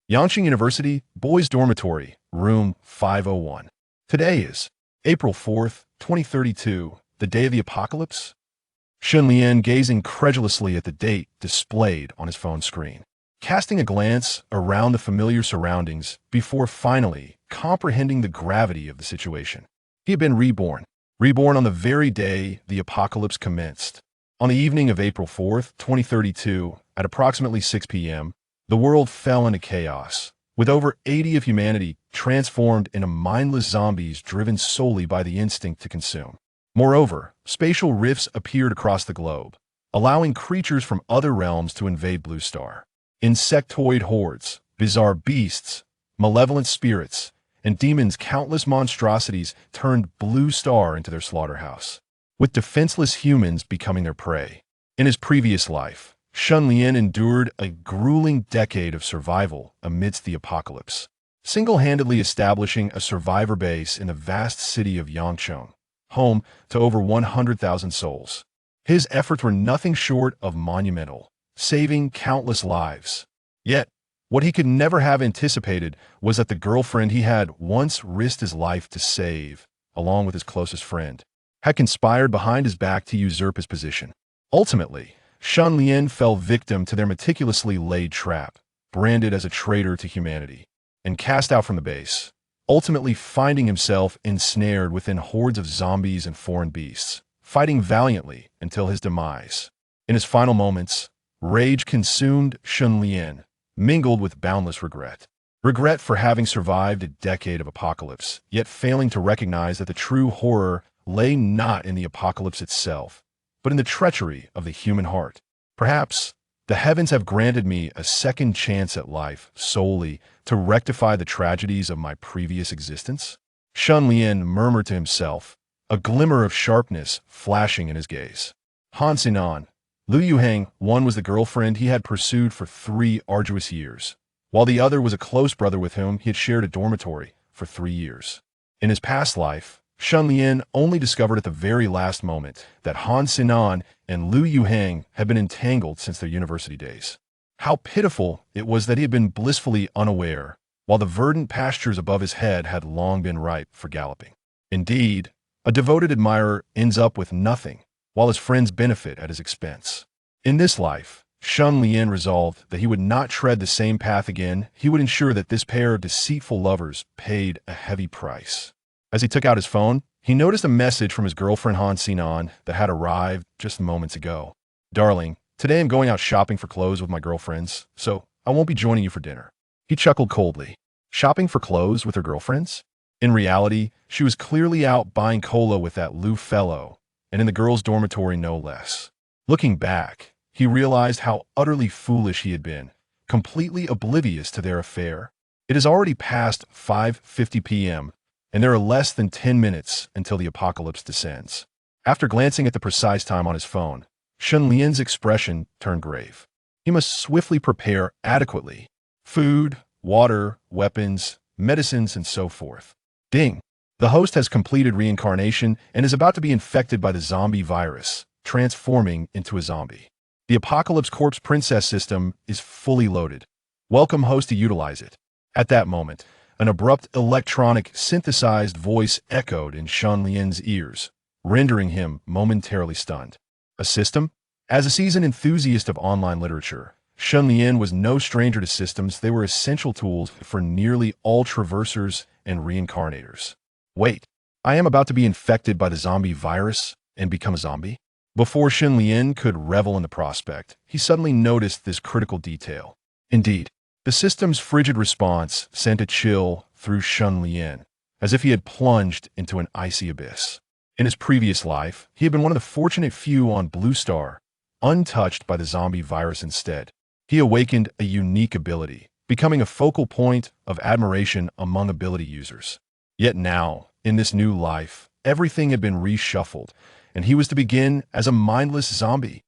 Yangtze University, Boys Dormitory, Room 501. Today is April 4th, 2032, the day of the apocalypse. Shun Lian gazing credulously at the date displayed on his phone screen, casting a glance around the familiar surroundings before finally comprehending the gravity of the situation. He had been reborn on the very day the apocalypse commenced. On the evening of April 4th, 2032, at approximately 6 p.m., the world fell into chaos, with over 80 of humanity transformed into mindless zombies driven solely by the instinct to consume. Moreover, spatial rifts appeared across the globe, allowing creatures from other realms to invade Blue Star. Insectoid hordes, bizarre beasts, malevolent spirits, and demons, countless monstrosities turned Blue Star into their slaughterhouse, with defenseless humans becoming their prey. In his previous life, Shun Lian endured a grueling decade of survival amidst the apocalypse, single-handedly establishing a survivor base in the vast city of Yangcheng, home to over 100,000 souls. His efforts were nothing short of monumental, saving countless lives. Yet, what he could never have anticipated was that the girlfriend he had once risked his life to save, along with his closest friend, had conspired behind his back to usurp his position. Ultimately, Shun Lian fell victim to their meticulously laid trap, branded as a traitor to humanity, and cast out from the base, ultimately finding himself ensnared within hordes of zombies and foreign beasts, fighting valiantly until his demise. In his final moments, rage consumed Shun Lian, mingled with boundless regret. Regret for having survived a decade of apocalypse, yet failing to recognize that the true horror lay not in the apocalypse itself, but in the treachery of the human heart. Perhaps the heavens have granted me a second chance at life solely to rectify the tragedies of my previous existence? Shun Lian murmured to himself, a glimmer of sharpness flashing in his gaze. Han Sinan, Lu Yuheng, one was the girlfriend he had pursued for 3 arduous years, while the other was a close brother with whom he had shared a dormitory for 3 years. In his past life, Shun Lian only discovered at the very last moment that Han Sinan and Lu Yuheng had been entangled since their university days. How pitiful it was that he had been blissfully unaware, while the verdant pastures above his head had long been ripe for galloping. Indeed, a devoted admirer ends up with nothing, while his friends benefit at his expense. In this life, Shun Lian resolved that he would not tread the same path again. He would ensure that this pair of deceitful lovers paid a heavy price. As he took out his phone, he noticed a message from his girlfriend Han Sinan that had arrived just moments ago. "Darling, today I'm going out shopping for clothes with my girlfriends, so I won't be joining you for dinner." He chuckled coldly. Shopping for clothes with her girlfriends? In reality, she was clearly out buying cola with that Lu fellow, and in the girls' dormitory no less. Looking back, he realized how utterly foolish he had been, completely oblivious to their affair. It is already past 5:50 p.m., and there are less than 10 minutes until the apocalypse descends. After glancing at the precise time on his phone, Shun Lian's expression turned grave. He must swiftly prepare adequately. Food, water, weapons, medicines, and so forth. Ding! The host has completed reincarnation and is about to be infected by the zombie virus, transforming into a zombie. The Apocalypse Corpse Princess system is fully loaded. Welcome host to utilize it. At that moment, an abrupt electronic synthesized voice echoed in Shun Lian's ears, rendering him momentarily stunned. A system? As a seasoned enthusiast of online literature, Shun Lian was no stranger to systems. They were essential tools for nearly all traversers and reincarnators. Wait, I am about to be infected by the zombie virus and become a zombie? Before Shun Lian could revel in the prospect, he suddenly noticed this critical detail. Indeed, the system's frigid response sent a chill through Shun Lian, as if he had plunged into an icy abyss. In his previous life, he had been one of the fortunate few on Blue Star, untouched by the zombie virus instead. He awakened a unique ability, becoming a focal point of admiration among ability users. Yet now, in this new life, everything had been reshuffled, and he was to begin as a mindless zombie.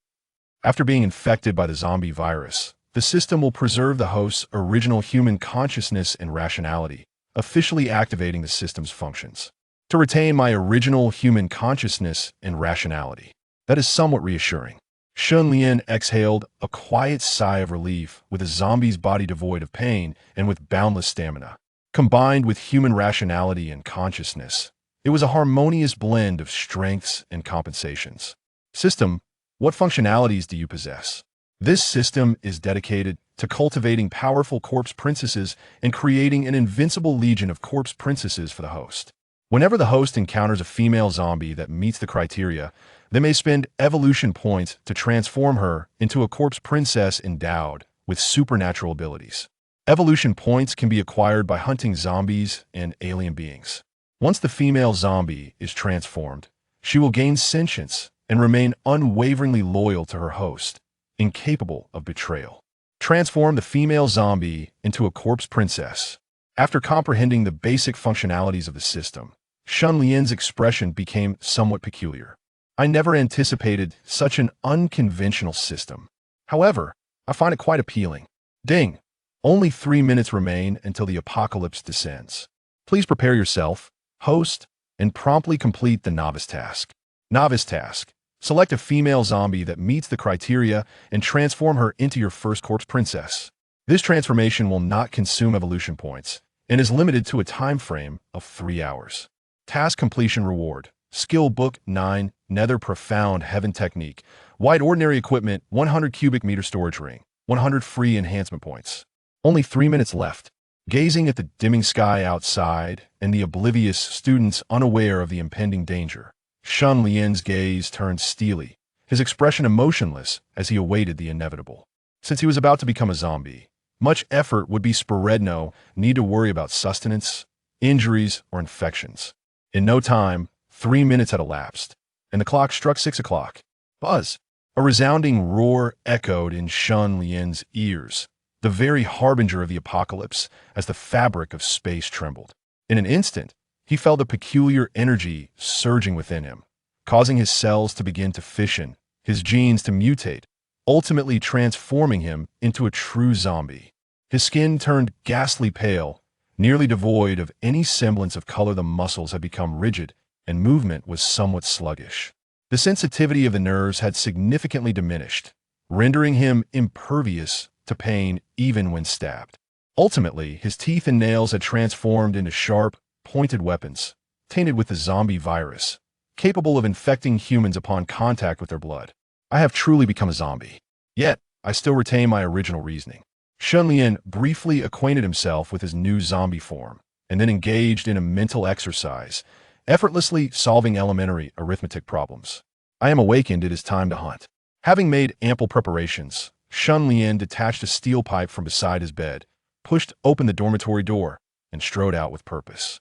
After being infected by the zombie virus, the system will preserve the host's original human consciousness and rationality, officially activating the system's functions. To retain my original human consciousness and rationality. That is somewhat reassuring. Shun Lian exhaled a quiet sigh of relief with a zombie's body devoid of pain and with boundless stamina. Combined with human rationality and consciousness, it was a harmonious blend of strengths and compensations. System, what functionalities do you possess? This system is dedicated to cultivating powerful corpse princesses and creating an invincible legion of corpse princesses for the host. Whenever the host encounters a female zombie that meets the criteria, they may spend evolution points to transform her into a corpse princess endowed with supernatural abilities. Evolution points can be acquired by hunting zombies and alien beings. Once the female zombie is transformed, she will gain sentience and remain unwaveringly loyal to her host, incapable of betrayal. Transform the female zombie into a corpse princess. After comprehending the basic functionalities of the system, Shun Lian's expression became somewhat peculiar. I never anticipated such an unconventional system. However, I find it quite appealing. Ding! Only 3 minutes remain until the apocalypse descends. Please prepare yourself, host, and promptly complete the novice task. Novice task. Select a female zombie that meets the criteria and transform her into your first corpse princess. This transformation will not consume evolution points and is limited to a time frame of 3 hours. Task completion reward. Skill book 9, Nether Profound Heaven Technique. White ordinary equipment, 100 cubic meter storage ring, 100 free enhancement points. Only 3 minutes left. Gazing at the dimming sky outside and the oblivious students unaware of the impending danger, Shun Lian's gaze turned steely, his expression emotionless as he awaited the inevitable. Since he was about to become a zombie, much effort would be spared, no need to worry about sustenance, injuries, or infections. In no time, 3 minutes had elapsed, and the clock struck 6 o'clock. Buzz! A resounding roar echoed in Shun Lian's ears, the very harbinger of the apocalypse, as the fabric of space trembled. In an instant, he felt a peculiar energy surging within him, causing his cells to begin to fission, his genes to mutate, ultimately transforming him into a true zombie. His skin turned ghastly pale, nearly devoid of any semblance of color. The muscles had become rigid, and movement was somewhat sluggish. The sensitivity of the nerves had significantly diminished, rendering him impervious to pain even when stabbed. Ultimately, his teeth and nails had transformed into sharp, pointed weapons, tainted with the zombie virus, capable of infecting humans upon contact with their blood. I have truly become a zombie. Yet, I still retain my original reasoning. Shun Lian briefly acquainted himself with his new zombie form, and then engaged in a mental exercise, effortlessly solving elementary arithmetic problems. I am awakened, it is time to hunt. Having made ample preparations, Shun Lian detached a steel pipe from beside his bed, pushed open the dormitory door, and strode out with purpose.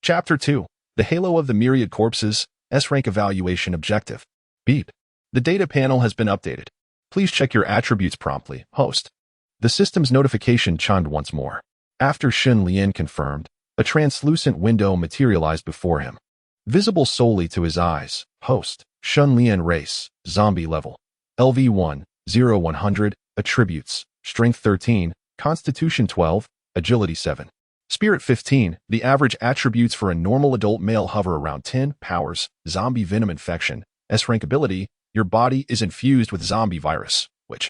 Chapter 2. The Halo of the Myriad Corpses, S-Rank Evaluation Objective. Beep. The data panel has been updated. Please check your attributes promptly, host. The system's notification chimed once more. After Shun Lian confirmed, a translucent window materialized before him. Visible solely to his eyes, host, Shun Lian race, zombie level. LV1, 0-100, attributes, strength 13, constitution 12, agility 7. Spirit 15, the average attributes for a normal adult male hover around 10, powers, zombie venom infection, S-Rank ability, your body is infused with zombie virus, which,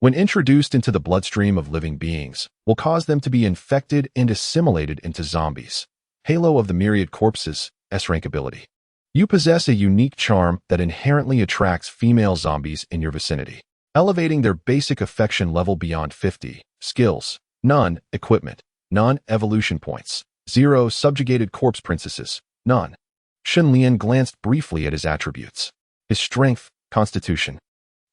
when introduced into the bloodstream of living beings, will cause them to be infected and assimilated into zombies. Halo of the Myriad Corpses, S-Rank ability. You possess a unique charm that inherently attracts female zombies in your vicinity, elevating their basic affection level beyond 50. Skills, none. Equipment, none. Evolution points, 0. Subjugated corpse princesses, none. Shun Lian glanced briefly at his attributes. His strength, constitution,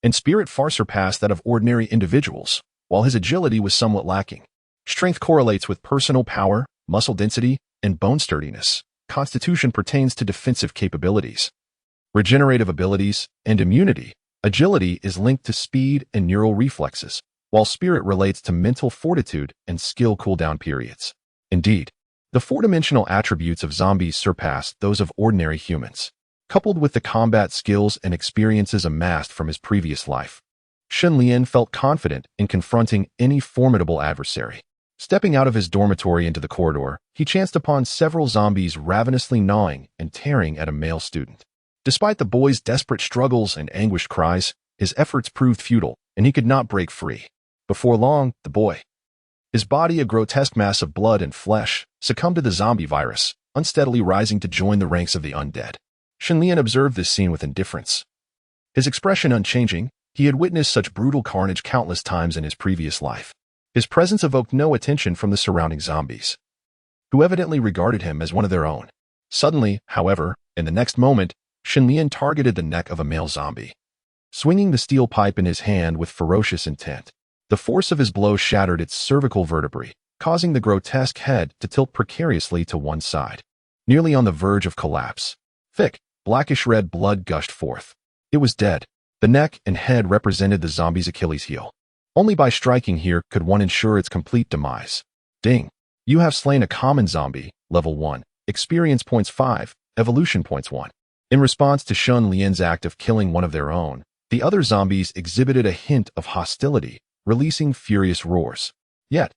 and spirit far surpassed that of ordinary individuals, while his agility was somewhat lacking. Strength correlates with personal power, muscle density, and bone sturdiness. Constitution pertains to defensive capabilities, regenerative abilities, and immunity. Agility is linked to speed and neural reflexes, while spirit relates to mental fortitude and skill cooldown periods. Indeed, the four-dimensional attributes of zombies surpass those of ordinary humans. Coupled with the combat skills and experiences amassed from his previous life, Shun Lian felt confident in confronting any formidable adversary. Stepping out of his dormitory into the corridor, he chanced upon several zombies ravenously gnawing and tearing at a male student. Despite the boy's desperate struggles and anguished cries, his efforts proved futile, and he could not break free. Before long, the boy, his body a grotesque mass of blood and flesh, succumbed to the zombie virus, unsteadily rising to join the ranks of the undead. Shenlian observed this scene with indifference. His expression unchanging, he had witnessed such brutal carnage countless times in his previous life. His presence evoked no attention from the surrounding zombies, who evidently regarded him as one of their own. Suddenly, however, in the next moment, Shenlian targeted the neck of a male zombie, swinging the steel pipe in his hand with ferocious intent. The force of his blow shattered its cervical vertebrae, causing the grotesque head to tilt precariously to one side, nearly on the verge of collapse. Thick, blackish-red blood gushed forth. It was dead. The neck and head represented the zombie's Achilles heel. Only by striking here could one ensure its complete demise. Ding. You have slain a common zombie, level 1, experience points 5, evolution points 1. In response to Shun Lian's act of killing one of their own, the other zombies exhibited a hint of hostility, releasing furious roars. Yet,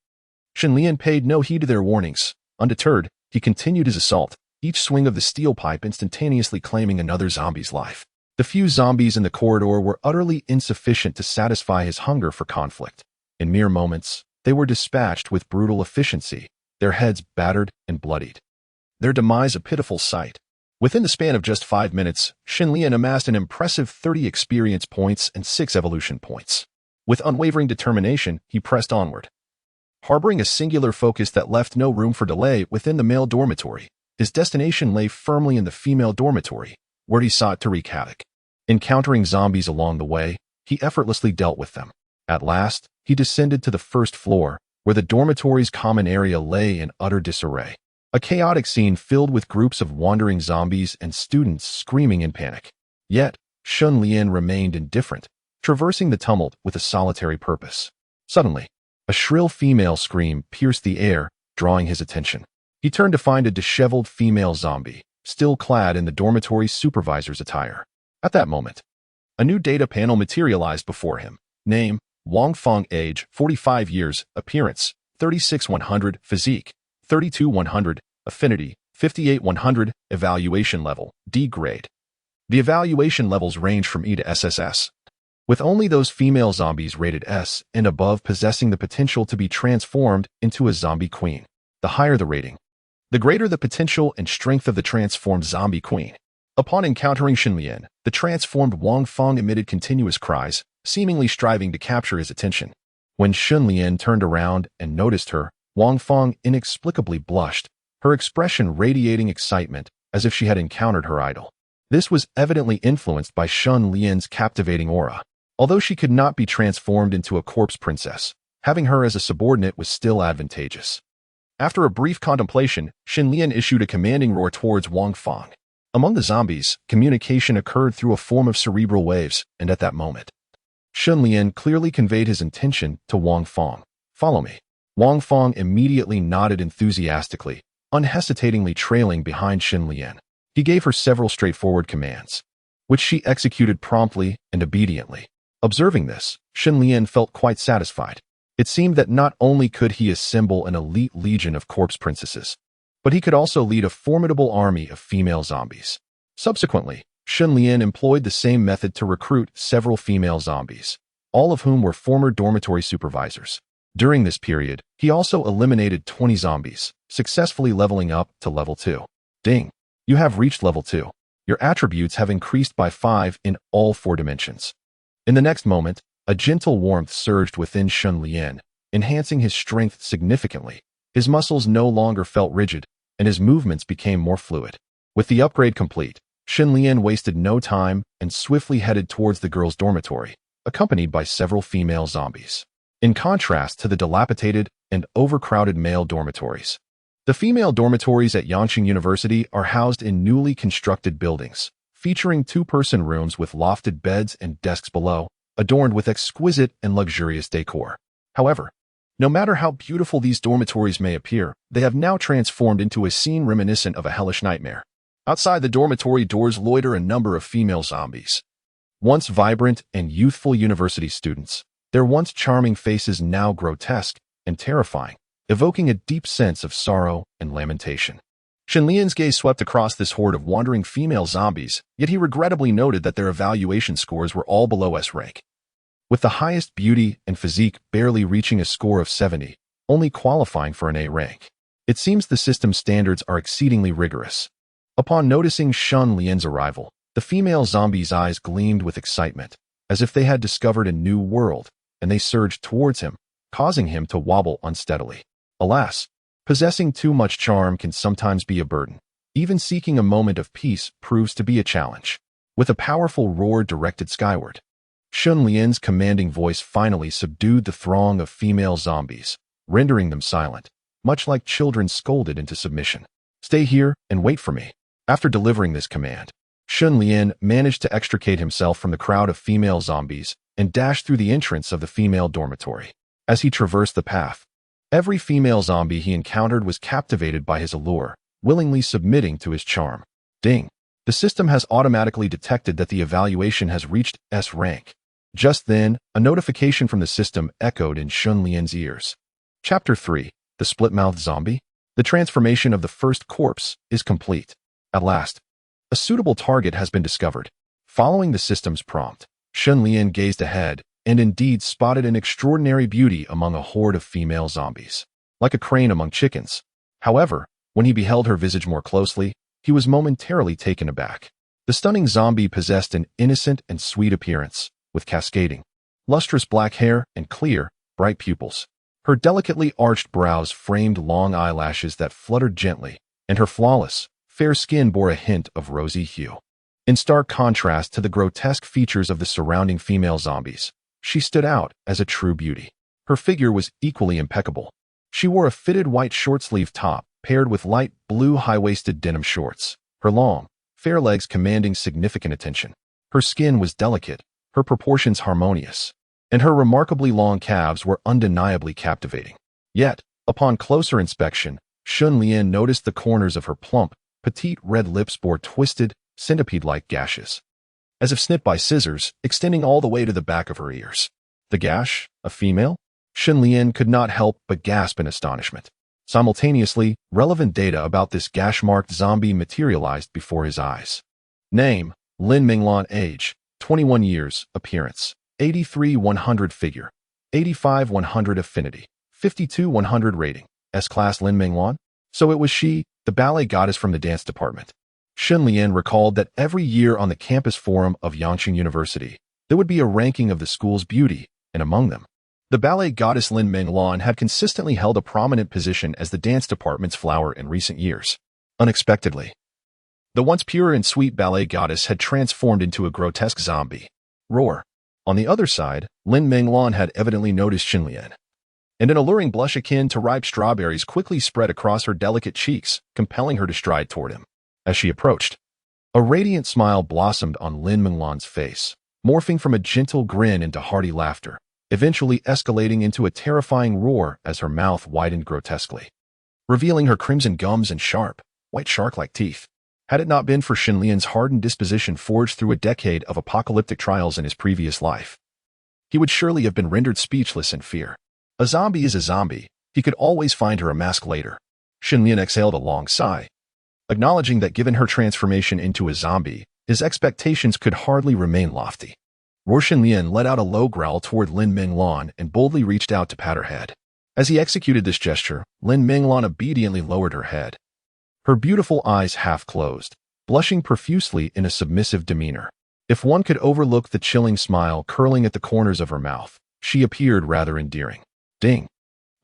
Shun Lian paid no heed to their warnings. Undeterred, he continued his assault, each swing of the steel pipe instantaneously claiming another zombie's life. The few zombies in the corridor were utterly insufficient to satisfy his hunger for conflict. In mere moments, they were dispatched with brutal efficiency, their heads battered and bloodied, their demise a pitiful sight. Within the span of just 5 minutes, Shenlian amassed an impressive 30 experience points and 6 evolution points. With unwavering determination, he pressed onward, harboring a singular focus that left no room for delay within the male dormitory. His destination lay firmly in the female dormitory, where he sought to wreak havoc. Encountering zombies along the way, he effortlessly dealt with them. At last, he descended to the first floor, where the dormitory's common area lay in utter disarray. A chaotic scene filled with groups of wandering zombies and students screaming in panic. Yet, Shun Lian remained indifferent, traversing the tumult with a solitary purpose. Suddenly, a shrill female scream pierced the air, drawing his attention. He turned to find a disheveled female zombie, still clad in the dormitory's supervisor's attire. At that moment, a new data panel materialized before him. Name, Wang Feng. Age, 45 years. Appearance, 36-100. Physique, 32-100. Affinity, 58-100. Evaluation level, D grade. The evaluation levels range from E to SSS, with only those female zombies rated S and above possessing the potential to be transformed into a zombie queen. The higher the rating, the greater the potential and strength of the transformed zombie queen. Upon encountering Shenlian, the transformed Wang Feng emitted continuous cries, seemingly striving to capture his attention. When Shenlian turned around and noticed her, Wang Feng inexplicably blushed, her expression radiating excitement as if she had encountered her idol. This was evidently influenced by Shun Lian's captivating aura. Although she could not be transformed into a corpse princess, having her as a subordinate was still advantageous. After a brief contemplation, Shenlian issued a commanding roar towards Wang Feng. Among the zombies, communication occurred through a form of cerebral waves, and at that moment, Shenlian clearly conveyed his intention to Wang Feng. Follow me. Wang Feng immediately nodded enthusiastically, unhesitatingly trailing behind Shenlian. He gave her several straightforward commands, which she executed promptly and obediently. Observing this, Shenlian felt quite satisfied. It seemed that not only could he assemble an elite legion of corpse princesses, but he could also lead a formidable army of female zombies. Subsequently, Shenlian employed the same method to recruit several female zombies, all of whom were former dormitory supervisors. During this period, he also eliminated 20 zombies, successfully leveling up to level 2. Ding! You have reached level 2. Your attributes have increased by 5 in all 4 dimensions. In the next moment, a gentle warmth surged within Shun Lian, enhancing his strength significantly. His muscles no longer felt rigid, and his movements became more fluid. With the upgrade complete, Shun Lian wasted no time and swiftly headed towards the girls' dormitory, accompanied by several female zombies. In contrast to the dilapidated and overcrowded male dormitories, the female dormitories at Yangtze University are housed in newly constructed buildings, featuring 2-person rooms with lofted beds and desks below, adorned with exquisite and luxurious decor. However, no matter how beautiful these dormitories may appear, they have now transformed into a scene reminiscent of a hellish nightmare. Outside the dormitory doors loiter a number of female zombies. Once vibrant and youthful university students, their once charming faces now grotesque and terrifying, evoking a deep sense of sorrow and lamentation. Shenlian's gaze swept across this horde of wandering female zombies, yet he regrettably noted that their evaluation scores were all below S rank, with the highest beauty and physique barely reaching a score of 70, only qualifying for an A rank. It seems the system's standards are exceedingly rigorous. Upon noticing Shenlian's arrival, the female zombie's eyes gleamed with excitement, as if they had discovered a new world, and they surged towards him, causing him to wobble unsteadily. Alas, possessing too much charm can sometimes be a burden. Even seeking a moment of peace proves to be a challenge. With a powerful roar directed skyward, Shenlian's commanding voice finally subdued the throng of female zombies, rendering them silent, much like children scolded into submission. Stay here and wait for me. After delivering this command, Shenlian managed to extricate himself from the crowd of female zombies and dashed through the entrance of the female dormitory. As he traversed the path, every female zombie he encountered was captivated by his allure, willingly submitting to his charm. Ding! The system has automatically detected that the evaluation has reached S rank. Just then, a notification from the system echoed in Shenlian's ears. Chapter 3. The Split-Mouthed Zombie. The transformation of the first corpse is complete. At last, a suitable target has been discovered. Following the system's prompt, Shenlian gazed ahead and indeed spotted an extraordinary beauty among a horde of female zombies, like a crane among chickens. However, when he beheld her visage more closely, he was momentarily taken aback. The stunning zombie possessed an innocent and sweet appearance, with cascading, lustrous black hair and clear, bright pupils. Her delicately arched brows framed long eyelashes that fluttered gently, and her flawless, fair skin bore a hint of rosy hue. In stark contrast to the grotesque features of the surrounding female zombies, she stood out as a true beauty. Her figure was equally impeccable. She wore a fitted white short-sleeved top, paired with light blue high-waisted denim shorts, her long, fair legs commanding significant attention. Her skin was delicate, her proportions harmonious, and her remarkably long calves were undeniably captivating. Yet, upon closer inspection, Shenlian noticed the corners of her plump, petite red lips bore twisted, centipede-like gashes, as if snipped by scissors, extending all the way to the back of her ears. The gash? A female? Shenlian could not help but gasp in astonishment. Simultaneously, relevant data about this gash-marked zombie materialized before his eyes. Name: Lin Minglan. Age: 21 years. Appearance: 83-100 figure, 85-100 affinity, 52-100 rating. S-class Lin Minglan? So it was she, the ballet goddess from the dance department. Shenlian recalled that every year on the campus forum of Yangqing University, there would be a ranking of the school's beauty, and among them, the ballet goddess Lin Minglan had consistently held a prominent position as the dance department's flower in recent years. Unexpectedly, the once pure and sweet ballet goddess had transformed into a grotesque zombie. Roar. On the other side, Lin Minglan had evidently noticed Shenlian, and an alluring blush akin to ripe strawberries quickly spread across her delicate cheeks, compelling her to stride toward him. As she approached, a radiant smile blossomed on Lin Minglan's face, morphing from a gentle grin into hearty laughter, eventually escalating into a terrifying roar as her mouth widened grotesquely, revealing her crimson gums and sharp, white shark-like teeth. Had it not been for Shenlian's hardened disposition forged through a decade of apocalyptic trials in his previous life, he would surely have been rendered speechless in fear. A zombie is a zombie. He could always find her a mask later. Shenlian exhaled a long sigh, acknowledging that given her transformation into a zombie, his expectations could hardly remain lofty. Shenlian let out a low growl toward Lin Minglan and boldly reached out to pat her head. As he executed this gesture, Lin Minglan obediently lowered her head, her beautiful eyes half closed, blushing profusely in a submissive demeanor. If one could overlook the chilling smile curling at the corners of her mouth, she appeared rather endearing. Ding.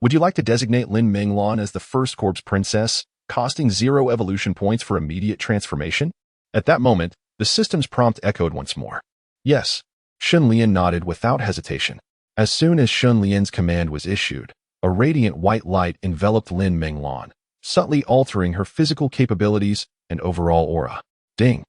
Would you like to designate Lin Minglan as the first corpse princess, costing 0 evolution points for immediate transformation? At that moment, the system's prompt echoed once more. Yes. Shenlian nodded without hesitation. As soon as Shenlian's command was issued, a radiant white light enveloped Lin Minglan, subtly altering her physical capabilities and overall aura. Ding.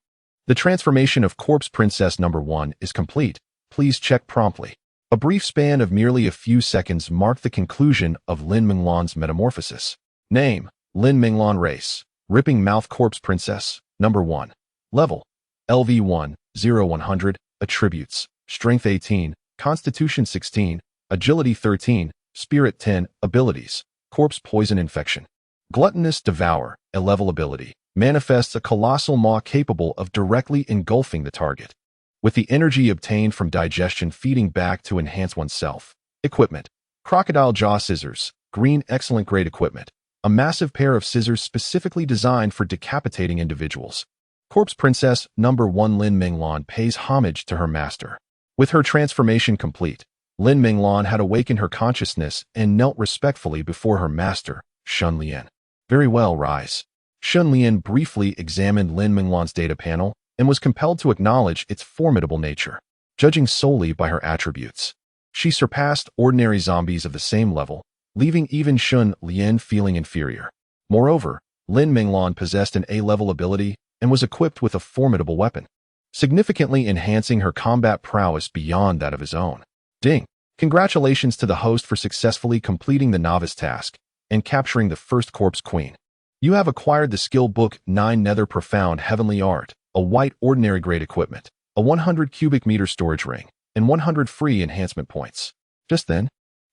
The transformation of Corpse Princess number 1 is complete. Please check promptly. A brief span of merely a few seconds marked the conclusion of Lin Minglan's metamorphosis. Name: Lin Minglan. Race: Ripping Mouth. Corpse Princess number 1. Level: LV1, 0-100. Attributes: Strength 18, Constitution 16, Agility 13, Spirit 10. Abilities: Corpse Poison Infection, Gluttonous Devour, a level ability. manifests a colossal maw capable of directly engulfing the target, with the energy obtained from digestion feeding back to enhance oneself. Equipment. Crocodile jaw scissors. Green excellent grade equipment. A massive pair of scissors specifically designed for decapitating individuals. Corpse Princess Number 1 Lin Minglan pays homage to her master. With her transformation complete, Lin Minglan had awakened her consciousness and knelt respectfully before her master, Shun Lian. Very well, rise. Shun Lian briefly examined Lin Minglan's data panel and was compelled to acknowledge its formidable nature. Judging solely by her attributes, she surpassed ordinary zombies of the same level, leaving even Shun Lian feeling inferior. Moreover, Lin Minglan possessed an A-level ability and was equipped with a formidable weapon, significantly enhancing her combat prowess beyond that of his own. Ding! Congratulations to the host for successfully completing the novice task and capturing the first corpse queen. You have acquired the skill book 9 Nether Profound Heavenly Art, a white ordinary grade equipment, a 100 cubic meter storage ring, and 100 free enhancement points. Just then,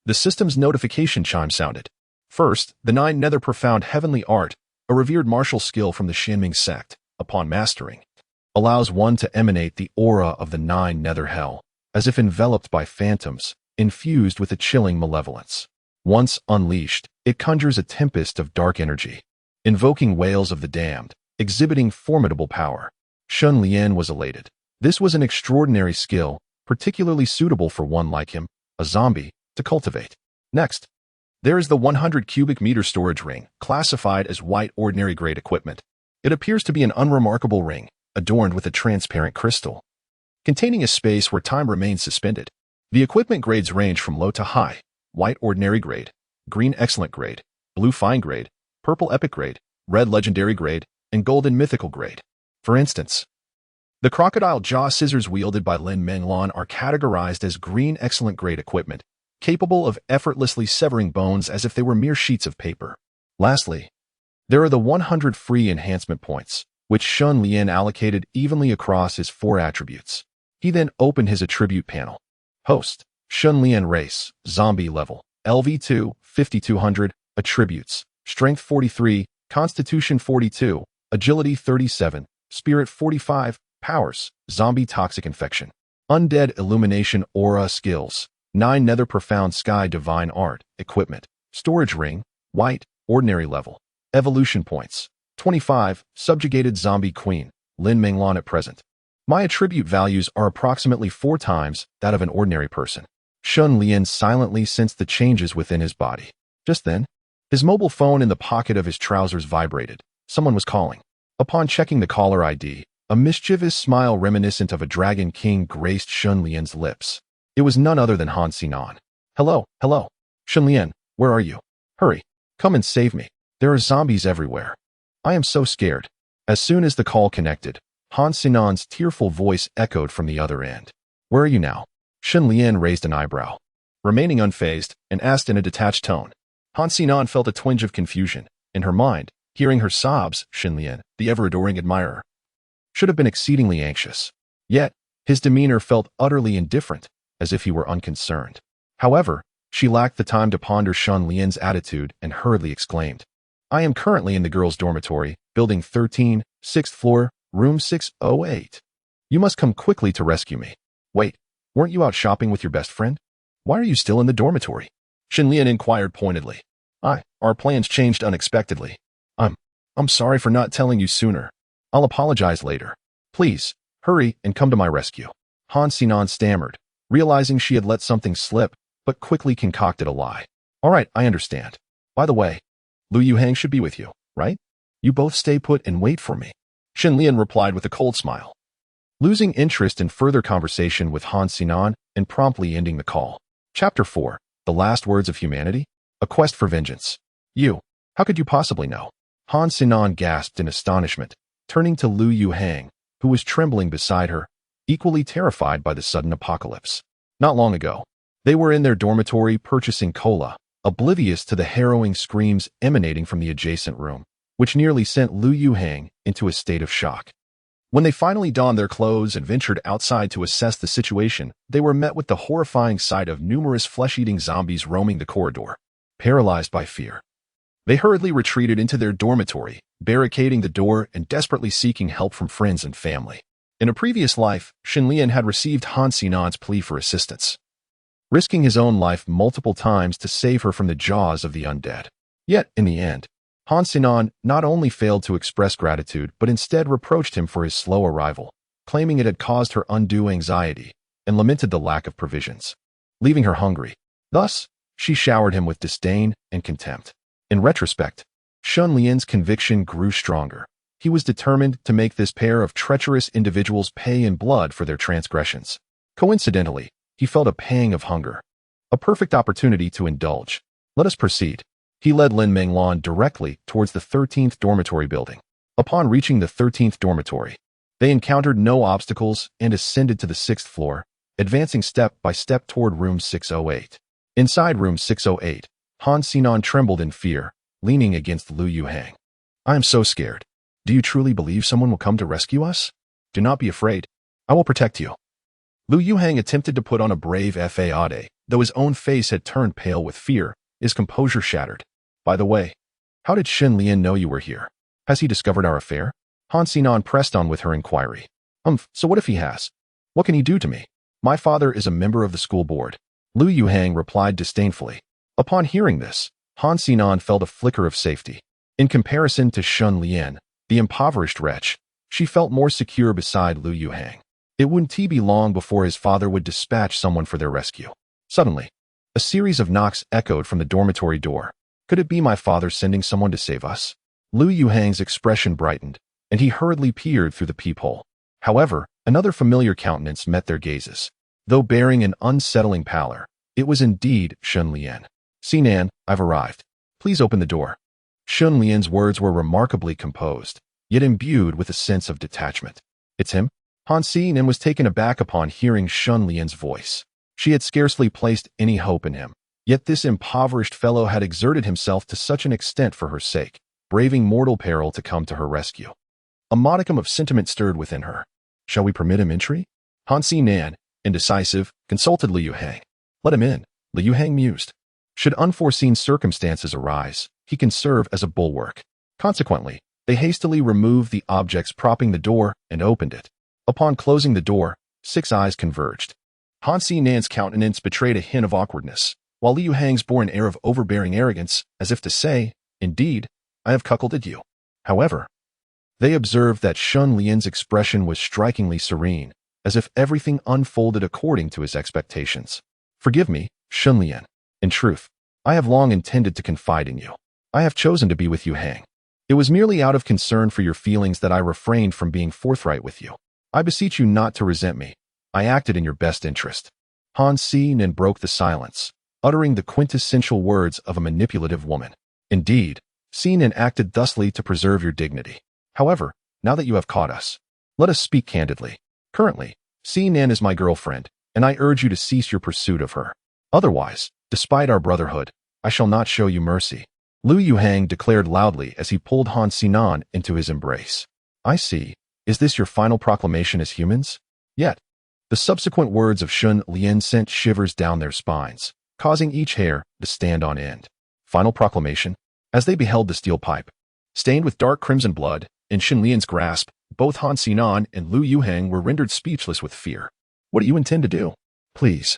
the system's notification chime sounded. First, the 9 Nether Profound Heavenly Art, a revered martial skill from the Shinming sect, upon mastering, allows one to emanate the aura of the 9 Nether Hell, as if enveloped by phantoms, infused with a chilling malevolence. Once unleashed, it conjures a tempest of dark energy, invoking wails of the damned, exhibiting formidable power. Shun Lian was elated. This was an extraordinary skill, particularly suitable for one like him, a zombie, to cultivate. Next, there is the 100 cubic meter storage ring, classified as white ordinary grade equipment. It appears to be an unremarkable ring, adorned with a transparent crystal, containing a space where time remains suspended. The equipment grades range from low to high: white ordinary grade, green excellent grade, blue fine grade, purple epic grade, red legendary grade, and golden mythical grade. For instance, the crocodile jaw scissors wielded by Lin Minglan are categorized as green excellent grade equipment, capable of effortlessly severing bones as if they were mere sheets of paper. Lastly, there are the 100 free enhancement points, which Shun Lian allocated evenly across his 4 attributes. He then opened his attribute panel. Host, Shun Lian race, zombie level, LV2, 5200, attributes, strength 43, constitution 42, agility 37, spirit 45, powers, zombie toxic infection, undead illumination aura skills, 9 Nether Profound Sky Divine Art, equipment, storage ring, white, ordinary level, evolution points, 25, subjugated zombie queen, Lin Minglan at present. My attribute values are approximately 4 times that of an ordinary person. Shun Lian silently sensed the changes within his body. Just then, his mobile phone in the pocket of his trousers vibrated. Someone was calling. Upon checking the caller ID, a mischievous smile reminiscent of a dragon king graced Shun Lian's lips. It was none other than Han Sinan. Hello. Shun Lian, where are you? Hurry, come and save me. There are zombies everywhere. I am so scared. As soon as the call connected, Han Sinan's tearful voice echoed from the other end. Where are you now? Shun Lian raised an eyebrow, remaining unfazed, and asked in a detached tone. Han Sinan felt a twinge of confusion. In her mind, hearing her sobs, Shun Lian, the ever-adoring admirer, should have been exceedingly anxious. Yet, his demeanor felt utterly indifferent, as if he were unconcerned. However, she lacked the time to ponder Shun Lian's attitude and hurriedly exclaimed, I am currently in the girls' dormitory, building 13, 6th floor, room 608. You must come quickly to rescue me. Wait, weren't you out shopping with your best friend? Why are you still in the dormitory? Shun Lian inquired pointedly. Our plans changed unexpectedly. I'm sorry for not telling you sooner. I'll apologize later. Please, hurry and come to my rescue. Han Sinan stammered, realizing she had let something slip, but quickly concocted a lie. All right, I understand. By the way, Lu Yuhang should be with you, right? You both stay put and wait for me. Shun Lian replied with a cold smile, losing interest in further conversation with Han Sinan and promptly ending the call. Chapter 4, The Last Words of Humanity? A Quest for Vengeance. You, how could you possibly know? Han Sinan gasped in astonishment, turning to Lu Yuhang, who was trembling beside her, equally terrified by the sudden apocalypse. Not long ago, they were in their dormitory purchasing cola, oblivious to the harrowing screams emanating from the adjacent room, which nearly sent Lu Yuhang into a state of shock. When they finally donned their clothes and ventured outside to assess the situation, they were met with the horrifying sight of numerous flesh-eating zombies roaming the corridor, paralyzed by fear. They hurriedly retreated into their dormitory, barricading the door and desperately seeking help from friends and family. In a previous life, Shenlian had received Han Xinan's plea for assistance, risking his own life multiple times to save her from the jaws of the undead. Yet, in the end, Han Xinan not only failed to express gratitude but instead reproached him for his slow arrival, claiming it had caused her undue anxiety, and lamented the lack of provisions, leaving her hungry. Thus, she showered him with disdain and contempt. In retrospect, Shun Lian's conviction grew stronger. He was determined to make this pair of treacherous individuals pay in blood for their transgressions. Coincidentally, he felt a pang of hunger, a perfect opportunity to indulge. Let us proceed. He led Lin Menglan directly towards the 13th dormitory building. Upon reaching the 13th dormitory, they encountered no obstacles and ascended to the 6th floor, advancing step by step toward room 608. Inside room 608, Han Xinan trembled in fear, leaning against Lu Yuhang. I am so scared. Do you truly believe someone will come to rescue us? Do not be afraid. I will protect you. Lu Yuhang attempted to put on a brave facade, though his own face had turned pale with fear, his composure shattered. By the way, how did Shen Lian know you were here? Has he discovered our affair? Han Xinan pressed on with her inquiry. So what if he has? What can he do to me? My father is a member of the school board. Lu Yuhang replied disdainfully. Upon hearing this, Han Xinan felt a flicker of safety. In comparison to Shun Lian, the impoverished wretch, she felt more secure beside Lu Yuhang. It wouldn't be long before his father would dispatch someone for their rescue. Suddenly, a series of knocks echoed from the dormitory door. Could it be my father sending someone to save us? Lu Yuhang's expression brightened, and he hurriedly peered through the peephole. However, another familiar countenance met their gazes. Though bearing an unsettling pallor, it was indeed Shun Lian. Sinan, I've arrived. Please open the door. Shun Lian's words were remarkably composed, yet imbued with a sense of detachment. It's him? Han Xinan was taken aback upon hearing Shun Lian's voice. She had scarcely placed any hope in him, yet this impoverished fellow had exerted himself to such an extent for her sake, braving mortal peril to come to her rescue. A modicum of sentiment stirred within her. Shall we permit him entry? Han Xinan, indecisive, consulted Lu Yuhang. Let him in, Lu Yuhang mused. Should unforeseen circumstances arise, he can serve as a bulwark. Consequently, they hastily removed the objects propping the door and opened it. Upon closing the door, 6 eyes converged. Han Xinan's countenance betrayed a hint of awkwardness, while Lu Yuhang's bore an air of overbearing arrogance, as if to say, Indeed, I have cuckolded you. However, they observed that Shun Lian's expression was strikingly serene, as if everything unfolded according to his expectations. Forgive me, Shun Lian. In truth, I have long intended to confide in you. I have chosen to be with Yuhang. It was merely out of concern for your feelings that I refrained from being forthright with you. I beseech you not to resent me. I acted in your best interest. Han Xinan broke the silence, uttering the quintessential words of a manipulative woman. Indeed, Xinan acted thusly to preserve your dignity. However, now that you have caught us, let us speak candidly. Currently, Xinan is my girlfriend, and I urge you to cease your pursuit of her. Otherwise, despite our brotherhood, I shall not show you mercy. Lu Yuhang declared loudly as he pulled Han Xinan into his embrace. I see. Is this your final proclamation as humans? Yet, the subsequent words of Shun Lian sent shivers down their spines, causing each hair to stand on end. Final proclamation? As they beheld the steel pipe, stained with dark crimson blood, in Shun Lian's grasp, both Han Xinan and Lu Yuhang were rendered speechless with fear. What do you intend to do? Please,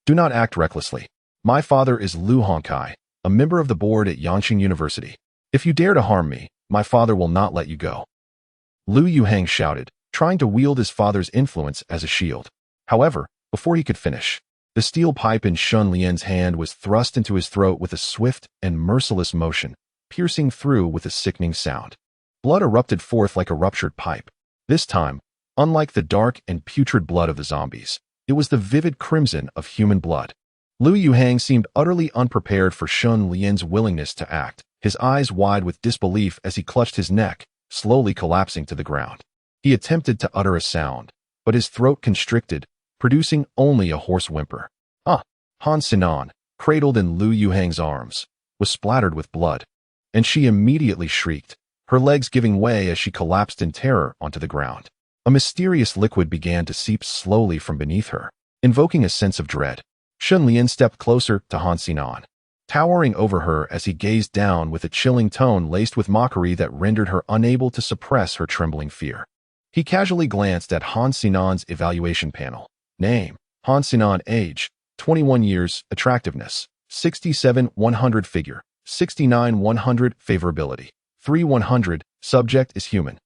do not act recklessly. My father is Lu Hongkai, a member of the board at Yangqing University. If you dare to harm me, my father will not let you go. Lu Yuhang shouted, trying to wield his father's influence as a shield. However, before he could finish, the steel pipe in Shun Lian's hand was thrust into his throat with a swift and merciless motion, piercing through with a sickening sound. Blood erupted forth like a ruptured pipe. This time, unlike the dark and putrid blood of the zombies, it was the vivid crimson of human blood. Lu Yuhang seemed utterly unprepared for Shun Lian's willingness to act, his eyes wide with disbelief as he clutched his neck, slowly collapsing to the ground. He attempted to utter a sound, but his throat constricted, producing only a hoarse whimper. Han Xinan, cradled in Lu Yuhang's arms, was splattered with blood, and she immediately shrieked, her legs giving way as she collapsed in terror onto the ground. A mysterious liquid began to seep slowly from beneath her, invoking a sense of dread. Shun Lian stepped closer to Han Xinan. towering over her as he gazed down with a chilling tone laced with mockery that rendered her unable to suppress her trembling fear. He casually glanced at Han Sinan's evaluation panel. Name: Han Sinan. Age: 21 years. Attractiveness: 67 100. Figure: 69 100. Favorability: 3 100. Subject is human.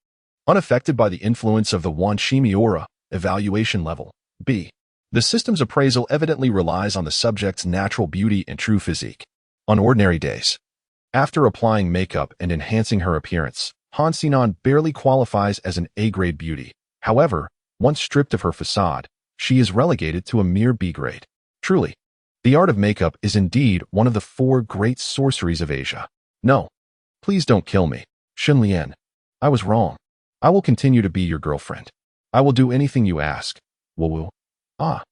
Unaffected by the influence of the Wan Shimi aura. Evaluation level: B. The system's appraisal evidently relies on the subject's natural beauty and true physique. On ordinary days, after applying makeup and enhancing her appearance, Han Sinan barely qualifies as an A-grade beauty. However, once stripped of her facade, she is relegated to a mere B-grade. Truly, the art of makeup is indeed one of the 4 great sorceries of Asia. No, please don't kill me, Shun Lian. I was wrong. I will continue to be your girlfriend. I will do anything you ask. Woo-woo. Ah.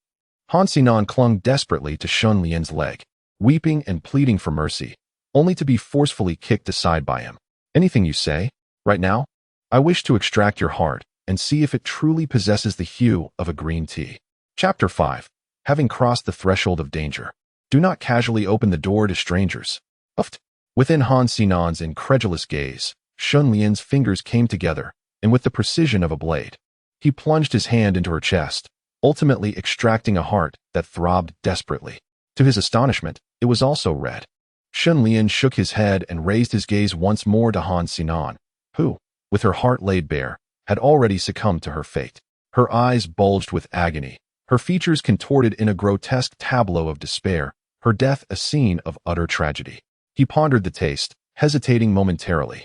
Han Sinan clung desperately to Shun Lian's leg, weeping and pleading for mercy, only to be forcefully kicked aside by him. Anything you say? Right now? I wish to extract your heart and see if it truly possesses the hue of a green tea. Chapter 5. Having crossed the threshold of danger. Do not casually open the door to strangers. Uft. Within Han Sinan's incredulous gaze, Shun Lian's fingers came together, and with the precision of a blade, he plunged his hand into her chest, ultimately extracting a heart that throbbed desperately. To his astonishment, it was also red. Shun Lian shook his head and raised his gaze once more to Han Sinan, who, with her heart laid bare, had already succumbed to her fate. Her eyes bulged with agony, her features contorted in a grotesque tableau of despair, her death a scene of utter tragedy. He pondered the taste, hesitating momentarily.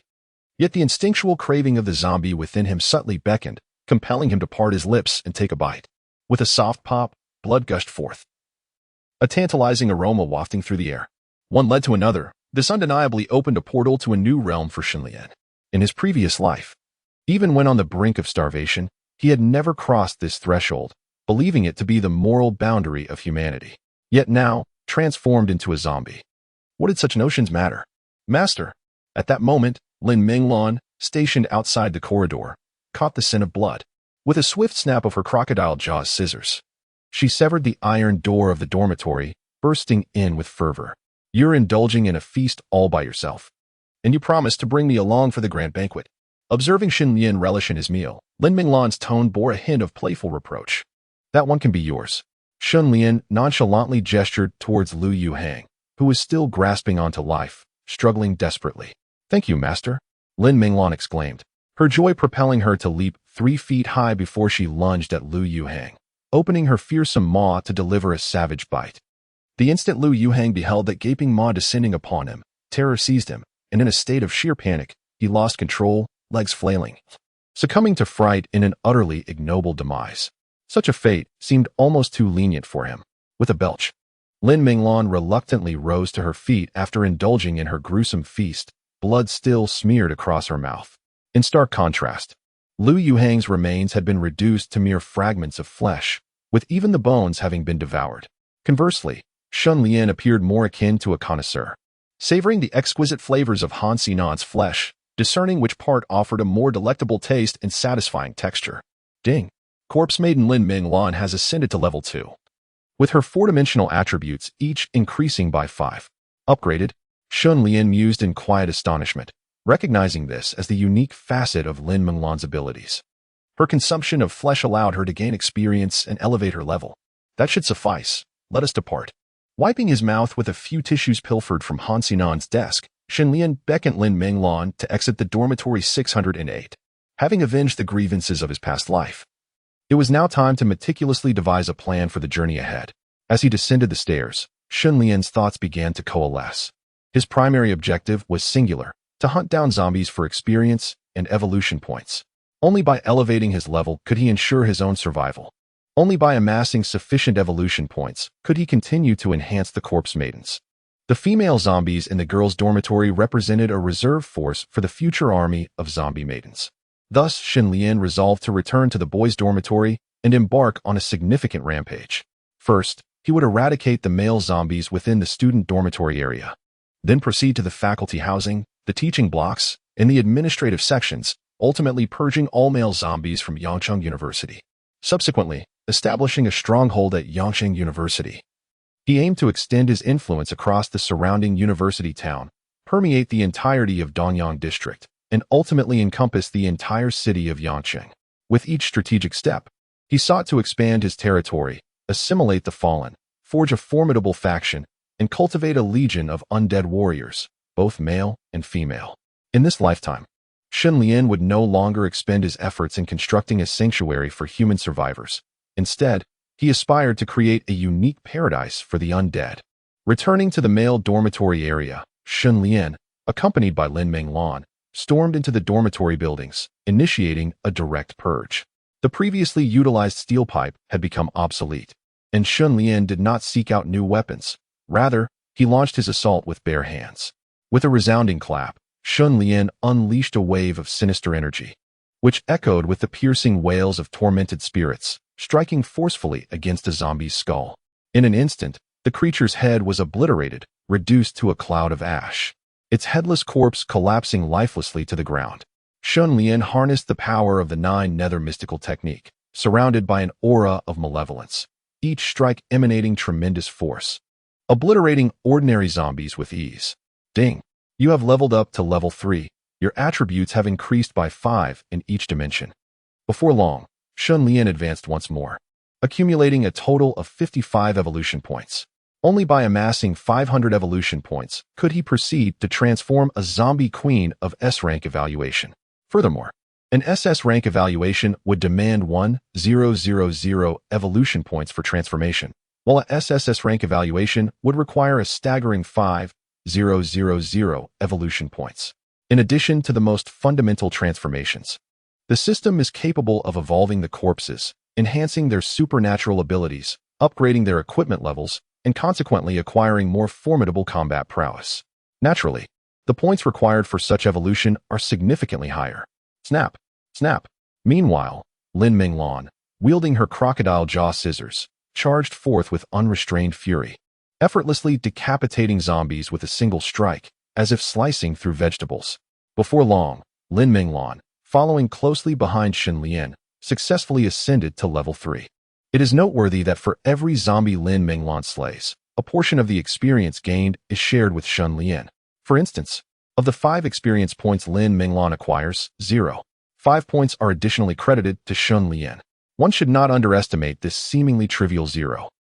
Yet the instinctual craving of the zombie within him subtly beckoned, compelling him to part his lips and take a bite. With a soft pop, blood gushed forth, a tantalizing aroma wafting through the air. One led to another. This undeniably opened a portal to a new realm for Shun Lian. In his previous life, even when on the brink of starvation, he had never crossed this threshold, believing it to be the moral boundary of humanity. Yet now, transformed into a zombie, what did such notions matter? Master! At that moment, Lin Minglan, stationed outside the corridor, caught the scent of blood. With a swift snap of her crocodile jaws scissors, she severed the iron door of the dormitory, bursting in with fervor. You're indulging in a feast all by yourself. And you promised to bring me along for the grand banquet. Observing Shun Lian relish in his meal, Lin Minglan's tone bore a hint of playful reproach. That one can be yours. Shun Lian nonchalantly gestured towards Lu Yuhang, who was still grasping onto life, struggling desperately. Thank you, master, Lin Minglan exclaimed, her joy propelling her to leap 3 feet high before she lunged at Lu Yuhang, opening her fearsome maw to deliver a savage bite. The instant Lu Yuhang beheld that gaping maw descending upon him, terror seized him, and in a state of sheer panic, he lost control, legs flailing, succumbing to fright in an utterly ignoble demise. Such a fate seemed almost too lenient for him. With a belch, Lin Minglan reluctantly rose to her feet after indulging in her gruesome feast, blood still smeared across her mouth. In stark contrast, Lu Yuhang's remains had been reduced to mere fragments of flesh, with even the bones having been devoured. Conversely, Shun Lian appeared more akin to a connoisseur, savoring the exquisite flavors of Han Sinan's flesh, discerning which part offered a more delectable taste and satisfying texture. Ding! Corpse Maiden Lin Minglan has ascended to level 2. With her 4-dimensional attributes each increasing by 5. Upgraded, Shun Lian mused in quiet astonishment, recognizing this as the unique facet of Lin Minglan's abilities. Her consumption of flesh allowed her to gain experience and elevate her level. That should suffice. Let us depart. Wiping his mouth with a few tissues pilfered from Han Sinan's desk, Shun Lian beckoned Lin Minglan to exit the dormitory 608. Having avenged the grievances of his past life, it was now time to meticulously devise a plan for the journey ahead. As he descended the stairs, Shun Lian's thoughts began to coalesce. His primary objective was singular: to hunt down zombies for experience and evolution points. Only by elevating his level could he ensure his own survival. Only by amassing sufficient evolution points could he continue to enhance the corpse maidens. The female zombies in the girls' dormitory represented a reserve force for the future army of zombie maidens. Thus, Shun Lian resolved to return to the boys' dormitory and embark on a significant rampage. First, he would eradicate the male zombies within the student dormitory area, then proceed to the faculty housing, the teaching blocks, and the administrative sections, ultimately purging all male zombies from Yangcheng University. Subsequently, establishing a stronghold at Yangcheng University, He aimed to extend his influence across the surrounding university town, permeate the entirety of Nanyang district, and ultimately encompass the entire city of Yangcheng. With each strategic step, he sought to expand his territory, assimilate the fallen, forge a formidable faction, and cultivate a legion of undead warriors, both male and female. In this lifetime, Shen Lian would no longer expend his efforts in constructing a sanctuary for human survivors. Instead, he aspired to create a unique paradise for the undead. Returning to the male dormitory area, Shen Lian, accompanied by Lin Menglan, stormed into the dormitory buildings, initiating a direct purge. The previously utilized steel pipe had become obsolete, and Shen Lian did not seek out new weapons. Rather, he launched his assault with bare hands. With a resounding clap, Shen Lian unleashed a wave of sinister energy, which echoed with the piercing wails of tormented spirits, striking forcefully against a zombie's skull. In an instant, the creature's head was obliterated, reduced to a cloud of ash, its headless corpse collapsing lifelessly to the ground. Shen Lian harnessed the power of the Nine Nether mystical technique, surrounded by an aura of malevolence, each strike emanating tremendous force, obliterating ordinary zombies with ease. Ding! You have leveled up to level 3. Your attributes have increased by 5 in each dimension. Before long, Shen Lian advanced once more, accumulating a total of 55 evolution points. Only by amassing 500 evolution points could he proceed to transform a zombie queen of S-rank evaluation. Furthermore, an SS rank evaluation would demand 1,000 evolution points for transformation, while a SSS rank evaluation would require a staggering 5,000 evolution points. In addition to the most fundamental transformations, the system is capable of evolving the corpses, enhancing their supernatural abilities, upgrading their equipment levels, and consequently acquiring more formidable combat prowess. Naturally, the points required for such evolution are significantly higher. Snap! Snap! Meanwhile, Lin Menglan, wielding her crocodile jaw scissors, charged forth with unrestrained fury, effortlessly decapitating zombies with a single strike, as if slicing through vegetables. Before long, Lin Menglan, following closely behind Shen Lian, successfully ascended to level 3. It is noteworthy that for every zombie Lin Menglan slays, a portion of the experience gained is shared with Shen Lian. For instance, of the 5 experience points Lin Menglan acquires, 5 points are additionally credited to Shen Lian. One should not underestimate this seemingly trivial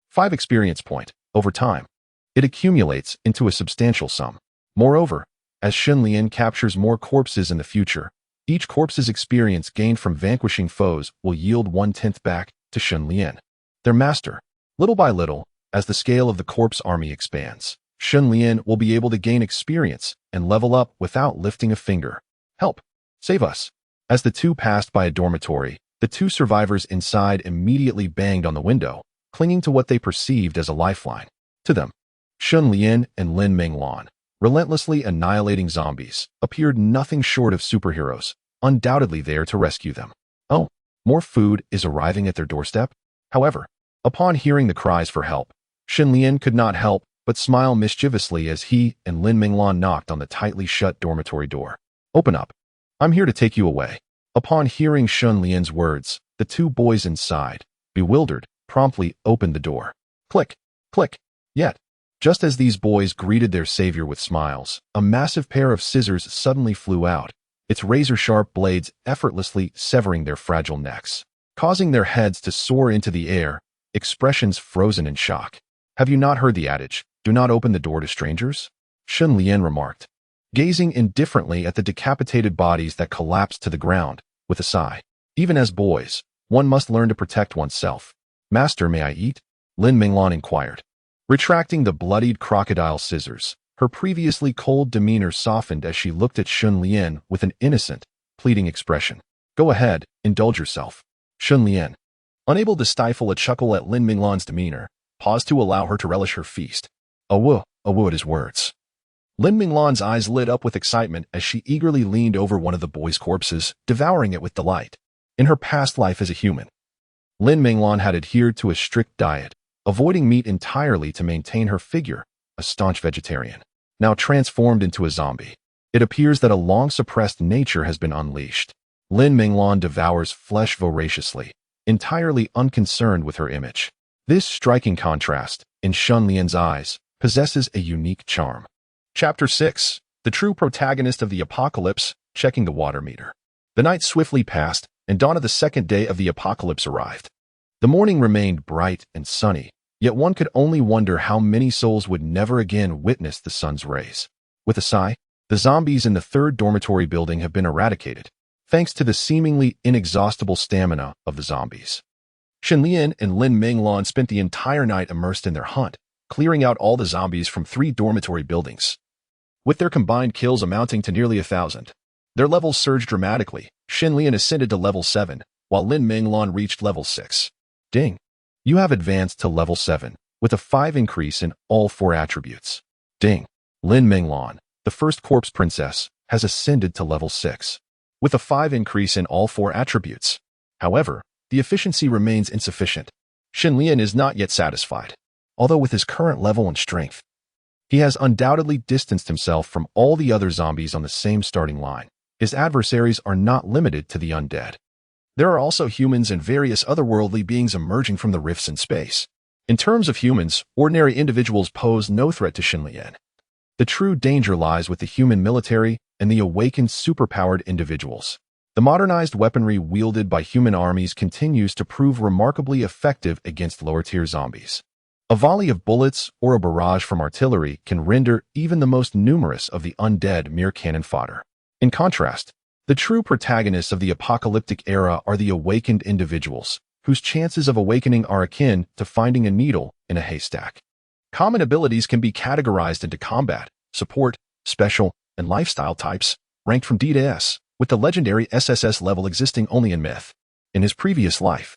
5 experience point. Over time, it accumulates into a substantial sum. Moreover, as Shen Lian captures more corpses in the future, each corpse's experience gained from vanquishing foes will yield 1/10 back to Shen Lian, their master. Little by little, as the scale of the corpse army expands, Shen Lian will be able to gain experience and level up without lifting a finger. Help! Save us! As the two passed by a dormitory, the 2 survivors inside immediately banged on the window, clinging to what they perceived as a lifeline. To them, Shen Lian and Lin Menglan, relentlessly annihilating zombies, appeared nothing short of superheroes, undoubtedly there to rescue them. Oh, more food is arriving at their doorstep? However, upon hearing the cries for help, Shen Lian could not help but smile mischievously as he and Lin Menglan knocked on the tightly shut dormitory door. Open up. I'm here to take you away. Upon hearing Shen Lian's words, the 2 boys inside, bewildered, promptly opened the door. Click, click. Yet, just as these boys greeted their savior with smiles, a massive pair of scissors suddenly flew out, its razor-sharp blades effortlessly severing their fragile necks, causing their heads to soar into the air, expressions frozen in shock. Have you not heard the adage, do not open the door to strangers? Shen Lian remarked, gazing indifferently at the decapitated bodies that collapsed to the ground, with a sigh. Even as boys, one must learn to protect oneself. Master, may I eat? Lin Menglan inquired. Retracting the bloodied crocodile scissors, her previously cold demeanor softened as she looked at Shen Lian with an innocent, pleading expression. Go ahead, indulge yourself. Shen Lian, unable to stifle a chuckle at Lin Menglan's demeanor, paused to allow her to relish her feast. Awu at his words. Lin Menglan's eyes lit up with excitement as she eagerly leaned over one of the boys' corpses, devouring it with delight. In her past life as a human, Lin Menglan had adhered to a strict diet, avoiding meat entirely to maintain her figure, a staunch vegetarian. Now transformed into a zombie, it appears that a long-suppressed nature has been unleashed. Lin Menglan devours flesh voraciously, entirely unconcerned with her image. This striking contrast, in Shun Lian's eyes, possesses a unique charm. Chapter 6. The true protagonist of the apocalypse, checking the water meter. The night swiftly passed, and dawn of the second day of the apocalypse arrived. The morning remained bright and sunny, yet one could only wonder how many souls would never again witness the sun's rays. With a sigh, the zombies in the third dormitory building have been eradicated, thanks to the seemingly inexhaustible stamina of the zombies. Shen Lian and Lin Minglan spent the entire night immersed in their hunt, clearing out all the zombies from 3 dormitory buildings. With their combined kills amounting to nearly 1,000, their levels surged dramatically. Shen Lian ascended to level 7, while Lin Minglan reached level 6. Ding! You have advanced to level 7, with a 5 increase in all 4 attributes. Ding! Lin Minglan, the first corpse princess, has ascended to level 6, with a 5 increase in all 4 attributes. However, the efficiency remains insufficient. Shen Lian is not yet satisfied. Although with his current level and strength, he has undoubtedly distanced himself from all the other zombies on the same starting line. His adversaries are not limited to the undead. There are also humans and various otherworldly beings emerging from the rifts in space. In terms of humans, ordinary individuals pose no threat to Shen Lian. The true danger lies with the human military and the awakened superpowered individuals. The modernized weaponry wielded by human armies continues to prove remarkably effective against lower-tier zombies. A volley of bullets or a barrage from artillery can render even the most numerous of the undead mere cannon fodder. In contrast, the true protagonists of the apocalyptic era are the awakened individuals, whose chances of awakening are akin to finding a needle in a haystack. Common abilities can be categorized into combat, support, special, and lifestyle types, ranked from D to S, with the legendary SSS level existing only in myth. In his previous life,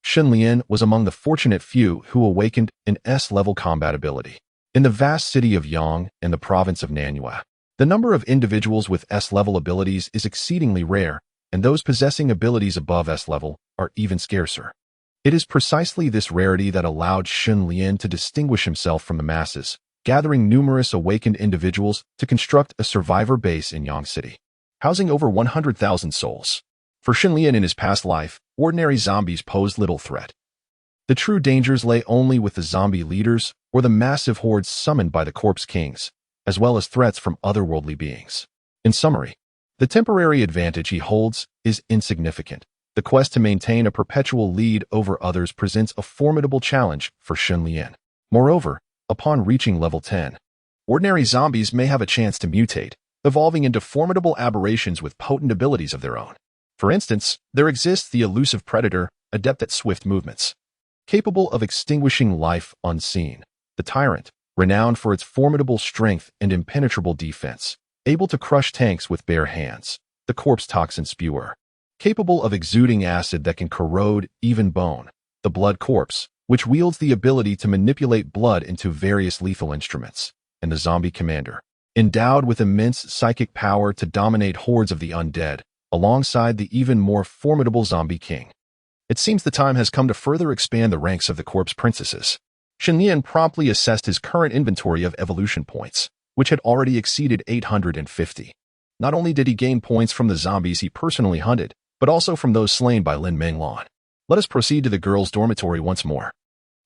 Shen Lian was among the fortunate few who awakened an S-level combat ability. In the vast city of Yong and the province of Nanyang, the number of individuals with S-level abilities is exceedingly rare, and those possessing abilities above S-level are even scarcer. It is precisely this rarity that allowed Shen Lian to distinguish himself from the masses, gathering numerous awakened individuals to construct a survivor base in Yong City, housing over 100,000 souls. For Shen Lian in his past life, ordinary zombies posed little threat. The true dangers lay only with the zombie leaders or the massive hordes summoned by the corpse kings, as well as threats from otherworldly beings. In summary, the temporary advantage he holds is insignificant. The quest to maintain a perpetual lead over others presents a formidable challenge for Shen Lian. Moreover, upon reaching level 10, ordinary zombies may have a chance to mutate, evolving into formidable aberrations with potent abilities of their own. For instance, there exists the elusive predator, adept at swift movements, capable of extinguishing life unseen. The tyrant, renowned for its formidable strength and impenetrable defense, able to crush tanks with bare hands. The corpse toxin spewer, capable of exuding acid that can corrode even bone. The blood corpse, which wields the ability to manipulate blood into various lethal instruments. And the zombie commander, endowed with immense psychic power to dominate hordes of the undead, alongside the even more formidable zombie king. It seems the time has come to further expand the ranks of the corpse princesses. Shen Lian promptly assessed his current inventory of evolution points, which had already exceeded 850. Not only did he gain points from the zombies he personally hunted, but also from those slain by Lin Minglan. Let us proceed to the girls' dormitory once more.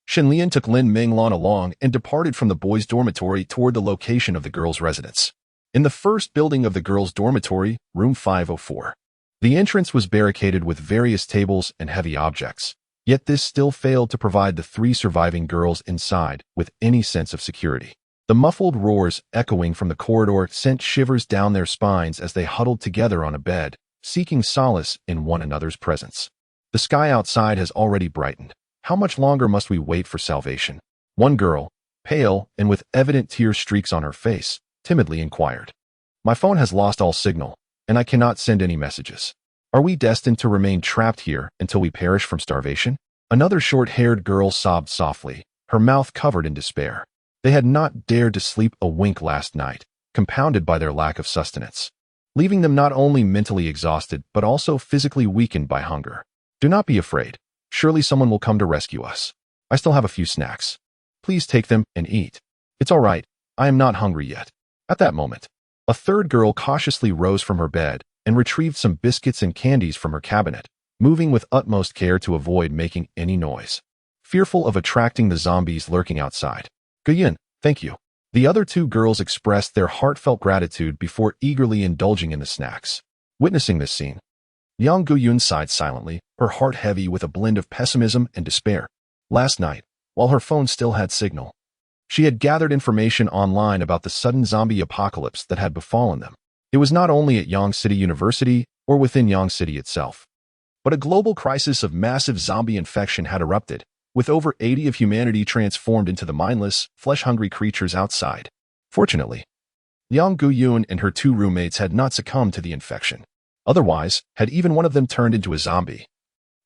Shen Lian took Lin Minglan along and departed from the boys' dormitory toward the location of the girls' residence. In the first building of the girls' dormitory, room 504. The entrance was barricaded with various tables and heavy objects, yet this still failed to provide the 3 surviving girls inside with any sense of security. The muffled roars echoing from the corridor sent shivers down their spines as they huddled together on a bed, seeking solace in one another's presence. The sky outside has already brightened. How much longer must we wait for salvation? One girl, pale and with evident tear streaks on her face, timidly inquired. My phone has lost all signal, and I cannot send any messages. Are we destined to remain trapped here until we perish from starvation? Another short-haired girl sobbed softly, her mouth covered in despair. They had not dared to sleep a wink last night, compounded by their lack of sustenance, leaving them not only mentally exhausted but also physically weakened by hunger. Do not be afraid. Surely someone will come to rescue us. I still have a few snacks. Please take them and eat. It's all right. I am not hungry yet. At that moment, a third girl cautiously rose from her bed and retrieved some biscuits and candies from her cabinet, moving with utmost care to avoid making any noise. fearful of attracting the zombies lurking outside. Guiyun, thank you. The other two girls expressed their heartfelt gratitude before eagerly indulging in the snacks. Witnessing this scene, Yang Guiyun sighed silently, her heart heavy with a blend of pessimism and despair. Last night, while her phone still had signal, she had gathered information online about the sudden zombie apocalypse that had befallen them. It was not only at Yang City University or within Yang City itself, but a global crisis of massive zombie infection had erupted, with over 80 of humanity transformed into the mindless, flesh-hungry creatures outside. Fortunately, Yang Guiyun and her two roommates had not succumbed to the infection. Otherwise, had even one of them turned into a zombie,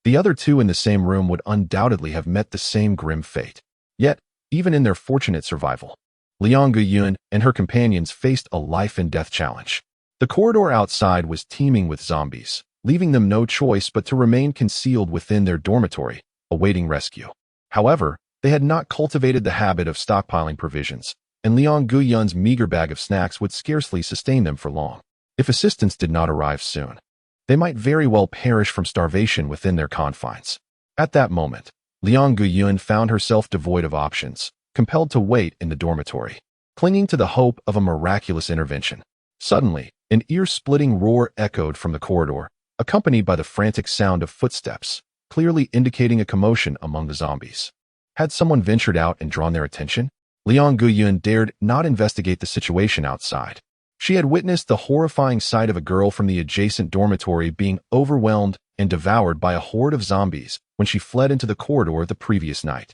the other two in the same room would undoubtedly have met the same grim fate. Yet, even in their fortunate survival, Liang Guiyun and her companions faced a life-and-death challenge. The corridor outside was teeming with zombies, leaving them no choice but to remain concealed within their dormitory, awaiting rescue. However, they had not cultivated the habit of stockpiling provisions, and Liang Guiyun's meager bag of snacks would scarcely sustain them for long. If assistance did not arrive soon, they might very well perish from starvation within their confines. At that moment, Liang Guiyun found herself devoid of options, compelled to wait in the dormitory, clinging to the hope of a miraculous intervention. Suddenly, an ear-splitting roar echoed from the corridor, accompanied by the frantic sound of footsteps, clearly indicating a commotion among the zombies. Had someone ventured out and drawn their attention? Liang Guiyun dared not investigate the situation outside. She had witnessed the horrifying sight of a girl from the adjacent dormitory being overwhelmed and devoured by a horde of zombies when she fled into the corridor the previous night.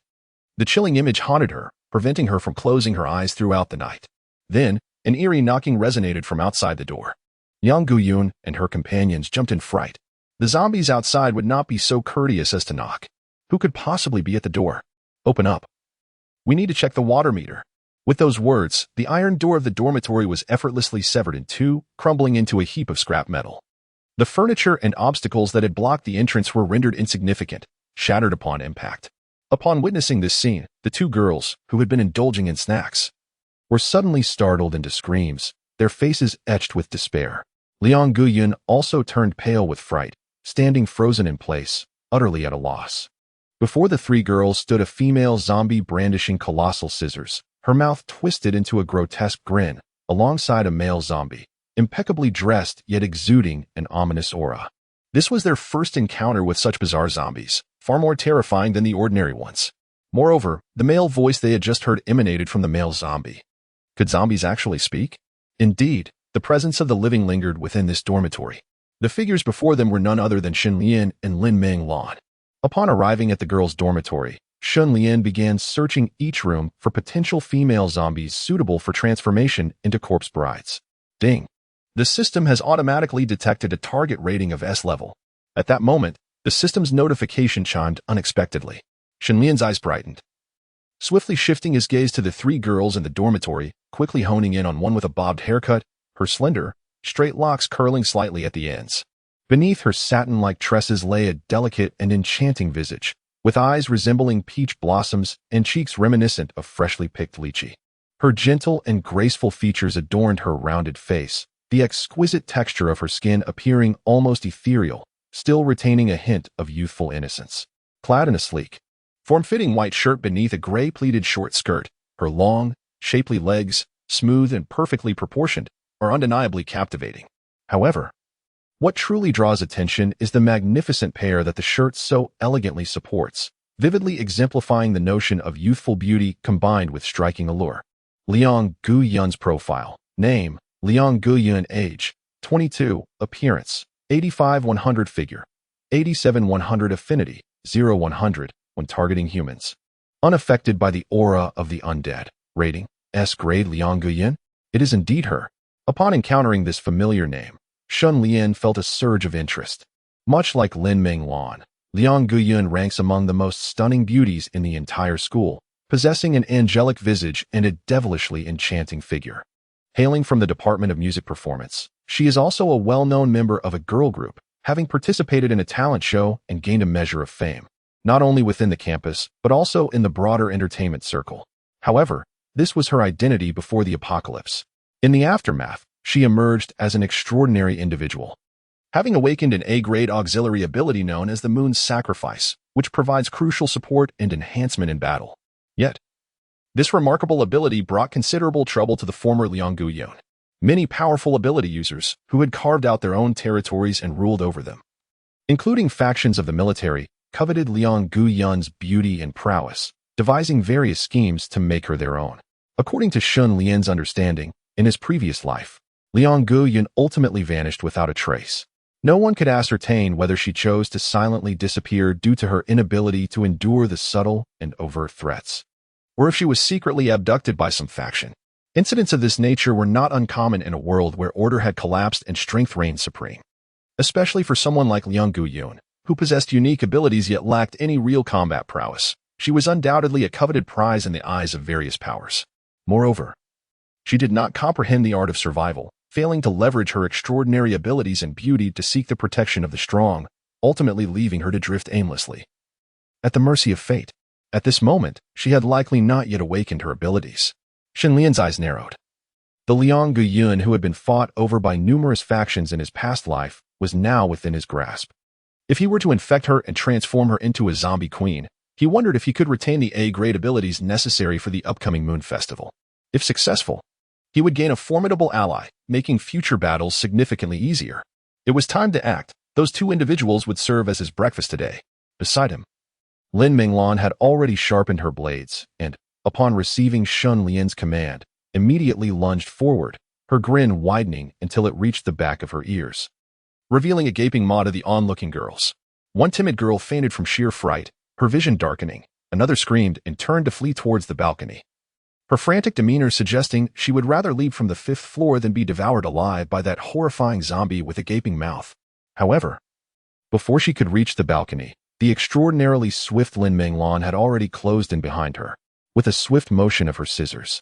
The chilling image haunted her, preventing her from closing her eyes throughout the night. Then, an eerie knocking resonated from outside the door. Yang Guiyun and her companions jumped in fright. The zombies outside would not be so courteous as to knock. Who could possibly be at the door? Open up. We need to check the water meter. With those words, the iron door of the dormitory was effortlessly severed in two, crumbling into a heap of scrap metal. The furniture and obstacles that had blocked the entrance were rendered insignificant, shattered upon impact. Upon witnessing this scene, the two girls, who had been indulging in snacks, were suddenly startled into screams, their faces etched with despair. Liang Guiyun also turned pale with fright, standing frozen in place, utterly at a loss. Before the three girls stood a female zombie brandishing colossal scissors, her mouth twisted into a grotesque grin, alongside a male zombie, impeccably dressed yet exuding an ominous aura. This was their first encounter with such bizarre zombies, far more terrifying than the ordinary ones. Moreover, the male voice they had just heard emanated from the male zombie. Could zombies actually speak? Indeed, the presence of the living lingered within this dormitory. The figures before them were none other than Shen Lian and Lin Meng Lan. Upon arriving at the girls' dormitory, Shen Lian began searching each room for potential female zombies suitable for transformation into corpse brides. Ding! The system has automatically detected a target rating of S level. At that moment, the system's notification chimed unexpectedly. Shen Lian's eyes brightened. Swiftly shifting his gaze to the three girls in the dormitory, quickly honing in on one with a bobbed haircut, her slender, straight locks curling slightly at the ends. Beneath her satin-like tresses lay a delicate and enchanting visage, with eyes resembling peach blossoms and cheeks reminiscent of freshly picked lychee. Her gentle and graceful features adorned her rounded face, the exquisite texture of her skin appearing almost ethereal, still retaining a hint of youthful innocence. Clad in a sleek, form-fitting white shirt beneath a gray pleated short skirt, her long, shapely legs, smooth and perfectly proportioned, are undeniably captivating. However, what truly draws attention is the magnificent pair that the shirt so elegantly supports, vividly exemplifying the notion of youthful beauty combined with striking allure. Liang Guiyun's profile. Name, Liang Guiyun. Age, 22. Appearance, 85-100. Figure, 87-100. Affinity, 0-100, when targeting humans. Unaffected by the aura of the undead. Rating, S grade. Liang Guiyun? It is indeed her. Upon encountering this familiar name, Shen Lian felt a surge of interest. Much like Lin Meng Lan, Liang Guiyun ranks among the most stunning beauties in the entire school, possessing an angelic visage and a devilishly enchanting figure. Hailing from the Department of Music Performance, she is also a well-known member of a girl group, having participated in a talent show and gained a measure of fame, not only within the campus, but also in the broader entertainment circle. However, this was her identity before the apocalypse. In the aftermath, she emerged as an extraordinary individual, having awakened an A-grade auxiliary ability known as the Moon's Sacrifice, which provides crucial support and enhancement in battle. Yet, this remarkable ability brought considerable trouble to the former Liang Guyun. Many powerful ability users who had carved out their own territories and ruled over them, including factions of the military, coveted Liang Guyun's beauty and prowess, devising various schemes to make her their own. According to Shun Lian's understanding, in his previous life, Liang Guyun ultimately vanished without a trace. No one could ascertain whether she chose to silently disappear due to her inability to endure the subtle and overt threats, or if she was secretly abducted by some faction. Incidents of this nature were not uncommon in a world where order had collapsed and strength reigned supreme. Especially for someone like Liang Guyun, who possessed unique abilities yet lacked any real combat prowess, she was undoubtedly a coveted prize in the eyes of various powers. Moreover, she did not comprehend the art of survival, failing to leverage her extraordinary abilities and beauty to seek the protection of the strong, ultimately leaving her to drift aimlessly, at the mercy of fate. At this moment, she had likely not yet awakened her abilities. Shen Lian's eyes narrowed. The Liang Guyun who had been fought over by numerous factions in his past life was now within his grasp. If he were to infect her and transform her into a zombie queen, he wondered if he could retain the A-grade abilities necessary for the upcoming Moon Festival. If successful, he would gain a formidable ally, making future battles significantly easier. It was time to act. Those two individuals would serve as his breakfast today. Beside him, Lin Minglan had already sharpened her blades, and, upon receiving Shun Lian's command, immediately lunged forward, her grin widening until it reached the back of her ears, revealing a gaping maw to the onlooking girls. One timid girl fainted from sheer fright, her vision darkening. Another screamed and turned to flee towards the balcony, her frantic demeanor suggesting she would rather leap from the 5th floor than be devoured alive by that horrifying zombie with a gaping mouth. However, before she could reach the balcony, the extraordinarily swift Lin Minglan had already closed in behind her. With a swift motion of her scissors,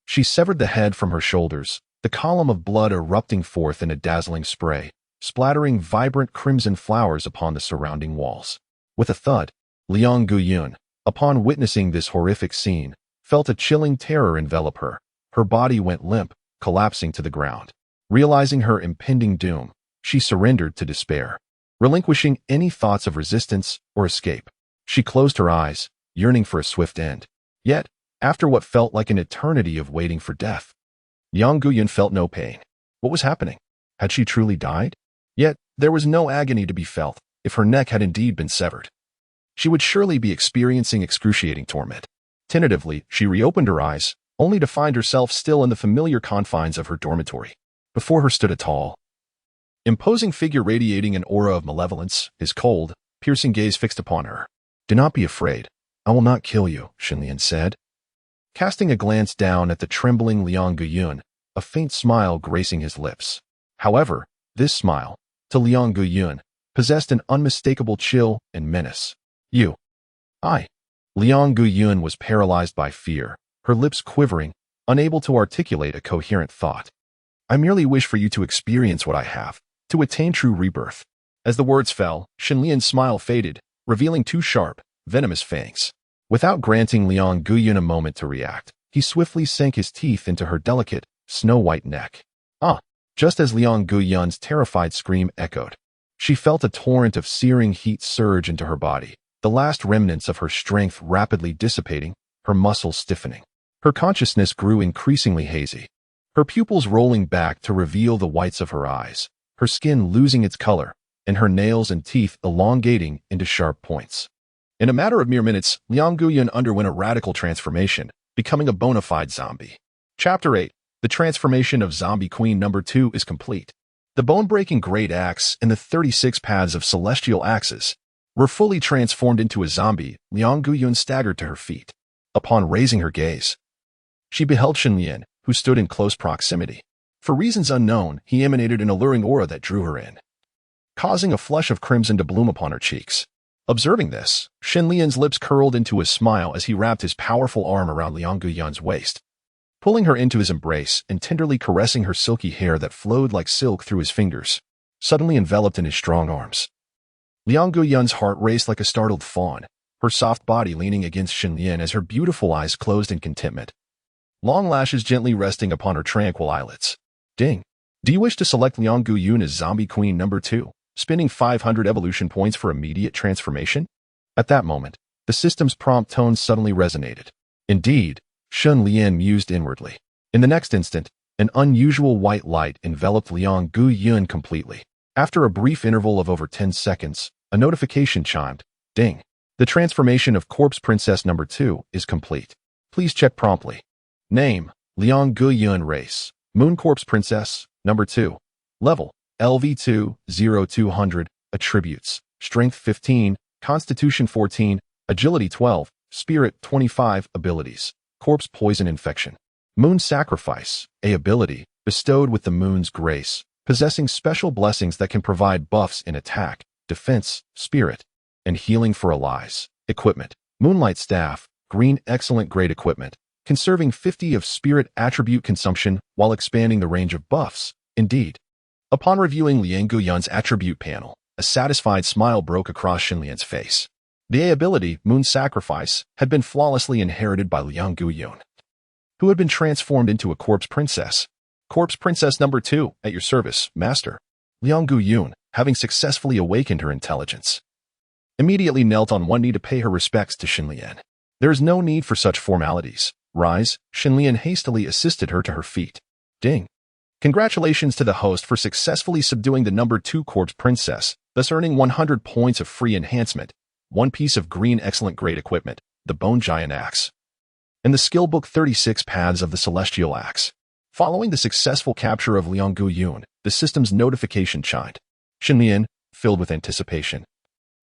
she severed the head from her shoulders, the column of blood erupting forth in a dazzling spray, splattering vibrant crimson flowers upon the surrounding walls. With a thud, Liang Guyun, upon witnessing this horrific scene, felt a chilling terror envelop her. Her body went limp, collapsing to the ground. Realizing her impending doom, she surrendered to despair, relinquishing any thoughts of resistance or escape. She closed her eyes, yearning for a swift end. Yet, after what felt like an eternity of waiting for death, Liang Guyun felt no pain. What was happening? Had she truly died? Yet, there was no agony to be felt. If her neck had indeed been severed, she would surely be experiencing excruciating torment. Tentatively, she reopened her eyes, only to find herself still in the familiar confines of her dormitory. Before her stood a tall, imposing figure radiating an aura of malevolence, his cold, piercing gaze fixed upon her. "Do not be afraid. I will not kill you," Shen Lian said. Casting a glance down at the trembling Liang Guyun, a faint smile gracing his lips. However, this smile, to Liang Guyun, possessed an unmistakable chill and menace. "You." "I." Liang Guyun was paralyzed by fear, her lips quivering, unable to articulate a coherent thought. "I merely wish for you to experience what I have, to attain true rebirth." As the words fell, Shen Lian's smile faded, revealing two sharp, venomous fangs. Without granting Liang Guyun a moment to react, he swiftly sank his teeth into her delicate, snow-white neck. "Ah!" Just as Liang Guyun's terrified scream echoed, she felt a torrent of searing heat surge into her body, the last remnants of her strength rapidly dissipating, her muscles stiffening. Her consciousness grew increasingly hazy, her pupils rolling back to reveal the whites of her eyes, her skin losing its color, and her nails and teeth elongating into sharp points. In a matter of mere minutes, Liang Guyun underwent a radical transformation, becoming a bona fide zombie. Chapter 8. The transformation of Zombie Queen number 2 is complete. The bone-breaking great axe and the 36 paths of celestial axes were fully transformed into a zombie. Liang Guyun staggered to her feet. Upon raising her gaze, she beheld Shen Lian, who stood in close proximity. For reasons unknown, he emanated an alluring aura that drew her in, causing a flush of crimson to bloom upon her cheeks. Observing this, Shen Lian's lips curled into a smile as he wrapped his powerful arm around Liang Guyun's waist, pulling her into his embrace and tenderly caressing her silky hair that flowed like silk through his fingers, suddenly enveloped in his strong arms. Liang Guyun's heart raced like a startled fawn, her soft body leaning against Shen Lian as her beautiful eyes closed in contentment, long lashes gently resting upon her tranquil eyelids. "Ding. Do you wish to select Liang Guyun as Zombie Queen number 2? Spending 500 evolution points for immediate transformation?" At that moment, the system's prompt tone suddenly resonated. Indeed, Shun Lian mused inwardly. In the next instant, an unusual white light enveloped Liang Guiyun completely. After a brief interval of over 10 seconds, a notification chimed. Ding. The transformation of Corpse Princess number 2 is complete. Please check promptly. Name, Liang Guiyun. Race, Moon Corpse Princess number 2. Level, LV2, 0200. Attributes, Strength 15, Constitution 14, Agility 12, Spirit 25. Abilities, Corpse Poison Infection. Moon Sacrifice, a ability, bestowed with the moon's grace, possessing special blessings that can provide buffs in attack, defense, spirit, and healing for allies. Equipment, Moonlight Staff, green excellent grade equipment, conserving 50 of spirit attribute consumption while expanding the range of buffs. Indeed. Upon reviewing Liang Guiyun's attribute panel, a satisfied smile broke across Xinlian's face. The A ability, Moon Sacrifice, had been flawlessly inherited by Liang Guiyun, who had been transformed into a Corpse Princess. Corpse Princess number 2, at your service, Master. Liang Guiyun, having successfully awakened her intelligence, immediately knelt on one knee to pay her respects to Xinlian. There is no need for such formalities. Rise. Xinlian hastily assisted her to her feet. Ding. Congratulations to the host for successfully subduing the number 2 Corpse Princess, thus earning 100 points of free enhancement, 1 piece of green excellent grade equipment, the Bone Giant Axe, and the skill book 36 Paths of the Celestial Axe. Following the successful capture of Liang Guiyun, the system's notification chimed. Xinlian, filled with anticipation,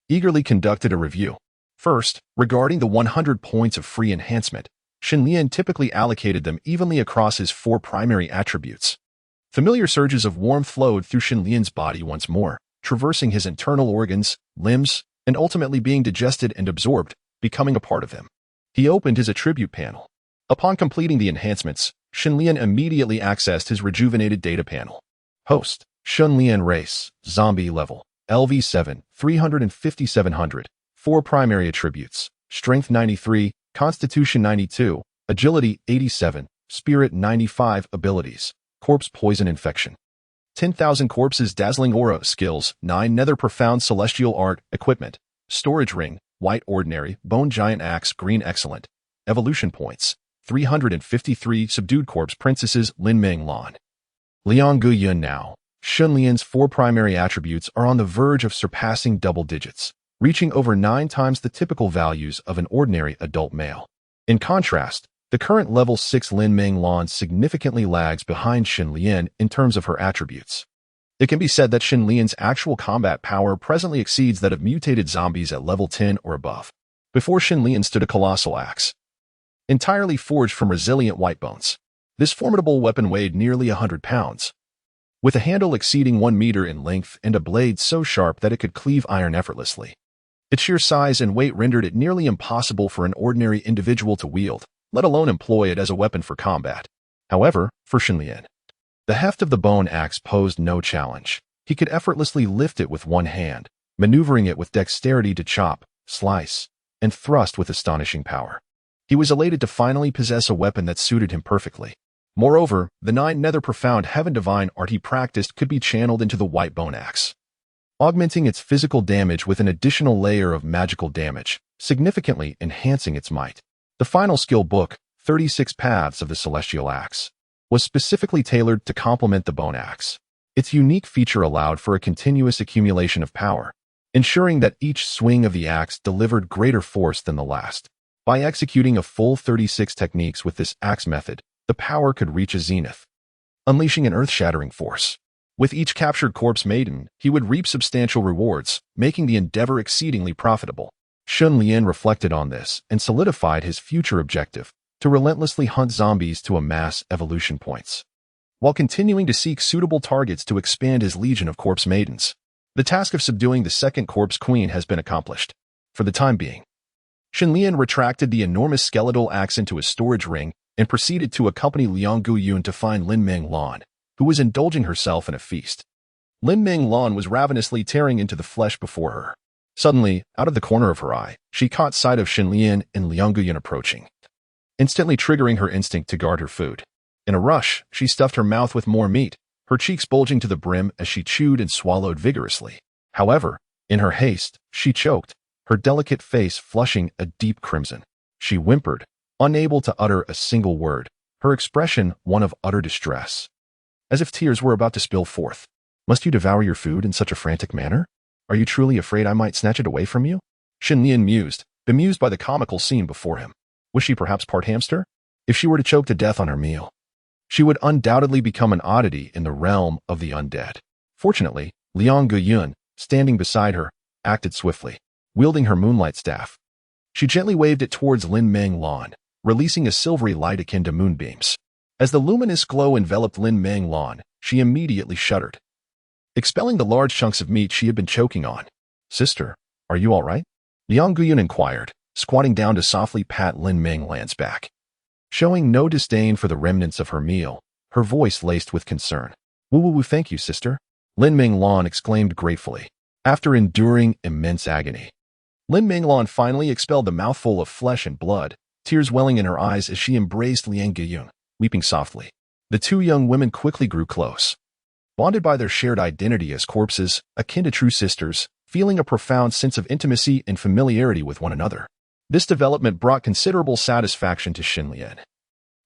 eagerly conducted a review. First, regarding the 100 points of free enhancement, Xinlian typically allocated them evenly across his 4 primary attributes. Familiar surges of warmth flowed through Xinlian's body once more, traversing his internal organs, limbs, and ultimately being digested and absorbed, becoming a part of him. He opened his attribute panel. Upon completing the enhancements, Xinlian immediately accessed his rejuvenated data panel. Host, Xinlian Race, Zombie Level, LV7, 35700, 4 primary attributes, Strength 93, Constitution 92, Agility 87, Spirit 95. Abilities, Corpse Poison Infection. 10,000 Corpses Dazzling Aura. Skills, 9 Nether Profound Celestial Art. Equipment, Storage Ring, White Ordinary, Bone Giant Axe, Green Excellent. Evolution Points, 353. Subdued Corpse Princesses. Lin Meng Lan. Liang Guiyun now. Xinlian's 4 primary attributes are on the verge of surpassing double digits, reaching over 9 times the typical values of an ordinary adult male. In contrast, the current level 6 Lin Meng Lan significantly lags behind Xinlian in terms of her attributes. It can be said that Xinlian's actual combat power presently exceeds that of mutated zombies at level 10 or above. Before Xinlian stood a colossal axe, entirely forged from resilient white bones. This formidable weapon weighed nearly 100 pounds, with a handle exceeding 1 meter in length and a blade so sharp that it could cleave iron effortlessly. Its sheer size and weight rendered it nearly impossible for an ordinary individual to wield, let alone employ it as a weapon for combat. However, for Xinlian, the heft of the bone axe posed no challenge. He could effortlessly lift it with one hand, maneuvering it with dexterity to chop, slice, and thrust with astonishing power. He was elated to finally possess a weapon that suited him perfectly. Moreover, the 9 Nether Profound Heaven Divine art he practiced could be channeled into the white bone axe, augmenting its physical damage with an additional layer of magical damage, significantly enhancing its might. The final skill book, 36 Paths of the Celestial Axe, was specifically tailored to complement the bone axe. Its unique feature allowed for a continuous accumulation of power, ensuring that each swing of the axe delivered greater force than the last. By executing a full 36 techniques with this axe method, the power could reach a zenith, unleashing an earth-shattering force. With each captured corpse maiden, he would reap substantial rewards, making the endeavor exceedingly profitable. Xinlian reflected on this and solidified his future objective, to relentlessly hunt zombies to amass evolution points, while continuing to seek suitable targets to expand his legion of corpse maidens. The task of subduing the second corpse queen has been accomplished. For the time being, Xinlian retracted the enormous skeletal axe into his storage ring and proceeded to accompany Liang Guiyun to find Lin Meng Lan, who was indulging herself in a feast. Lin Meng Lan was ravenously tearing into the flesh before her. Suddenly, out of the corner of her eye, she caught sight of Xinlian and Liang Guiyun approaching, instantly triggering her instinct to guard her food. In a rush, she stuffed her mouth with more meat, her cheeks bulging to the brim as she chewed and swallowed vigorously. However, in her haste, she choked, her delicate face flushing a deep crimson. She whimpered, unable to utter a single word, her expression one of utter distress, as if tears were about to spill forth. Must you devour your food in such a frantic manner? Are you truly afraid I might snatch it away from you? Xin Lian mused, bemused by the comical scene before him. Was she perhaps part hamster? If she were to choke to death on her meal, she would undoubtedly become an oddity in the realm of the undead. Fortunately, Liang Guyun, standing beside her, acted swiftly. Wielding her moonlight staff, she gently waved it towards Lin Meng Lan, releasing a silvery light akin to moonbeams. As the luminous glow enveloped Lin Meng Lan, she immediately shuddered, expelling the large chunks of meat she had been choking on. Sister, are you all right? Liang Guyun inquired, squatting down to softly pat Lin Meng Lan's back. Showing no disdain for the remnants of her meal, her voice laced with concern. Woo, thank you, sister, Lin Meng Lan exclaimed gratefully. After enduring immense agony, Lin Meng Lan finally expelled the mouthful of flesh and blood, tears welling in her eyes as she embraced Liang Guyun, weeping softly. The two young women quickly grew close, bonded by their shared identity as corpses, akin to true sisters, feeling a profound sense of intimacy and familiarity with one another. This development brought considerable satisfaction to Xin Lian,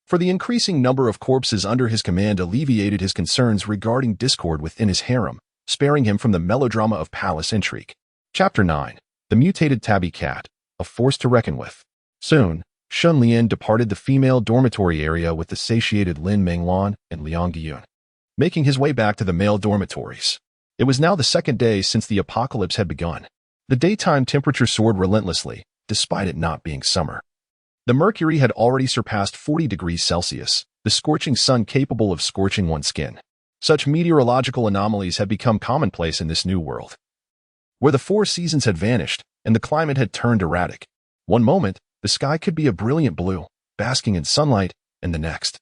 for the increasing number of corpses under his command alleviated his concerns regarding discord within his harem, sparing him from the melodrama of palace intrigue. Chapter 9. The Mutated Tabby Cat, a force to reckon with. Soon, Xin Lian departed the female dormitory area with the satiated Lin Meng Lan and Liang Guyun, making his way back to the male dormitories. It was now the second day since the apocalypse had begun. The daytime temperature soared relentlessly, despite it not being summer. The mercury had already surpassed 40 degrees Celsius, the scorching sun capable of scorching one's skin. Such meteorological anomalies had become commonplace in this new world, where the four seasons had vanished and the climate had turned erratic. One moment, the sky could be a brilliant blue, basking in sunlight, and the next,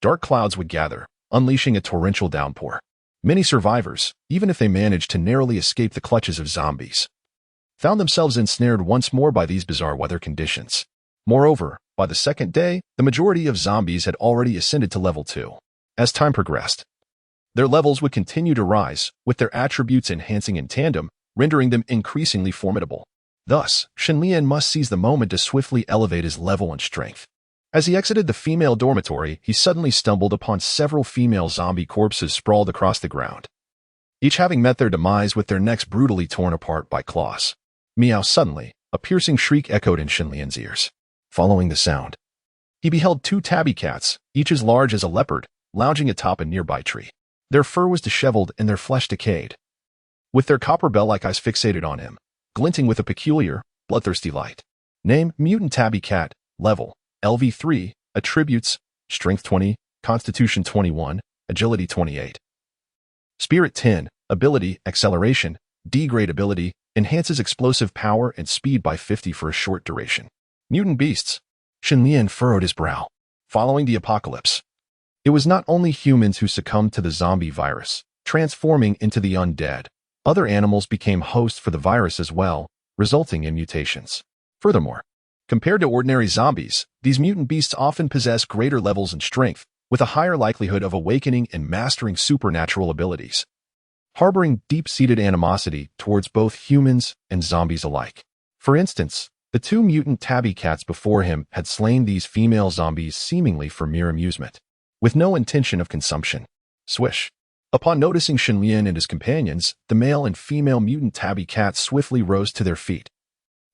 dark clouds would gather, unleashing a torrential downpour. Many survivors, even if they managed to narrowly escape the clutches of zombies, found themselves ensnared once more by these bizarre weather conditions. Moreover, by the second day, the majority of zombies had already ascended to level 2. As time progressed, their levels would continue to rise, with their attributes enhancing in tandem, rendering them increasingly formidable. Thus, Xin Lian must seize the moment to swiftly elevate his level and strength. As he exited the female dormitory, he suddenly stumbled upon several female zombie corpses sprawled across the ground, each having met their demise with their necks brutally torn apart by claws. Meow! Suddenly, a piercing shriek echoed in Xin Lian's ears. Following the sound, he beheld two tabby cats, each as large as a leopard, lounging atop a nearby tree. Their fur was disheveled and their flesh decayed, with their copper bell-like eyes fixated on him, glinting with a peculiar, bloodthirsty light. Name: Mutant Tabby Cat. Level: LV3. Attributes: Strength 20, Constitution 21, Agility 28. Spirit 10. Ability: Acceleration. D-grade ability, enhances explosive power and speed by 50 for a short duration. Mutant Beasts. Xin Lian furrowed his brow. Following the apocalypse, it was not only humans who succumbed to the zombie virus, transforming into the undead. Other animals became hosts for the virus as well, resulting in mutations. Furthermore, compared to ordinary zombies, these mutant beasts often possess greater levels in strength, with a higher likelihood of awakening and mastering supernatural abilities, harboring deep-seated animosity towards both humans and zombies alike. For instance, the two mutant tabby cats before him had slain these female zombies seemingly for mere amusement, with no intention of consumption. Swish! Upon noticing Xin Lian and his companions, the male and female mutant tabby cats swiftly rose to their feet,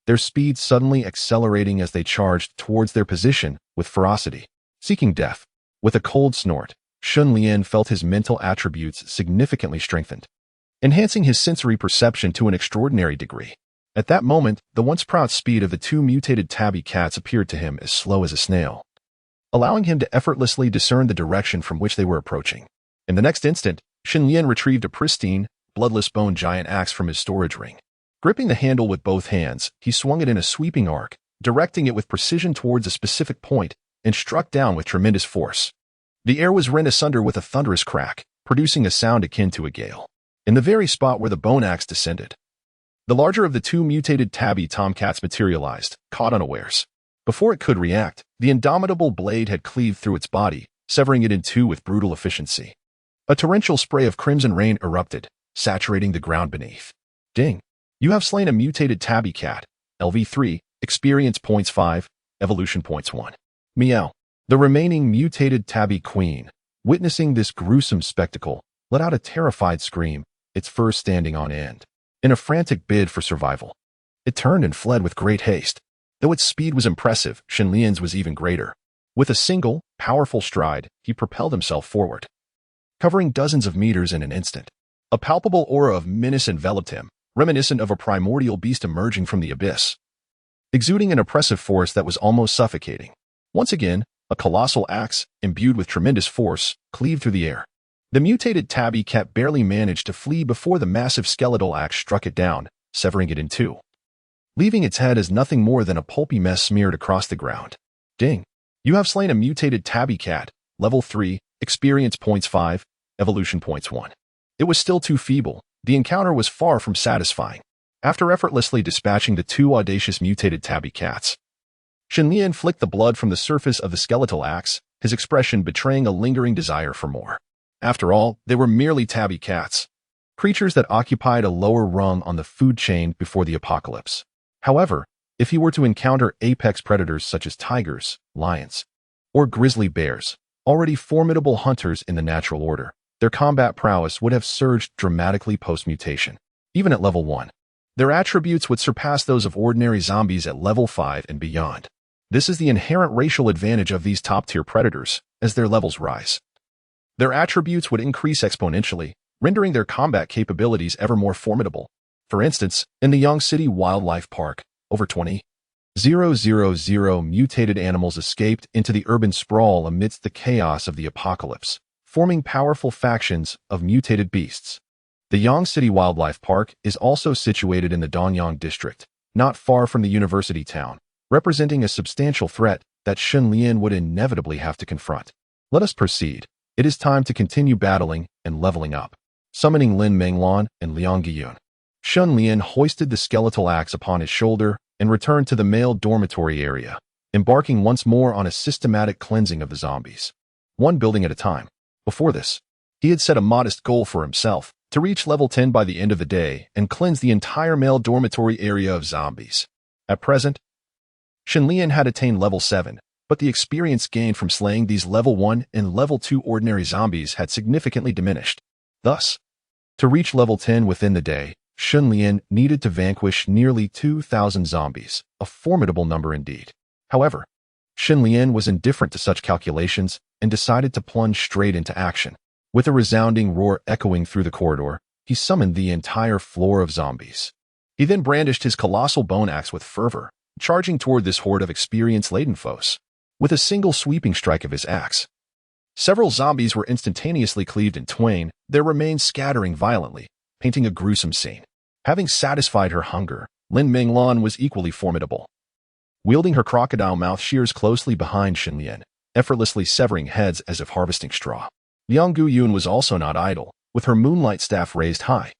their speed suddenly accelerating as they charged towards their position with ferocity, seeking death. With a cold snort, Xin Lian felt his mental attributes significantly strengthened, enhancing his sensory perception to an extraordinary degree. At that moment, the once proud speed of the two mutated tabby cats appeared to him as slow as a snail, allowing him to effortlessly discern the direction from which they were approaching. In the next instant, Xin Lian retrieved a pristine, bloodless bone giant axe from his storage ring. Gripping the handle with both hands, he swung it in a sweeping arc, directing it with precision towards a specific point, and struck down with tremendous force. The air was rent asunder with a thunderous crack, producing a sound akin to a gale. In the very spot where the bone axe descended, the larger of the two mutated tabby tomcats materialized, caught unawares. Before it could react, the indomitable blade had cleaved through its body, severing it in two with brutal efficiency. A torrential spray of crimson rain erupted, saturating the ground beneath. Ding! You have slain a mutated tabby cat. LV3, experience points 5, evolution points 1. Meow. The remaining mutated tabby queen, witnessing this gruesome spectacle, let out a terrified scream, its fur standing on end. In a frantic bid for survival, it turned and fled with great haste. Though its speed was impressive, Shenlian's was even greater. With a single, powerful stride, he propelled himself forward, covering dozens of meters in an instant. A palpable aura of menace enveloped him, reminiscent of a primordial beast emerging from the abyss, exuding an oppressive force that was almost suffocating. Once again, a colossal axe, imbued with tremendous force, cleaved through the air. The mutated tabby cat barely managed to flee before the massive skeletal axe struck it down, severing it in two, leaving its head as nothing more than a pulpy mess smeared across the ground. Ding. You have slain a mutated tabby cat. Level 3, experience points 5, evolution points 1. It was still too feeble. The encounter was far from satisfying. After effortlessly dispatching the two audacious mutated tabby cats, Shenlian flicked the blood from the surface of the skeletal axe, his expression betraying a lingering desire for more. After all, they were merely tabby cats, creatures that occupied a lower rung on the food chain before the apocalypse. However, if he were to encounter apex predators such as tigers, lions, or grizzly bears, already formidable hunters in the natural order, their combat prowess would have surged dramatically post-mutation. Even at level 1, their attributes would surpass those of ordinary zombies at level 5 and beyond. This is the inherent racial advantage of these top-tier predators. As their levels rise, their attributes would increase exponentially, rendering their combat capabilities ever more formidable. For instance, in the Yong City Wildlife Park, over 20,000 mutated animals escaped into the urban sprawl amidst the chaos of the apocalypse, forming powerful factions of mutated beasts. The Yong City Wildlife Park is also situated in the Nanyang district, not far from the university town, representing a substantial threat that Shenlian would inevitably have to confront. Let us proceed. It is time to continue battling and leveling up. Summoning Lin Menglan and Liang Guiyun, Shenlian hoisted the skeletal axe upon his shoulder and returned to the male dormitory area, embarking once more on a systematic cleansing of the zombies, one building at a time. Before this, he had set a modest goal for himself, to reach level 10 by the end of the day and cleanse the entire male dormitory area of zombies. At present, Shenlian had attained level 7, but the experience gained from slaying these level 1 and level 2 ordinary zombies had significantly diminished. Thus, to reach level 10 within the day, Shenlian needed to vanquish nearly 2,000 zombies, a formidable number indeed. However, Shenlian was indifferent to such calculations and decided to plunge straight into action. With a resounding roar echoing through the corridor, he summoned the entire floor of zombies. He then brandished his colossal bone axe with fervor, charging toward this horde of experience-laden foes. With a single sweeping strike of his axe, several zombies were instantaneously cleaved in twain, their remains scattering violently, painting a gruesome scene. Having satisfied her hunger, Lin Menglan was equally formidable. Wielding her crocodile mouth shears closely behind Shenlian, effortlessly severing heads as if harvesting straw. Liang Guiyun was also not idle, with her moonlight staff raised high.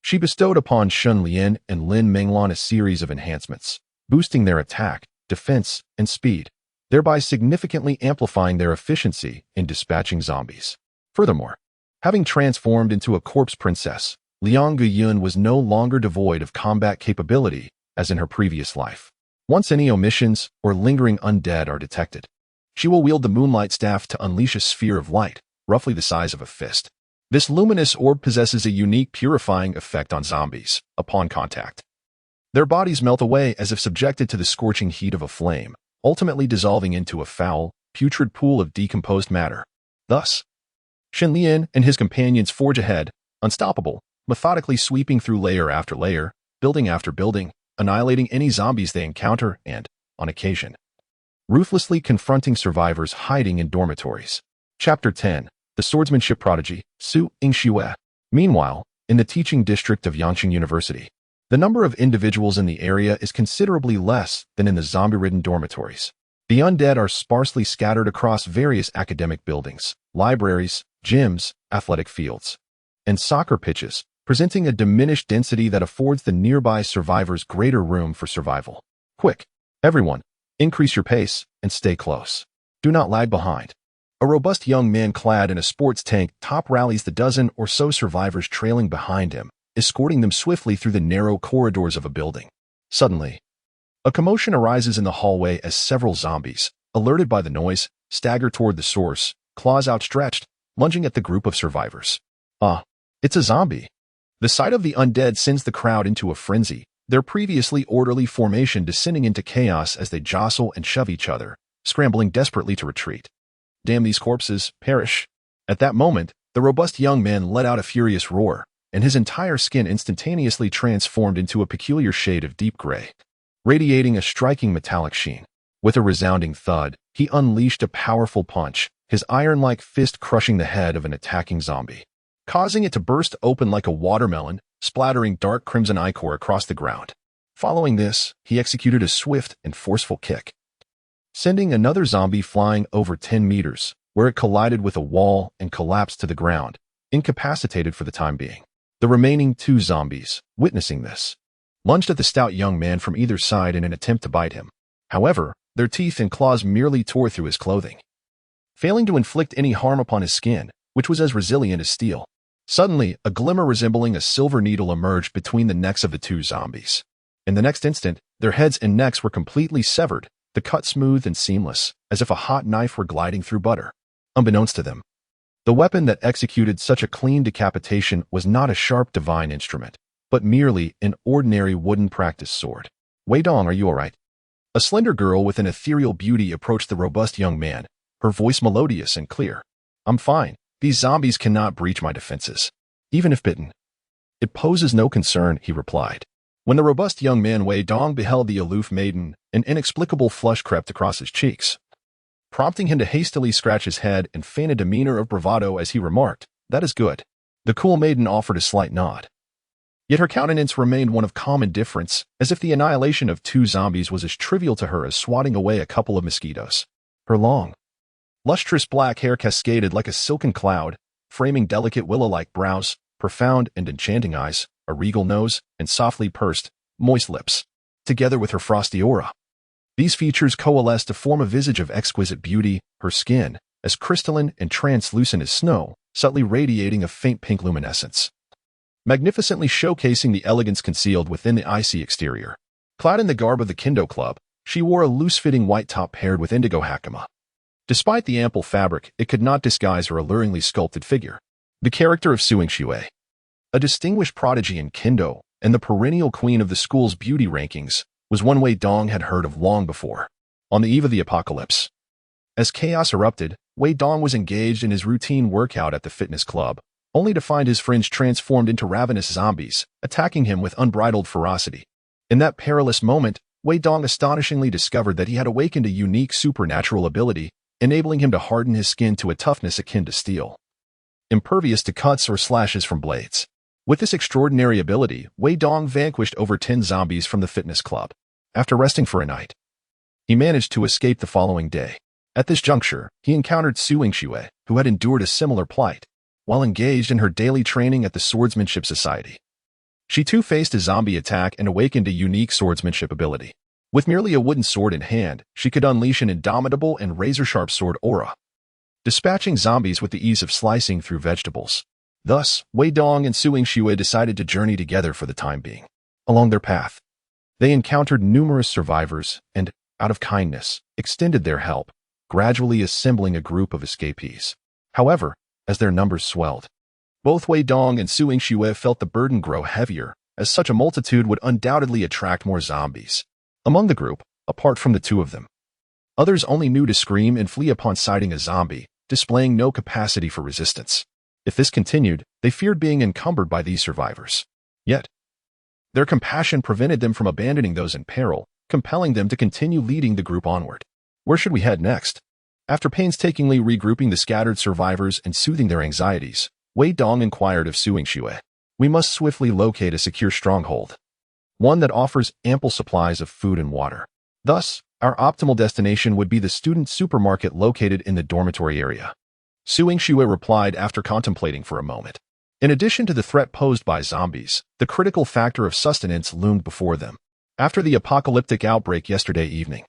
She bestowed upon Shenlian and Lin Menglan a series of enhancements, boosting their attack, defense, and speed, thereby significantly amplifying their efficiency in dispatching zombies. Furthermore, having transformed into a corpse princess, Liang Guiyun was no longer devoid of combat capability as in her previous life. Once any omissions or lingering undead are detected, she will wield the moonlight staff to unleash a sphere of light, roughly the size of a fist. This luminous orb possesses a unique purifying effect on zombies upon contact. Their bodies melt away as if subjected to the scorching heat of a flame, ultimately dissolving into a foul, putrid pool of decomposed matter. Thus, Shenlian and his companions forge ahead, unstoppable, methodically sweeping through layer after layer, building after building, annihilating any zombies they encounter and, on occasion, ruthlessly confronting survivors hiding in dormitories. Chapter 10. The Swordsmanship Prodigy, Su Yingxue. Meanwhile, in the teaching district of Yangqing University, the number of individuals in the area is considerably less than in the zombie-ridden dormitories. The undead are sparsely scattered across various academic buildings, libraries, gyms, athletic fields, and soccer pitches, presenting a diminished density that affords the nearby survivors greater room for survival. Quick, everyone, increase your pace and stay close. Do not lag behind. A robust young man clad in a sports tank top rallies the dozen or so survivors trailing behind him, escorting them swiftly through the narrow corridors of a building. Suddenly, a commotion arises in the hallway as several zombies, alerted by the noise, stagger toward the source, claws outstretched, lunging at the group of survivors. It's a zombie. The sight of the undead sends the crowd into a frenzy, their previously orderly formation descending into chaos as they jostle and shove each other, scrambling desperately to retreat. Damn these corpses, perish. At that moment, the robust young man let out a furious roar, and his entire skin instantaneously transformed into a peculiar shade of deep gray, radiating a striking metallic sheen. With a resounding thud, he unleashed a powerful punch, his iron-like fist crushing the head of an attacking zombie, causing it to burst open like a watermelon, splattering dark crimson ichor across the ground. Following this, he executed a swift and forceful kick, sending another zombie flying over 10 meters, where it collided with a wall and collapsed to the ground, incapacitated for the time being. The remaining 2 zombies, witnessing this, lunged at the stout young man from either side in an attempt to bite him. However, their teeth and claws merely tore through his clothing, failing to inflict any harm upon his skin, which was as resilient as steel. Suddenly, a glimmer resembling a silver needle emerged between the necks of the 2 zombies. In the next instant, their heads and necks were completely severed, the cut smooth and seamless, as if a hot knife were gliding through butter. Unbeknownst to them, the weapon that executed such a clean decapitation was not a sharp divine instrument, but merely an ordinary wooden practice sword. Wei Dong, are you all right? A slender girl with an ethereal beauty approached the robust young man, her voice melodious and clear. I'm fine. These zombies cannot breach my defenses, even if bitten. It poses no concern, he replied. When the robust young man Wei Dong beheld the aloof maiden, an inexplicable flush crept across his cheeks, prompting him to hastily scratch his head and feign a demeanor of bravado as he remarked, "That is good." The cool maiden offered a slight nod. Yet her countenance remained one of calm indifference, as if the annihilation of 2 zombies was as trivial to her as swatting away a couple of mosquitoes. Her long, lustrous black hair cascaded like a silken cloud, framing delicate willow-like brows, profound and enchanting eyes, a regal nose, and softly pursed, moist lips, together with her frosty aura. These features coalesced to form a visage of exquisite beauty, her skin, as crystalline and translucent as snow, subtly radiating a faint pink luminescence, magnificently showcasing the elegance concealed within the icy exterior. Clad in the garb of the Kendo Club, she wore a loose-fitting white top paired with indigo hakama. Despite the ample fabric, it could not disguise her alluringly sculpted figure. The character of Su Yingxue, a distinguished prodigy in Kendo and the perennial queen of the school's beauty rankings, was one Wei Dong had heard of long before. On the eve of the apocalypse, as chaos erupted, Wei Dong was engaged in his routine workout at the fitness club, only to find his friends transformed into ravenous zombies, attacking him with unbridled ferocity. In that perilous moment, Wei Dong astonishingly discovered that he had awakened a unique supernatural ability, enabling him to harden his skin to a toughness akin to steel, impervious to cuts or slashes from blades. With this extraordinary ability, Wei Dong vanquished over 10 zombies from the fitness club. After resting for a night, he managed to escape the following day. At this juncture, he encountered Su Yingxue, who had endured a similar plight, while engaged in her daily training at the Swordsmanship Society. She too faced a zombie attack and awakened a unique swordsmanship ability. With merely a wooden sword in hand, she could unleash an indomitable and razor-sharp sword aura, dispatching zombies with the ease of slicing through vegetables. Thus, Wei Dong and Su Yingxue decided to journey together for the time being. Along their path, they encountered numerous survivors and, out of kindness, extended their help, gradually assembling a group of escapees. However, as their numbers swelled, both Wei Dong and Su Yingxue felt the burden grow heavier, as such a multitude would undoubtedly attract more zombies. Among the group, apart from the 2 of them, others only knew to scream and flee upon sighting a zombie, displaying no capacity for resistance. If this continued, they feared being encumbered by these survivors. Yet, their compassion prevented them from abandoning those in peril, compelling them to continue leading the group onward. Where should we head next? After painstakingly regrouping the scattered survivors and soothing their anxieties, Wei Dong inquired of Su Yingxue. We must swiftly locate a secure stronghold, one that offers ample supplies of food and water. Thus, our optimal destination would be the student supermarket located in the dormitory area. Su Yingxue replied after contemplating for a moment. In addition to the threat posed by zombies, the critical factor of sustenance loomed before them. After the apocalyptic outbreak yesterday evening,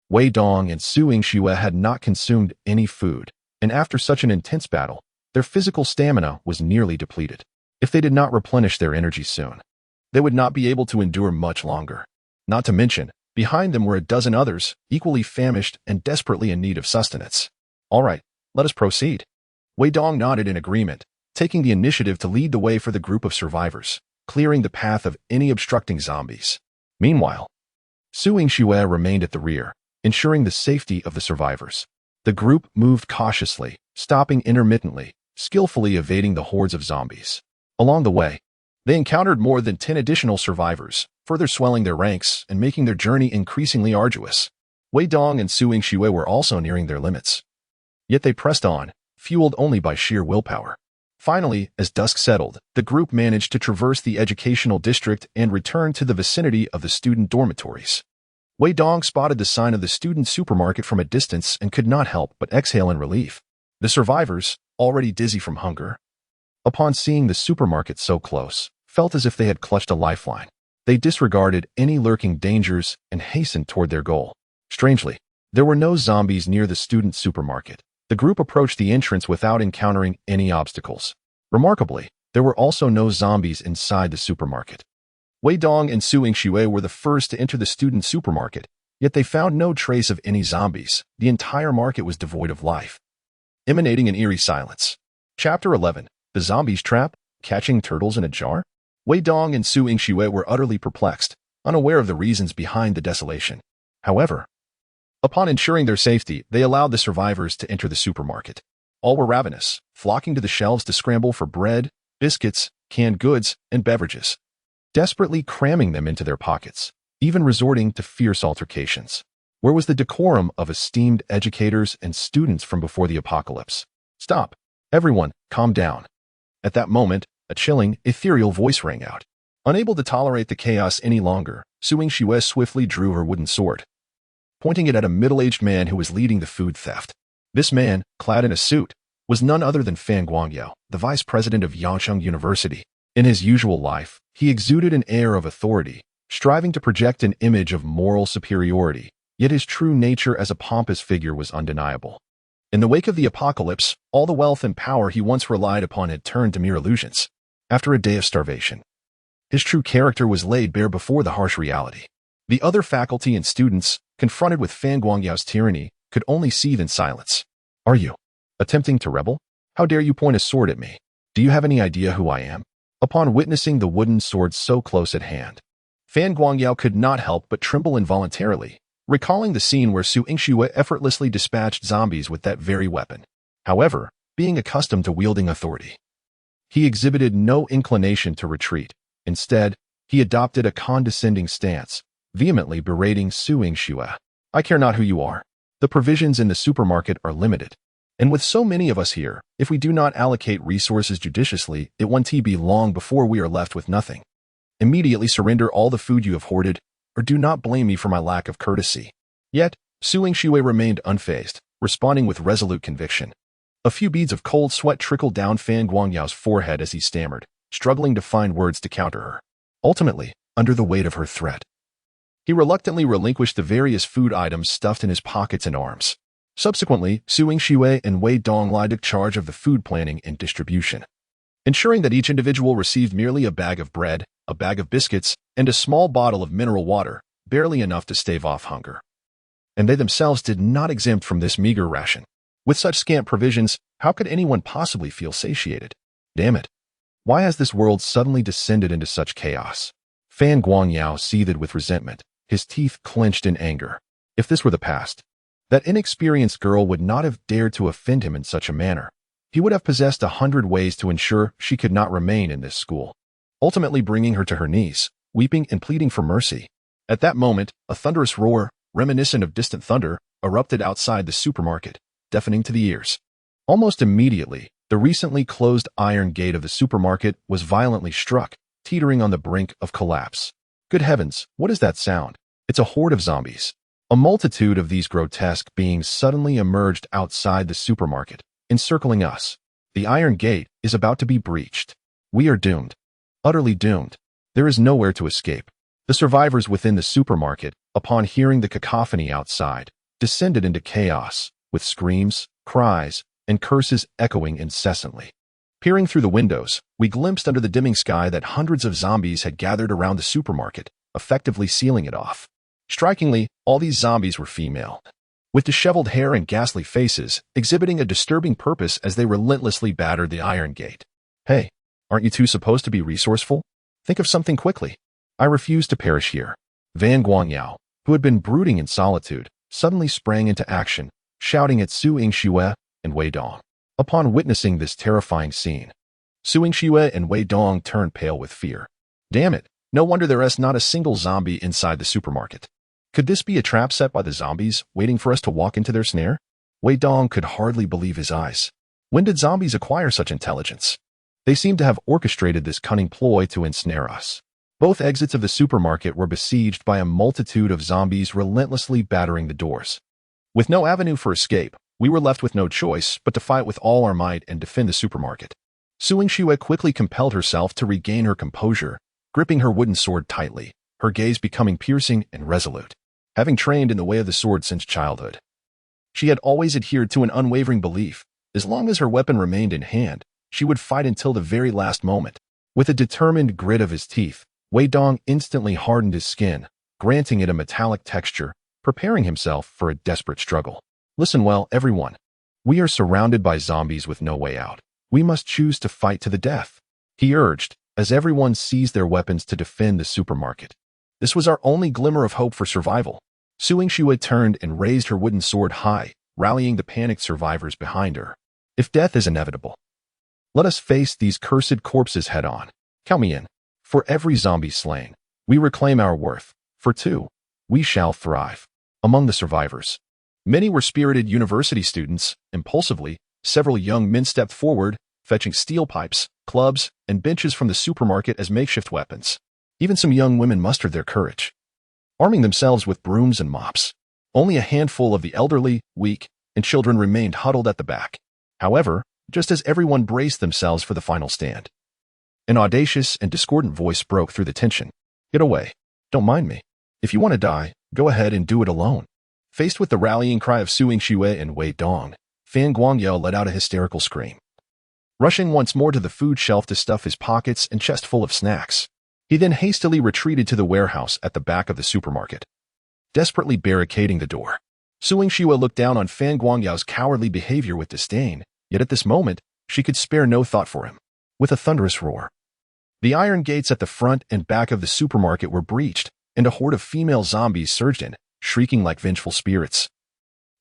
Wei Dong and Su Yingxue had not consumed any food, and after such an intense battle, their physical stamina was nearly depleted. If they did not replenish their energy soon, they would not be able to endure much longer. Not to mention, behind them were a dozen others, equally famished and desperately in need of sustenance. All right, let us proceed. Wei Dong nodded in agreement, taking the initiative to lead the way for the group of survivors, clearing the path of any obstructing zombies. Meanwhile, Su Yingxue remained at the rear, ensuring the safety of the survivors. The group moved cautiously, stopping intermittently, skillfully evading the hordes of zombies. Along the way, they encountered more than 10 additional survivors, further swelling their ranks and making their journey increasingly arduous. Wei Dong and Su Yingxue were also nearing their limits. Yet they pressed on, fueled only by sheer willpower. Finally, as dusk settled, the group managed to traverse the educational district and return to the vicinity of the student dormitories. Wei Dong spotted the sign of the student supermarket from a distance and could not help but exhale in relief. The survivors, already dizzy from hunger, upon seeing the supermarket so close, felt as if they had clutched a lifeline. They disregarded any lurking dangers and hastened toward their goal. Strangely, there were no zombies near the student supermarket. The group approached the entrance without encountering any obstacles. Remarkably, there were also no zombies inside the supermarket. Wei Dong and Su Yingxue were the first to enter the student supermarket, yet they found no trace of any zombies. The entire market was devoid of life, emanating an eerie silence. Chapter 11. The Zombies Trap? Catching Turtles in a Jar? Wei Dong and Su Yingxue were utterly perplexed, unaware of the reasons behind the desolation. However, upon ensuring their safety, they allowed the survivors to enter the supermarket. All were ravenous, flocking to the shelves to scramble for bread, biscuits, canned goods, and beverages, desperately cramming them into their pockets, even resorting to fierce altercations. Where was the decorum of esteemed educators and students from before the apocalypse? Stop. Everyone, calm down. At that moment, a chilling, ethereal voice rang out. Unable to tolerate the chaos any longer, Su Yingxue swiftly drew her wooden sword, pointing it at a middle-aged man who was leading the food theft. This man, clad in a suit, was none other than Fan Guangyao, the vice president of Yangsheng University. In his usual life, he exuded an air of authority, striving to project an image of moral superiority, yet his true nature as a pompous figure was undeniable. In the wake of the apocalypse, all the wealth and power he once relied upon had turned to mere illusions. After a day of starvation, his true character was laid bare before the harsh reality. The other faculty and students, confronted with Fan Guangyao's tyranny, could only seethe in silence. Are you attempting to rebel? How dare you point a sword at me? Do you have any idea who I am? Upon witnessing the wooden sword so close at hand, Fan Guangyao could not help but tremble involuntarily, recalling the scene where Su Yingxue effortlessly dispatched zombies with that very weapon. However, being accustomed to wielding authority, he exhibited no inclination to retreat. Instead, he adopted a condescending stance, vehemently berating Su Yingxue. I care not who you are. The provisions in the supermarket are limited. And with so many of us here, if we do not allocate resources judiciously, it won't be long before we are left with nothing. Immediately surrender all the food you have hoarded, or do not blame me for my lack of courtesy. Yet, Su Yingxue remained unfazed, responding with resolute conviction. A few beads of cold sweat trickled down Fan Guangyao's forehead as he stammered, struggling to find words to counter her. Ultimately, under the weight of her threat, he reluctantly relinquished the various food items stuffed in his pockets and arms. Subsequently, Su Yingxue and Wei Dong took charge of the food planning and distribution, ensuring that each individual received merely a bag of bread, a bag of biscuits, and a small bottle of mineral water, barely enough to stave off hunger. And they themselves did not exempt from this meager ration. With such scant provisions, how could anyone possibly feel satiated? Damn it. Why has this world suddenly descended into such chaos? Fan Guangyao seethed with resentment, his teeth clenched in anger. If this were the past, that inexperienced girl would not have dared to offend him in such a manner. He would have possessed 100 ways to ensure she could not remain in this school, ultimately bringing her to her knees, weeping and pleading for mercy. At that moment, a thunderous roar, reminiscent of distant thunder, erupted outside the supermarket, deafening to the ears. Almost immediately, the recently closed iron gate of the supermarket was violently struck, teetering on the brink of collapse. Good heavens, what is that sound? It's a horde of zombies. A multitude of these grotesque beings suddenly emerged outside the supermarket, encircling us. The iron gate is about to be breached. We are doomed. Utterly doomed. There is nowhere to escape. The survivors within the supermarket, upon hearing the cacophony outside, descended into chaos, with screams, cries, and curses echoing incessantly. Peering through the windows, we glimpsed under the dimming sky that hundreds of zombies had gathered around the supermarket, effectively sealing it off. Strikingly, all these zombies were female, with disheveled hair and ghastly faces, exhibiting a disturbing purpose as they relentlessly battered the iron gate. Hey, aren't you two supposed to be resourceful? Think of something quickly. I refuse to perish here. Van Guangyao, who had been brooding in solitude, suddenly sprang into action, shouting at Su Yingxue and Wei Dong. Upon witnessing this terrifying scene, Su Yingxue and Wei Dong turned pale with fear. Damn it, no wonder there is not a single zombie inside the supermarket. Could this be a trap set by the zombies, waiting for us to walk into their snare? Wei Dong could hardly believe his eyes. When did zombies acquire such intelligence? They seemed to have orchestrated this cunning ploy to ensnare us. Both exits of the supermarket were besieged by a multitude of zombies relentlessly battering the doors. With no avenue for escape, we were left with no choice but to fight with all our might and defend the supermarket. Su Yingxue quickly compelled herself to regain her composure, gripping her wooden sword tightly, her gaze becoming piercing and resolute. Having trained in the way of the sword since childhood, she had always adhered to an unwavering belief: as long as her weapon remained in hand, she would fight until the very last moment. With a determined grit of his teeth, Wei Dong instantly hardened his skin, granting it a metallic texture, preparing himself for a desperate struggle. Listen well, everyone. We are surrounded by zombies with no way out. We must choose to fight to the death, he urged, as everyone seized their weapons to defend the supermarket. This was our only glimmer of hope for survival. Su Yingxue turned and raised her wooden sword high, rallying the panicked survivors behind her. If death is inevitable, let us face these cursed corpses head on. Count me in. For every zombie slain, we reclaim our worth. For 2, we shall thrive. Among the survivors, many were spirited university students. Impulsively, several young men stepped forward, fetching steel pipes, clubs, and benches from the supermarket as makeshift weapons. Even some young women mustered their courage, arming themselves with brooms and mops. Only a handful of the elderly, weak, and children remained huddled at the back. However, just as everyone braced themselves for the final stand, an audacious and discordant voice broke through the tension. Get away. Don't mind me. If you want to die, go ahead and do it alone. Faced with the rallying cry of Su Yingxue and Wei Dong, Fan Guangyao let out a hysterical scream. Rushing once more to the food shelf to stuff his pockets and chest full of snacks, he then hastily retreated to the warehouse at the back of the supermarket, desperately barricading the door. Su Yingxue looked down on Fan Guangyao's cowardly behavior with disdain, yet at this moment, she could spare no thought for him. With a thunderous roar, the iron gates at the front and back of the supermarket were breached, and a horde of female zombies surged in, shrieking like vengeful spirits,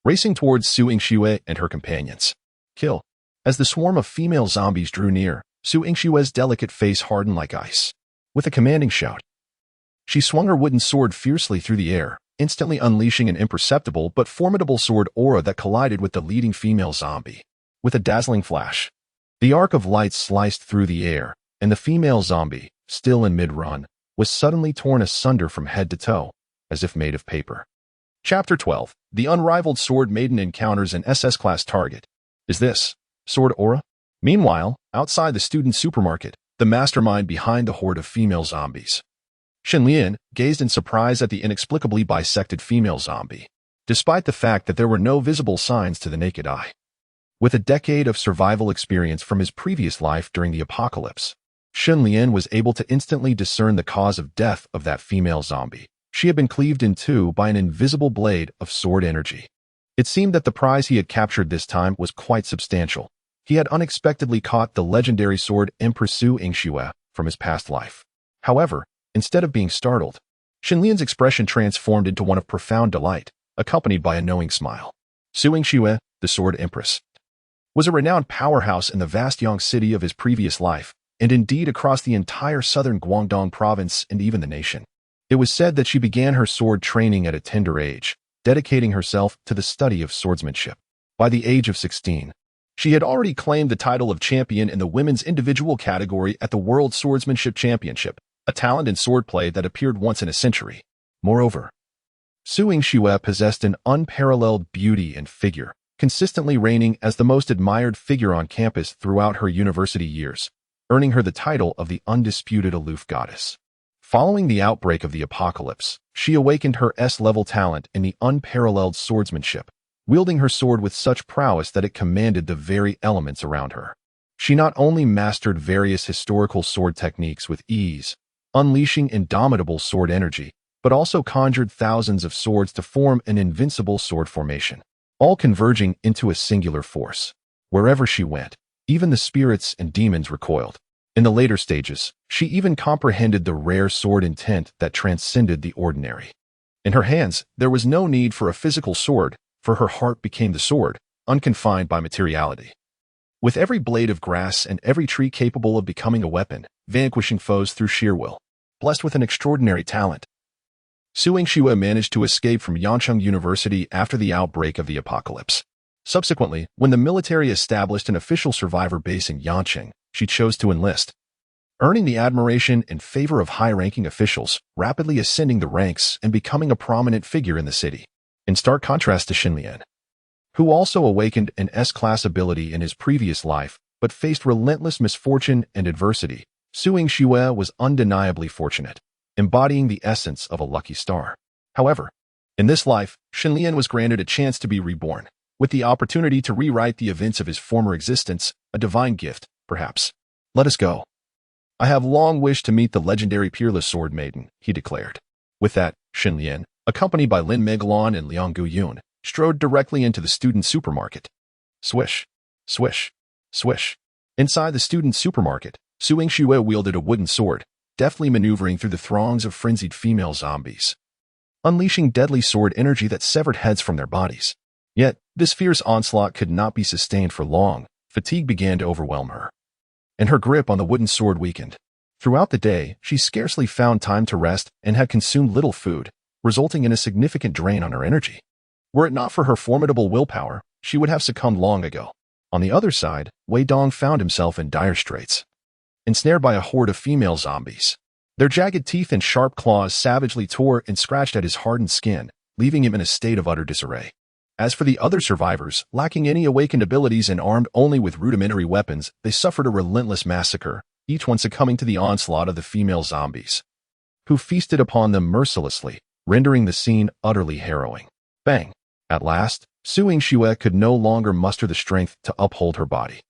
racing towards Su Yingxue and her companions. Kill. As the swarm of female zombies drew near, Su Yingxue's delicate face hardened like ice. With a commanding shout, she swung her wooden sword fiercely through the air, instantly unleashing an imperceptible but formidable sword aura that collided with the leading female zombie. With a dazzling flash, the arc of light sliced through the air, and the female zombie, still in mid-run, was suddenly torn asunder from head to toe, as if made of paper. Chapter 12. The Unrivaled Sword Maiden encounters an SS-class target. Is this sword aura? Meanwhile, outside the student supermarket, the mastermind behind the horde of female zombies, Shenlian, gazed in surprise at the inexplicably bisected female zombie, despite the fact that there were no visible signs to the naked eye. With a decade of survival experience from his previous life during the apocalypse, Shenlian was able to instantly discern the cause of death of that female zombie. She had been cleaved in two by an invisible blade of sword energy. It seemed that the prize he had captured this time was quite substantial. He had unexpectedly caught the legendary sword Empress Su Yingxue from his past life. However, instead of being startled, Shenlian's expression transformed into one of profound delight, accompanied by a knowing smile. Su Yingxue, the Sword Empress, was a renowned powerhouse in the vast Yang city of his previous life, and indeed across the entire southern Guangdong province and even the nation. It was said that she began her sword training at a tender age, dedicating herself to the study of swordsmanship. By the age of 16, she had already claimed the title of champion in the women's individual category at the World Swordsmanship Championship, a talent in swordplay that appeared once in a century. Moreover, Su Yingxue possessed an unparalleled beauty and figure, consistently reigning as the most admired figure on campus throughout her university years, earning her the title of the undisputed aloof goddess. Following the outbreak of the apocalypse, she awakened her S-level talent in the unparalleled swordsmanship, wielding her sword with such prowess that it commanded the very elements around her. She not only mastered various historical sword techniques with ease, unleashing indomitable sword energy, but also conjured thousands of swords to form an invincible sword formation, all converging into a singular force. Wherever she went, even the spirits and demons recoiled. In the later stages, she even comprehended the rare sword intent that transcended the ordinary. In her hands, there was no need for a physical sword, for her heart became the sword, unconfined by materiality. With every blade of grass and every tree capable of becoming a weapon, vanquishing foes through sheer will. Blessed with an extraordinary talent, Su Yingxue managed to escape from Nanyang University after the outbreak of the apocalypse. Subsequently, when the military established an official survivor base in Nanyang, she chose to enlist, earning the admiration and favor of high-ranking officials, rapidly ascending the ranks and becoming a prominent figure in the city. In stark contrast to Xinlian, who also awakened an S-class ability in his previous life, but faced relentless misfortune and adversity, Su Yingxue was undeniably fortunate, embodying the essence of a lucky star. However, in this life, Xinlian was granted a chance to be reborn, with the opportunity to rewrite the events of his former existence, a divine gift, perhaps. Let us go. I have long wished to meet the legendary peerless sword maiden, he declared. With that, Xinlian, accompanied by Lin Megalon and Liang Guyun, strode directly into the student supermarket. Swish, swish, swish. Inside the student supermarket, Su Yingxue wielded a wooden sword, deftly maneuvering through the throngs of frenzied female zombies, unleashing deadly sword energy that severed heads from their bodies. Yet, this fierce onslaught could not be sustained for long. Fatigue began to overwhelm her, and her grip on the wooden sword weakened. Throughout the day, she scarcely found time to rest and had consumed little food, resulting in a significant drain on her energy. Were it not for her formidable willpower, she would have succumbed long ago. On the other side, Wei Dong found himself in dire straits, ensnared by a horde of female zombies. Their jagged teeth and sharp claws savagely tore and scratched at his hardened skin, leaving him in a state of utter disarray. As for the other survivors, lacking any awakened abilities and armed only with rudimentary weapons, they suffered a relentless massacre, each one succumbing to the onslaught of the female zombies, who feasted upon them mercilessly, rendering the scene utterly harrowing. Bang! At last, Su Yingxue could no longer muster the strength to uphold her body.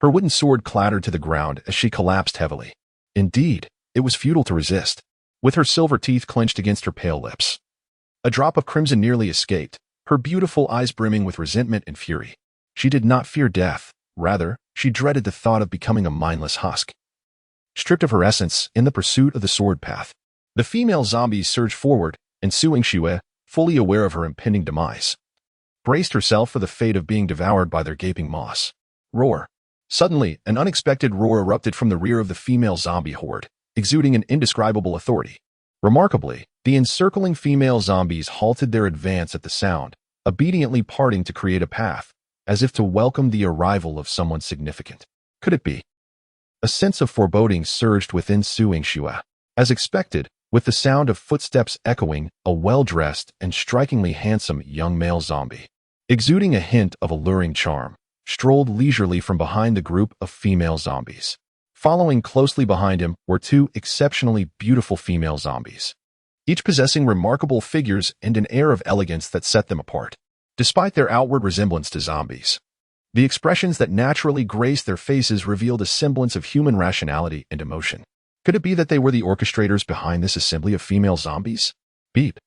Her wooden sword clattered to the ground as she collapsed heavily. Indeed, it was futile to resist. With her silver teeth clenched against her pale lips, a drop of crimson nearly escaped, her beautiful eyes brimming with resentment and fury. She did not fear death. Rather, she dreaded the thought of becoming a mindless husk, stripped of her essence in the pursuit of the sword path. The female zombies surged forward, and Su Yingxue, fully aware of her impending demise, braced herself for the fate of being devoured by their gaping maws. Roar! Suddenly, an unexpected roar erupted from the rear of the female zombie horde, exuding an indescribable authority. Remarkably, the encircling female zombies halted their advance at the sound, obediently parting to create a path, as if to welcome the arrival of someone significant. Could it be? A sense of foreboding surged within Su Yingxue. As expected, with the sound of footsteps echoing, a well-dressed and strikingly handsome young male zombie, exuding a hint of alluring charm, strolled leisurely from behind the group of female zombies. Following closely behind him were two exceptionally beautiful female zombies, each possessing remarkable figures and an air of elegance that set them apart. Despite their outward resemblance to zombies, the expressions that naturally graced their faces revealed a semblance of human rationality and emotion. Could it be that they were the orchestrators behind this assembly of female zombies? Beep.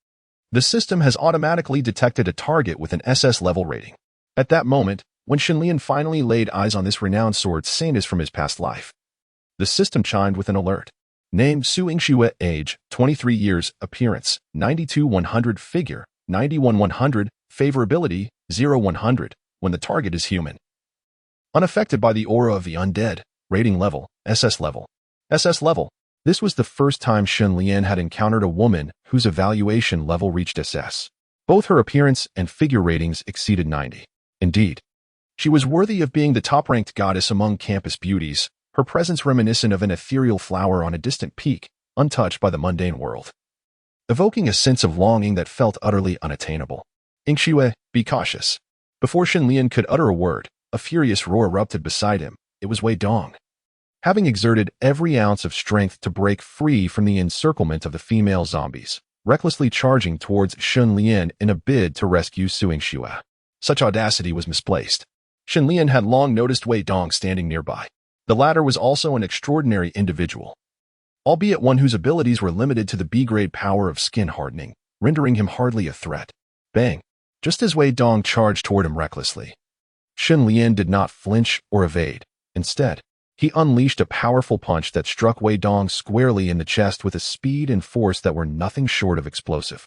The system has automatically detected a target with an SS level rating. At that moment, when Xinlian finally laid eyes on this renowned sword saint from his past life, the system chimed with an alert. Name: Su Yingxue. Age: 23 years. Appearance: 92-100. Figure: 91-100. Favorability: 0-100, when the target is human. Unaffected by the aura of the undead. Rating level: SS level. SS level. This was the first time Xinlian had encountered a woman whose evaluation level reached SS. Both her appearance and figure ratings exceeded 90. Indeed, she was worthy of being the top-ranked goddess among campus beauties, her presence reminiscent of an ethereal flower on a distant peak, untouched by the mundane world, evoking a sense of longing that felt utterly unattainable. Yingxue, be cautious. Before Xinlian could utter a word, a furious roar erupted beside him. It was Wei Dong, having exerted every ounce of strength to break free from the encirclement of the female zombies, recklessly charging towards Xinlian in a bid to rescue Su Yingxue. Such audacity was misplaced. Xinlian had long noticed Wei Dong standing nearby, The latter was also an extraordinary individual, albeit one whose abilities were limited to the B-grade power of skin hardening, rendering him hardly a threat. Bang! Just as Wei Dong charged toward him recklessly, Shen Lian did not flinch or evade. Instead, he unleashed a powerful punch that struck Wei Dong squarely in the chest with a speed and force that were nothing short of explosive.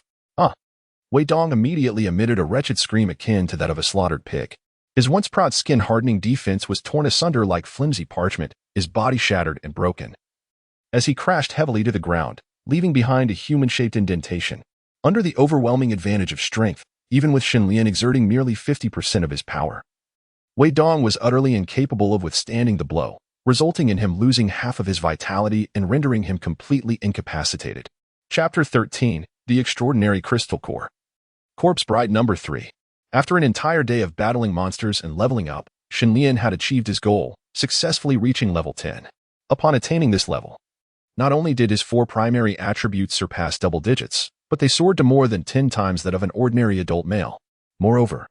Wei Dong immediately emitted a wretched scream akin to that of a slaughtered pig. His once proud skin-hardening defense was torn asunder like flimsy parchment, his body shattered and broken, as he crashed heavily to the ground, leaving behind a human-shaped indentation. Under the overwhelming advantage of strength, even with Shen Lian exerting merely 50% of his power, Wei Dong was utterly incapable of withstanding the blow, resulting in him losing half of his vitality and rendering him completely incapacitated. Chapter 13, The Extraordinary Crystal Core. Corpse Bride Number 3. After an entire day of battling monsters and leveling up, Shen Lian had achieved his goal, successfully reaching level 10. Upon attaining this level, not only did his 4 primary attributes surpass double digits, but they soared to more than 10 times that of an ordinary adult male. Moreover,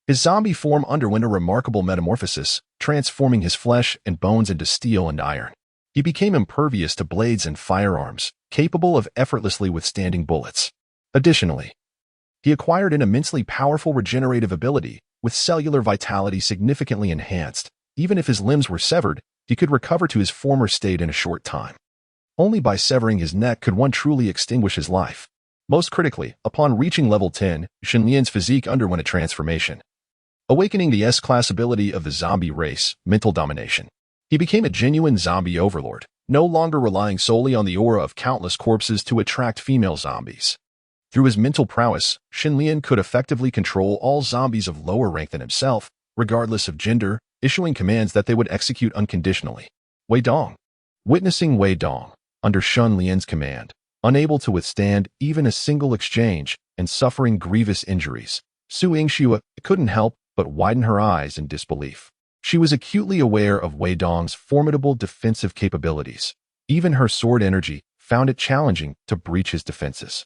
his zombie form underwent a remarkable metamorphosis, transforming his flesh and bones into steel and iron. He became impervious to blades and firearms, capable of effortlessly withstanding bullets. Additionally, he acquired an immensely powerful regenerative ability, with cellular vitality significantly enhanced. Even if his limbs were severed, he could recover to his former state in a short time. Only by severing his neck could one truly extinguish his life. Most critically, upon reaching level 10, Shen Lian's physique underwent a transformation, awakening the S-class ability of the zombie race, mental domination. He became a genuine zombie overlord, no longer relying solely on the aura of countless corpses to attract female zombies. Through his mental prowess, Shen Lian could effectively control all zombies of lower rank than himself, regardless of gender, issuing commands that they would execute unconditionally. Wei Dong. Witnessing Wei Dong, under Shen Lian's command, unable to withstand even a single exchange and suffering grievous injuries, Su Yingxue couldn't help but widen her eyes in disbelief. She was acutely aware of Wei Dong's formidable defensive capabilities. Even her sword energy found it challenging to breach his defenses.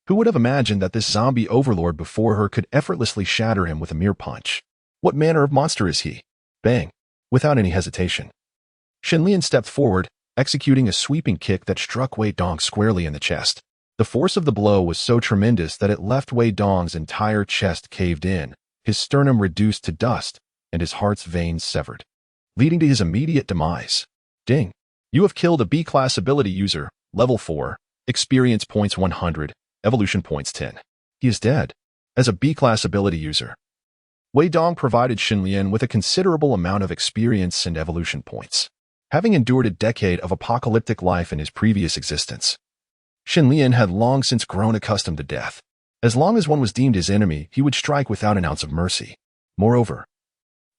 Who would have imagined that this zombie overlord before her could effortlessly shatter him with a mere punch? What manner of monster is he? Bang! Without any hesitation, Shen Lian stepped forward, executing a sweeping kick that struck Wei Dong squarely in the chest. The force of the blow was so tremendous that it left Wei Dong's entire chest caved in, his sternum reduced to dust, and his heart's veins severed, leading to his immediate demise. Ding! You have killed a B-class ability user, level 4, experience points 100, evolution points 10. He is dead. As a B-class ability user, Wei Dong provided Shen Lian with a considerable amount of experience and evolution points. Having endured a decade of apocalyptic life in his previous existence, Shen Lian had long since grown accustomed to death. As long as one was deemed his enemy, he would strike without an ounce of mercy. Moreover,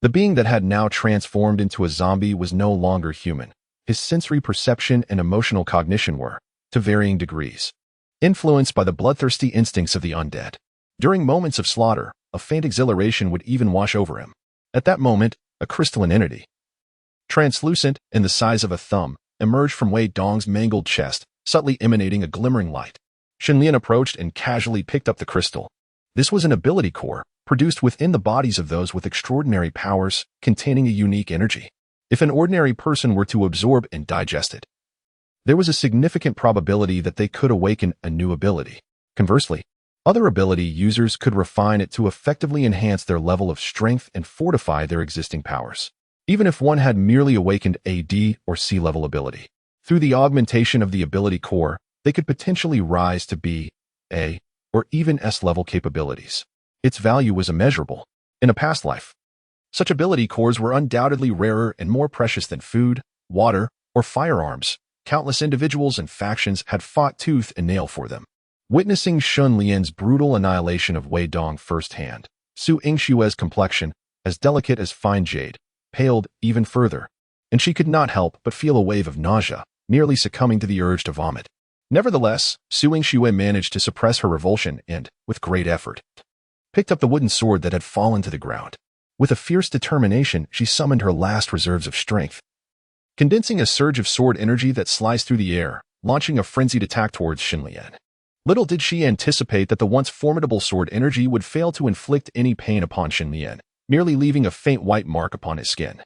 the being that had now transformed into a zombie was no longer human. His sensory perception and emotional cognition were, to varying degrees, influenced by the bloodthirsty instincts of the undead. During moments of slaughter, a faint exhilaration would even wash over him. At that moment, a crystalline entity, translucent and the size of a thumb, emerged from Wei Dong's mangled chest, subtly emanating a glimmering light. Shen Lian approached and casually picked up the crystal. This was an ability core, produced within the bodies of those with extraordinary powers, containing a unique energy. If an ordinary person were to absorb and digest it, there was a significant probability that they could awaken a new ability. Conversely, other ability users could refine it to effectively enhance their level of strength and fortify their existing powers, even if one had merely awakened a D or C level ability. Through the augmentation of the ability core, they could potentially rise to B, A, or even S level capabilities. Its value was immeasurable. In a past life, such ability cores were undoubtedly rarer and more precious than food, water, or firearms. Countless individuals and factions had fought tooth and nail for them. Witnessing Shen Lian's brutal annihilation of Wei Dong firsthand, Su Yingshue's complexion, as delicate as fine jade, paled even further, and she could not help but feel a wave of nausea, nearly succumbing to the urge to vomit. Nevertheless, Su Yingxue managed to suppress her revulsion and, with great effort, picked up the wooden sword that had fallen to the ground. With a fierce determination, she summoned her last reserves of strength, condensing a surge of sword energy that sliced through the air, launching a frenzied attack towards Shen Lian. Little did she anticipate that the once formidable sword energy would fail to inflict any pain upon Shen Lian, merely leaving a faint white mark upon his skin.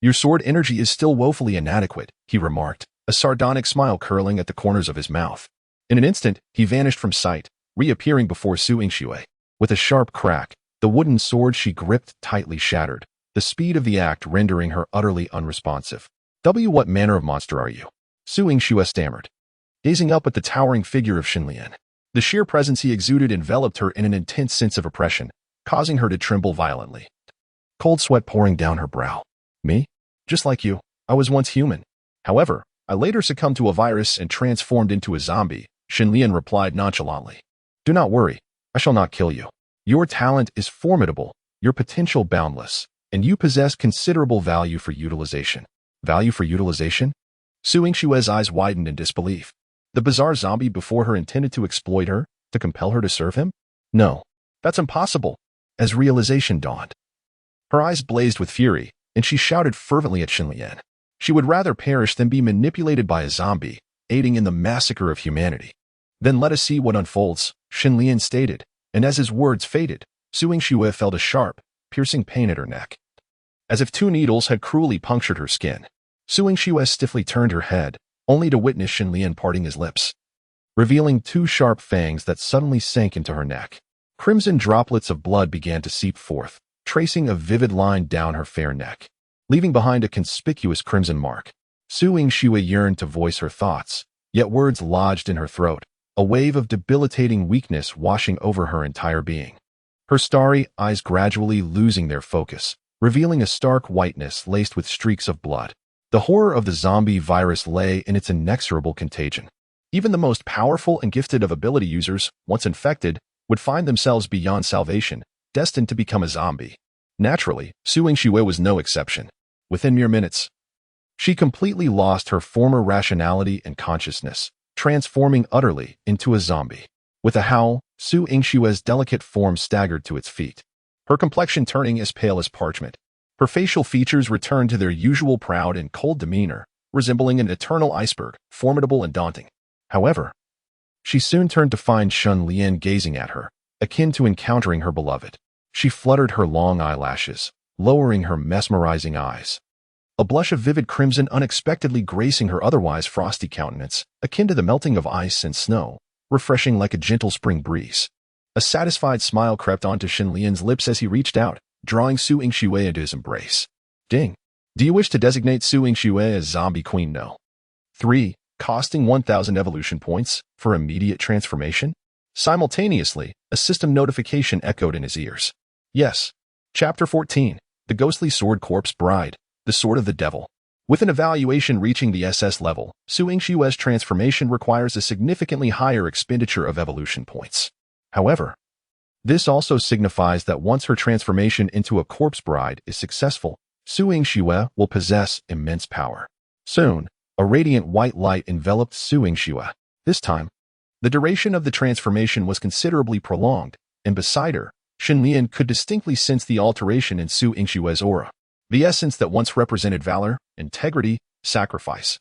Your sword energy is still woefully inadequate, he remarked, a sardonic smile curling at the corners of his mouth. In an instant, he vanished from sight, reappearing before Su Yingxue. With a sharp crack, the wooden sword she gripped tightly shattered, the speed of the act rendering her utterly unresponsive. What manner of monster are you? Su Yingxue stammered, gazing up at the towering figure of Xinlian. The sheer presence he exuded enveloped her in an intense sense of oppression, causing her to tremble violently. Cold sweat pouring down her brow. Me? Just like you, I was once human. However, I later succumbed to a virus and transformed into a zombie, Xinlian replied nonchalantly. Do not worry, I shall not kill you. Your talent is formidable, your potential boundless, and you possess considerable value for utilization. Value for utilization? Su Yingxue's eyes widened in disbelief. The bizarre zombie before her intended to exploit her, to compel her to serve him? No, that's impossible. As realization dawned, her eyes blazed with fury, and she shouted fervently at Xinlian. She would rather perish than be manipulated by a zombie, aiding in the massacre of humanity. Then let us see what unfolds, Xinlian stated, and as his words faded, Su Yingxue felt a sharp, piercing pain at her neck. As if 2 needles had cruelly punctured her skin, Su Yingxue stiffly turned her head, only to witness Xinlian parting his lips, revealing 2 sharp fangs that suddenly sank into her neck. Crimson droplets of blood began to seep forth, tracing a vivid line down her fair neck, leaving behind a conspicuous crimson mark. Su Yingxue yearned to voice her thoughts, yet words lodged in her throat, a wave of debilitating weakness washing over her entire being. Her starry eyes gradually losing their focus, revealing a stark whiteness laced with streaks of blood. The horror of the zombie virus lay in its inexorable contagion. Even the most powerful and gifted of ability users, once infected, would find themselves beyond salvation, destined to become a zombie. Naturally, Su Yingxue was no exception. Within mere minutes, she completely lost her former rationality and consciousness, transforming utterly into a zombie. With a howl, Su Yingxue's delicate form staggered to its feet, her complexion turning as pale as parchment. Her facial features returned to their usual proud and cold demeanor, resembling an eternal iceberg, formidable and daunting. However, she soon turned to find Xinlian gazing at her, akin to encountering her beloved. She fluttered her long eyelashes, lowering her mesmerizing eyes. A blush of vivid crimson unexpectedly gracing her otherwise frosty countenance, akin to the melting of ice and snow, refreshing like a gentle spring breeze. A satisfied smile crept onto Xinlian's lips as he reached out, drawing Su Yingxue into his embrace. Ding. Do you wish to designate Su Yingxue as Zombie Queen? No. 3. Costing 1,000 evolution points for immediate transformation? Simultaneously, a system notification echoed in his ears. Yes. Chapter 14. The Ghostly Sword Corpse Bride, the Sword of the Devil. With an evaluation reaching the SS level, Su Yingxue's transformation requires a significantly higher expenditure of evolution points. However, this also signifies that once her transformation into a corpse bride is successful, Su Yingxue will possess immense power. Soon, a radiant white light enveloped Su Yingxue. This time, the duration of the transformation was considerably prolonged, and beside her, Xinlian could distinctly sense the alteration in Su Yingxue's aura. The essence that once represented valor, integrity, sacrifice,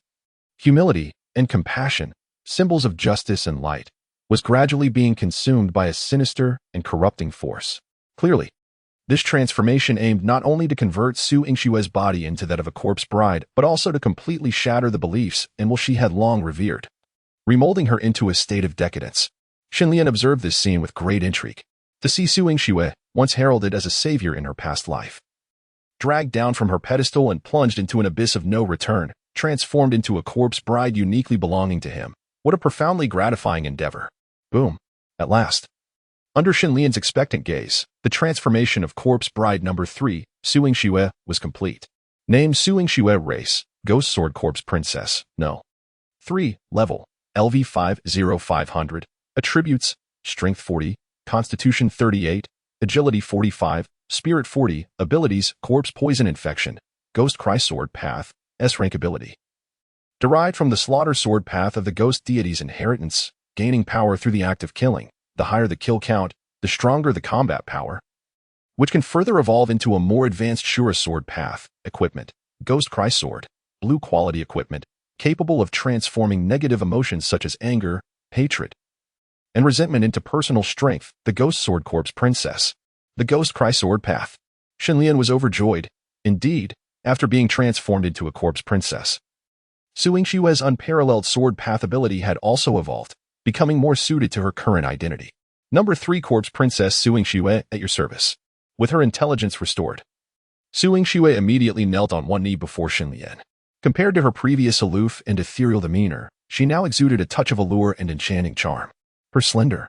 humility, and compassion, symbols of justice and light, was gradually being consumed by a sinister and corrupting force. Clearly, this transformation aimed not only to convert Su Yingxue's body into that of a corpse bride, but also to completely shatter the beliefs in what she had long revered, remolding her into a state of decadence. Xinlian observed this scene with great intrigue. To see Su Yingxue, once heralded as a savior in her past life, dragged down from her pedestal and plunged into an abyss of no return, transformed into a corpse bride uniquely belonging to him. What a profoundly gratifying endeavor. Boom. At last. Under Xinlian's expectant gaze, the transformation of corpse bride number 3, Su Yingxue, was complete. Name Su Yingxue, race, Ghost Sword Corpse Princess, no. 3, level, LV 50500, attributes, Strength 40, Constitution 38, Agility 45, Spirit 40, abilities, Corpse Poison Infection, Ghost Cry Sword Path, S-rank ability. Derived from the Slaughter Sword Path of the Ghost Deity's inheritance, gaining power through the act of killing. The higher the kill count, the stronger the combat power, which can further evolve into a more advanced Shura Sword Path. Equipment, Ghost Cry Sword, blue quality equipment, capable of transforming negative emotions such as anger, hatred, and resentment into personal strength. The Ghost Sword Corpse Princess. The Ghost Cry Sword Path. Xinlian was overjoyed. Indeed, after being transformed into a corpse princess. Su Yingshue's unparalleled sword path ability had also evolved, becoming more suited to her current identity. Number 3 Corpse Princess Su Yingxue at your service. With her intelligence restored, Su Yingxue immediately knelt on one knee before Xinlian. Compared to her previous aloof and ethereal demeanor, she now exuded a touch of allure and enchanting charm. Her slender,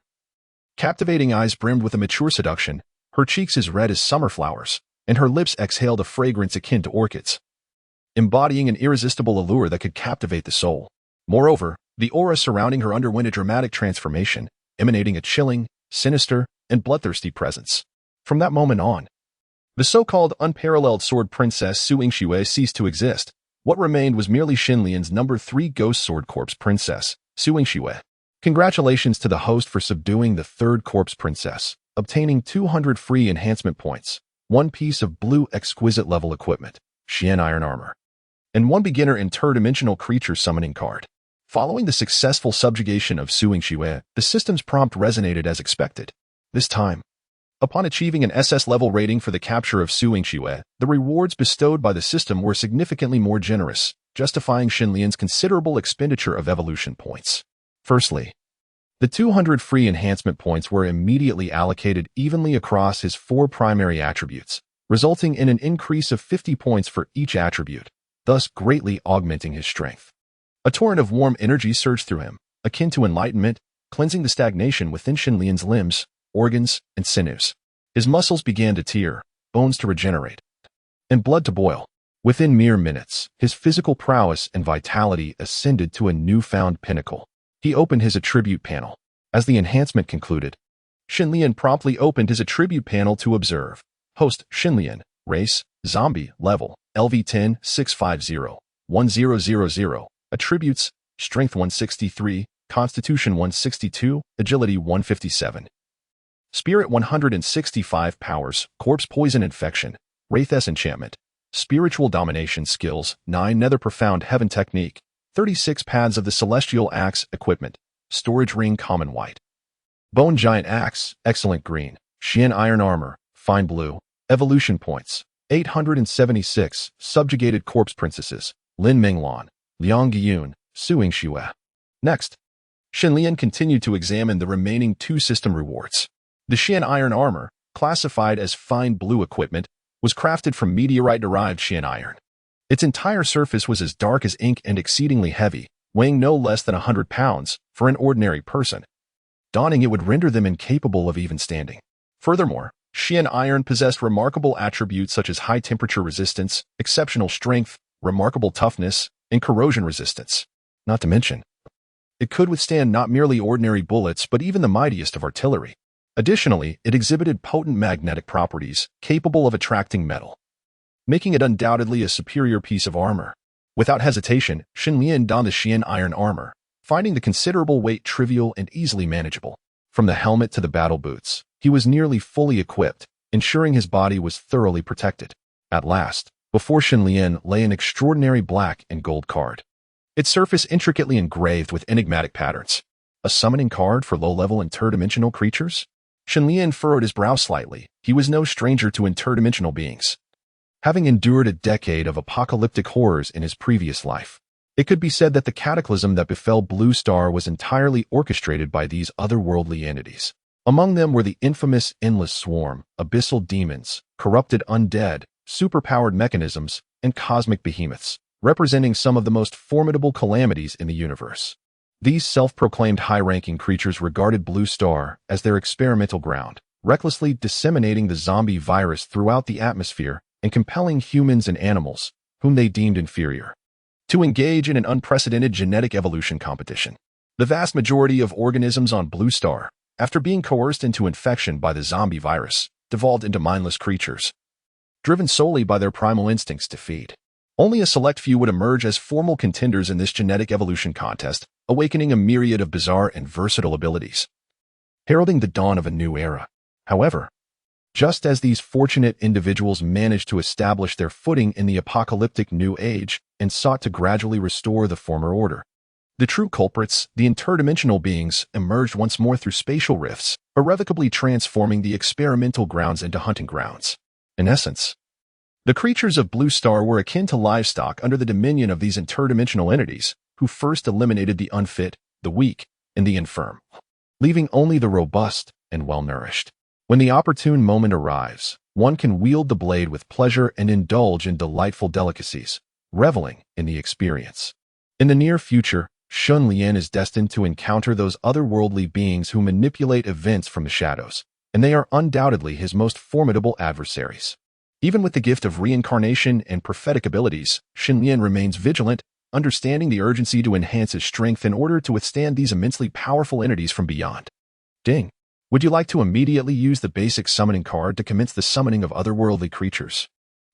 captivating eyes brimmed with a mature seduction, her cheeks as red as summer flowers, and her lips exhaled a fragrance akin to orchids, embodying an irresistible allure that could captivate the soul. Moreover, the aura surrounding her underwent a dramatic transformation, emanating a chilling, sinister, and bloodthirsty presence. From that moment on, the so-called unparalleled sword princess Su Yingxue ceased to exist. What remained was merely Xinlian's number 3 ghost sword corpse princess, Su Yingxue. Congratulations to the host for subduing the 3rd corpse princess, obtaining 200 free enhancement points, 1 piece of blue exquisite level equipment, Xian iron armor, and 1 beginner interdimensional creature summoning card. Following the successful subjugation of Su Yingxue, the system's prompt resonated as expected. This time, upon achieving an SS level rating for the capture of Su Yingxue, the rewards bestowed by the system were significantly more generous, justifying Xinlian's considerable expenditure of evolution points. Firstly, the 200 free enhancement points were immediately allocated evenly across his 4 primary attributes, resulting in an increase of 50 points for each attribute, thus greatly augmenting his strength. A torrent of warm energy surged through him, akin to enlightenment, cleansing the stagnation within Xinlian's limbs, organs, and sinews. His muscles began to tear, bones to regenerate, and blood to boil. Within mere minutes, his physical prowess and vitality ascended to a newfound pinnacle. He opened his attribute panel. As the enhancement concluded, Xinlian promptly opened his attribute panel to observe. Host Xinlian, race, zombie, level, LV10 650 1000, attributes, strength 163, constitution 162, agility 157. Spirit 165 powers, corpse poison infection, wraithess enchantment, spiritual domination skills, 9 nether profound heaven technique, 36 paths of the celestial axe equipment, storage ring common white, bone giant axe, excellent green, Xian iron armor, fine blue, evolution points, 876, subjugated corpse princesses, Lin Minglan, Liang Giyun, Su Yingxue. Next, Xinlian continued to examine the remaining 2 system rewards. The Xian iron armor, classified as fine blue equipment, was crafted from meteorite-derived Xian iron. Its entire surface was as dark as ink and exceedingly heavy, weighing no less than 100 pounds for an ordinary person. Donning it would render them incapable of even standing. Furthermore, Xian iron possessed remarkable attributes such as high temperature resistance, exceptional strength, remarkable toughness, and corrosion resistance. Not to mention, it could withstand not merely ordinary bullets but even the mightiest of artillery. Additionally, it exhibited potent magnetic properties capable of attracting metal, making it undoubtedly a superior piece of armor. Without hesitation, Xinlian donned the Xian iron armor, finding the considerable weight trivial and easily manageable. From the helmet to the battle boots, he was nearly fully equipped, ensuring his body was thoroughly protected. At last, before Xinlian lay an extraordinary black and gold card, its surface intricately engraved with enigmatic patterns. A summoning card for low-level interdimensional creatures? Xinlian furrowed his brow slightly. He was no stranger to interdimensional beings, having endured a decade of apocalyptic horrors in his previous life. It could be said that the cataclysm that befell Blue Star was entirely orchestrated by these otherworldly entities. Among them were the infamous Endless Swarm, abyssal demons, corrupted undead, superpowered mechanisms, and cosmic behemoths, representing some of the most formidable calamities in the universe. These self-proclaimed high-ranking creatures regarded Blue Star as their experimental ground, recklessly disseminating the zombie virus throughout the atmosphere and compelling humans and animals, whom they deemed inferior, to engage in an unprecedented genetic evolution competition. The vast majority of organisms on Blue Star, after being coerced into infection by the zombie virus, devolved into mindless creatures, driven solely by their primal instincts to feed. Only a select few would emerge as formal contenders in this genetic evolution contest, awakening a myriad of bizarre and versatile abilities, heralding the dawn of a new era. However, just as these fortunate individuals managed to establish their footing in the apocalyptic new age and sought to gradually restore the former order, the true culprits, the interdimensional beings, emerged once more through spatial rifts, irrevocably transforming the experimental grounds into hunting grounds. In essence, The creatures of Blue Star were akin to livestock under the dominion of these interdimensional entities, who first eliminated the unfit, the weak, and the infirm, leaving only the robust and well-nourished. When the opportune moment arrives, one can wield the blade with pleasure and indulge in delightful delicacies, reveling in the experience. In the near future, Shun Lian is destined to encounter those otherworldly beings who manipulate events from the shadows, and they are undoubtedly his most formidable adversaries. Even with the gift of reincarnation and prophetic abilities, Shun Lian remains vigilant, understanding the urgency to enhance his strength in order to withstand these immensely powerful entities from beyond. Ding. Would you like to immediately use the basic summoning card to commence the summoning of otherworldly creatures?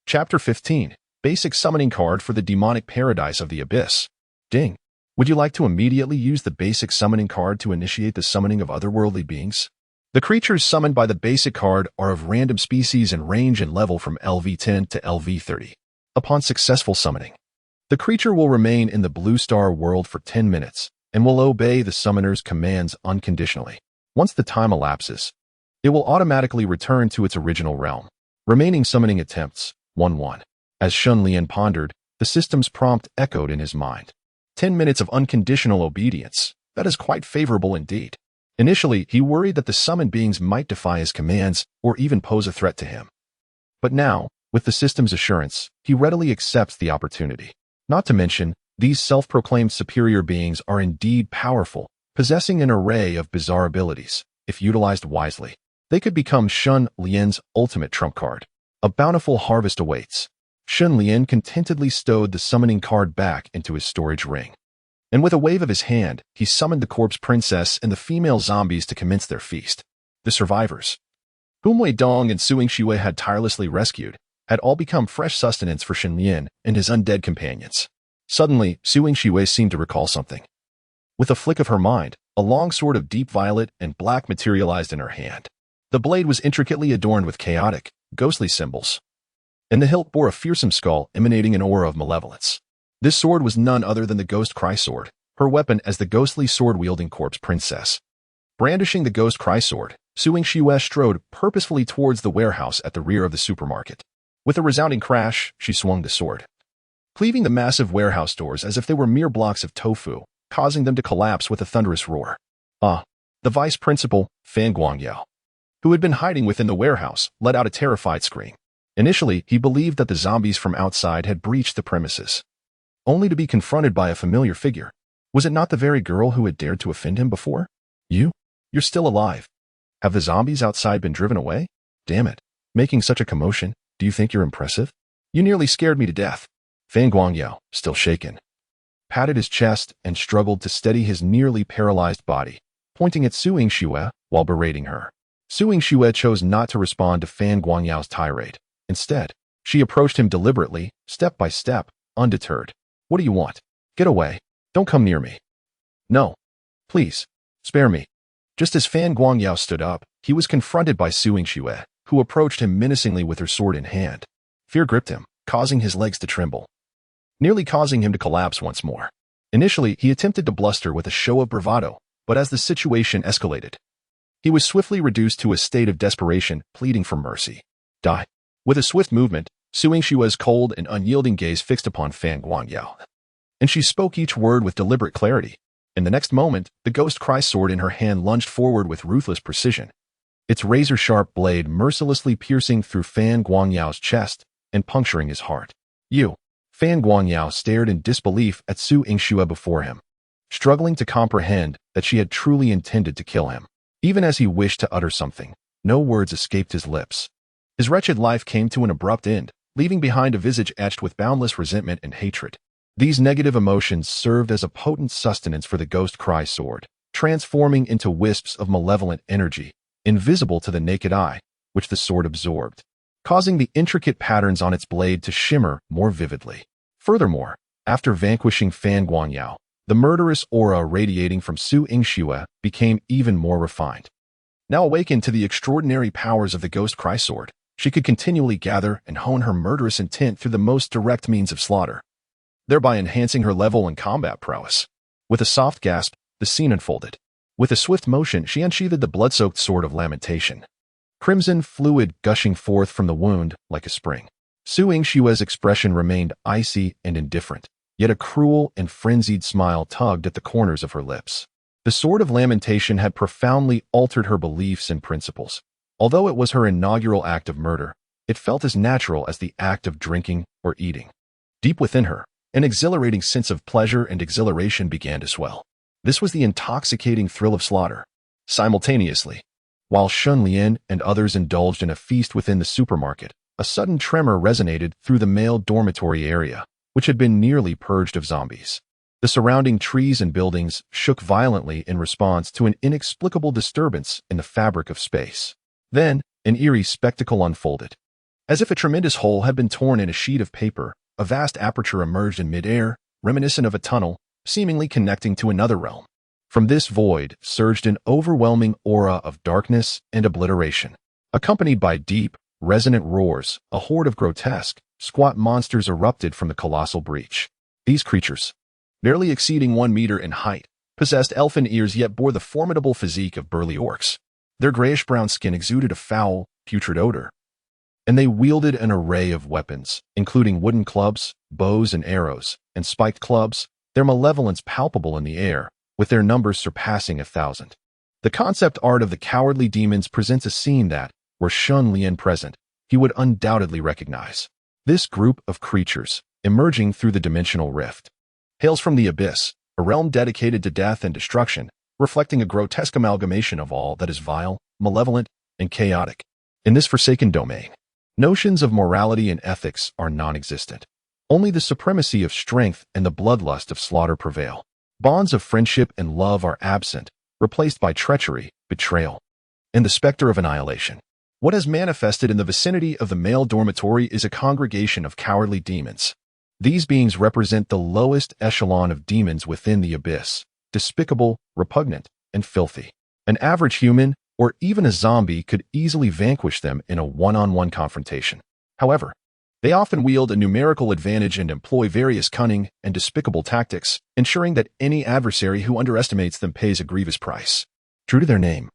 Chapter 15. Basic summoning card for the demonic paradise of the abyss. Ding. Would you like to immediately use the basic summoning card to initiate the summoning of otherworldly beings? The creatures summoned by the basic card are of random species and range and level from LV10 to LV30. Upon successful summoning, the creature will remain in the Blue Star world for 10 minutes and will obey the summoner's commands unconditionally. Once the time elapses, it will automatically return to its original realm. Remaining summoning attempts, 1-1. As Shun Lian pondered, the system's prompt echoed in his mind. 10 minutes of unconditional obedience. That is quite favorable indeed. Initially, he worried that the summoned beings might defy his commands or even pose a threat to him. But now, with the system's assurance, he readily accepts the opportunity. Not to mention, these self-proclaimed superior beings are indeed powerful, possessing an array of bizarre abilities. If utilized wisely, they could become Shun Lian's ultimate trump card. A bountiful harvest awaits. Shun Lian contentedly stowed the summoning card back into his storage ring. And with a wave of his hand, he summoned the corpse princess and the female zombies to commence their feast. The survivors, whom Wei Dong and Suing Shiwei had tirelessly rescued, had all become fresh sustenance for Shun Lian and his undead companions. Suddenly, Suing Shiwei seemed to recall something. With a flick of her mind, a long sword of deep violet and black materialized in her hand. The blade was intricately adorned with chaotic, ghostly symbols, and the hilt bore a fearsome skull emanating an aura of malevolence. This sword was none other than the Ghost Cry sword, her weapon as the ghostly sword-wielding corpse princess. Brandishing the Ghost Cry sword, Suing Shiwei strode purposefully towards the warehouse at the rear of the supermarket. With a resounding crash, she swung the sword, cleaving the massive warehouse doors as if they were mere blocks of tofu, causing them to collapse with a thunderous roar. The vice principal, Fan Guangyao, who had been hiding within the warehouse, let out a terrified scream. Initially, he believed that the zombies from outside had breached the premises, only to be confronted by a familiar figure. Was it not the very girl who had dared to offend him before? You're still alive. Have the zombies outside been driven away? Damn it. Making such a commotion, do you think you're impressive? You nearly scared me to death. Fan Guangyao, still shaken, patted his chest and struggled to steady his nearly paralyzed body, pointing at Suing Shiwei while berating her. Suing Shiwei chose not to respond to Fan Guangyao's tirade. Instead, she approached him deliberately, step by step, undeterred. What do you want? Get away. Don't come near me. No. Please. Spare me. Just as Fan Guangyao stood up, he was confronted by Suing Shiwei, who approached him menacingly with her sword in hand. Fear gripped him, causing his legs to tremble, nearly causing him to collapse once more. Initially, he attempted to bluster with a show of bravado, but as the situation escalated, he was swiftly reduced to a state of desperation, pleading for mercy. Die. With a swift movement, Suing Shiwei's cold and unyielding gaze fixed upon Fan Guangyao, and she spoke each word with deliberate clarity. In the next moment, the Ghost Cry sword in her hand lunged forward with ruthless precision, its razor-sharp blade mercilessly piercing through Fan Guangyao's chest and puncturing his heart. Fan Guangyao stared in disbelief at Suing Shiwei before him, struggling to comprehend that she had truly intended to kill him. Even as he wished to utter something, no words escaped his lips. His wretched life came to an abrupt end, leaving behind a visage etched with boundless resentment and hatred. These negative emotions served as a potent sustenance for the Ghost Cry sword, transforming into wisps of malevolent energy, invisible to the naked eye, which the sword absorbed, causing the intricate patterns on its blade to shimmer more vividly. Furthermore, after vanquishing Fan Guangyao, the murderous aura radiating from Suing Shiwei became even more refined. Now awakened to the extraordinary powers of the Ghost Cry sword, she could continually gather and hone her murderous intent through the most direct means of slaughter, thereby enhancing her level and combat prowess. With a soft gasp, the scene unfolded. With a swift motion, she unsheathed the blood-soaked sword of lamentation, crimson fluid gushing forth from the wound like a spring. Su Yingshue's expression remained icy and indifferent, yet a cruel and frenzied smile tugged at the corners of her lips. The sword of lamentation had profoundly altered her beliefs and principles. Although it was her inaugural act of murder, it felt as natural as the act of drinking or eating. Deep within her, an exhilarating sense of pleasure and exhilaration began to swell. This was the intoxicating thrill of slaughter. Simultaneously, while Shun Lian and others indulged in a feast within the supermarket, a sudden tremor resonated through the male dormitory area, which had been nearly purged of zombies. The surrounding trees and buildings shook violently in response to an inexplicable disturbance in the fabric of space. Then, an eerie spectacle unfolded. As if a tremendous hole had been torn in a sheet of paper, a vast aperture emerged in midair, reminiscent of a tunnel, seemingly connecting to another realm. From this void surged an overwhelming aura of darkness and obliteration. Accompanied by deep, resonant roars, a horde of grotesque, squat monsters erupted from the colossal breach. These creatures, barely exceeding 1 meter in height, possessed elfin ears yet bore the formidable physique of burly orcs. Their grayish-brown skin exuded a foul, putrid odor, and they wielded an array of weapons, including wooden clubs, bows and arrows, and spiked clubs, their malevolence palpable in the air, with their numbers surpassing 1,000. The concept art of the cowardly demons presents a scene that, were Shun Lian present, he would undoubtedly recognize. This group of creatures, emerging through the dimensional rift, hails from the abyss, a realm dedicated to death and destruction, reflecting a grotesque amalgamation of all that is vile, malevolent, and chaotic. In this forsaken domain, notions of morality and ethics are non-existent. Only the supremacy of strength and the bloodlust of slaughter prevail. Bonds of friendship and love are absent, replaced by treachery, betrayal, and the specter of annihilation. What has manifested in the vicinity of the male dormitory is a congregation of cowardly demons. These beings represent the lowest echelon of demons within the abyss, despicable, repugnant, and filthy. An average human, or even a zombie, could easily vanquish them in a one-on-one confrontation. However, they often wield a numerical advantage and employ various cunning and despicable tactics, ensuring that any adversary who underestimates them pays a grievous price. True to their name,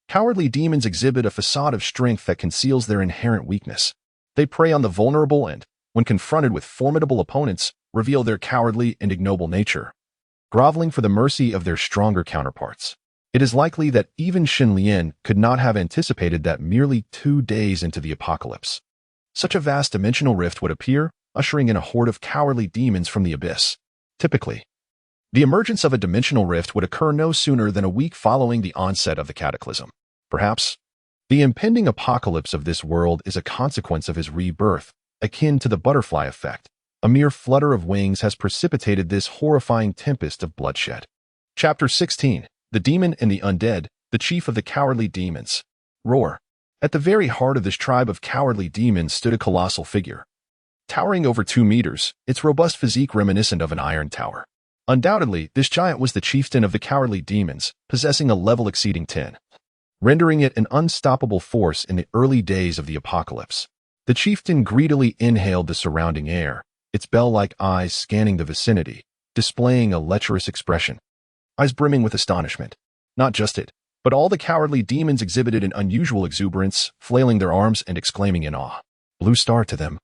cowardly demons exhibit a facade of strength that conceals their inherent weakness. They prey on the vulnerable and, when confronted with formidable opponents, reveal their cowardly and ignoble nature, groveling for the mercy of their stronger counterparts. It is likely that even Shun Lian could not have anticipated that merely 2 days into the apocalypse, such a vast dimensional rift would appear, ushering in a horde of cowardly demons from the abyss. Typically, the emergence of a dimensional rift would occur no sooner than a week following the onset of the cataclysm. Perhaps, the impending apocalypse of this world is a consequence of his rebirth, akin to the butterfly effect. A mere flutter of wings has precipitated this horrifying tempest of bloodshed. Chapter 16. The Demon and the Undead, the Chief of the Cowardly Demons. Roar. At the very heart of this tribe of cowardly demons stood a colossal figure. Towering over 2 meters, its robust physique reminiscent of an iron tower. Undoubtedly, this giant was the chieftain of the cowardly demons, possessing a level exceeding 10, rendering it an unstoppable force in the early days of the apocalypse. The chieftain greedily inhaled the surrounding air, its bell-like eyes scanning the vicinity, displaying a lecherous expression. Eyes brimming with astonishment. Not just it, but all the cowardly demons exhibited an unusual exuberance, flailing their arms and exclaiming in awe. Blue Star to them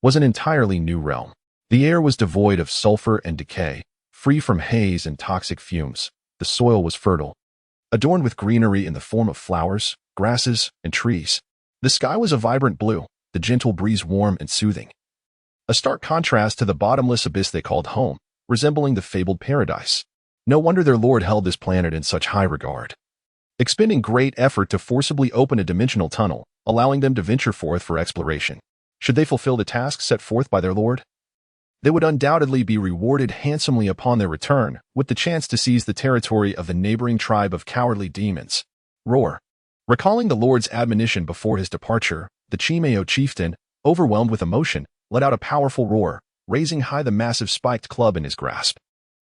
was an entirely new realm. The air was devoid of sulfur and decay, free from haze and toxic fumes. The soil was fertile, adorned with greenery in the form of flowers, grasses, and trees. The sky was a vibrant blue, the gentle breeze warm and soothing. A stark contrast to the bottomless abyss they called home, resembling the fabled paradise. No wonder their lord held this planet in such high regard, expending great effort to forcibly open a dimensional tunnel, allowing them to venture forth for exploration. Should they fulfill the task set forth by their lord, they would undoubtedly be rewarded handsomely upon their return, with the chance to seize the territory of the neighboring tribe of cowardly demons. Roar. Recalling the lord's admonition before his departure, the Chimeo chieftain, overwhelmed with emotion, let out a powerful roar, raising high the massive spiked club in his grasp.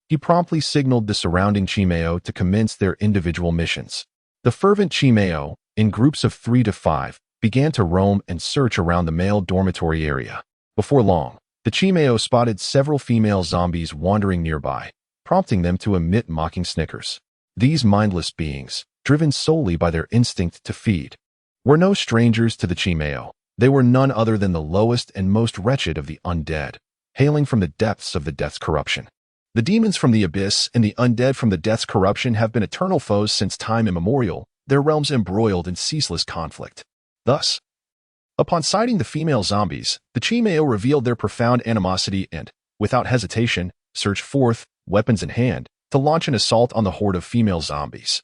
He promptly signaled the surrounding Chimeo to commence their individual missions. The fervent Chimeo, in groups of 3 to 5, began to roam and search around the male dormitory area. Before long, the Chimeo spotted several female zombies wandering nearby, prompting them to emit mocking snickers. These mindless beings, driven solely by their instinct to feed, were no strangers to the Chimeo. They were none other than the lowest and most wretched of the undead, hailing from the depths of the death's corruption. The demons from the abyss and the undead from the death's corruption have been eternal foes since time immemorial, their realms embroiled in ceaseless conflict. Thus, upon sighting the female zombies, the Chimeo revealed their profound animosity and, without hesitation, surged forth, weapons in hand, to launch an assault on the horde of female zombies.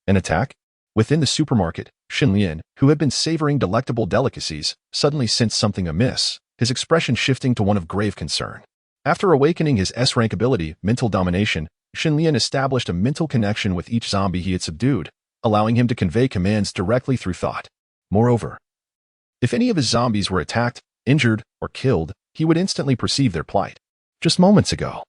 An attack? Within the supermarket, Xinlian, who had been savoring delectable delicacies, suddenly sensed something amiss, his expression shifting to one of grave concern. After awakening his S-rank ability, mental domination, Xinlian established a mental connection with each zombie he had subdued, allowing him to convey commands directly through thought. Moreover, if any of his zombies were attacked, injured, or killed, he would instantly perceive their plight. Just moments ago,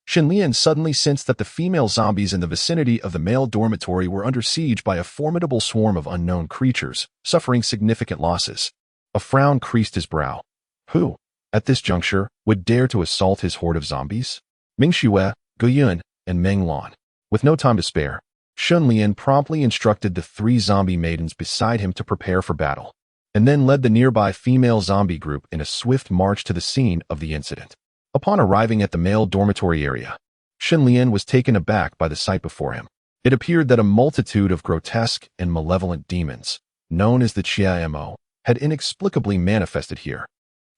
Xinlian suddenly sensed that the female zombies in the vicinity of the male dormitory were under siege by a formidable swarm of unknown creatures, suffering significant losses. A frown creased his brow. Who, at this juncture, would dare to assault his horde of zombies? Ming Xue, Gu Yun, and Meng Lan. With no time to spare, Xinlian promptly instructed the 3 zombie maidens beside him to prepare for battle, and then led the nearby female zombie group in a swift march to the scene of the incident. Upon arriving at the male dormitory area, Xinlian was taken aback by the sight before him. It appeared that a multitude of grotesque and malevolent demons, known as the Chiamo, had inexplicably manifested here,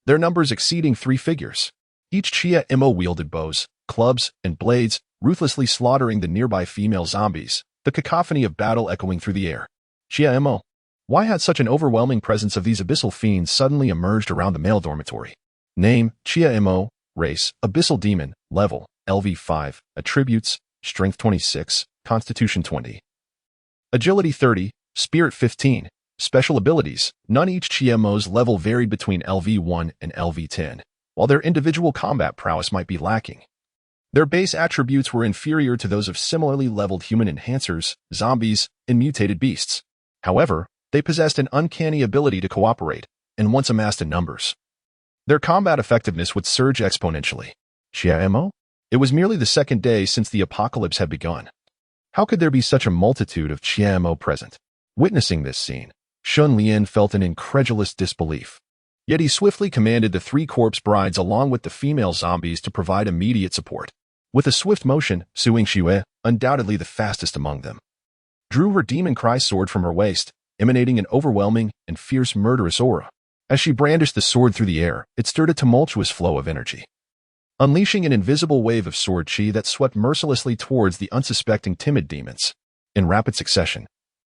their numbers exceeding 3 figures. Each Chiamo wielded bows, clubs, and blades, ruthlessly slaughtering the nearby female zombies, the cacophony of battle echoing through the air. Chiamo. Why had such an overwhelming presence of these abyssal fiends suddenly emerged around the male dormitory? Name, Chiamo. Race, Abyssal Demon. Level, LV 5. Attributes, Strength 26, Constitution 20. Agility 30, Spirit 15. Special abilities, none. Each Chiamo's level varied between LV 1 and LV 10, while their individual combat prowess might be lacking. Their base attributes were inferior to those of similarly leveled human enhancers, zombies, and mutated beasts. However, they possessed an uncanny ability to cooperate, and once amassed in numbers, their combat effectiveness would surge exponentially. Chiamo? It was merely the second day since the apocalypse had begun. How could there be such a multitude of Chiamo present? Witnessing this scene, Xinlian felt an incredulous disbelief. Yet he swiftly commanded the 3 corpse brides along with the female zombies to provide immediate support. With a swift motion, Su Yingxue, undoubtedly the fastest among them, drew her demon cry sword from her waist, emanating an overwhelming and fierce murderous aura. As she brandished the sword through the air, it stirred a tumultuous flow of energy, unleashing an invisible wave of sword chi that swept mercilessly towards the unsuspecting timid demons. In rapid succession,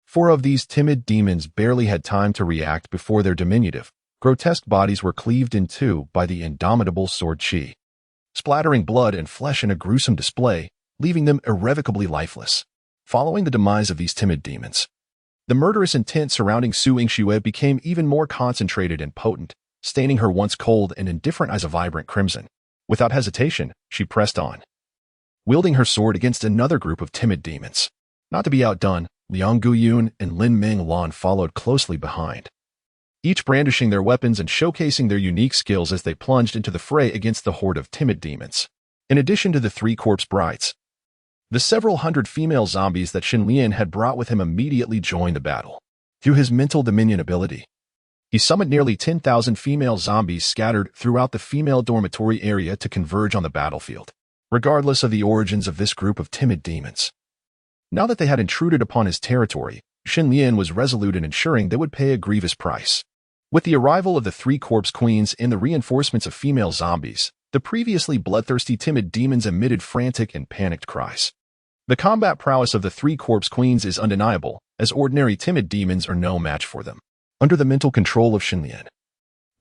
4 of these timid demons barely had time to react before their diminutive, grotesque bodies were cleaved in 2 by the indomitable sword chi, splattering blood and flesh in a gruesome display, leaving them irrevocably lifeless. Following the demise of these timid demons, the murderous intent surrounding Su Yingxue became even more concentrated and potent, staining her once cold and indifferent eyes a vibrant crimson. Without hesitation, she pressed on, wielding her sword against another group of timid demons. Not to be outdone, Liang Guyun and Lin Ming Lan followed closely behind, each brandishing their weapons and showcasing their unique skills as they plunged into the fray against the horde of timid demons. In addition to the 3 corpse brides, the several hundred female zombies that Xinlian had brought with him immediately joined the battle. Through his mental dominion ability, he summoned nearly 10,000 female zombies scattered throughout the female dormitory area to converge on the battlefield, regardless of the origins of this group of timid demons. Now that they had intruded upon his territory, Xinlian was resolute in ensuring they would pay a grievous price. With the arrival of the 3 corpse queens and the reinforcements of female zombies, the previously bloodthirsty timid demons emitted frantic and panicked cries. The combat prowess of the 3 corpse queens is undeniable, as ordinary timid demons are no match for them. Under the mental control of Xinlian,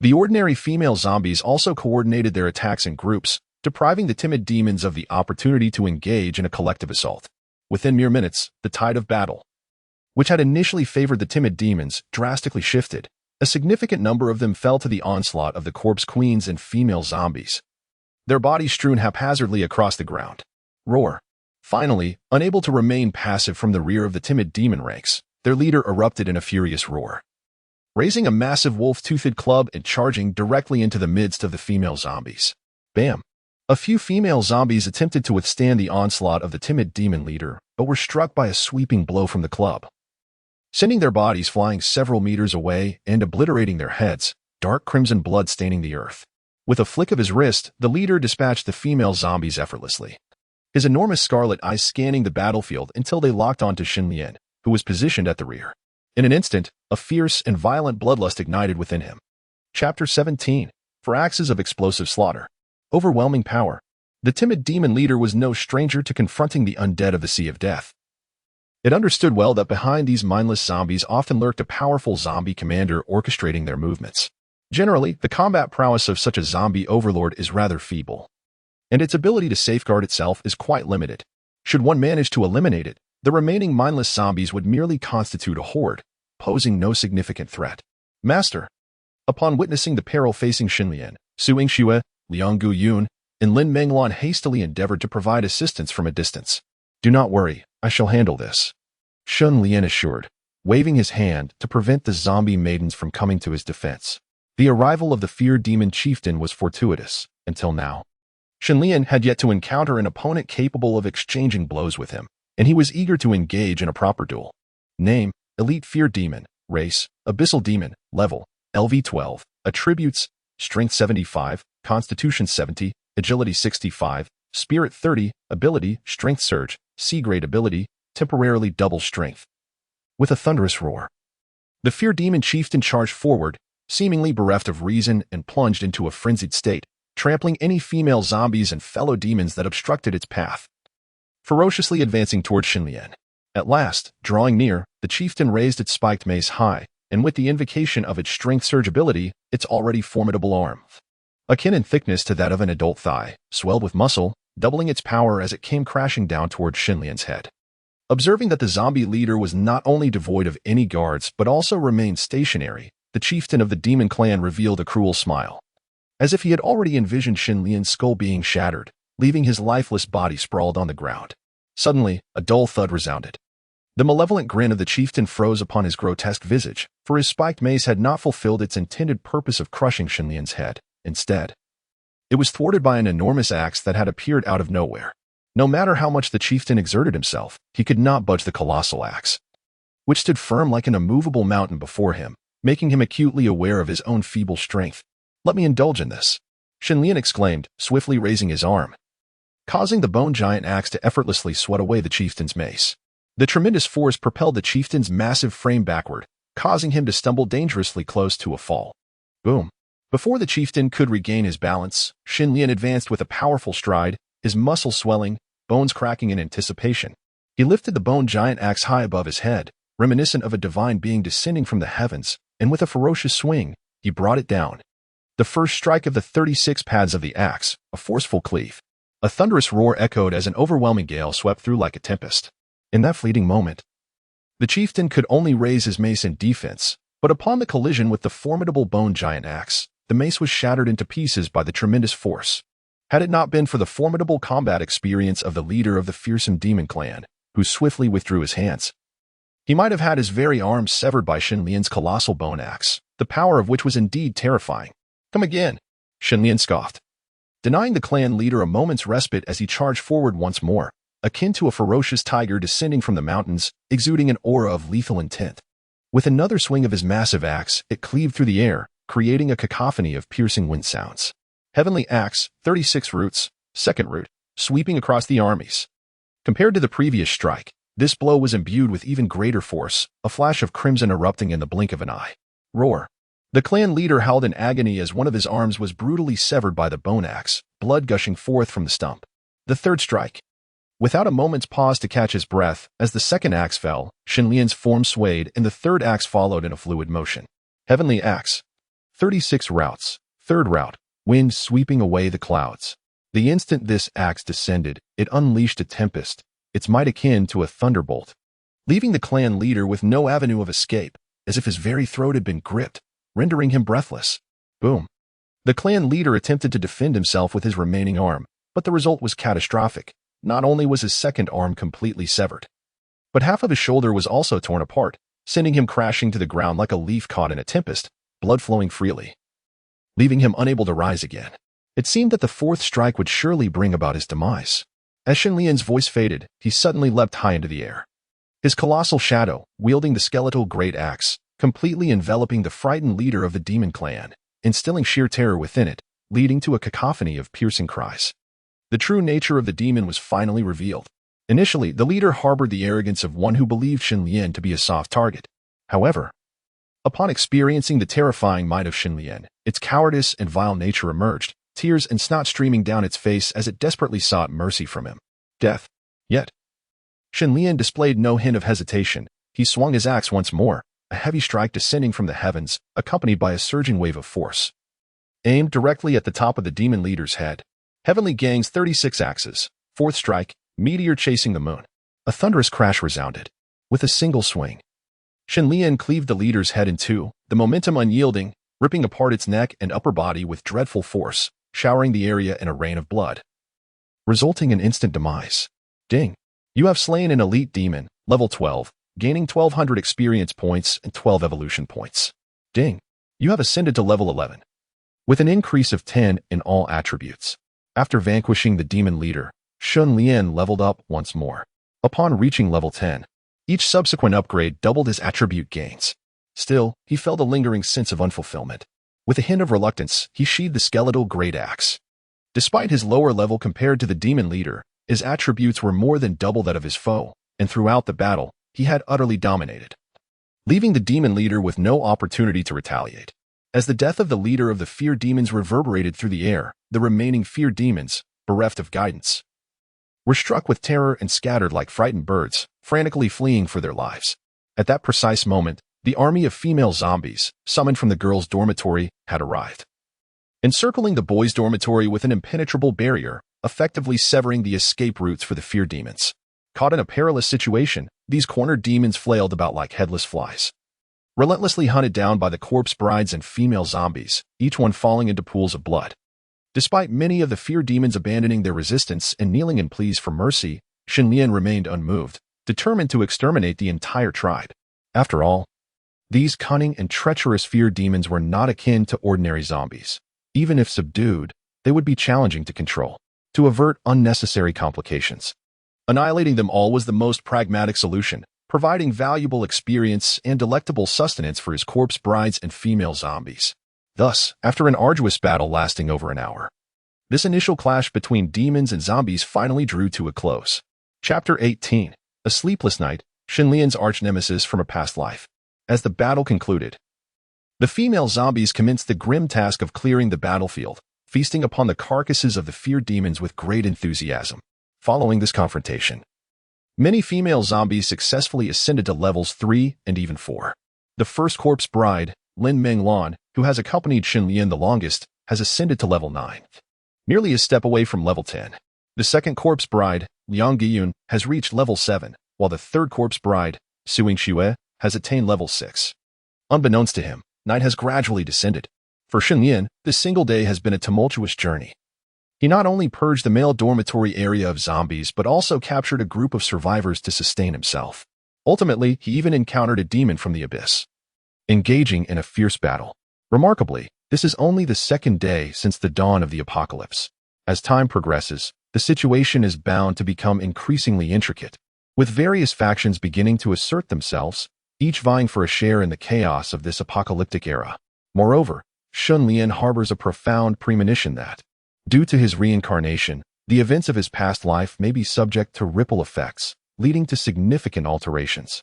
the ordinary female zombies also coordinated their attacks in groups, depriving the timid demons of the opportunity to engage in a collective assault. Within mere minutes, the tide of battle, which had initially favored the timid demons, drastically shifted. A significant number of them fell to the onslaught of the corpse queens and female zombies, their bodies strewn haphazardly across the ground. Roar. Finally, unable to remain passive from the rear of the timid demon ranks, their leader erupted in a furious roar, raising a massive wolf-toothed club and charging directly into the midst of the female zombies. Bam! A few female zombies attempted to withstand the onslaught of the timid demon leader, but were struck by a sweeping blow from the club. sending their bodies flying several meters away and obliterating their heads, dark crimson blood staining the earth. With a flick of his wrist, the leader dispatched the female zombies effortlessly, his enormous scarlet eyes scanning the battlefield until they locked onto Xinlian, who was positioned at the rear. In an instant, a fierce and violent bloodlust ignited within him. Chapter 17. For axes of explosive slaughter. Overwhelming power. The timid demon leader was no stranger to confronting the undead of the Sea of Death. It understood well that behind these mindless zombies often lurked a powerful zombie commander orchestrating their movements. Generally, the combat prowess of such a zombie overlord is rather feeble, and its ability to safeguard itself is quite limited. Should one manage to eliminate it, the remaining mindless zombies would merely constitute a horde, posing no significant threat. Master. Upon witnessing the peril facing Xinlian, Su Yingxue, Liang Guyun, and Lin Menglan hastily endeavored to provide assistance from a distance. Do not worry, I shall handle this, Xinlian assured, waving his hand to prevent the zombie maidens from coming to his defense. The arrival of the feared demon chieftain was fortuitous, until now. Xinlian had yet to encounter an opponent capable of exchanging blows with him, and he was eager to engage in a proper duel. Name, Elite Fear Demon. Race, Abyssal Demon. Level, LV12. Attributes, Strength 75, Constitution 70, Agility 65, Spirit 30, Ability, Strength Surge, C-Grade Ability, temporarily double strength. With a thunderous roar, the Fear Demon chieftain charged forward, seemingly bereft of reason, and plunged into a frenzied state, trampling any female zombies and fellow demons that obstructed its path. Ferociously advancing toward Xinlian. At last, drawing near, the chieftain raised its spiked mace high, and with the invocation of its strength surge ability, its already formidable arm, akin in thickness to that of an adult thigh, swelled with muscle, doubling its power as it came crashing down toward Xinlian's head. Observing that the zombie leader was not only devoid of any guards but also remained stationary, the chieftain of the demon clan revealed a cruel smile, as if he had already envisioned Xinlian's skull being shattered, leaving his lifeless body sprawled on the ground. Suddenly, a dull thud resounded. The malevolent grin of the chieftain froze upon his grotesque visage, for his spiked mace had not fulfilled its intended purpose of crushing Xinlian's head. Instead, it was thwarted by an enormous axe that had appeared out of nowhere. No matter how much the chieftain exerted himself, he could not budge the colossal axe, which stood firm like an immovable mountain before him, making him acutely aware of his own feeble strength. Let me indulge in this, Xinlian exclaimed, swiftly raising his arm, causing the bone giant axe to effortlessly swat away the chieftain's mace. The tremendous force propelled the chieftain's massive frame backward, causing him to stumble dangerously close to a fall. Boom. Before the chieftain could regain his balance, Xinlian advanced with a powerful stride, his muscles swelling, bones cracking in anticipation. He lifted the bone giant axe high above his head, reminiscent of a divine being descending from the heavens, and with a ferocious swing, he brought it down. The first strike of the 36 pads of the axe, a forceful cleave. A thunderous roar echoed as an overwhelming gale swept through like a tempest. In that fleeting moment, the chieftain could only raise his mace in defense, but upon the collision with the formidable bone giant axe, the mace was shattered into pieces by the tremendous force. Had it not been for the formidable combat experience of the leader of the fearsome demon clan, who swiftly withdrew his hands, he might have had his very arms severed by Xinlian's colossal bone axe, the power of which was indeed terrifying. Come again, Xinlian scoffed, denying the clan leader a moment's respite as he charged forward once more, akin to a ferocious tiger descending from the mountains, exuding an aura of lethal intent. With another swing of his massive axe, it cleaved through the air, creating a cacophony of piercing wind sounds. Heavenly Axe, 36 roots, second root, sweeping across the armies. Compared to the previous strike, this blow was imbued with even greater force, a flash of crimson erupting in the blink of an eye. Roar. The clan leader howled in agony as one of his arms was brutally severed by the bone axe, blood gushing forth from the stump. The third strike. Without a moment's pause to catch his breath, as the second axe fell, Xinlian's form swayed and the third axe followed in a fluid motion. Heavenly Axe. 36 routes. Third route. Wind sweeping away the clouds. The instant this axe descended, it unleashed a tempest, its might akin to a thunderbolt, leaving the clan leader with no avenue of escape, as if his very throat had been gripped, rendering him breathless. Boom. The clan leader attempted to defend himself with his remaining arm, but the result was catastrophic. Not only was his second arm completely severed, but half of his shoulder was also torn apart, sending him crashing to the ground like a leaf caught in a tempest, blood flowing freely, leaving him unable to rise again. It seemed that the fourth strike would surely bring about his demise. As Xinlian's voice faded, he suddenly leapt high into the air. his colossal shadow, wielding the skeletal great axe, completely enveloping the frightened leader of the demon clan, instilling sheer terror within it, leading to a cacophony of piercing cries. The true nature of the demon was finally revealed. Initially, the leader harbored the arrogance of one who believed Xinlian to be a soft target. However, upon experiencing the terrifying might of Xinlian, its cowardice and vile nature emerged, tears and snot streaming down its face as it desperately sought mercy from him. Death. Yet, Xinlian displayed no hint of hesitation. He swung his axe once more, a heavy strike descending from the heavens, accompanied by a surging wave of force. Aimed directly at the top of the demon leader's head. Heavenly Gang's 36 axes. Fourth strike, meteor chasing the moon. A thunderous crash resounded. With a single swing, Xinlian cleaved the leader's head in two, the momentum unyielding, ripping apart its neck and upper body with dreadful force, showering the area in a rain of blood, resulting in instant demise. Ding. You have slain an elite demon, level 12, gaining 1200 experience points and 12 evolution points. Ding. You have ascended to level 11, with an increase of 10 in all attributes. After vanquishing the demon leader, Xinlian leveled up once more. Upon reaching level 10, each subsequent upgrade doubled his attribute gains. Still, he felt a lingering sense of unfulfillment. With a hint of reluctance, he sheathed the skeletal great axe. Despite his lower level compared to the demon leader, his attributes were more than double that of his foe, and throughout the battle, he had utterly dominated, leaving the demon leader with no opportunity to retaliate. As the death of the leader of the fear demons reverberated through the air, the remaining fear demons, bereft of guidance, were struck with terror and scattered like frightened birds, frantically fleeing for their lives. At that precise moment, the army of female zombies, summoned from the girls' dormitory, had arrived, encircling the boys' dormitory with an impenetrable barrier, effectively severing the escape routes for the fear demons. Caught in a perilous situation, these cornered demons flailed about like headless flies, relentlessly hunted down by the corpse brides and female zombies, each one falling into pools of blood. Despite many of the fear demons abandoning their resistance and kneeling in pleas for mercy, Xinlian remained unmoved, determined to exterminate the entire tribe. After all, these cunning and treacherous fear demons were not akin to ordinary zombies. Even if subdued, they would be challenging to control. To avert unnecessary complications, annihilating them all was the most pragmatic solution, providing valuable experience and delectable sustenance for his corpse brides and female zombies. Thus, after an arduous battle lasting over an hour, this initial clash between demons and zombies finally drew to a close. Chapter 18. A Sleepless Night, Xinlian's arch-nemesis from a past life. As the battle concluded, the female zombies commenced the grim task of clearing the battlefield, feasting upon the carcasses of the fear demons with great enthusiasm. Following this confrontation, many female zombies successfully ascended to levels 3 and even 4. The first corpse bride, Lin Menglan, who has accompanied Xinlian the longest, has ascended to level 9, nearly a step away from level 10. The second corpse bride, Liang Giyun, has reached level 7, while the third corpse bride, Suing Xue, has attained level 6. Unbeknownst to him, night has gradually descended. For Xinlian, this single day has been a tumultuous journey. He not only purged the male dormitory area of zombies but also captured a group of survivors to sustain himself. Ultimately, he even encountered a demon from the abyss, engaging in a fierce battle. Remarkably, this is only the second day since the dawn of the apocalypse. As time progresses, the situation is bound to become increasingly intricate, with various factions beginning to assert themselves, each vying for a share in the chaos of this apocalyptic era. Moreover, Xinlian harbors a profound premonition that, due to his reincarnation, the events of his past life may be subject to ripple effects, leading to significant alterations.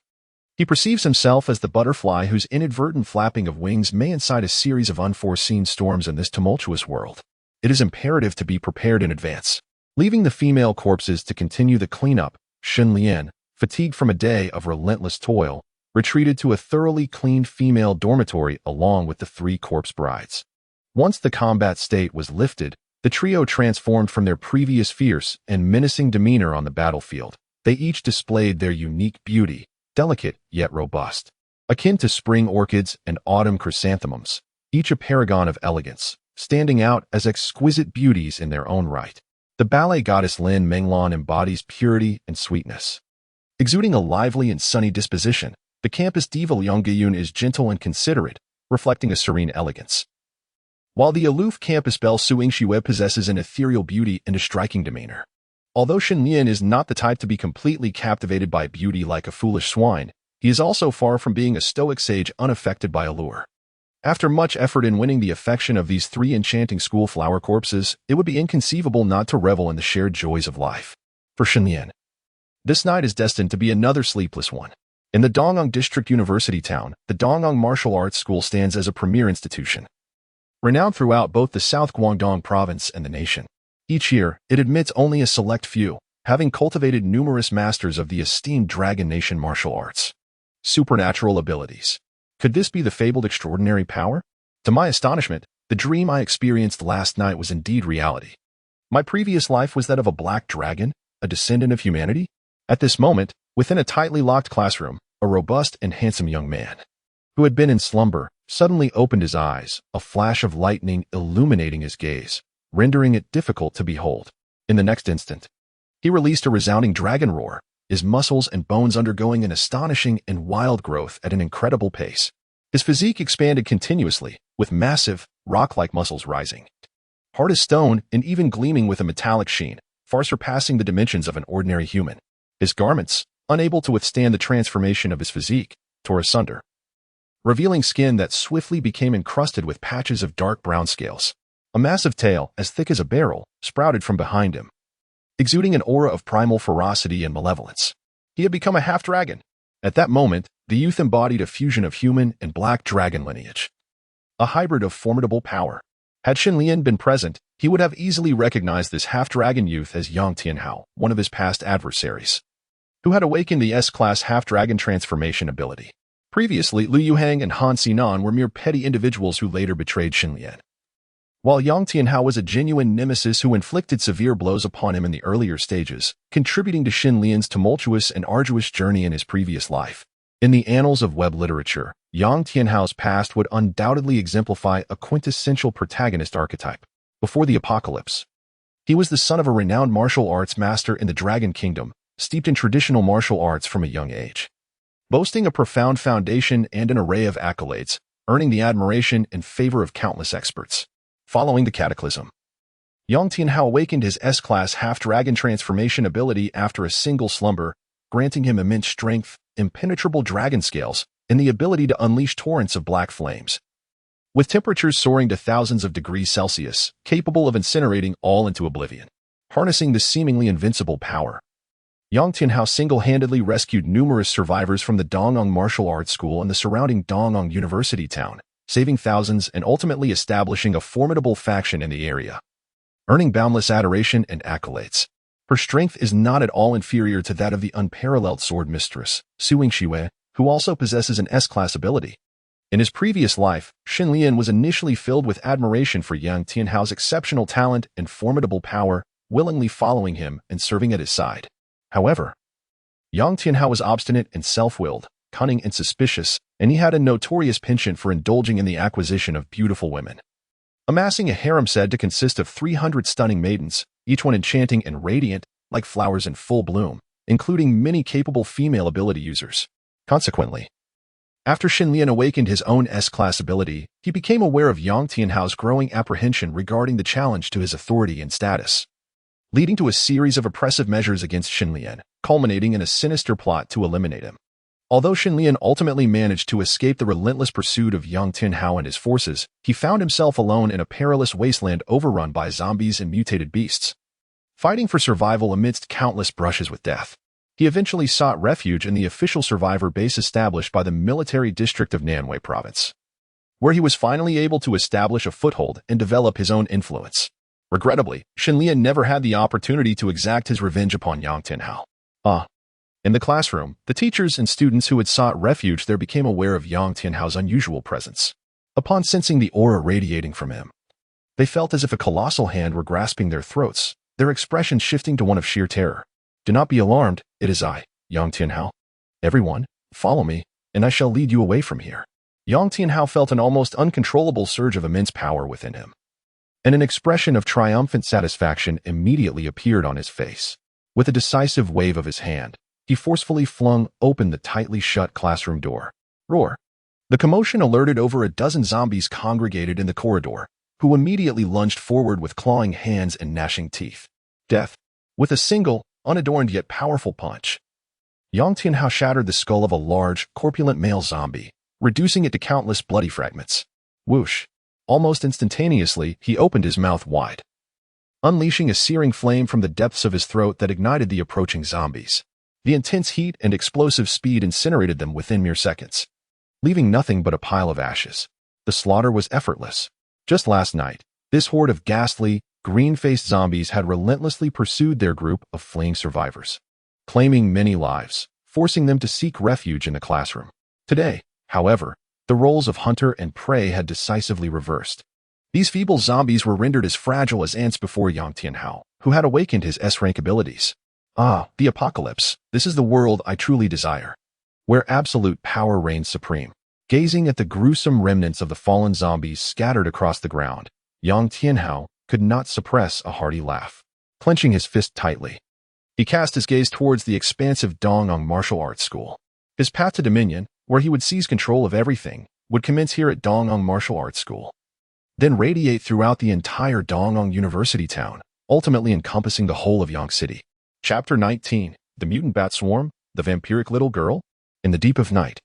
He perceives himself as the butterfly whose inadvertent flapping of wings may incite a series of unforeseen storms in this tumultuous world. It is imperative to be prepared in advance. Leaving the female corpses to continue the cleanup, Xinlian, fatigued from a day of relentless toil, retreated to a thoroughly cleaned female dormitory along with the 3 corpse brides. Once the combat state was lifted, the trio transformed from their previous fierce and menacing demeanor on the battlefield. They each displayed their unique beauty, delicate yet robust, akin to spring orchids and autumn chrysanthemums, each a paragon of elegance, standing out as exquisite beauties in their own right. The ballet goddess Lin Menglan embodies purity and sweetness. Exuding a lively and sunny disposition, the campus diva Liang Giyun is gentle and considerate, reflecting a serene elegance, while the aloof campus belle Suing Xue possesses an ethereal beauty and a striking demeanor. Although Shenlian is not the type to be completely captivated by beauty like a foolish swine, he is also far from being a stoic sage unaffected by allure. After much effort in winning the affection of these three enchanting school flower corpses, it would be inconceivable not to revel in the shared joys of life. For Shenlian, this night is destined to be another sleepless one. In the Nanyang District University town, the Nanyang Martial Arts School stands as a premier institution, renowned throughout both the South Guangdong province and the nation. Each year, it admits only a select few, having cultivated numerous masters of the esteemed Dragon Nation martial arts. Supernatural abilities. Could this be the fabled extraordinary power? To my astonishment, the dream I experienced last night was indeed reality. My previous life was that of a black dragon, a descendant of humanity. At this moment, within a tightly locked classroom, a robust and handsome young man, who had been in slumber, suddenly opened his eyes, a flash of lightning illuminating his gaze, rendering it difficult to behold. In the next instant, he released a resounding dragon roar, his muscles and bones undergoing an astonishing and wild growth at an incredible pace. His physique expanded continuously, with massive, rock-like muscles rising, hard as stone and even gleaming with a metallic sheen, far surpassing the dimensions of an ordinary human. His garments, unable to withstand the transformation of his physique, tore asunder, revealing skin that swiftly became encrusted with patches of dark brown scales. A massive tail, as thick as a barrel, sprouted from behind him, exuding an aura of primal ferocity and malevolence. He had become a half-dragon. At that moment, the youth embodied a fusion of human and black dragon lineage, a hybrid of formidable power. Had Shenlian been present, he would have easily recognized this half-dragon youth as Yong Tianhao, one of his past adversaries, who had awakened the S-class half-dragon transformation ability. Previously, Liu Yuhang and Han Sinan were mere petty individuals who later betrayed Shenlian, while Yong Tianhao was a genuine nemesis who inflicted severe blows upon him in the earlier stages, contributing to Shenlian's tumultuous and arduous journey in his previous life. In the annals of web literature, Yong Tianhao's past would undoubtedly exemplify a quintessential protagonist archetype. Before the apocalypse, he was the son of a renowned martial arts master in the Dragon Kingdom, steeped in traditional martial arts from a young age, boasting a profound foundation and an array of accolades, earning the admiration and favor of countless experts. Following the cataclysm, Yong Tianhao awakened his S-class half-dragon transformation ability after a single slumber, granting him immense strength, impenetrable dragon scales, and the ability to unleash torrents of black flames, with temperatures soaring to thousands of degrees Celsius, capable of incinerating all into oblivion. Harnessing this seemingly invincible power, Yong Tianhao single-handedly rescued numerous survivors from the Nanyang Martial Arts School and the surrounding Nanyang University town, saving thousands and ultimately establishing a formidable faction in the area, earning boundless adoration and accolades. Her strength is not at all inferior to that of the unparalleled sword mistress, Suing Shiwei, who also possesses an S-class ability. In his previous life, Shenlian was initially filled with admiration for Yong Tianhao's exceptional talent and formidable power, willingly following him and serving at his side. However, Yong Tianhao was obstinate and self-willed, cunning and suspicious, and he had a notorious penchant for indulging in the acquisition of beautiful women, amassing a harem said to consist of 300 stunning maidens, each one enchanting and radiant, like flowers in full bloom, including many capable female ability users. Consequently, after Shenlian awakened his own S-class ability, he became aware of Yong Tianhao's growing apprehension regarding the challenge to his authority and status, leading to a series of oppressive measures against Shenlian, culminating in a sinister plot to eliminate him. Although Shenlian ultimately managed to escape the relentless pursuit of Yong Tianhao and his forces, he found himself alone in a perilous wasteland overrun by zombies and mutated beasts, fighting for survival amidst countless brushes with death. He eventually sought refuge in the official survivor base established by the military district of Nanyang province, where he was finally able to establish a foothold and develop his own influence. Regrettably, Shenlian never had the opportunity to exact his revenge upon Yong Tianhao. In the classroom, the teachers and students who had sought refuge there became aware of Yong Tianhao's unusual presence. Upon sensing the aura radiating from him, they felt as if a colossal hand were grasping their throats, their expression shifting to one of sheer terror. "Do not be alarmed, it is I, Yong Tianhao. Everyone, follow me, and I shall lead you away from here." Yong Tianhao felt an almost uncontrollable surge of immense power within him, and an expression of triumphant satisfaction immediately appeared on his face. With a decisive wave of his hand, he forcefully flung open the tightly shut classroom door. Roar! The commotion alerted over a dozen zombies congregated in the corridor, who immediately lunged forward with clawing hands and gnashing teeth. Death! With a single, unadorned yet powerful punch, Yong Tianhao shattered the skull of a large, corpulent male zombie, reducing it to countless bloody fragments. Whoosh! Almost instantaneously, he opened his mouth wide, unleashing a searing flame from the depths of his throat that ignited the approaching zombies. The intense heat and explosive speed incinerated them within mere seconds, leaving nothing but a pile of ashes. The slaughter was effortless. Just last night, this horde of ghastly, green-faced zombies had relentlessly pursued their group of fleeing survivors, claiming many lives, forcing them to seek refuge in the classroom. Today, however, the roles of hunter and prey had decisively reversed. These feeble zombies were rendered as fragile as ants before Yong Tianhao, who had awakened his S-rank abilities. Ah, the apocalypse. This is the world I truly desire, where absolute power reigns supreme. Gazing at the gruesome remnants of the fallen zombies scattered across the ground, Yong Tianhao could not suppress a hearty laugh. Clenching his fist tightly, he cast his gaze towards the expansive Nanyang martial arts school. His path to dominion, where he would seize control of everything, would commence here at Nanyang Martial Arts School, then radiate throughout the entire Nanyang University town, ultimately encompassing the whole of Yang City. Chapter 19, The Mutant Bat Swarm, The Vampiric Little Girl. In the deep of night,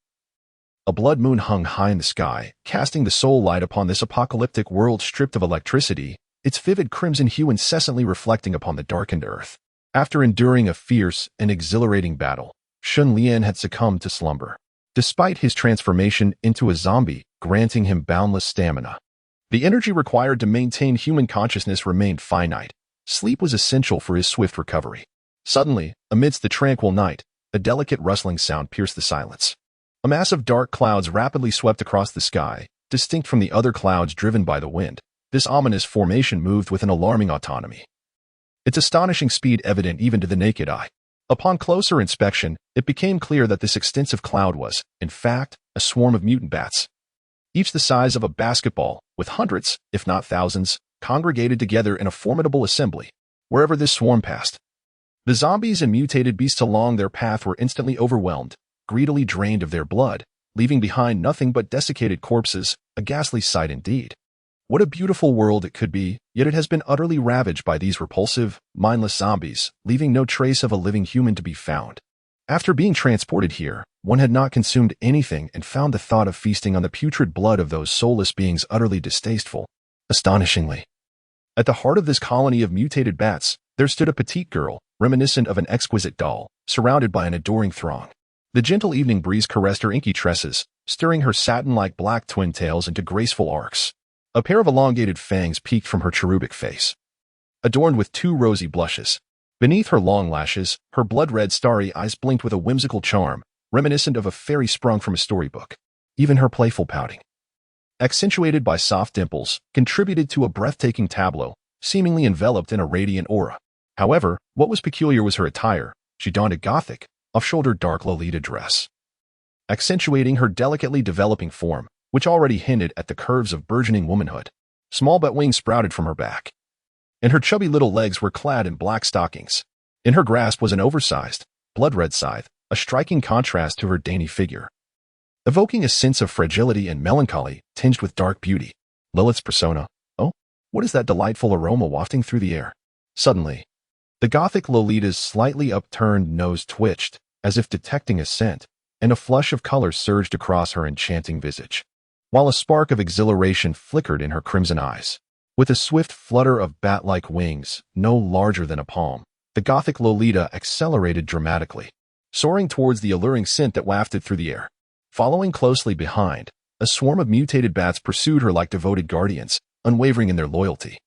a blood moon hung high in the sky, casting the sole light upon this apocalyptic world stripped of electricity, its vivid crimson hue incessantly reflecting upon the darkened earth. After enduring a fierce and exhilarating battle, Shun Lian had succumbed to slumber, despite his transformation into a zombie, granting him boundless stamina. The energy required to maintain human consciousness remained finite. Sleep was essential for his swift recovery. Suddenly, amidst the tranquil night, a delicate rustling sound pierced the silence. A mass of dark clouds rapidly swept across the sky, distinct from the other clouds driven by the wind. This ominous formation moved with an alarming autonomy, its astonishing speed evident even to the naked eye. Upon closer inspection, it became clear that this extensive cloud was, in fact, a swarm of mutant bats, each the size of a basketball, with hundreds, if not thousands, congregated together in a formidable assembly. Wherever this swarm passed, the zombies and mutated beasts along their path were instantly overwhelmed, greedily drained of their blood, leaving behind nothing but desiccated corpses, a ghastly sight indeed. What a beautiful world it could be, yet it has been utterly ravaged by these repulsive, mindless zombies, leaving no trace of a living human to be found. After being transported here, one had not consumed anything and found the thought of feasting on the putrid blood of those soulless beings utterly distasteful. Astonishingly, at the heart of this colony of mutated bats, there stood a petite girl, reminiscent of an exquisite doll, surrounded by an adoring throng. The gentle evening breeze caressed her inky tresses, stirring her satin-like black twin tails into graceful arcs. A pair of elongated fangs peeked from her cherubic face, adorned with two rosy blushes. Beneath her long lashes, her blood-red starry eyes blinked with a whimsical charm, reminiscent of a fairy sprung from a storybook. Even her playful pouting, accentuated by soft dimples, contributed to a breathtaking tableau, seemingly enveloped in a radiant aura. However, what was peculiar was her attire. She donned a gothic, off-shoulder dark Lolita dress, accentuating her delicately developing form, which already hinted at the curves of burgeoning womanhood. Small bat wings sprouted from her back, and her chubby little legs were clad in black stockings. In her grasp was an oversized, blood-red scythe, a striking contrast to her dainty figure, evoking a sense of fragility and melancholy tinged with dark beauty. Lilith's persona. Oh, what is that delightful aroma wafting through the air? Suddenly, the gothic Lolita's slightly upturned nose twitched, as if detecting a scent, and a flush of color surged across her enchanting visage, while a spark of exhilaration flickered in her crimson eyes. With a swift flutter of bat-like wings, no larger than a palm, the gothic Lolita accelerated dramatically, soaring towards the alluring scent that wafted through the air. Following closely behind, a swarm of mutated bats pursued her like devoted guardians, unwavering in their loyalty.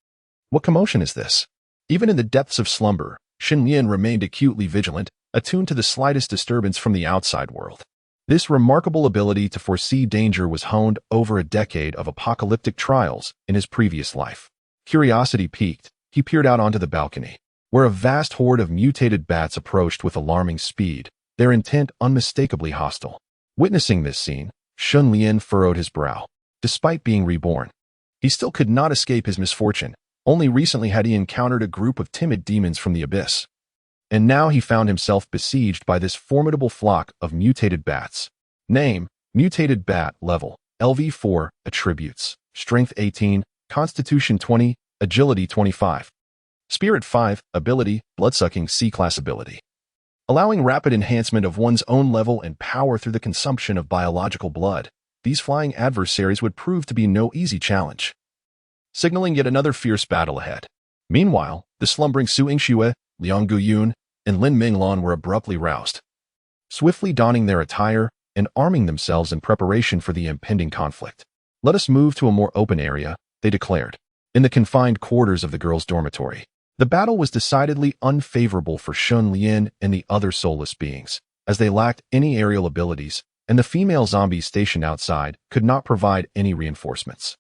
What commotion is this? Even in the depths of slumber, Shen Lian remained acutely vigilant, attuned to the slightest disturbance from the outside world. This remarkable ability to foresee danger was honed over a decade of apocalyptic trials in his previous life. Curiosity piqued, he peered out onto the balcony, where a vast horde of mutated bats approached with alarming speed, their intent unmistakably hostile. Witnessing this scene, Shun Lian furrowed his brow. Despite being reborn, he still could not escape his misfortune. Only recently had he encountered a group of timid demons from the abyss, and now he found himself besieged by this formidable flock of mutated bats. Name: Mutated Bat. Level: LV4. Attributes: Strength 18, Constitution 20, Agility 25. Spirit 5, ability, bloodsucking C-class ability. Allowing rapid enhancement of one's own level and power through the consumption of biological blood, these flying adversaries would prove to be no easy challenge, signaling yet another fierce battle ahead. Meanwhile, the slumbering Su Yingxue, Liang Guyun, and Lin Minglan were abruptly roused, swiftly donning their attire and arming themselves in preparation for the impending conflict. "Let us move to a more open area," they declared. In the confined quarters of the girls' dormitory, the battle was decidedly unfavorable for Shun Lian and the other soulless beings, as they lacked any aerial abilities, and the female zombies stationed outside could not provide any reinforcements.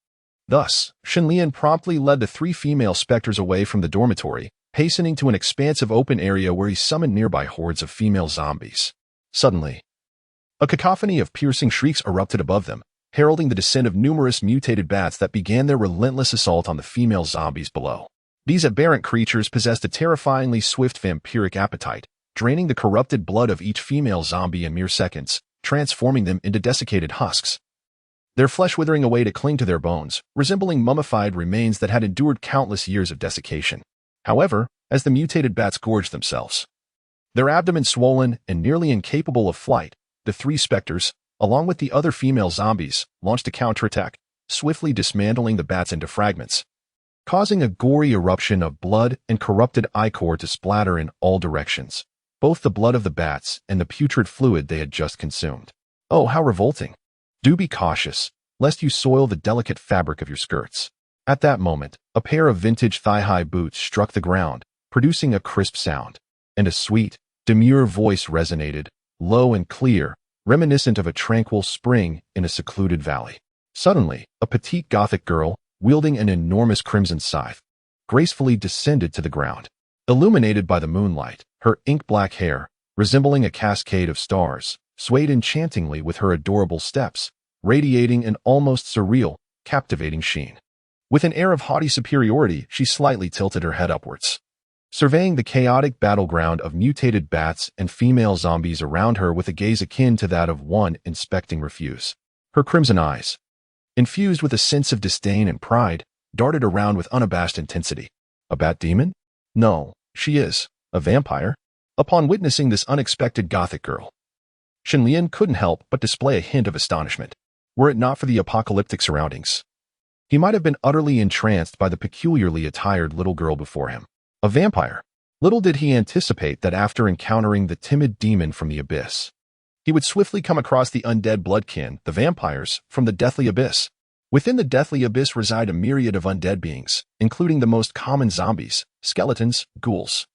Thus, Shun Lian promptly led the 3 female specters away from the dormitory, hastening to an expansive open area where he summoned nearby hordes of female zombies. Suddenly, a cacophony of piercing shrieks erupted above them, heralding the descent of numerous mutated bats that began their relentless assault on the female zombies below. These aberrant creatures possessed a terrifyingly swift vampiric appetite, draining the corrupted blood of each female zombie in mere seconds, transforming them into desiccated husks, their flesh withering away to cling to their bones, resembling mummified remains that had endured countless years of desiccation. However, as the mutated bats gorged themselves, their abdomens swollen and nearly incapable of flight, the 3 specters, along with the other female zombies, launched a counterattack, swiftly dismantling the bats into fragments, causing a gory eruption of blood and corrupted ichor to splatter in all directions, both the blood of the bats and the putrid fluid they had just consumed. Oh, how revolting! Do be cautious, lest you soil the delicate fabric of your skirts. At that moment, a pair of vintage thigh-high boots struck the ground, producing a crisp sound, and a sweet, demure voice resonated, low and clear, reminiscent of a tranquil spring in a secluded valley. Suddenly, a petite Gothic girl, wielding an enormous crimson scythe, gracefully descended to the ground. Illuminated by the moonlight, her ink-black hair, resembling a cascade of stars, swayed enchantingly with her adorable steps, radiating an almost surreal, captivating sheen. With an air of haughty superiority, she slightly tilted her head upwards, surveying the chaotic battleground of mutated bats and female zombies around her with a gaze akin to that of one inspecting refuse. Her crimson eyes, infused with a sense of disdain and pride, darted around with unabashed intensity. A bat demon? No, she is a vampire. Upon witnessing this unexpected Gothic girl, Shun Lian couldn't help but display a hint of astonishment. Were it not for the apocalyptic surroundings, he might have been utterly entranced by the peculiarly attired little girl before him. A vampire. Little did he anticipate that after encountering the timid demon from the abyss, he would swiftly come across the undead bloodkin, the vampires, from the deathly abyss. Within the deathly abyss reside a myriad of undead beings, including the most common zombies, skeletons, ghouls,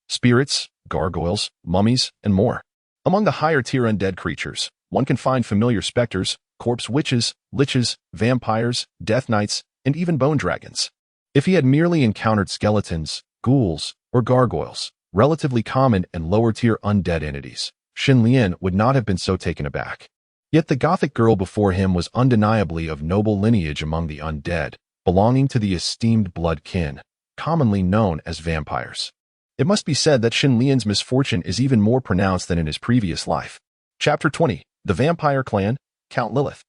spirits, gargoyles, mummies, and more. Among the higher-tier undead creatures, one can find familiar specters, corpse witches, liches, vampires, death knights, and even bone dragons. If he had merely encountered skeletons, ghouls, or gargoyles, relatively common and lower-tier undead entities, Shun Lian would not have been so taken aback. Yet the Gothic girl before him was undeniably of noble lineage among the undead, belonging to the esteemed blood kin, commonly known as vampires. It must be said that Shun Lian's misfortune is even more pronounced than in his previous life. Chapter 20. The Vampire Clan, Count Lilith.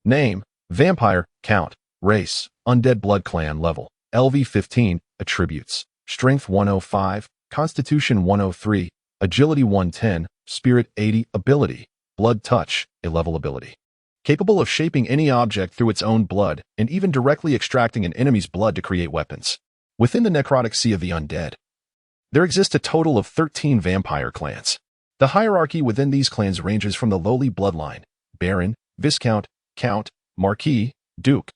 Name, Vampire, Count. Race, Undead Blood Clan. Level, LV 15. Attributes, Strength 105, Constitution 103, Agility 110, Spirit 80. Ability, Blood Touch, a level ability. Capable of shaping any object through its own blood and even directly extracting an enemy's blood to create weapons. Within the necrotic sea of the undead, there exists a total of 13 vampire clans. The hierarchy within these clans ranges from the lowly bloodline, Baron, Viscount, Count, Marquis, Duke,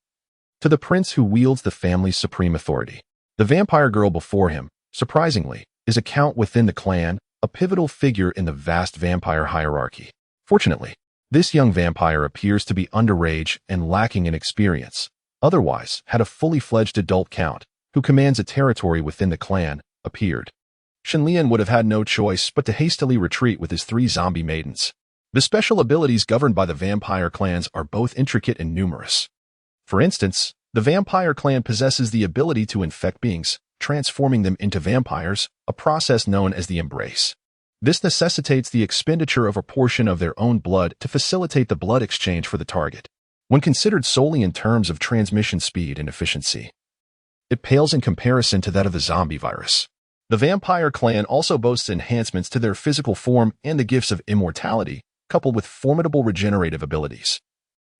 to the prince who wields the family's supreme authority. The vampire girl before him, surprisingly, is a count within the clan, a pivotal figure in the vast vampire hierarchy. Fortunately, this young vampire appears to be underage and lacking in experience. Otherwise, had a fully fledged adult count, who commands a territory within the clan, appeared, Shun Lian would have had no choice but to hastily retreat with his 3 zombie maidens. The special abilities governed by the vampire clans are both intricate and numerous. For instance, the vampire clan possesses the ability to infect beings, transforming them into vampires, a process known as the embrace. This necessitates the expenditure of a portion of their own blood to facilitate the blood exchange for the target. When considered solely in terms of transmission speed and efficiency, it pales in comparison to that of the zombie virus. The vampire clan also boasts enhancements to their physical form and the gifts of immortality, coupled with formidable regenerative abilities.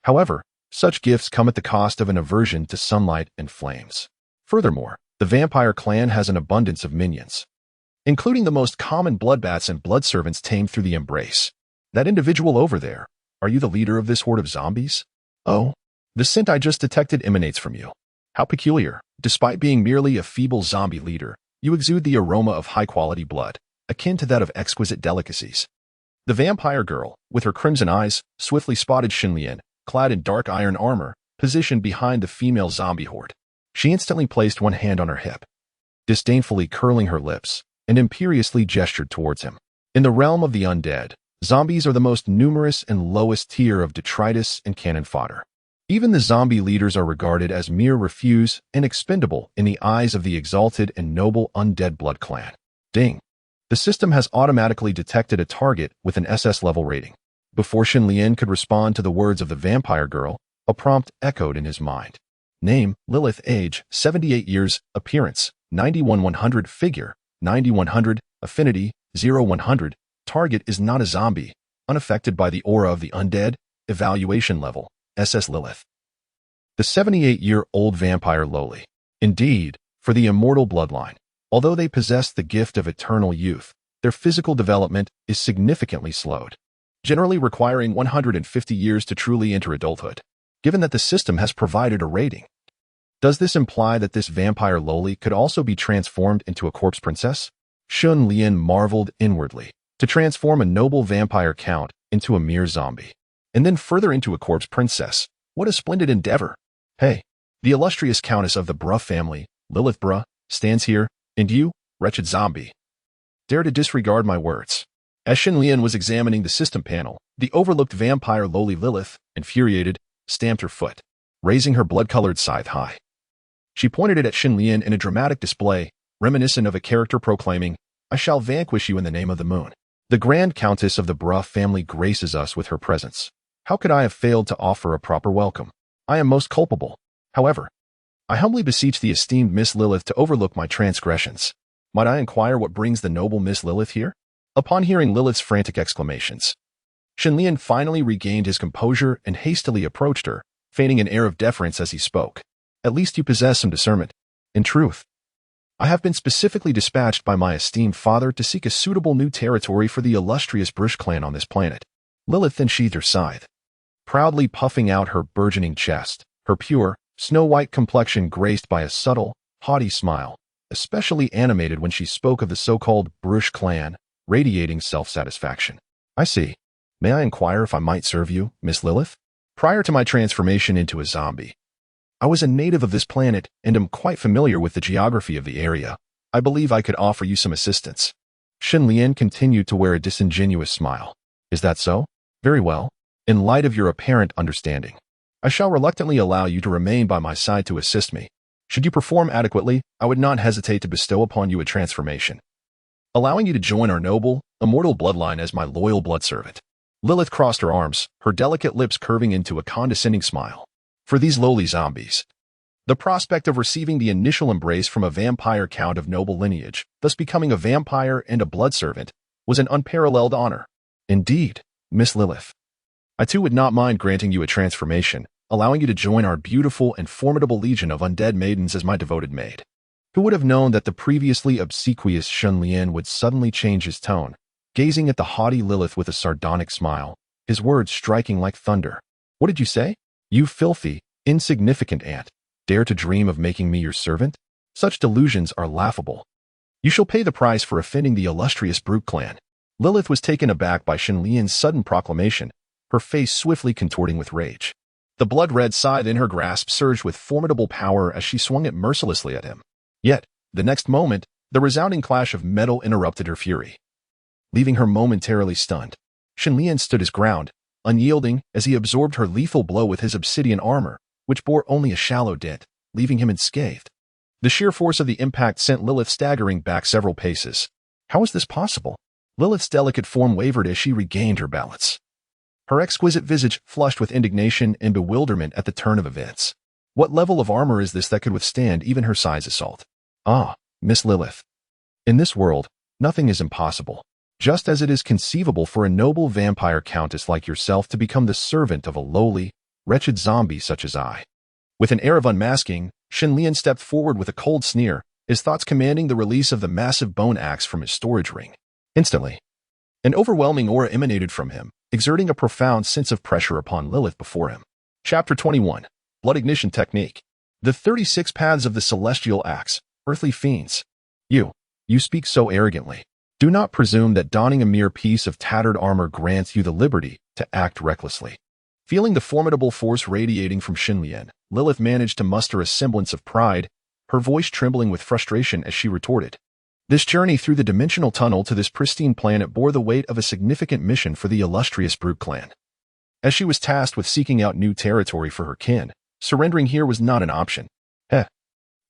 However, such gifts come at the cost of an aversion to sunlight and flames. Furthermore, the vampire clan has an abundance of minions, including the most common bloodbats and blood servants tamed through the embrace. That individual over there, are you the leader of this horde of zombies? Oh, the scent I just detected emanates from you. How peculiar. Despite being merely a feeble zombie leader, you exude the aroma of high-quality blood, akin to that of exquisite delicacies. The vampire girl, with her crimson eyes, swiftly spotted Xinlian, clad in dark iron armor, positioned behind the female zombie horde. She instantly placed one hand on her hip, disdainfully curling her lips, and imperiously gestured towards him. In the realm of the undead, zombies are the most numerous and lowest tier of detritus and cannon fodder. Even the zombie leaders are regarded as mere refuse and expendable in the eyes of the exalted and noble undead blood clan. Ding! The system has automatically detected a target with an SS level rating. Before Xinlian could respond to the words of the vampire girl, a prompt echoed in his mind. Name, Lilith. Age, 78 years. Appearance, 91-100. Figure, 90-100. Affinity, 0-100. Target is not a zombie, unaffected by the aura of the undead. Evaluation level, SS Lilith. The 78-year-old vampire lowly. Indeed, for the immortal bloodline, although they possess the gift of eternal youth, their physical development is significantly slowed, generally requiring 150 years to truly enter adulthood. Given that the system has provided a rating, does this imply that this vampire lowly could also be transformed into a corpse princess? Xinlian marveled inwardly. To transform a noble vampire count into a mere zombie, and then further into a corpse princess, what a splendid endeavor. Hey, the illustrious countess of the Bruh family, Lilith Bruh, stands here, and you, wretched zombie, dare to disregard my words. As Xinlian was examining the system panel, the overlooked vampire lowly Lilith, infuriated, stamped her foot, raising her blood-colored scythe high. She pointed it at Xinlian in a dramatic display, reminiscent of a character proclaiming, "I shall vanquish you in the name of the moon." The Grand Countess of the Bruh family graces us with her presence. How could I have failed to offer a proper welcome? I am most culpable. However, I humbly beseech the esteemed Miss Lilith to overlook my transgressions. Might I inquire what brings the noble Miss Lilith here? Upon hearing Lilith's frantic exclamations, Xinlian finally regained his composure and hastily approached her, feigning an air of deference as he spoke. At least you possess some discernment. In truth, I have been specifically dispatched by my esteemed father to seek a suitable new territory for the illustrious Brush clan on this planet. Lilith then sheathed her scythe, proudly puffing out her burgeoning chest, her pure, snow-white complexion graced by a subtle, haughty smile, especially animated when she spoke of the so-called Brush clan, radiating self-satisfaction. I see. May I inquire if I might serve you, Miss Lilith? Prior to my transformation into a zombie, I was a native of this planet and am quite familiar with the geography of the area. I believe I could offer you some assistance. Xinlian continued to wear a disingenuous smile. Is that so? Very well. In light of your apparent understanding, I shall reluctantly allow you to remain by my side to assist me. Should you perform adequately, I would not hesitate to bestow upon you a transformation, allowing you to join our noble, immortal bloodline as my loyal blood servant. Lilith crossed her arms, her delicate lips curving into a condescending smile. For these lowly zombies, the prospect of receiving the initial embrace from a vampire count of noble lineage, thus becoming a vampire and a blood servant, was an unparalleled honor. Indeed, Miss Lilith, I too would not mind granting you a transformation, allowing you to join our beautiful and formidable legion of undead maidens as my devoted maid. Who would have known that the previously obsequious Xinlian would suddenly change his tone, gazing at the haughty Lilith with a sardonic smile, his words striking like thunder. What did you say? You filthy, insignificant ant, dare to dream of making me your servant? Such delusions are laughable. You shall pay the price for offending the illustrious Brute clan. Lilith was taken aback by Xinlian's sudden proclamation, her face swiftly contorting with rage. The blood-red scythe in her grasp surged with formidable power as she swung it mercilessly at him. Yet, the next moment, the resounding clash of metal interrupted her fury, leaving her momentarily stunned. Xinlian stood his ground, unyielding as he absorbed her lethal blow with his obsidian armor, which bore only a shallow dent, leaving him unscathed. The sheer force of the impact sent Lilith staggering back several paces. How was this possible? Lilith's delicate form wavered as she regained her balance, her exquisite visage flushed with indignation and bewilderment at the turn of events. What level of armor is this that could withstand even her size assault? Ah, Miss Lilith. In this world, nothing is impossible. Just as it is conceivable for a noble vampire countess like yourself to become the servant of a lowly, wretched zombie such as I. With an air of unmasking, Shenlian stepped forward with a cold sneer, his thoughts commanding the release of the massive bone axe from his storage ring. Instantly, an overwhelming aura emanated from him, exerting a profound sense of pressure upon Lilith before him. Chapter 21. Blood Ignition Technique. The 36 Paths of the Celestial Axe. Earthly Fiends. You speak so arrogantly. Do not presume that donning a mere piece of tattered armor grants you the liberty to act recklessly. Feeling the formidable force radiating from Shenlian, Lilith managed to muster a semblance of pride, her voice trembling with frustration as she retorted. This journey through the dimensional tunnel to this pristine planet bore the weight of a significant mission for the illustrious Brute clan. As she was tasked with seeking out new territory for her kin, surrendering here was not an option.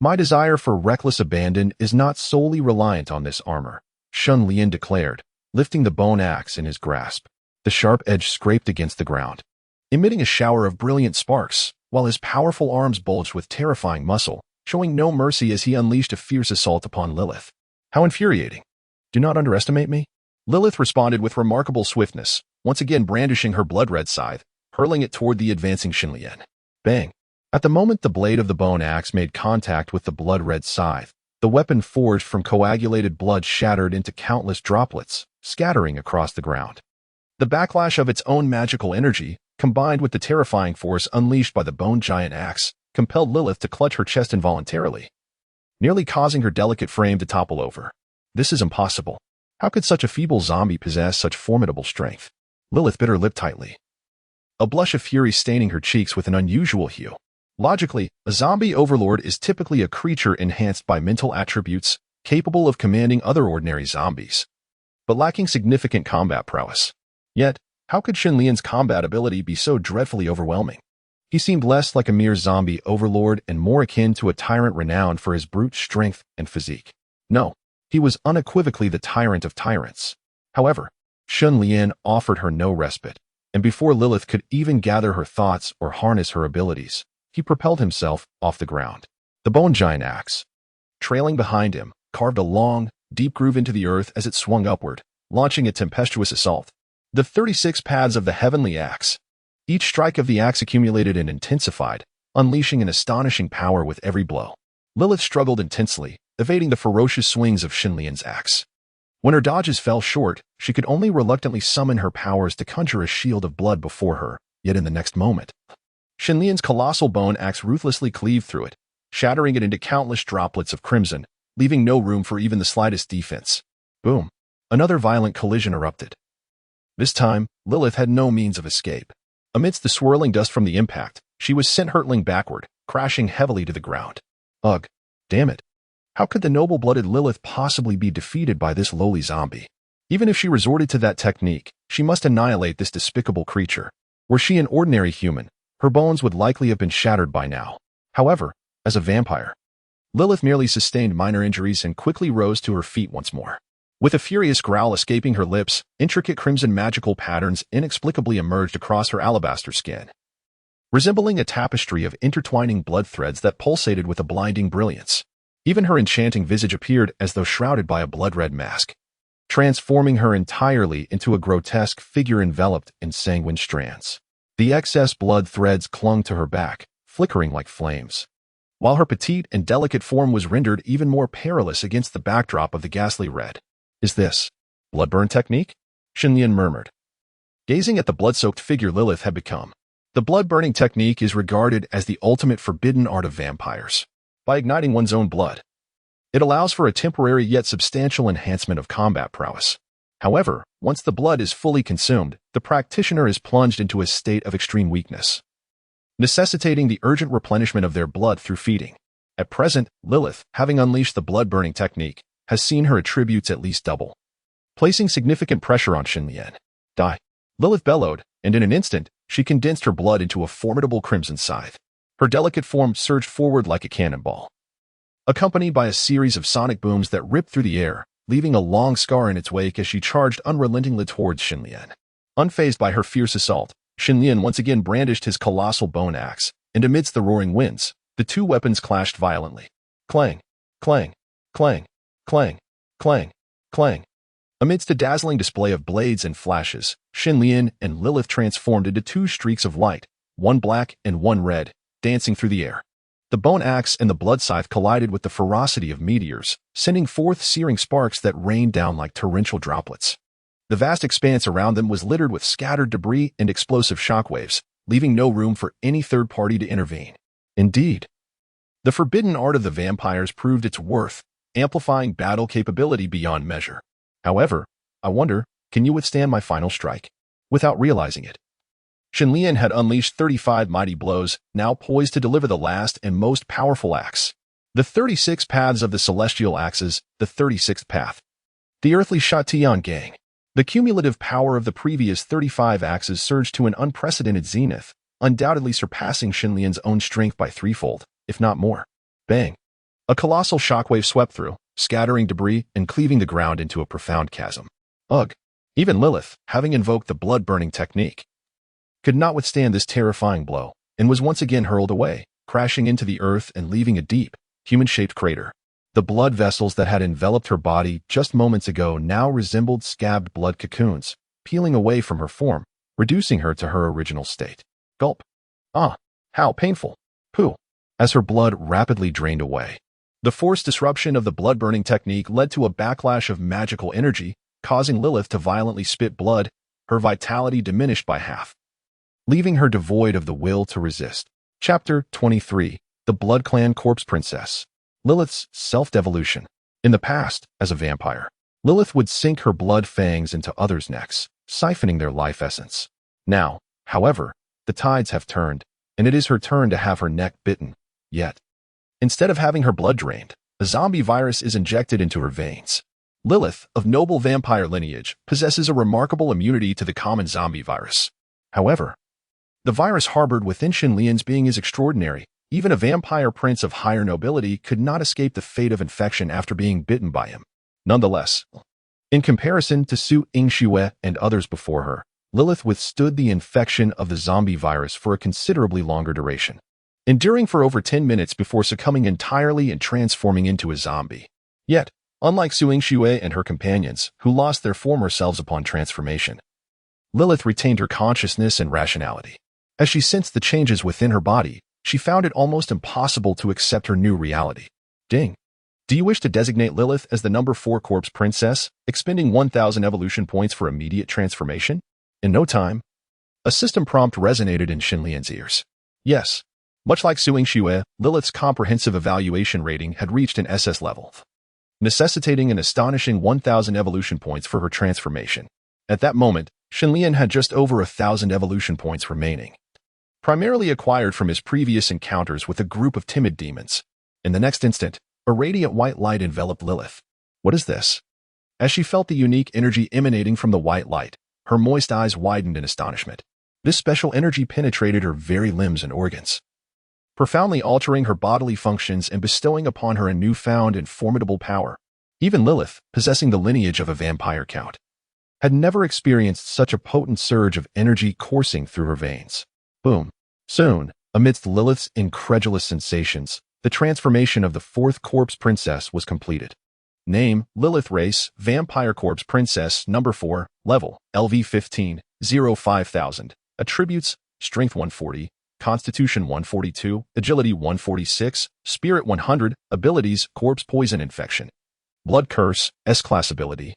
My desire for reckless abandon is not solely reliant on this armor, Shenlian declared, lifting the bone axe in his grasp. The sharp edge scraped against the ground, emitting a shower of brilliant sparks, while his powerful arms bulged with terrifying muscle, showing no mercy as he unleashed a fierce assault upon Lilith. How infuriating. Do not underestimate me. Lilith responded with remarkable swiftness, once again brandishing her blood-red scythe, hurling it toward the advancing Shenlian. Bang! At the moment the blade of the bone axe made contact with the blood-red scythe, the weapon forged from coagulated blood shattered into countless droplets, scattering across the ground. The backlash of its own magical energy, combined with the terrifying force unleashed by the bone giant axe, compelled Lilith to clutch her chest involuntarily, nearly causing her delicate frame to topple over. This is impossible. How could such a feeble zombie possess such formidable strength? Lilith bit her lip tightly, a blush of fury staining her cheeks with an unusual hue. Logically, a zombie overlord is typically a creature enhanced by mental attributes, capable of commanding other ordinary zombies, but lacking significant combat prowess. Yet, how could Shenlian's combat ability be so dreadfully overwhelming? He seemed less like a mere zombie overlord and more akin to a tyrant renowned for his brute strength and physique. No, he was unequivocally the tyrant of tyrants. However, Shenlian offered her no respite, and before Lilith could even gather her thoughts or harness her abilities, he propelled himself off the ground. The bone giant axe, trailing behind him, carved a long, deep groove into the earth as it swung upward, launching a tempestuous assault. The 36 Paths of the Heavenly Axe. Each strike of the axe accumulated and intensified, unleashing an astonishing power with every blow. Lilith struggled intensely, evading the ferocious swings of Shenlian's axe. When her dodges fell short, she could only reluctantly summon her powers to conjure a shield of blood before her, yet in the next moment, Shenlian's colossal bone axe ruthlessly cleaved through it, shattering it into countless droplets of crimson, leaving no room for even the slightest defense. Boom! Another violent collision erupted. This time, Lilith had no means of escape. Amidst the swirling dust from the impact, she was sent hurtling backward, crashing heavily to the ground. Ugh! Damn it! How could the noble-blooded Lilith possibly be defeated by this lowly zombie? Even if she resorted to that technique, she must annihilate this despicable creature. Were she an ordinary human, her bones would likely have been shattered by now. However, as a vampire, Lilith merely sustained minor injuries and quickly rose to her feet once more. With a furious growl escaping her lips, intricate crimson magical patterns inexplicably emerged across her alabaster skin, resembling a tapestry of intertwining blood threads that pulsated with a blinding brilliance. Even her enchanting visage appeared as though shrouded by a blood-red mask, transforming her entirely into a grotesque figure enveloped in sanguine strands. The excess blood threads clung to her back, flickering like flames, while her petite and delicate form was rendered even more perilous against the backdrop of the ghastly red. Is this blood-burn technique? Shenlian murmured, gazing at the blood-soaked figure Lilith had become. The blood-burning technique is regarded as the ultimate forbidden art of vampires. By igniting one's own blood, it allows for a temporary yet substantial enhancement of combat prowess. However, once the blood is fully consumed, the practitioner is plunged into a state of extreme weakness, necessitating the urgent replenishment of their blood through feeding. At present, Lilith, having unleashed the blood-burning technique, has seen her attributes at least double, placing significant pressure on Shenlian. Die! Lilith bellowed, and in an instant, she condensed her blood into a formidable crimson scythe. Her delicate form surged forward like a cannonball, accompanied by a series of sonic booms that ripped through the air, leaving a long scar in its wake as she charged unrelentingly towards Shenlian. Unfazed by her fierce assault, Shenlian once again brandished his colossal bone axe, and amidst the roaring winds, the two weapons clashed violently. Clang, clang, clang, clang, clang, clang. Amidst a dazzling display of blades and flashes, Xinlian and Lilith transformed into two streaks of light, one black and one red, dancing through the air. The bone axe and the blood scythe collided with the ferocity of meteors, sending forth searing sparks that rained down like torrential droplets. The vast expanse around them was littered with scattered debris and explosive shockwaves, leaving no room for any third party to intervene. Indeed, the forbidden art of the vampires proved its worth, amplifying battle capability beyond measure. However, I wonder, can you withstand my final strike? Without realizing it, Xinlian had unleashed 35 mighty blows, now poised to deliver the last and most powerful axe. The 36 paths of the celestial axes, the 36th path. The earthly Shatian gang. The cumulative power of the previous 35 axes surged to an unprecedented zenith, undoubtedly surpassing Xinlian's own strength by threefold, if not more. Bang! A colossal shockwave swept through, scattering debris and cleaving the ground into a profound chasm. Ugh! Even Lilith, having invoked the blood-burning technique, could not withstand this terrifying blow, and was once again hurled away, crashing into the earth and leaving a deep, human-shaped crater. The blood vessels that had enveloped her body just moments ago now resembled scabbed blood cocoons, peeling away from her form, reducing her to her original state. Gulp. Ah, how painful. Pooh. As her blood rapidly drained away. The forced disruption of the blood-burning technique led to a backlash of magical energy, causing Lilith to violently spit blood, her vitality diminished by half, leaving her devoid of the will to resist. Chapter 23. The Blood Clan Corpse Princess. Lilith's self-devolution. In the past, as a vampire, Lilith would sink her blood fangs into others' necks, siphoning their life essence. Now, however, the tides have turned, and it is her turn to have her neck bitten. Yet, instead of having her blood drained, a zombie virus is injected into her veins. Lilith, of noble vampire lineage, possesses a remarkable immunity to the common zombie virus. However, the virus harbored within Xinlian's being is extraordinary. Even a vampire prince of higher nobility could not escape the fate of infection after being bitten by him. Nonetheless, in comparison to Su Yingxue and others before her, Lilith withstood the infection of the zombie virus for a considerably longer duration, enduring for over 10 minutes before succumbing entirely and transforming into a zombie. Yet, unlike Su Yingxue and her companions, who lost their former selves upon transformation, Lilith retained her consciousness and rationality. As she sensed the changes within her body, she found it almost impossible to accept her new reality. Ding. Do you wish to designate Lilith as the number 4 Corpse Princess, expending 1,000 evolution points for immediate transformation? In no time, a system prompt resonated in Xinlian's ears. Yes. Much like Su Yingxue, Lilith's comprehensive evaluation rating had reached an SS level, necessitating an astonishing 1,000 evolution points for her transformation. At that moment, Xinlian had just over 1,000 evolution points remaining, primarily acquired from his previous encounters with a group of timid demons. In the next instant, a radiant white light enveloped Lilith. What is this? As she felt the unique energy emanating from the white light, her moist eyes widened in astonishment. This special energy penetrated her very limbs and organs, profoundly altering her bodily functions and bestowing upon her a newfound and formidable power. Even Lilith, possessing the lineage of a vampire count, had never experienced such a potent surge of energy coursing through her veins. Boom. Soon, amidst Lilith's incredulous sensations, the transformation of the 4th Corpse Princess was completed. Name, Lilith Race, Vampire Corpse Princess, Number 4, Level, LV 15, 5000. Attributes, Strength 140, Constitution 142, Agility 146, Spirit 100, Abilities, Corpse Poison Infection. Blood Curse, S-Class Ability.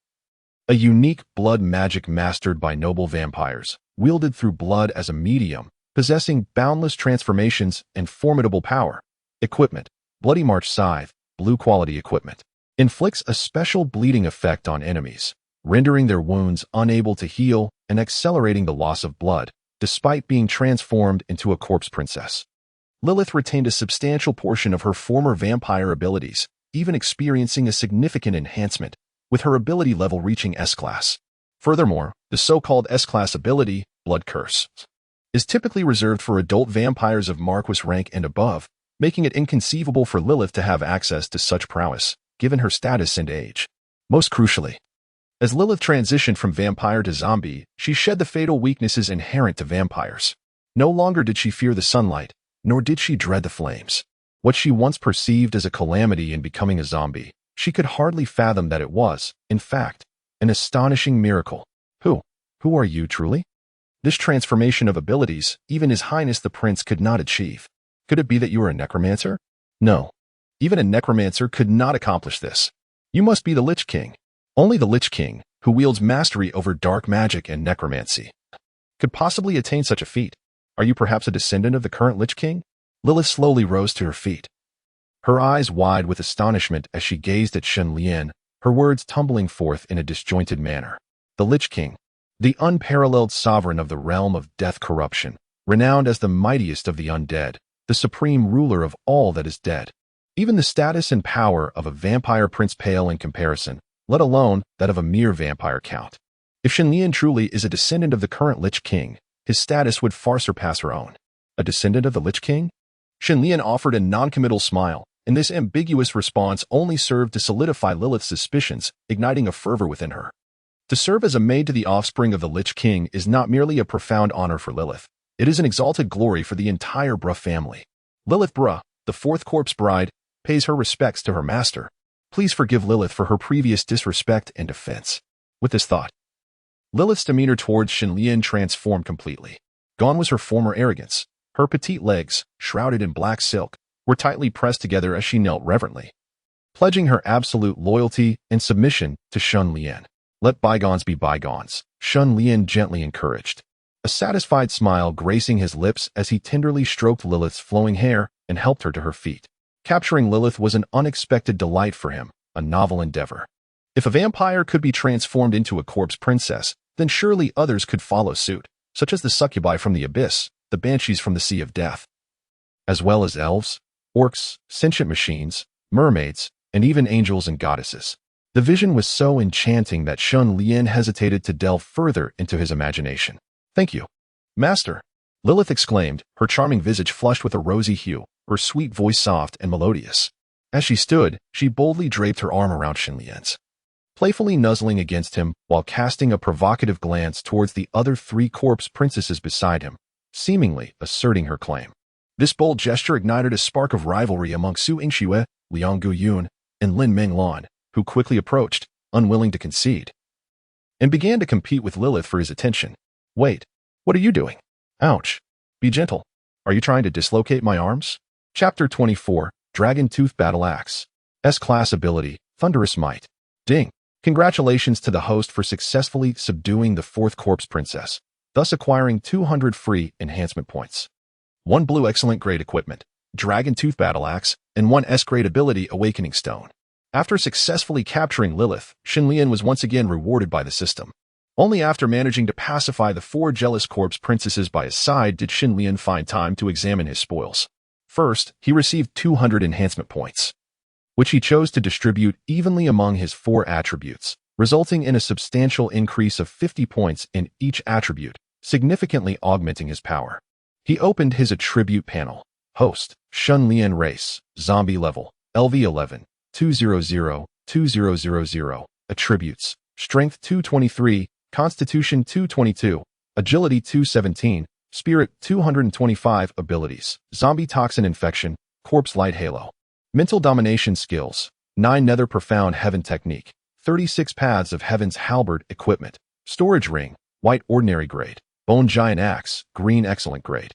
A unique blood magic mastered by noble vampires, wielded through blood as a medium, possessing boundless transformations and formidable power. Equipment, Bloody March Scythe, blue quality equipment. Inflicts a special bleeding effect on enemies, rendering their wounds unable to heal and accelerating the loss of blood, despite being transformed into a corpse princess. Lilith retained a substantial portion of her former vampire abilities, even experiencing a significant enhancement, with her ability level reaching S-Class. Furthermore, the so-called S-Class ability, Blood Curse, is typically reserved for adult vampires of Marquis rank and above, making it inconceivable for Lilith to have access to such prowess, given her status and age. Most crucially, as Lilith transitioned from vampire to zombie, she shed the fatal weaknesses inherent to vampires. No longer did she fear the sunlight, nor did she dread the flames. What she once perceived as a calamity in becoming a zombie, she could hardly fathom that it was, in fact, an astonishing miracle. Who are you truly? This transformation of abilities, even His Highness the Prince could not achieve. Could it be that you are a necromancer? No. Even a necromancer could not accomplish this. You must be the Lich King. Only the Lich King, who wields mastery over dark magic and necromancy, could possibly attain such a feat. Are you perhaps a descendant of the current Lich King? Lilith slowly rose to her feet, her eyes wide with astonishment as she gazed at Shen Lian, her words tumbling forth in a disjointed manner. The Lich King, the unparalleled sovereign of the realm of death corruption, renowned as the mightiest of the undead, the supreme ruler of all that is dead. Even the status and power of a vampire prince pale in comparison, let alone that of a mere vampire count. If Shen Lian truly is a descendant of the current Lich King, his status would far surpass her own. A descendant of the Lich King? Shen Lian offered a non-committal smile, and this ambiguous response only served to solidify Lilith's suspicions, igniting a fervor within her. To serve as a maid to the offspring of the Lich King is not merely a profound honor for Lilith. It is an exalted glory for the entire Bruh family. Lilith Bruh, the fourth corpse bride, pays her respects to her master. Please forgive Lilith for her previous disrespect and offense. With this thought, Lilith's demeanor towards Shen Lian transformed completely. Gone was her former arrogance. Her petite legs, shrouded in black silk, were tightly pressed together as she knelt reverently, pledging her absolute loyalty and submission to Shen Lian. Let bygones be bygones, Shen Lian gently encouraged, a satisfied smile gracing his lips as he tenderly stroked Lilith's flowing hair and helped her to her feet. Capturing Lilith was an unexpected delight for him, a novel endeavor. If a vampire could be transformed into a corpse princess, then surely others could follow suit, such as the succubi from the abyss, the banshees from the sea of death, as well as elves, orcs, sentient machines, mermaids, and even angels and goddesses. The vision was so enchanting that Shen Lian hesitated to delve further into his imagination. Thank you, Master, Lilith exclaimed, her charming visage flushed with a rosy hue, her sweet voice soft and melodious. As she stood, she boldly draped her arm around Shen Lian's, playfully nuzzling against him while casting a provocative glance towards the other three corpse princesses beside him, seemingly asserting her claim. This bold gesture ignited a spark of rivalry among Su Yingxue, Liang Guyun, and Lin Menglan, who quickly approached, unwilling to concede, and began to compete with Lilith for his attention. Wait, what are you doing? Ouch. Be gentle. Are you trying to dislocate my arms? Chapter 24, Dragon Tooth Battle Axe. S-Class Ability, Thunderous Might. Ding. Congratulations to the host for successfully subduing the fourth corpse princess, thus acquiring 200 free enhancement points. 1 blue excellent grade equipment, Dragon Tooth Battle Axe, and 1 S-grade ability Awakening Stone. After successfully capturing Lilith, Shen Lian was once again rewarded by the system. Only after managing to pacify the 4 jealous corpse princesses by his side did Shen Lian find time to examine his spoils. First, he received 200 enhancement points, which he chose to distribute evenly among his 4 attributes, resulting in a substantial increase of 50 points in each attribute, significantly augmenting his power. He opened his attribute panel. Host, Shen Lian Race, Zombie Level, LV11, 200, 2000, Attributes, Strength 223, Constitution 222, Agility 217, Spirit 225 Abilities, Zombie Toxin Infection, Corpse Light Halo. Mental Domination Skills, 9 Nether Profound Heaven Technique, 36 Paths of Heaven's Halberd Equipment, Storage Ring, White Ordinary Grade, Bone Giant Axe, Green Excellent Grade,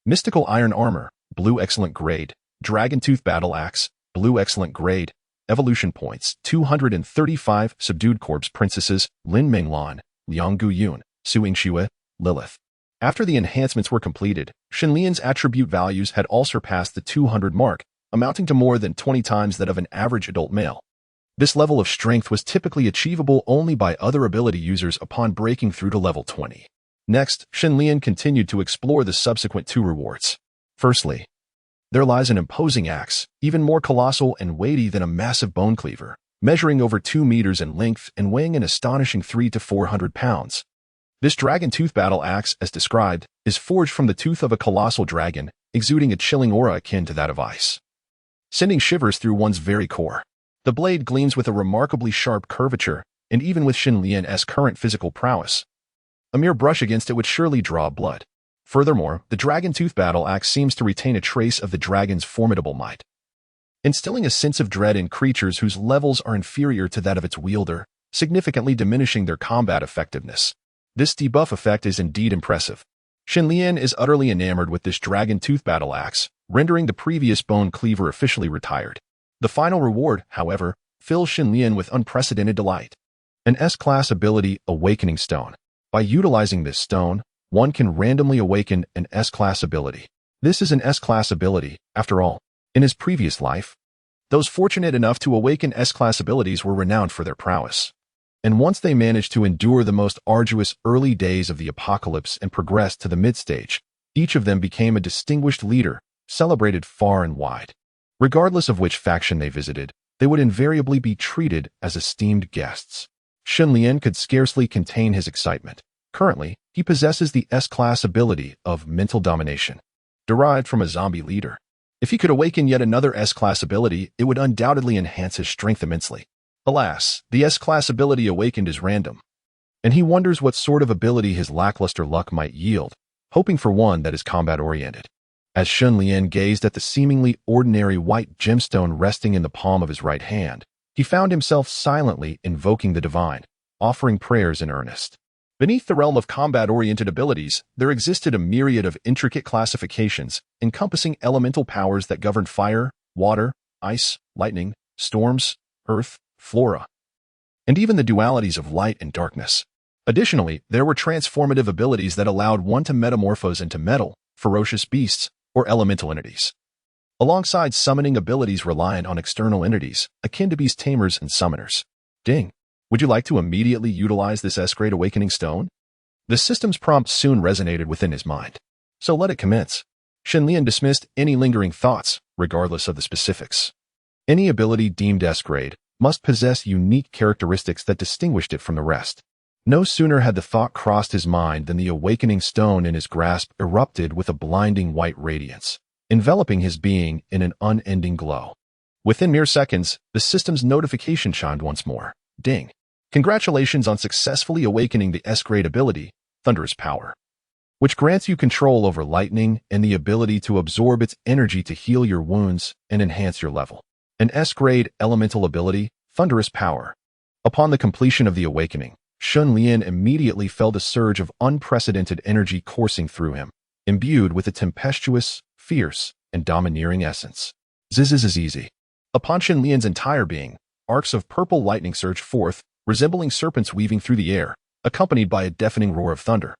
Mystical Iron Armor, Blue Excellent Grade, Dragon Tooth Battle Axe, Blue Excellent Grade. Evolution Points, 235 Subdued Corpse Princesses, Lin Menglan, Liang Guyun, Su Yingxue, Lilith. After the enhancements were completed, Shen Lian's attribute values had all surpassed the 200 mark, amounting to more than 20 times that of an average adult male. This level of strength was typically achievable only by other ability users upon breaking through to level 20. Next, Shen Lian continued to explore the subsequent 2 rewards. Firstly, there lies an imposing axe, even more colossal and weighty than a massive bone cleaver, measuring over 2 meters in length and weighing an astonishing 300 to 400 pounds. This dragon tooth battle axe, as described, is forged from the tooth of a colossal dragon, exuding a chilling aura akin to that of ice, sending shivers through one's very core. The blade gleams with a remarkably sharp curvature, and even with Shen Lian's current physical prowess, a mere brush against it would surely draw blood. Furthermore, the dragon-tooth battle axe seems to retain a trace of the dragon's formidable might, instilling a sense of dread in creatures whose levels are inferior to that of its wielder, significantly diminishing their combat effectiveness. This debuff effect is indeed impressive. Shenlian is utterly enamored with this dragon-tooth battle axe, rendering the previous bone cleaver officially retired. The final reward, however, fills Shenlian with unprecedented delight. An S-class ability, Awakening Stone. By utilizing this stone, one can randomly awaken an S-class ability. This is an S-class ability, after all. In his previous life, those fortunate enough to awaken S-class abilities were renowned for their prowess. And once they managed to endure the most arduous early days of the apocalypse and progressed to the mid-stage, each of them became a distinguished leader, celebrated far and wide. Regardless of which faction they visited, they would invariably be treated as esteemed guests. Shenlian could scarcely contain his excitement. Currently, he possesses the S-class ability of Mental Domination, derived from a zombie leader. If he could awaken yet another S-class ability, it would undoubtedly enhance his strength immensely. Alas, the S-class ability awakened is random, and he wonders what sort of ability his lackluster luck might yield, hoping for one that is combat-oriented. As Shenlian gazed at the seemingly ordinary white gemstone resting in the palm of his right hand, he found himself silently invoking the divine, offering prayers in earnest. Beneath the realm of combat-oriented abilities, there existed a myriad of intricate classifications encompassing elemental powers that governed fire, water, ice, lightning, storms, earth, flora, and even the dualities of light and darkness. Additionally, there were transformative abilities that allowed one to metamorphose into metal, ferocious beasts, or elemental entities, alongside summoning abilities reliant on external entities, akin to beast tamers and summoners. Ding. Would you like to immediately utilize this S-grade awakening stone? The system's prompt soon resonated within his mind. So let it commence. Shenlian dismissed any lingering thoughts, regardless of the specifics. Any ability deemed S-grade must possess unique characteristics that distinguished it from the rest. No sooner had the thought crossed his mind than the awakening stone in his grasp erupted with a blinding white radiance, enveloping his being in an unending glow. Within mere seconds, the system's notification chimed once more. Ding. Congratulations on successfully awakening the S-grade ability, Thunderous Power, which grants you control over lightning and the ability to absorb its energy to heal your wounds and enhance your level. An S-grade elemental ability, Thunderous Power. Upon the completion of the awakening, Shenlian immediately felt a surge of unprecedented energy coursing through him, imbued with a tempestuous, fierce, and domineering essence. Zizizizi. Upon Shenlian's entire being, arcs of purple lightning surged forth, resembling serpents weaving through the air, accompanied by a deafening roar of thunder.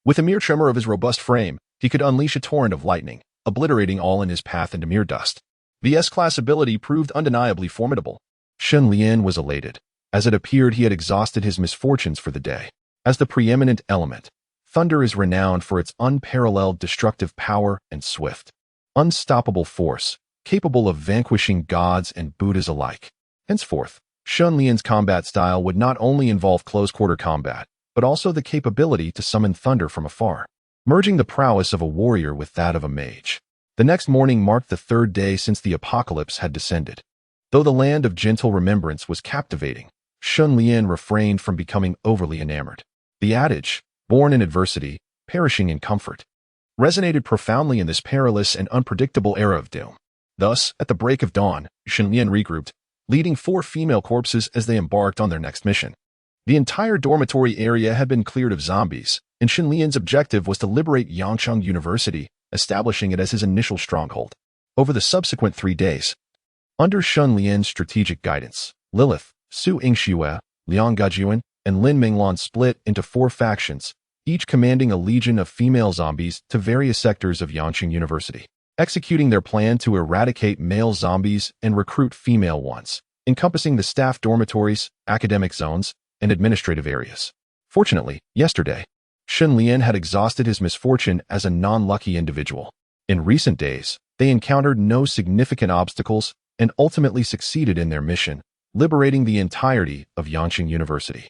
With a mere tremor of his robust frame, he could unleash a torrent of lightning, obliterating all in his path into mere dust. The S-class ability proved undeniably formidable. Shenlian was elated, as it appeared he had exhausted his misfortunes for the day. As the preeminent element, thunder is renowned for its unparalleled destructive power and swift, unstoppable force, capable of vanquishing gods and Buddhas alike. Henceforth, Shenlian's combat style would not only involve close-quarter combat, but also the capability to summon thunder from afar, merging the prowess of a warrior with that of a mage. The next morning marked the third day since the apocalypse had descended. Though the land of gentle remembrance was captivating, Shenlian refrained from becoming overly enamored. The adage, born in adversity, perishing in comfort, resonated profoundly in this perilous and unpredictable era of doom. Thus, at the break of dawn, Shenlian regrouped, leading 4 female corpses as they embarked on their next mission. The entire dormitory area had been cleared of zombies, and Shenlian's objective was to liberate Yangcheng University, establishing it as his initial stronghold. Over the subsequent 3 days, under Shenlian's strategic guidance, Lilith, Su Yingxue, Liang Gajuan, and Lin Minglan split into 4 factions, each commanding a legion of female zombies to various sectors of Yangcheng University, executing their plan to eradicate male zombies and recruit female ones, encompassing the staff dormitories, academic zones, and administrative areas. Fortunately, yesterday, Shenlian had exhausted his misfortune as a non-lucky individual. In recent days, they encountered no significant obstacles and ultimately succeeded in their mission, liberating the entirety of Yangcheng University.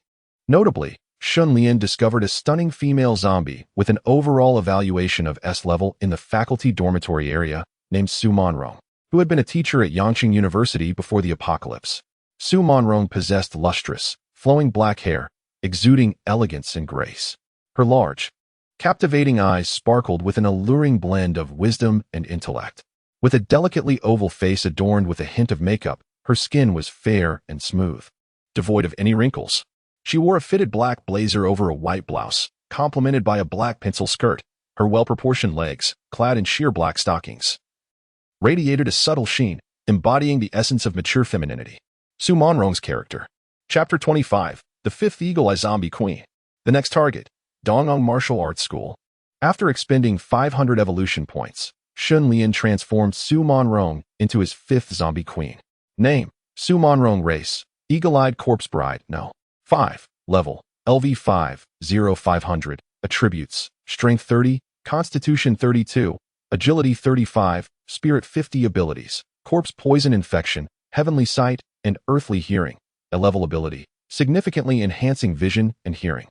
Notably, Shenlian discovered a stunning female zombie with an overall evaluation of S level in the faculty dormitory area named Su Monrong, who had been a teacher at Yangcheng University before the apocalypse. Su Monrong possessed lustrous, flowing black hair, exuding elegance and grace. Her large, Captivating eyes sparkled with an alluring blend of wisdom and intellect. With a delicately oval face adorned with a hint of makeup, her skin was fair and smooth, devoid of any wrinkles. She wore a fitted black blazer over a white blouse, complemented by a black pencil skirt. Her well-proportioned legs, clad in sheer black stockings, radiated a subtle sheen, embodying the essence of mature femininity. Su Monrong's character. Chapter 25. The Fifth Eagle Eye Zombie Queen. The next target. Nanyang Martial Arts School. After expending 500 evolution points, Shun Lian transformed Su Monrong into his fifth zombie queen. Name: Su Monrong. Race: Eagle-Eyed Corpse Bride. No. 5. Level: LV5, 0500. Attributes: Strength 30, Constitution 32, Agility 35, Spirit 50. Abilities: Corpse Poison Infection, Heavenly Sight, and Earthly Hearing. A level ability, significantly enhancing vision and hearing,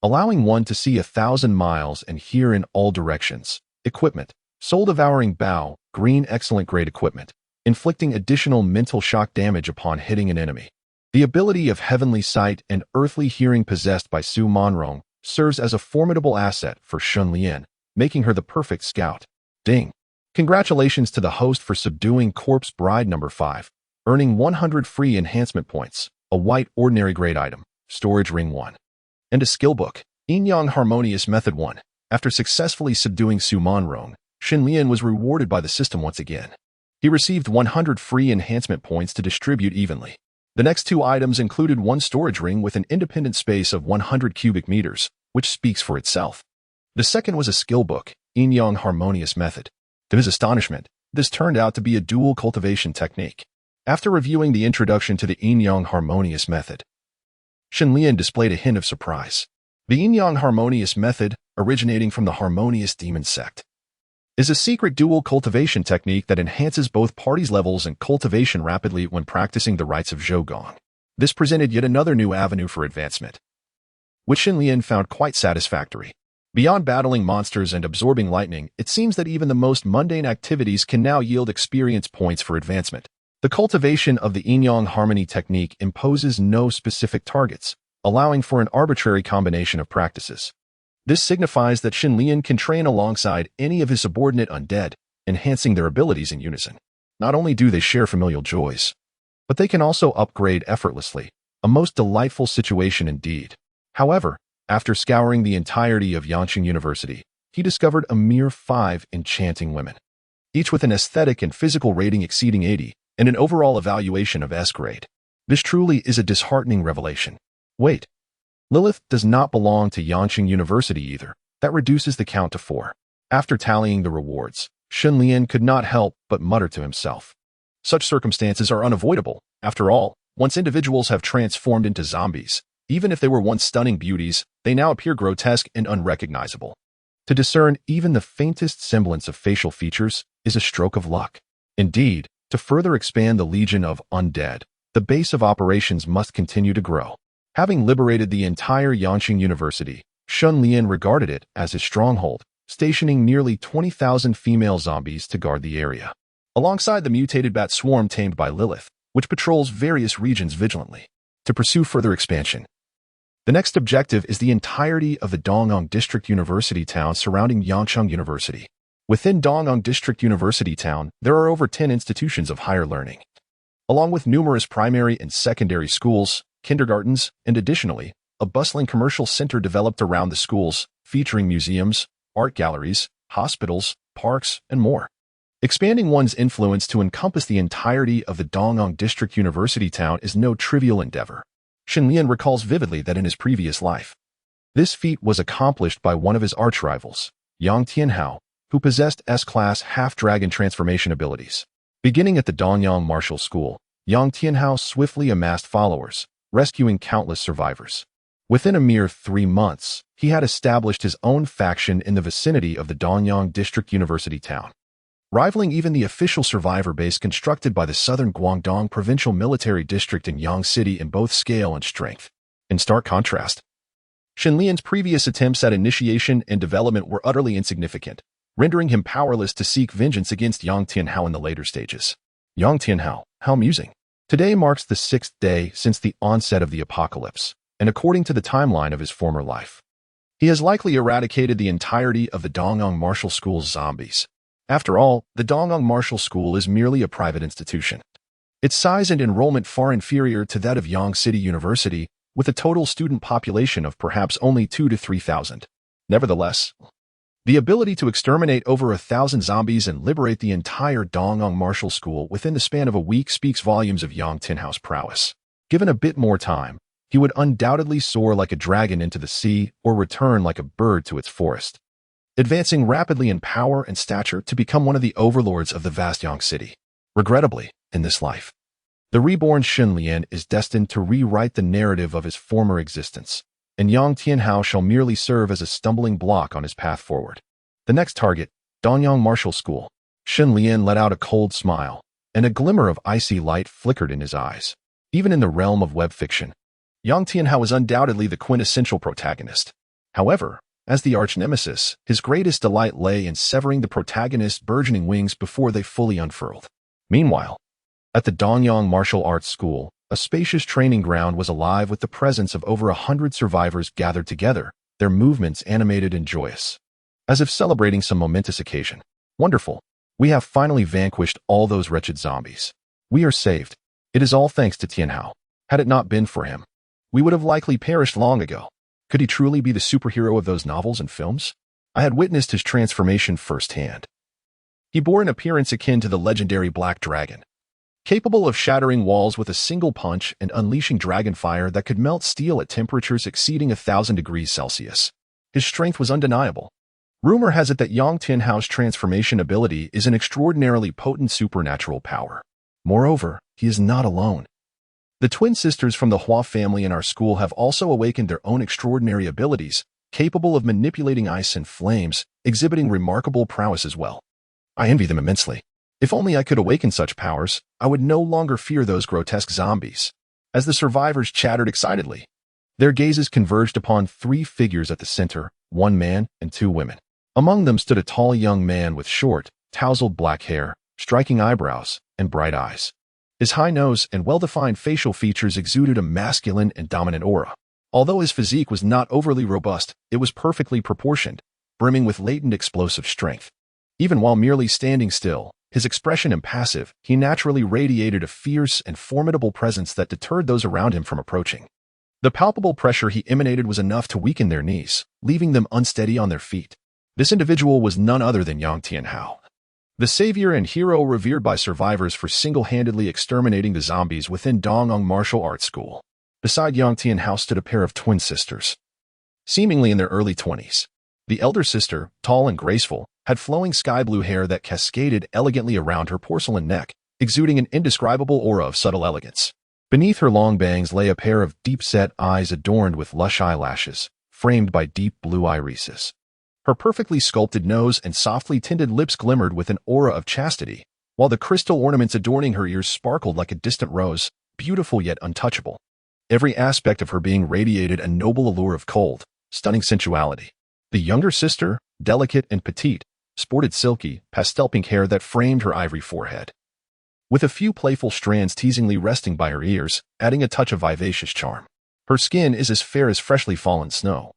allowing one to see 1,000 miles and hear in all directions. Equipment: Soul Devouring Bow, green excellent grade equipment, inflicting additional mental shock damage upon hitting an enemy. The ability of Heavenly Sight and Earthly Hearing possessed by Su Monrong serves as a formidable asset for Shun Lian, making her the perfect scout. Ding! Congratulations to the host for subduing Corpse Bride number 5, earning 100 free enhancement points, a white ordinary grade item, storage ring 1, and a skill book. Nanyang Harmonious Method 1. After successfully subduing Su Monrong, Shun Lian was rewarded by the system once again. He received 100 free enhancement points to distribute evenly. The next two items included one storage ring with an independent space of 100 cubic meters, which speaks for itself. The second was a skill book, Nanyang Harmonious Method. To his astonishment, this turned out to be a dual cultivation technique. After reviewing the introduction to the Nanyang Harmonious Method, Shun Lian displayed a hint of surprise. The Nanyang Harmonious Method, originating from the Harmonious Demon Sect, is a secret dual cultivation technique that enhances both parties' levels and cultivation rapidly when practicing the rites of Zhougong. This presented yet another new avenue for advancement, which Shun Lian found quite satisfactory. Beyond battling monsters and absorbing lightning, it seems that even the most mundane activities can now yield experience points for advancement. The cultivation of the Nanyang Harmony technique imposes no specific targets, allowing for an arbitrary combination of practices. This signifies that Shun Lian can train alongside any of his subordinate undead, enhancing their abilities in unison. Not only do they share familial joys, but they can also upgrade effortlessly, a most delightful situation indeed. However, after scouring the entirety of Yangqing University, he discovered a mere 5 enchanting women, each with an aesthetic and physical rating exceeding 80, and an overall evaluation of S grade. This truly is a disheartening revelation. Wait. Lilith does not belong to Yangqing University either. That reduces the count to 4. After tallying the rewards, Shun Lian could not help but mutter to himself. Such circumstances are unavoidable. After all, once individuals have transformed into zombies, even if they were once stunning beauties, they now appear grotesque and unrecognizable. To discern even the faintest semblance of facial features is a stroke of luck. Indeed, to further expand the legion of undead, the base of operations must continue to grow. Having liberated the entire Yangqing University, Shun Lian regarded it as his stronghold, stationing nearly 20,000 female zombies to guard the area, alongside the mutated bat swarm tamed by Lilith, which patrols various regions vigilantly. To pursue further expansion, the next objective is the entirety of the Nanyang District University town surrounding Yangqing University. Within Nanyang District University town, there are over 10 institutions of higher learning, along with numerous primary and secondary schools, kindergartens, and additionally, a bustling commercial center developed around the schools, featuring museums, art galleries, hospitals, parks, and more. Expanding one's influence to encompass the entirety of the Nanyang District University town is no trivial endeavor. Shun Lian recalls vividly that in his previous life, this feat was accomplished by one of his arch-rivals, Yong Tianhao, who possessed S-class half-dragon transformation abilities. Beginning at the Nanyang Martial School, Yong Tianhao swiftly amassed followers, rescuing countless survivors. Within a mere 3 months, he had established his own faction in the vicinity of the Nanyang District University town, rivaling even the official survivor base constructed by the Southern Guangdong Provincial Military District in Yang City in both scale and strength. In stark contrast, Shun Lian's previous attempts at initiation and development were utterly insignificant, rendering him powerless to seek vengeance against Yong Tianhao in the later stages. Yong Tianhao, how amusing. Today marks the 6th day since the onset of the apocalypse, and according to the timeline of his former life, He has likely eradicated the entirety of the Nanyang Martial School's zombies. After all, the Nanyang Martial School is merely a private institution. Its size and enrollment far inferior to that of Yong City University, with a total student population of perhaps only 2,000 to 3,000. Nevertheless, the ability to exterminate over 1,000 zombies and liberate the entire Nanyang Martial School within the span of a week speaks volumes of Yong Tianhao's prowess. Given a bit more time, he would undoubtedly soar like a dragon into the sea or return like a bird to its forest, advancing rapidly in power and stature to become one of the overlords of the vast Yong City. Regrettably, in this life, the reborn Shen Lian is destined to rewrite the narrative of his former existence, and Yong Tianhao shall merely serve as a stumbling block on his path forward. The next target, Nanyang Martial School. Shen Lian let out a cold smile, and a glimmer of icy light flickered in his eyes. Even in the realm of web fiction, Yong Tianhao is undoubtedly the quintessential protagonist. However, as the arch-nemesis, his greatest delight lay in severing the protagonist's burgeoning wings before they fully unfurled. Meanwhile, at the Nanyang Martial Arts School, a spacious training ground was alive with the presence of over 100 survivors gathered together, their movements animated and joyous, as if celebrating some momentous occasion. Wonderful. We have finally vanquished all those wretched zombies. We are saved. It is all thanks to Tianhao. Had it not been for him, we would have likely perished long ago. Could he truly be the superhero of those novels and films? I had witnessed his transformation firsthand. He bore an appearance akin to the legendary Black Dragon, capable of shattering walls with a single punch and unleashing dragon fire that could melt steel at temperatures exceeding 1,000 degrees Celsius. His strength was undeniable. Rumor has it that Yong Tianhao's transformation ability is an extraordinarily potent supernatural power. Moreover, he is not alone. The twin sisters from the Hua family in our school have also awakened their own extraordinary abilities, capable of manipulating ice and flames, exhibiting remarkable prowess as well. I envy them immensely. If only I could awaken such powers, I would no longer fear those grotesque zombies. As the survivors chattered excitedly, their gazes converged upon 3 figures at the center, 1 man and 2 women. Among them stood a tall young man with short, tousled black hair, striking eyebrows, and bright eyes. His high nose and well-defined facial features exuded a masculine and dominant aura. Although his physique was not overly robust, it was perfectly proportioned, brimming with latent explosive strength. Even while merely standing still, his expression impassive, he naturally radiated a fierce and formidable presence that deterred those around him from approaching. The palpable pressure he emanated was enough to weaken their knees, leaving them unsteady on their feet. This individual was none other than Yong Tianhao, the savior and hero revered by survivors for single-handedly exterminating the zombies within Nanyang Martial Arts School. Beside Yong Tianhao stood a pair of twin sisters, seemingly in their early 20s. The elder sister, tall and graceful, had flowing sky-blue hair that cascaded elegantly around her porcelain neck, exuding an indescribable aura of subtle elegance. Beneath her long bangs lay a pair of deep-set eyes adorned with lush eyelashes, framed by deep blue irises. Her perfectly sculpted nose and softly tinted lips glimmered with an aura of chastity, while the crystal ornaments adorning her ears sparkled like a distant rose, beautiful yet untouchable. Every aspect of her being radiated a noble allure of cold, stunning sensuality. The younger sister, delicate and petite, sported silky, pastel-pink hair that framed her ivory forehead, with a few playful strands teasingly resting by her ears, adding a touch of vivacious charm. Her skin is as fair as freshly fallen snow.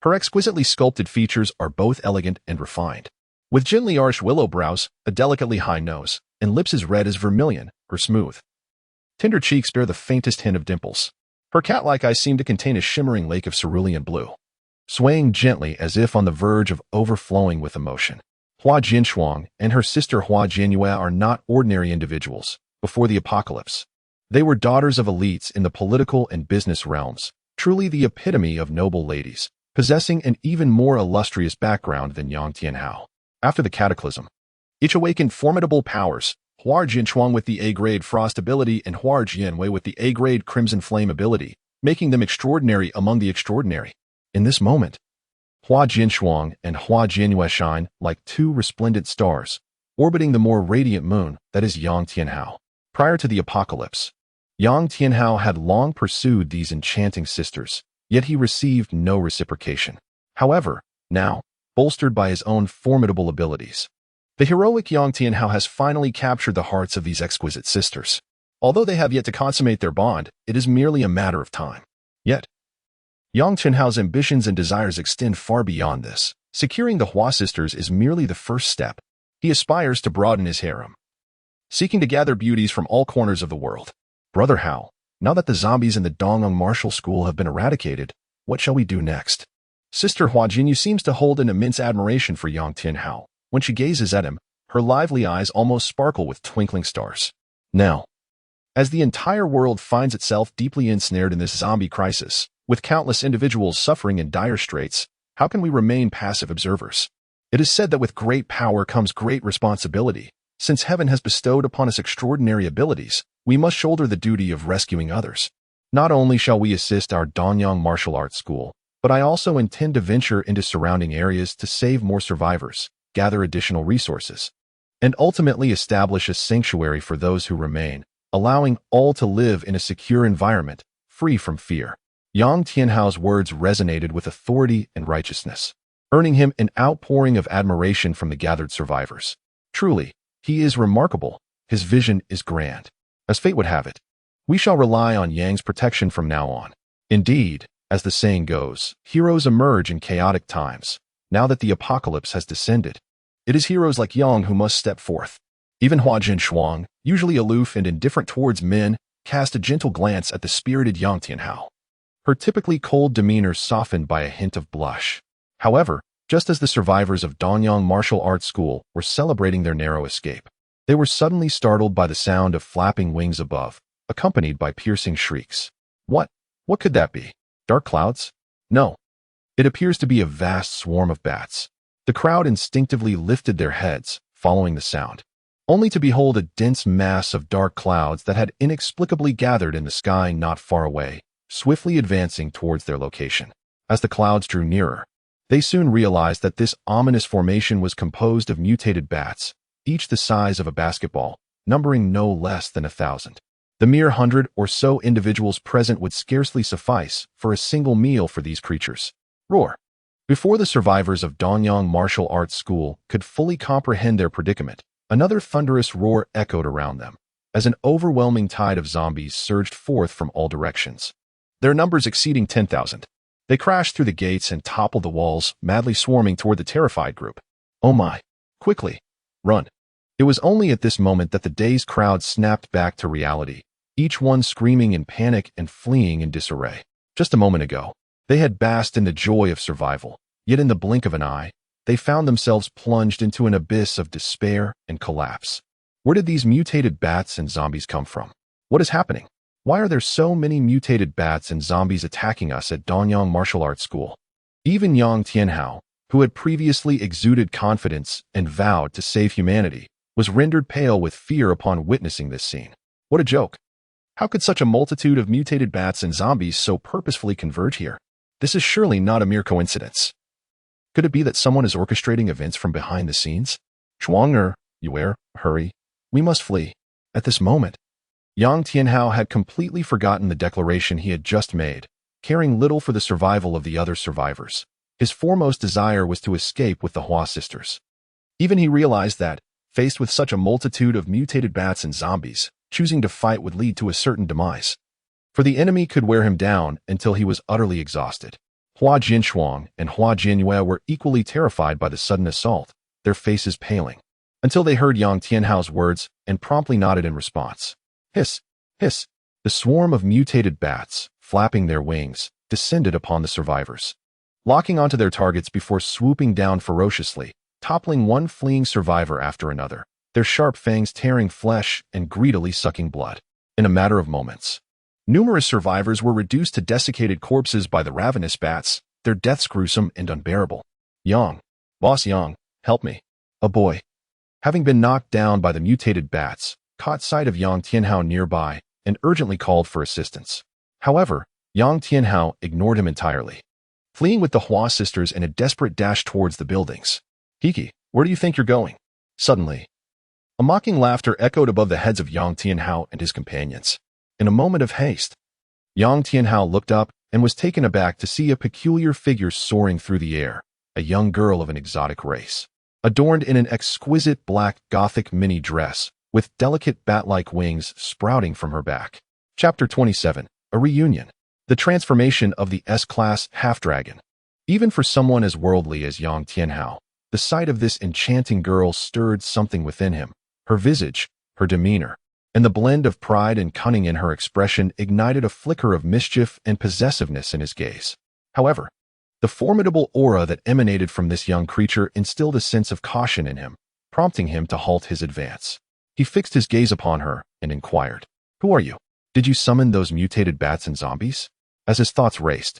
Her exquisitely sculpted features are both elegant and refined. With gently arched willow brows, a delicately high nose, and lips as red as vermilion, her smooth, tender cheeks bear the faintest hint of dimples. Her cat-like eyes seem to contain a shimmering lake of cerulean blue, swaying gently as if on the verge of overflowing with emotion. Hua Jinshuang and her sister Hua Jianyue are not ordinary individuals. Before the apocalypse, they were daughters of elites in the political and business realms, truly the epitome of noble ladies, possessing an even more illustrious background than Yong Tianhao. After the cataclysm, each awakened formidable powers, Hua Jinshuang with the A-grade frost ability and Hua Jianyue with the A-grade crimson flame ability, making them extraordinary among the extraordinary. In this moment, Hua Jinshuang and Hua Jianyue shine like 2 resplendent stars, orbiting the more radiant moon that is Yong Tianhao. Prior to the apocalypse, Yong Tianhao had long pursued these enchanting sisters, yet he received no reciprocation. However, now, bolstered by his own formidable abilities, the heroic Yong Tianhao has finally captured the hearts of these exquisite sisters. Although they have yet to consummate their bond, it is merely a matter of time. Yet, Yong Tianhao's ambitions and desires extend far beyond this. Securing the Hua sisters is merely the first step. He aspires to broaden his harem, seeking to gather beauties from all corners of the world. Brother Hao, now that the zombies in the Nanyang martial school have been eradicated, what shall we do next? Sister Hua Jinyu seems to hold an immense admiration for Yong Tianhao. When she gazes at him, her lively eyes almost sparkle with twinkling stars. Now, as the entire world finds itself deeply ensnared in this zombie crisis, with countless individuals suffering in dire straits, how can we remain passive observers? It is said that with great power comes great responsibility. Since heaven has bestowed upon us extraordinary abilities, we must shoulder the duty of rescuing others. Not only shall we assist our Nanyang martial arts school, but I also intend to venture into surrounding areas to save more survivors, gather additional resources, and ultimately establish a sanctuary for those who remain, allowing all to live in a secure environment, free from fear. Yong Tianhao's words resonated with authority and righteousness, earning him an outpouring of admiration from the gathered survivors. Truly, he is remarkable. His vision is grand. As fate would have it, we shall rely on Yang's protection from now on. Indeed, as the saying goes, heroes emerge in chaotic times. Now that the apocalypse has descended, it is heroes like Yang who must step forth. Even Hua Jinshuang, usually aloof and indifferent towards men, cast a gentle glance at the spirited Yong Tianhao. Her typically cold demeanor softened by a hint of blush. However, just as the survivors of Nanyang Martial Arts School were celebrating their narrow escape, they were suddenly startled by the sound of flapping wings above, accompanied by piercing shrieks. What could that be? Dark clouds? No. It appears to be a vast swarm of bats. The crowd instinctively lifted their heads, following the sound, only to behold a dense mass of dark clouds that had inexplicably gathered in the sky not far away, swiftly advancing towards their location. As the clouds drew nearer, they soon realized that this ominous formation was composed of mutated bats, each the size of a basketball, numbering no less than 1,000. The mere 100 or so individuals present would scarcely suffice for a single meal for these creatures. Roar! Before the survivors of Nanyang Martial Arts School could fully comprehend their predicament, another thunderous roar echoed around them, as an overwhelming tide of zombies surged forth from all directions, their numbers exceeding 10,000. They crashed through the gates and toppled the walls, madly swarming toward the terrified group. Oh my! Quickly! Run! It was only at this moment that the dazed crowd snapped back to reality, each one screaming in panic and fleeing in disarray. Just a moment ago, they had basked in the joy of survival, yet in the blink of an eye, they found themselves plunged into an abyss of despair and collapse. Where did these mutated bats and zombies come from? What is happening? Why are there so many mutated bats and zombies attacking us at Nanyang Martial Arts School? Even Yong Tianhao, who had previously exuded confidence and vowed to save humanity, was rendered pale with fear upon witnessing this scene. What a joke! How could such a multitude of mutated bats and zombies so purposefully converge here? This is surely not a mere coincidence. Could it be that someone is orchestrating events from behind the scenes? Zhuang Yuer, hurry. We must flee. At this moment, Yong Tianhao had completely forgotten the declaration he had just made, caring little for the survival of the other survivors. His foremost desire was to escape with the Hua sisters. Even he realized that, faced with such a multitude of mutated bats and zombies, choosing to fight would lead to a certain demise. For the enemy could wear him down until he was utterly exhausted. Hua Jinshuang and Hua Jinyue were equally terrified by the sudden assault, their faces paling, until they heard Yong Tianhao's words and promptly nodded in response. Hiss! Hiss! The swarm of mutated bats, flapping their wings, descended upon the survivors, locking onto their targets before swooping down ferociously, toppling one fleeing survivor after another, their sharp fangs tearing flesh and greedily sucking blood. In a matter of moments, numerous survivors were reduced to desiccated corpses by the ravenous bats, their deaths gruesome and unbearable. Yang, Boss Yang, help me. A boy, having been knocked down by the mutated bats, caught sight of Yong Tianhao nearby and urgently called for assistance. However, Yong Tianhao ignored him entirely, fleeing with the Hua sisters in a desperate dash towards the buildings. Kiki, where do you think you're going? Suddenly, a mocking laughter echoed above the heads of Yong Tianhao and his companions. In a moment of haste, Yong Tianhao looked up and was taken aback to see a peculiar figure soaring through the air, a young girl of an exotic race, adorned in an exquisite black Gothic mini dress, with delicate bat-like wings sprouting from her back. Chapter 27, A Reunion. The transformation of the S-class half-dragon. Even for someone as worldly as Yong Tianhao, the sight of this enchanting girl stirred something within him. Her visage, her demeanor, and the blend of pride and cunning in her expression ignited a flicker of mischief and possessiveness in his gaze. However, the formidable aura that emanated from this young creature instilled a sense of caution in him, prompting him to halt his advance. He fixed his gaze upon her and inquired, "Who are you? Did you summon those mutated bats and zombies?" As his thoughts raced,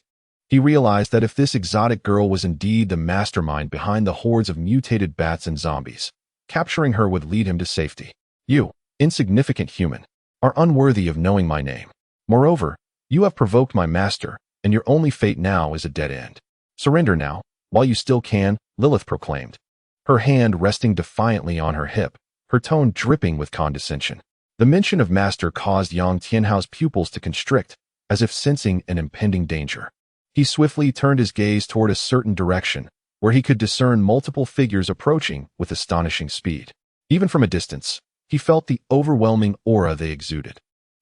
he realized that if this exotic girl was indeed the mastermind behind the hordes of mutated bats and zombies, capturing her would lead him to safety. "You, insignificant human, are unworthy of knowing my name. Moreover, you have provoked my master, and your only fate now is a dead end. Surrender now, while you still can," Lilith proclaimed, her hand resting defiantly on her hip, her tone dripping with condescension. The mention of master caused Yong Tianhao's pupils to constrict, as if sensing an impending danger. He swiftly turned his gaze toward a certain direction, where he could discern multiple figures approaching with astonishing speed. Even from a distance, he felt the overwhelming aura they exuded.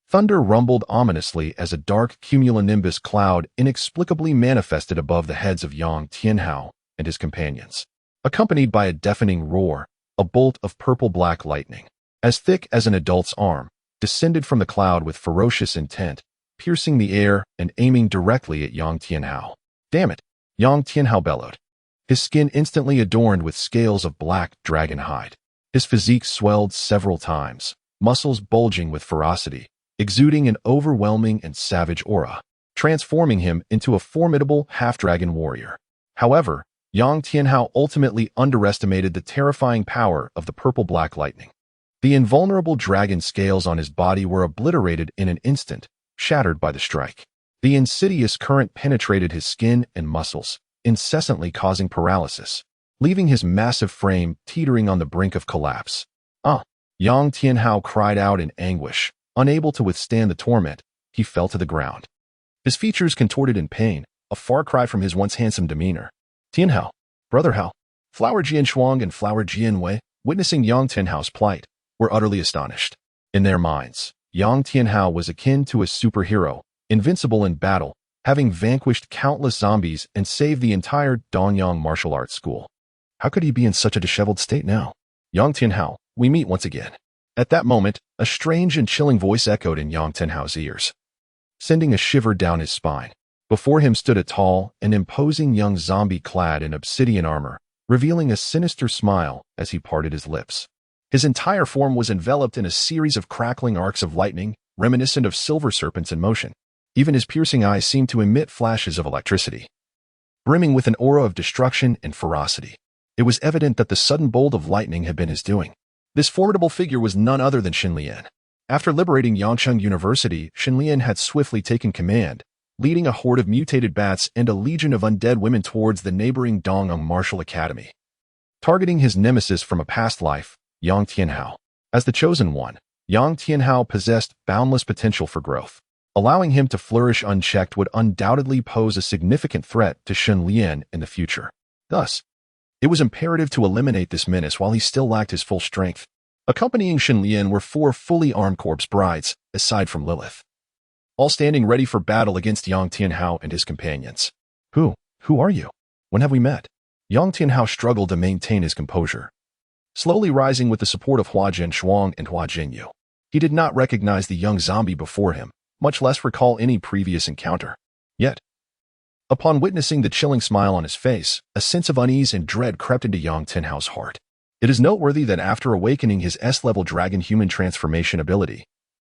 Thunder rumbled ominously as a dark cumulonimbus cloud inexplicably manifested above the heads of Yong Tianhao and his companions, accompanied by a deafening roar. A bolt of purple-black lightning, as thick as an adult's arm, descended from the cloud with ferocious intent, piercing the air and aiming directly at Yong Tianhao. "Damn it!" Yong Tianhao bellowed, his skin instantly adorned with scales of black dragon hide. His physique swelled several times, muscles bulging with ferocity, exuding an overwhelming and savage aura, transforming him into a formidable half-dragon warrior. However, Yong Tianhao ultimately underestimated the terrifying power of the purple-black lightning. The invulnerable dragon scales on his body were obliterated in an instant, shattered by the strike. The insidious current penetrated his skin and muscles, incessantly causing paralysis, leaving his massive frame teetering on the brink of collapse. Yong Tianhao cried out in anguish. Unable to withstand the torment, he fell to the ground. His features contorted in pain, a far cry from his once handsome demeanor. "Tianhao, brother Hao," Flower Jianshuang and Flower Jianwei, witnessing Yong Tianhao's plight, were utterly astonished. In their minds, Yong Tianhao was akin to a superhero, invincible in battle, having vanquished countless zombies and saved the entire Nanyang martial arts school. How could he be in such a disheveled state now? "Yong Tianhao, we meet once again." At that moment, a strange and chilling voice echoed in Yong Tianhao's ears, sending a shiver down his spine. Before him stood a tall and imposing young zombie clad in obsidian armor, revealing a sinister smile as he parted his lips. His entire form was enveloped in a series of crackling arcs of lightning, reminiscent of silver serpents in motion. Even his piercing eyes seemed to emit flashes of electricity, brimming with an aura of destruction and ferocity. It was evident that the sudden bolt of lightning had been his doing. This formidable figure was none other than Xin Lian. After liberating Yangcheng University, Xin Lian had swiftly taken command, leading a horde of mutated bats and a legion of undead women towards the neighboring Dongyang Martial Academy, targeting his nemesis from a past life, Yong Tianhao. As the chosen one, Yong Tianhao possessed boundless potential for growth. Allowing him to flourish unchecked would undoubtedly pose a significant threat to Xin Lian in the future. Thus, it was imperative to eliminate this menace while he still lacked his full strength. Accompanying Xin Lian were 4 fully armed corpse brides, aside from Lilith, all standing ready for battle against Yong Tianhao and his companions. Who are you? When have we met?" Yong Tianhao struggled to maintain his composure, slowly rising with the support of Hua Jianshuang and Hua Jinyu. He did not recognize the young zombie before him, much less recall any previous encounter. Yet, upon witnessing the chilling smile on his face, a sense of unease and dread crept into Yong Tianhao's heart. It is noteworthy that after awakening his S-level dragon-human transformation ability,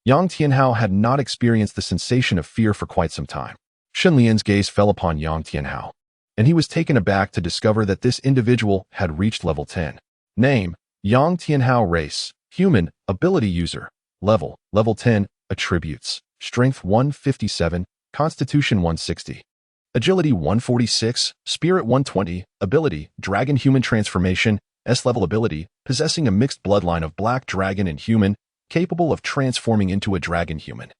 Yong Tianhao had not experienced the sensation of fear for quite some time. Xin Lian's gaze fell upon Yong Tianhao, and he was taken aback to discover that this individual had reached level 10. Name: Yong Tianhao. Race: human. Ability user. Level 10. Attributes: Strength 157, Constitution 160. Agility 146, Spirit 120, Ability, Dragon Human Transformation, S-level ability, possessing a mixed bloodline of black dragon and human, capable of transforming into a dragon human.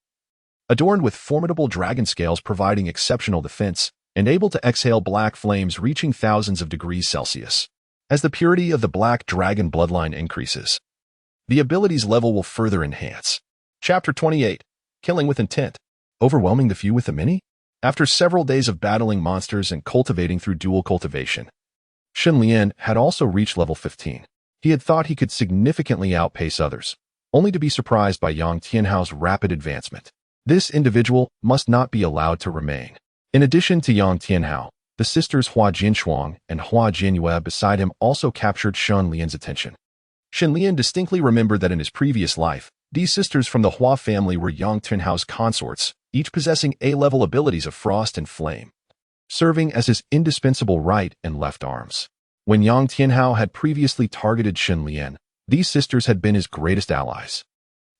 Adorned with formidable dragon scales providing exceptional defense, and able to exhale black flames reaching thousands of degrees Celsius. As the purity of the black dragon bloodline increases, the ability's level will further enhance. Chapter 28. Killing with Intent. Overwhelming the few with the many? After several days of battling monsters and cultivating through dual cultivation, Shen Lian had also reached level 15. He had thought he could significantly outpace others, only to be surprised by Yong Tianhao's rapid advancement. This individual must not be allowed to remain. In addition to Yong Tianhao, the sisters Hua Jinshuang and Hua Jinyue beside him also captured Shen Lian's attention. Shen Lian distinctly remembered that in his previous life, these sisters from the Hua family were Yong Tianhao's consorts, each possessing A-level abilities of frost and flame, serving as his indispensable right and left arms. When Yong Tianhao had previously targeted Shen Lian, these sisters had been his greatest allies.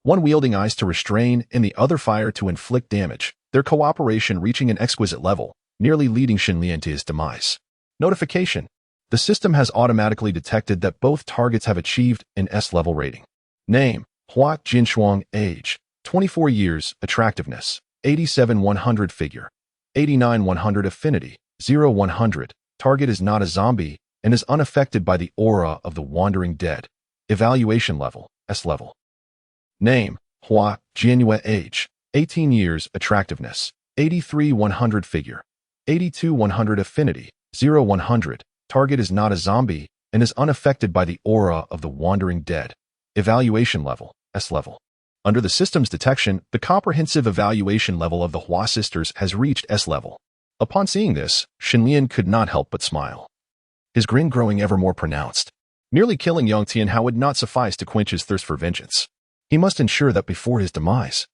One wielding ice to restrain and the other fire to inflict damage, their cooperation reaching an exquisite level, nearly leading Shen Lian to his demise. Notification: the system has automatically detected that both targets have achieved an S-level rating. Name: Hua Jinshuang. Age: 24 years. Attractiveness: 87-100. Figure: 89-100. Affinity: 0-100. Target is not a zombie and is unaffected by the aura of the wandering dead. Evaluation level: S-level. Name: Hua Jinyue. Age: 18 years. Attractiveness: 83-100. Figure: 82-100. Affinity: 0-100. Target is not a zombie and is unaffected by the aura of the wandering dead. Evaluation level: S-level. Under the system's detection, the comprehensive evaluation level of the Hua sisters has reached S-level. Upon seeing this, Shen Lian could not help but smile, his grin growing ever more pronounced. Merely killing Yong Tianhao would not suffice to quench his thirst for vengeance. He must ensure that before his demise,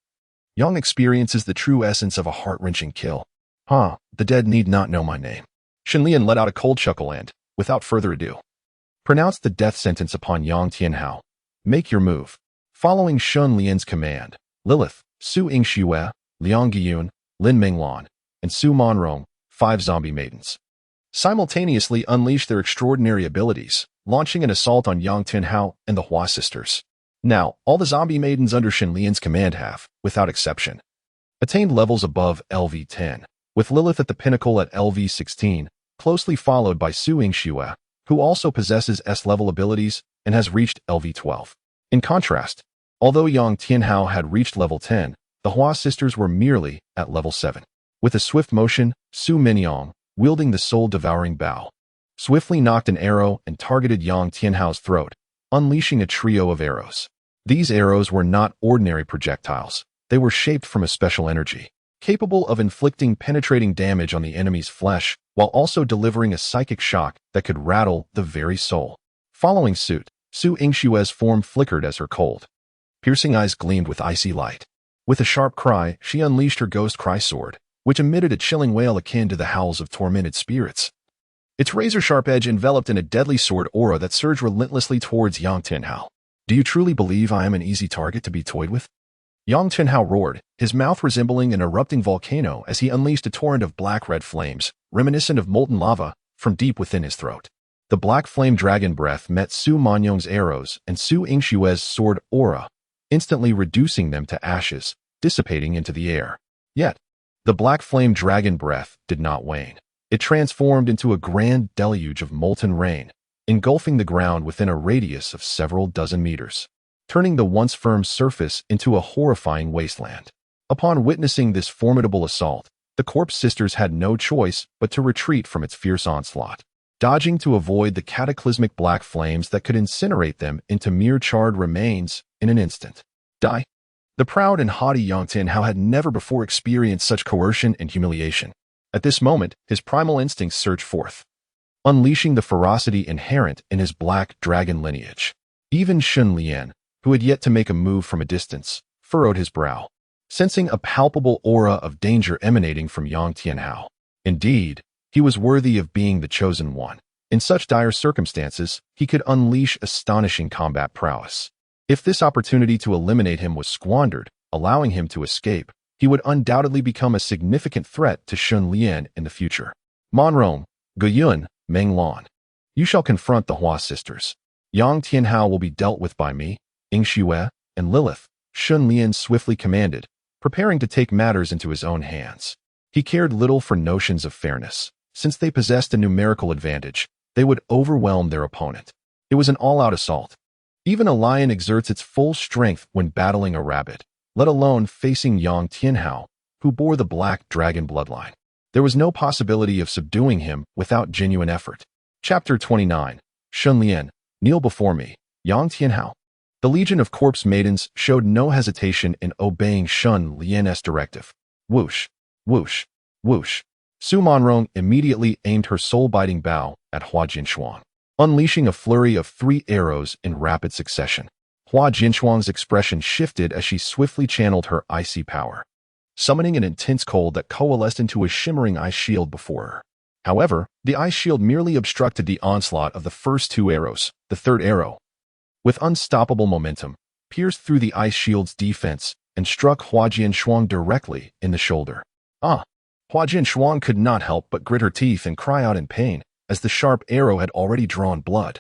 Yong experiences the true essence of a heart-wrenching kill. The dead need not know my name. Shen Lian let out a cold chuckle and, without further ado, pronounced the death sentence upon Yong Tianhao. Make your move. Following Shen Lian's command, Lilith, Su Yingxue, Liang Giyun, Lin Menglan, and Su Monrong, 5 zombie maidens, simultaneously unleashed their extraordinary abilities, launching an assault on Yong Tianhao and the Hua sisters. Now, all the zombie maidens under Shen Lian's command have, without exception, attained levels above LV10, with Lilith at the pinnacle at LV16, closely followed by Su Yingxue, who also possesses S-level abilities and has reached LV12. In contrast, although Yong Tianhao had reached level 10, the Hua sisters were merely at level 7. With a swift motion, Su Minyang, wielding the soul-devouring bow, swiftly knocked an arrow and targeted Yong Tianhao's throat, unleashing a trio of arrows. These arrows were not ordinary projectiles. They were shaped from a special energy, capable of inflicting penetrating damage on the enemy's flesh, while also delivering a psychic shock that could rattle the very soul. Following suit, Su Yingxue's form flickered as her cold, piercing eyes gleamed with icy light. With a sharp cry, she unleashed her ghost cry sword, which emitted a chilling wail akin to the howls of tormented spirits. Its razor-sharp edge enveloped in a deadly sword aura that surged relentlessly towards Yong Tianhao. Do you truly believe I am an easy target to be toyed with? Yong Tianhao roared, his mouth resembling an erupting volcano as he unleashed a torrent of black-red flames, reminiscent of molten lava, from deep within his throat. The black flame dragon breath met Su Manyong's arrows and Su Yingxue's sword aura, instantly reducing them to ashes, dissipating into the air. Yet, the black flame dragon breath did not wane. It transformed into a grand deluge of molten rain, engulfing the ground within a radius of several dozen meters, turning the once firm surface into a horrifying wasteland. Upon witnessing this formidable assault, the corpse sisters had no choice but to retreat from its fierce onslaught, dodging to avoid the cataclysmic black flames that could incinerate them into mere charred remains in an instant. Die. The proud and haughty Yong Tianhao had never before experienced such coercion and humiliation. At this moment, his primal instincts surged forth, unleashing the ferocity inherent in his black dragon lineage. Even Shen Lian, who had yet to make a move from a distance, furrowed his brow, sensing a palpable aura of danger emanating from Yong Tianhao. Indeed, he was worthy of being the chosen one. In such dire circumstances, he could unleash astonishing combat prowess. If this opportunity to eliminate him was squandered, allowing him to escape, he would undoubtedly become a significant threat to Shen Lian in the future. Monrong, Guyun, Menglan, you shall confront the Hua sisters. Yong Tianhao will be dealt with by me, Yingxue, and Lilith, Shen Lian swiftly commanded, preparing to take matters into his own hands. He cared little for notions of fairness. Since they possessed a numerical advantage, they would overwhelm their opponent. It was an all-out assault. Even a lion exerts its full strength when battling a rabbit, let alone facing Yong Tianhao, who bore the black dragon bloodline. There was no possibility of subduing him without genuine effort. Chapter 29. Shun Lian, kneel before me, Yong Tianhao. The legion of corpse maidens showed no hesitation in obeying Shun Lian's directive. Whoosh, whoosh, whoosh. Su Monrong immediately aimed her soul-biting bow at Hua Jinshuang, unleashing a flurry of 3 arrows in rapid succession. Hua Jinshuang's expression shifted as she swiftly channeled her icy power, summoning an intense cold that coalesced into a shimmering ice shield before her. However, the ice shield merely obstructed the onslaught of the first 2 arrows. The third arrow, with unstoppable momentum, pierced through the ice shield's defense and struck Hua Jinshuang directly in the shoulder. Ah! Hua Jinshuang could not help but grit her teeth and cry out in pain, as the sharp arrow had already drawn blood,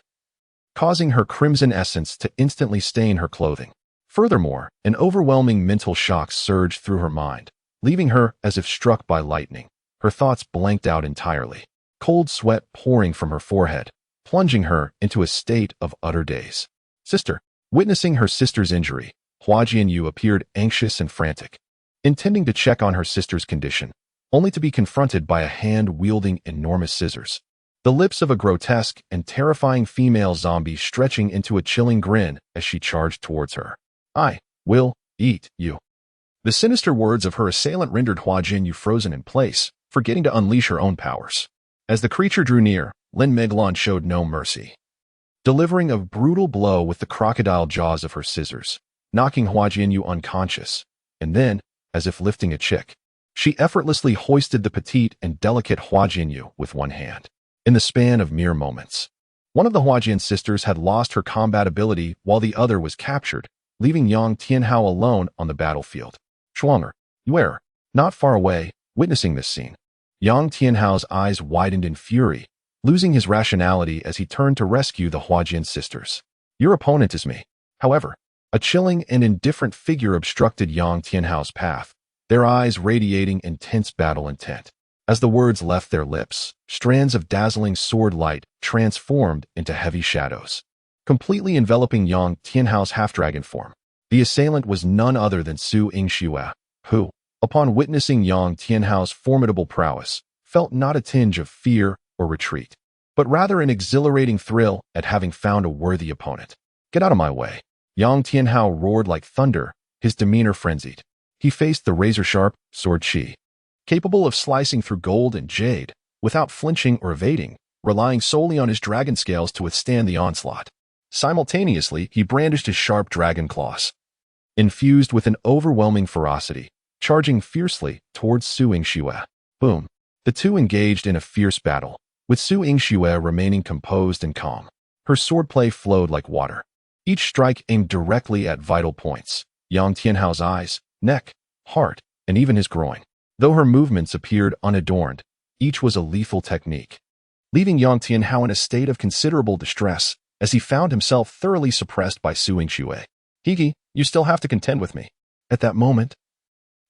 causing her crimson essence to instantly stain her clothing. Furthermore, an overwhelming mental shock surged through her mind, leaving her as if struck by lightning. Her thoughts blanked out entirely, cold sweat pouring from her forehead, plunging her into a state of utter daze. Sister. Witnessing her sister's injury, Hua Jianyu appeared anxious and frantic, intending to check on her sister's condition, only to be confronted by a hand wielding enormous scissors. The lips of a grotesque and terrifying female zombie stretching into a chilling grin as she charged towards her. I will eat you. The sinister words of her assailant rendered Hua Jianyu frozen in place, forgetting to unleash her own powers. As the creature drew near, Lin Meglon showed no mercy, delivering a brutal blow with the crocodile jaws of her scissors, knocking Hua Jianyu unconscious, and then, as if lifting a chick, she effortlessly hoisted the petite and delicate Hua Jianyu with one hand. In the span of mere moments, one of the Huajian sisters had lost her combat ability while the other was captured, leaving Yong Tianhao alone on the battlefield. Shuanger, Yuer, not far away, witnessing this scene, Yong Tianhao's eyes widened in fury, losing his rationality as he turned to rescue the Huajian sisters. Your opponent is me. However, a chilling and indifferent figure obstructed Yong Tianhao's path, their eyes radiating intense battle intent. As the words left their lips, strands of dazzling sword light transformed into heavy shadows, completely enveloping Yong Tianhao's half-dragon form. The assailant was none other than Su Yingxue, who, upon witnessing Yong Tianhao's formidable prowess, felt not a tinge of fear or retreat, but rather an exhilarating thrill at having found a worthy opponent. Get out of my way. Yong Tianhao roared like thunder, his demeanor frenzied. He faced the razor-sharp sword Qi, capable of slicing through gold and jade, without flinching or evading, relying solely on his dragon scales to withstand the onslaught. Simultaneously, he brandished his sharp dragon claws, infused with an overwhelming ferocity, charging fiercely towards Su Yingxue. Boom! The two engaged in a fierce battle, with Su Yingxue remaining composed and calm. Her swordplay flowed like water, each strike aimed directly at vital points: Yong Tianhao's eyes, neck, heart, and even his groin. Though her movements appeared unadorned, each was a lethal technique, leaving Yong Tianhao in a state of considerable distress as he found himself thoroughly suppressed by Su Yingxue. Higi, you still have to contend with me. At that moment,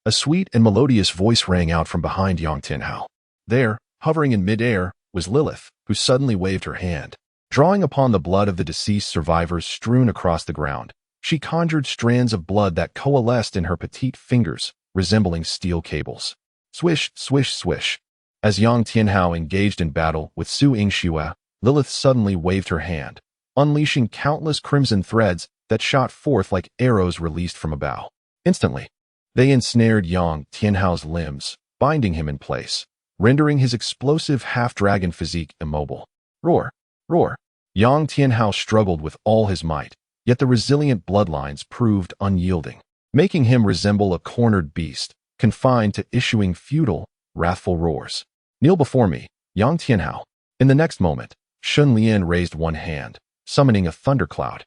a sweet and melodious voice rang out from behind Yong Tianhao. There, hovering in midair, was Lilith, who suddenly waved her hand. Drawing upon the blood of the deceased survivors strewn across the ground, she conjured strands of blood that coalesced in her petite fingers, resembling steel cables. Swish, swish, swish. As Yong Tianhao engaged in battle with Su Yingxue, Lilith suddenly waved her hand, unleashing countless crimson threads that shot forth like arrows released from a bow. Instantly, they ensnared Yong Tianhao's limbs, binding him in place, rendering his explosive half-dragon physique immobile. Roar, roar. Yong Tianhao struggled with all his might, yet the resilient bloodlines proved unyielding, making him resemble a cornered beast, confined to issuing futile, wrathful roars. Kneel before me, Yong Tianhao. In the next moment, Shun Lian raised one hand, summoning a thundercloud,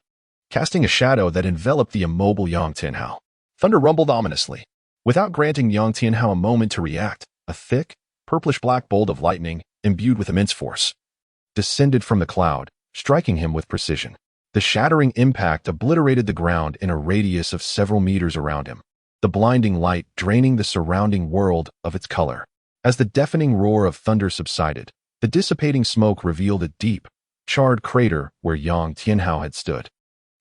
casting a shadow that enveloped the immobile Yong Tianhao. Thunder rumbled ominously. Without granting Yong Tianhao a moment to react, a thick, purplish-black bolt of lightning, imbued with immense force, descended from the cloud, striking him with precision. The shattering impact obliterated the ground in a radius of several meters around him, the blinding light draining the surrounding world of its color. As the deafening roar of thunder subsided, the dissipating smoke revealed a deep, charred crater where Yong Tianhao had stood.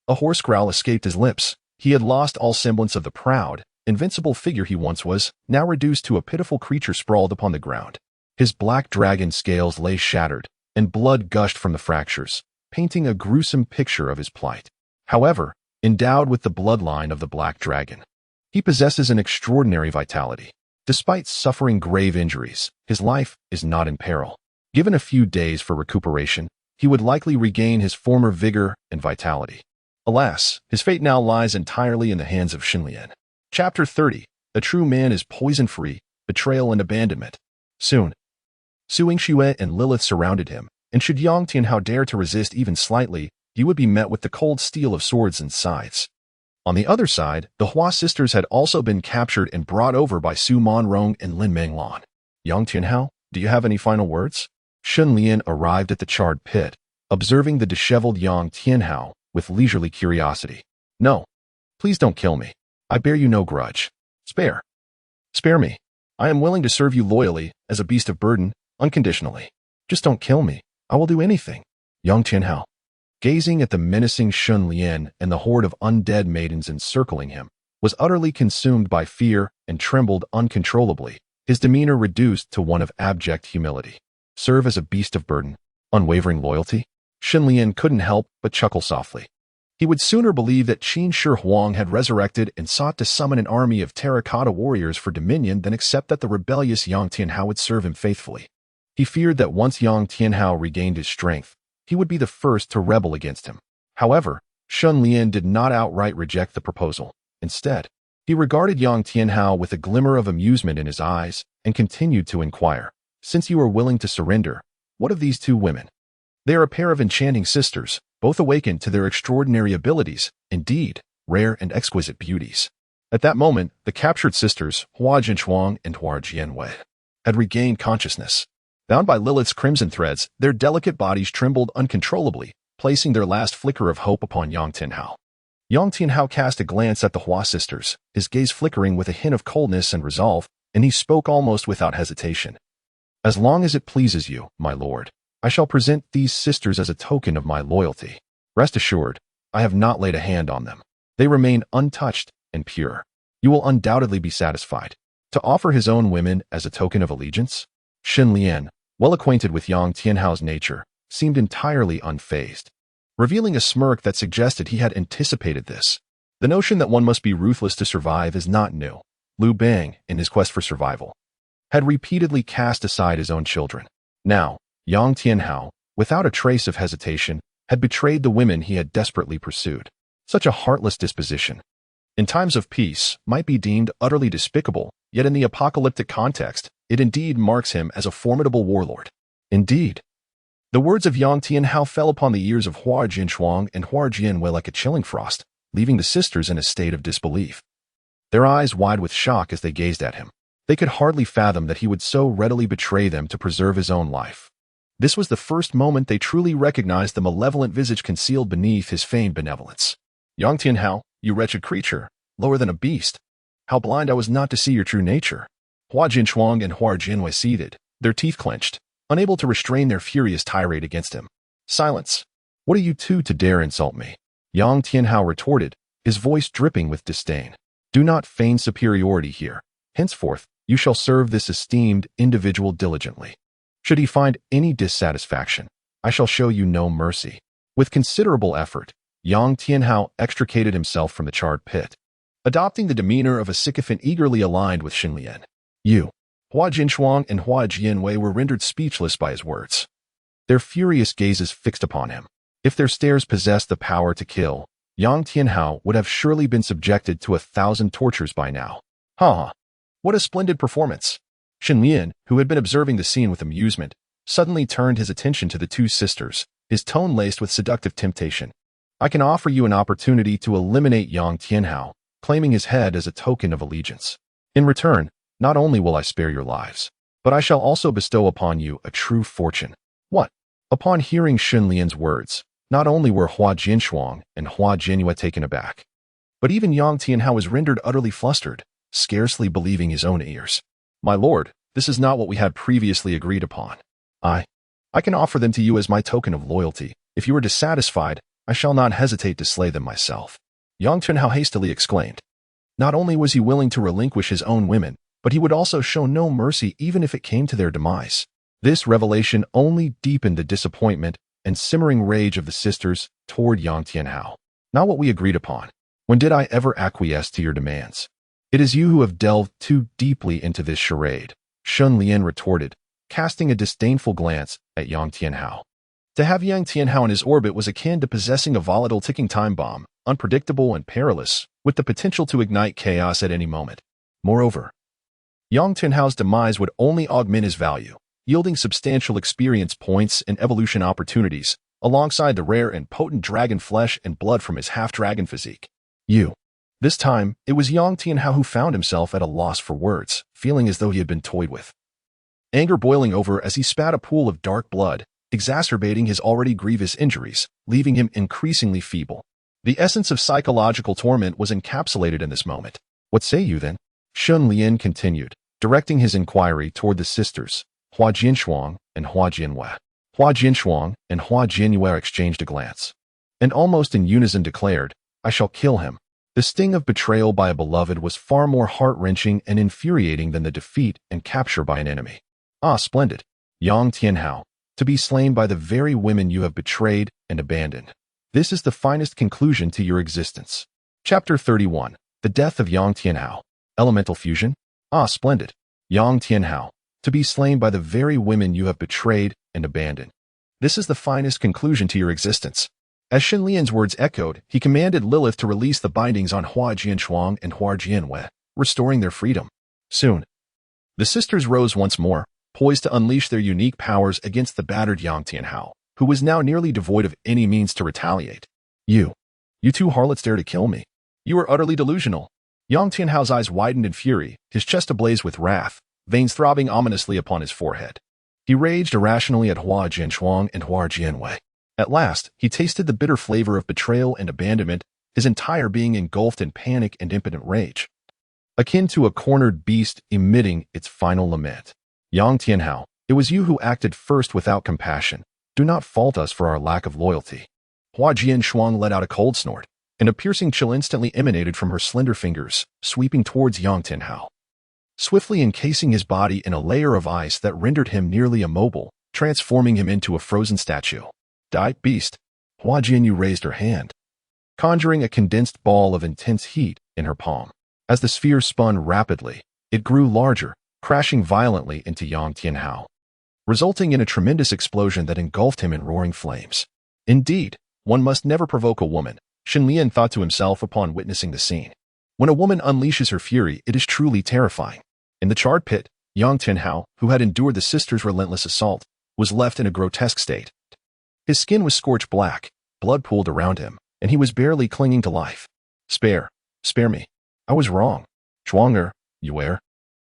A hoarse growl escaped his lips. He had lost all semblance of the proud, invincible figure he once was, now reduced to a pitiful creature sprawled upon the ground. His black dragon scales lay shattered, and blood gushed from the fractures, painting a gruesome picture of his plight. However, endowed with the bloodline of the black dragon, he possesses an extraordinary vitality. Despite suffering grave injuries, his life is not in peril. Given a few days for recuperation, he would likely regain his former vigor and vitality. Alas, his fate now lies entirely in the hands of Xinlian. Chapter 30. A true man is poison-free, betrayal and abandonment. Soon, Su Yingxue and Lilith surrounded him, and should Yong Tianhao dare to resist even slightly, he would be met with the cold steel of swords and scythes. On the other side, the Hua sisters had also been captured and brought over by Su Monrong and Lin Menglan. Yong Tianhao, do you have any final words? Xinlian arrived at the charred pit, observing the disheveled Yong Tianhao with leisurely curiosity. No, please don't kill me. I bear you no grudge. Spare me. I am willing to serve you loyally, as a beast of burden, unconditionally. Just don't kill me. I will do anything. Yong Tianhao, gazing at the menacing Xunlian and the horde of undead maidens encircling him, was utterly consumed by fear and trembled uncontrollably, his demeanor reduced to one of abject humility. Serve as a beast of burden, unwavering loyalty? Xunlian couldn't help but chuckle softly. He would sooner believe that Qin Shi Huang had resurrected and sought to summon an army of terracotta warriors for dominion than accept that the rebellious Yong Tianhao would serve him faithfully. He feared that once Yong Tianhao regained his strength, he would be the first to rebel against him. However, Xunlian did not outright reject the proposal. Instead, he regarded Yong Tianhao with a glimmer of amusement in his eyes and continued to inquire, "Since you are willing to surrender, what of these two women? They are a pair of enchanting sisters, both awakened to their extraordinary abilities, indeed, rare and exquisite beauties." At that moment, the captured sisters, Hua Jinshuang and Hua Jianwei, had regained consciousness. Bound by Lilith's crimson threads, their delicate bodies trembled uncontrollably, placing their last flicker of hope upon Yong Tianhao. Yong Tianhao cast a glance at the Hua sisters, his gaze flickering with a hint of coldness and resolve, and he spoke almost without hesitation. "As long as it pleases you, my lord, I shall present these sisters as a token of my loyalty. Rest assured, I have not laid a hand on them. They remain untouched and pure. You will undoubtedly be satisfied." To offer his own women as a token of allegiance? Xinlian, well acquainted with Yong Tianhao's nature, seemed entirely unfazed, revealing a smirk that suggested he had anticipated this. The notion that one must be ruthless to survive is not new. Liu Bang, in his quest for survival, had repeatedly cast aside his own children. Now, Yong Tianhao, without a trace of hesitation, had betrayed the women he had desperately pursued. Such a heartless disposition, in times of peace, might be deemed utterly despicable, yet in the apocalyptic context, it indeed marks him as a formidable warlord. Indeed, the words of Yong Tianhao fell upon the ears of Hua Jinshuang and Hua Jianwei like a chilling frost, leaving the sisters in a state of disbelief. Their eyes wide with shock as they gazed at him. They could hardly fathom that he would so readily betray them to preserve his own life. This was the first moment they truly recognized the malevolent visage concealed beneath his feigned benevolence. "Yong Tianhao, you wretched creature, lower than a beast. How blind I was not to see your true nature." Hua Jinshuang and Hua Jianwei seethed, their teeth clenched, unable to restrain their furious tirade against him. "Silence! What are you two to dare insult me?" Yong Tianhao retorted, his voice dripping with disdain. "Do not feign superiority here. Henceforth, you shall serve this esteemed individual diligently. Should he find any dissatisfaction, I shall show you no mercy." With considerable effort, Yong Tianhao extricated himself from the charred pit, adopting the demeanor of a sycophant eagerly aligned with Xinlian. "You." Hua Jinshuang and Hua Jianwei were rendered speechless by his words, their furious gazes fixed upon him. If their stares possessed the power to kill, Yong Tianhao would have surely been subjected to 1,000 tortures by now. "Ha! What a splendid performance!" Xinlian, who had been observing the scene with amusement, suddenly turned his attention to the two sisters, his tone laced with seductive temptation. "I can offer you an opportunity to eliminate Yong Tianhao, claiming his head as a token of allegiance. In return, not only will I spare your lives, but I shall also bestow upon you a true fortune." "What?" Upon hearing Xunlian's words, not only were Hua Jinshuang and Hua Jianwei taken aback, but even Yong Tianhao was rendered utterly flustered, scarcely believing his own ears. "My lord, this is not what we had previously agreed upon. I can offer them to you as my token of loyalty. If you are dissatisfied, I shall not hesitate to slay them myself." Yong Tianhao hastily exclaimed. Not only was he willing to relinquish his own women, but he would also show no mercy even if it came to their demise. This revelation only deepened the disappointment and simmering rage of the sisters toward Yong Tianhao. Not what we agreed upon. When did I ever acquiesce to your demands? It is you who have delved too deeply into this charade, Shun Lian retorted, casting a disdainful glance at Yong Tianhao. To have Yong Tianhao in his orbit was akin to possessing a volatile ticking time bomb, unpredictable and perilous, with the potential to ignite chaos at any moment. Moreover, Yong Tianhao's demise would only augment his value, yielding substantial experience points and evolution opportunities, alongside the rare and potent dragon flesh and blood from his half-dragon physique. This time, it was Yong Tianhao who found himself at a loss for words, feeling as though he had been toyed with. Anger boiling over as he spat a pool of dark blood, exacerbating his already grievous injuries, leaving him increasingly feeble. The essence of psychological torment was encapsulated in this moment. What say you then? Shun Lian continued, directing his inquiry toward the sisters, Hua Jinshuang and Hua Jianwei. Hua Jinshuang and Hua Jianwei exchanged a glance, and almost in unison declared, I shall kill him. The sting of betrayal by a beloved was far more heart-wrenching and infuriating than the defeat and capture by an enemy. Ah, splendid. Yong Tianhao, to be slain by the very women you have betrayed and abandoned. This is the finest conclusion to your existence. Chapter 31. The Death of Yong Tianhao. Elemental Fusion? Ah, splendid. Yong Tianhao, to be slain by the very women you have betrayed and abandoned. This is the finest conclusion to your existence. As Shen Lian's words echoed, he commanded Lilith to release the bindings on Hua Jinshuang and Hua Jianwei, restoring their freedom. Soon, the sisters rose once more, poised to unleash their unique powers against the battered Yong Tianhao, who was now nearly devoid of any means to retaliate. You two harlots dare to kill me. You are utterly delusional. Yong Tianhao's eyes widened in fury, his chest ablaze with wrath, veins throbbing ominously upon his forehead. He raged irrationally at Hua Jinshuang and Hua Jianwei. At last, he tasted the bitter flavor of betrayal and abandonment, his entire being engulfed in panic and impotent rage, akin to a cornered beast emitting its final lament. Yong Tianhao, it was you who acted first without compassion. Do not fault us for our lack of loyalty. Hua Jinshuang let out a cold snort, and a piercing chill instantly emanated from her slender fingers, sweeping towards Yong Tianhao, swiftly encasing his body in a layer of ice that rendered him nearly immobile, transforming him into a frozen statue. Die, beast. Hua Jianyu raised her hand, conjuring a condensed ball of intense heat in her palm. As the sphere spun rapidly, it grew larger, crashing violently into Yong Tianhao, resulting in a tremendous explosion that engulfed him in roaring flames. Indeed, one must never provoke a woman, Shen Lian thought to himself upon witnessing the scene. When a woman unleashes her fury, it is truly terrifying. In the charred pit, Yong Tianhao, who had endured the sisters' relentless assault, was left in a grotesque state. His skin was scorched black, blood pooled around him, and he was barely clinging to life. Spare me. I was wrong. Zhuang'er, Yuer.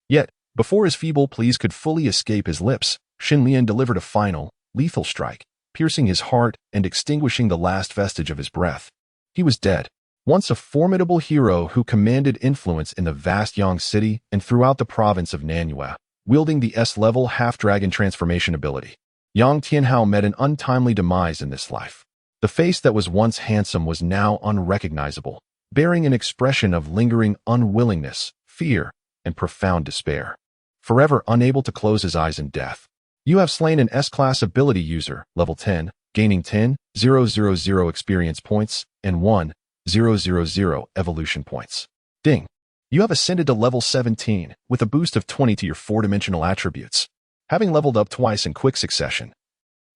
Yet, before his feeble pleas could fully escape his lips, Shen Lian delivered a final, lethal strike, piercing his heart and extinguishing the last vestige of his breath. He was dead. Once a formidable hero who commanded influence in the vast Yang city and throughout the province of Nanyang, wielding the S-level half-dragon transformation ability. Yong Tianhao met an untimely demise in this life. The face that was once handsome was now unrecognizable, bearing an expression of lingering unwillingness, fear, and profound despair. Forever unable to close his eyes in death. You have slain an S-class ability user, level 10, gaining 10,000 experience points and 1,000 evolution points. Ding! You have ascended to level 17, with a boost of 20 to your 4-dimensional attributes. Having leveled up twice in quick succession,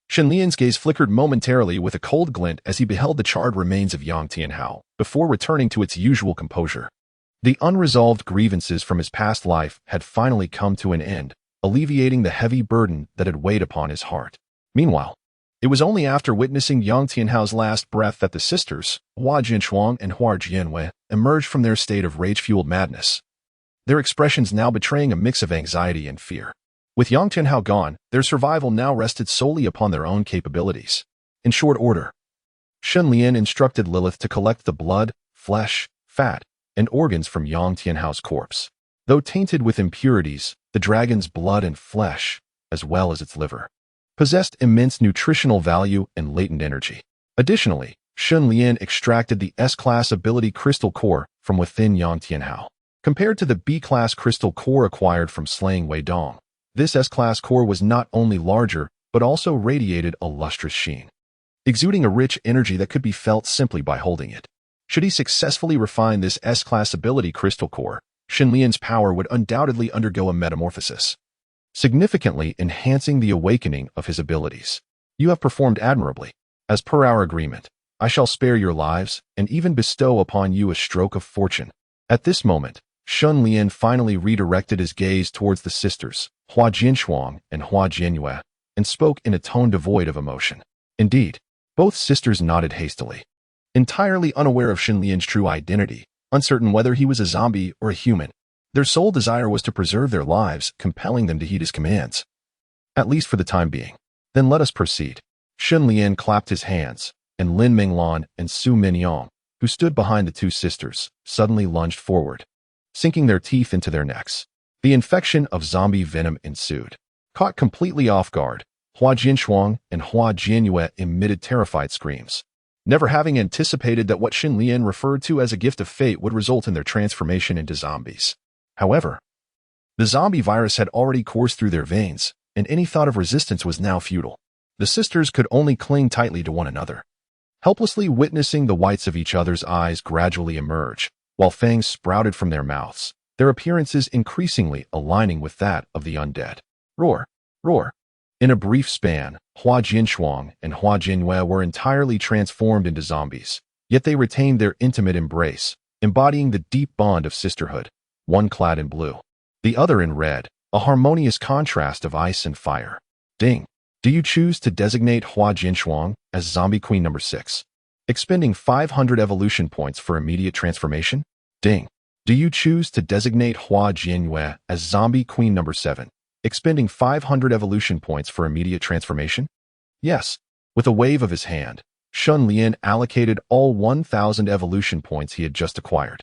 Shen Lian's gaze flickered momentarily with a cold glint as he beheld the charred remains of Yong Tianhao, before returning to its usual composure. The unresolved grievances from his past life had finally come to an end, alleviating the heavy burden that had weighed upon his heart. Meanwhile, it was only after witnessing Yong Tianhao's last breath that the sisters, Hua Jinshuang and Hua Jianwei, emerged from their state of rage-fueled madness, their expressions now betraying a mix of anxiety and fear. With Yong Tianhao gone, their survival now rested solely upon their own capabilities. In short order, Shen Lian instructed Lilith to collect the blood, flesh, fat, and organs from Yong Tianhao's corpse. Though tainted with impurities, the dragon's blood and flesh, as well as its liver, possessed immense nutritional value and latent energy. Additionally, Shen Lian extracted the S-class ability crystal core from within Yong Tianhao, Compared to the B-class crystal core acquired from slaying Wei Dong, this S-class core was not only larger, but also radiated a lustrous sheen, exuding a rich energy that could be felt simply by holding it. Should he successfully refine this S-class ability crystal core, Shenlian's power would undoubtedly undergo a metamorphosis, significantly enhancing the awakening of his abilities. You have performed admirably. As per our agreement, I shall spare your lives and even bestow upon you a stroke of fortune. At this moment, Shenlian finally redirected his gaze towards the sisters, Hua Jinshuang and Hua Jianyue, and spoke in a tone devoid of emotion. Indeed, both sisters nodded hastily, entirely unaware of Shenlian's true identity, uncertain whether he was a zombie or a human. Their sole desire was to preserve their lives, compelling them to heed his commands. At least for the time being. Then let us proceed. Shenlian clapped his hands, and Lin Minglan and Su Minyang, who stood behind the two sisters, suddenly lunged forward, sinking their teeth into their necks. The infection of zombie venom ensued. Caught completely off guard, Hua Jinshuang and Hua Jianyue emitted terrified screams, never having anticipated that what Shenlian referred to as a gift of fate would result in their transformation into zombies. However, the zombie virus had already coursed through their veins, and any thought of resistance was now futile. The sisters could only cling tightly to one another, helplessly witnessing the whites of each other's eyes gradually emerge, while fangs sprouted from their mouths, their appearances increasingly aligning with that of the undead. Roar! Roar! In a brief span, Hua Jinshuang and Hua Jianyue were entirely transformed into zombies, yet they retained their intimate embrace, embodying the deep bond of sisterhood, one clad in blue, the other in red, a harmonious contrast of ice and fire. Ding! Do you choose to designate Hua Jinshuang as Zombie Queen number 6, expending 500 evolution points for immediate transformation? Ding! Do you choose to designate Hua Jianyue as Zombie Queen number 7, expending 500 evolution points for immediate transformation? Yes. With a wave of his hand, Shenlian allocated all 1,000 evolution points he had just acquired.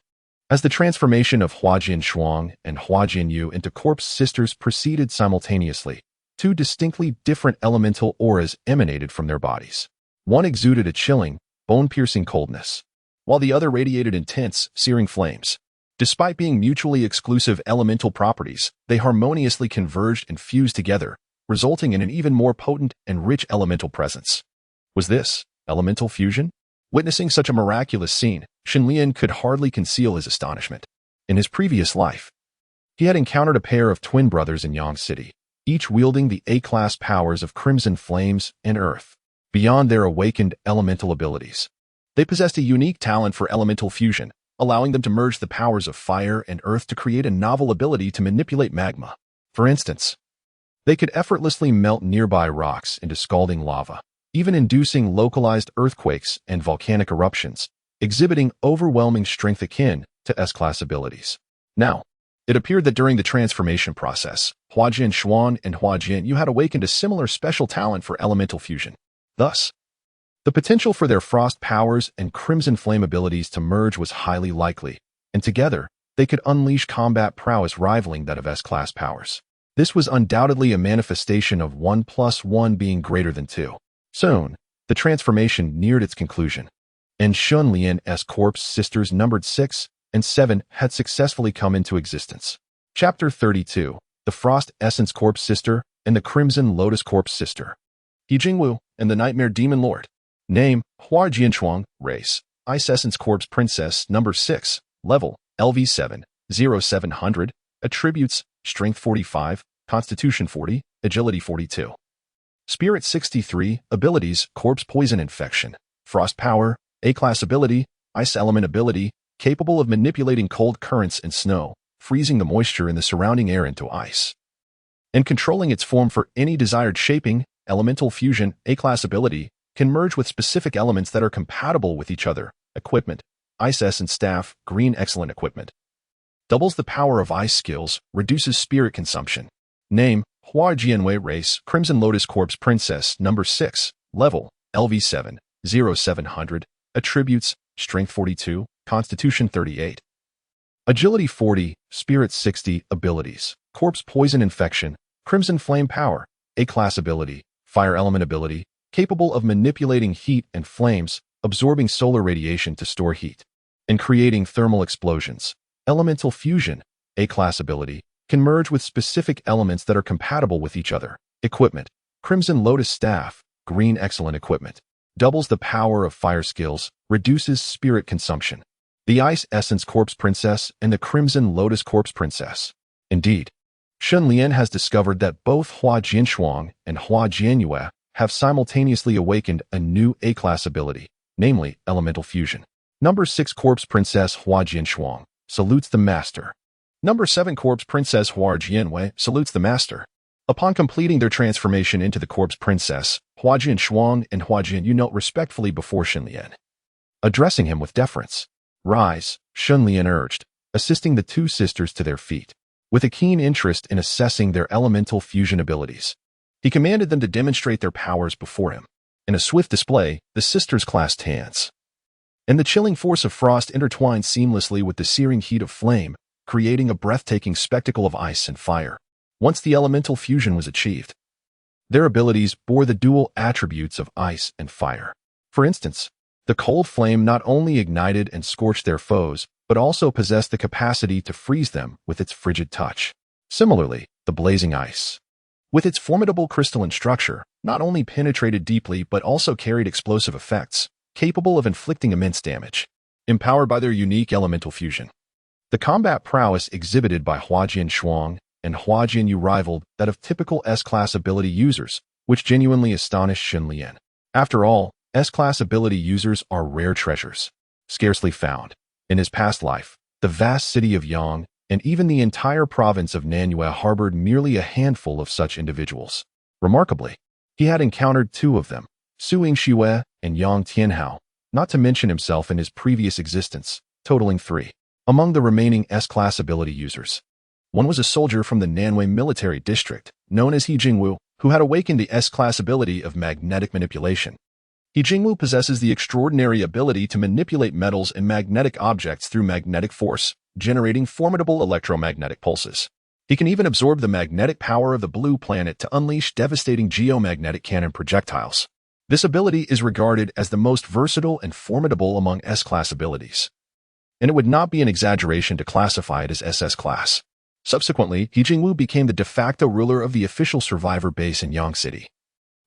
As the transformation of Hua Jinshuang and Hua Jianyu into corpse sisters proceeded simultaneously, two distinctly different elemental auras emanated from their bodies. One exuded a chilling, bone-piercing coldness, while the other radiated intense, searing flames. Despite being mutually exclusive elemental properties, they harmoniously converged and fused together, resulting in an even more potent and rich elemental presence. Was this elemental fusion? Witnessing such a miraculous scene, Shenlian could hardly conceal his astonishment. In his previous life, he had encountered a pair of twin brothers in Yang City, each wielding the A-class powers of Crimson Flames and Earth. Beyond their awakened elemental abilities, they possessed a unique talent for elemental fusion, allowing them to merge the powers of fire and earth to create a novel ability to manipulate magma. For instance, they could effortlessly melt nearby rocks into scalding lava, even inducing localized earthquakes and volcanic eruptions, exhibiting overwhelming strength akin to S-class abilities. Now, it appeared that during the transformation process, Hua Jinshuang and Hua Jianyu had awakened a similar special talent for elemental fusion. Thus, the potential for their frost powers and crimson flame abilities to merge was highly likely, and together, they could unleash combat prowess rivaling that of S-class powers. This was undoubtedly a manifestation of 1 + 1 being greater than 2. Soon, the transformation neared its conclusion, and Shenlian's corpse sisters numbered 6 and 7 had successfully come into existence. Chapter 32, The Frost Essence Corpse Sister and the Crimson Lotus Corpse Sister. He Jingwu and the Nightmare Demon Lord. Name, Hua Jinshuang. Race, Ice Essence Corpse Princess number 6, Level, LV7, 0700, Attributes, Strength 45, Constitution 40, Agility 42. Spirit 63, Abilities, Corpse Poison Infection, Frost Power, A-Class Ability, Ice Element Ability, capable of manipulating cold currents and snow, freezing the moisture in the surrounding air into ice, and controlling its form for any desired shaping. Elemental Fusion, A-Class Ability, can merge with specific elements that are compatible with each other. Equipment, Ice Essence Staff, Green Excellent Equipment. Doubles the power of ice skills, reduces spirit consumption. Name, Hua Jianwei. Race, Crimson Lotus Corpse Princess number 6, Level, LV7, 0700, Attributes, Strength 42, Constitution 38. Agility 40, Spirit 60, Abilities, Corpse Poison Infection, Crimson Flame Power, A-Class Ability, Fire Element Ability, capable of manipulating heat and flames, absorbing solar radiation to store heat, and creating thermal explosions. Elemental fusion, A-class ability, can merge with specific elements that are compatible with each other. Equipment, Crimson Lotus Staff, green excellent equipment. Doubles the power of fire skills, reduces spirit consumption. The Ice Essence Corpse Princess and the Crimson Lotus Corpse Princess. Indeed, Shun Lian has discovered that both Hua Jinshuang and Hua Jianyue have simultaneously awakened a new A-class ability, namely Elemental Fusion. Number 6 Corpse Princess Hua Jinshuang salutes the Master. Number 7 Corpse Princess Hua Jianyue salutes the Master. Upon completing their transformation into the Corpse Princess, Hua Jinshuang and Hua Jianyue knelt respectfully before Shun Lian. Addressing him with deference, "Rise," Shun Lian urged, assisting the two sisters to their feet. With a keen interest in assessing their elemental fusion abilities, he commanded them to demonstrate their powers before him. In a swift display, the sisters clasped hands, and the chilling force of frost intertwined seamlessly with the searing heat of flame, creating a breathtaking spectacle of ice and fire. Once the elemental fusion was achieved, their abilities bore the dual attributes of ice and fire. For instance, the cold flame not only ignited and scorched their foes, but also possessed the capacity to freeze them with its frigid touch. Similarly, the blazing ice, with its formidable crystalline structure, not only penetrated deeply but also carried explosive effects, capable of inflicting immense damage. Empowered by their unique elemental fusion, the combat prowess exhibited by Hua Jinshuang and Hua Jianyue rivaled that of typical S-class ability users, which genuinely astonished Shun Lian. After all, S-class ability users are rare treasures, scarcely found. In his past life, the vast city of Yang and even the entire province of Nanyang harbored merely a handful of such individuals. Remarkably, he had encountered two of them, Suing Shue and Yong Tianhao, not to mention himself in his previous existence, totaling 3. Among the remaining S-class ability users, one was a soldier from the Nanyang military district, known as He Jingwu, who had awakened the S-class ability of magnetic manipulation. He Jingwu possesses the extraordinary ability to manipulate metals and magnetic objects through magnetic force, generating formidable electromagnetic pulses. He can even absorb the magnetic power of the blue planet to unleash devastating geomagnetic cannon projectiles. This ability is regarded as the most versatile and formidable among S-class abilities, and it would not be an exaggeration to classify it as SS class. Subsequently, He Jingwu became the de facto ruler of the official survivor base in Yang City,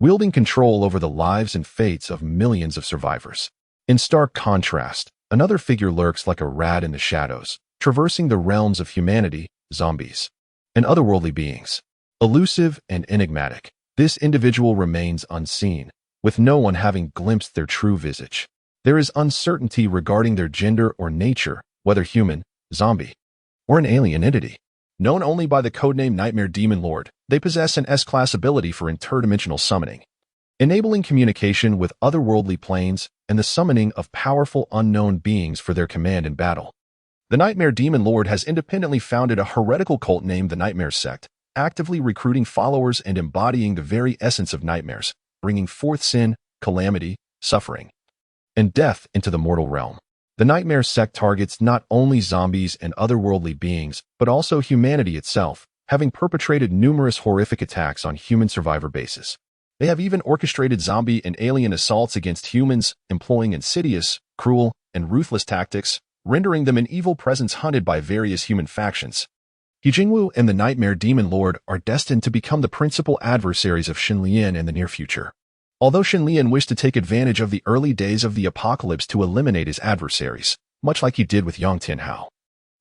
wielding control over the lives and fates of millions of survivors. In stark contrast, another figure lurks like a rat in the shadows, traversing the realms of humanity, zombies, and otherworldly beings. Elusive and enigmatic, this individual remains unseen, with no one having glimpsed their true visage. There is uncertainty regarding their gender or nature, whether human, zombie, or an alien entity. Known only by the codename Nightmare Demon Lord, they possess an S-class ability for interdimensional summoning, enabling communication with otherworldly planes and the summoning of powerful unknown beings for their command in battle. The Nightmare Demon Lord has independently founded a heretical cult named the Nightmare Sect, actively recruiting followers and embodying the very essence of nightmares, bringing forth sin, calamity, suffering, and death into the mortal realm. The Nightmare Sect targets not only zombies and otherworldly beings, but also humanity itself, having perpetrated numerous horrific attacks on human survivor bases. They have even orchestrated zombie and alien assaults against humans, employing insidious, cruel, and ruthless tactics, rendering them an evil presence hunted by various human factions. He Jingwu and the Nightmare Demon Lord are destined to become the principal adversaries of Shun Lian in the near future. Although Shun Lian wished to take advantage of the early days of the apocalypse to eliminate his adversaries, much like he did with Yong Tianhao,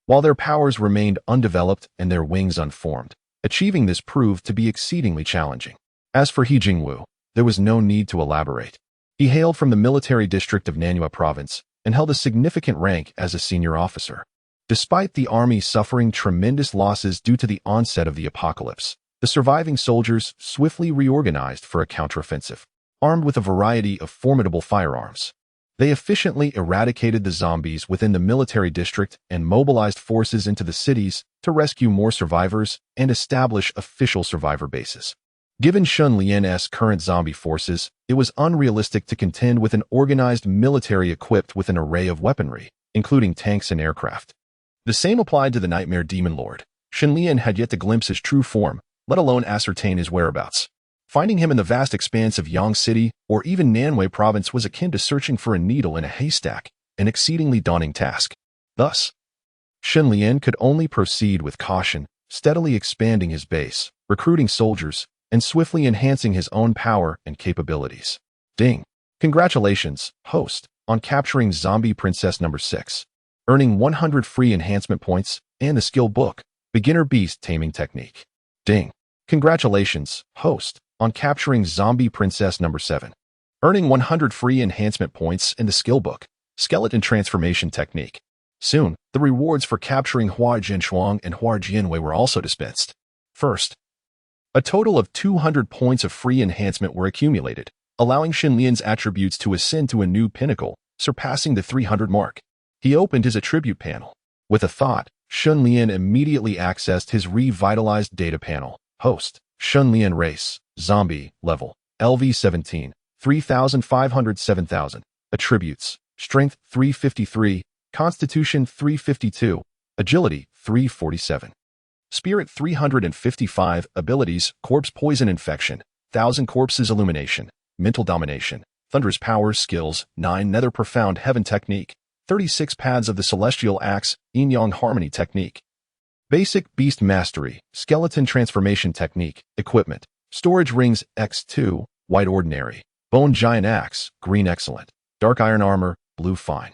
while their powers remained undeveloped and their wings unformed, achieving this proved to be exceedingly challenging. As for He Jingwu, there was no need to elaborate. He hailed from the military district of Nanyang province and held a significant rank as a senior officer. Despite the army suffering tremendous losses due to the onset of the apocalypse, the surviving soldiers swiftly reorganized for a counteroffensive. Armed with a variety of formidable firearms, they efficiently eradicated the zombies within the military district and mobilized forces into the cities to rescue more survivors and establish official survivor bases. Given Shun Lian's current zombie forces, it was unrealistic to contend with an organized military equipped with an array of weaponry, including tanks and aircraft. The same applied to the Nightmare Demon Lord. Shun Lian had yet to glimpse his true form, let alone ascertain his whereabouts. Finding him in the vast expanse of Yang City or even Nanyang province was akin to searching for a needle in a haystack, an exceedingly daunting task. Thus, Shen Lian could only proceed with caution, steadily expanding his base, recruiting soldiers, and swiftly enhancing his own power and capabilities. Ding! Congratulations, host, on capturing Zombie Princess number 6, earning 100 free enhancement points and the skill book, Beginner Beast Taming Technique. Ding! Congratulations, host, on capturing Zombie Princess number 7, earning 100 free enhancement points in the skill book, Skeleton Transformation Technique. Soon, the rewards for capturing Hua Jinshuang and Hua Jianwei were also dispensed. First, a total of 200 points of free enhancement were accumulated, allowing Shen Lian's attributes to ascend to a new pinnacle, surpassing the 300 mark. He opened his attribute panel. With a thought, Shen Lian immediately accessed his revitalized data panel. Host, Shen Lian race, zombie, level, LV17, 3,500 7,000. Attributes, strength 353, constitution 352, agility 347. Spirit 355, abilities, corpse poison infection, 1,000 corpses illumination, mental domination, thunderous powers skills, 9 nether profound heaven technique, 36 paths of the celestial axe, yin yang harmony technique. Basic beast mastery, skeleton transformation technique, equipment, storage rings X2, white ordinary, bone giant axe, green excellent, dark iron armor, blue fine.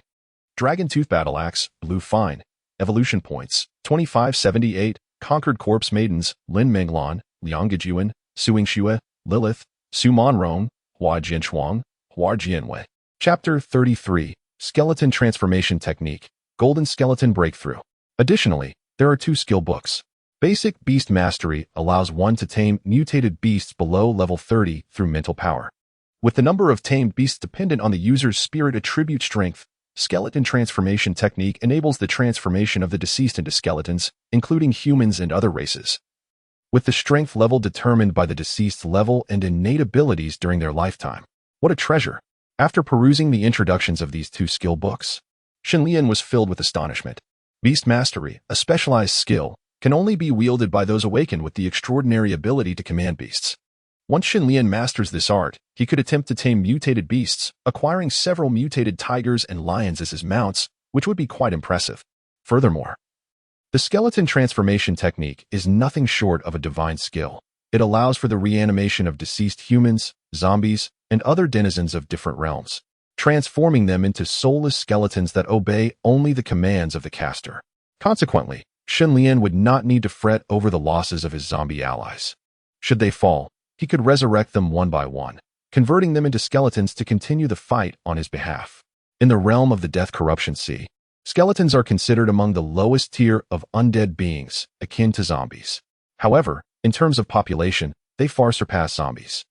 Dragon tooth battle axe, blue fine. Evolution points, 2578, conquered corpse maidens, Lin Menglan, Liang Gejuan, Suing Xue, Lilith, Su Monrong, Hua Jinshuang, Hua Jianwei. Chapter 33, Skeleton Transformation Technique, Golden Skeleton Breakthrough. Additionally, there are 2 skill books. Basic Beast Mastery allows one to tame mutated beasts below level 30 through mental power. With the number of tamed beasts dependent on the user's spirit attribute strength, Skeleton Transformation Technique enables the transformation of the deceased into skeletons, including humans and other races. With the strength level determined by the deceased's level and innate abilities during their lifetime. What a treasure! After perusing the introductions of these 2 skill books, Shen Lian was filled with astonishment. Beast Mastery, a specialized skill, can only be wielded by those awakened with the extraordinary ability to command beasts. Once Shen Lian masters this art, he could attempt to tame mutated beasts, acquiring several mutated tigers and lions as his mounts, which would be quite impressive. Furthermore, the skeleton transformation technique is nothing short of a divine skill. It allows for the reanimation of deceased humans, zombies, and other denizens of different realms, transforming them into soulless skeletons that obey only the commands of the caster. Consequently, Shen Lian would not need to fret over the losses of his zombie allies. Should they fall, he could resurrect them one by one, converting them into skeletons to continue the fight on his behalf. In the realm of the Death Corruption Sea, skeletons are considered among the lowest tier of undead beings, akin to zombies. However, in terms of population, they far surpass zombies.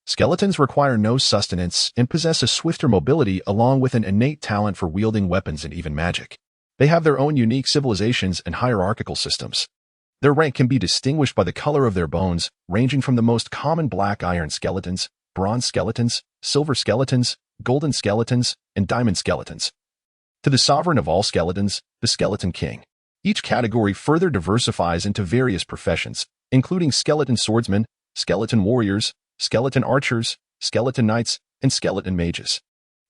Skeletons require no sustenance and possess a swifter mobility along with an innate talent for wielding weapons and even magic. They have their own unique civilizations and hierarchical systems. Their rank can be distinguished by the color of their bones, ranging from the most common black iron skeletons, bronze skeletons, silver skeletons, golden skeletons, and diamond skeletons, to the sovereign of all skeletons, the Skeleton King. Each category further diversifies into various professions, including skeleton swordsmen, skeleton warriors, skeleton archers, skeleton knights, and skeleton mages.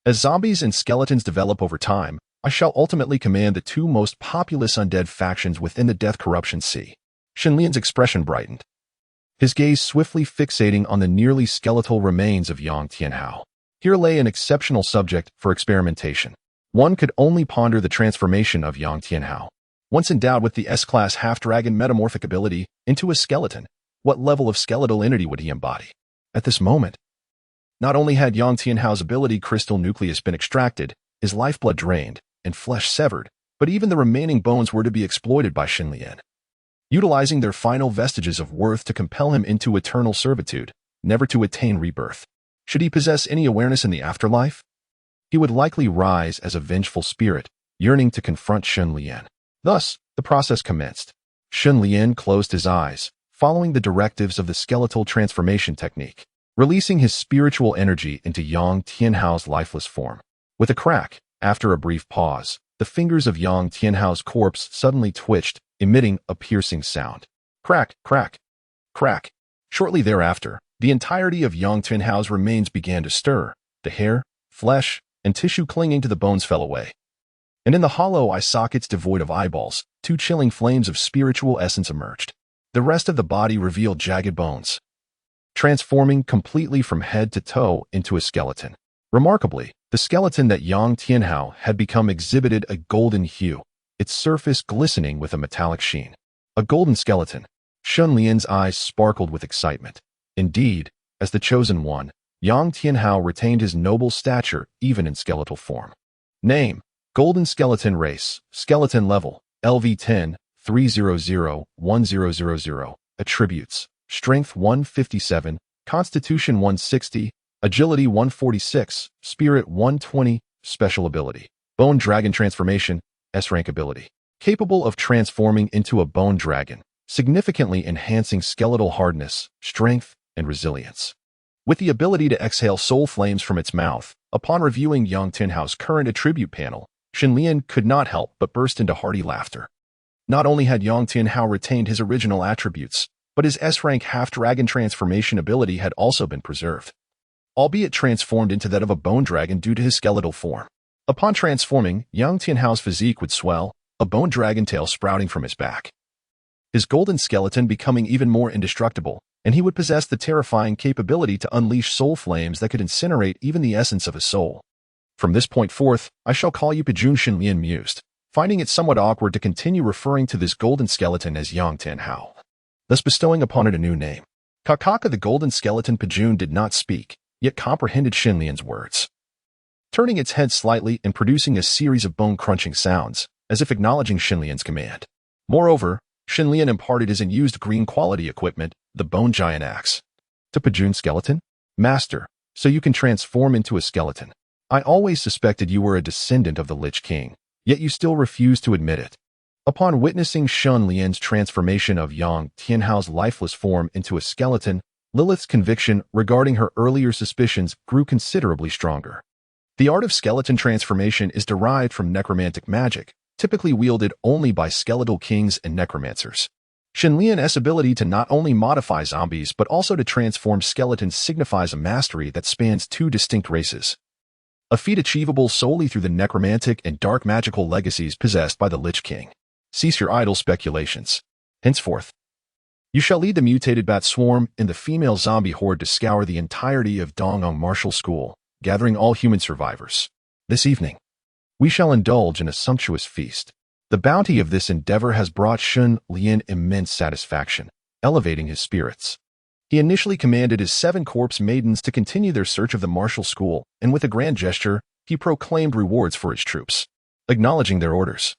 As zombies and skeletons develop over time, I shall ultimately command the 2 most populous undead factions within the Death Corruption Sea. Shen Lian's expression brightened, his gaze swiftly fixating on the nearly skeletal remains of Yong Tianhao. Here lay an exceptional subject for experimentation. One could only ponder the transformation of Yong Tianhao. Once endowed with the S-class half-dragon metamorphic ability into a skeleton, what level of skeletal entity would he embody? At this moment, not only had Yong Tianhao's ability crystal nucleus been extracted, his lifeblood drained, and flesh severed, but even the remaining bones were to be exploited by Shen Lian, utilizing their final vestiges of worth to compel him into eternal servitude, never to attain rebirth. Should he possess any awareness in the afterlife, he would likely rise as a vengeful spirit, yearning to confront Shen Lian. Thus, the process commenced. Shen Lian closed his eyes, following the directives of the skeletal transformation technique, releasing his spiritual energy into Yong Tianhao's lifeless form. With a crack, after a brief pause, the fingers of Yong Tianhao's corpse suddenly twitched, emitting a piercing sound. Crack, crack, crack. Shortly thereafter, the entirety of Yong Tianhao's remains began to stir. The hair, flesh, and tissue clinging to the bones fell away. and in the hollow eye sockets devoid of eyeballs, two chilling flames of spiritual essence emerged. The rest of the body revealed jagged bones, transforming completely from head to toe into a skeleton. Remarkably, the skeleton that Yong Tianhao had become exhibited a golden hue, its surface glistening with a metallic sheen. A golden skeleton. Shun Lian's eyes sparkled with excitement. Indeed, as the chosen one, Yong Tianhao retained his noble stature even in skeletal form. Name: Golden Skeleton Race, Skeleton Level, LV10, 300-1000. Attributes: Strength 157, Constitution 160, Agility 146, Spirit 120, Special Ability. Bone Dragon Transformation, S-Rank Ability. Capable of transforming into a bone dragon, significantly enhancing skeletal hardness, strength, and resilience. With the ability to exhale soul flames from its mouth, upon reviewing Yong Tianhao's current attribute panel, Shen Lian could not help but burst into hearty laughter. Not only had Yong Tianhao retained his original attributes, but his S-Rank half-dragon transformation ability had also been preserved, albeit transformed into that of a bone dragon due to his skeletal form. Upon transforming, Yong Tianhao's physique would swell, a bone dragon tail sprouting from his back, his golden skeleton becoming even more indestructible, and he would possess the terrifying capability to unleash soul flames that could incinerate even the essence of a soul. From this point forth, I shall call you Pejun. Shen Lian mused, finding it somewhat awkward to continue referring to this golden skeleton as Yong Tianhao, thus bestowing upon it a new name. Kakaka the golden skeleton Pejun did not speak, yet comprehended Shen Lian's words, turning its head slightly and producing a series of bone-crunching sounds, as if acknowledging Shen Lian's command. Moreover, Shen Lian imparted his unused green-quality equipment, the Bone Giant Axe, to Pejun's skeleton. Master, so you can transform into a skeleton. I always suspected you were a descendant of the Lich King, yet you still refuse to admit it. Upon witnessing Shen Lian's transformation of Yong Tianhao's lifeless form into a skeleton, Lilith's conviction regarding her earlier suspicions grew considerably stronger. The art of skeleton transformation is derived from necromantic magic, typically wielded only by skeletal kings and necromancers. Shen Lian's ability to not only modify zombies but also to transform skeletons signifies a mastery that spans two distinct races, a feat achievable solely through the necromantic and dark magical legacies possessed by the Lich King. Cease your idle speculations. Henceforth, you shall lead the mutated bat swarm and the female zombie horde to scour the entirety of Nanyang Martial School, gathering all human survivors. This evening, we shall indulge in a sumptuous feast. The bounty of this endeavor has brought Shen Lian immense satisfaction, elevating his spirits. He initially commanded his 7 corpse maidens to continue their search of the martial school, and with a grand gesture, he proclaimed rewards for his troops. Acknowledging their orders,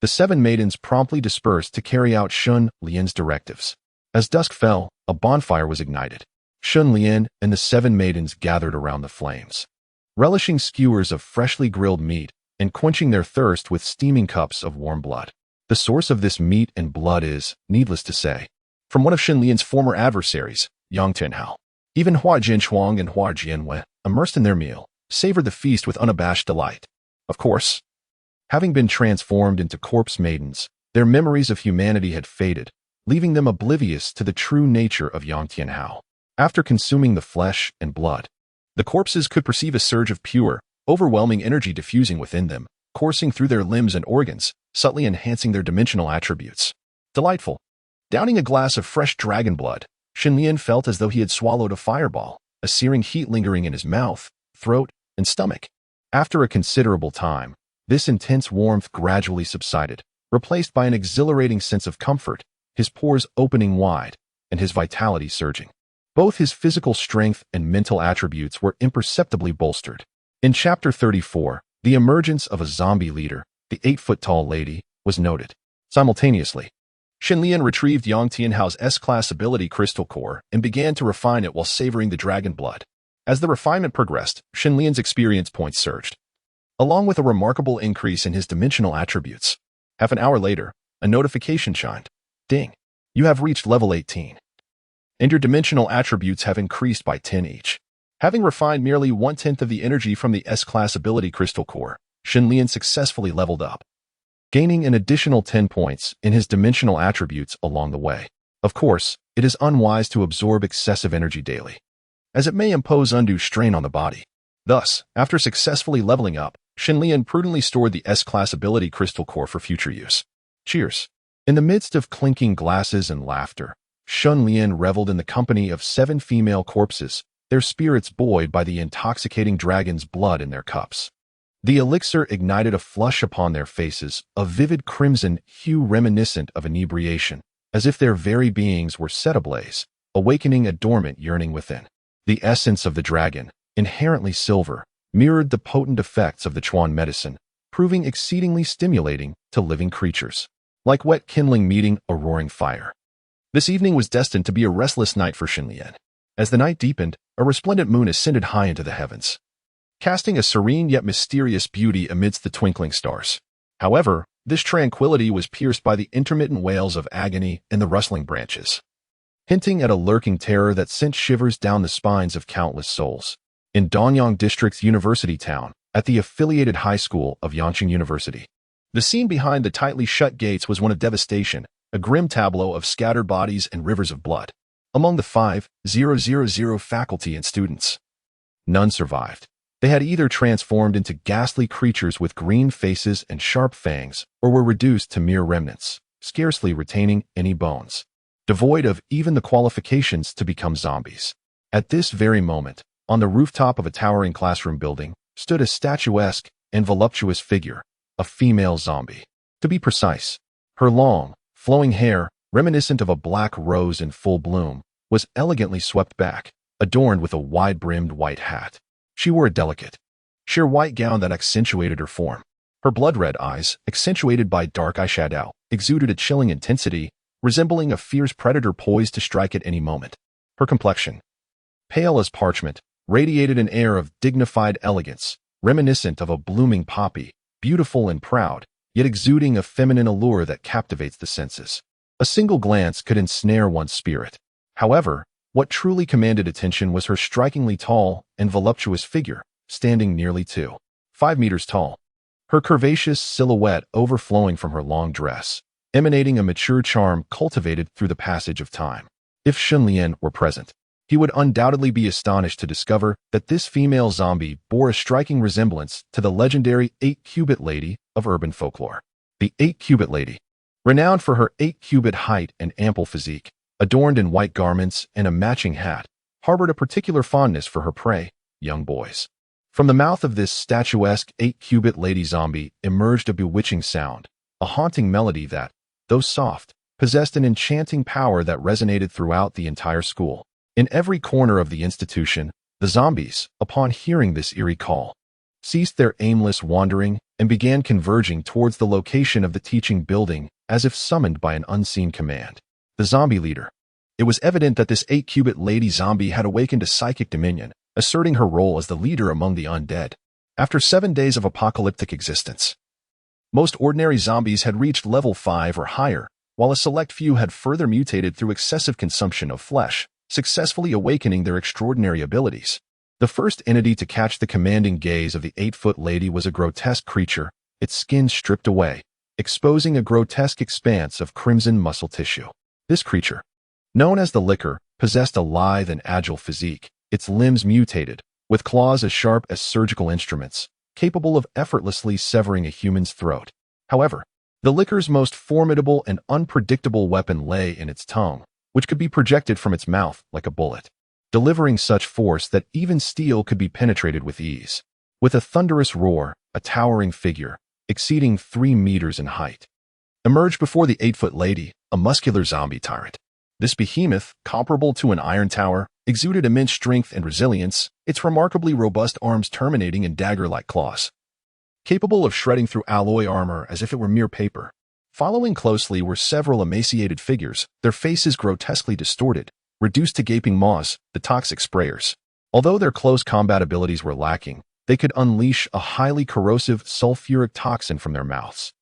the 7 maidens promptly dispersed to carry out Shen Lian's directives. As dusk fell, a bonfire was ignited. Shen Lian and the 7 maidens gathered around the flames, relishing skewers of freshly grilled meat and quenching their thirst with steaming cups of warm blood. The source of this meat and blood is, needless to say, from one of Shen Lian's former adversaries, Yong Tianhao. Even Hua Jinshuang and Hua Jianwen, immersed in their meal, savored the feast with unabashed delight. Of course, having been transformed into corpse maidens, their memories of humanity had faded, leaving them oblivious to the true nature of Yong Tianhao. After consuming the flesh and blood, the corpses could perceive a surge of pure, overwhelming energy diffusing within them, coursing through their limbs and organs, subtly enhancing their dimensional attributes. Delightful. Downing a glass of fresh dragon blood, Shen Lian felt as though he had swallowed a fireball, a searing heat lingering in his mouth, throat, and stomach. After a considerable time, this intense warmth gradually subsided, replaced by an exhilarating sense of comfort, his pores opening wide, and his vitality surging. Both his physical strength and mental attributes were imperceptibly bolstered. In Chapter 34, the emergence of a zombie leader, the 8-foot-tall lady, was noted. Simultaneously, Shen Lian retrieved Yong Tianhao's S-Class ability crystal core and began to refine it while savoring the dragon blood. As the refinement progressed, Shen Lian's experience points surged, along with a remarkable increase in his dimensional attributes. Half an hour later, a notification chimed. Ding! You have reached level 18, and your dimensional attributes have increased by 10 each. Having refined merely 1/10 of the energy from the S-Class ability crystal core, Shen Lian successfully leveled up, gaining an additional 10 points in his dimensional attributes along the way. Of course, it is unwise to absorb excessive energy daily, as it may impose undue strain on the body. Thus, after successfully leveling up, Shenlian prudently stored the S-class ability crystal core for future use. Cheers. In the midst of clinking glasses and laughter, Shenlian reveled in the company of 7 female corpses, their spirits buoyed by the intoxicating dragon's blood in their cups. The elixir ignited a flush upon their faces, a vivid crimson hue reminiscent of inebriation, as if their very beings were set ablaze, awakening a dormant yearning within. The essence of the dragon, inherently silver, mirrored the potent effects of the Chuan medicine, proving exceedingly stimulating to living creatures. Like wet kindling meeting a roaring fire. This evening was destined to be a restless night for Shenlian. As the night deepened, a resplendent moon ascended high into the heavens, casting a serene yet mysterious beauty amidst the twinkling stars. However, this tranquility was pierced by the intermittent wails of agony in the rustling branches, hinting at a lurking terror that sent shivers down the spines of countless souls. In Nanyang District's university town, at the affiliated high school of Yangqing University, the scene behind the tightly shut gates was one of devastation, a grim tableau of scattered bodies and rivers of blood. Among the 5,000 faculty and students, none survived. They had either transformed into ghastly creatures with green faces and sharp fangs, or were reduced to mere remnants, scarcely retaining any bones, devoid of even the qualifications to become zombies. At this very moment, on the rooftop of a towering classroom building, stood a statuesque and voluptuous figure, a female zombie. To be precise, her long, flowing hair, reminiscent of a black rose in full bloom, was elegantly swept back, adorned with a wide-brimmed white hat. She wore a delicate, sheer white gown that accentuated her form. Her blood-red eyes, accentuated by dark eyeshadow, exuded a chilling intensity, resembling a fierce predator poised to strike at any moment. Her complexion, pale as parchment, radiated an air of dignified elegance, reminiscent of a blooming poppy, beautiful and proud, yet exuding a feminine allure that captivates the senses. A single glance could ensnare one's spirit. However, what truly commanded attention was her strikingly tall and voluptuous figure, standing nearly 5 meters tall. Her curvaceous silhouette overflowing from her long dress, emanating a mature charm cultivated through the passage of time. If Shenlian were present, he would undoubtedly be astonished to discover that this female zombie bore a striking resemblance to the legendary 8-cubit lady of urban folklore. The 8-cubit lady, renowned for her 8-cubit height and ample physique, adorned in white garments and a matching hat, harbored a particular fondness for her prey, young boys. From the mouth of this statuesque 8-cubit lady zombie emerged a bewitching sound, a haunting melody that, though soft, possessed an enchanting power that resonated throughout the entire school. In every corner of the institution, the zombies, upon hearing this eerie call, ceased their aimless wandering and began converging towards the location of the teaching building as if summoned by an unseen command. The zombie leader. It was evident that this 8-cubit lady zombie had awakened a psychic dominion, asserting her role as the leader among the undead. After 7 days of apocalyptic existence, most ordinary zombies had reached level 5 or higher, while a select few had further mutated through excessive consumption of flesh, successfully awakening their extraordinary abilities. The first entity to catch the commanding gaze of the 8-foot lady was a grotesque creature, its skin stripped away, exposing a grotesque expanse of crimson muscle tissue. This creature, known as the Licker, possessed a lithe and agile physique, its limbs mutated, with claws as sharp as surgical instruments, capable of effortlessly severing a human's throat. However, the Licker's most formidable and unpredictable weapon lay in its tongue, which could be projected from its mouth like a bullet, delivering such force that even steel could be penetrated with ease. With a thunderous roar, a towering figure, exceeding 3 meters in height, emerged before the 8-foot lady, a muscular zombie tyrant. This behemoth, comparable to an iron tower, exuded immense strength and resilience, its remarkably robust arms terminating in dagger-like claws, capable of shredding through alloy armor as if it were mere paper. Following closely were several emaciated figures, their faces grotesquely distorted, reduced to gaping maws, the toxic sprayers. Although their close combat abilities were lacking, they could unleash a highly corrosive sulfuric toxin from their mouths,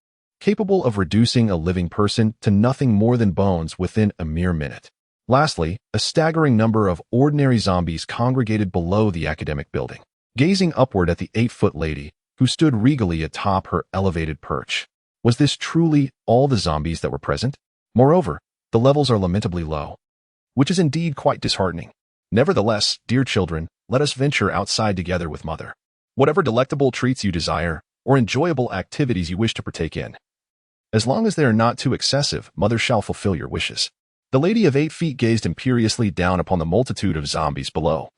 capable of reducing a living person to nothing more than bones within a mere minute. Lastly, a staggering number of ordinary zombies congregated below the academic building, gazing upward at the 8-foot lady, who stood regally atop her elevated perch. Was this truly all the zombies that were present? Moreover, the levels are lamentably low, which is indeed quite disheartening. Nevertheless, dear children, let us venture outside together with Mother. Whatever delectable treats you desire, or enjoyable activities you wish to partake in. As long as they are not too excessive, Mother shall fulfill your wishes. The lady of 8 feet gazed imperiously down upon the multitude of zombies below.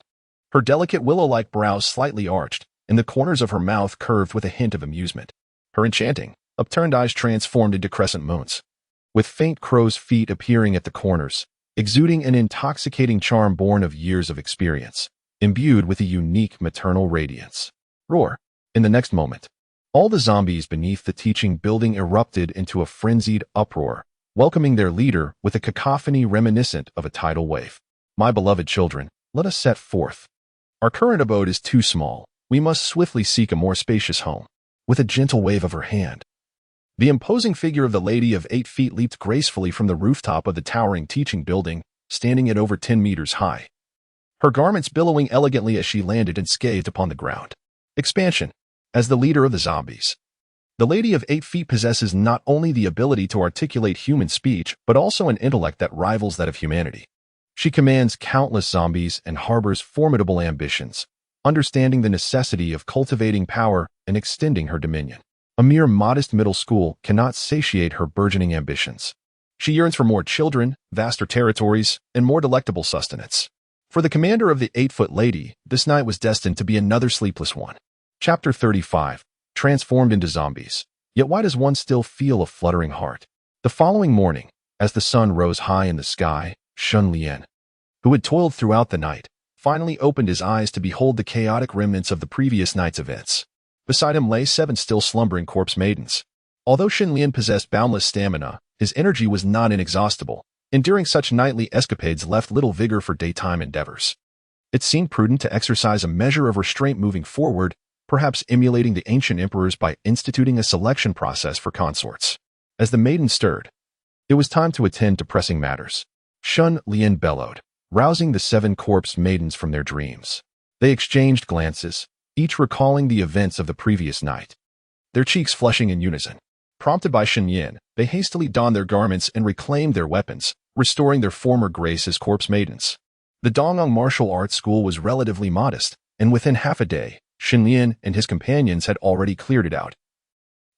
Her delicate willow-like brows slightly arched, and the corners of her mouth curved with a hint of amusement. Her enchanting, upturned eyes transformed into crescent moons, with faint crow's feet appearing at the corners, exuding an intoxicating charm born of years of experience, imbued with a unique maternal radiance. Roar! In the next moment, all the zombies beneath the teaching building erupted into a frenzied uproar, welcoming their leader with a cacophony reminiscent of a tidal wave. My beloved children, let us set forth. Our current abode is too small. We must swiftly seek a more spacious home. With a gentle wave of her hand, the imposing figure of the lady of 8 feet leaped gracefully from the rooftop of the towering teaching building, standing at over 10 meters high, her garments billowing elegantly as she landed and scathed upon the ground. Expansion. As the leader of the zombies, the lady of 8 feet possesses not only the ability to articulate human speech, but also an intellect that rivals that of humanity. She commands countless zombies and harbors formidable ambitions, understanding the necessity of cultivating power and extending her dominion. A mere modest middle school cannot satiate her burgeoning ambitions. She yearns for more children, vaster territories, and more delectable sustenance. For the commander of the 8-foot lady, this night was destined to be another sleepless one. Chapter 35. Transformed into zombies. Yet why does one still feel a fluttering heart? The following morning, as the sun rose high in the sky, Shun Lian, who had toiled throughout the night, finally opened his eyes to behold the chaotic remnants of the previous night's events. Beside him lay 7 still slumbering corpse maidens. Although Shin Lian possessed boundless stamina, his energy was not inexhaustible. Enduring such nightly escapades left little vigor for daytime endeavors. It seemed prudent to exercise a measure of restraint moving forward, perhaps emulating the ancient emperors by instituting a selection process for consorts. As the maiden stirred, it was time to attend to pressing matters. Shun Lian bellowed, rousing the 7 corpse maidens from their dreams. They exchanged glances, each recalling the events of the previous night, their cheeks flushing in unison. Prompted by Shen Yin, they hastily donned their garments and reclaimed their weapons, restoring their former grace as corpse maidens. The Nanyang martial arts school was relatively modest, and within half a day, Shen Yin and his companions had already cleared it out,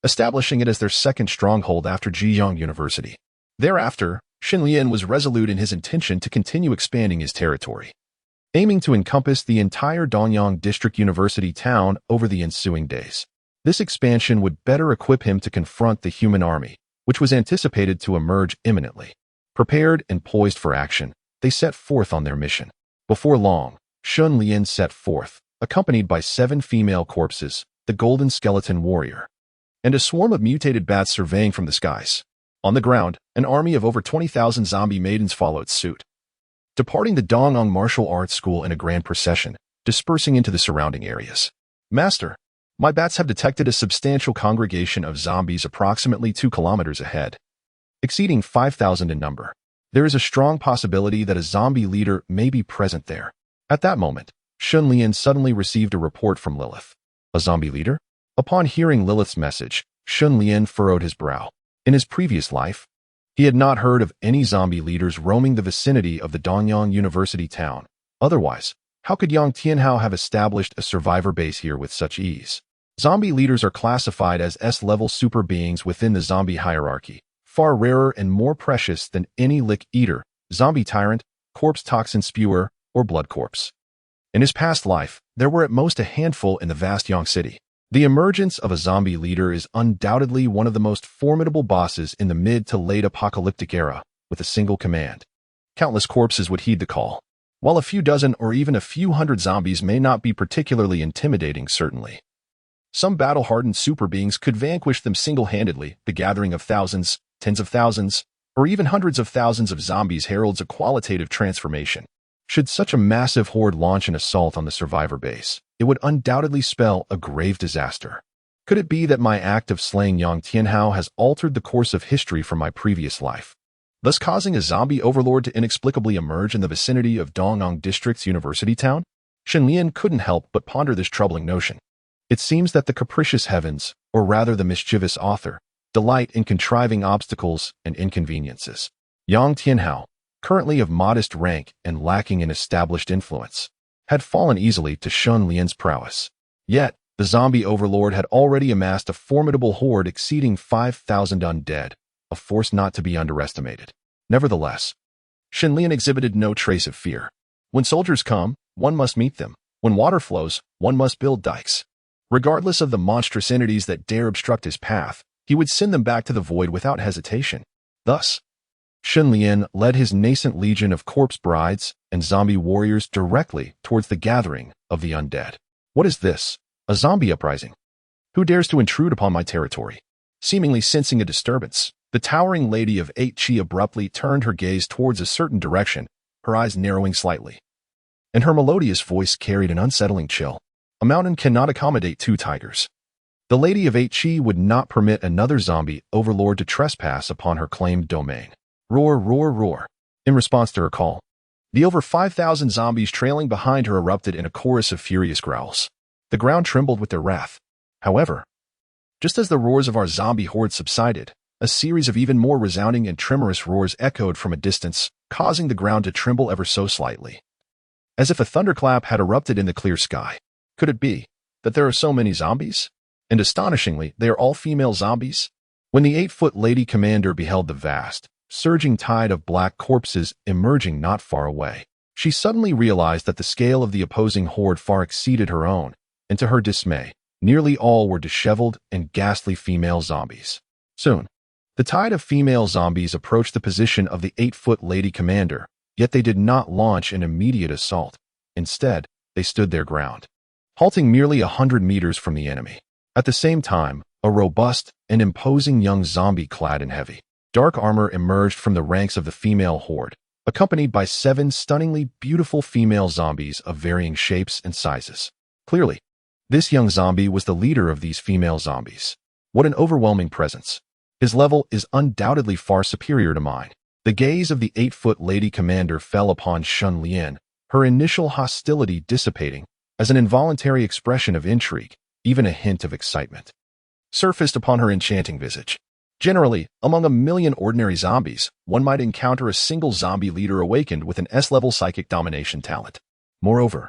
establishing it as their second stronghold after Zhejiang University. Thereafter, Shen Yin was resolute in his intention to continue expanding his territory, aiming to encompass the entire Nanyang District University town over the ensuing days. This expansion would better equip him to confront the human army, which was anticipated to emerge imminently. Prepared and poised for action, they set forth on their mission. Before long, Shun Lian set forth, accompanied by 7 female corpses, the Golden Skeleton Warrior, and a swarm of mutated bats surveying from the skies. On the ground, an army of over 20,000 zombie maidens followed suit, departing the Nanyang Martial Arts School in a grand procession, dispersing into the surrounding areas. Master, my bats have detected a substantial congregation of zombies approximately 2 kilometers ahead, exceeding 5,000 in number. There is a strong possibility that a zombie leader may be present there. At that moment, Shun Lian suddenly received a report from Lilith. A zombie leader? Upon hearing Lilith's message, Shun Lian furrowed his brow. In his previous life, he had not heard of any zombie leaders roaming the vicinity of the Nanyang University town. Otherwise, how could Yong Tianhao have established a survivor base here with such ease? Zombie leaders are classified as S-level super beings within the zombie hierarchy, far rarer and more precious than any lick eater, zombie tyrant, corpse toxin spewer, or blood corpse. In his past life, there were at most a handful in the vast Yang city. The emergence of a zombie leader is undoubtedly one of the most formidable bosses in the mid to late apocalyptic era, with a single command. Countless corpses would heed the call. While a few dozen or even a few hundred zombies may not be particularly intimidating, certainly, some battle-hardened super beings could vanquish them single-handedly. The gathering of thousands, tens of thousands, or even hundreds of thousands of zombies heralds a qualitative transformation. Should such a massive horde launch an assault on the survivor base, it would undoubtedly spell a grave disaster. Could it be that my act of slaying Yong Tianhao has altered the course of history from my previous life, thus causing a zombie overlord to inexplicably emerge in the vicinity of Nanyang District's university town? Shen Lian couldn't help but ponder this troubling notion. It seems that the capricious heavens, or rather the mischievous author, delight in contriving obstacles and inconveniences. Yong Tianhao, currently of modest rank and lacking in established influence, had fallen easily to Shun Lian's prowess. Yet, The zombie overlord had already amassed a formidable horde exceeding 5,000 undead, a force not to be underestimated. Nevertheless, Shenlian exhibited no trace of fear. When soldiers come, one must meet them. When water flows, one must build dikes. Regardless of the monstrous entities that dare obstruct his path, he would send them back to the void without hesitation. Thus, Shenlian led his nascent legion of corpse brides and zombie warriors directly towards the gathering of the undead. What is this? A zombie uprising? Who dares to intrude upon my territory? Seemingly sensing a disturbance, the towering lady of 8 Chi abruptly turned her gaze towards a certain direction, her eyes narrowing slightly. And her melodious voice carried an unsettling chill. A mountain cannot accommodate 2 tigers. The lady of 8 Chi would not permit another zombie overlord to trespass upon her claimed domain. Roar, roar, roar. In response to her call, the over 5,000 zombies trailing behind her erupted in a chorus of furious growls. The ground trembled with their wrath. However, just as the roars of our zombie horde subsided, a series of even more resounding and tremorous roars echoed from a distance, causing the ground to tremble ever so slightly. As if a thunderclap had erupted in the clear sky. Could it be that there are so many zombies? And astonishingly, they are all female zombies? When the 8-foot lady commander beheld the vast, surging tide of black corpses emerging not far away, she suddenly realized that the scale of the opposing horde far exceeded her own, and to her dismay, nearly all were disheveled and ghastly female zombies. Soon, the tide of female zombies approached the position of the 8-foot lady commander, yet they did not launch an immediate assault. Instead, they stood their ground, halting merely 100 meters from the enemy. At the same time, a robust and imposing young zombie clad in heavy, dark armor emerged from the ranks of the female horde, accompanied by 7 stunningly beautiful female zombies of varying shapes and sizes. Clearly, this young zombie was the leader of these female zombies. What an overwhelming presence. His level is undoubtedly far superior to mine. The gaze of the 8-foot lady commander fell upon Shenlian, her initial hostility dissipating as an involuntary expression of intrigue, even a hint of excitement surfaced upon her enchanting visage. Generally, among a million ordinary zombies, one might encounter a single zombie leader awakened with an S-level psychic domination talent. Moreover,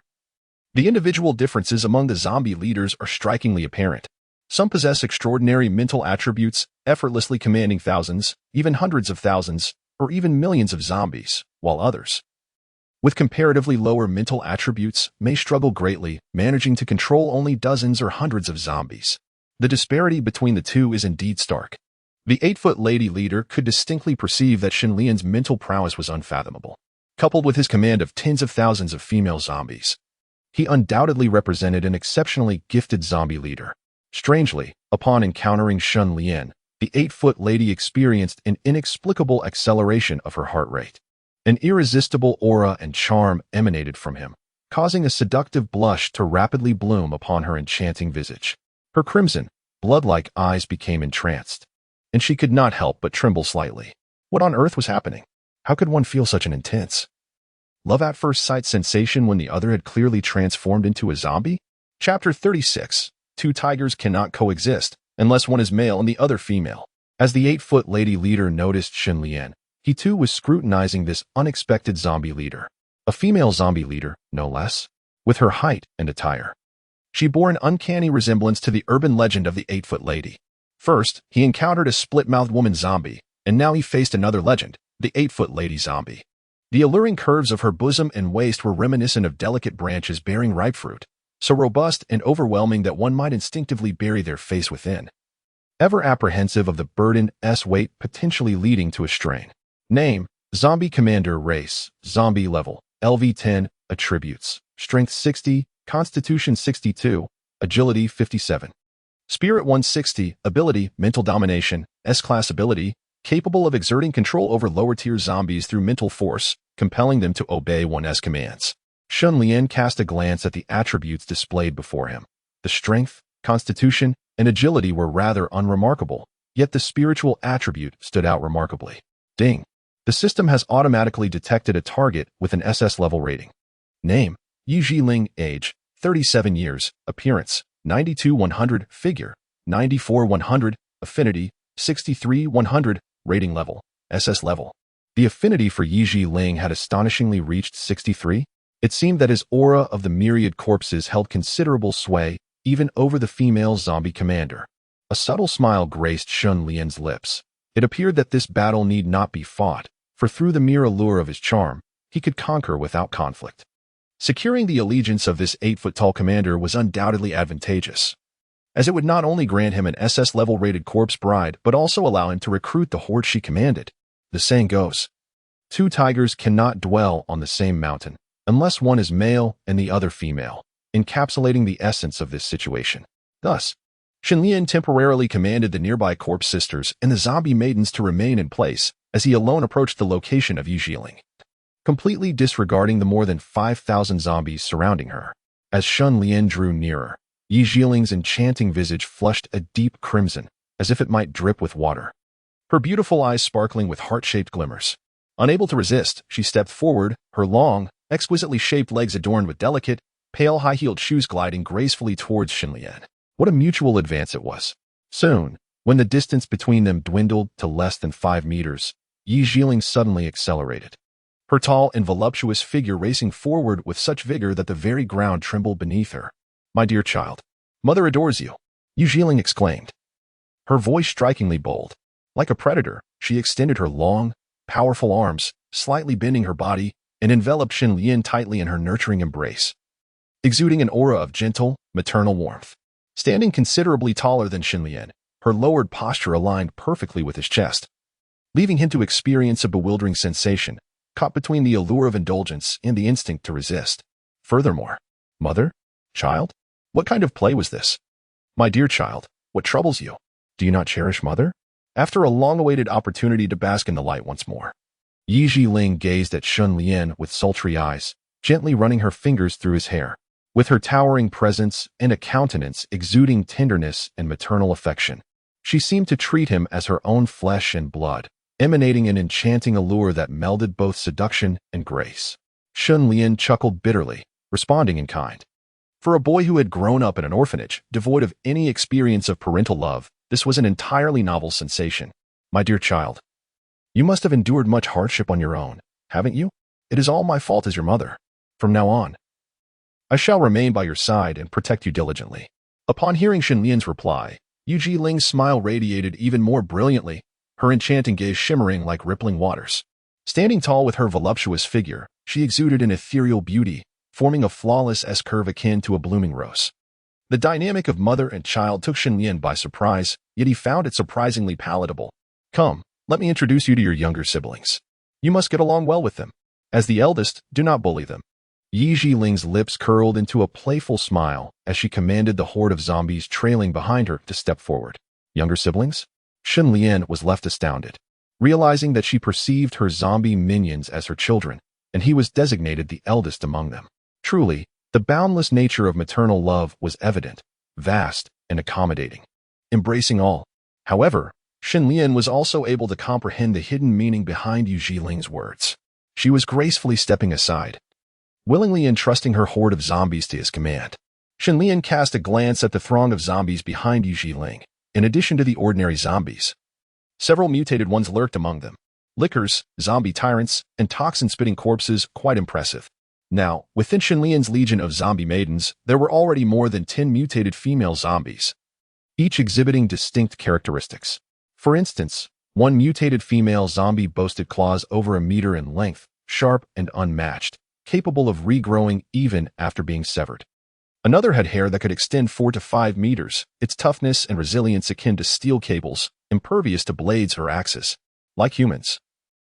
the individual differences among the zombie leaders are strikingly apparent. Some possess extraordinary mental attributes, effortlessly commanding thousands, even hundreds of thousands, or even millions of zombies, while others, with comparatively lower mental attributes, may struggle greatly, managing to control only dozens or hundreds of zombies. The disparity between the two is indeed stark. The 8-foot lady leader could distinctly perceive that Shenlian's mental prowess was unfathomable. Coupled with his command of tens of thousands of female zombies, he undoubtedly represented an exceptionally gifted zombie leader. Strangely, upon encountering Shenlian, the 8-foot lady experienced an inexplicable acceleration of her heart rate. An irresistible aura and charm emanated from him, causing a seductive blush to rapidly bloom upon her enchanting visage. Her crimson, blood-like eyes became entranced, and she could not help but tremble slightly. What on earth was happening? How could one feel such an intense love at first sight sensation when the other had clearly transformed into a zombie? Chapter 36. 2 tigers cannot coexist unless one is male and the other female. As the 8-foot lady leader noticed Shenlian, he too was scrutinizing this unexpected zombie leader. A female zombie leader, no less, with her height and attire. She bore an uncanny resemblance to the urban legend of the 8-foot lady. First, he encountered a split-mouthed woman zombie, and now he faced another legend, the 8-foot lady zombie. The alluring curves of her bosom and waist were reminiscent of delicate branches bearing ripe fruit, so robust and overwhelming that one might instinctively bury their face within, ever apprehensive of the burden's weight potentially leading to a strain. Name: Zombie Commander. Race: Zombie. Level: LV10. Attributes: Strength 60, Constitution 62, Agility 57. Spirit 160, Ability: Mental Domination, S-Class ability, capable of exerting control over lower-tier zombies through mental force, compelling them to obey one's commands. Shenlian cast a glance at the attributes displayed before him. The strength, constitution, and agility were rather unremarkable, yet the spiritual attribute stood out remarkably. Ding! The system has automatically detected a target with an SS level rating. Name: Yi Ling. Age: 37 years. Appearance: 92-100. Figure: 94-100. Affinity: 63-100. Rating level: SS level. The affinity for Yi Ling had astonishingly reached 63. It seemed that his aura of the myriad corpses held considerable sway, even over the female zombie commander. A subtle smile graced Shun Lian's lips. It appeared that this battle need not be fought, for through the mere allure of his charm, he could conquer without conflict. Securing the allegiance of this 8-foot-tall commander was undoubtedly advantageous, as it would not only grant him an SS-level rated corpse bride, but also allow him to recruit the horde she commanded. The saying goes, 2 tigers cannot dwell on the same mountain, unless one is male and the other female, encapsulating the essence of this situation. Thus, Shun Lian temporarily commanded the nearby corpse sisters and the zombie maidens to remain in place as he alone approached the location of Yu Jiling, completely disregarding the more than 5,000 zombies surrounding her. As Shun Lian drew nearer, Yu Jiling's enchanting visage flushed a deep crimson, as if it might drip with water, her beautiful eyes sparkling with heart-shaped glimmers. Unable to resist, she stepped forward, her long, exquisitely shaped legs adorned with delicate, pale high-heeled shoes gliding gracefully towards Shun Lian. What a mutual advance it was. Soon, when the distance between them dwindled to less than 5 meters, Yu Jiling suddenly accelerated, her tall and voluptuous figure racing forward with such vigor that the very ground trembled beneath her. "My dear child, Mother adores you," Yu Jiling exclaimed, her voice strikingly bold. Like a predator, she extended her long, powerful arms, slightly bending her body, and enveloped Shun Lian tightly in her nurturing embrace, exuding an aura of gentle, maternal warmth. Standing considerably taller than Shun Lian, her lowered posture aligned perfectly with his chest, leaving him to experience a bewildering sensation, caught between the allure of indulgence and the instinct to resist. Furthermore, "Mother? Child? What kind of play was this? My dear child, what troubles you? Do you not cherish Mother?" After a long-awaited opportunity to bask in the light once more, Yu Jiling gazed at Shun Lian with sultry eyes, gently running her fingers through his hair. With her towering presence and a countenance exuding tenderness and maternal affection, she seemed to treat him as her own flesh and blood, emanating an enchanting allure that melded both seduction and grace. Shun Lian chuckled bitterly, responding in kind. For a boy who had grown up in an orphanage, devoid of any experience of parental love, this was an entirely novel sensation. "My dear child, you must have endured much hardship on your own, haven't you? It is all my fault as your mother. From now on, I shall remain by your side and protect you diligently." Upon hearing Shun Lian's reply, Yu Jiling's smile radiated even more brilliantly, her enchanting gaze shimmering like rippling waters. Standing tall with her voluptuous figure, she exuded an ethereal beauty, forming a flawless S-curve akin to a blooming rose. The dynamic of mother and child took Shun Lian by surprise, yet he found it surprisingly palatable. "Come, let me introduce you to your younger siblings. You must get along well with them. As the eldest, do not bully them." Yu Jiling's lips curled into a playful smile as she commanded the horde of zombies trailing behind her to step forward. Younger siblings? Shun Lian was left astounded, realizing that she perceived her zombie minions as her children, and he was designated the eldest among them. Truly, the boundless nature of maternal love was evident, vast, and accommodating, embracing all. However, Shun Lian was also able to comprehend the hidden meaning behind Yu Jiling's words. She was gracefully stepping aside, willingly entrusting her horde of zombies to his command. Shun Lian cast a glance at the throng of zombies behind Yu Jiling. In addition to the ordinary zombies, several mutated ones lurked among them. Lickers, zombie tyrants, and toxin-spitting corpses, quite impressive. Now, within Shun Lian's legion of zombie maidens, there were already more than 10 mutated female zombies, each exhibiting distinct characteristics. For instance, one mutated female zombie boasted claws over 1 meter in length, sharp and unmatched, capable of regrowing even after being severed. Another had hair that could extend 4 to 5 meters, its toughness and resilience akin to steel cables, impervious to blades or axes. Like humans,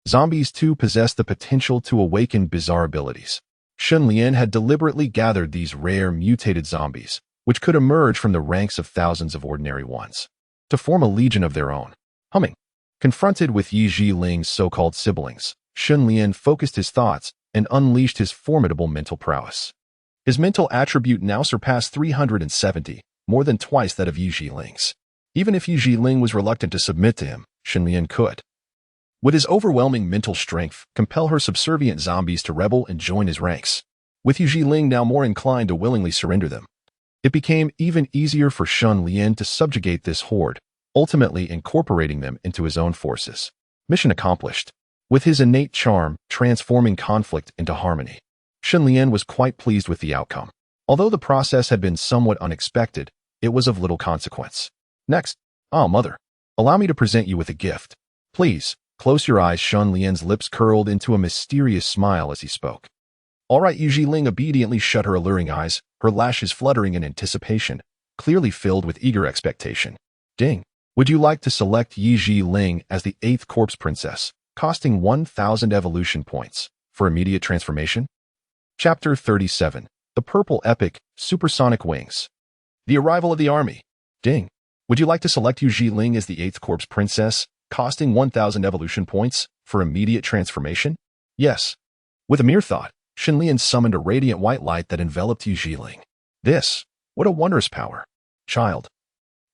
zombies too possessed the potential to awaken bizarre abilities. Shun Lian had deliberately gathered these rare mutated zombies, which could emerge from the ranks of thousands of ordinary ones, to form a legion of their own. Humming. Confronted with Yu Jiling's so-called siblings, Shun Lian focused his thoughts and unleashed his formidable mental prowess. His mental attribute now surpassed 370, more than twice that of Yu Jiling's. Even if Yu Jiling was reluctant to submit to him, Shun Lian could, with his overwhelming mental strength, compel her subservient zombies to rebel and join his ranks. With Yu Jiling now more inclined to willingly surrender them, it became even easier for Shun Lian to subjugate this horde, ultimately incorporating them into his own forces. Mission accomplished. With his innate charm transforming conflict into harmony, Shun Lian was quite pleased with the outcome. Although the process had been somewhat unexpected, it was of little consequence. Next, mother, allow me to present you with a gift. Please, close your eyes. Shun Lian's lips curled into a mysterious smile as he spoke. All right, Yu Jiling obediently shut her alluring eyes, her lashes fluttering in anticipation, clearly filled with eager expectation. Ding. Would you like to select Yi Jiling as the 8th corpse princess, costing 1,000 evolution points, for immediate transformation? Chapter 37. The Purple Epic, Supersonic Wings. The arrival of the army. Ding. Would you like to select Yu Jiling as the 8th corpse princess, costing 1,000 evolution points, for immediate transformation? Yes. With a mere thought, Shenlian summoned a radiant white light that enveloped Yu Jiling. What a wondrous power. Child,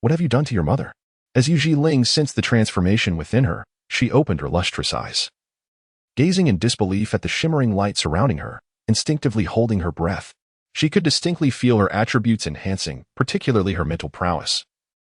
what have you done to your mother? As Yu Jiling sensed the transformation within her, she opened her lustrous eyes. Gazing in disbelief at the shimmering light surrounding her, instinctively holding her breath, she could distinctly feel her attributes enhancing, particularly her mental prowess,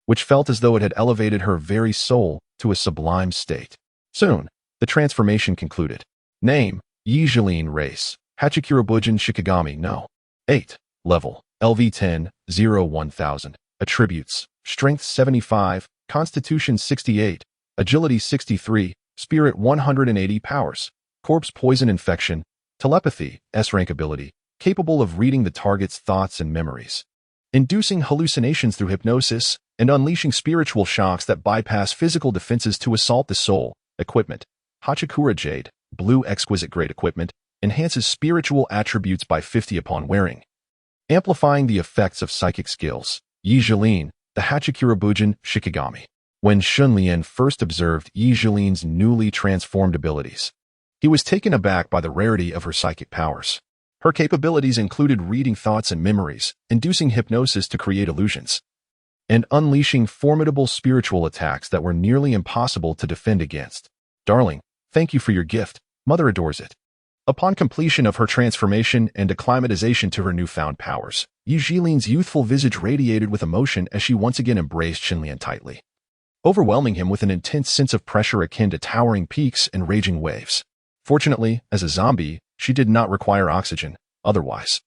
which felt as though it had elevated her very soul to a sublime state. Soon, the transformation concluded. Name, Yi Jiling. Race, Hachikirabujin Shikigami No. 8. Level, LV10, 1000. Attributes, Strength 75, Constitution 68, Agility 63, Spirit 180. Powers, Corpse Poison Infection, Telepathy, S-rank ability, capable of reading the target's thoughts and memories, inducing hallucinations through hypnosis, and unleashing spiritual shocks that bypass physical defenses to assault the soul. Equipment, Hachikura Jade, Blue Exquisite Grade Equipment, enhances spiritual attributes by 50 upon wearing, amplifying the effects of psychic skills. Yi Jiling, the Hachikirabujin Shikigami. When Shenlian first observed Yi Jiling's newly transformed abilities, he was taken aback by the rarity of her psychic powers. Her capabilities included reading thoughts and memories, inducing hypnosis to create illusions, and unleashing formidable spiritual attacks that were nearly impossible to defend against. Darling, thank you for your gift. Mother adores it. Upon completion of her transformation and acclimatization to her newfound powers, Yu Jiling's youthful visage radiated with emotion as she once again embraced Shenlian tightly, overwhelming him with an intense sense of pressure akin to towering peaks and raging waves. Fortunately, as a zombie, she did not require oxygen. Otherwise,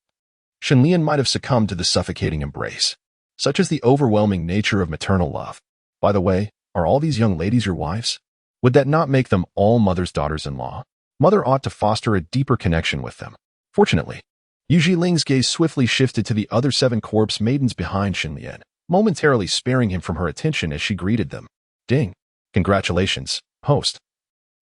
Shenlian might have succumbed to the suffocating embrace. Such is the overwhelming nature of maternal love. By the way, are all these young ladies your wives? Would that not make them all mother's daughters-in-law? Mother ought to foster a deeper connection with them. Fortunately, Yu Jiling's gaze swiftly shifted to the other 7 corpse maidens behind Shenlian, momentarily sparing him from her attention as she greeted them. Ding. Congratulations, host,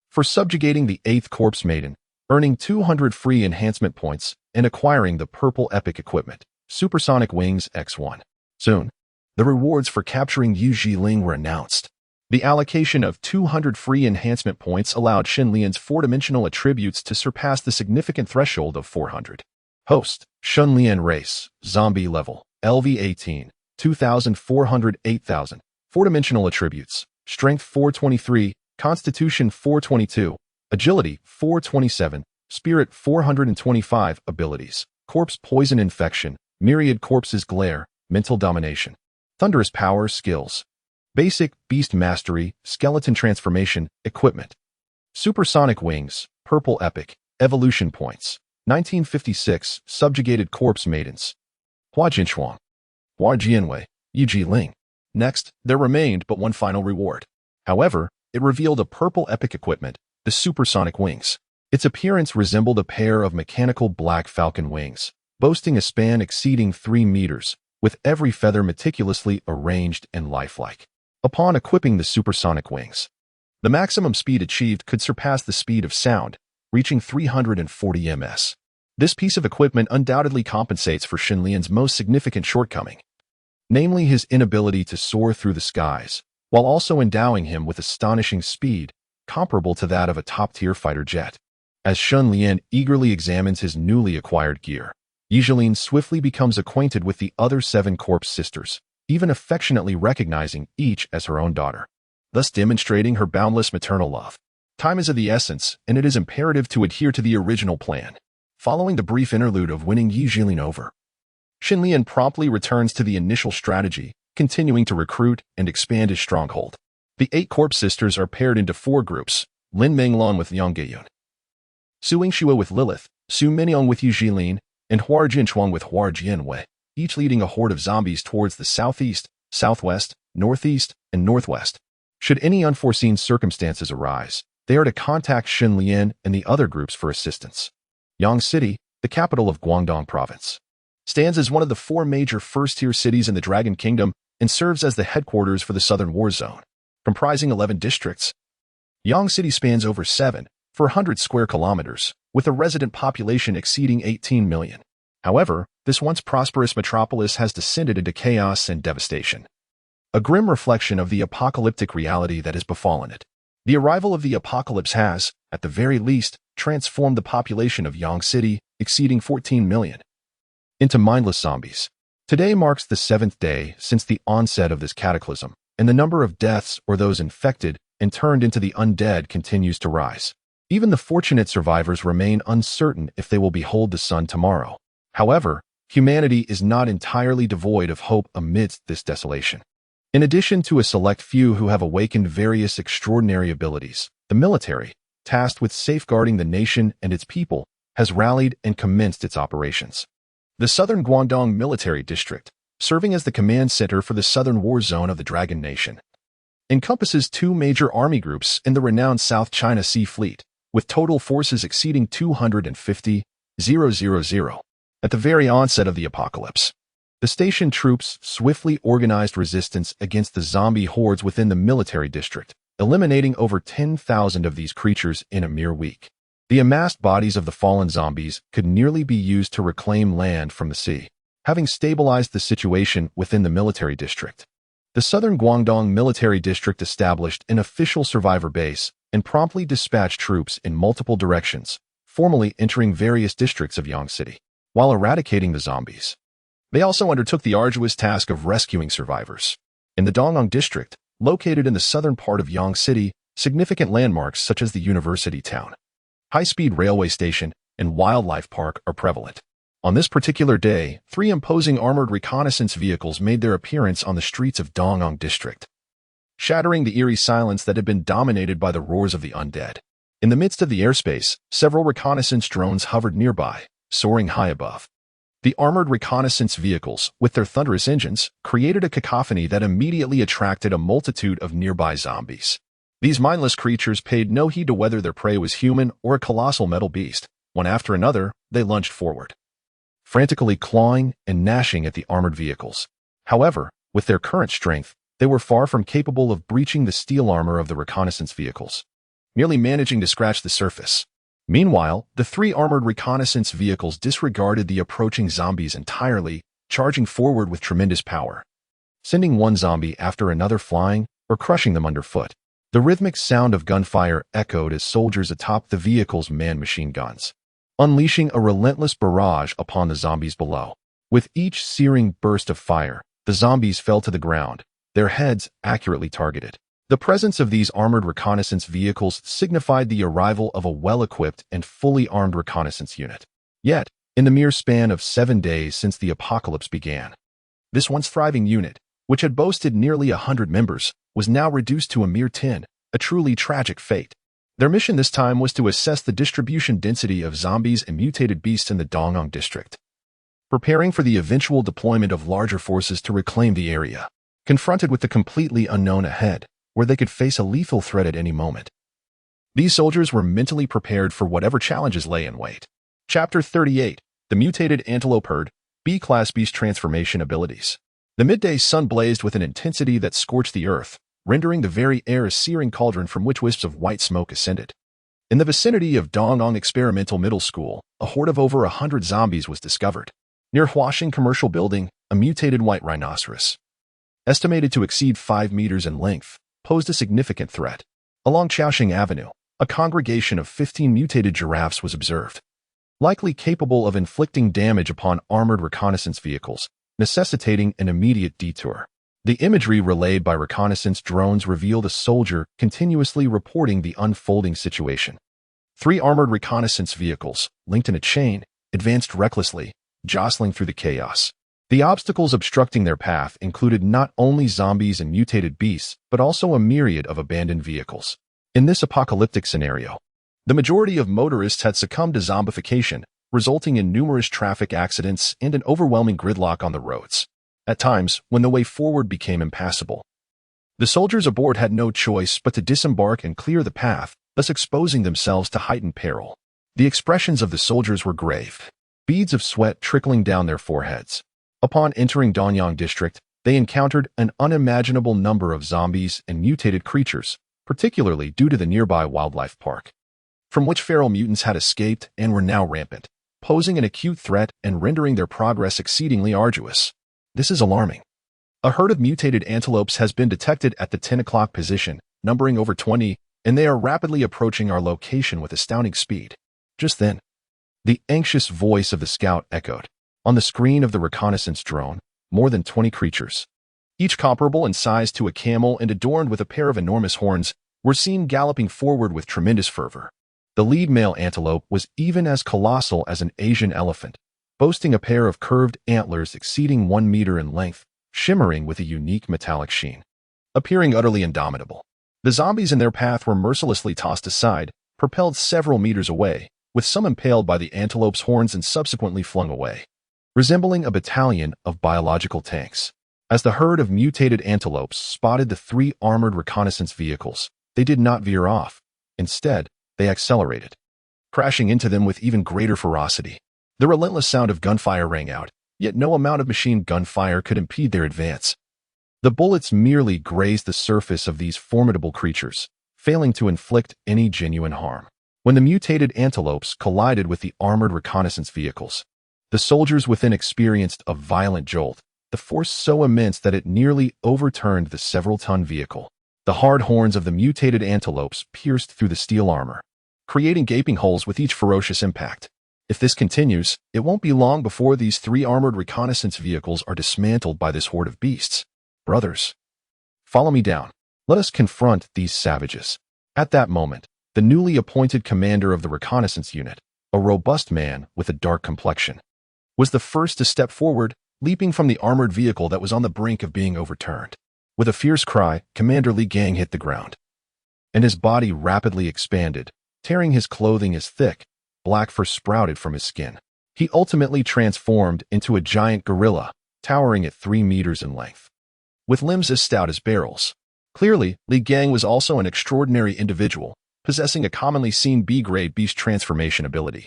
for subjugating the 8th corpse maiden, earning 200 free enhancement points, and acquiring the Purple Epic Equipment, Supersonic Wings X1. Soon, the rewards for capturing Yu Jiling were announced. The allocation of 200 free enhancement points allowed Shenlian's 4-dimensional attributes to surpass the significant threshold of 400. Host, Shenlian. Race, Zombie. Level, LV18, 2400 8000. 4-dimensional attributes, Strength 423, Constitution 422, Agility 427, Spirit 425. Abilities, Corpse Poison Infection, Myriad Corpses Glare, Mental Domination. Thunderous Power. Skills, Basic, Beast Mastery, Skeleton Transformation, Equipment. Supersonic Wings, Purple Epic, Evolution Points, 1956, Subjugated Corpse Maidens. Hua Jinshuang, Hua Jianwei, Yu Jiling. Next, there remained but one final reward. However, it revealed a Purple Epic Equipment, the Supersonic Wings. Its appearance resembled a pair of mechanical black falcon wings, boasting a span exceeding 3 meters, with every feather meticulously arranged and lifelike. Upon equipping the supersonic wings, the maximum speed achieved could surpass the speed of sound, reaching 340 ms. This piece of equipment undoubtedly compensates for Shenlian's most significant shortcoming, namely his inability to soar through the skies, while also endowing him with astonishing speed, comparable to that of a top-tier fighter jet. As Shenlian eagerly examines his newly acquired gear, Yi Jiling swiftly becomes acquainted with the other 7 corpse sisters, even affectionately recognizing each as her own daughter, thus demonstrating her boundless maternal love. Time is of the essence, and it is imperative to adhere to the original plan. Following the brief interlude of winning Yi Jiling over, Shenlian promptly returns to the initial strategy, continuing to recruit and expand his stronghold. The 8 corpse sisters are paired into 4 groups: Lin Menglong with Yang Gaiyun, Su Yingxue with Lilith, Su Minyong with Yu Jiling, and Huarjinshuang with Huarjianwei, each leading a horde of zombies towards the southeast, southwest, northeast, and northwest. Should any unforeseen circumstances arise, they are to contact Xinlian and the other groups for assistance. Yang City, the capital of Guangdong Province, stands as one of the 4 major first-tier cities in the Dragon Kingdom and serves as the headquarters for the Southern War Zone. Comprising 11 districts, Yang City spans over 7,400 square kilometers, with a resident population exceeding 18 million. However, this once prosperous metropolis has descended into chaos and devastation, a grim reflection of the apocalyptic reality that has befallen it. The arrival of the apocalypse has, at the very least, transformed the population of Yang City, exceeding 14 million, into mindless zombies. Today marks the 7th day since the onset of this cataclysm, and the number of deaths or those infected and turned into the undead continues to rise. Even the fortunate survivors remain uncertain if they will behold the sun tomorrow. However, humanity is not entirely devoid of hope amidst this desolation. In addition to a select few who have awakened various extraordinary abilities, the military, tasked with safeguarding the nation and its people, has rallied and commenced its operations. The Southern Guangdong Military District, serving as the command center for the Southern War Zone of the Dragon Nation, encompasses 2 major army groups in the renowned South China Sea Fleet, with total forces exceeding 250,000. At the very onset of the apocalypse, the station troops swiftly organized resistance against the zombie hordes within the military district, eliminating over 10,000 of these creatures in a mere week. The amassed bodies of the fallen zombies could nearly be used to reclaim land from the sea. Having stabilized the situation within the military district, the Southern Guangdong Military District established an official survivor base and promptly dispatched troops in multiple directions, formally entering various districts of Yang City. While eradicating the zombies, they also undertook the arduous task of rescuing survivors. In the Dongyang District, located in the southern part of Yang City, significant landmarks such as the University Town, high-speed railway station, and wildlife park are prevalent. On this particular day, 3 imposing armored reconnaissance vehicles made their appearance on the streets of Dongyang District, shattering the eerie silence that had been dominated by the roars of the undead. In the midst of the airspace, several reconnaissance drones hovered nearby, soaring high above. The armored reconnaissance vehicles, with their thunderous engines, created a cacophony that immediately attracted a multitude of nearby zombies. These mindless creatures paid no heed to whether their prey was human or a colossal metal beast. One after another, they lunged forward, frantically clawing and gnashing at the armored vehicles. However, with their current strength, they were far from capable of breaching the steel armor of the reconnaissance vehicles, merely managing to scratch the surface. Meanwhile, the 3 armored reconnaissance vehicles disregarded the approaching zombies entirely, charging forward with tremendous power, sending one zombie after another flying or crushing them underfoot. The rhythmic sound of gunfire echoed as soldiers atop the vehicles manned machine guns, unleashing a relentless barrage upon the zombies below. With each searing burst of fire, the zombies fell to the ground, their heads accurately targeted. The presence of these armored reconnaissance vehicles signified the arrival of a well-equipped and fully armed reconnaissance unit. Yet, in the mere span of 7 days since the apocalypse began, this once thriving unit, which had boasted nearly 100 members, was now reduced to a mere 10, a truly tragic fate. Their mission this time was to assess the distribution density of zombies and mutated beasts in the Dongyang District, preparing for the eventual deployment of larger forces to reclaim the area. Confronted with the completely unknown ahead, where they could face a lethal threat at any moment, these soldiers were mentally prepared for whatever challenges lay in wait. Chapter 38. The Mutated Antelope Herd, B-Class Beast Transformation Abilities. The midday sun blazed with an intensity that scorched the earth, rendering the very air a searing cauldron from which wisps of white smoke ascended. In the vicinity of Dongyang Experimental Middle School, a horde of over 100 zombies was discovered. Near Huaxing Commercial Building, a mutated white rhinoceros, estimated to exceed 5 meters in length, posed a significant threat. Along Chaoxing Avenue, a congregation of 15 mutated giraffes was observed, likely capable of inflicting damage upon armored reconnaissance vehicles, necessitating an immediate detour. The imagery relayed by reconnaissance drones revealed a soldier continuously reporting the unfolding situation. 3 armored reconnaissance vehicles, linked in a chain, advanced recklessly, jostling through the chaos. The obstacles obstructing their path included not only zombies and mutated beasts, but also a myriad of abandoned vehicles. In this apocalyptic scenario, the majority of motorists had succumbed to zombification, resulting in numerous traffic accidents and an overwhelming gridlock on the roads. At times, when the way forward became impassable, the soldiers aboard had no choice but to disembark and clear the path, thus exposing themselves to heightened peril. The expressions of the soldiers were grave, beads of sweat trickling down their foreheads. Upon entering Nanyang district, they encountered an unimaginable number of zombies and mutated creatures, particularly due to the nearby wildlife park, from which feral mutants had escaped and were now rampant, posing an acute threat and rendering their progress exceedingly arduous. This is alarming. A herd of mutated antelopes has been detected at the 10 o'clock position, numbering over 20, and they are rapidly approaching our location with astounding speed. Just then, the anxious voice of the scout echoed. On the screen of the reconnaissance drone, more than 20 creatures, each comparable in size to a camel and adorned with a pair of enormous horns, were seen galloping forward with tremendous fervor. The lead male antelope was even as colossal as an Asian elephant, boasting a pair of curved antlers exceeding 1 meter in length, shimmering with a unique metallic sheen, appearing utterly indomitable. The zombies in their path were mercilessly tossed aside, propelled several meters away, with some impaled by the antelope's horns and subsequently flung away, resembling a battalion of biological tanks. As the herd of mutated antelopes spotted the 3 armored reconnaissance vehicles, they did not veer off. Instead, they accelerated, crashing into them with even greater ferocity. The relentless sound of gunfire rang out, yet no amount of machine gunfire could impede their advance. The bullets merely grazed the surface of these formidable creatures, failing to inflict any genuine harm. When the mutated antelopes collided with the armored reconnaissance vehicles, the soldiers within experienced a violent jolt, the force so immense that it nearly overturned the several-ton vehicle. The hard horns of the mutated antelopes pierced through the steel armor, creating gaping holes with each ferocious impact. If this continues, it won't be long before these 3 armored reconnaissance vehicles are dismantled by this horde of beasts. Brothers, follow me down. Let us confront these savages. At that moment, the newly appointed commander of the reconnaissance unit, a robust man with a dark complexion, was the first to step forward, leaping from the armored vehicle that was on the brink of being overturned. With a fierce cry, Commander Li Gang hit the ground, and his body rapidly expanded, tearing his clothing as thick, black fur sprouted from his skin. He ultimately transformed into a giant gorilla, towering at 3 meters in length, with limbs as stout as barrels. Clearly, Li Gang was also an extraordinary individual, possessing a commonly seen B-grade beast transformation ability,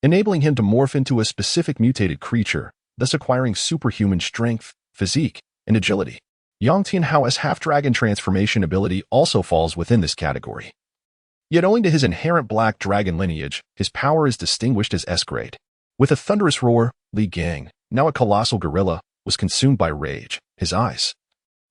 enabling him to morph into a specific mutated creature, thus acquiring superhuman strength, physique, and agility. Yong Tianhao's half-dragon transformation ability also falls within this category. Yet owing to his inherent black dragon lineage, his power is distinguished as S-grade. With a thunderous roar, Li Gang, now a colossal gorilla, was consumed by rage. His eyes,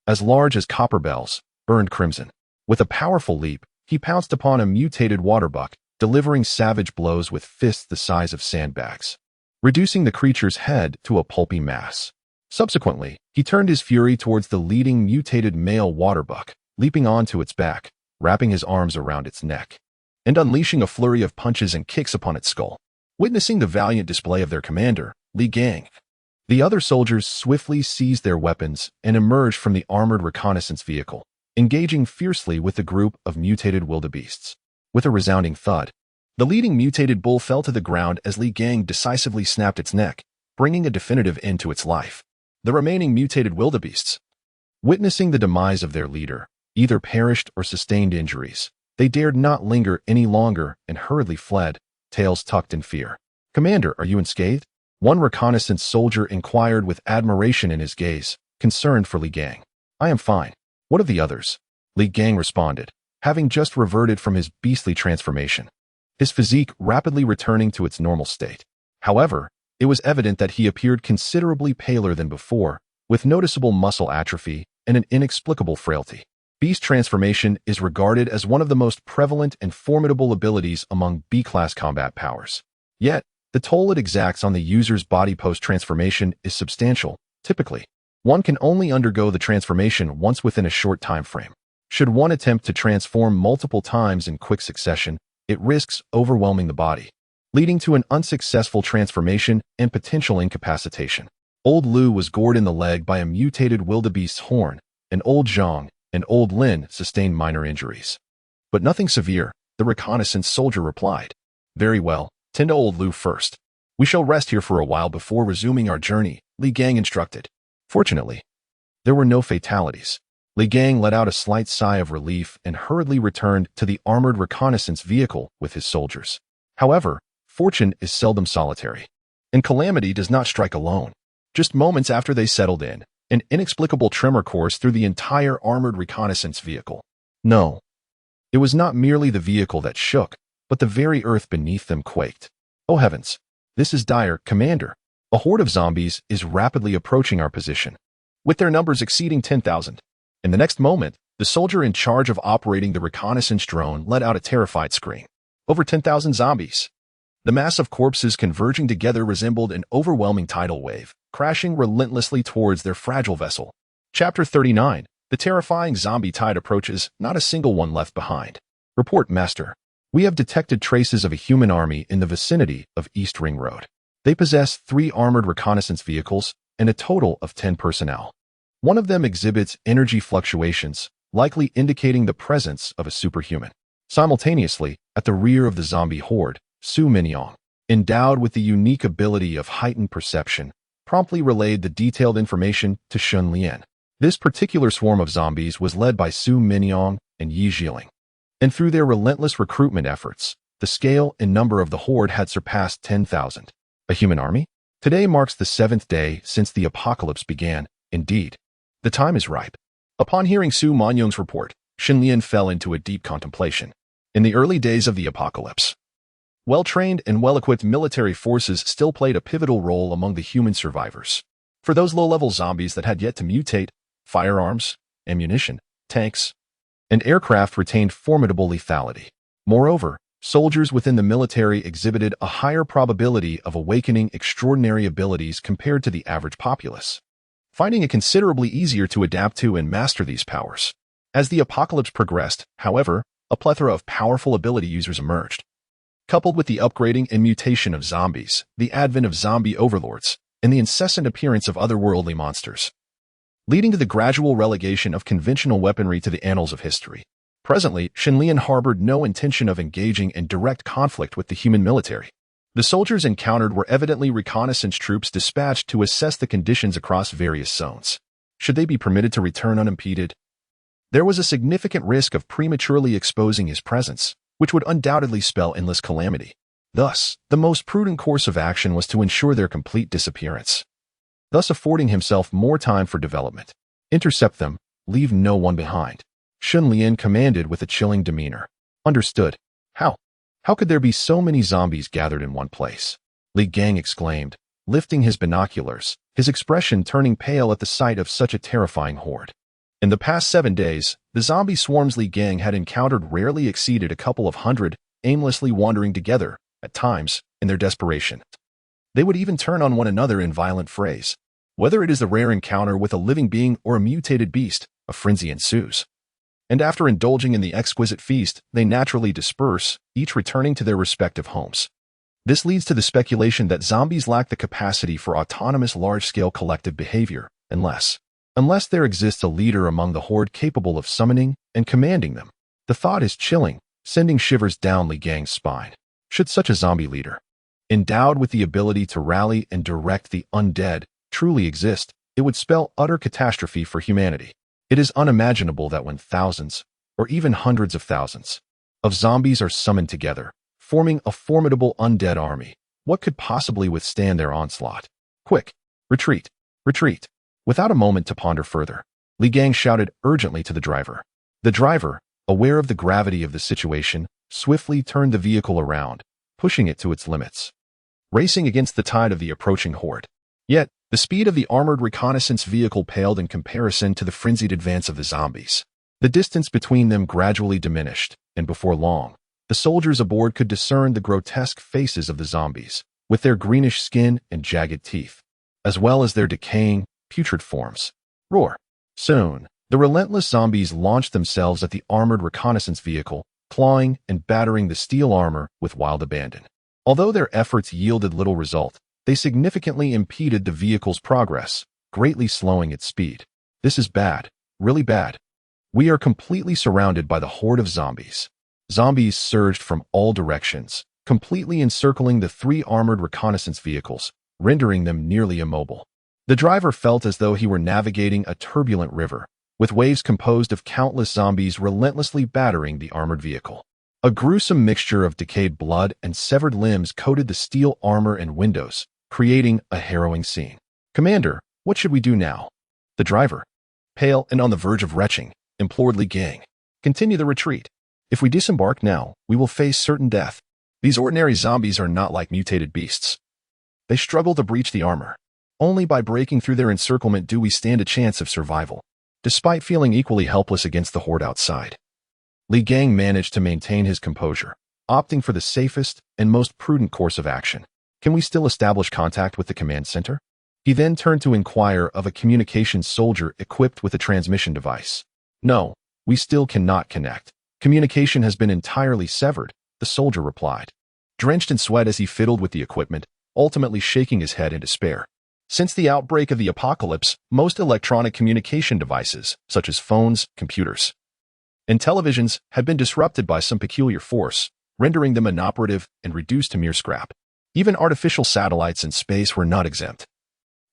as large as copper bells, burned crimson. With a powerful leap, he pounced upon a mutated waterbuck, delivering savage blows with fists the size of sandbags, reducing the creature's head to a pulpy mass. Subsequently, he turned his fury towards the leading mutated male waterbuck, leaping onto its back, wrapping his arms around its neck, and unleashing a flurry of punches and kicks upon its skull. Witnessing the valiant display of their commander, Li Gang, the other soldiers swiftly seized their weapons and emerged from the armored reconnaissance vehicle, engaging fiercely with the group of mutated wildebeests. With a resounding thud, the leading mutated bull fell to the ground as Li Gang decisively snapped its neck, bringing a definitive end to its life. The remaining mutated wildebeests, witnessing the demise of their leader, either perished or sustained injuries. They dared not linger any longer and hurriedly fled, tails tucked in fear. "Commander, are you unscathed?" One reconnaissance soldier inquired with admiration in his gaze, concerned for Li Gang. "I am fine. What of the others?" Li Gang responded, having just reverted from his beastly transformation, his physique rapidly returning to its normal state. However, it was evident that he appeared considerably paler than before, with noticeable muscle atrophy and an inexplicable frailty. Beast transformation is regarded as one of the most prevalent and formidable abilities among B-class combat powers. Yet, the toll it exacts on the user's body post-transformation is substantial. Typically, one can only undergo the transformation once within a short time frame. Should one attempt to transform multiple times in quick succession, it risks overwhelming the body, leading to an unsuccessful transformation and potential incapacitation. Old Lu was gored in the leg by a mutated wildebeest's horn, and Old Zhang and Old Lin sustained minor injuries, but nothing severe. The reconnaissance soldier replied, "Very well, tend to Old Lu first." We shall rest here for a while before resuming our journey, Li Gang instructed. Fortunately, there were no fatalities. Li Gang let out a slight sigh of relief and hurriedly returned to the armored reconnaissance vehicle with his soldiers. However, fortune is seldom solitary, and calamity does not strike alone. Just moments after they settled in, an inexplicable tremor coursed through the entire armored reconnaissance vehicle. No, it was not merely the vehicle that shook, but the very earth beneath them quaked. Oh heavens, this is dire, Commander. A horde of zombies is rapidly approaching our position, with their numbers exceeding 10,000. In the next moment, the soldier in charge of operating the reconnaissance drone let out a terrified scream. Over 10,000 zombies. The mass of corpses converging together resembled an overwhelming tidal wave, crashing relentlessly towards their fragile vessel. Chapter 39. The terrifying zombie tide approaches, not a single one left behind. Report, Master. We have detected traces of a human army in the vicinity of East Ring Road. They possess 3 armored reconnaissance vehicles and a total of 10 personnel. One of them exhibits energy fluctuations, likely indicating the presence of a superhuman. Simultaneously, at the rear of the zombie horde, Su Minyang, endowed with the unique ability of heightened perception, promptly relayed the detailed information to Shun Lian. This particular swarm of zombies was led by Su Minyang and Yi Jiling. And through their relentless recruitment efforts, the scale and number of the horde had surpassed 10,000. A human army? Today marks the 7th day since the apocalypse began. Indeed, the time is ripe. Upon hearing Su Minyang's report, Shun Lian fell into a deep contemplation. In the early days of the apocalypse, well-trained and well-equipped military forces still played a pivotal role among the human survivors. For those low-level zombies that had yet to mutate, firearms, ammunition, tanks, and aircraft retained formidable lethality. Moreover, soldiers within the military exhibited a higher probability of awakening extraordinary abilities compared to the average populace, finding it considerably easier to adapt to and master these powers. As the apocalypse progressed, however, a plethora of powerful ability users emerged. Coupled with the upgrading and mutation of zombies, the advent of zombie overlords, and the incessant appearance of otherworldly monsters, leading to the gradual relegation of conventional weaponry to the annals of history. Presently, Shun Lian harbored no intention of engaging in direct conflict with the human military. The soldiers encountered were evidently reconnaissance troops dispatched to assess the conditions across various zones. Should they be permitted to return unimpeded? There was a significant risk of prematurely exposing his presence, which would undoubtedly spell endless calamity. Thus, the most prudent course of action was to ensure their complete disappearance, thus affording himself more time for development. Intercept them, leave no one behind. Shun Lian commanded with a chilling demeanor. Understood. How? How could there be so many zombies gathered in one place? Li Gang exclaimed, lifting his binoculars, his expression turning pale at the sight of such a terrifying horde. In the past 7 days, the zombie swarms Li Gang had encountered rarely exceeded a couple of hundred, aimlessly wandering together, at times, in their desperation. They would even turn on one another in violent frays. Whether it is the rare encounter with a living being or a mutated beast, a frenzy ensues. And after indulging in the exquisite feast, they naturally disperse, each returning to their respective homes. This leads to the speculation that zombies lack the capacity for autonomous large-scale collective behavior, unless there exists a leader among the horde capable of summoning and commanding them. The thought is chilling, sending shivers down Li Gang's spine. Should such a zombie leader, endowed with the ability to rally and direct the undead, truly exist, it would spell utter catastrophe for humanity. It is unimaginable that when thousands, or even hundreds of thousands, of zombies are summoned together, forming a formidable undead army, what could possibly withstand their onslaught? Quick! Retreat! Retreat! Without a moment to ponder further, Li Gang shouted urgently to the driver. The driver, aware of the gravity of the situation, swiftly turned the vehicle around, pushing it to its limits, racing against the tide of the approaching horde. Yet, the speed of the armored reconnaissance vehicle paled in comparison to the frenzied advance of the zombies. The distance between them gradually diminished, and before long, the soldiers aboard could discern the grotesque faces of the zombies, with their greenish skin and jagged teeth, as well as their decaying, putrid forms. Roar! Soon, the relentless zombies launched themselves at the armored reconnaissance vehicle, clawing and battering the steel armor with wild abandon. Although their efforts yielded little result, they significantly impeded the vehicle's progress, greatly slowing its speed. This is bad, really bad. We are completely surrounded by the horde of zombies. Zombies surged from all directions, completely encircling the three armored reconnaissance vehicles, rendering them nearly immobile. The driver felt as though he were navigating a turbulent river, with waves composed of countless zombies relentlessly battering the armored vehicle. A gruesome mixture of decayed blood and severed limbs coated the steel armor and windows, creating a harrowing scene. "Commander, what should we do now?" The driver, pale and on the verge of retching, implored Li Gang. "Continue the retreat. If we disembark now, we will face certain death. These ordinary zombies are not like mutated beasts. They struggle to breach the armor. Only by breaking through their encirclement do we stand a chance of survival." Despite feeling equally helpless against the horde outside, Li Gang managed to maintain his composure, opting for the safest and most prudent course of action. "Can we still establish contact with the command center?" He then turned to inquire of a communications soldier equipped with a transmission device. "No, we still cannot connect. Communication has been entirely severed," the soldier replied, drenched in sweat as he fiddled with the equipment, ultimately shaking his head in despair. Since the outbreak of the apocalypse, most electronic communication devices, such as phones, computers, and televisions, had been disrupted by some peculiar force, rendering them inoperative and reduced to mere scrap. Even artificial satellites in space were not exempt,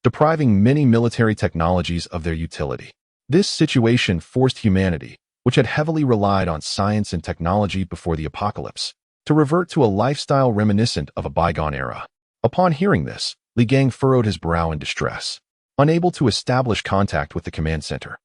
depriving many military technologies of their utility. This situation forced humanity, which had heavily relied on science and technology before the apocalypse, to revert to a lifestyle reminiscent of a bygone era. Upon hearing this, Li Gang furrowed his brow in distress, unable to establish contact with the command center.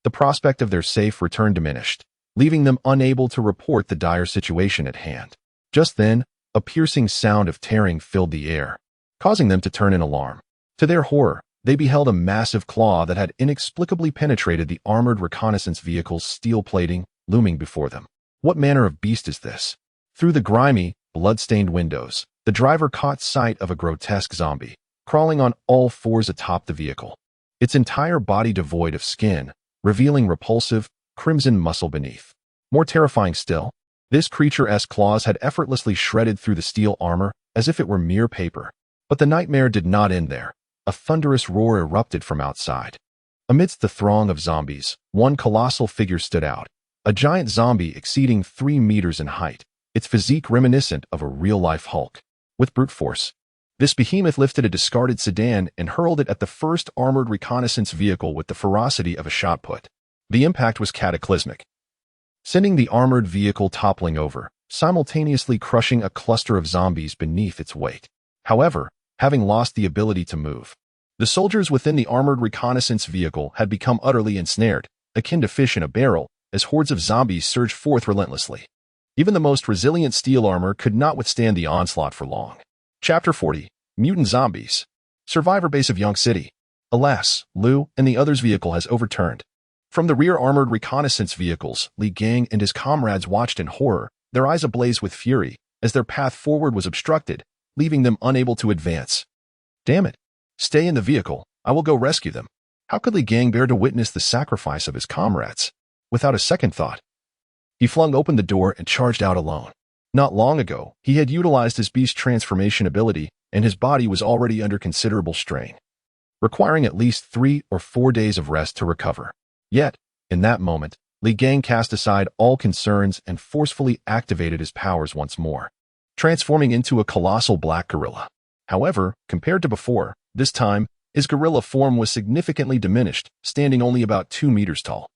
The prospect of their safe return diminished, leaving them unable to report the dire situation at hand. Just then, a piercing sound of tearing filled the air, causing them to turn in alarm. To their horror, they beheld a massive claw that had inexplicably penetrated the armored reconnaissance vehicle's steel plating, looming before them. What manner of beast is this? Through the grimy, blood-stained windows, the driver caught sight of a grotesque zombie, crawling on all fours atop the vehicle, its entire body devoid of skin, revealing repulsive, crimson muscle beneath. More terrifying still, this creature's claws had effortlessly shredded through the steel armor as if it were mere paper. But the nightmare did not end there. A thunderous roar erupted from outside. Amidst the throng of zombies, one colossal figure stood out, a giant zombie exceeding 3 meters in height, its physique reminiscent of a real-life Hulk. With brute force, this behemoth lifted a discarded sedan and hurled it at the first armored reconnaissance vehicle with the ferocity of a shot put. The impact was cataclysmic, sending the armored vehicle toppling over, simultaneously crushing a cluster of zombies beneath its weight. However, having lost the ability to move, the soldiers within the armored reconnaissance vehicle had become utterly ensnared, akin to fish in a barrel, as hordes of zombies surged forth relentlessly. Even the most resilient steel armor could not withstand the onslaught for long. Chapter 40. Mutant Zombies. Survivor base of Yong City. Alas, Liu and the other's vehicle has overturned. From the rear armored reconnaissance vehicles, Li Gang and his comrades watched in horror, their eyes ablaze with fury, as their path forward was obstructed, leaving them unable to advance. "Damn it! Stay in the vehicle, I will go rescue them." How could Li Gang bear to witness the sacrifice of his comrades? Without a second thought, he flung open the door and charged out alone. Not long ago, he had utilized his beast transformation ability, and his body was already under considerable strain, requiring at least 3 or 4 days of rest to recover. Yet, in that moment, Li Gang cast aside all concerns and forcefully activated his powers once more, transforming into a colossal black gorilla. However, compared to before, this time, his gorilla form was significantly diminished, standing only about 2 meters tall,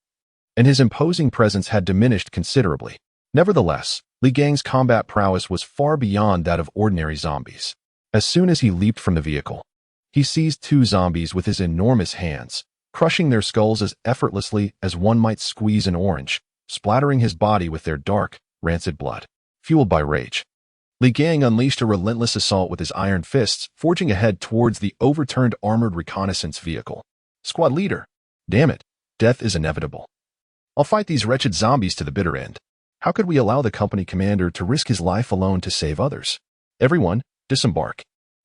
and his imposing presence had diminished considerably. Nevertheless, Li Gang's combat prowess was far beyond that of ordinary zombies. As soon as he leaped from the vehicle, he seized 2 zombies with his enormous hands, crushing their skulls as effortlessly as one might squeeze an orange, splattering his body with their dark, rancid blood. Fueled by rage, Li Gang unleashed a relentless assault with his iron fists, forging ahead towards the overturned armored reconnaissance vehicle. "Squad leader, damn it, death is inevitable. I'll fight these wretched zombies to the bitter end. How could we allow the company commander to risk his life alone to save others? Everyone, disembark."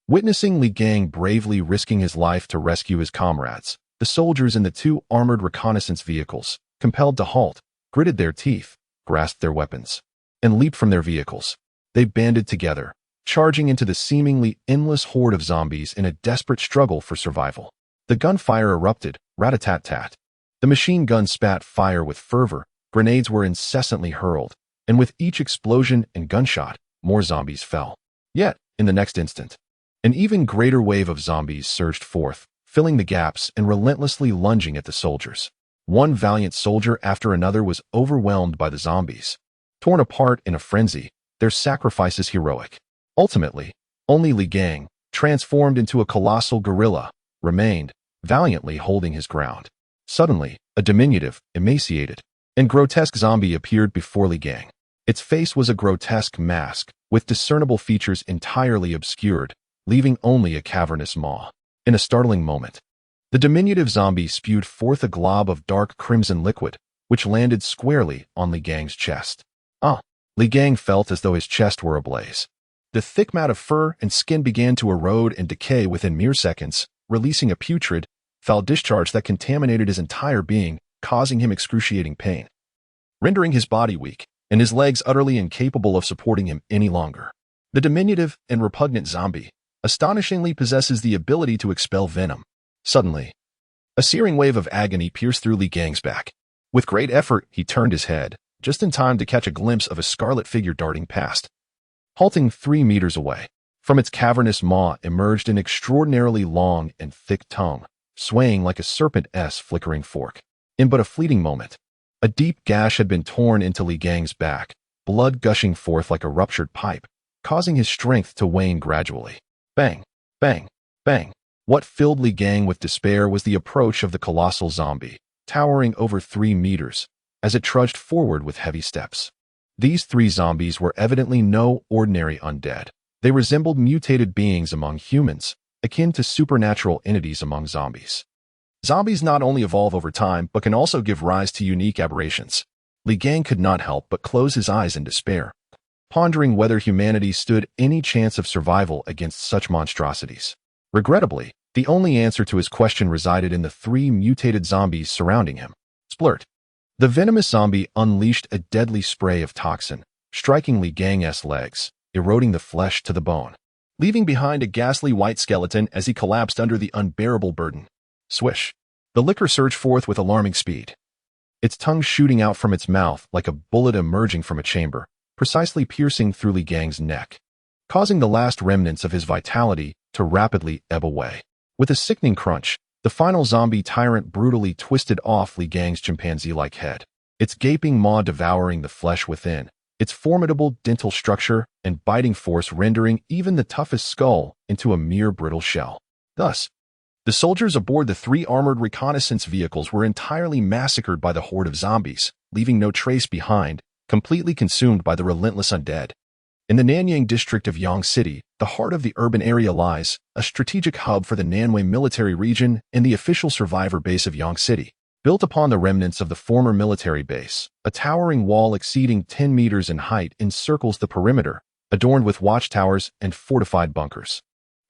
Witnessing Li Gang bravely risking his life to rescue his comrades, the soldiers in the 2 armored reconnaissance vehicles, compelled to halt, gritted their teeth, grasped their weapons, and leaped from their vehicles. They banded together, charging into the seemingly endless horde of zombies in a desperate struggle for survival. The gunfire erupted, rat-a-tat-tat. The machine gun spat fire with fervor, grenades were incessantly hurled, and with each explosion and gunshot, more zombies fell. Yet, in the next instant, an even greater wave of zombies surged forth, filling the gaps and relentlessly lunging at the soldiers. One valiant soldier after another was overwhelmed by the zombies. Torn apart in a frenzy, their sacrifices heroic. Ultimately, only Li Gang, transformed into a colossal gorilla, remained, valiantly holding his ground. Suddenly, a diminutive, emaciated, and grotesque zombie appeared before Li Gang. Its face was a grotesque mask, with discernible features entirely obscured, leaving only a cavernous maw. In a startling moment, the diminutive zombie spewed forth a glob of dark crimson liquid, which landed squarely on Li Gang's chest. Li Gang felt as though his chest were ablaze. The thick mat of fur and skin began to erode and decay within mere seconds, releasing a putrid, foul discharge that contaminated his entire being, causing him excruciating pain, rendering his body weak and his legs utterly incapable of supporting him any longer. The diminutive and repugnant zombie astonishingly possesses the ability to expel venom. Suddenly, a searing wave of agony pierced through Li Gang's back. With great effort, he turned his head, just in time to catch a glimpse of a scarlet figure darting past. Halting 3 meters away, from its cavernous maw emerged an extraordinarily long and thick tongue, swaying like a serpent's flickering fork. In but a fleeting moment, a deep gash had been torn into Li Gang's back, blood gushing forth like a ruptured pipe, causing his strength to wane gradually. Bang, bang, bang. What filled Li Gang with despair was the approach of the colossal zombie, towering over 3 meters, as it trudged forward with heavy steps. These 3 zombies were evidently no ordinary undead. They resembled mutated beings among humans, akin to supernatural entities among zombies. Zombies not only evolve over time, but can also give rise to unique aberrations. Li Gang could not help but close his eyes in despair, pondering whether humanity stood any chance of survival against such monstrosities. Regrettably, the only answer to his question resided in the 3 mutated zombies surrounding him. Splurt. The venomous zombie unleashed a deadly spray of toxin, striking Li Gang's legs, eroding the flesh to the bone, leaving behind a ghastly white skeleton as he collapsed under the unbearable burden. Swish. The liquor surged forth with alarming speed, its tongue shooting out from its mouth like a bullet emerging from a chamber, precisely piercing through Li Gang's neck, causing the last remnants of his vitality to rapidly ebb away. With a sickening crunch, the final zombie tyrant brutally twisted off Li Gang's chimpanzee-like head, its gaping maw devouring the flesh within, its formidable dental structure and biting force rendering even the toughest skull into a mere brittle shell. Thus, the soldiers aboard the 3 armored reconnaissance vehicles were entirely massacred by the horde of zombies, leaving no trace behind, completely consumed by the relentless undead. In the Nanyang district of Yong City, the heart of the urban area lies, a strategic hub for the Nanyang military region and the official survivor base of Yong City. Built upon the remnants of the former military base, a towering wall exceeding 10 meters in height encircles the perimeter, adorned with watchtowers and fortified bunkers.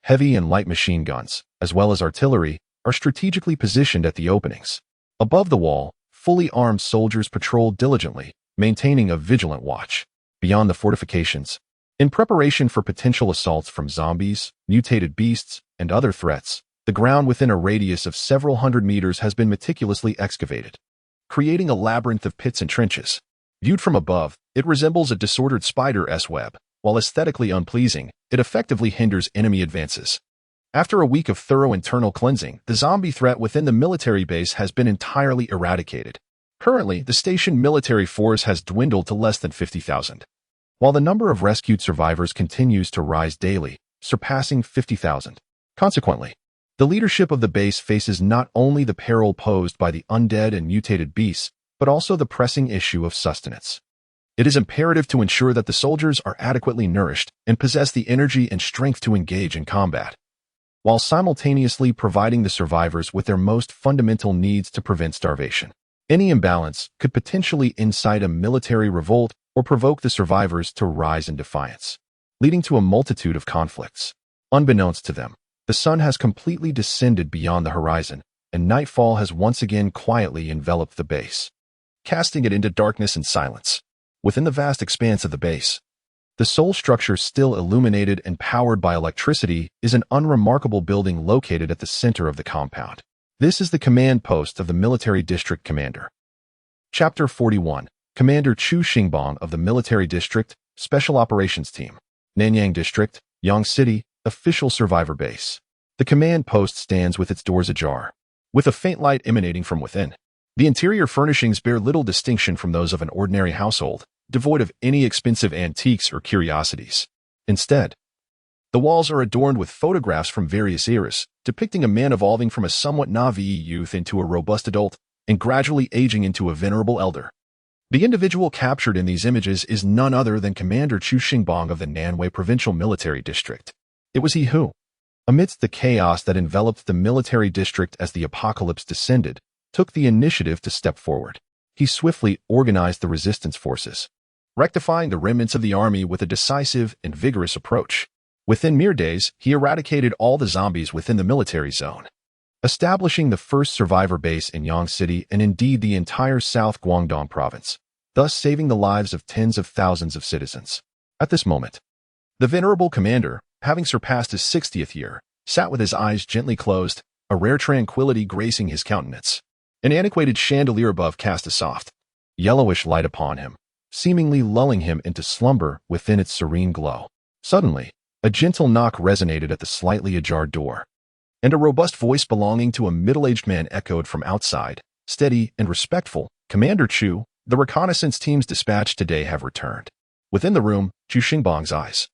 Heavy and light machine guns, as well as artillery, are strategically positioned at the openings. Above the wall, fully armed soldiers patrol diligently, maintaining a vigilant watch. Beyond the fortifications, in preparation for potential assaults from zombies, mutated beasts, and other threats, the ground within a radius of several hundred meters has been meticulously excavated, creating a labyrinth of pits and trenches. Viewed from above, it resembles a disordered spider's web. While aesthetically unpleasing, it effectively hinders enemy advances. After a week of thorough internal cleansing, the zombie threat within the military base has been entirely eradicated. Currently, the stationed military force has dwindled to less than 50,000. While the number of rescued survivors continues to rise daily, surpassing 50,000. Consequently, the leadership of the base faces not only the peril posed by the undead and mutated beasts, but also the pressing issue of sustenance. It is imperative to ensure that the soldiers are adequately nourished and possess the energy and strength to engage in combat, while simultaneously providing the survivors with their most fundamental needs to prevent starvation. Any imbalance could potentially incite a military revolt or provoke the survivors to rise in defiance, leading to a multitude of conflicts. Unbeknownst to them, the sun has completely descended beyond the horizon, and nightfall has once again quietly enveloped the base, casting it into darkness and silence. Within the vast expanse of the base, the sole structure still illuminated and powered by electricity is an unremarkable building located at the center of the compound. This is the command post of the military district commander. Chapter 41. Commander Chu Xingbong of the Military District, Special Operations Team, Nanyang District, Yang City, official survivor base. The command post stands with its doors ajar, with a faint light emanating from within. The interior furnishings bear little distinction from those of an ordinary household, devoid of any expensive antiques or curiosities. Instead, the walls are adorned with photographs from various eras, depicting a man evolving from a somewhat naive youth into a robust adult and gradually aging into a venerable elder. The individual captured in these images is none other than Commander Chu Xingbang of the Nanwei Provincial Military District. It was he who, amidst the chaos that enveloped the military district as the apocalypse descended, took the initiative to step forward. He swiftly organized the resistance forces, rectifying the remnants of the army with a decisive and vigorous approach. Within mere days, he eradicated all the zombies within the military zone, establishing the first survivor base in Yang City and indeed the entire South Guangdong province, thus saving the lives of tens of thousands of citizens. At this moment, the venerable commander, having surpassed his 60th year, sat with his eyes gently closed, a rare tranquility gracing his countenance. An antiquated chandelier above cast a soft, yellowish light upon him, seemingly lulling him into slumber within its serene glow. Suddenly, a gentle knock resonated at the slightly ajar door, and a robust voice belonging to a middle-aged man echoed from outside, steady and respectful. "Commander Chu, the reconnaissance teams dispatched today have returned." Within the room, Chu Xingbang's eyes,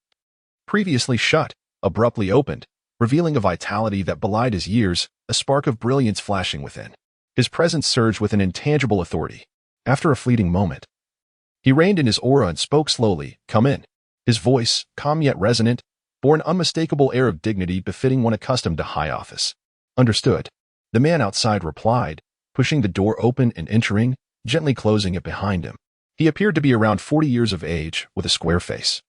previously shut, abruptly opened, revealing a vitality that belied his years, a spark of brilliance flashing within. His presence surged with an intangible authority. After a fleeting moment, he reined in his aura and spoke slowly, "Come in." His voice, calm yet resonant, bore an unmistakable air of dignity befitting one accustomed to high office. "Understood," the man outside replied, pushing the door open and entering, gently closing it behind him. He appeared to be around 40 years of age, with a square face,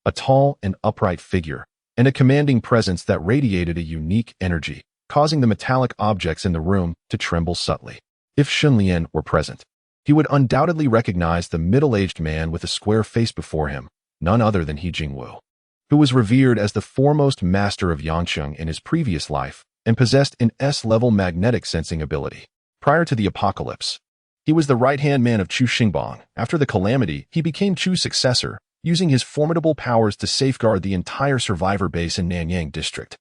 a tall and upright figure, and a commanding presence that radiated a unique energy, causing the metallic objects in the room to tremble subtly. If Shunlian were present, he would undoubtedly recognize the middle-aged man with a square face before him, none other than He Jingwu, who was revered as the foremost master of Yangcheng in his previous life and possessed an S-level magnetic sensing ability. Prior to the apocalypse, he was the right-hand man of Chu Xingbang. After the calamity, he became Chu's successor, using his formidable powers to safeguard the entire survivor base in Nanyang district,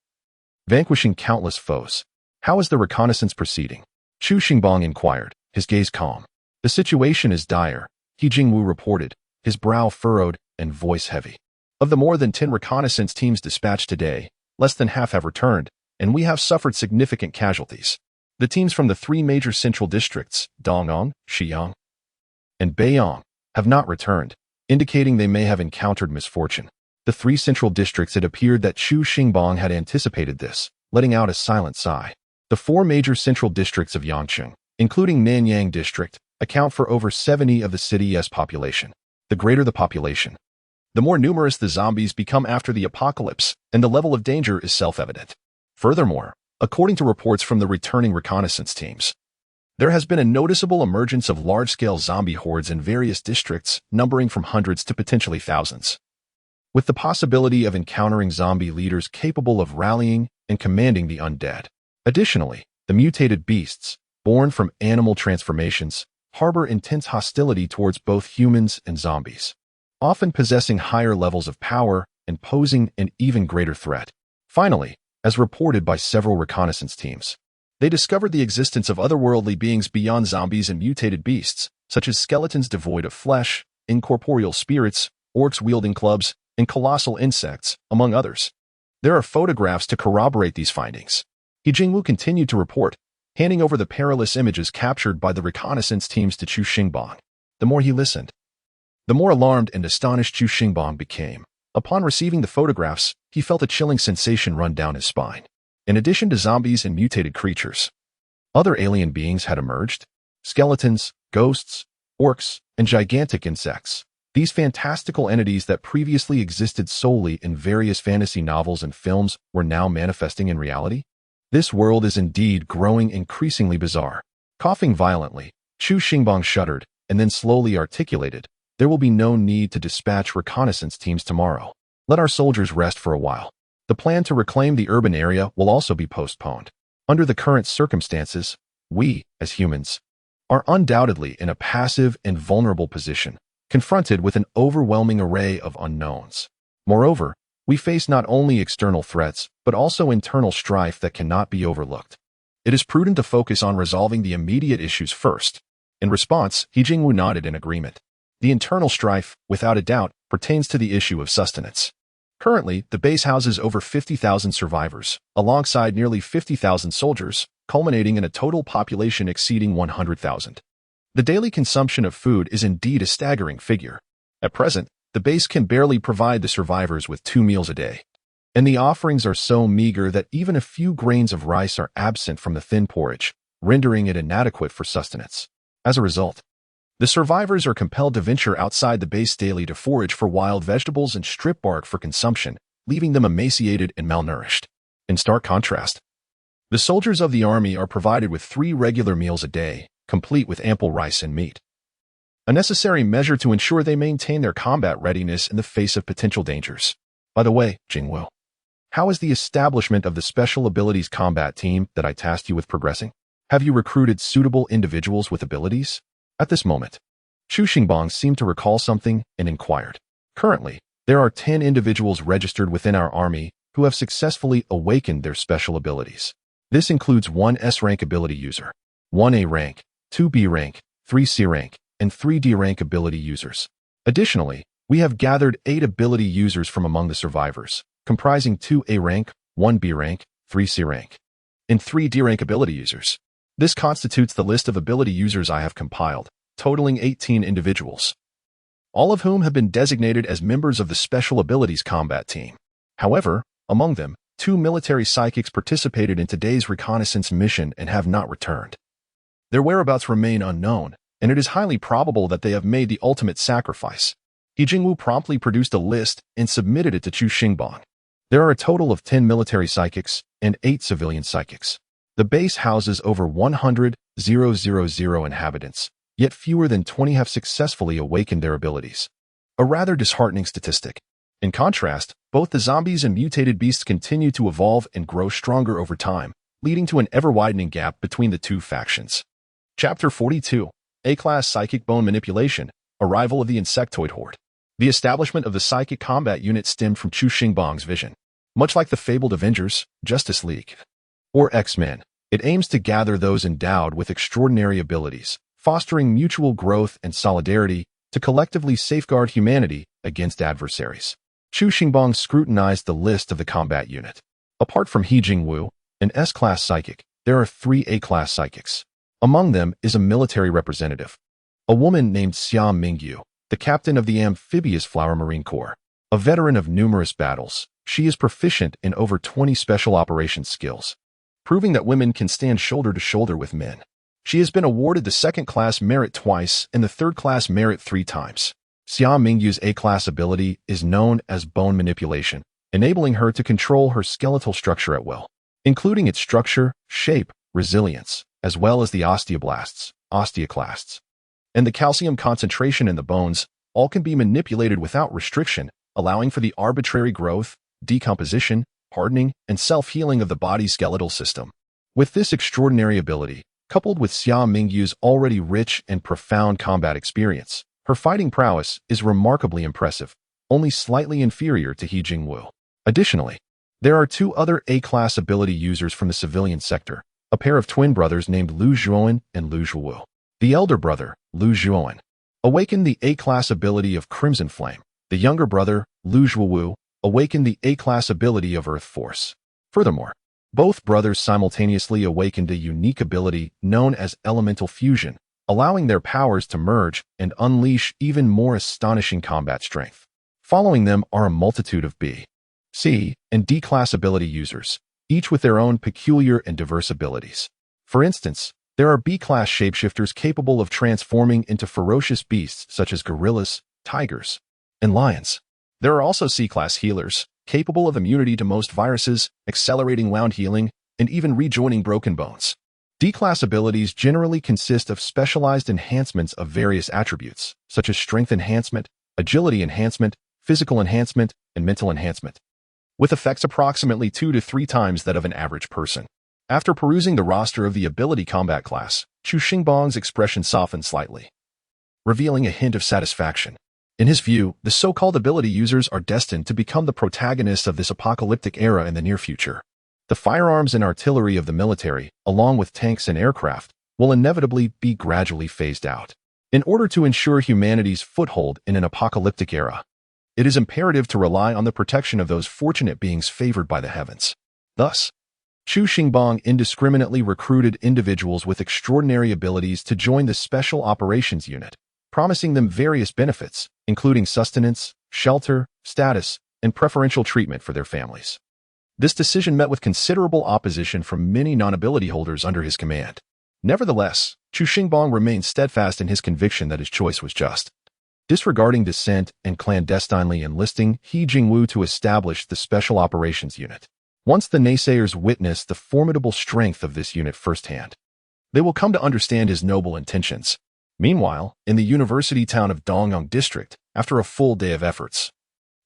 vanquishing countless foes. "How is the reconnaissance proceeding?" Chu Xingbang inquired, his gaze calm. "The situation is dire," He Jingwu reported, his brow furrowed and voice heavy. "Of the more than 10 reconnaissance teams dispatched today, less than half have returned, and we have suffered significant casualties. The teams from the 3 major central districts, Dongong, Xi'an, and Beiyang, have not returned, indicating they may have encountered misfortune." The 3 central districts. It appeared that Chu Xingbang had anticipated this, letting out a silent sigh. The 4 major central districts of Yangcheng, including Nanyang district, account for over 70% of the city's population. The greater the population, the more numerous the zombies become after the apocalypse, and the level of danger is self-evident. Furthermore, according to reports from the returning reconnaissance teams, there has been a noticeable emergence of large-scale zombie hordes in various districts, numbering from hundreds to potentially thousands, with the possibility of encountering zombie leaders capable of rallying and commanding the undead. Additionally, the mutated beasts, born from animal transformations, harbor intense hostility towards both humans and zombies, often possessing higher levels of power and posing an even greater threat. Finally, as reported by several reconnaissance teams, they discovered the existence of otherworldly beings beyond zombies and mutated beasts, such as skeletons devoid of flesh, incorporeal spirits, orcs wielding clubs, and colossal insects, among others. There are photographs to corroborate these findings. He Jingwu continued to report, handing over the peerless images captured by the reconnaissance teams to Chu Xingbang. The more he listened, the more alarmed and astonished Chu Xingbang became. Upon receiving the photographs, he felt a chilling sensation run down his spine. In addition to zombies and mutated creatures, other alien beings had emerged: skeletons, ghosts, orcs, and gigantic insects. These fantastical entities that previously existed solely in various fantasy novels and films were now manifesting in reality. This world is indeed growing increasingly bizarre. Coughing violently, Chu Xingbang shuddered and then slowly articulated, "There will be no need to dispatch reconnaissance teams tomorrow. Let our soldiers rest for a while. The plan to reclaim the urban area will also be postponed. Under the current circumstances, we, as humans, are undoubtedly in a passive and vulnerable position, confronted with an overwhelming array of unknowns. Moreover, We face not only external threats, but also internal strife that cannot be overlooked. It is prudent to focus on resolving the immediate issues first. In response, He Jingwu nodded in agreement. The internal strife, without a doubt, pertains to the issue of sustenance. Currently, the base houses over 50,000 survivors, alongside nearly 50,000 soldiers, culminating in a total population exceeding 100,000. The daily consumption of food is indeed a staggering figure. At present, the base can barely provide the survivors with 2 meals a day. And the offerings are so meager that even a few grains of rice are absent from the thin porridge, rendering it inadequate for sustenance. As a result, the survivors are compelled to venture outside the base daily to forage for wild vegetables and strip bark for consumption, leaving them emaciated and malnourished. In stark contrast, the soldiers of the army are provided with 3 regular meals a day, complete with ample rice and meat. A necessary measure to ensure they maintain their combat readiness in the face of potential dangers. By the way, Jingwu, how is the establishment of the Special Abilities Combat Team that I tasked you with progressing? Have you recruited suitable individuals with abilities? At this moment, Chu Xingbang seemed to recall something and inquired. Currently, there are 10 individuals registered within our army who have successfully awakened their special abilities. This includes 1 S-rank ability user, 1 A rank, 2 B rank, 3 C rank, and 3 D rank ability users. Additionally, we have gathered 8 ability users from among the survivors, comprising 2 A rank, 1 B rank, 3 C rank, and 3 D rank ability users. This constitutes the list of ability users I have compiled, totaling 18 individuals, all of whom have been designated as members of the Special Abilities Combat Team. However, among them, 2 military psychics participated in today's reconnaissance mission and have not returned. Their whereabouts remain unknown, and it is highly probable that they have made the ultimate sacrifice. He Jingwu promptly produced a list and submitted it to Chu Xingbang. There are a total of 10 military psychics and 8 civilian psychics. The base houses over 100,000 inhabitants, yet fewer than 20 have successfully awakened their abilities. A rather disheartening statistic. In contrast, both the zombies and mutated beasts continue to evolve and grow stronger over time, leading to an ever-widening gap between the two factions. Chapter 42. A-Class Psychic Bone Manipulation, Arrival of the Insectoid Horde. The establishment of the Psychic Combat Unit stemmed from Chu Xingbang's vision. Much like the fabled Avengers, Justice League, or X-Men, it aims to gather those endowed with extraordinary abilities, fostering mutual growth and solidarity to collectively safeguard humanity against adversaries. Chu Xingbang scrutinized the list of the combat unit. Apart from He Jingwu, an S-Class Psychic, there are 3 A-Class Psychics. Among them is a military representative, a woman named Xia Mingyu, the captain of the amphibious Flower Marine Corps. A veteran of numerous battles, she is proficient in over 20 special operations skills, proving that women can stand shoulder to shoulder with men. She has been awarded the 2nd-class merit twice and the 3rd-class merit 3 times. Xia Mingyu's A-class ability is known as bone manipulation, enabling her to control her skeletal structure at will, including its structure, shape, resilience, as well as the osteoblasts, osteoclasts, and the calcium concentration in the bones. All can be manipulated without restriction, allowing for the arbitrary growth, decomposition, hardening, and self-healing of the body's skeletal system. With this extraordinary ability, coupled with Xia Mingyu's already rich and profound combat experience, her fighting prowess is remarkably impressive, only slightly inferior to He Jingwu. Additionally, there are 2 other A-class ability users from the civilian sector, a pair of twin brothers named Lu Zhuowen and Lu Zhuwu. The elder brother, Lu Zhuowen, awakened the A-class ability of Crimson Flame. The younger brother, Lu Zhuwu, awakened the A-class ability of Earth Force. Furthermore, both brothers simultaneously awakened a unique ability known as Elemental Fusion, allowing their powers to merge and unleash even more astonishing combat strength. Following them are a multitude of B, C, and D-class ability users, each with their own peculiar and diverse abilities. For instance, there are B-class shapeshifters capable of transforming into ferocious beasts such as gorillas, tigers, and lions. There are also C-class healers, capable of immunity to most viruses, accelerating wound healing, and even rejoining broken bones. D-class abilities generally consist of specialized enhancements of various attributes, such as strength enhancement, agility enhancement, physical enhancement, and mental enhancement, with effects approximately 2 to 3 times that of an average person. After perusing the roster of the ability combat class, Chu Xingbang's expression softened slightly, revealing a hint of satisfaction. In his view, the so-called ability users are destined to become the protagonists of this apocalyptic era in the near future. The firearms and artillery of the military, along with tanks and aircraft, will inevitably be gradually phased out. In order to ensure humanity's foothold in an apocalyptic era, it is imperative to rely on the protection of those fortunate beings favored by the heavens. Thus, Chu Xingbang indiscriminately recruited individuals with extraordinary abilities to join the Special Operations Unit, promising them various benefits, including sustenance, shelter, status, and preferential treatment for their families. This decision met with considerable opposition from many non-ability holders under his command. Nevertheless, Chu Xingbang remained steadfast in his conviction that his choice was just. Disregarding dissent and clandestinely enlisting He Jingwu to establish the Special Operations Unit. Once the naysayers witness the formidable strength of this unit firsthand, they will come to understand his noble intentions. Meanwhile, in the university town of Dongyang District, after a full day of efforts,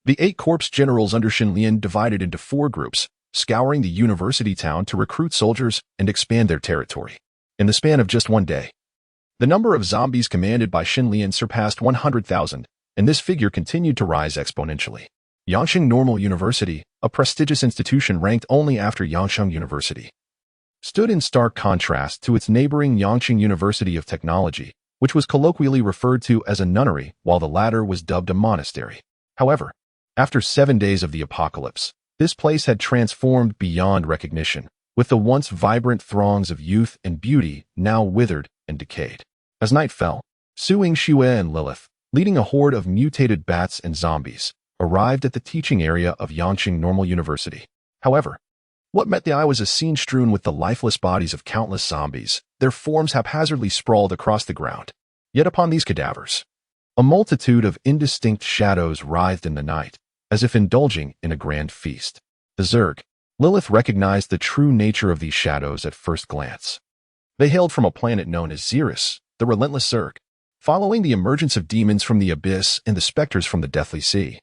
the 8 corps generals under Xin Lian divided into 4 groups, scouring the university town to recruit soldiers and expand their territory. In the span of just one day, the number of zombies commanded by Xin Lian surpassed 100,000, and this figure continued to rise exponentially. Yangqing Normal University, a prestigious institution ranked only after Yangsheng University, stood in stark contrast to its neighboring Yangqing University of Technology, which was colloquially referred to as a nunnery, while the latter was dubbed a monastery. However, after 7 days of the apocalypse, this place had transformed beyond recognition, with the once vibrant throngs of youth and beauty now withered and decayed. As night fell, Suing Xue and Lilith, leading a horde of mutated bats and zombies, arrived at the teaching area of Yangqing Normal University. However, what met the eye was a scene strewn with the lifeless bodies of countless zombies, their forms haphazardly sprawled across the ground. Yet upon these cadavers, a multitude of indistinct shadows writhed in the night, as if indulging in a grand feast. The Zerg. Lilith recognized the true nature of these shadows at first glance. They hailed from a planet known as Xeris, the relentless Zerg, following the emergence of demons from the abyss and the specters from the deathly sea.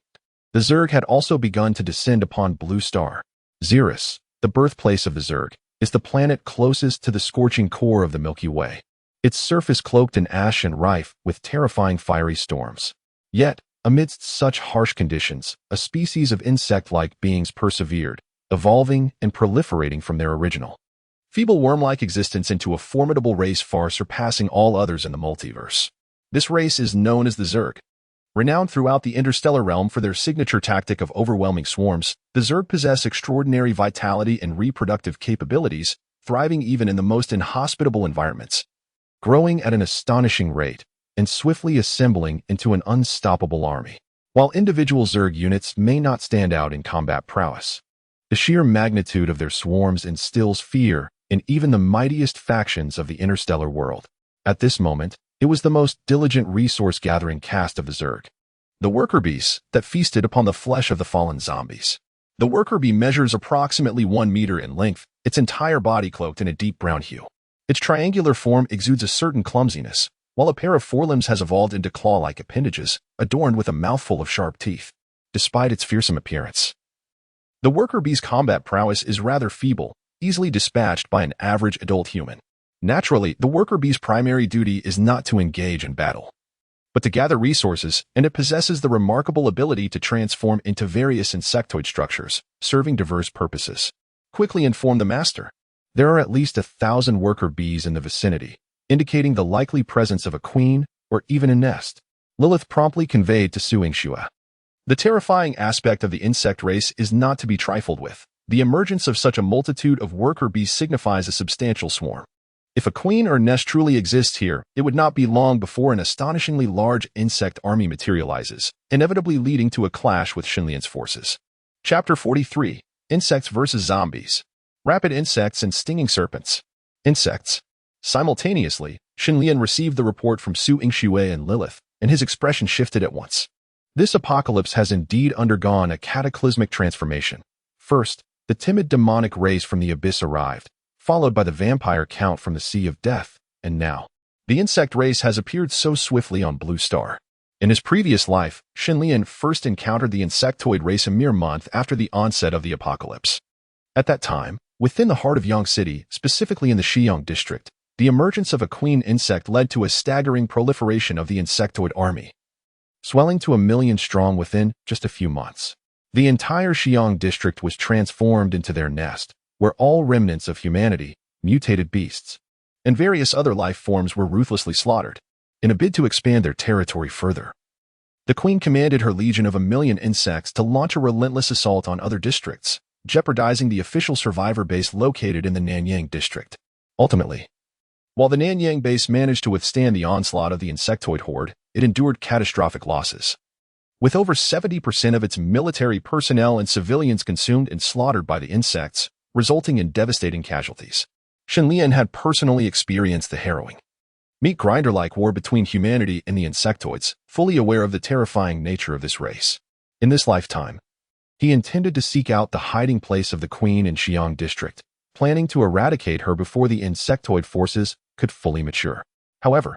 The Zerg had also begun to descend upon Blue Star. Xeris, the birthplace of the Zerg, is the planet closest to the scorching core of the Milky Way, its surface cloaked in ash and rife with terrifying fiery storms. Yet, amidst such harsh conditions, a species of insect-like beings persevered, evolving and proliferating from their original feeble worm-like existence into a formidable race far surpassing all others in the multiverse. This race is known as the Zerg. Renowned throughout the interstellar realm for their signature tactic of overwhelming swarms, the Zerg possess extraordinary vitality and reproductive capabilities, thriving even in the most inhospitable environments, growing at an astonishing rate, and swiftly assembling into an unstoppable army. While individual Zerg units may not stand out in combat prowess, the sheer magnitude of their swarms instills fear in even the mightiest factions of the interstellar world. At this moment, it was the most diligent resource-gathering caste of the Zerg, the worker bees that feasted upon the flesh of the fallen zombies. The worker bee measures approximately 1 meter in length, its entire body cloaked in a deep brown hue. Its triangular form exudes a certain clumsiness, while a pair of forelimbs has evolved into claw-like appendages, adorned with a mouthful of sharp teeth. Despite its fearsome appearance, the worker bee's combat prowess is rather feeble, easily dispatched by an average adult human. Naturally, the worker bee's primary duty is not to engage in battle, but to gather resources, and it possesses the remarkable ability to transform into various insectoid structures, serving diverse purposes. Quickly inform the master. There are at least 1,000 worker bees in the vicinity, indicating the likely presence of a queen or even a nest. Lilith promptly conveyed to Suing Xue. The terrifying aspect of the insect race is not to be trifled with. The emergence of such a multitude of worker bees signifies a substantial swarm. If a queen or nest truly exists here, it would not be long before an astonishingly large insect army materializes, inevitably leading to a clash with Xin Lian's forces. Chapter 43. Insects vs. Zombies. Rapid insects and stinging serpents. Insects. Simultaneously, Xin Lian received the report from Suing Xue and Lilith, and his expression shifted at once. This apocalypse has indeed undergone a cataclysmic transformation. First, the timid demonic race from the abyss arrived, followed by the vampire count from the Sea of Death, and now, the insect race has appeared so swiftly on Blue Star. In his previous life, Xin Lian first encountered the insectoid race a mere month after the onset of the apocalypse. At that time, within the heart of Yang City, specifically in the Xiyang district, the emergence of a queen insect led to a staggering proliferation of the insectoid army. swelling to 1 million strong within just a few months. The entire Xiang district was transformed into their nest, where all remnants of humanity, mutated beasts, and various other life forms were ruthlessly slaughtered, in a bid to expand their territory further. The queen commanded her legion of 1 million insects to launch a relentless assault on other districts, jeopardizing the official survivor base located in the Nanyang district. Ultimately, while the Nanyang base managed to withstand the onslaught of the insectoid horde, it endured catastrophic losses. With over 70% of its military personnel and civilians consumed and slaughtered by the insects, resulting in devastating casualties. Shenlian had personally experienced the harrowing, meat-grinder-like war between humanity and the insectoids, fully aware of the terrifying nature of this race. In this lifetime, he intended to seek out the hiding place of the queen in Xiang district, planning to eradicate her before the insectoid forces could fully mature. However,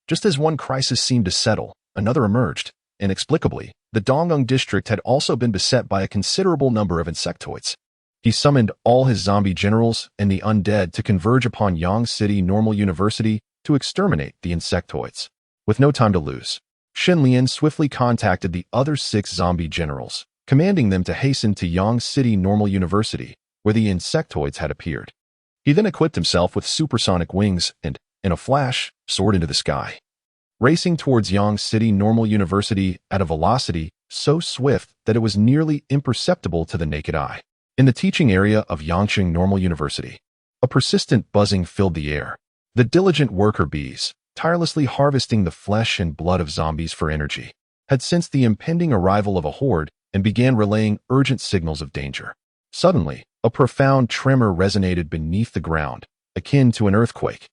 just as one crisis seemed to settle, another emerged. Inexplicably, the Dongyang district had also been beset by a considerable number of insectoids. He summoned all his zombie generals and the undead to converge upon Yang City Normal University to exterminate the insectoids. With no time to lose, Shenlian swiftly contacted the other 6 zombie generals, commanding them to hasten to Yang City Normal University, where the insectoids had appeared. He then equipped himself with supersonic wings and, in a flash, soared into the sky, racing towards Yang City Normal University at a velocity so swift that it was nearly imperceptible to the naked eye. In the teaching area of Yangqing Normal University, a persistent buzzing filled the air. The diligent worker bees, tirelessly harvesting the flesh and blood of zombies for energy, had sensed the impending arrival of a horde and began relaying urgent signals of danger. Suddenly, a profound tremor resonated beneath the ground, akin to an earthquake,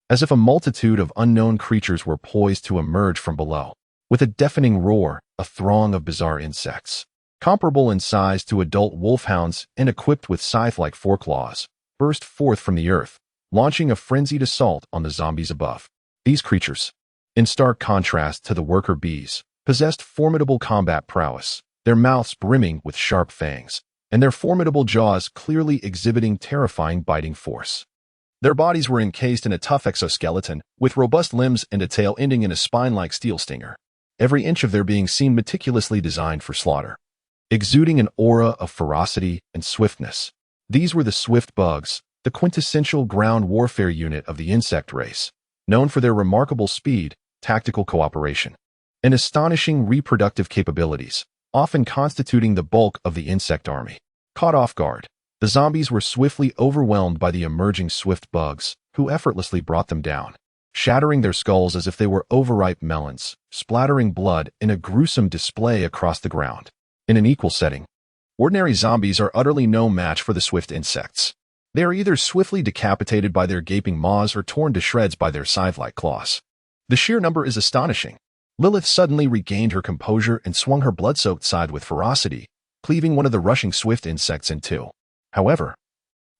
as if a multitude of unknown creatures were poised to emerge from below. With a deafening roar, a throng of bizarre insects, comparable in size to adult wolfhounds and equipped with scythe-like foreclaws, burst forth from the earth, launching a frenzied assault on the zombies above. These creatures, in stark contrast to the worker bees, possessed formidable combat prowess, their mouths brimming with sharp fangs, and their formidable jaws clearly exhibiting terrifying biting force. Their bodies were encased in a tough exoskeleton, with robust limbs and a tail ending in a spine-like steel stinger. Every inch of their being seemed meticulously designed for slaughter, exuding an aura of ferocity and swiftness. These were the swift bugs, the quintessential ground warfare unit of the insect race, known for their remarkable speed, tactical cooperation, and astonishing reproductive capabilities, often constituting the bulk of the insect army. Caught off guard, the zombies were swiftly overwhelmed by the emerging swift bugs, who effortlessly brought them down, shattering their skulls as if they were overripe melons, splattering blood in a gruesome display across the ground. In an equal setting, ordinary zombies are utterly no match for the swift insects. They are either swiftly decapitated by their gaping maws or torn to shreds by their scythe-like claws. The sheer number is astonishing. Lilith suddenly regained her composure and swung her blood-soaked scythe with ferocity, cleaving one of the rushing swift insects in two. However,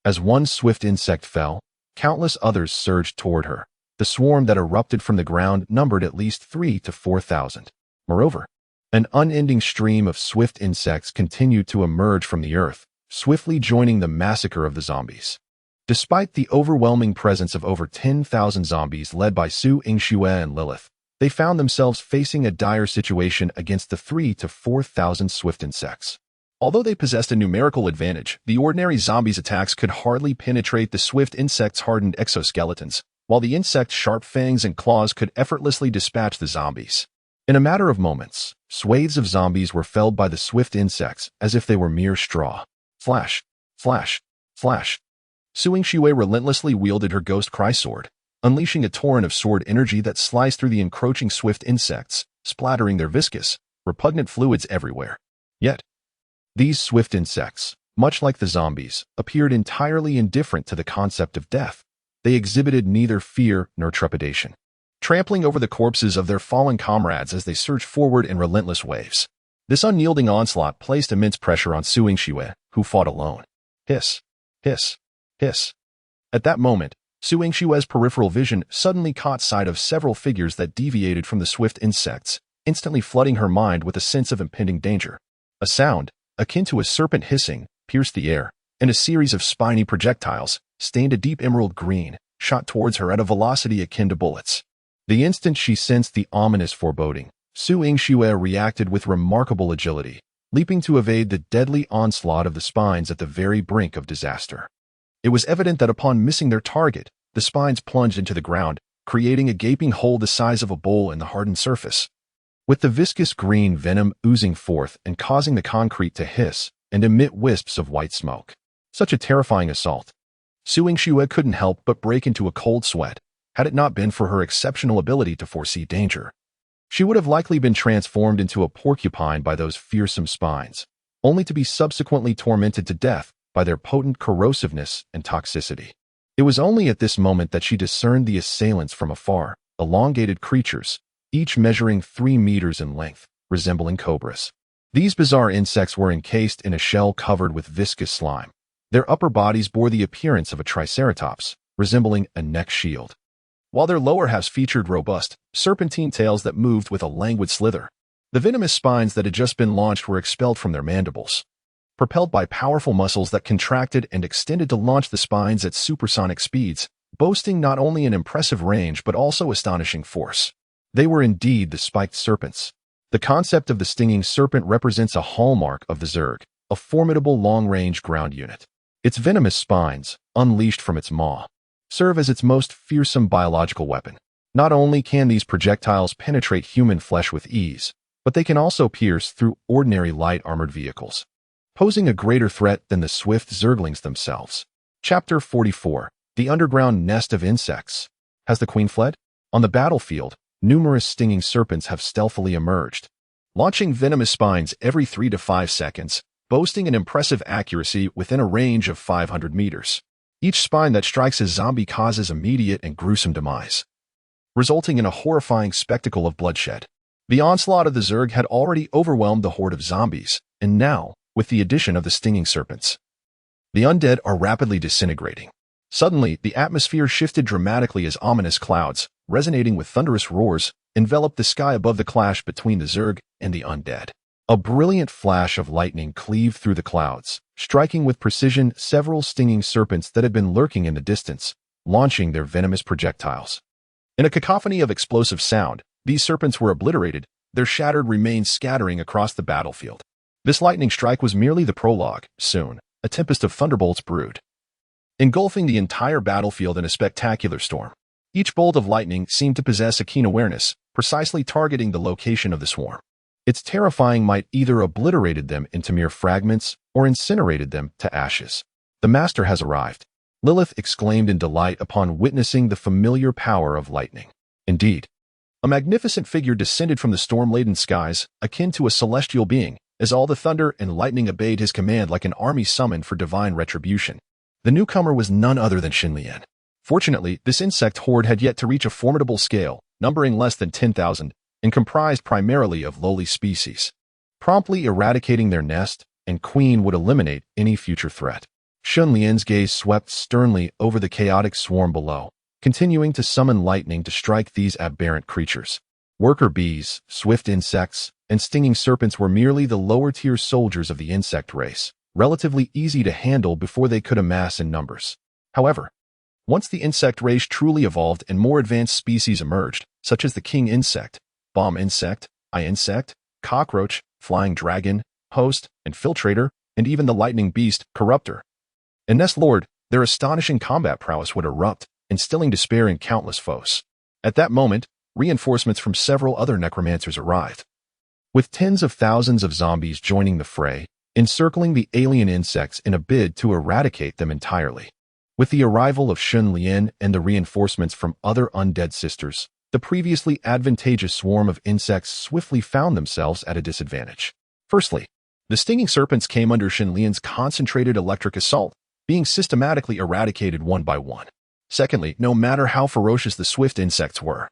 as one swift insect fell, countless others surged toward her. The swarm that erupted from the ground numbered at least 3,000 to 4,000. Moreover, an unending stream of swift insects continued to emerge from the earth, swiftly joining the massacre of the zombies. Despite the overwhelming presence of over 10,000 zombies led by Su Yingxue and Lilith, they found themselves facing a dire situation against the 3,000 to 4,000 swift insects. Although they possessed a numerical advantage, the ordinary zombies' attacks could hardly penetrate the swift insects' hardened exoskeletons, while the insects' sharp fangs and claws could effortlessly dispatch the zombies. In a matter of moments, swathes of zombies were felled by the swift insects as if they were mere straw. Flash, flash, flash. Su Yingxue relentlessly wielded her ghost cry sword, unleashing a torrent of sword energy that sliced through the encroaching swift insects, splattering their viscous, repugnant fluids everywhere. Yet, these swift insects, much like the zombies, appeared entirely indifferent to the concept of death. They exhibited neither fear nor trepidation, trampling over the corpses of their fallen comrades as they surged forward in relentless waves. This unyielding onslaught placed immense pressure on Su Yingxue, who fought alone. Hiss, hiss, hiss. At that moment, Su Yingxue's peripheral vision suddenly caught sight of several figures that deviated from the swift insects, instantly flooding her mind with a sense of impending danger. A sound, akin to a serpent hissing, pierced the air, and a series of spiny projectiles, stained a deep emerald green, shot towards her at a velocity akin to bullets. The instant she sensed the ominous foreboding, Su Yingxue reacted with remarkable agility, leaping to evade the deadly onslaught of the spines at the very brink of disaster. It was evident that upon missing their target, the spines plunged into the ground, creating a gaping hole the size of a bowl in the hardened surface. With the viscous green venom oozing forth and causing the concrete to hiss and emit wisps of white smoke. Such a terrifying assault. Su Yingxue couldn't help but break into a cold sweat, had it not been for her exceptional ability to foresee danger. She would have likely been transformed into a porcupine by those fearsome spines, only to be subsequently tormented to death by their potent corrosiveness and toxicity. It was only at this moment that she discerned the assailants from afar, elongated creatures, each measuring 3 meters in length, resembling cobras. These bizarre insects were encased in a shell covered with viscous slime. Their upper bodies bore the appearance of a triceratops, resembling a neck shield, while their lower halves featured robust, serpentine tails that moved with a languid slither. The venomous spines that had just been launched were expelled from their mandibles, propelled by powerful muscles that contracted and extended to launch the spines at supersonic speeds, boasting not only an impressive range but also astonishing force. They were indeed the spiked serpents. The concept of the stinging serpent represents a hallmark of the Zerg, a formidable long-range ground unit. Its venomous spines, unleashed from its maw, serve as its most fearsome biological weapon. Not only can these projectiles penetrate human flesh with ease, but they can also pierce through ordinary light armored vehicles, posing a greater threat than the swift Zerglings themselves. Chapter 44. The Underground Nest of Insects. Has the queen fled? On the battlefield, numerous stinging serpents have stealthily emerged, launching venomous spines every 3 to 5 seconds, boasting an impressive accuracy within a range of 500 meters. Each spine that strikes a zombie causes immediate and gruesome demise, resulting in a horrifying spectacle of bloodshed. The onslaught of the Zerg had already overwhelmed the horde of zombies, and now, with the addition of the stinging serpents, the undead are rapidly disintegrating. Suddenly, the atmosphere shifted dramatically as ominous clouds, resonating with thunderous roars, enveloped the sky above the clash between the Zerg and the undead. A brilliant flash of lightning cleaved through the clouds, striking with precision several stinging serpents that had been lurking in the distance, launching their venomous projectiles. In a cacophony of explosive sound, these serpents were obliterated, their shattered remains scattering across the battlefield. This lightning strike was merely the prologue. Soon, a tempest of thunderbolts brewed, engulfing the entire battlefield in a spectacular storm. Each bolt of lightning seemed to possess a keen awareness, precisely targeting the location of the swarm. Its terrifying might either obliterated them into mere fragments or incinerated them to ashes. The master has arrived, Lilith exclaimed in delight upon witnessing the familiar power of lightning. Indeed, a magnificent figure descended from the storm-laden skies, akin to a celestial being, as all the thunder and lightning obeyed his command like an army summoned for divine retribution. The newcomer was none other than Xinlian. Fortunately, this insect horde had yet to reach a formidable scale, numbering less than 10,000, and comprised primarily of lowly species. Promptly eradicating their nest and queen would eliminate any future threat. Xinlian's gaze swept sternly over the chaotic swarm below, continuing to summon lightning to strike these aberrant creatures. Worker bees, swift insects, and stinging serpents were merely the lower-tier soldiers of the insect race, relatively easy to handle before they could amass in numbers. However, once the insect race truly evolved and more advanced species emerged, such as the king insect, bomb insect, eye insect, cockroach, flying dragon, host, infiltrator, and even the lightning beast, corruptor, and nest lord, their astonishing combat prowess would erupt, instilling despair in countless foes. At that moment, reinforcements from several other necromancers arrived, with tens of thousands of zombies joining the fray, encircling the alien insects in a bid to eradicate them entirely. With the arrival of Xinlian and the reinforcements from other undead sisters, the previously advantageous swarm of insects swiftly found themselves at a disadvantage. Firstly, the stinging serpents came under Xinlian's concentrated electric assault, being systematically eradicated one by one. Secondly, no matter how ferocious the swift insects were,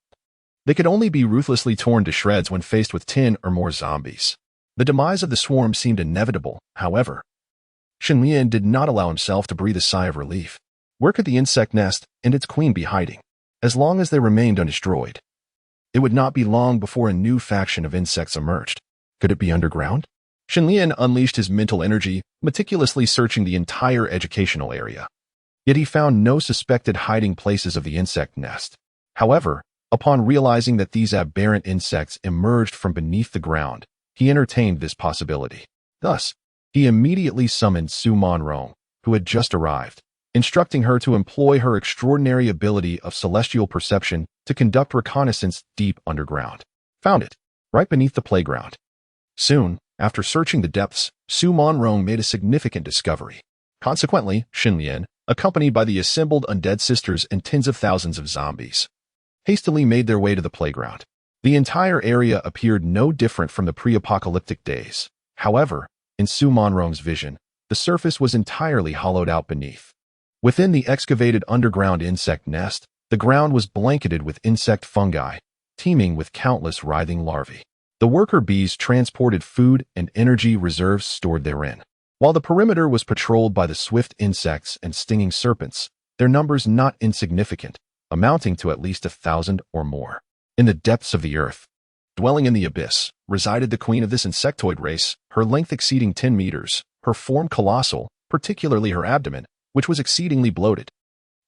they could only be ruthlessly torn to shreds when faced with 10 or more zombies. The demise of the swarm seemed inevitable, however. Xinlian did not allow himself to breathe a sigh of relief. Where could the insect nest and its queen be hiding? As long as they remained undestroyed, it would not be long before a new faction of insects emerged. Could it be underground? Xinlian unleashed his mental energy, meticulously searching the entire educational area. Yet he found no suspected hiding places of the insect nest. However, Upon realizing that these aberrant insects emerged from beneath the ground, he entertained this possibility. Thus, he immediately summoned Su Monrong, who had just arrived, instructing her to employ her extraordinary ability of celestial perception to conduct reconnaissance deep underground. Found it, right beneath the playground. Soon, after searching the depths, Su Monrong made a significant discovery. Consequently, Xinlian, accompanied by the assembled undead sisters and tens of thousands of zombies, hastily made their way to the playground. The entire area appeared no different from the pre-apocalyptic days. However, in Su Monrong's vision, the surface was entirely hollowed out beneath. Within the excavated underground insect nest, the ground was blanketed with insect fungi, teeming with countless writhing larvae. The worker bees transported food and energy reserves stored therein. While the perimeter was patrolled by the swift insects and stinging serpents, their numbers not insignificant, amounting to at least 1,000 or more. In the depths of the earth, dwelling in the abyss, resided the queen of this insectoid race, her length exceeding 10 meters, her form colossal, particularly her abdomen, which was exceedingly bloated.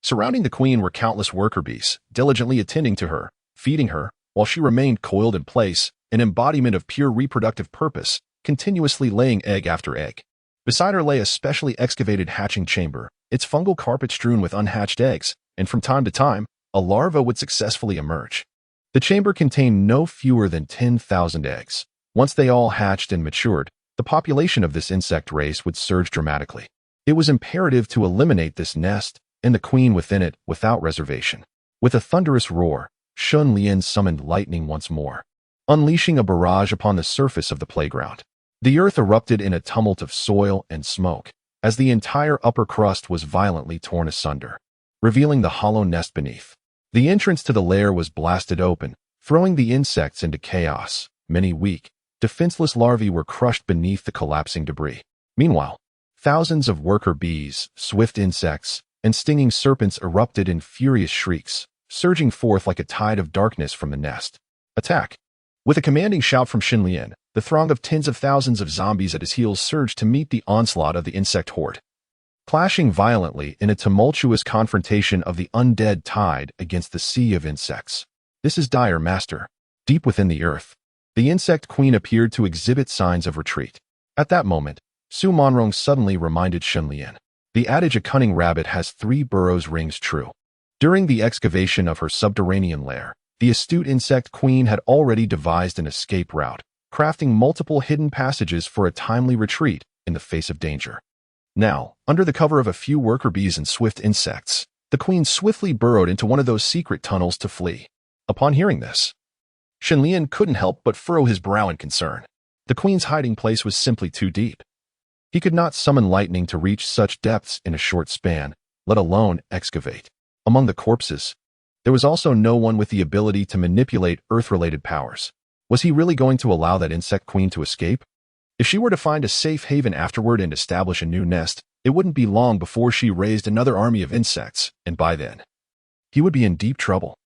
Surrounding the queen were countless worker bees, diligently attending to her, feeding her, while she remained coiled in place, an embodiment of pure reproductive purpose, continuously laying egg after egg. Beside her lay a specially excavated hatching chamber, its fungal carpet strewn with unhatched eggs, and from time to time, a larva would successfully emerge. The chamber contained no fewer than 10,000 eggs. Once they all hatched and matured, the population of this insect race would surge dramatically. It was imperative to eliminate this nest and the queen within it without reservation. With a thunderous roar, Xunlian summoned lightning once more, unleashing a barrage upon the surface of the playground. The earth erupted in a tumult of soil and smoke, as the entire upper crust was violently torn asunder, revealing the hollow nest beneath. The entrance to the lair was blasted open, throwing the insects into chaos. Many weak, defenseless larvae were crushed beneath the collapsing debris. Meanwhile, thousands of worker bees, swift insects, and stinging serpents erupted in furious shrieks, surging forth like a tide of darkness from the nest. Attack! With a commanding shout from Xinlian, the throng of tens of thousands of zombies at his heels surged to meet the onslaught of the insect horde. Clashing violently in a tumultuous confrontation of the undead tide against the sea of insects. This is dire, master. Deep within the earth, the insect queen appeared to exhibit signs of retreat. At that moment, Su Monrong suddenly reminded Xinlian. The adage "a cunning rabbit has 3 burrows" rings true. During the excavation of her subterranean lair, the astute insect queen had already devised an escape route, crafting multiple hidden passages for a timely retreat in the face of danger. Now, under the cover of a few worker bees and swift insects, the queen swiftly burrowed into one of those secret tunnels to flee. Upon hearing this, Xinlian couldn't help but furrow his brow in concern. The queen's hiding place was simply too deep. He could not summon lightning to reach such depths in a short span, let alone excavate. Among the corpses, there was also no one with the ability to manipulate earth-related powers. Was he really going to allow that insect queen to escape? If she were to find a safe haven afterward and establish a new nest, it wouldn't be long before she raised another army of insects, and by then, he would be in deep trouble.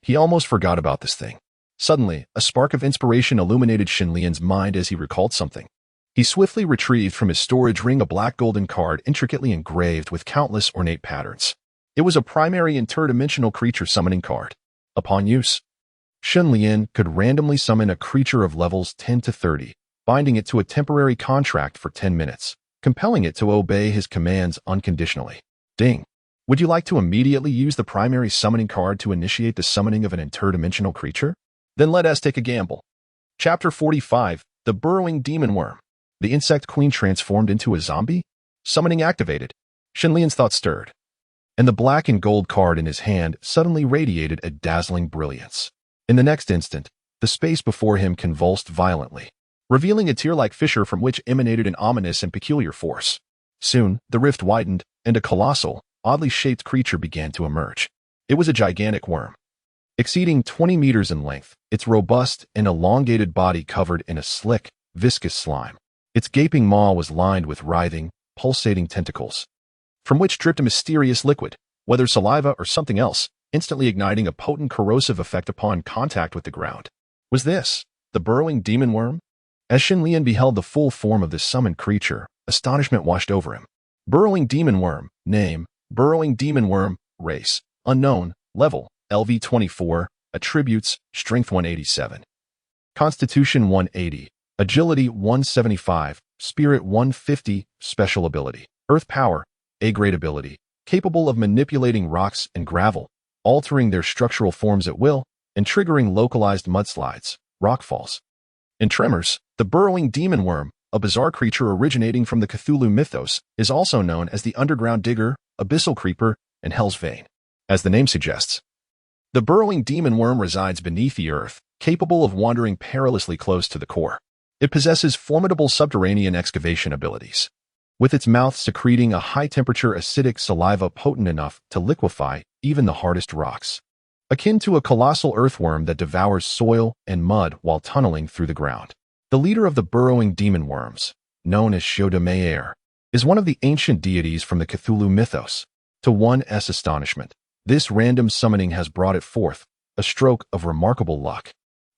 He almost forgot about this thing. Suddenly, a spark of inspiration illuminated Xinlian's mind as he recalled something. He swiftly retrieved from his storage ring a black golden card intricately engraved with countless ornate patterns. It was a primary interdimensional creature summoning card. Upon use, Xinlian could randomly summon a creature of levels 10 to 30, binding it to a temporary contract for 10 minutes, compelling it to obey his commands unconditionally. Ding! Would you like to immediately use the primary summoning card to initiate the summoning of an interdimensional creature? Then let us take a gamble. Chapter 45, The Burrowing Demon Worm. The insect queen transformed into a zombie? Summoning activated. Xinlian's thoughts stirred, and the black and gold card in his hand suddenly radiated a dazzling brilliance. In the next instant, the space before him convulsed violently, revealing a tear-like fissure from which emanated an ominous and peculiar force. Soon, the rift widened, and a colossal, oddly shaped creature began to emerge. It was a gigantic worm, exceeding 20 meters in length, its robust and elongated body covered in a slick, viscous slime. Its gaping maw was lined with writhing, pulsating tentacles, from which dripped a mysterious liquid, whether saliva or something else, instantly igniting a potent corrosive effect upon contact with the ground. Was this the burrowing demon worm? As Xinlian beheld the full form of this summoned creature, astonishment washed over him. Burrowing demon worm. Name: burrowing demon worm. Race: unknown. Level: LV24. Attributes: Strength 187. Constitution 180. Agility 175. Spirit 150. Special ability: Earth Power, A-grade ability, capable of manipulating rocks and gravel, altering their structural forms at will, and triggering localized mudslides, rockfalls. In Tremors, the burrowing demon worm, a bizarre creature originating from the Cthulhu mythos, is also known as the underground digger, abyssal creeper, and hell's vein. As the name suggests, the burrowing demon worm resides beneath the earth, capable of wandering perilously close to the core. It possesses formidable subterranean excavation abilities, with its mouth secreting a high-temperature acidic saliva potent enough to liquefy even the hardest rocks, akin to a colossal earthworm that devours soil and mud while tunneling through the ground. The leader of the burrowing demon worms, known as Shoda is one of the ancient deities from the Cthulhu mythos. To one's astonishment, this random summoning has brought it forth, a stroke of remarkable luck,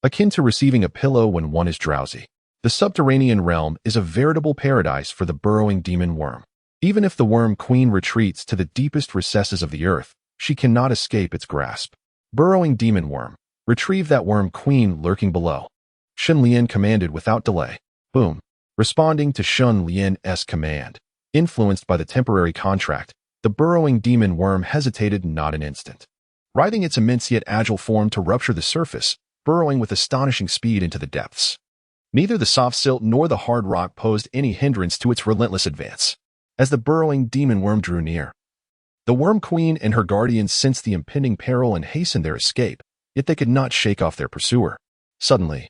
akin to receiving a pillow when one is drowsy. The subterranean realm is a veritable paradise for the burrowing demon worm. Even if the worm queen retreats to the deepest recesses of the earth, she cannot escape its grasp. Burrowing demon worm, retrieve that worm queen lurking below. Shun Lian commanded without delay. Boom. Responding to Shun Lian's command, influenced by the temporary contract, the burrowing demon worm hesitated not an instant, writhing its immense yet agile form to rupture the surface, burrowing with astonishing speed into the depths. Neither the soft silt nor the hard rock posed any hindrance to its relentless advance. As the burrowing demon worm drew near, the worm queen and her guardians sensed the impending peril and hastened their escape, yet they could not shake off their pursuer. Suddenly,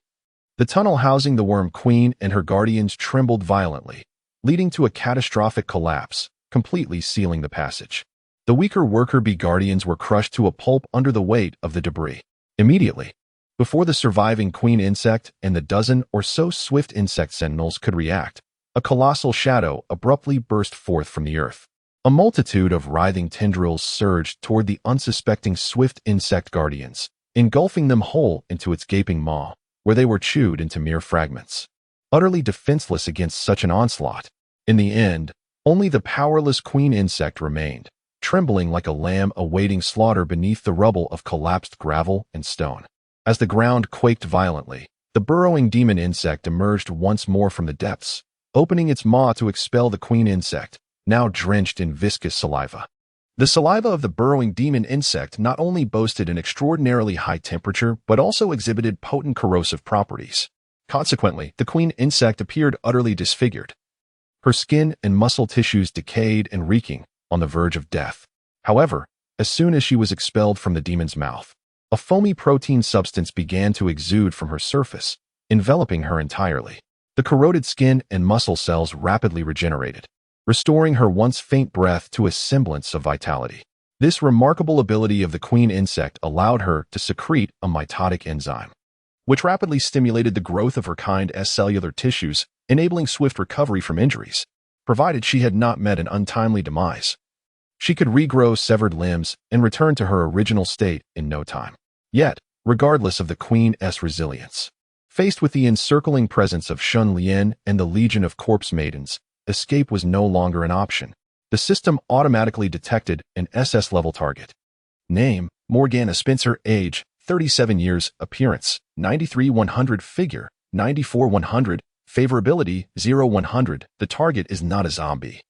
the tunnel housing the worm queen and her guardians trembled violently, leading to a catastrophic collapse, completely sealing the passage. The weaker worker bee guardians were crushed to a pulp under the weight of the debris. Immediately, before the surviving queen insect and the dozen or so swift insect sentinels could react, a colossal shadow abruptly burst forth from the earth. A multitude of writhing tendrils surged toward the unsuspecting swift insect guardians, engulfing them whole into its gaping maw, where they were chewed into mere fragments. Utterly defenseless against such an onslaught, in the end, only the powerless queen insect remained, trembling like a lamb awaiting slaughter beneath the rubble of collapsed gravel and stone. As the ground quaked violently, the burrowing demon insect emerged once more from the depths, opening its maw to expel the queen insect, now drenched in viscous saliva. The saliva of the burrowing demon insect not only boasted an extraordinarily high temperature, but also exhibited potent corrosive properties. Consequently, the queen insect appeared utterly disfigured, her skin and muscle tissues decayed and reeking, on the verge of death. However, as soon as she was expelled from the demon's mouth, a foamy protein substance began to exude from her surface, enveloping her entirely. The corroded skin and muscle cells rapidly regenerated, restoring her once faint breath to a semblance of vitality. This remarkable ability of the queen insect allowed her to secrete a mitotic enzyme, which rapidly stimulated the growth of her kind's cellular tissues, enabling swift recovery from injuries, provided she had not met an untimely demise. She could regrow severed limbs and return to her original state in no time. Yet, regardless of the queen's resilience, faced with the encircling presence of Shun Lian and the legion of corpse maidens, escape was no longer an option. The system automatically detected an SS-level target. Name: Morgana Spencer. Age: 37 years. Appearance: 93-100. Figure: 94-100. Favorability: 0-100. The target is not a zombie,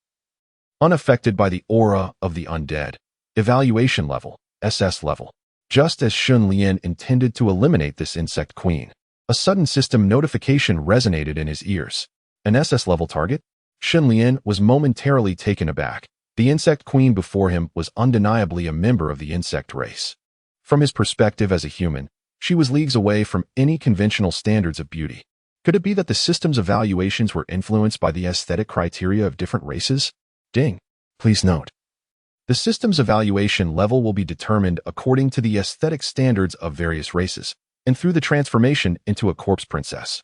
unaffected by the aura of the undead. Evaluation level: SS level. Just as Shun Lian intended to eliminate this insect queen, a sudden system notification resonated in his ears. An SS-level target? Shun Lian was momentarily taken aback. The insect queen before him was undeniably a member of the insect race. From his perspective as a human, she was leagues away from any conventional standards of beauty. Could it be that the system's evaluations were influenced by the aesthetic criteria of different races? Ding. Please note, the system's evaluation level will be determined according to the aesthetic standards of various races, and through the transformation into a corpse princess.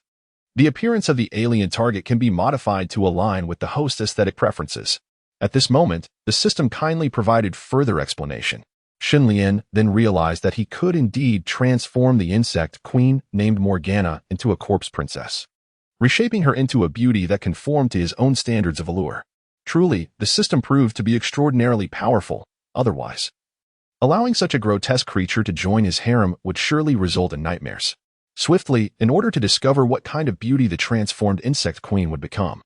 The appearance of the alien target can be modified to align with the host's aesthetic preferences. At this moment, the system kindly provided further explanation. Shun Lian then realized that he could indeed transform the insect queen named Morgana into a corpse princess, reshaping her into a beauty that conformed to his own standards of allure. Truly, the system proved to be extraordinarily powerful. Otherwise, Allowing such a grotesque creature to join his harem would surely result in nightmares. Swiftly, in order to discover what kind of beauty the transformed insect queen would become,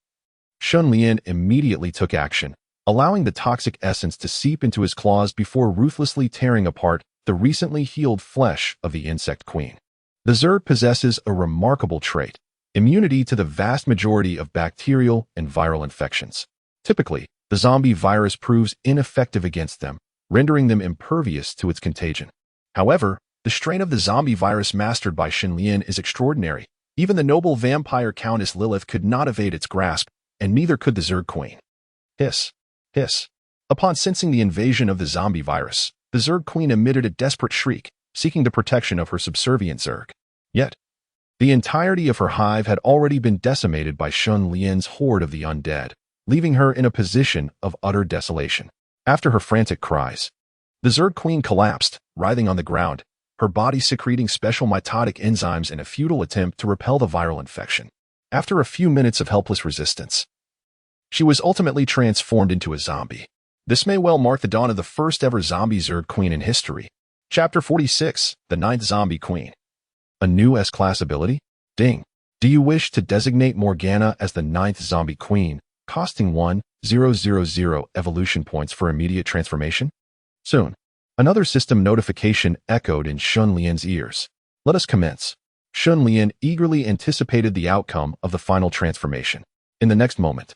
Shun Lian immediately took action, allowing the toxic essence to seep into his claws before ruthlessly tearing apart the recently healed flesh of the insect queen. The Zerg possesses a remarkable trait: immunity to the vast majority of bacterial and viral infections. Typically, the zombie virus proves ineffective against them, rendering them impervious to its contagion. However, the strain of the zombie virus mastered by Shen Lian is extraordinary. Even the noble vampire Countess Lilith could not evade its grasp, and neither could the Zerg Queen. Hiss. Hiss. Upon sensing the invasion of the zombie virus, the Zerg Queen emitted a desperate shriek, seeking the protection of her subservient Zerg. Yet, the entirety of her hive had already been decimated by Shun Lian's horde of the undead, leaving her in a position of utter desolation. After her frantic cries, the Zerg Queen collapsed, writhing on the ground, her body secreting special mitotic enzymes in a futile attempt to repel the viral infection. After a few minutes of helpless resistance, she was ultimately transformed into a zombie. This may well mark the dawn of the first ever zombie Zerg Queen in history. Chapter 46, The Ninth Zombie Queen. A new S-Class ability? Ding. Do you wish to designate Morgana as the Ninth Zombie Queen, costing 1,000 evolution points for immediate transformation? Soon. Another system notification echoed in Shun Lian's ears. Let us commence. Shun Lian eagerly anticipated the outcome of the final transformation. In the next moment,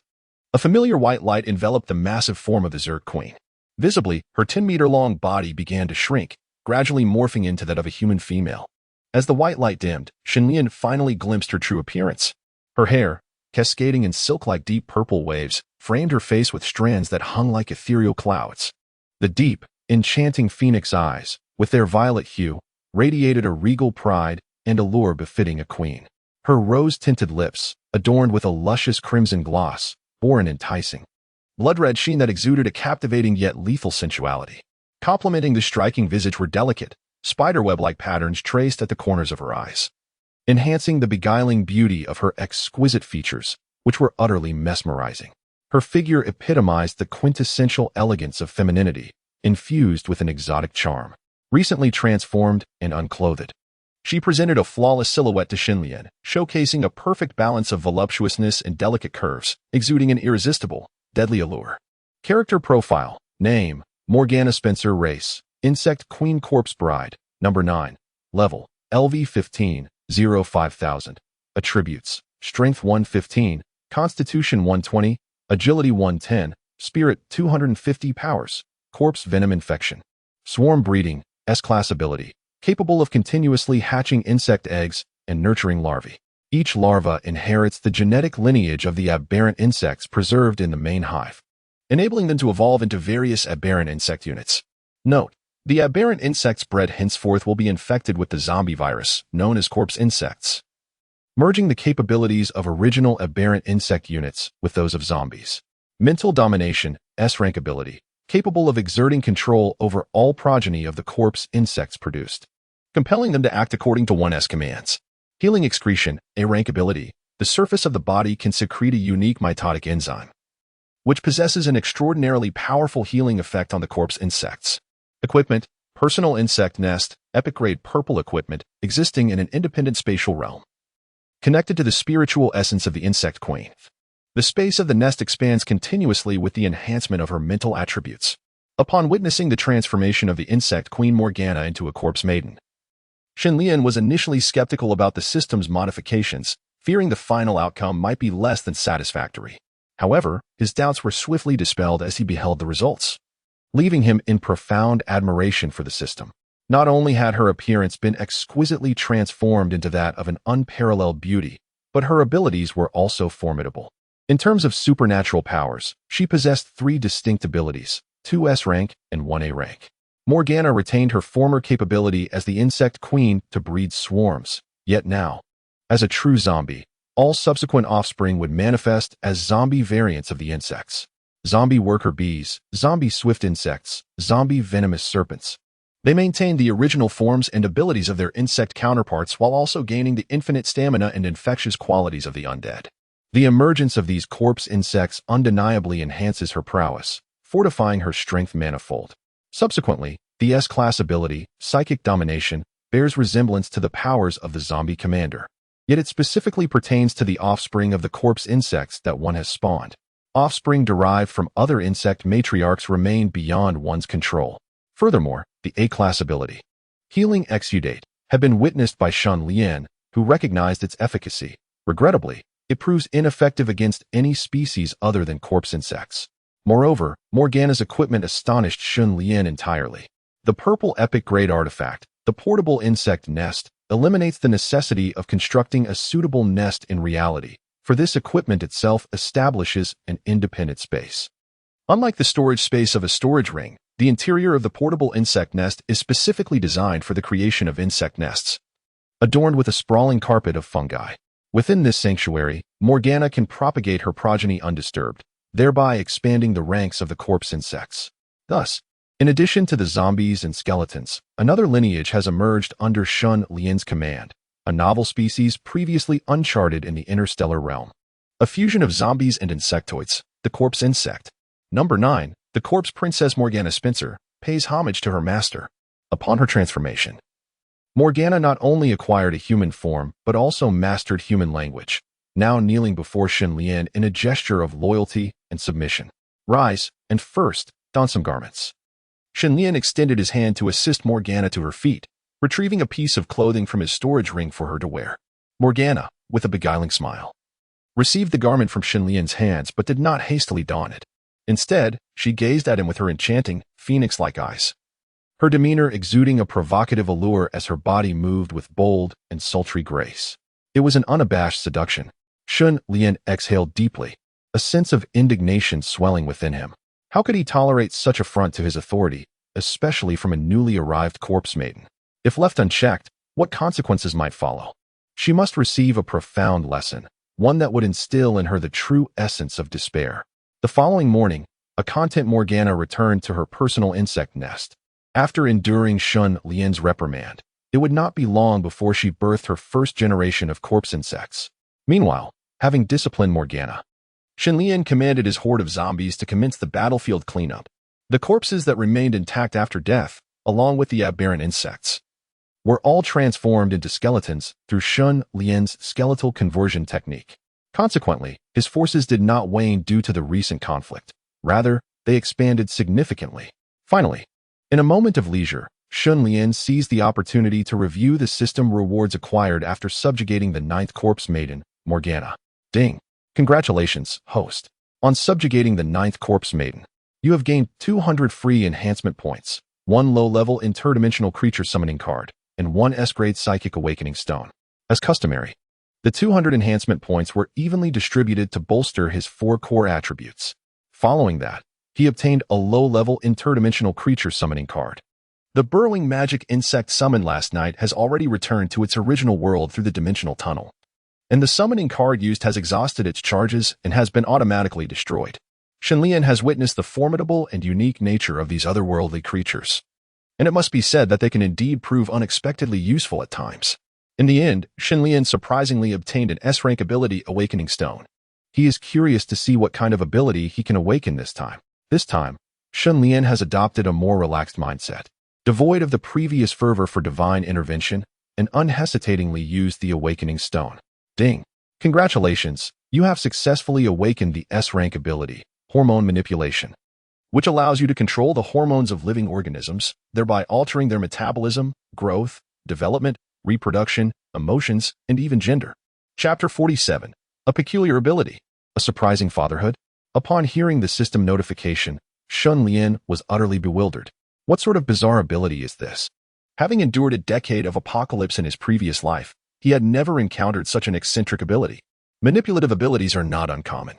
a familiar white light enveloped the massive form of the Zerg Queen. Visibly, her 10-meter-long body began to shrink, gradually morphing into that of a human female. As the white light dimmed, Shun Lian finally glimpsed her true appearance. Her hair, cascading in silk-like deep purple waves, framed her face with strands that hung like ethereal clouds. The deep, enchanting phoenix eyes, with their violet hue, radiated a regal pride and allure befitting a queen. Her rose-tinted lips, adorned with a luscious crimson gloss, bore an enticing, blood-red sheen that exuded a captivating yet lethal sensuality. Complementing the striking visage were delicate, spiderweb-like patterns traced at the corners of her eyes, enhancing the beguiling beauty of her exquisite features, which were utterly mesmerizing. Her figure epitomized the quintessential elegance of femininity, infused with an exotic charm. Recently transformed and unclothed, she presented a flawless silhouette to Shen Lian, showcasing a perfect balance of voluptuousness and delicate curves, exuding an irresistible, deadly allure. Character profile. Name: Morgana Spencer. Race: Insect Queen. Corpse Bride. Number 9. Level: LV 15, 5000. Attributes: Strength 115, Constitution 120, Agility 110, Spirit 250. Powers: Corpse Venom Infection. Swarm Breeding, S-Class ability, capable of continuously hatching insect eggs and nurturing larvae. Each larva inherits the genetic lineage of the aberrant insects preserved in the main hive, enabling them to evolve into various aberrant insect units. Note: the aberrant insects bred henceforth will be infected with the zombie virus, known as corpse insects, merging the capabilities of original aberrant insect units with those of zombies. Mental Domination, S-Rank ability, capable of exerting control over all progeny of the corpse insects produced, compelling them to act according to 1S commands. Healing Excretion, A-Rank ability, the surface of the body can secrete a unique mitotic enzyme, which possesses an extraordinarily powerful healing effect on the corpse insects. Equipment: Personal Insect Nest, epic-grade purple equipment, existing in an independent spatial realm, connected to the spiritual essence of the insect queen. The space of the nest expands continuously with the enhancement of her mental attributes. Upon witnessing the transformation of the insect queen Morgana into a corpse maiden, Shen Lian was initially skeptical about the system's modifications, fearing the final outcome might be less than satisfactory. However, his doubts were swiftly dispelled as he beheld the results, leaving him in profound admiration for the system. Not only had her appearance been exquisitely transformed into that of an unparalleled beauty, but her abilities were also formidable. In terms of supernatural powers, she possessed 3 distinct abilities, 2 S-Rank and 1 A-Rank. Morgana retained her former capability as the insect queen to breed swarms, yet now, as a true zombie, all subsequent offspring would manifest as zombie variants of the insects. Zombie worker bees, zombie swift insects, zombie venomous serpents. They maintained the original forms and abilities of their insect counterparts while also gaining the infinite stamina and infectious qualities of the undead. The emergence of these corpse insects undeniably enhances her prowess, fortifying her strength manifold. Subsequently, The S-class ability, Psychic Domination, bears resemblance to the powers of the zombie commander. Yet it specifically pertains to the offspring of the corpse insects that one has spawned. Offspring derived from other insect matriarchs remain beyond one's control. Furthermore, the A-class ability, Healing Exudate, had been witnessed by Shun Lian, who recognized its efficacy. Regrettably, it proves ineffective against any species other than corpse insects. Moreover, Morgana's equipment astonished Shun Lian entirely. The purple epic-grade artifact, the portable insect nest, eliminates the necessity of constructing a suitable nest in reality, for this equipment itself establishes an independent space. Unlike the storage space of a storage ring, the interior of the portable insect nest is specifically designed for the creation of insect nests, adorned with a sprawling carpet of fungi. Within this sanctuary, Morgana can propagate her progeny undisturbed, thereby expanding the ranks of the corpse insects. Thus, in addition to the zombies and skeletons, another lineage has emerged under Shun Lian's command, a novel species previously uncharted in the interstellar realm. A fusion of zombies and insectoids, the corpse insect. Number 9. The corpse princess Morgana Spencer pays homage to her master. Upon her transformation, Morgana not only acquired a human form, but also mastered human language, now kneeling before Shun Lian in a gesture of loyalty and submission. Rise, and first, don some garments. Shun Lian extended his hand to assist Morgana to her feet, retrieving a piece of clothing from his storage ring for her to wear. Morgana, with a beguiling smile, received the garment from Shun Lian's hands but did not hastily don it. Instead, she gazed at him with her enchanting, phoenix-like eyes, her demeanor exuding a provocative allure as her body moved with bold and sultry grace. It was an unabashed seduction. Shun Lian exhaled deeply, a sense of indignation swelling within him. How could he tolerate such affront to his authority, especially from a newly arrived corpse maiden? If left unchecked, what consequences might follow? She must receive a profound lesson, one that would instill in her the true essence of despair. The following morning, a content Morgana returned to her personal insect nest. After enduring Shun Lian's reprimand, it would not be long before she birthed her first generation of corpse insects. Meanwhile, having disciplined Morgana, Shun Lian commanded his horde of zombies to commence the battlefield cleanup. The corpses that remained intact after death, along with the aberrant insects, were all transformed into skeletons through Shun Lian's skeletal conversion technique. Consequently, his forces did not wane due to the recent conflict. Rather, they expanded significantly. Finally, in a moment of leisure, Shun Lian seized the opportunity to review the system rewards acquired after subjugating the 9th corpse maiden, Morgana. Ding! Congratulations, host. On subjugating the 9th corpse maiden, you have gained 200 free enhancement points, 1 low-level interdimensional creature summoning card, and 1 S-grade psychic awakening stone. As customary, the 200 enhancement points were evenly distributed to bolster his 4 core attributes. Following that, he obtained a low-level interdimensional creature summoning card. The burrowing magic insect summoned last night has already returned to its original world through the dimensional tunnel, and the summoning card used has exhausted its charges and has been automatically destroyed. Shun Lian has witnessed the formidable and unique nature of these otherworldly creatures, and it must be said that they can indeed prove unexpectedly useful at times. In the end, Shun Lian surprisingly obtained an S-rank ability Awakening Stone. He is curious to see what kind of ability he can awaken this time. This time, Shun Lian has adopted a more relaxed mindset, devoid of the previous fervor for divine intervention, and unhesitatingly used the Awakening Stone. Ding! Congratulations, you have successfully awakened the S-rank ability, Hormone Manipulation, which allows you to control the hormones of living organisms, thereby altering their metabolism, growth, development, reproduction, emotions, and even gender. Chapter 47. A Peculiar Ability. A Surprising Fatherhood. Upon hearing the system notification, Shun Lian was utterly bewildered. What sort of bizarre ability is this? Having endured a decade of apocalypse in his previous life, he had never encountered such an eccentric ability. Manipulative abilities are not uncommon,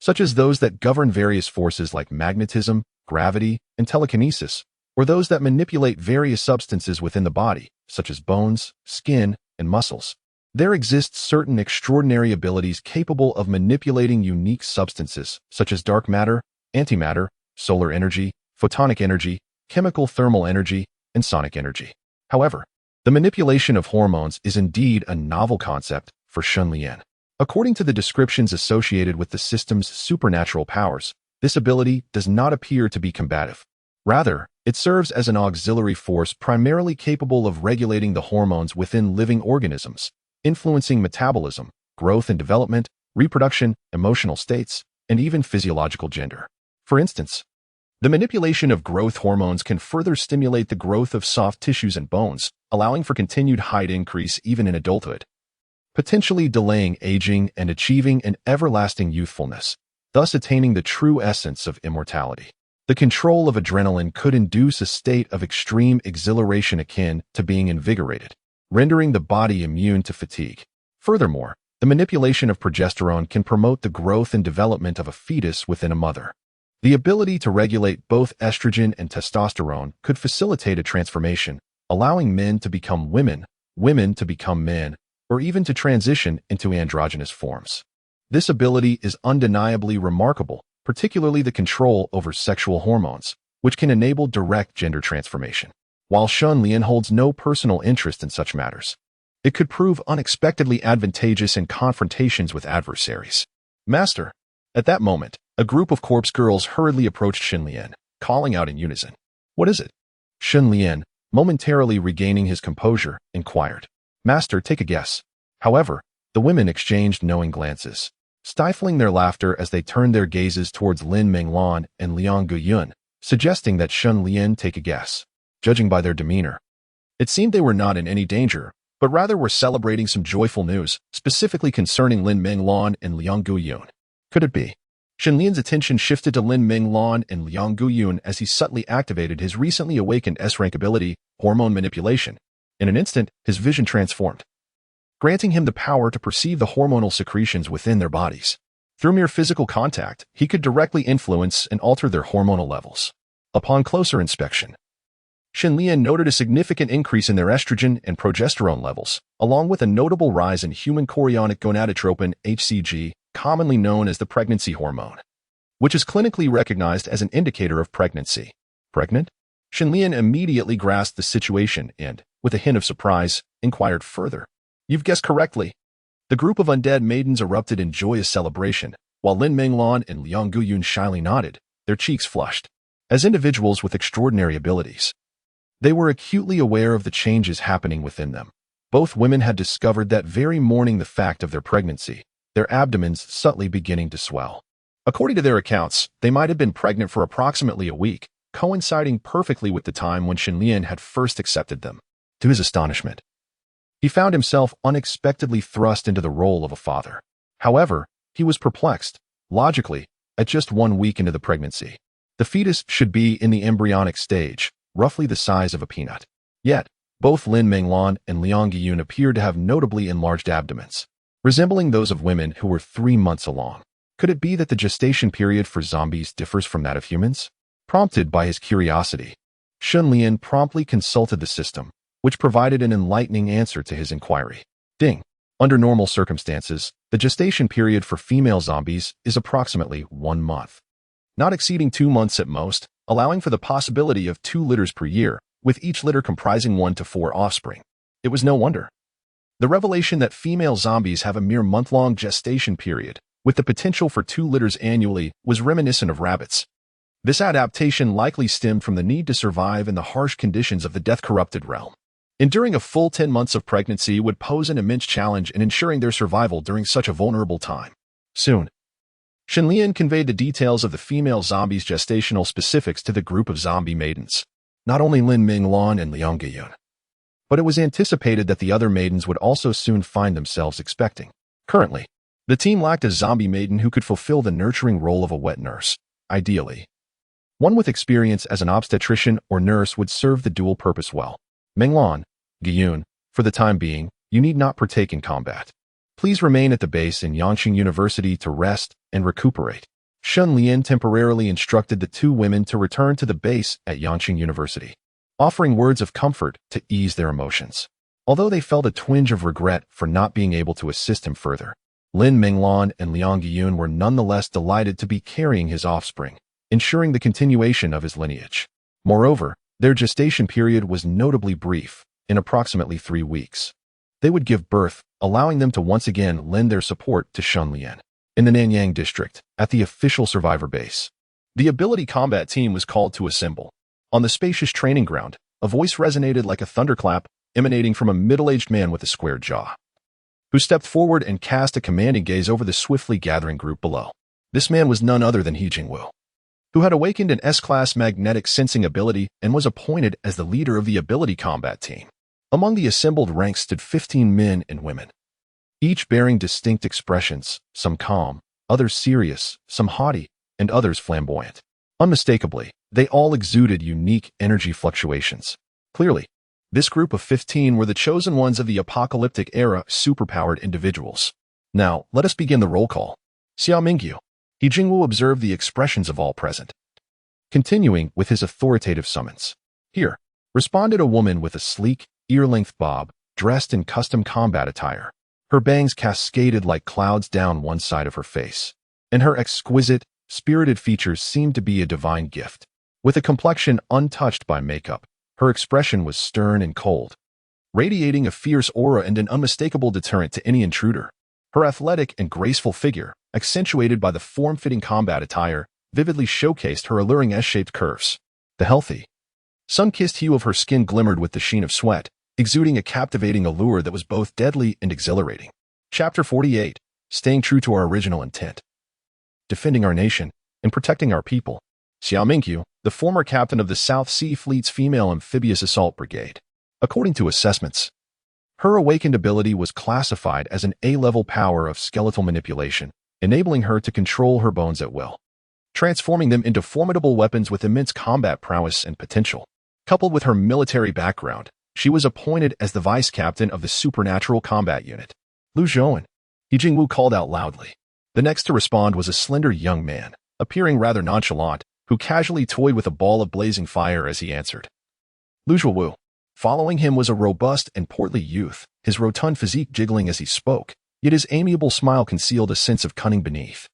such as those that govern various forces like magnetism, gravity, and telekinesis, or those that manipulate various substances within the body, such as bones, skin, and muscles. There exist certain extraordinary abilities capable of manipulating unique substances, such as dark matter, antimatter, solar energy, photonic energy, chemical thermal energy, and sonic energy. However, the manipulation of hormones is indeed a novel concept for Shun Lian. According to the descriptions associated with the system's supernatural powers, this ability does not appear to be combative. Rather, it serves as an auxiliary force primarily capable of regulating the hormones within living organisms, influencing metabolism, growth and development, reproduction, emotional states, and even physiological gender. For instance, the manipulation of growth hormones can further stimulate the growth of soft tissues and bones, allowing for continued height increase even in adulthood, potentially delaying aging and achieving an everlasting youthfulness, thus attaining the true essence of immortality. The control of adrenaline could induce a state of extreme exhilaration akin to being invigorated, rendering the body immune to fatigue. Furthermore, the manipulation of progesterone can promote the growth and development of a fetus within a mother. The ability to regulate both estrogen and testosterone could facilitate a transformation, allowing men to become women, women to become men, or even to transition into androgynous forms. This ability is undeniably remarkable, particularly the control over sexual hormones, which can enable direct gender transformation. While Shun Lian holds no personal interest in such matters, it could prove unexpectedly advantageous in confrontations with adversaries. Master. At that moment, a group of corpse girls hurriedly approached Shen Lian, calling out in unison. What is it? Shen Lian, momentarily regaining his composure, inquired. Master, take a guess. However, the women exchanged knowing glances, stifling their laughter as they turned their gazes towards Lin Menglan and Liang Guyun, suggesting that Shun Lian take a guess. Judging by their demeanor, it seemed they were not in any danger, but rather were celebrating some joyful news, specifically concerning Lin Menglan and Liang Guyun. Could it be? Shen Lian's attention shifted to Lin Menglan and Liang Guyun as he subtly activated his recently awakened S-rank ability, hormone manipulation. In an instant, his vision transformed, granting him the power to perceive the hormonal secretions within their bodies. Through mere physical contact, he could directly influence and alter their hormonal levels. Upon closer inspection, Shen Lian noted a significant increase in their estrogen and progesterone levels, along with a notable rise in human chorionic gonadotropin HCG, commonly known as the pregnancy hormone, which is clinically recognized as an indicator of pregnancy. Pregnant? Shen Lian immediately grasped the situation and, with a hint of surprise, inquired further. You've guessed correctly. The group of undead maidens erupted in joyous celebration, while Lin Menglan and Liang Guyun shyly nodded, their cheeks flushed. As individuals with extraordinary abilities, they were acutely aware of the changes happening within them. Both women had discovered that very morning the fact of their pregnancy, their abdomens subtly beginning to swell. According to their accounts, they might have been pregnant for approximately a week, coinciding perfectly with the time when Shen Lian had first accepted them. To his astonishment, he found himself unexpectedly thrust into the role of a father. However, he was perplexed. Logically, at just 1 week into the pregnancy, the fetus should be in the embryonic stage, roughly the size of a peanut. Yet, both Lin Menglan and Liang Guyun appeared to have notably enlarged abdomens, resembling those of women who were 3 months along. Could it be that the gestation period for zombies differs from that of humans? Prompted by his curiosity, Shun Lian promptly consulted the system, which provided an enlightening answer to his inquiry. Ding. Under normal circumstances, the gestation period for female zombies is approximately 1 month, not exceeding 2 months at most, allowing for the possibility of 2 litters per year, with each litter comprising 1 to 4 offspring. It was no wonder. The revelation that female zombies have a mere month-long gestation period, with the potential for 2 litters annually, was reminiscent of rabbits. This adaptation likely stemmed from the need to survive in the harsh conditions of the death-corrupted realm. Enduring a full 10 months of pregnancy would pose an immense challenge in ensuring their survival during such a vulnerable time. Soon, Shen Lian conveyed the details of the female zombies' gestational specifics to the group of zombie maidens. Not only Lin Menglan and Liang Guyun, but it was anticipated that the other maidens would also soon find themselves expecting. Currently, the team lacked a zombie maiden who could fulfill the nurturing role of a wet nurse. Ideally, one with experience as an obstetrician or nurse would serve the dual purpose well. Menglan, Guyun, for the time being, you need not partake in combat. Please remain at the base in Yangqing University to rest and recuperate. Shun Lian temporarily instructed the 2 women to return to the base at Yangqing University, offering words of comfort to ease their emotions. Although they felt a twinge of regret for not being able to assist him further, Lin Menglan and Liang Guyun were nonetheless delighted to be carrying his offspring, ensuring the continuation of his lineage. Moreover, their gestation period was notably brief, in approximately 3 weeks. They would give birth, allowing them to once again lend their support to Shun Lian. In the Nanyang district, at the official survivor base, the ability combat team was called to assemble. On the spacious training ground, a voice resonated like a thunderclap, emanating from a middle-aged man with a square jaw, who stepped forward and cast a commanding gaze over the swiftly gathering group below. This man was none other than He Jingwu, who had awakened an S-class magnetic sensing ability and was appointed as the leader of the ability combat team. Among the assembled ranks stood 15 men and women, each bearing distinct expressions, some calm, others serious, some haughty, and others flamboyant. Unmistakably, they all exuded unique energy fluctuations. Clearly, this group of 15 were the chosen ones of the apocalyptic era, superpowered individuals. Now, let us begin the roll call. Xia Mingyu. He Jingwu observed the expressions of all present, continuing with his authoritative summons. Here, responded a woman with a sleek, ear-length bob, dressed in custom combat attire. Her bangs cascaded like clouds down one side of her face, and her exquisite, spirited features seemed to be a divine gift. With a complexion untouched by makeup, her expression was stern and cold, radiating a fierce aura and an unmistakable deterrent to any intruder. Her athletic and graceful figure, accentuated by the form-fitting combat attire, vividly showcased her alluring S-shaped curves. The healthy, sun-kissed hue of her skin glimmered with the sheen of sweat, exuding a captivating allure that was both deadly and exhilarating. Chapter 48. Staying true to our original intent. Defending our nation and protecting our people. Xia Mingyu, the former captain of the South Sea Fleet's female amphibious assault brigade. According to assessments, her awakened ability was classified as an A-level power of skeletal manipulation, enabling her to control her bones at will, transforming them into formidable weapons with immense combat prowess and potential. Coupled with her military background, she was appointed as the vice captain of the supernatural combat unit. Lu Zhouan. He Jingwu called out loudly. The next to respond was a slender young man, appearing rather nonchalant, who casually toyed with a ball of blazing fire as he answered. Lu Zhouwu. Following him was a robust and portly youth, his rotund physique jiggling as he spoke, yet his amiable smile concealed a sense of cunning beneath.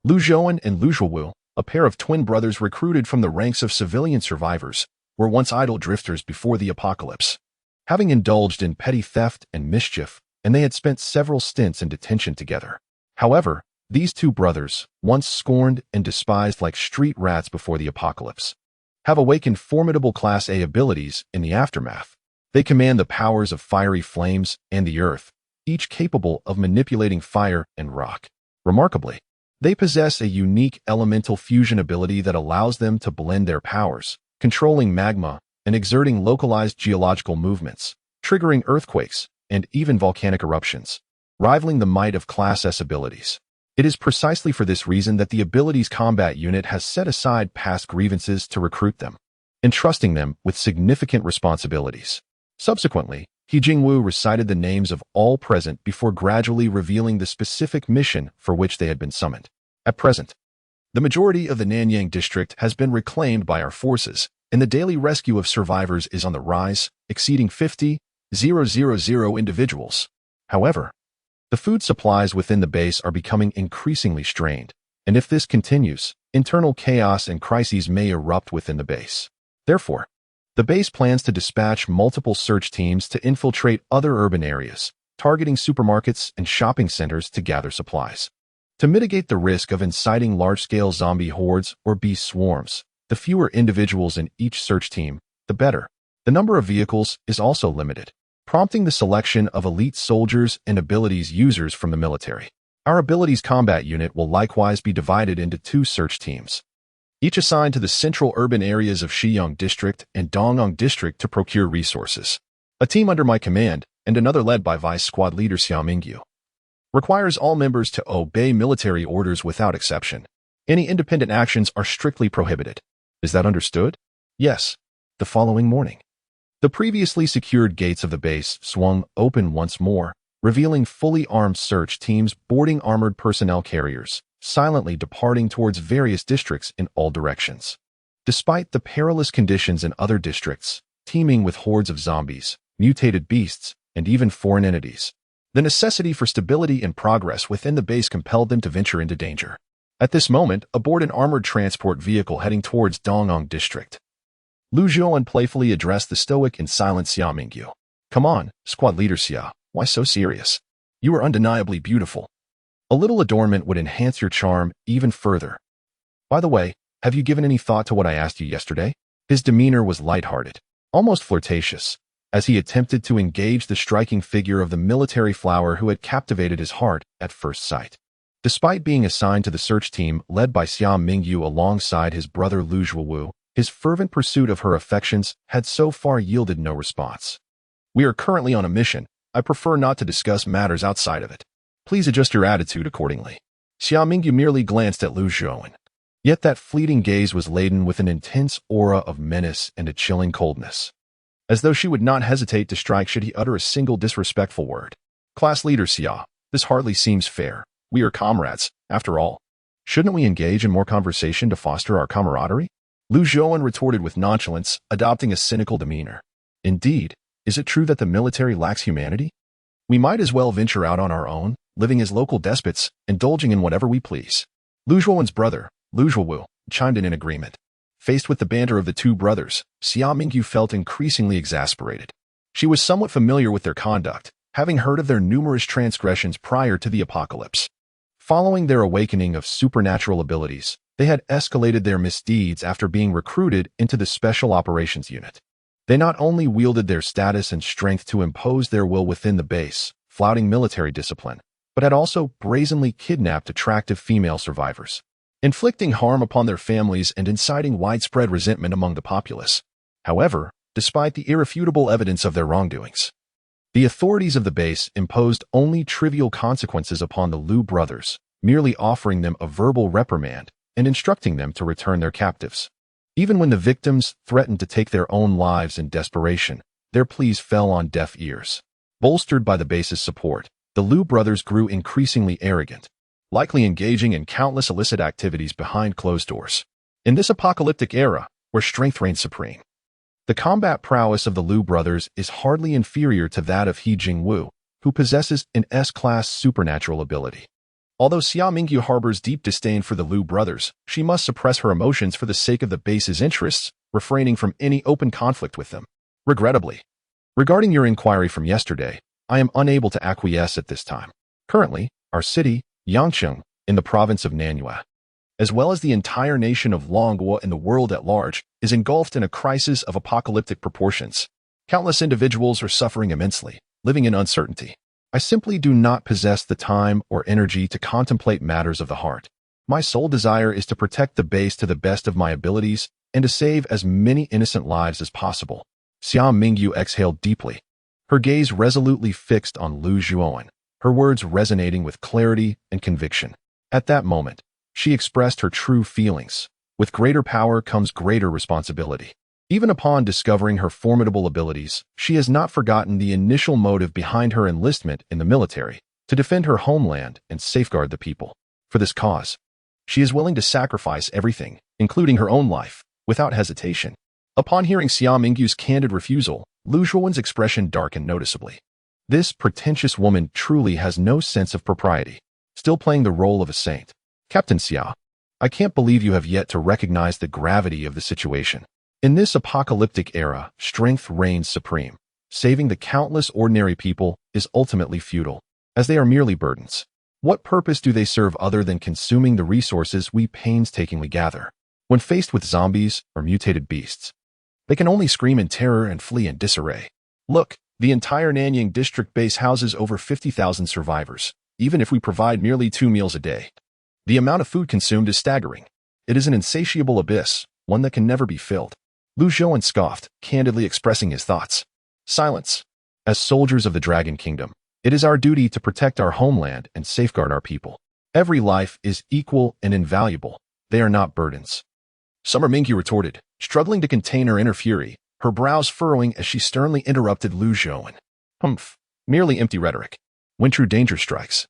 Lu Zhouan and Lu Zhouwu, a pair of twin brothers recruited from the ranks of civilian survivors, were once idle drifters before the apocalypse, having indulged in petty theft and mischief, and they had spent several stints in detention together. However, these two brothers, once scorned and despised like street rats before the apocalypse, have awakened formidable Class A abilities in the aftermath. They command the powers of fiery flames and the earth, each capable of manipulating fire and rock. Remarkably, they possess a unique elemental fusion ability that allows them to blend their powers, controlling magma and exerting localized geological movements, triggering earthquakes and even volcanic eruptions, rivaling the might of Class S abilities. It is precisely for this reason that the abilities combat unit has set aside past grievances to recruit them, entrusting them with significant responsibilities. Subsequently, He Jingwu recited the names of all present before gradually revealing the specific mission for which they had been summoned. At present, the majority of the Nanyang district has been reclaimed by our forces, and the daily rescue of survivors is on the rise, exceeding 50,000 individuals. However, the food supplies within the base are becoming increasingly strained, and if this continues, internal chaos and crises may erupt within the base. Therefore, the base plans to dispatch multiple search teams to infiltrate other urban areas, targeting supermarkets and shopping centers to gather supplies. To mitigate the risk of inciting large-scale zombie hordes or beast swarms, the fewer individuals in each search team, the better. The number of vehicles is also limited, prompting the selection of elite soldiers and abilities users from the military. Our abilities combat unit will likewise be divided into two search teams, each assigned to the central urban areas of Shiyang District and Dongyang District to procure resources. A team under my command, and another led by Vice Squad Leader Xia Mingyu, requires all members to obey military orders without exception. Any independent actions are strictly prohibited. Is that understood? Yes. The following morning, the previously secured gates of the base swung open once more, revealing fully armed search teams boarding armored personnel carriers, silently departing towards various districts in all directions. Despite the perilous conditions in other districts, teeming with hordes of zombies, mutated beasts, and even foreign entities, the necessity for stability and progress within the base compelled them to venture into danger. At this moment, aboard an armored transport vehicle heading towards Dongyang District, Lu Zhouan playfully addressed the stoic and silent Xia Mingyu. Come on, Squad Leader Xia, why so serious? You are undeniably beautiful. A little adornment would enhance your charm even further. By the way, have you given any thought to what I asked you yesterday? His demeanor was lighthearted, almost flirtatious, as he attempted to engage the striking figure of the military flower who had captivated his heart at first sight. Despite being assigned to the search team led by Xia Mingyu alongside his brother Lu Zhuowu, his fervent pursuit of her affections had so far yielded no response. "We are currently on a mission. I prefer not to discuss matters outside of it. Please adjust your attitude accordingly." Xia Mingyu merely glanced at Lu Zhuowen. Yet that fleeting gaze was laden with an intense aura of menace and a chilling coldness, as though she would not hesitate to strike should he utter a single disrespectful word. "Class leader Xia, this hardly seems fair. We are comrades, after all. Shouldn't we engage in more conversation to foster our camaraderie?" Lu Zhuowen retorted with nonchalance, adopting a cynical demeanor. "Indeed, is it true that the military lacks humanity? We might as well venture out on our own, living as local despots, indulging in whatever we please." Lu Zhuowen's brother, Lu Zhuowu, chimed in agreement. Faced with the banter of the two brothers, Xia Mingyu felt increasingly exasperated. She was somewhat familiar with their conduct, having heard of their numerous transgressions prior to the apocalypse. Following their awakening of supernatural abilities, they had escalated their misdeeds after being recruited into the Special Operations Unit. They not only wielded their status and strength to impose their will within the base, flouting military discipline, but had also brazenly kidnapped attractive female survivors, inflicting harm upon their families and inciting widespread resentment among the populace. However, despite the irrefutable evidence of their wrongdoings, the authorities of the base imposed only trivial consequences upon the Lu brothers, merely offering them a verbal reprimand and instructing them to return their captives. Even when the victims threatened to take their own lives in desperation, their pleas fell on deaf ears. Bolstered by the base's support, the Lu brothers grew increasingly arrogant, likely engaging in countless illicit activities behind closed doors. In this apocalyptic era, where strength reigns supreme, the combat prowess of the Lu brothers is hardly inferior to that of He Jingwu, who possesses an S-class supernatural ability. Although Xia Mingyu harbors deep disdain for the Lu brothers, she must suppress her emotions for the sake of the base's interests, refraining from any open conflict with them. Regrettably, regarding your inquiry from yesterday, I am unable to acquiesce at this time. Currently, our city, Yangcheng, in the province of Nanyang, as well as the entire nation of Longguo and the world at large, is engulfed in a crisis of apocalyptic proportions. Countless individuals are suffering immensely, living in uncertainty. I simply do not possess the time or energy to contemplate matters of the heart. My sole desire is to protect the base to the best of my abilities and to save as many innocent lives as possible." Xia Mingyu exhaled deeply, her gaze resolutely fixed on Lu Zhuowen, her words resonating with clarity and conviction. At that moment, she expressed her true feelings. With greater power comes greater responsibility. Even upon discovering her formidable abilities, she has not forgotten the initial motive behind her enlistment in the military, to defend her homeland and safeguard the people. For this cause, she is willing to sacrifice everything, including her own life, without hesitation. Upon hearing Xia Mingyu's candid refusal, Lu Zhuowen's expression darkened noticeably. This pretentious woman truly has no sense of propriety, still playing the role of a saint. "Captain Xia, I can't believe you have yet to recognize the gravity of the situation. In this apocalyptic era, strength reigns supreme. Saving the countless ordinary people is ultimately futile, as they are merely burdens. What purpose do they serve other than consuming the resources we painstakingly gather? When faced with zombies or mutated beasts, they can only scream in terror and flee in disarray. Look, the entire Nanyang district base houses over 50,000 survivors, even if we provide merely 2 meals a day. The amount of food consumed is staggering. It is an insatiable abyss, one that can never be filled." Lu Zhuowen scoffed, candidly expressing his thoughts. "Silence. As soldiers of the Dragon Kingdom, it is our duty to protect our homeland and safeguard our people. Every life is equal and invaluable. They are not burdens." Summer Mingyu retorted, struggling to contain her inner fury, her brows furrowing as she sternly interrupted Lu Zhuowen. "Humph, merely empty rhetoric. When true danger strikes,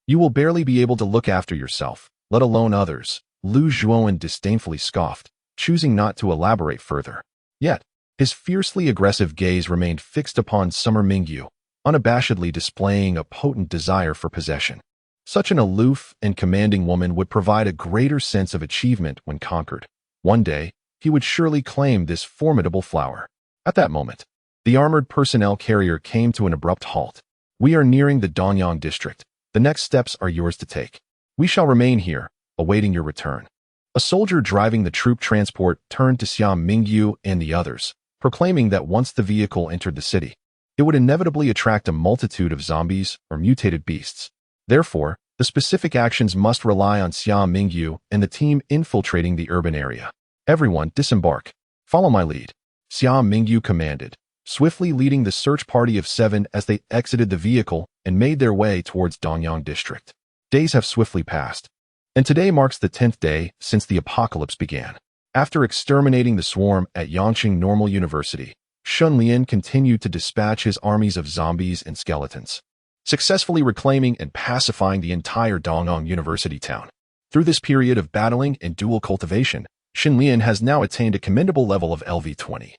you will barely be able to look after yourself, let alone others." Lu Zhuowen disdainfully scoffed, choosing not to elaborate further. Yet, his fiercely aggressive gaze remained fixed upon Summer Mingyu, unabashedly displaying a potent desire for possession. Such an aloof and commanding woman would provide a greater sense of achievement when conquered. One day, he would surely claim this formidable flower. At that moment, the armored personnel carrier came to an abrupt halt. "We are nearing the Nanyang district. The next steps are yours to take. We shall remain here, awaiting your return." A soldier driving the troop transport turned to Xia Mingyu and the others, proclaiming that once the vehicle entered the city, it would inevitably attract a multitude of zombies or mutated beasts. Therefore, the specific actions must rely on Xia Mingyu and the team infiltrating the urban area. Everyone, disembark. Follow my lead. Xia Mingyu commanded, swiftly leading the search party of 7 as they exited the vehicle and made their way towards Nanyang district. Days have swiftly passed, and today marks the 10th day since the apocalypse began. After exterminating the swarm at Yangqing Normal University, Shun Lian continued to dispatch his armies of zombies and skeletons, successfully reclaiming and pacifying the entire Nanyang University town. Through this period of battling and dual cultivation, Shun Lian has now attained a commendable level of LV20.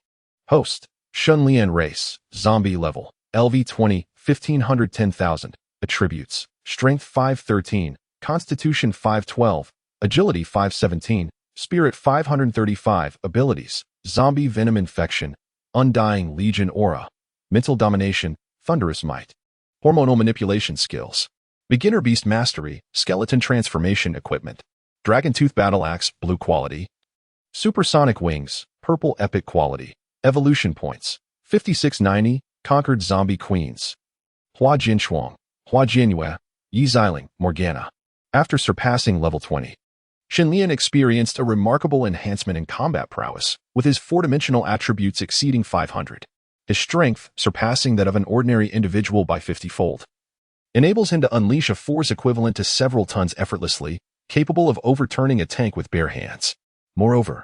Host, Shun Lian race, zombie level, LV20, 1510,000, attributes, strength 513, constitution 512, agility 517, spirit 535, abilities, zombie venom infection, undying legion aura, mental domination, thunderous might, hormonal manipulation skills, beginner beast mastery, skeleton transformation equipment, dragon tooth battle axe, blue quality, supersonic wings, purple epic quality, evolution points, 5690, conquered zombie queens, Hua Jinshuang, Hua Jianyue, Yi Xiling, Morgana. After surpassing level 20, Shun Lian experienced a remarkable enhancement in combat prowess, with his 4-dimensional attributes exceeding 500. His strength, surpassing that of an ordinary individual by 50-fold, enables him to unleash a force equivalent to several tons effortlessly, capable of overturning a tank with bare hands. Moreover,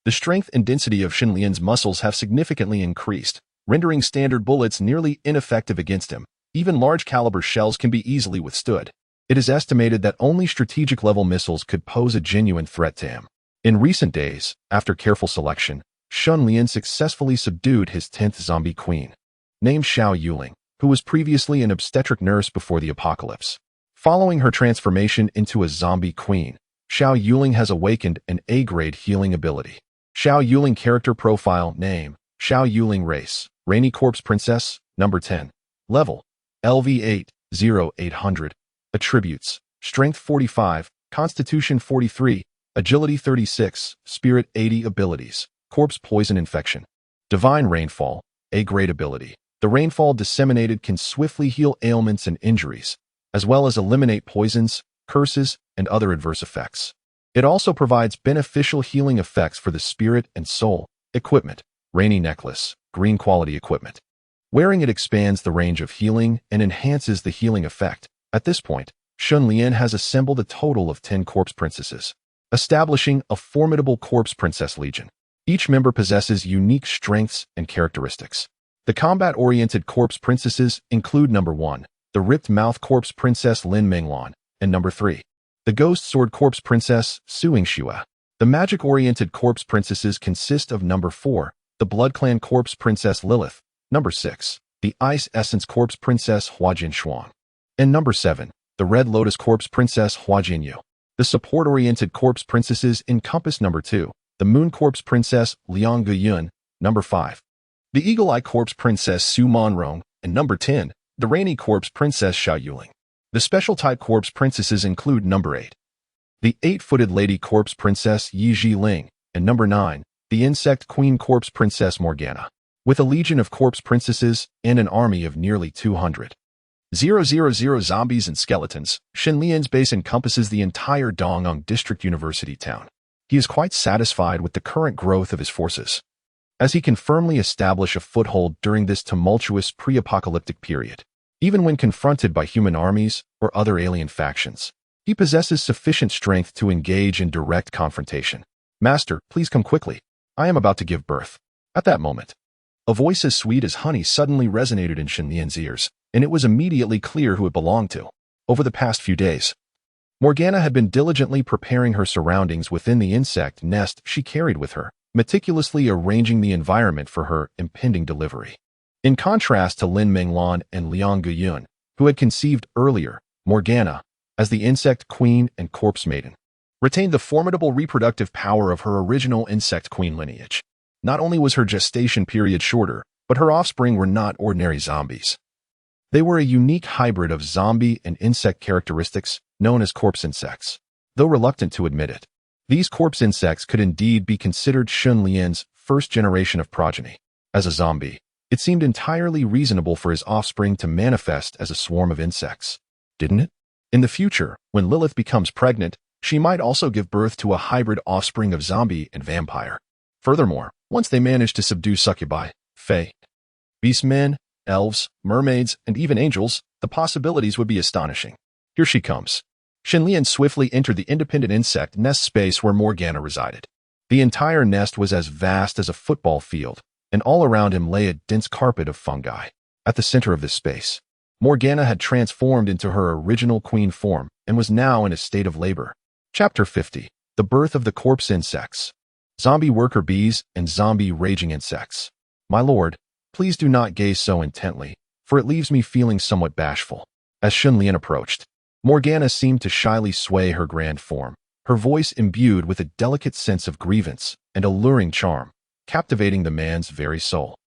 the strength and density of Shun Lian's muscles have significantly increased, rendering standard bullets nearly ineffective against him. Even large-caliber shells can be easily withstood. It is estimated that only strategic-level missiles could pose a genuine threat to him. In recent days, after careful selection, Shun Lian successfully subdued his 10th zombie queen, named Xiao Yuling, who was previously an obstetric nurse before the apocalypse. Following her transformation into a zombie queen, Xiao Yuling has awakened an A-grade healing ability. Xiao Yuling character profile name, Xiao Yuling race, Rainy Corpse Princess, number 10, level, LV8, 0800, attributes, strength 45, constitution 43, agility 36, spirit 80 abilities, corpse poison infection, divine rainfall, A-grade ability. The rainfall disseminated can swiftly heal ailments and injuries, as well as eliminate poisons, curses, and other adverse effects. It also provides beneficial healing effects for the spirit and soul. Equipment, Rainy Necklace, green quality equipment. Wearing it expands the range of healing and enhances the healing effect. At this point, Shun Lian has assembled a total of 10 corpse princesses, establishing a formidable corpse princess legion. Each member possesses unique strengths and characteristics. The combat-oriented corpse princesses include number 1, the ripped mouth corpse princess Lin Menglan, and number 3, the ghost sword corpse princess Suing Xue. The magic-oriented corpse princesses consist of number 4, the blood clan corpse princess Lilith, number 6, the ice essence corpse princess Hua Jinshuang, and number 7, the red lotus corpse princess Hua Jinyu. The support-oriented corpse princesses encompass number 2, the moon corpse princess Liang Guyun, number 5, the eagle-eye corpse princess Su Monrong, and number 10, the rainy corpse princess Xiao Yuling. The special-type corpse princesses include number 8, the 8-footed lady corpse princess Yi Zhiling, and number 9, the insect queen corpse princess Morgana. With a legion of corpse princesses and an army of nearly 200,000 zombies and skeletons, Shun Lian's base encompasses the entire Nanyang District University town. He is quite satisfied with the current growth of his forces, as he can firmly establish a foothold during this tumultuous pre-apocalyptic period. Even when confronted by human armies or other alien factions, he possesses sufficient strength to engage in direct confrontation. Master, please come quickly. I am about to give birth. At that moment, a voice as sweet as honey suddenly resonated in Shun Lian's ears, and it was immediately clear who it belonged to. Over the past few days, Morgana had been diligently preparing her surroundings within the insect nest she carried with her, meticulously arranging the environment for her impending delivery. In contrast to Lin Menglan and Liang Guyun, who had conceived earlier, Morgana, as the insect queen and corpse maiden, retained the formidable reproductive power of her original insect queen lineage. Not only was her gestation period shorter, but her offspring were not ordinary zombies. They were a unique hybrid of zombie and insect characteristics known as corpse insects. Though reluctant to admit it, These corpse insects could indeed be considered Shun Lian's first generation of progeny. As a zombie, it seemed entirely reasonable for his offspring to manifest as a swarm of insects, didn't it? In the future, when Lilith becomes pregnant, she might also give birth to a hybrid offspring of zombie and vampire. Furthermore, once they manage to subdue succubi, fae, beastmen, elves, mermaids, and even angels, the possibilities would be astonishing. Here she comes. Shenlian swiftly entered the independent insect nest space where Morgana resided. The entire nest was as vast as a football field, and all around him lay a dense carpet of fungi. At the center of this space, Morgana had transformed into her original queen form and was now in a state of labor. Chapter 50. The Birth of the Corpse Insects. Zombie worker bees and zombie raging insects. My lord, please do not gaze so intently, for it leaves me feeling somewhat bashful. As Shenlian approached, Morgana seemed to shyly sway her grand form, her voice imbued with a delicate sense of grievance and alluring charm, captivating the man's very soul.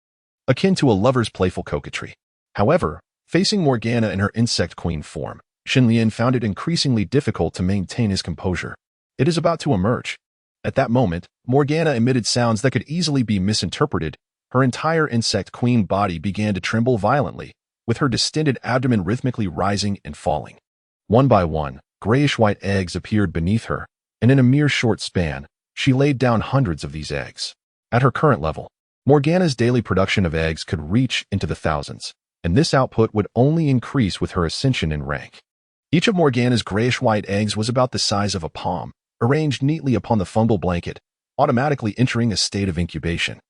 Akin to a lover's playful coquetry. However, facing Morgana in her insect queen form, Shenlian found it increasingly difficult to maintain his composure. It is about to emerge. At that moment, Morgana emitted sounds that could easily be misinterpreted. Her entire insect queen body began to tremble violently, with her distended abdomen rhythmically rising and falling. One by one, grayish-white eggs appeared beneath her, and in a mere short span, she laid down hundreds of these eggs. At her current level, Morgana's daily production of eggs could reach into the thousands, and this output would only increase with her ascension in rank. Each of Morgana's grayish-white eggs was about the size of a palm, arranged neatly upon the fungal blanket, automatically entering a state of incubation,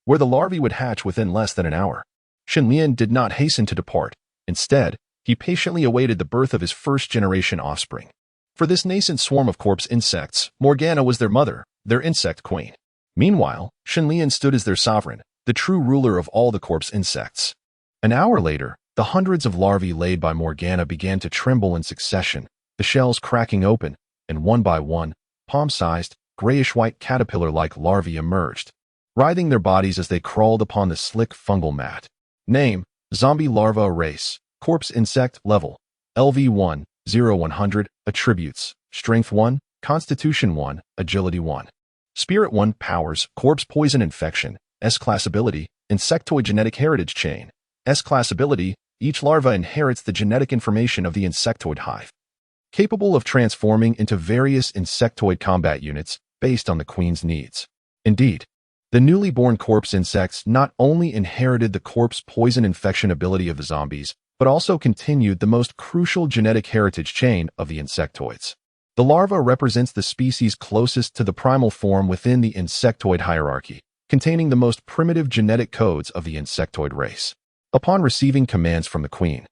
where the larvae would hatch within less than an hour. Shenlian did not hasten to depart. Instead, he patiently awaited the birth of his first-generation offspring. For this nascent swarm of corpse insects, Morgana was their mother, their insect queen. Meanwhile, Shenlian stood as their sovereign, the true ruler of all the corpse insects. An hour later, the hundreds of larvae laid by Morgana began to tremble in succession, the shells cracking open, and one by one, palm-sized, grayish-white caterpillar-like larvae emerged, writhing their bodies as they crawled upon the slick fungal mat. Name: Zombie Larva Race. Corpse Insect Level: LV1, 0-100. Attributes: Strength 1, Constitution 1, Agility 1. Spirit 1. Powers: Corpse Poison Infection. S-Class Ability: Insectoid Genetic Heritage Chain. S-Class Ability: Each larva inherits the genetic information of the insectoid hive. Capable of transforming into various insectoid combat units based on the queen's needs. Indeed, the newly born corpse insects not only inherited the corpse poison infection ability of the zombies, but also continued the most crucial genetic heritage chain of the insectoids. The larva represents the species closest to the primal form within the insectoid hierarchy, containing the most primitive genetic codes of the insectoid race. Upon receiving commands from the queen,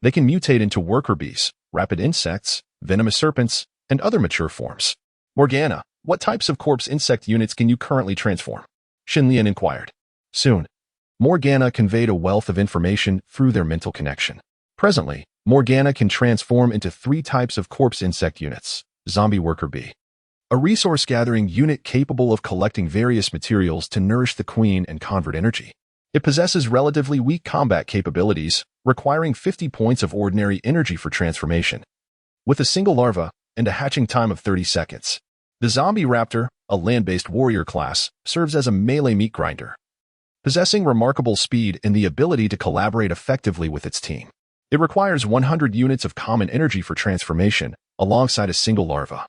they can mutate into worker bees, rapid insects, venomous serpents, and other mature forms. Morgana, what types of corpse insect units can you currently transform? Shenlian inquired. Soon, Morgana conveyed a wealth of information through their mental connection. Presently, Morgana can transform into 3 types of corpse insect units. Zombie worker bee, a resource-gathering unit capable of collecting various materials to nourish the queen and convert energy. It possesses relatively weak combat capabilities, requiring 50 points of ordinary energy for transformation, with a single larva and a hatching time of 30 seconds. The Zombie Raptor, a land-based warrior class, serves as a melee meat grinder, possessing remarkable speed and the ability to collaborate effectively with its team. It requires 100 units of common energy for transformation, alongside a single larva,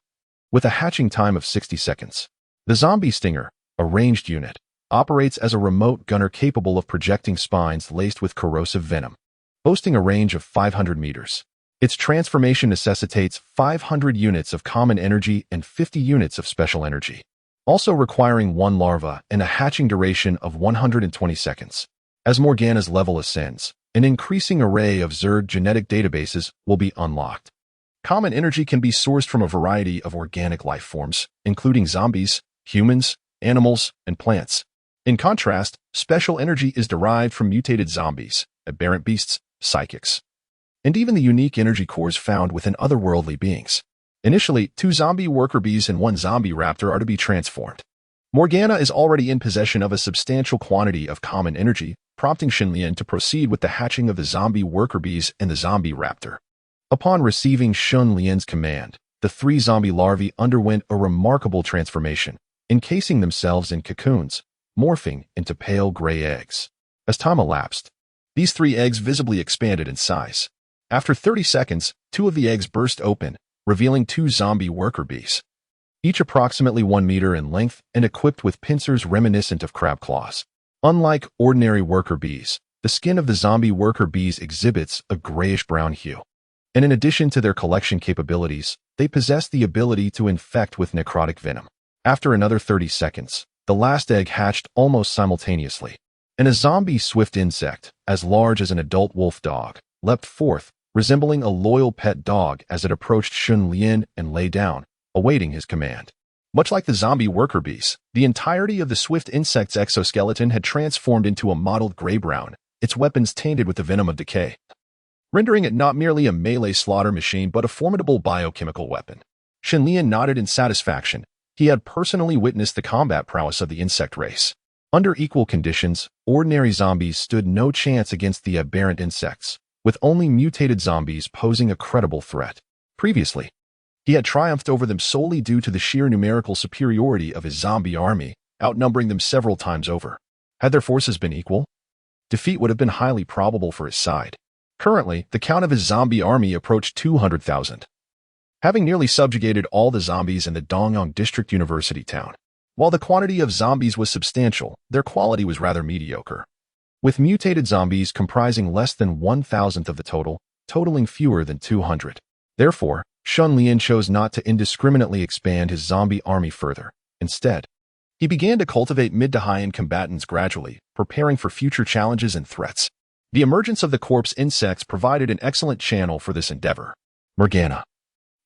with a hatching time of 60 seconds. The Zombie Stinger, a ranged unit, operates as a remote gunner capable of projecting spines laced with corrosive venom, boasting a range of 500 meters. Its transformation necessitates 500 units of common energy and 50 units of special energy, also requiring 1 larva and a hatching duration of 120 seconds. As Morgana's level ascends, an increasing array of Zerg genetic databases will be unlocked. Common energy can be sourced from a variety of organic life forms, including zombies, humans, animals, and plants. In contrast, special energy is derived from mutated zombies, aberrant beasts, psychics, and even the unique energy cores found within otherworldly beings. Initially, 2 zombie worker bees and 1 zombie raptor are to be transformed. Morgana is already in possession of a substantial quantity of common energy, prompting Shenlian to proceed with the hatching of the zombie worker bees and the zombie raptor. Upon receiving Shenlian's command, the 3 zombie larvae underwent a remarkable transformation, encasing themselves in cocoons, morphing into pale gray eggs. As time elapsed, these 3 eggs visibly expanded in size. After 30 seconds, 2 of the eggs burst open, revealing 2 zombie worker bees, each approximately 1 meter in length and equipped with pincers reminiscent of crab claws. Unlike ordinary worker bees, the skin of the zombie worker bees exhibits a grayish-brown hue. And in addition to their collection capabilities, they possess the ability to infect with necrotic venom. After another 30 seconds, the last egg hatched almost simultaneously, and a zombie swift insect, as large as an adult wolf dog, leapt forth, resembling a loyal pet dog as it approached Shun Lian and lay down, awaiting his command. Much like the zombie worker bees, the entirety of the swift insect's exoskeleton had transformed into a mottled gray-brown, its weapons tainted with the venom of decay, rendering it not merely a melee slaughter machine but a formidable biochemical weapon. Shun Lian nodded in satisfaction. He had personally witnessed the combat prowess of the insect race. Under equal conditions, ordinary zombies stood no chance against the aberrant insects, with only mutated zombies posing a credible threat. Previously, he had triumphed over them solely due to the sheer numerical superiority of his zombie army, outnumbering them several times over. Had their forces been equal, defeat would have been highly probable for his side. Currently, the count of his zombie army approached 200,000. Having nearly subjugated all the zombies in the Nanyang District University town. While the quantity of zombies was substantial, their quality was rather mediocre, with mutated zombies comprising less than 1,000th of the total, totaling fewer than 200. Therefore, Shun Lian chose not to indiscriminately expand his zombie army further. Instead, he began to cultivate mid to high-end combatants gradually, preparing for future challenges and threats. The emergence of the corpse insects provided an excellent channel for this endeavor. Morgana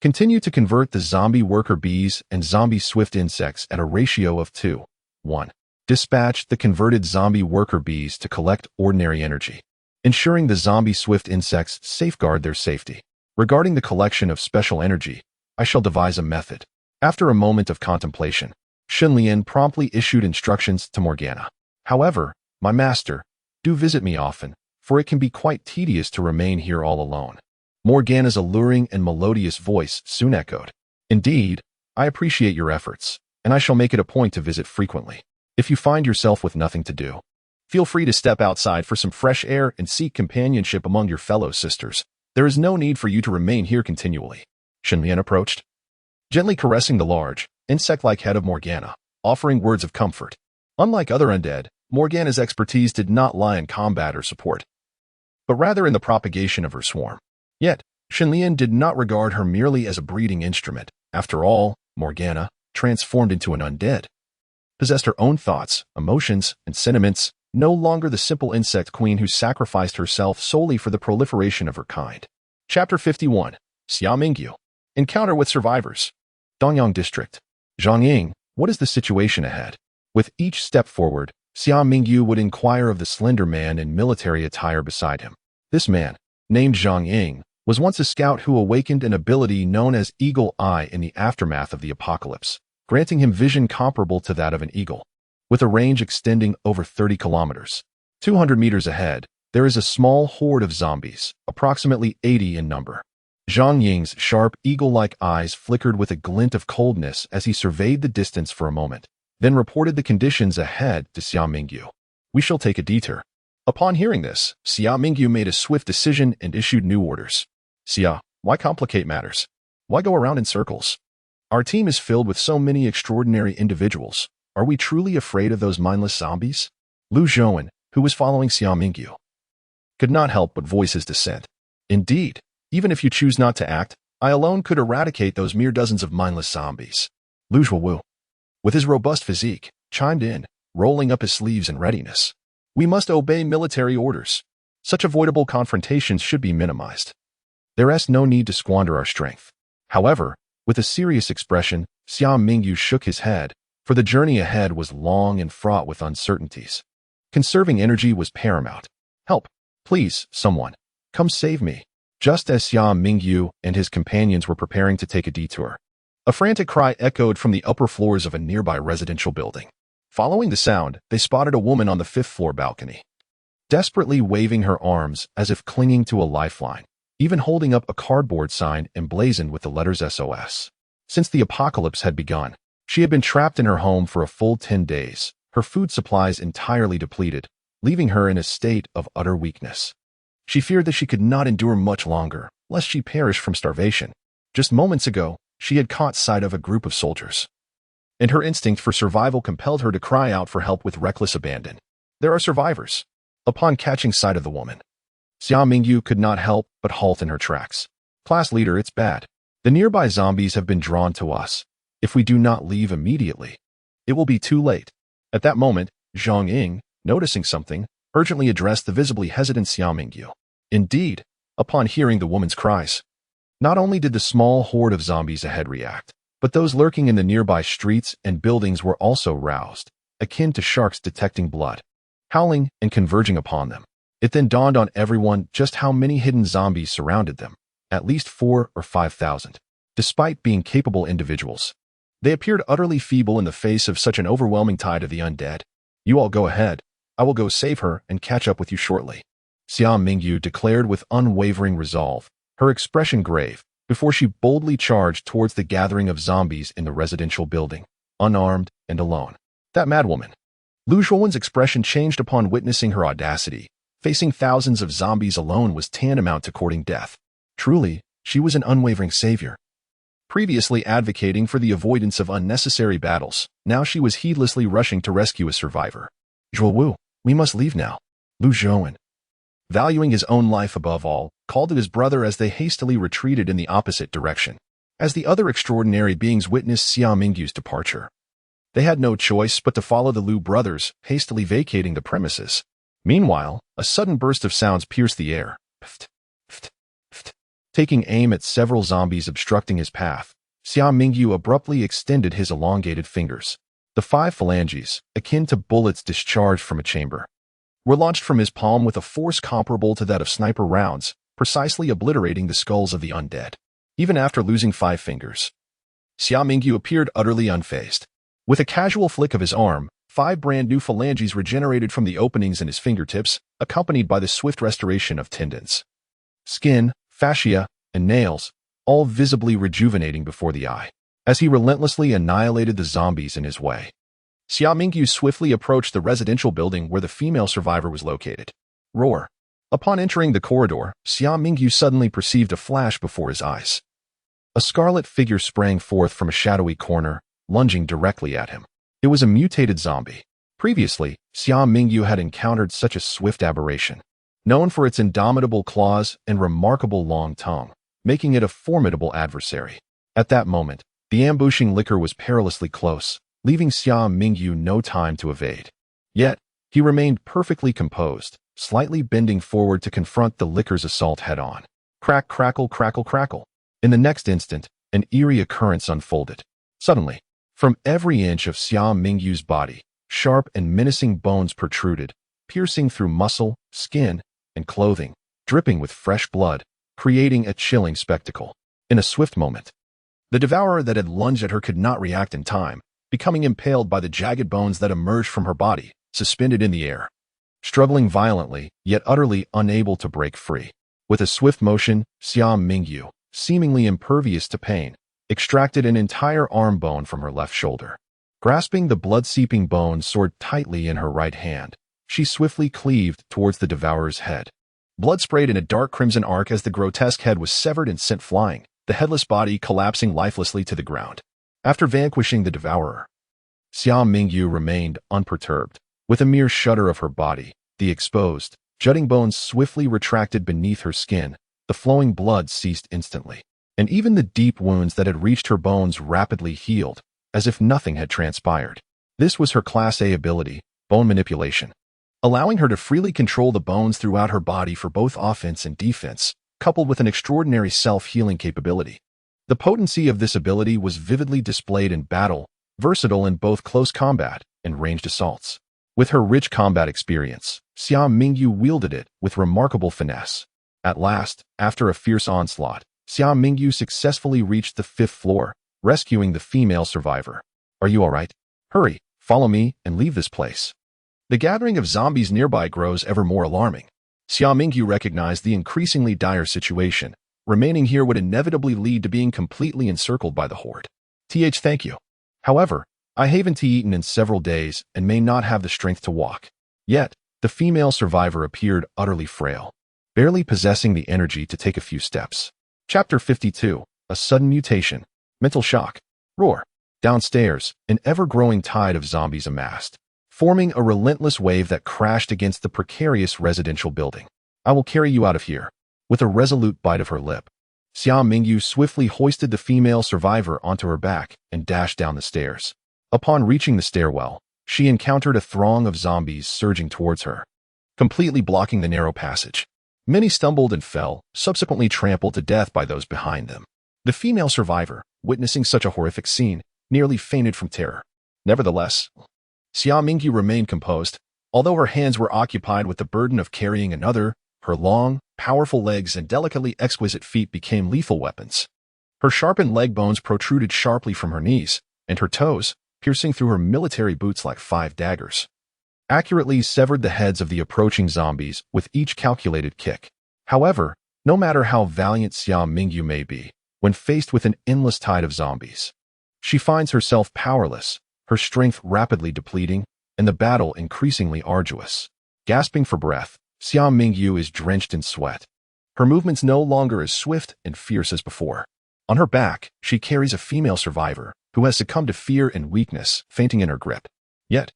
continued to convert the zombie worker bees and zombie swift insects at a ratio of 2:1. Dispatched the converted zombie worker bees to collect ordinary energy, ensuring the zombie swift insects safeguard their safety. Regarding the collection of special energy, I shall devise a method. After a moment of contemplation, Shun Lian promptly issued instructions to Morgana. However, my master, do visit me often, for it can be quite tedious to remain here all alone. Morgana's alluring and melodious voice soon echoed. Indeed, I appreciate your efforts, and I shall make it a point to visit frequently. If you find yourself with nothing to do, feel free to step outside for some fresh air and seek companionship among your fellow sisters. There is no need for you to remain here continually. Shun Lian approached, gently caressing the large, insect-like head of Morgana, offering words of comfort. Unlike other undead, Morgana's expertise did not lie in combat or support, but rather in the propagation of her swarm. Yet, Shun Lian did not regard her merely as a breeding instrument. After all, Morgana, transformed into an undead, possessed her own thoughts, emotions, and sentiments, no longer the simple insect queen who sacrificed herself solely for the proliferation of her kind. Chapter 51. Xia Mingyu. Encounter with survivors. Nanyang District. Zhongying, what is the situation ahead? With each step forward, Xia Mingyu would inquire of the slender man in military attire beside him. This man, named Zhang Ying, was once a scout who awakened an ability known as Eagle Eye in the aftermath of the apocalypse, granting him vision comparable to that of an eagle, with a range extending over 30 kilometers. 200 meters ahead, there is a small horde of zombies, approximately 80 in number. Zhang Ying's sharp, eagle-like eyes flickered with a glint of coldness as he surveyed the distance for a moment, then reported the conditions ahead to Xia Mingyu. We shall take a detour. Upon hearing this, Xia Mingyu made a swift decision and issued new orders. Xia, why complicate matters? Why go around in circles? Our team is filled with so many extraordinary individuals. Are we truly afraid of those mindless zombies? Lu Zhouwen, who was following Xia Mingyu, could not help but voice his dissent. Indeed, even if you choose not to act, I alone could eradicate those mere dozens of mindless zombies. Lu Zhouwen, with his robust physique, chimed in, rolling up his sleeves in readiness. We must obey military orders. Such avoidable confrontations should be minimized. There is no need to squander our strength. However, with a serious expression, Xia Mingyu shook his head, for the journey ahead was long and fraught with uncertainties. Conserving energy was paramount. Help, please, someone. Come save me. Just as Xia Mingyu and his companions were preparing to take a detour, a frantic cry echoed from the upper floors of a nearby residential building. Following the sound, they spotted a woman on the 5th floor balcony, desperately waving her arms as if clinging to a lifeline. even holding up a cardboard sign emblazoned with the letters SOS. Since the apocalypse had begun, she had been trapped in her home for a full 10 days, her food supplies entirely depleted, leaving her in a state of utter weakness. She feared that she could not endure much longer, lest she perish from starvation. Just moments ago, she had caught sight of a group of soldiers, and her instinct for survival compelled her to cry out for help with reckless abandon. There are survivors. Upon catching sight of the woman, Xia Mingyu could not help but halt in her tracks. Class leader, it's bad. The nearby zombies have been drawn to us. If we do not leave immediately, it will be too late. At that moment, Zhang Ying, noticing something, urgently addressed the visibly hesitant Xia Mingyu. Indeed, upon hearing the woman's cries, not only did the small horde of zombies ahead react, but those lurking in the nearby streets and buildings were also roused, akin to sharks detecting blood, howling and converging upon them. It then dawned on everyone just how many hidden zombies surrounded them, at least 4,000 or 5,000. Despite being capable individuals, they appeared utterly feeble in the face of such an overwhelming tide of the undead. You all go ahead. I will go save her and catch up with you shortly, Xia Mingyu declared with unwavering resolve, her expression grave, before she boldly charged towards the gathering of zombies in the residential building, unarmed and alone. That madwoman. Lu Zhuowen's expression changed upon witnessing her audacity. Facing thousands of zombies alone was tantamount to courting death. Truly, she was an unwavering savior. Previously advocating for the avoidance of unnecessary battles, now she was heedlessly rushing to rescue a survivor. Zhuo Wu, we must leave now. Lu Zhuowen, valuing his own life above all, called to his brother as they hastily retreated in the opposite direction. As the other extraordinary beings witnessed Xia Mingyu's departure, they had no choice but to follow the Lu brothers, hastily vacating the premises. Meanwhile, a sudden burst of sounds pierced the air. Pft, pft, pft. Taking aim at several zombies obstructing his path, Xia Mingyu abruptly extended his elongated fingers. The 5 phalanges, akin to bullets discharged from a chamber, were launched from his palm with a force comparable to that of sniper rounds, precisely obliterating the skulls of the undead. Even after losing 5 fingers, Xia Mingyu appeared utterly unfazed. With a casual flick of his arm, 5 brand new phalanges regenerated from the openings in his fingertips, accompanied by the swift restoration of tendons, skin, fascia, and nails, all visibly rejuvenating before the eye. As he relentlessly annihilated the zombies in his way, Xia Mingyu swiftly approached the residential building where the female survivor was located. Roar. Upon entering the corridor, Xia Mingyu suddenly perceived a flash before his eyes. A scarlet figure sprang forth from a shadowy corner, lunging directly at him. It was a mutated zombie. Previously, Xia Mingyu had encountered such a swift aberration, known for its indomitable claws and remarkable long tongue, making it a formidable adversary. At that moment, the ambushing licker was perilously close, leaving Xia Mingyu no time to evade. Yet, he remained perfectly composed, slightly bending forward to confront the licker's assault head-on. Crack, crackle, crackle, crackle. In the next instant, an eerie occurrence unfolded. Suddenly, from every inch of Xia Mingyu's body, sharp and menacing bones protruded, piercing through muscle, skin, and clothing, dripping with fresh blood, creating a chilling spectacle. In a swift moment, the devourer that had lunged at her could not react in time, becoming impaled by the jagged bones that emerged from her body, suspended in the air. Struggling violently, yet utterly unable to break free. With a swift motion, Xia Mingyu, seemingly impervious to pain, extracted an entire arm bone from her left shoulder. Grasping the blood-seeping bone sword tightly in her right hand, she swiftly cleaved towards the devourer's head. Blood sprayed in a dark crimson arc as the grotesque head was severed and sent flying, the headless body collapsing lifelessly to the ground. After vanquishing the devourer, Xia Mingyu remained unperturbed. With a mere shudder of her body, the exposed, jutting bones swiftly retracted beneath her skin, the flowing blood ceased instantly, and even the deep wounds that had reached her bones rapidly healed, as if nothing had transpired. This was her Class A ability, bone manipulation, allowing her to freely control the bones throughout her body for both offense and defense, coupled with an extraordinary self-healing capability. The potency of this ability was vividly displayed in battle, versatile in both close combat and ranged assaults. With her rich combat experience, Xia Mingyu wielded it with remarkable finesse. At last, after a fierce onslaught, Xia Mingyu successfully reached the 5th floor, rescuing the female survivor. Are you all right? Hurry, follow me, and leave this place. The gathering of zombies nearby grows ever more alarming. Xia Mingyu recognized the increasingly dire situation. Remaining here would inevitably lead to being completely encircled by the horde. Thank you. However, I haven't eaten in several days and may not have the strength to walk. Yet, the female survivor appeared utterly frail, barely possessing the energy to take a few steps. Chapter 52. A sudden mutation. Mental shock. Roar. Downstairs, an ever-growing tide of zombies amassed, forming a relentless wave that crashed against the precarious residential building. I will carry you out of here. With a resolute bite of her lip, Xia Mingyu swiftly hoisted the female survivor onto her back and dashed down the stairs. Upon reaching the stairwell, she encountered a throng of zombies surging towards her, completely blocking the narrow passage. Many stumbled and fell, subsequently trampled to death by those behind them. The female survivor, witnessing such a horrific scene, nearly fainted from terror. Nevertheless, Xia Mingyu remained composed, although her hands were occupied with the burden of carrying another. Her long, powerful legs and delicately exquisite feet became lethal weapons. Her sharpened leg bones protruded sharply from her knees, and her toes, piercing through her military boots like 5 daggers, accurately severed the heads of the approaching zombies with each calculated kick. However, no matter how valiant Xia Mingyu may be, when faced with an endless tide of zombies, she finds herself powerless, her strength rapidly depleting, and the battle increasingly arduous. Gasping for breath, Xia Mingyu is drenched in sweat. Her movements no longer as swift and fierce as before. On her back, she carries a female survivor who has succumbed to fear and weakness, fainting in her grip. Yet,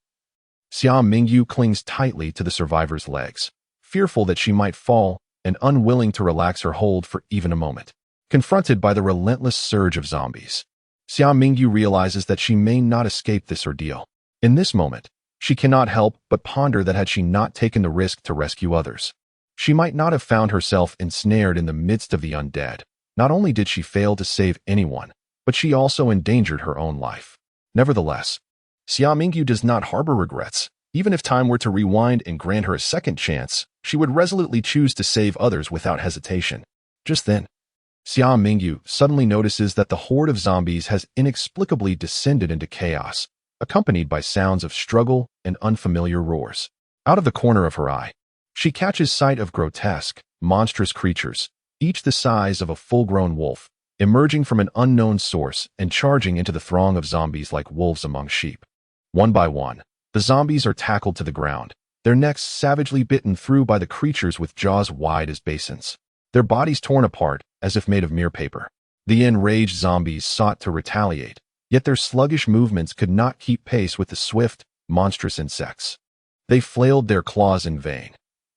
Xia Mingyu clings tightly to the survivor's legs, fearful that she might fall and unwilling to relax her hold for even a moment. Confronted by the relentless surge of zombies, Xia Mingyu realizes that she may not escape this ordeal. In this moment, she cannot help but ponder that had she not taken the risk to rescue others, she might not have found herself ensnared in the midst of the undead. Not only did she fail to save anyone, but she also endangered her own life. Nevertheless, Xia Mingyu does not harbor regrets. Even if time were to rewind and grant her a second chance, she would resolutely choose to save others without hesitation. Just then, Xia Mingyu suddenly notices that the horde of zombies has inexplicably descended into chaos, accompanied by sounds of struggle and unfamiliar roars. Out of the corner of her eye, she catches sight of grotesque, monstrous creatures, each the size of a full-grown wolf, emerging from an unknown source and charging into the throng of zombies like wolves among sheep. One by one, the zombies are tackled to the ground, their necks savagely bitten through by the creatures with jaws wide as basins, their bodies torn apart as if made of mere paper. The enraged zombies sought to retaliate, yet their sluggish movements could not keep pace with the swift, monstrous insects. They flailed their claws in vain.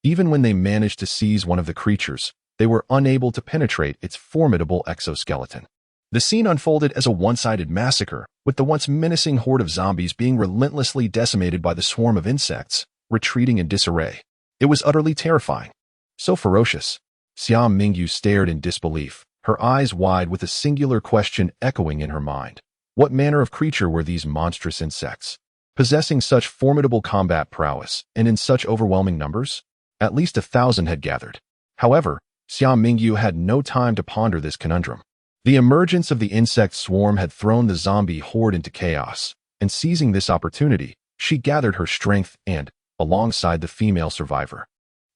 Even when they managed to seize one of the creatures, they were unable to penetrate its formidable exoskeleton. The scene unfolded as a one-sided massacre, with the once menacing horde of zombies being relentlessly decimated by the swarm of insects, retreating in disarray. It was utterly terrifying. So ferocious. Xia Mingyu stared in disbelief, her eyes wide with a singular question echoing in her mind. What manner of creature were these monstrous insects, possessing such formidable combat prowess and in such overwhelming numbers? At least 1,000 had gathered. However, Xia Mingyu had no time to ponder this conundrum. The emergence of the insect swarm had thrown the zombie horde into chaos, and seizing this opportunity, she gathered her strength and, alongside the female survivor,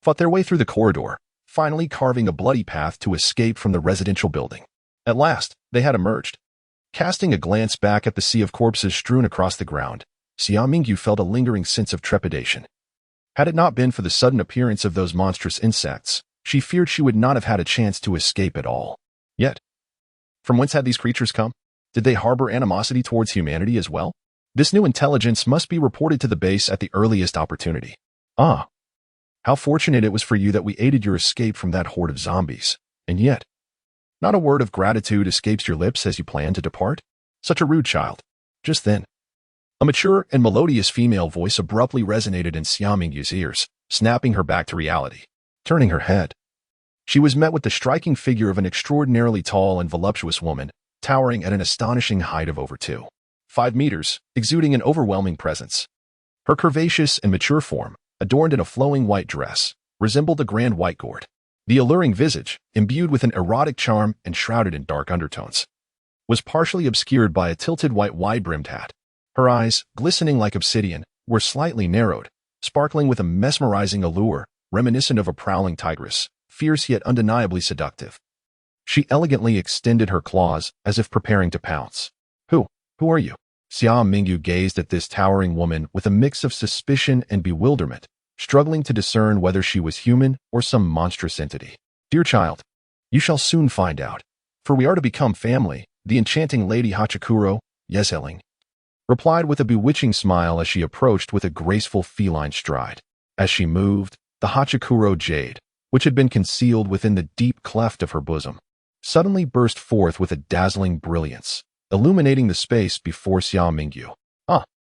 fought their way through the corridor, finally carving a bloody path to escape from the residential building. At last, they had emerged. Casting a glance back at the sea of corpses strewn across the ground, Xia Mingyu felt a lingering sense of trepidation. Had it not been for the sudden appearance of those monstrous insects, she feared she would not have had a chance to escape at all. Yet, from whence had these creatures come? Did they harbor animosity towards humanity as well? This new intelligence must be reported to the base at the earliest opportunity. Ah, how fortunate it was for you that we aided your escape from that horde of zombies. And yet, not a word of gratitude escapes your lips as you plan to depart? Such a rude child. Just then, a mature and melodious female voice abruptly resonated in Xia Mingyu's ears, snapping her back to reality. Turning her head, she was met with the striking figure of an extraordinarily tall and voluptuous woman, towering at an astonishing height of over 2.5 meters, exuding an overwhelming presence. Her curvaceous and mature form, adorned in a flowing white dress, resembled a grand white gourd. The alluring visage, imbued with an erotic charm and shrouded in dark undertones, was partially obscured by a tilted white wide-brimmed hat. Her eyes, glistening like obsidian, were slightly narrowed, sparkling with a mesmerizing allure, reminiscent of a prowling tigress, fierce yet undeniably seductive. She elegantly extended her claws as if preparing to pounce. Who are you? Xia Mingyu gazed at this towering woman with a mix of suspicion and bewilderment, struggling to discern whether she was human or some monstrous entity. Dear child, you shall soon find out, for we are to become family, the enchanting Lady Hachikuro, Yeseling, replied with a bewitching smile as she approached with a graceful feline stride. As she moved, the Hachikuro jade, which had been concealed within the deep cleft of her bosom, suddenly burst forth with a dazzling brilliance, illuminating the space before Xia Mingyu.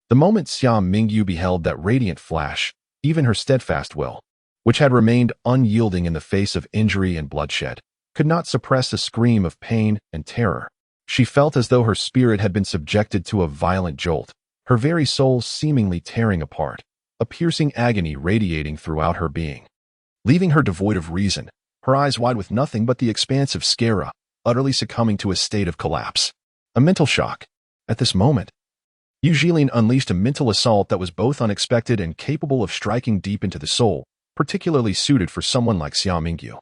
The moment Xia Mingyu beheld that radiant flash, even her steadfast will, which had remained unyielding in the face of injury and bloodshed, could not suppress a scream of pain and terror. She felt as though her spirit had been subjected to a violent jolt, her very soul seemingly tearing apart, a piercing agony radiating throughout her being, leaving her devoid of reason, her eyes wide with nothing but the expanse of sclera, utterly succumbing to a state of collapse. A mental shock. At this moment, Yu Jilin unleashed a mental assault that was both unexpected and capable of striking deep into the soul, particularly suited for someone like Xia Mingyu,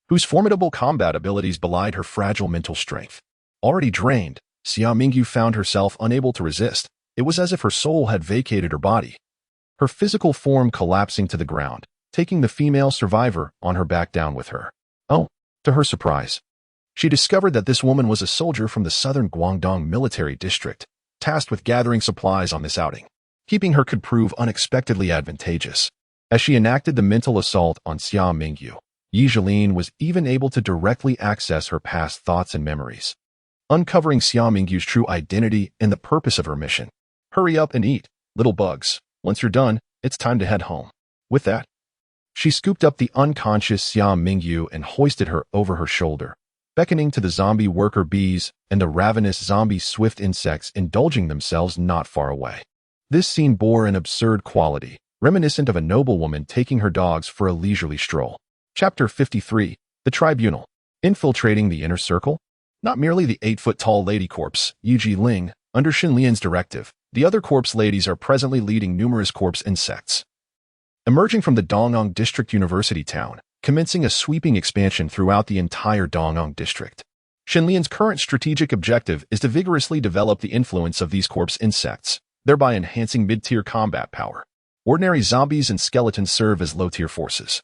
whose formidable combat abilities belied her fragile mental strength. Already drained, Xia Mingyu found herself unable to resist. It was as if her soul had vacated her body, her physical form collapsing to the ground, taking the female survivor on her back down with her. To her surprise, she discovered that this woman was a soldier from the southern Guangdong military district, tasked with gathering supplies on this outing. Keeping her could prove unexpectedly advantageous. As she enacted the mental assault on Xia Mingyu, Yi Jilin was even able to directly access her past thoughts and memories, uncovering Xia Mingyu's true identity and the purpose of her mission. Hurry up and eat, little bugs. Once you're done, it's time to head home. With that, she scooped up the unconscious Xia Mingyu and hoisted her over her shoulder, beckoning to the zombie worker bees and the ravenous zombie swift insects indulging themselves not far away. This scene bore an absurd quality, reminiscent of a noblewoman taking her dogs for a leisurely stroll. Chapter 53, The Tribunal. Infiltrating the inner circle? Not merely the 8-foot-tall lady corpse, Yu Jilin, under Xin Lian's directive, the other corpse ladies are presently leading numerous corpse insects, emerging from the Dong'an District University town, commencing a sweeping expansion throughout the entire Dong'an district. Xin Lian's current strategic objective is to vigorously develop the influence of these corpse insects, thereby enhancing mid-tier combat power. Ordinary zombies and skeletons serve as low-tier forces,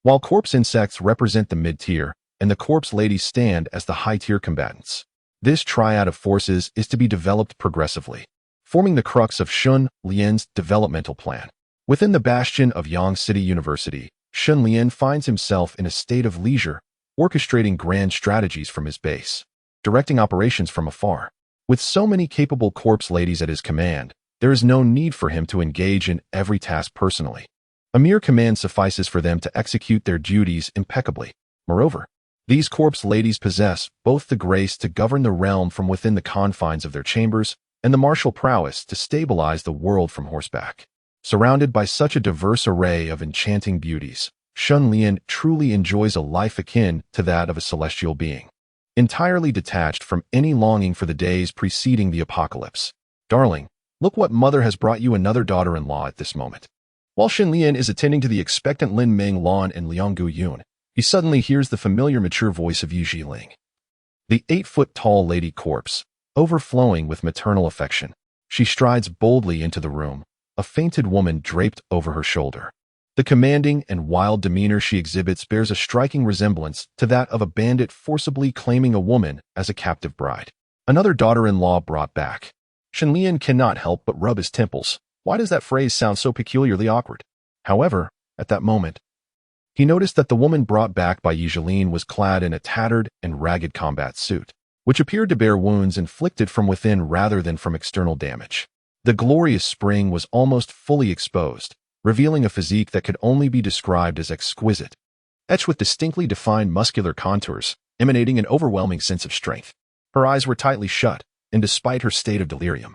while corpse insects represent the mid-tier, and the corpse ladies stand as the high-tier combatants. This triad of forces is to be developed progressively, forming the crux of Xin Lian's developmental plan. Within the bastion of Yang City University, Xin Lian finds himself in a state of leisure, orchestrating grand strategies from his base, directing operations from afar. With so many capable corpse ladies at his command, there is no need for him to engage in every task personally. A mere command suffices for them to execute their duties impeccably. Moreover, these corpse ladies possess both the grace to govern the realm from within the confines of their chambers and the martial prowess to stabilize the world from horseback. Surrounded by such a diverse array of enchanting beauties, Xin Lian truly enjoys a life akin to that of a celestial being, entirely detached from any longing for the days preceding the apocalypse. Darling, look what mother has brought you another daughter-in-law at this moment. While Xin Lian is attending to the expectant Lin Meng Lan and Liang Gu Yun, he suddenly hears the familiar mature voice of Yu Jilin, the 8-foot-tall lady corpse, overflowing with maternal affection. She strides boldly into the room, a fainted woman draped over her shoulder. The commanding and wild demeanor she exhibits bears a striking resemblance to that of a bandit forcibly claiming a woman as a captive bride. Another daughter-in-law brought back. Xin Lian cannot help but rub his temples. Why does that phrase sound so peculiarly awkward? However, at that moment, he noticed that the woman brought back by Yu Jilin was clad in a tattered and ragged combat suit, which appeared to bear wounds inflicted from within rather than from external damage. The glorious spring was almost fully exposed, revealing a physique that could only be described as exquisite, etched with distinctly defined muscular contours, emanating an overwhelming sense of strength. Her eyes were tightly shut, and despite her state of delirium,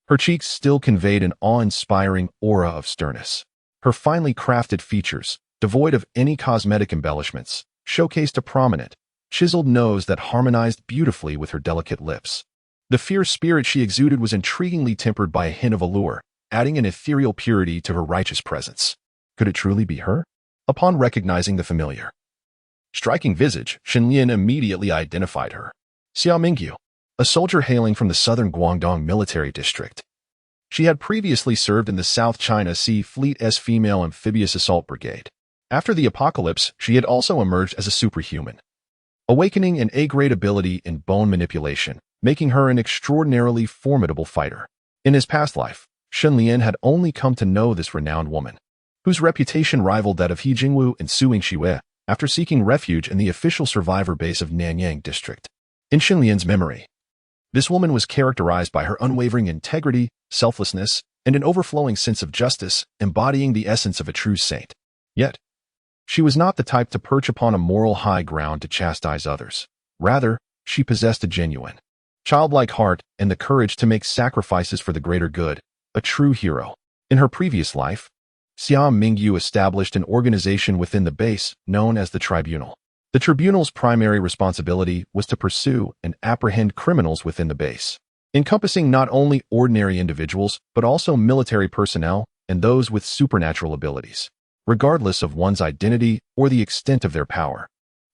her cheeks still conveyed an awe-inspiring aura of sternness. Her finely crafted features, devoid of any cosmetic embellishments, showcased a prominent, chiseled nose that harmonized beautifully with her delicate lips. The fierce spirit she exuded was intriguingly tempered by a hint of allure, adding an ethereal purity to her righteous presence. Could it truly be her? Upon recognizing the familiar, striking visage, Shenlian immediately identified her. Xia Mingyu, a soldier hailing from the southern Guangdong military district. She had previously served in the South China Sea Fleet's female amphibious assault brigade. After the apocalypse, she had also emerged as a superhuman, awakening an A-grade ability in bone manipulation, making her an extraordinarily formidable fighter. In his past life, Shenlian had only come to know this renowned woman, whose reputation rivaled that of He Jingwu and Su Yingxue, after seeking refuge in the official survivor base of Nanyang district. In Shenlian's memory, this woman was characterized by her unwavering integrity, selflessness, and an overflowing sense of justice, embodying the essence of a true saint. Yet, she was not the type to perch upon a moral high ground to chastise others. Rather, she possessed a genuine, childlike heart and the courage to make sacrifices for the greater good, a true hero. In her previous life, Xia Mingyu established an organization within the base known as the Tribunal. The Tribunal's primary responsibility was to pursue and apprehend criminals within the base, encompassing not only ordinary individuals but also military personnel and those with supernatural abilities, regardless of one's identity or the extent of their power.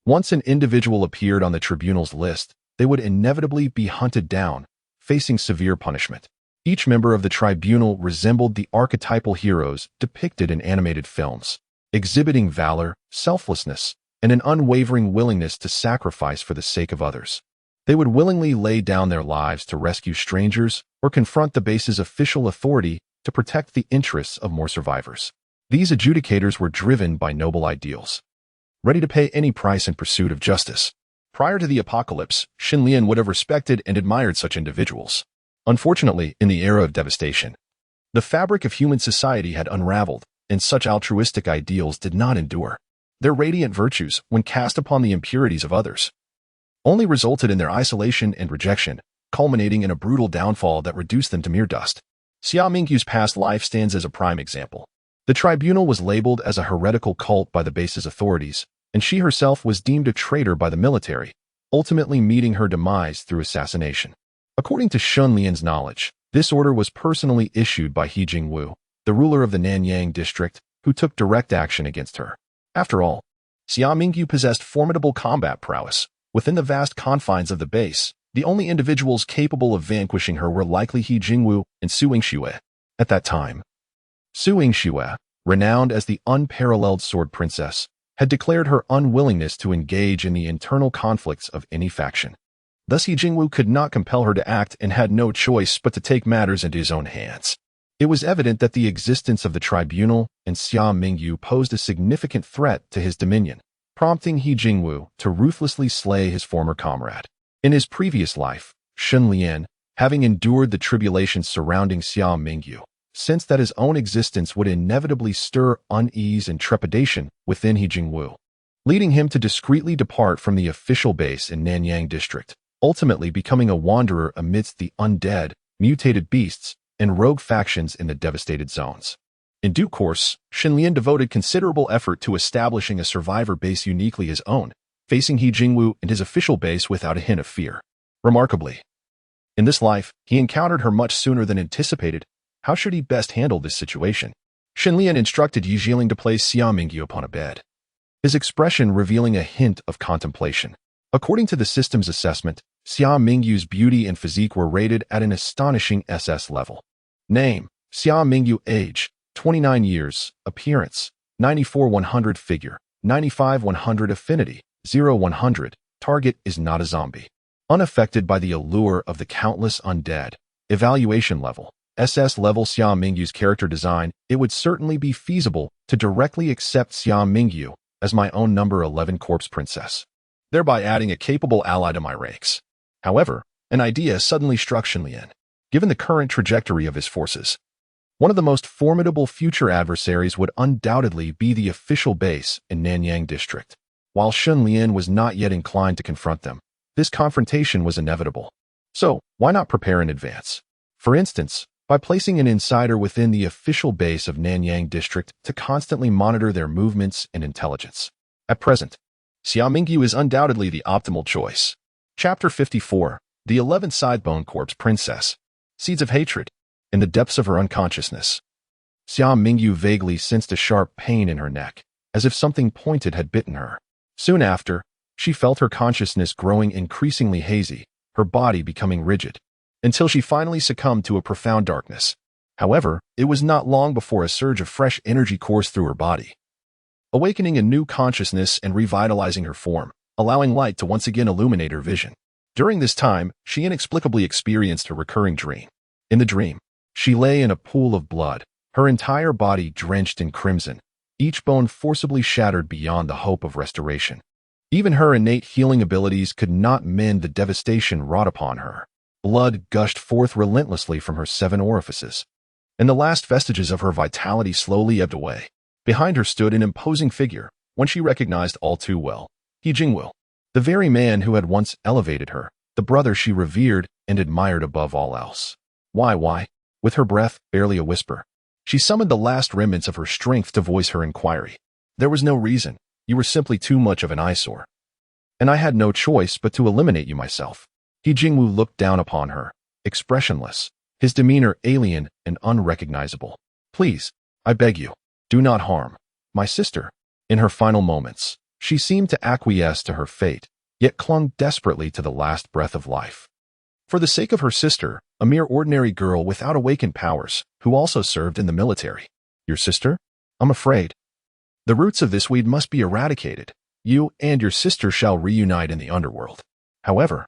Once an individual appeared on the Tribunal's list, they would inevitably be hunted down, facing severe punishment. Each member of the Tribunal resembled the archetypal heroes depicted in animated films, exhibiting valor, selflessness, and an unwavering willingness to sacrifice for the sake of others. They would willingly lay down their lives to rescue strangers or confront the base's official authority to protect the interests of more survivors. These adjudicators were driven by noble ideals, ready to pay any price in pursuit of justice. Prior to the apocalypse, Shenlian would have respected and admired such individuals. Unfortunately, in the era of devastation, the fabric of human society had unraveled, and such altruistic ideals did not endure. Their radiant virtues, when cast upon the impurities of others, only resulted in their isolation and rejection, culminating in a brutal downfall that reduced them to mere dust. Xia Mingyu's past life stands as a prime example. The Tribunal was labeled as a heretical cult by the base's authorities, and she herself was deemed a traitor by the military, ultimately meeting her demise through assassination. According to Shenlian's knowledge, this order was personally issued by He Jingwu, the ruler of the Nanyang district, who took direct action against her. After all, Xia Mingyu possessed formidable combat prowess. Within the vast confines of the base, the only individuals capable of vanquishing her were likely He Jingwu and Su Yingxue. At that time, Su Yingxue, renowned as the unparalleled sword princess, had declared her unwillingness to engage in the internal conflicts of any faction. Thus He Jingwu could not compel her to act and had no choice but to take matters into his own hands. It was evident that the existence of the Tribunal and Xia Mingyu posed a significant threat to his dominion, prompting He Jingwu to ruthlessly slay his former comrade. In his previous life, Shenlian, having endured the tribulations surrounding Xia Mingyu, sensed that his own existence would inevitably stir unease and trepidation within He Jingwu, leading him to discreetly depart from the official base in Nanyang district, ultimately becoming a wanderer amidst the undead, mutated beasts, and rogue factions in the devastated zones. In due course, Shenlian devoted considerable effort to establishing a survivor base uniquely his own, facing He Jingwu and his official base without a hint of fear. Remarkably, in this life, he encountered her much sooner than anticipated. How should he best handle this situation? Shenlian instructed Yi Jiling to place Xia Mingyu upon a bed, his expression revealing a hint of contemplation. According to the system's assessment, Xia Mingyu's beauty and physique were rated at an astonishing SS level. Name: Xia Mingyu. Age: 29 years. Appearance: 94-100. Figure: 95-100. Affinity: 0-100. Target is not a zombie. Unaffected by the allure of the countless undead. Evaluation level: SS level. Xia Mingyu's character design: it would certainly be feasible to directly accept Xia Mingyu as my own number 11 corpse princess, thereby adding a capable ally to my ranks. However, an idea suddenly struck Shenlian. Given the current trajectory of his forces, one of the most formidable future adversaries would undoubtedly be the official base in Nanyang district. While Shenlian was not yet inclined to confront them, this confrontation was inevitable. So, why not prepare in advance? For instance, by placing an insider within the official base of Nanyang district to constantly monitor their movements and intelligence. At present, Xia Mingyu is undoubtedly the optimal choice. Chapter 54. The 11th Sidebone Corpse Princess. Seeds of hatred. In the depths of her unconsciousness, Xia Mingyu vaguely sensed a sharp pain in her neck. as if something pointed had bitten her. Soon after, she felt her consciousness growing increasingly hazy, her body becoming rigid, until she finally succumbed to a profound darkness. However, it was not long before a surge of fresh energy coursed through her body, awakening a new consciousness and revitalizing her form, allowing light to once again illuminate her vision. During this time, she inexplicably experienced a recurring dream. In the dream, she lay in a pool of blood, her entire body drenched in crimson, each bone forcibly shattered beyond the hope of restoration. Even her innate healing abilities could not mend the devastation wrought upon her. Blood gushed forth relentlessly from her 7 orifices, and the last vestiges of her vitality slowly ebbed away. Behind her stood an imposing figure, one she recognized all too well, He Jingwu, the very man who had once elevated her, the brother she revered and admired above all else. Why? With her breath barely a whisper, she summoned the last remnants of her strength to voice her inquiry. There was no reason. You were simply too much of an eyesore, and I had no choice but to eliminate you myself. He Jingwu looked down upon her, expressionless, his demeanor alien and unrecognizable. Please, I beg you, do not harm my sister. In her final moments, she seemed to acquiesce to her fate, yet clung desperately to the last breath of life. For the sake of her sister, a mere ordinary girl without awakened powers, who also served in the military. Your sister? I'm afraid. The roots of this weed must be eradicated. You and your sister shall reunite in the underworld. However,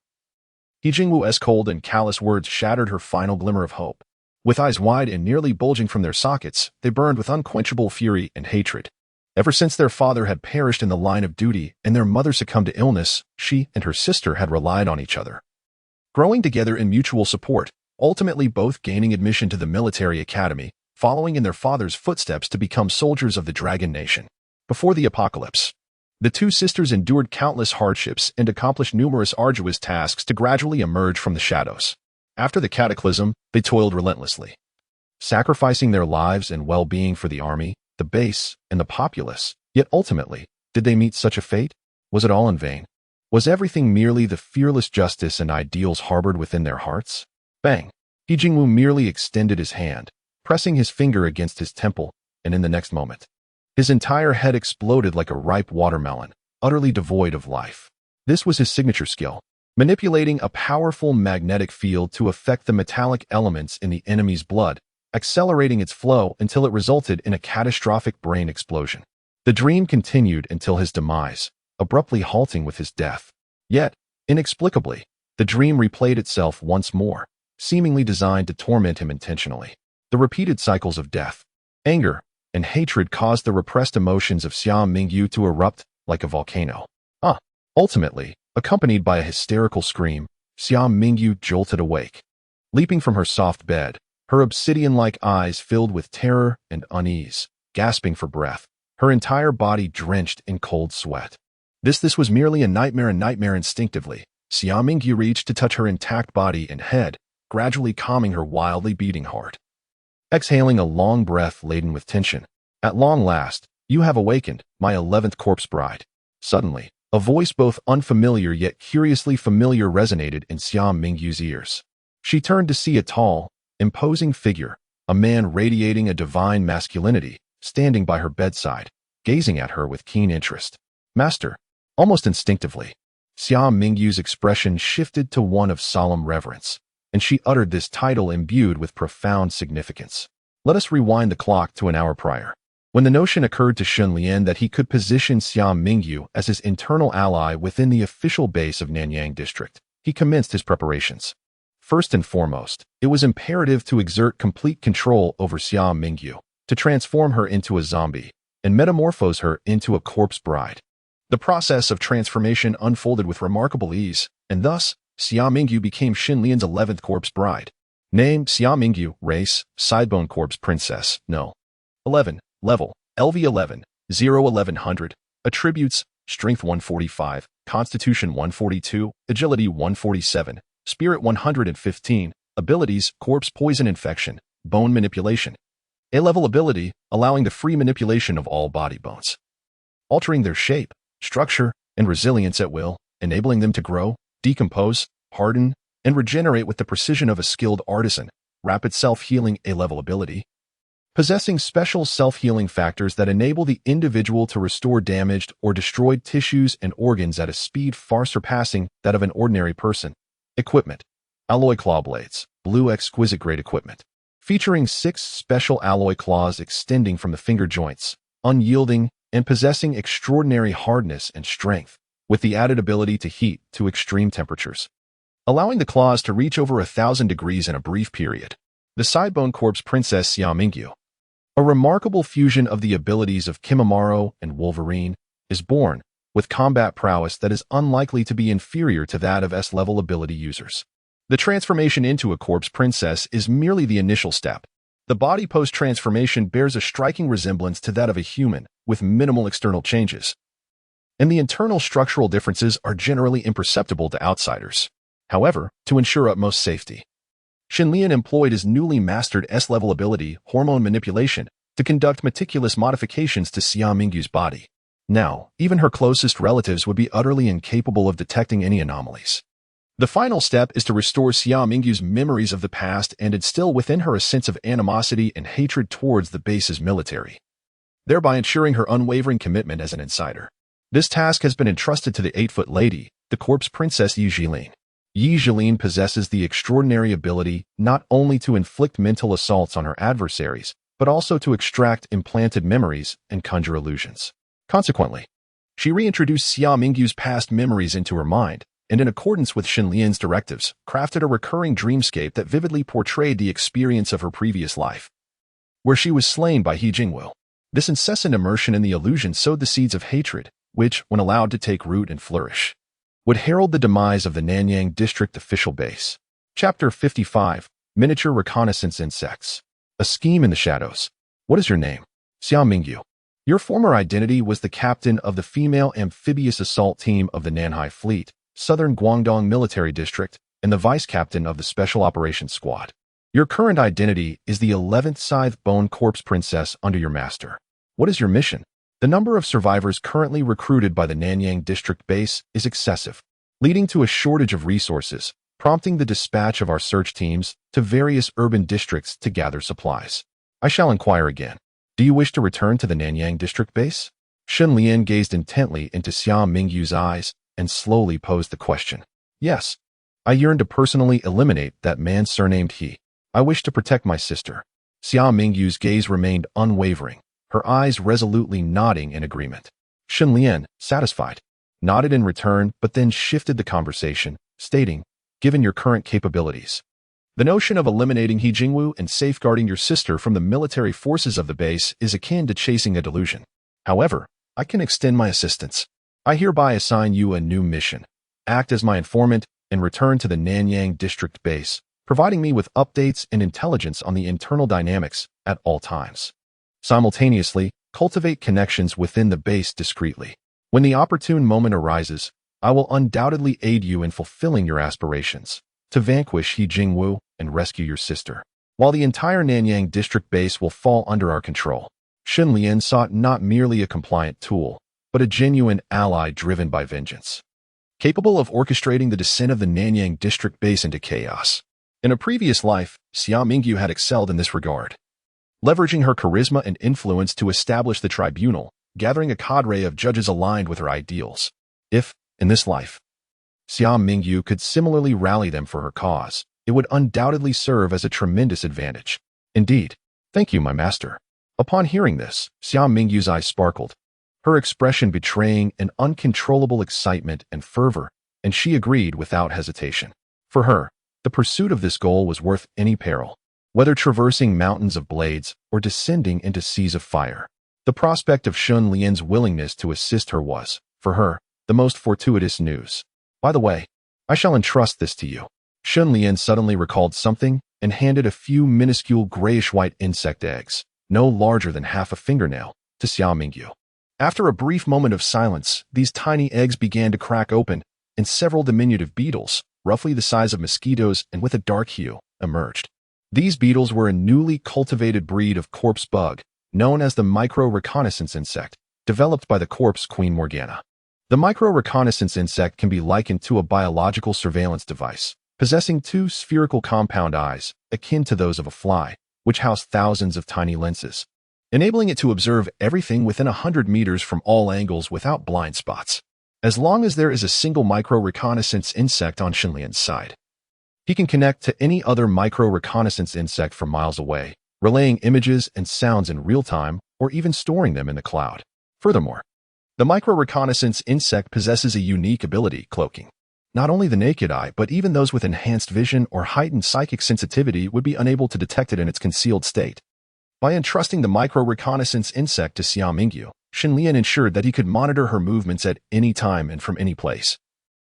He Jingwu's cold and callous words shattered her final glimmer of hope. With eyes wide and nearly bulging from their sockets, they burned with unquenchable fury and hatred. Ever since their father had perished in the line of duty and their mother succumbed to illness, she and her sister had relied on each other, growing together in mutual support, ultimately both gaining admission to the military academy, following in their father's footsteps to become soldiers of the Dragon Nation. Before the apocalypse, the two sisters endured countless hardships and accomplished numerous arduous tasks to gradually emerge from the shadows. After the cataclysm, they toiled relentlessly, sacrificing their lives and well-being for the army, the base, and the populace. Yet ultimately, did they meet such a fate? Was it all in vain? Was everything merely the fearless justice and ideals harbored within their hearts? Bang! He Jingwu merely extended his hand, pressing his finger against his temple, and in the next moment, his entire head exploded like a ripe watermelon, utterly devoid of life. This was his signature skill, manipulating a powerful magnetic field to affect the metallic elements in the enemy's blood, accelerating its flow until it resulted in a catastrophic brain explosion. The dream continued until his demise, abruptly halting with his death. Yet, inexplicably, the dream replayed itself once more, seemingly designed to torment him intentionally. The repeated cycles of death, anger, and hatred caused the repressed emotions of Xia Mingyu to erupt like a volcano. Ultimately, accompanied by a hysterical scream, Xia Mingyu jolted awake. Leaping from her soft bed, her obsidian-like eyes filled with terror and unease, gasping for breath, her entire body drenched in cold sweat. This was merely a nightmare instinctively. Xia Mingyu reached to touch her intact body and head, gradually calming her wildly beating heart. Exhaling a long breath laden with tension. At long last, you have awakened, my 11th corpse bride. Suddenly, a voice both unfamiliar yet curiously familiar resonated in Xia Mingyu's ears. She turned to see a tall, imposing figure, a man radiating a divine masculinity, standing by her bedside, gazing at her with keen interest. Master. Almost instinctively, Xia Mingyu's expression shifted to one of solemn reverence, and she uttered this title imbued with profound significance. Let us rewind the clock to an hour prior, when the notion occurred to Shun Lian that he could position Xia Mingyu as his internal ally within the official base of Nanyang district. He commenced his preparations. First and foremost, it was imperative to exert complete control over Xia Mingyu, to transform her into a zombie, and metamorphose her into a corpse bride. The process of transformation unfolded with remarkable ease, and thus, Xia Mingyu became Shin Lian's 11th corpse bride. Name, Xia Mingyu. Race, Sidebone Corpse Princess. No. 11. Level, LV11, 0-1100. Attributes, Strength 145, Constitution 142, Agility 147, Spirit 115. Abilities, Corpse Poison Infection, Bone Manipulation. A-level ability, allowing the free manipulation of all body bones, altering their shape, structure, and resilience at will, enabling them to grow, decompose, harden, and regenerate with the precision of a skilled artisan. Rapid self-healing. A-level ability, possessing special self-healing factors that enable the individual to restore damaged or destroyed tissues and organs at a speed far surpassing that of an ordinary person. Equipment: alloy claw blades, blue exquisite-grade equipment, featuring 6 special alloy claws extending from the finger joints, unyielding and possessing extraordinary hardness and strength, with the added ability to heat to extreme temperatures, allowing the claws to reach over 1,000 degrees in a brief period. The Sidebone Corpse Princess Xia Mingyu, a remarkable fusion of the abilities of Kimimaro and Wolverine, is born with combat prowess that is unlikely to be inferior to that of S-level ability users. The transformation into a corpse princess is merely the initial step. The body post-transformation bears a striking resemblance to that of a human, with minimal external changes, and the internal structural differences are generally imperceptible to outsiders. However, to ensure utmost safety, Shenlian employed his newly mastered S-level ability, hormone manipulation, to conduct meticulous modifications to Xia Mingyu's body. Now, even her closest relatives would be utterly incapable of detecting any anomalies. The final step is to restore Xia Mingyu's memories of the past and instill within her a sense of animosity and hatred towards the base's military, thereby ensuring her unwavering commitment as an insider. This task has been entrusted to the 8-foot lady, the corpse princess Yi Jilin. Yi Jilin possesses the extraordinary ability not only to inflict mental assaults on her adversaries, but also to extract implanted memories and conjure illusions. Consequently, she reintroduced Xia Mingyu's past memories into her mind, and in accordance with Shenlian's directives, crafted a recurring dreamscape that vividly portrayed the experience of her previous life, where she was slain by He Jingwu. This incessant immersion in the illusion sowed the seeds of hatred, which, when allowed to take root and flourish, would herald the demise of the Nanyang district official base. Chapter 55, Miniature Reconnaissance Insects. A scheme in the shadows. What is your name? Xia Mingyu. Your former identity was the captain of the female amphibious assault team of the Nanhai Fleet, Southern Guangdong Military District, and the vice-captain of the Special Operations Squad. Your current identity is the 11th Scythe-Bone Corpse Princess under your master. What is your mission? The number of survivors currently recruited by the Nanyang district base is excessive, leading to a shortage of resources, prompting the dispatch of our search teams to various urban districts to gather supplies. I shall inquire again. Do you wish to return to the Nanyang district base? Shenlian gazed intently into Xia Mingyu's eyes and slowly posed the question. Yes. I yearn to personally eliminate that man surnamed He. I wish to protect my sister. Xia Mingyu's gaze remained unwavering, her eyes resolutely nodding in agreement. Shenlian, satisfied, nodded in return but then shifted the conversation, stating, given your current capabilities, the notion of eliminating He Jingwu and safeguarding your sister from the military forces of the base is akin to chasing a delusion. However, I can extend my assistance. I hereby assign you a new mission. Act as my informant and return to the Nanyang district base, providing me with updates and intelligence on the internal dynamics at all times. Simultaneously, cultivate connections within the base discreetly. When the opportune moment arises, I will undoubtedly aid you in fulfilling your aspirations to vanquish He Jingwu and rescue your sister, while the entire Nanyang district base will fall under our control. Shenlian sought not merely a compliant tool, but a genuine ally driven by vengeance, capable of orchestrating the descent of the Nanyang district base into chaos. In a previous life, Xia Mingyu had excelled in this regard, leveraging her charisma and influence to establish the tribunal, gathering a cadre of judges aligned with her ideals. If, in this life, Xia Mingyu could similarly rally them for her cause, it would undoubtedly serve as a tremendous advantage. Indeed. Thank you, my master. Upon hearing this, Xia Mingyu's eyes sparkled, her expression betraying an uncontrollable excitement and fervor, and she agreed without hesitation. For her, the pursuit of this goal was worth any peril, whether traversing mountains of blades or descending into seas of fire. The prospect of Shenlian's willingness to assist her was, for her, the most fortuitous news. By the way, I shall entrust this to you. Shenlian suddenly recalled something and handed a few minuscule grayish-white insect eggs, no larger than half a fingernail, to Xia Mingyu. After a brief moment of silence, these tiny eggs began to crack open, and several diminutive beetles, roughly the size of mosquitoes and with a dark hue, emerged. These beetles were a newly cultivated breed of corpse bug, known as the micro-reconnaissance insect, developed by the corpse Queen Morgana. The micro-reconnaissance insect can be likened to a biological surveillance device, possessing 2 spherical compound eyes, akin to those of a fly, which housed thousands of tiny lenses, enabling it to observe everything within 100 meters from all angles without blind spots. As long as there is a single micro-reconnaissance insect on Shenlian's side, he can connect to any other micro-reconnaissance insect from miles away, relaying images and sounds in real time or even storing them in the cloud. Furthermore, the micro-reconnaissance insect possesses a unique ability, cloaking. Not only the naked eye, but even those with enhanced vision or heightened psychic sensitivity would be unable to detect it in its concealed state. By entrusting the micro-reconnaissance insect to Xia Mingyu, Shenlian ensured that he could monitor her movements at any time and from any place,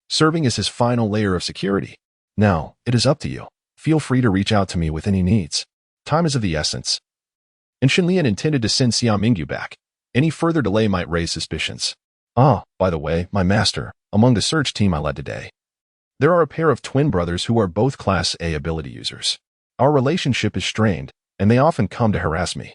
serving as his final layer of security. Now, it is up to you. Feel free to reach out to me with any needs. Time is of the essence. And Shenlian intended to send Xia Mingyu back. Any further delay might raise suspicions. Ah, by the way, my master, among the search team I led today, there are a pair of twin brothers who are both Class A ability users. Our relationship is strained, and they often come to harass me,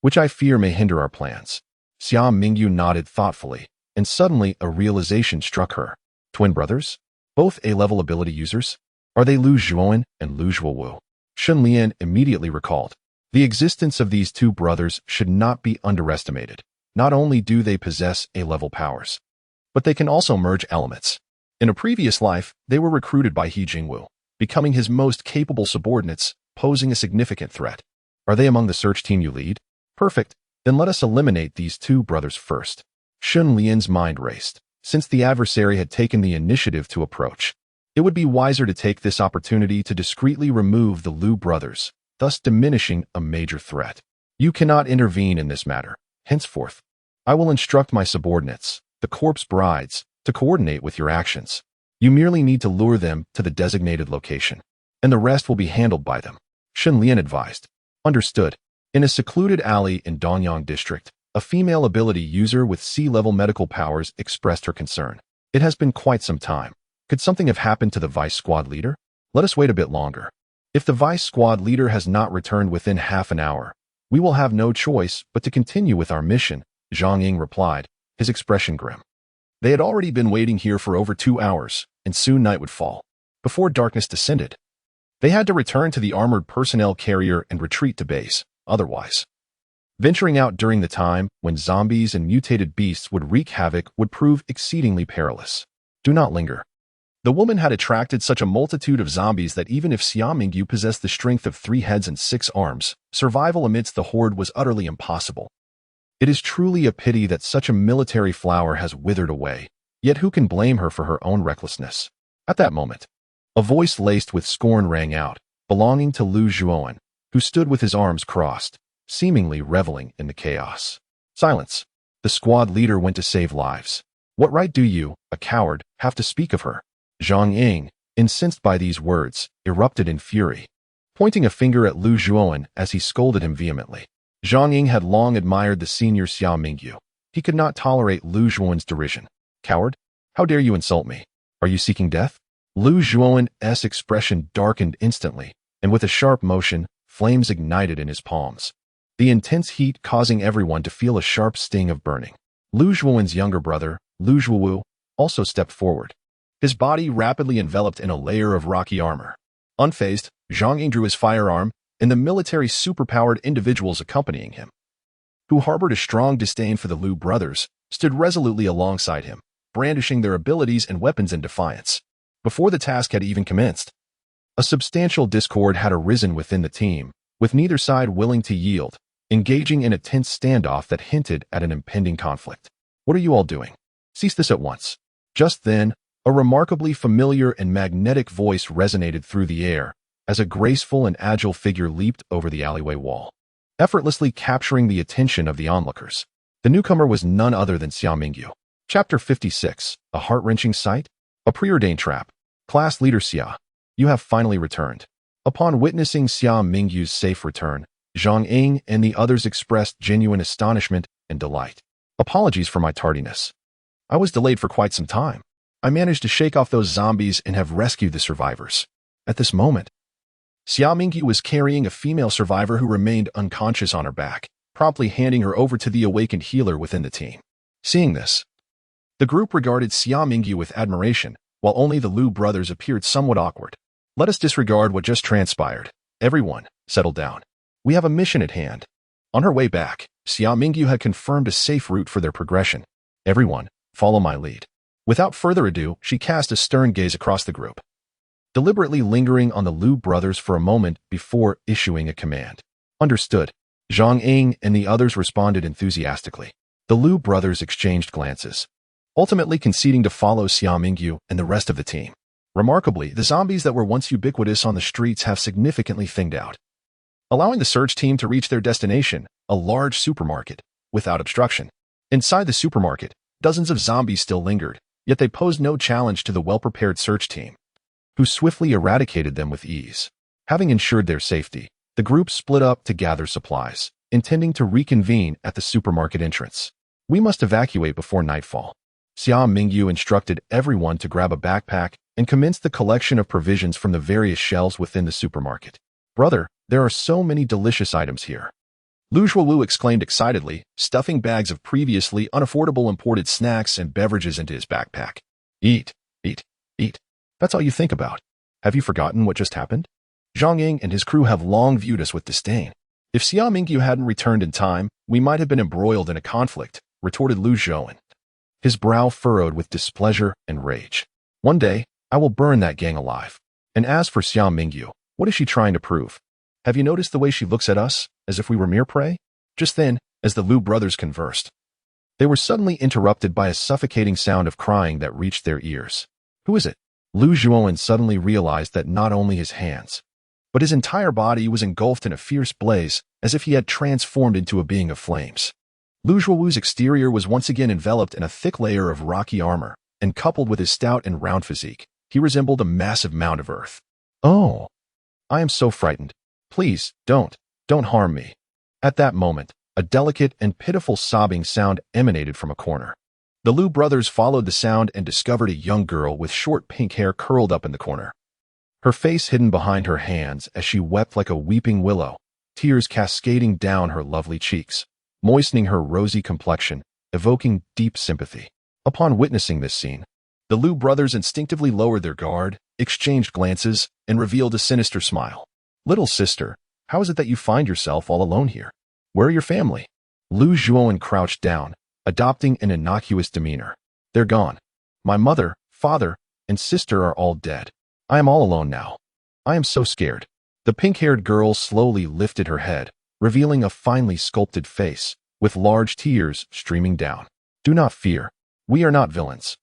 which I fear may hinder our plans. Xia Mingyu nodded thoughtfully, and suddenly a realization struck her. Twin brothers? Both A-level ability users? Are they Lu Zhuowen and Lu Zhuowu? Shenlian immediately recalled. The existence of these two brothers should not be underestimated. Not only do they possess A-level powers, but they can also merge elements. In a previous life, they were recruited by He Jingwu, becoming his most capable subordinates, posing a significant threat. Are they among the search team you lead? Perfect. Then let us eliminate these two brothers first. Shenlian's mind raced. Since the adversary had taken the initiative to approach, it would be wiser to take this opportunity to discreetly remove the Lu brothers, thus diminishing a major threat. You cannot intervene in this matter. Henceforth, I will instruct my subordinates, the corpse brides, to coordinate with your actions. You merely need to lure them to the designated location, and the rest will be handled by them. Shenlian advised. Understood. In a secluded alley in Nanyang district, a female ability user with C-level medical powers expressed her concern. It has been quite some time. Could something have happened to the vice squad leader? Let us wait a bit longer. If the vice squad leader has not returned within half an hour, we will have no choice but to continue with our mission, Zhang Ying replied, his expression grim. They had already been waiting here for over 2 hours, and soon night would fall. Before darkness descended, they had to return to the armored personnel carrier and retreat to base. Otherwise, venturing out during the time when zombies and mutated beasts would wreak havoc would prove exceedingly perilous. Do not linger. The woman had attracted such a multitude of zombies that even if Xia Mingyu possessed the strength of 3 heads and 6 arms, survival amidst the horde was utterly impossible. It is truly a pity that such a military flower has withered away, yet who can blame her for her own recklessness? At that moment, a voice laced with scorn rang out, belonging to Lu Zhuowen, who stood with his arms crossed, seemingly reveling in the chaos. Silence. The squad leader went to save lives. What right do you, a coward, have to speak of her? Zhang Ying, incensed by these words, erupted in fury, pointing a finger at Lu Zhuowen as he scolded him vehemently. Zhang Ying had long admired the senior Xia Mingyu. He could not tolerate Lu Zhuowen's derision. Coward? How dare you insult me? Are you seeking death? Lu Zhuowen's expression darkened instantly, and with a sharp motion, flames ignited in his palms, the intense heat causing everyone to feel a sharp sting of burning. Lu Zhuowen's younger brother, Lu Zhuowu, also stepped forward, his body rapidly enveloped in a layer of rocky armor. Unfazed, Zhang Ying drew his firearm, and the military superpowered individuals accompanying him, who harbored a strong disdain for the Lu brothers, stood resolutely alongside him, brandishing their abilities and weapons in defiance. Before the task had even commenced, a substantial discord had arisen within the team, with neither side willing to yield, engaging in a tense standoff that hinted at an impending conflict. What are you all doing? Cease this at once. Just then, a remarkably familiar and magnetic voice resonated through the air as a graceful and agile figure leaped over the alleyway wall, effortlessly capturing the attention of the onlookers. The newcomer was none other than Xia Mingyu. Chapter 56, A Heart-Wrenching Sight? A Preordained Trap. Class Leader Xia, you have finally returned. Upon witnessing Xia Mingyu's safe return, Zhang Ying and the others expressed genuine astonishment and delight. Apologies for my tardiness. I was delayed for quite some time. I managed to shake off those zombies and have rescued the survivors. At this moment, Xia Mingyu was carrying a female survivor who remained unconscious on her back, promptly handing her over to the awakened healer within the team. Seeing this, the group regarded Xia Mingyu with admiration, while only the Lu brothers appeared somewhat awkward. Let us disregard what just transpired. Everyone, settle down. We have a mission at hand. On her way back, Xia Mingyu had confirmed a safe route for their progression. Everyone, follow my lead. Without further ado, she cast a stern gaze across the group, deliberately lingering on the Liu brothers for a moment before issuing a command. Understood. Zhang Ying and the others responded enthusiastically. The Liu brothers exchanged glances, ultimately conceding to follow Xia Mingyu and the rest of the team. Remarkably, the zombies that were once ubiquitous on the streets have significantly thinned out, allowing the search team to reach their destination, a large supermarket, without obstruction. Inside the supermarket, dozens of zombies still lingered, yet they posed no challenge to the well-prepared search team, who swiftly eradicated them with ease. Having ensured their safety, the group split up to gather supplies, intending to reconvene at the supermarket entrance. We must evacuate before nightfall. Xia Mingyu instructed everyone to grab a backpack and commence the collection of provisions from the various shelves within the supermarket. Brother, there are so many delicious items here. Lu Zhuowu exclaimed excitedly, stuffing bags of previously unaffordable imported snacks and beverages into his backpack. Eat, eat, eat. That's all you think about. Have you forgotten what just happened? Zhang Ying and his crew have long viewed us with disdain. If Xia Mingyu hadn't returned in time, we might have been embroiled in a conflict, retorted Lu Zhuowen, his brow furrowed with displeasure and rage. One day, I will burn that gang alive. And as for Xia Mingyu, what is she trying to prove? Have you noticed the way she looks at us, as if we were mere prey? Just then, as the Liu brothers conversed, they were suddenly interrupted by a suffocating sound of crying that reached their ears. Who is it? Lu Zhuowen suddenly realized that not only his hands, but his entire body was engulfed in a fierce blaze, as if he had transformed into a being of flames. Lu Zhuowu's exterior was once again enveloped in a thick layer of rocky armor, and coupled with his stout and round physique, he resembled a massive mound of earth. Oh, I am so frightened. Please, don't harm me. At that moment, a delicate and pitiful sobbing sound emanated from a corner. The Liu brothers followed the sound and discovered a young girl with short pink hair curled up in the corner, her face hidden behind her hands as she wept like a weeping willow, tears cascading down her lovely cheeks, moistening her rosy complexion, evoking deep sympathy. Upon witnessing this scene, the Liu brothers instinctively lowered their guard, exchanged glances, and revealed a sinister smile. Little sister, how is it that you find yourself all alone here? Where are your family? Lu Zhuowen crouched down, adopting an innocuous demeanor. They're gone. My mother, father, and sister are all dead. I am all alone now. I am so scared. The pink-haired girl slowly lifted her head, revealing a finely sculpted face, with large tears streaming down. Do not fear. We are not villains.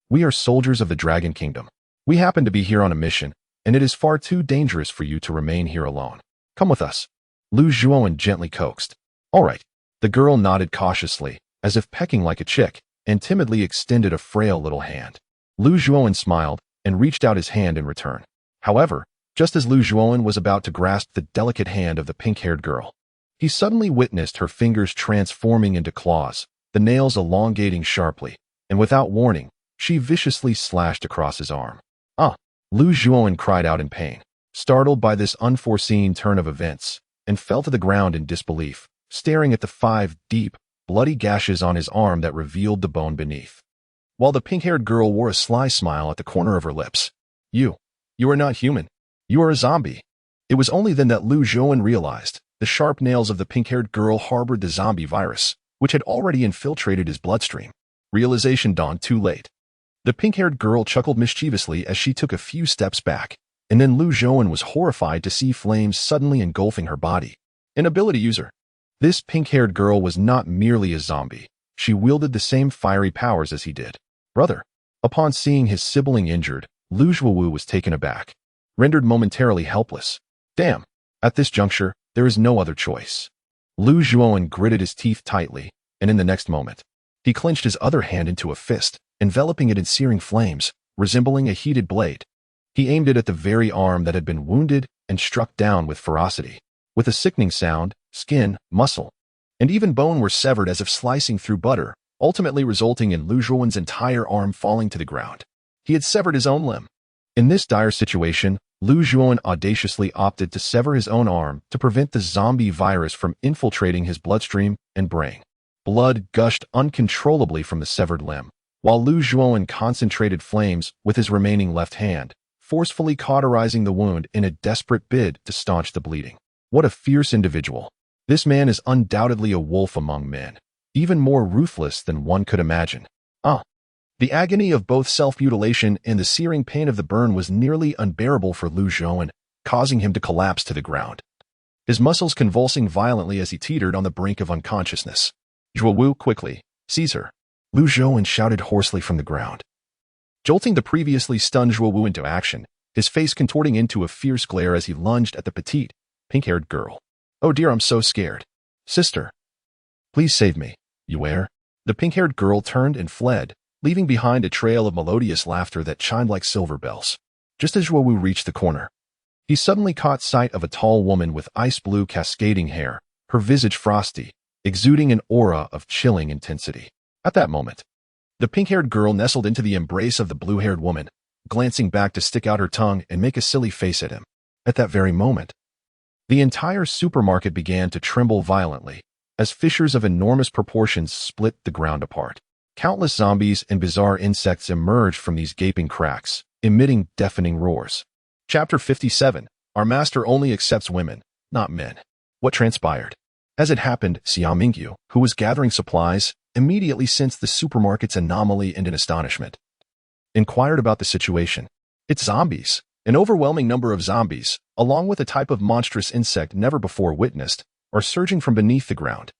We are soldiers of the Dragon Kingdom. We happen to be here on a mission, and it is far too dangerous for you to remain here alone. Come with us. Lu Zhuowen gently coaxed. All right. The girl nodded cautiously, as if pecking like a chick, and timidly extended a frail little hand. Lu Zhuowen smiled and reached out his hand in return. However, just as Lu Zhuowen was about to grasp the delicate hand of the pink-haired girl, he suddenly witnessed her fingers transforming into claws, the nails elongating sharply, and without warning, she viciously slashed across his arm. Ah! Lu Zhuowen cried out in pain, startled by this unforeseen turn of events, and fell to the ground in disbelief, staring at the 5 deep, bloody gashes on his arm that revealed the bone beneath. While the pink-haired girl wore a sly smile at the corner of her lips. You are not human. You are a zombie. It was only then that Lu Zhuowen realized the sharp nails of the pink-haired girl harbored the zombie virus, which had already infiltrated his bloodstream. Realization dawned too late. The pink-haired girl chuckled mischievously as she took a few steps back, and then Lu Zhuowen was horrified to see flames suddenly engulfing her body. An ability user. This pink-haired girl was not merely a zombie. She wielded the same fiery powers as he did. Brother. Upon seeing his sibling injured, Lu Zhuowu was taken aback, rendered momentarily helpless. Damn. At this juncture, there is no other choice. Lu Zhuowen gritted his teeth tightly, and in the next moment, he clenched his other hand into a fist, enveloping it in searing flames, resembling a heated blade. He aimed it at the very arm that had been wounded and struck down with ferocity. With a sickening sound, skin, muscle, and even bone were severed as if slicing through butter, ultimately resulting in Lu Zhuowen's entire arm falling to the ground. He had severed his own limb. In this dire situation, Lu Zhuowen audaciously opted to sever his own arm to prevent the zombie virus from infiltrating his bloodstream and brain. Blood gushed uncontrollably from the severed limb, while Lu Zhuowen concentrated flames with his remaining left hand, forcefully cauterizing the wound in a desperate bid to staunch the bleeding. What a fierce individual. This man is undoubtedly a wolf among men, even more ruthless than one could imagine. The agony of both self-mutilation and the searing pain of the burn was nearly unbearable for Lu Zhuowen, causing him to collapse to the ground, his muscles convulsing violently as he teetered on the brink of unconsciousness. Zhuowu, quickly, seize her, Lu Zhuowen shouted hoarsely from the ground, jolting the previously stunned Zhuowu into action, his face contorting into a fierce glare as he lunged at the petite, pink-haired girl. Oh dear, I'm so scared. Sister, please save me, Yuer. The pink-haired girl turned and fled, leaving behind a trail of melodious laughter that chimed like silver bells. Just as Zhuowu reached the corner, he suddenly caught sight of a tall woman with ice-blue cascading hair, her visage frosty, exuding an aura of chilling intensity. At that moment, the pink-haired girl nestled into the embrace of the blue-haired woman, glancing back to stick out her tongue and make a silly face at him. At that very moment, the entire supermarket began to tremble violently, as fissures of enormous proportions split the ground apart. Countless zombies and bizarre insects emerged from these gaping cracks, emitting deafening roars. Chapter 57. Our master only accepts women, not men. What transpired? As it happened, Xia Mingyu, who was gathering supplies, immediately sensed the supermarket's anomaly and in astonishment, inquired about the situation. It's zombies. An overwhelming number of zombies, along with a type of monstrous insect never before witnessed, are surging from beneath the ground.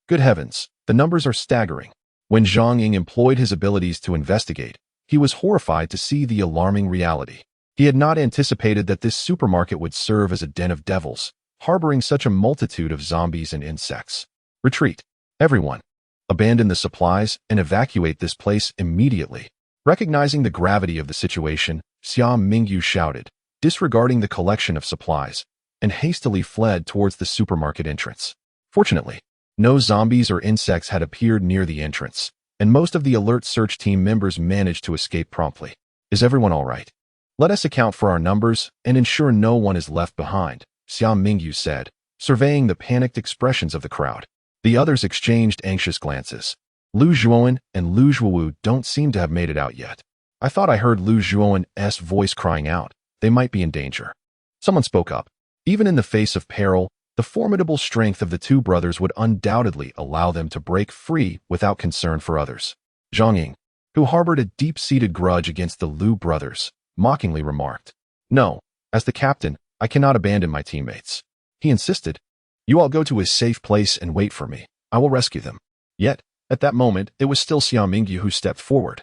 Good heavens, the numbers are staggering. When Zhang Ying employed his abilities to investigate, he was horrified to see the alarming reality. He had not anticipated that this supermarket would serve as a den of devils, harboring such a multitude of zombies and insects. Retreat. Everyone. Abandon the supplies and evacuate this place immediately. Recognizing the gravity of the situation, Xia Mingyu shouted, disregarding the collection of supplies, and hastily fled towards the supermarket entrance. Fortunately, no zombies or insects had appeared near the entrance, and most of the alert search team members managed to escape promptly. Is everyone all right? Let us account for our numbers and ensure no one is left behind, Xia Mingyu said, surveying the panicked expressions of the crowd. The others exchanged anxious glances. Lu Zhuowen and Lu Zhuowu don't seem to have made it out yet. I thought I heard Lu Zhuowen's voice crying out. They might be in danger. Someone spoke up. Even in the face of peril, the formidable strength of the two brothers would undoubtedly allow them to break free without concern for others. Zhang Ying, who harbored a deep-seated grudge against the Lu brothers, mockingly remarked, No, as the captain, I cannot abandon my teammates. He insisted, You all go to a safe place and wait for me. I will rescue them. Yet, at that moment, it was still Xia Mingyu who stepped forward,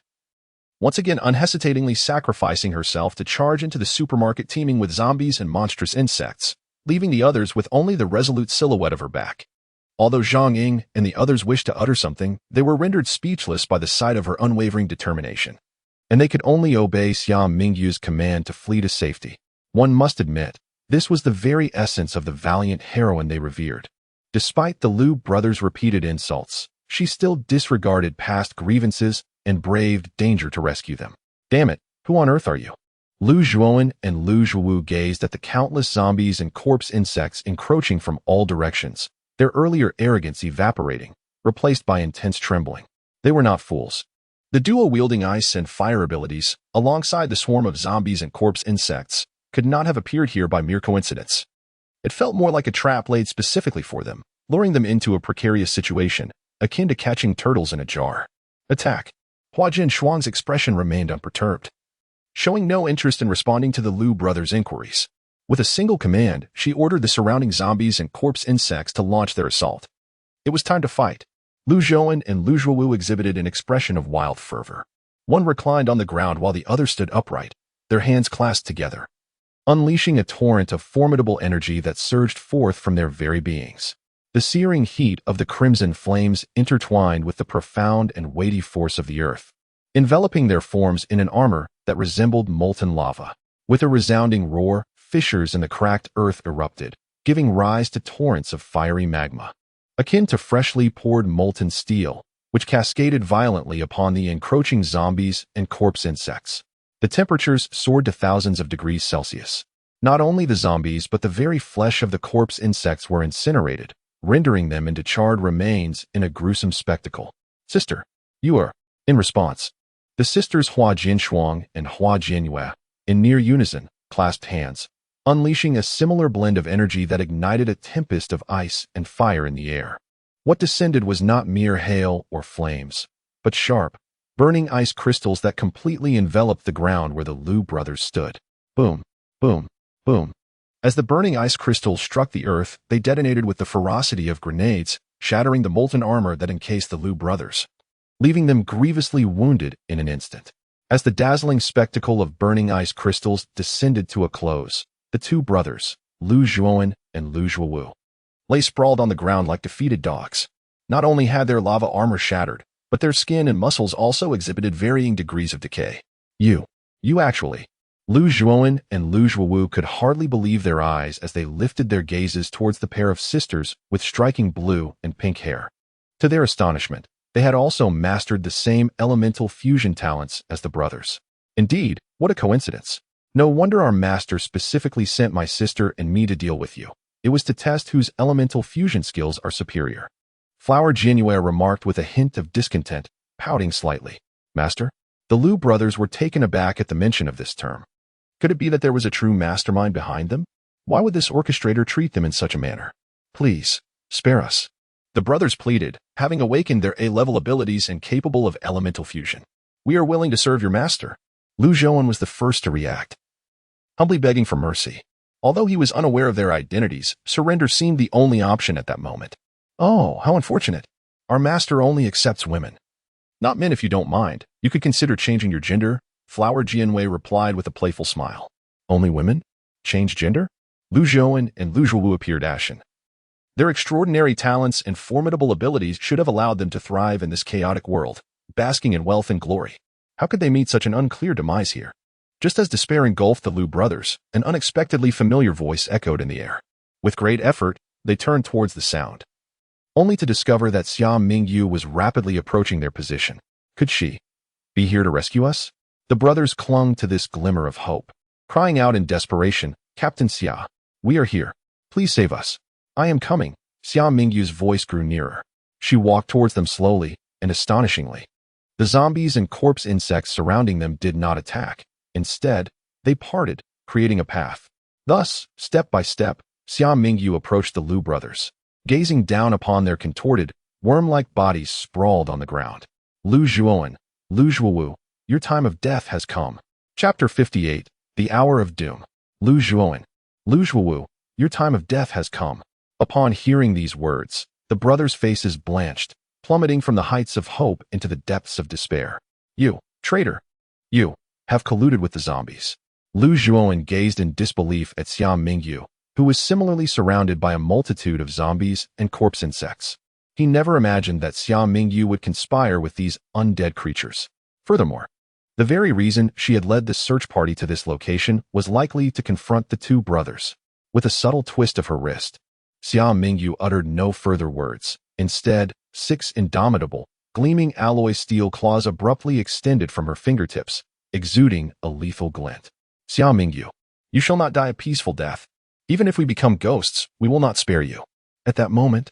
once again unhesitatingly sacrificing herself to charge into the supermarket teeming with zombies and monstrous insects, leaving the others with only the resolute silhouette of her back. Although Zhang Ying and the others wished to utter something, they were rendered speechless by the sight of her unwavering determination, and they could only obey Xia Mingyu's command to flee to safety. One must admit, this was the very essence of the valiant heroine they revered. Despite the Lu brothers' repeated insults, she still disregarded past grievances and braved danger to rescue them. Damn it, who on earth are you? Lu Zhuowen and Lu Zhuowu gazed at the countless zombies and corpse insects encroaching from all directions, their earlier arrogance evaporating, replaced by intense trembling. They were not fools. The duo wielding ice and fire abilities, alongside the swarm of zombies and corpse insects, could not have appeared here by mere coincidence. It felt more like a trap laid specifically for them, luring them into a precarious situation, akin to catching turtles in a jar. Attack. Hua Jinshuang's expression remained unperturbed, showing no interest in responding to the Lu brothers' inquiries. With a single command, she ordered the surrounding zombies and corpse insects to launch their assault. It was time to fight. Lu Zhuowen and Lu Zhuowu exhibited an expression of wild fervor. One reclined on the ground while the other stood upright, their hands clasped together, unleashing a torrent of formidable energy that surged forth from their very beings. The searing heat of the crimson flames intertwined with the profound and weighty force of the earth, enveloping their forms in an armor that resembled molten lava. With a resounding roar, fissures in the cracked earth erupted, giving rise to torrents of fiery magma, akin to freshly poured molten steel, which cascaded violently upon the encroaching zombies and corpse insects. The temperatures soared to thousands of degrees Celsius. Not only the zombies but the very flesh of the corpse insects were incinerated, rendering them into charred remains in a gruesome spectacle. Sister, you are. In response, the sisters Hua Jinshuang and Hua Jinyue, in near unison, clasped hands, unleashing a similar blend of energy that ignited a tempest of ice and fire in the air. What descended was not mere hail or flames, but sharp, burning ice crystals that completely enveloped the ground where the Liu brothers stood. Boom, boom, boom. As the burning ice crystals struck the earth, they detonated with the ferocity of grenades, shattering the molten armor that encased the Liu brothers, leaving them grievously wounded in an instant. As the dazzling spectacle of burning ice crystals descended to a close, the two brothers, Liu Zhuowen and Liu Zhuowu, lay sprawled on the ground like defeated dogs. Not only had their lava armor shattered, but their skin and muscles also exhibited varying degrees of decay. You actually. Liu Zhuowen and Liu Zhuowu could hardly believe their eyes as they lifted their gazes towards the pair of sisters with striking blue and pink hair. To their astonishment, they had also mastered the same elemental fusion talents as the brothers. Indeed, what a coincidence. No wonder our master specifically sent my sister and me to deal with you. It was to test whose elemental fusion skills are superior. Flower Jianhua remarked with a hint of discontent, pouting slightly. Master? The Liu brothers were taken aback at the mention of this term. Could it be that there was a true mastermind behind them? Why would this orchestrator treat them in such a manner? Please, spare us. The brothers pleaded, having awakened their A-level abilities and capable of elemental fusion. We are willing to serve your master. Liu Zhuowen was the first to react, humbly begging for mercy. Although he was unaware of their identities, surrender seemed the only option at that moment. Oh, how unfortunate. Our master only accepts women. Not men if you don't mind. You could consider changing your gender. Flower Jianhua replied with a playful smile. Only women? Change gender? Liu Zhuowen and Liu Zhuowu appeared ashen. Their extraordinary talents and formidable abilities should have allowed them to thrive in this chaotic world, basking in wealth and glory. How could they meet such an unclear demise here? Just as despair engulfed the Liu brothers, an unexpectedly familiar voice echoed in the air. With great effort, they turned towards the sound, only to discover that Xia Mingyu was rapidly approaching their position. Could she be here to rescue us? The brothers clung to this glimmer of hope, crying out in desperation, Captain Xia, we are here. Please save us. I am coming. Xia Mingyu's voice grew nearer. She walked towards them slowly and astonishingly. The zombies and corpse insects surrounding them did not attack. Instead, they parted, creating a path. Thus, step by step, Xia Mingyu approached the Liu brothers, gazing down upon their contorted, worm-like bodies sprawled on the ground. Liu Zhuowen, Liu Zhuowu, your time of death has come. Chapter 58, The Hour of Doom. Liu Zhuowen, Liu Zhuowu, your time of death has come. Upon hearing these words, the brothers' faces blanched, plummeting from the heights of hope into the depths of despair. You, traitor! You have colluded with the zombies. Liu Zhuowen gazed in disbelief at Xia Mingyu, who was similarly surrounded by a multitude of zombies and corpse insects. He never imagined that Xia Mingyu would conspire with these undead creatures. Furthermore, the very reason she had led the search party to this location was likely to confront the two brothers. With a subtle twist of her wrist, Xia Mingyu uttered no further words. Instead, 6 indomitable, gleaming alloy steel claws abruptly extended from her fingertips, exuding a lethal glint. Xia Mingyu, you shall not die a peaceful death. Even if we become ghosts, we will not spare you. At that moment,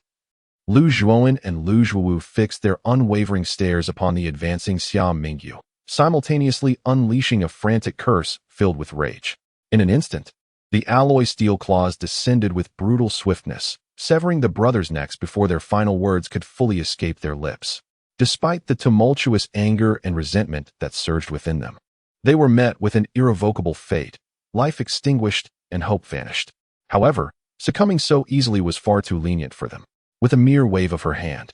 Liu Zhuowen and Liu Zhuowu fixed their unwavering stares upon the advancing Xia Mingyu, simultaneously unleashing a frantic curse filled with rage. In an instant, the alloy steel claws descended with brutal swiftness, severing the brothers' necks before their final words could fully escape their lips. Despite the tumultuous anger and resentment that surged within them, they were met with an irrevocable fate, life extinguished and hope vanished. However, succumbing so easily was far too lenient for them. With a mere wave of her hand,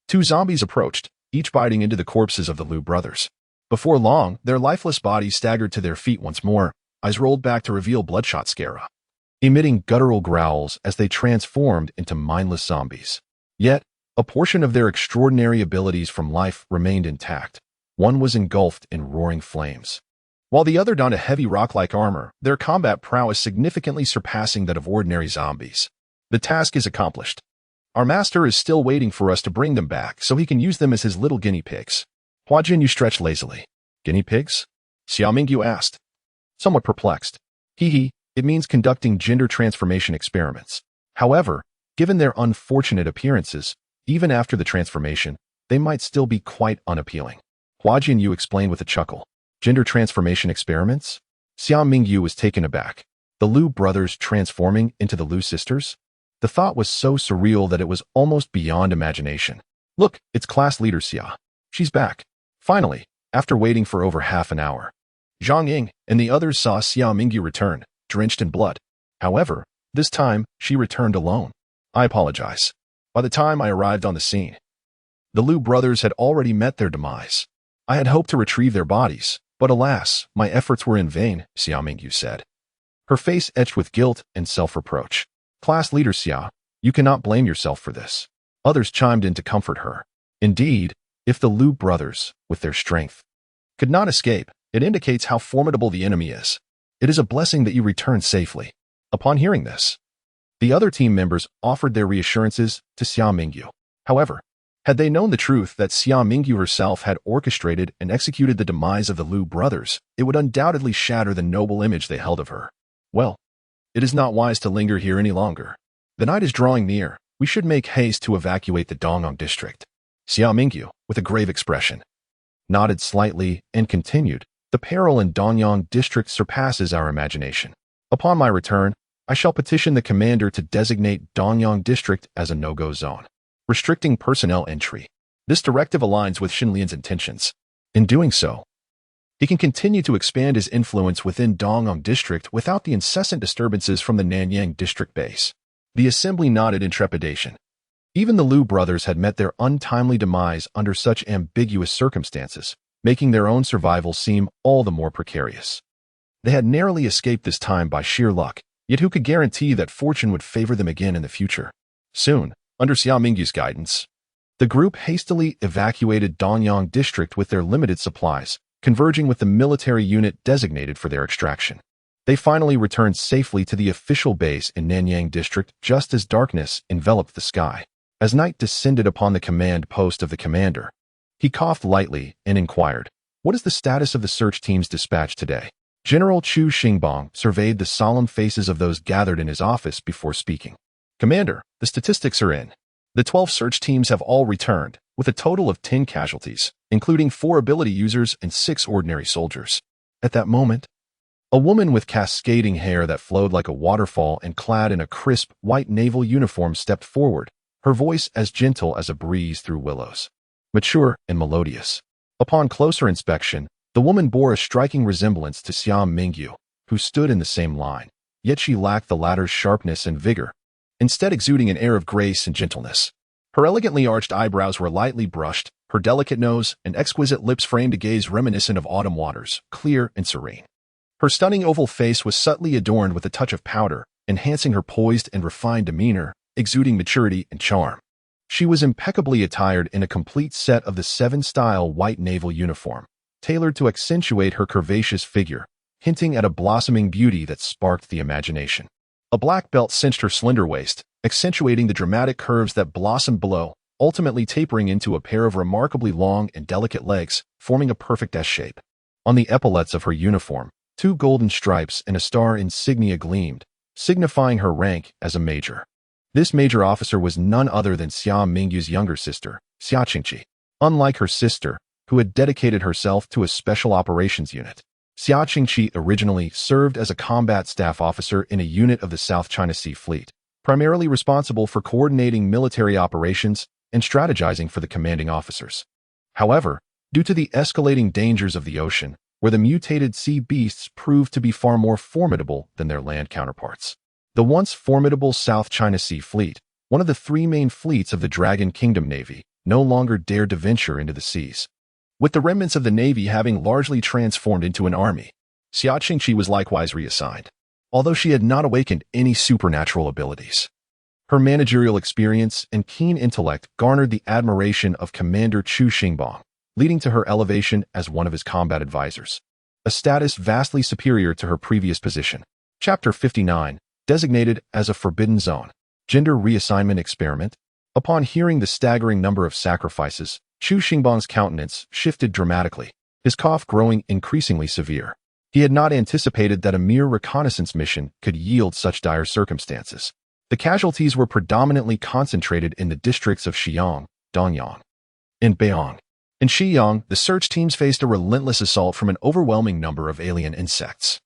2 zombies approached, each biting into the corpses of the Liu brothers. Before long, their lifeless bodies staggered to their feet once more, eyes rolled back to reveal bloodshot scara, emitting guttural growls as they transformed into mindless zombies. Yet, a portion of their extraordinary abilities from life remained intact. One was engulfed in roaring flames, while the other donned a heavy rock-like armor, their combat prowess significantly surpassing that of ordinary zombies. The task is accomplished. Our master is still waiting for us to bring them back so he can use them as his little guinea pigs. Hua Jinyu stretched lazily. Guinea pigs? Xia Mingyu asked, somewhat perplexed. It means conducting gender transformation experiments. However, given their unfortunate appearances, even after the transformation, they might still be quite unappealing. Hua Jinyu explained with a chuckle. Gender transformation experiments? Xia Mingyu was taken aback. The Liu brothers transforming into the Liu sisters? The thought was so surreal that it was almost beyond imagination. Look, it's class leader Xia. She's back. Finally, after waiting for over half an hour. Zhang Ying and the others saw Xia Mingyu return, drenched in blood. However, this time, she returned alone. I apologize. By the time I arrived on the scene, the Liu brothers had already met their demise. I had hoped to retrieve their bodies, but alas, my efforts were in vain, Xia Mingyu said. Her face etched with guilt and self-reproach. Class leader Xia, you cannot blame yourself for this. Others chimed in to comfort her. Indeed, if the Liu brothers, with their strength, could not escape, it indicates how formidable the enemy is. It is a blessing that you returned safely. Upon hearing this, the other team members offered their reassurances to Xia Mingyu. However, had they known the truth that Xia Mingyu herself had orchestrated and executed the demise of the Liu brothers, it would undoubtedly shatter the noble image they held of her. Well, it is not wise to linger here any longer. The night is drawing near. We should make haste to evacuate the Nanyang district. Xia Mingyu, with a grave expression, nodded slightly and continued, the peril in Nanyang district surpasses our imagination. Upon my return, I shall petition the commander to designate Nanyang district as a no-go zone, restricting personnel entry. This directive aligns with Xinlian's intentions. In doing so, he can continue to expand his influence within Nanyang district without the incessant disturbances from the Nanyang district base. The assembly nodded in trepidation. Even the Liu brothers had met their untimely demise under such ambiguous circumstances, making their own survival seem all the more precarious. They had narrowly escaped this time by sheer luck, yet who could guarantee that fortune would favor them again in the future? Soon, under Xia Mingyu's guidance, the group hastily evacuated Nanyang district with their limited supplies, converging with the military unit designated for their extraction. They finally returned safely to the official base in Nanyang district just as darkness enveloped the sky. As night descended upon the command post of the commander, he coughed lightly and inquired, "What is the status of the search team's dispatch today?" General Chu Xingbang surveyed the solemn faces of those gathered in his office before speaking. "Commander, the statistics are in. The 12 search teams have all returned, with a total of 10 casualties, including 4 ability users and 6 ordinary soldiers." At that moment, a woman with cascading hair that flowed like a waterfall and clad in a crisp, white naval uniform stepped forward, her voice as gentle as a breeze through willows, mature and melodious. Upon closer inspection, the woman bore a striking resemblance to Xia Mingyu, who stood in the same line, yet she lacked the latter's sharpness and vigor, instead exuding an air of grace and gentleness. Her elegantly arched eyebrows were lightly brushed, her delicate nose and exquisite lips framed a gaze reminiscent of autumn waters, clear and serene. Her stunning oval face was subtly adorned with a touch of powder, enhancing her poised and refined demeanor, exuding maturity and charm. She was impeccably attired in a complete set of the 7-style white naval uniform, tailored to accentuate her curvaceous figure, hinting at a blossoming beauty that sparked the imagination. A black belt cinched her slender waist, accentuating the dramatic curves that blossomed below, ultimately tapering into a pair of remarkably long and delicate legs, forming a perfect S-shape. On the epaulets of her uniform, 2 golden stripes and a star insignia gleamed, signifying her rank as a major. This major officer was none other than Xia Mingyu's younger sister, Xia Qingqi. Unlike her sister, who had dedicated herself to a special operations unit, Xia Qingqi originally served as a combat staff officer in a unit of the South China Sea Fleet, primarily responsible for coordinating military operations and strategizing for the commanding officers. However, due to the escalating dangers of the ocean, where the mutated sea beasts proved to be far more formidable than their land counterparts, the once formidable South China Sea Fleet, one of the 3 main fleets of the Dragon Kingdom Navy, no longer dared to venture into the seas. With the remnants of the Navy having largely transformed into an army, Xia Qingqi was likewise reassigned, although she had not awakened any supernatural abilities. Her managerial experience and keen intellect garnered the admiration of Commander Chu Xingbang, leading to her elevation as one of his combat advisors, a status vastly superior to her previous position. Chapter 59, designated as a forbidden zone, gender reassignment experiment. Upon hearing the staggering number of sacrifices, Chu Xingbang's countenance shifted dramatically, his cough growing increasingly severe. He had not anticipated that a mere reconnaissance mission could yield such dire circumstances. The casualties were predominantly concentrated in the districts of Xi'an, Danyang, and Beiyang. In Xiyang, the search teams faced a relentless assault from an overwhelming number of alien insects.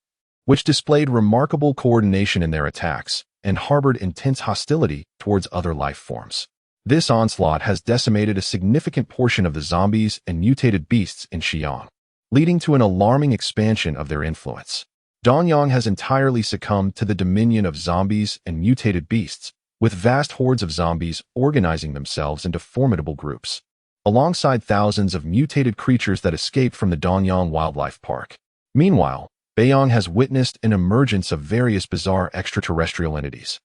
which displayed remarkable coordination in their attacks and harbored intense hostility towards other life forms. This onslaught has decimated a significant portion of the zombies and mutated beasts in Xi'an, leading to an alarming expansion of their influence. Nanyang has entirely succumbed to the dominion of zombies and mutated beasts, with vast hordes of zombies organizing themselves into formidable groups, alongside thousands of mutated creatures that escaped from the Nanyang Wildlife Park. Meanwhile, Beiyang has witnessed an emergence of various bizarre extraterrestrial entities,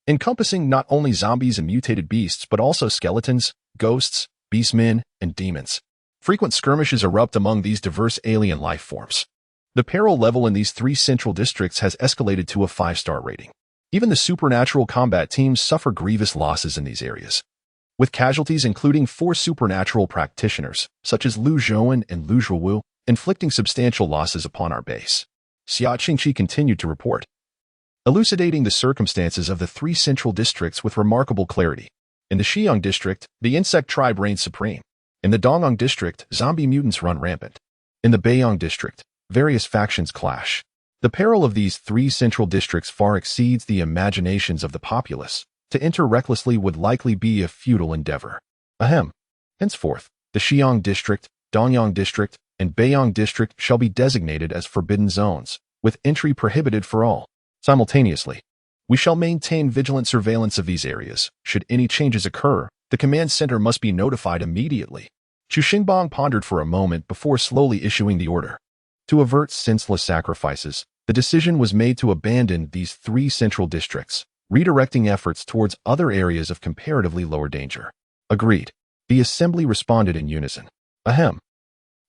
encompassing not only zombies and mutated beasts but also skeletons, ghosts, beastmen, and demons. Frequent skirmishes erupt among these diverse alien life forms. The peril level in these 3 central districts has escalated to a 5-star rating. Even the supernatural combat teams suffer grievous losses in these areas, with casualties including 4 supernatural practitioners, such as Lu Zhouwen and Lu Zhuwu, inflicting substantial losses upon our base. Xia Qingqi continued to report, elucidating the circumstances of the 3 central districts with remarkable clarity. In the Xi'an district, the insect tribe reigns supreme. In the Dongyang district, zombie mutants run rampant. In the Beiyang district, various factions clash. The peril of these 3 central districts far exceeds the imaginations of the populace. To enter recklessly would likely be a futile endeavor. Ahem. Henceforth, the Xi'an district, Dongyang district, and Beiyang district shall be designated as forbidden zones, with entry prohibited for all. Simultaneously, we shall maintain vigilant surveillance of these areas. Should any changes occur, the command center must be notified immediately. Chu Xingbang pondered for a moment before slowly issuing the order. To avert senseless sacrifices, the decision was made to abandon these 3 central districts, redirecting efforts towards other areas of comparatively lower danger. Agreed. The assembly responded in unison. Ahem.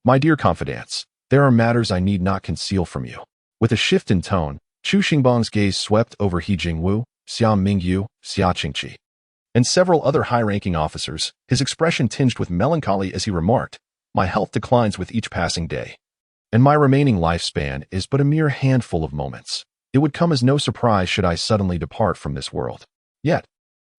My dear confidants, there are matters I need not conceal from you. With a shift in tone, Chu Xingbang's gaze swept over He Jingwu, Xia Mingyu, Xia Qingqi, and several other high-ranking officers, his expression tinged with melancholy as he remarked, "My health declines with each passing day, and my remaining lifespan is but a mere handful of moments. It would come as no surprise should I suddenly depart from this world. Yet,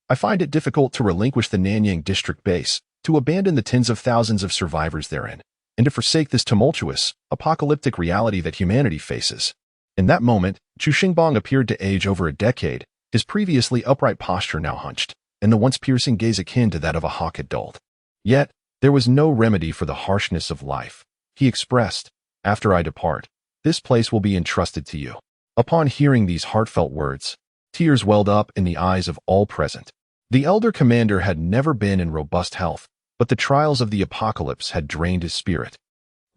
I find it difficult to relinquish the Nanyang district base, to abandon the tens of thousands of survivors therein, and to forsake this tumultuous, apocalyptic reality that humanity faces." In that moment, Chu Xingbang appeared to age over a decade, his previously upright posture now hunched, and the once piercing gaze akin to that of a hawk had dulled. Yet, there was no remedy for the harshness of life. He expressed, "After I depart, this place will be entrusted to you." Upon hearing these heartfelt words, tears welled up in the eyes of all present. The elder commander had never been in robust health, but the trials of the apocalypse had drained his spirit.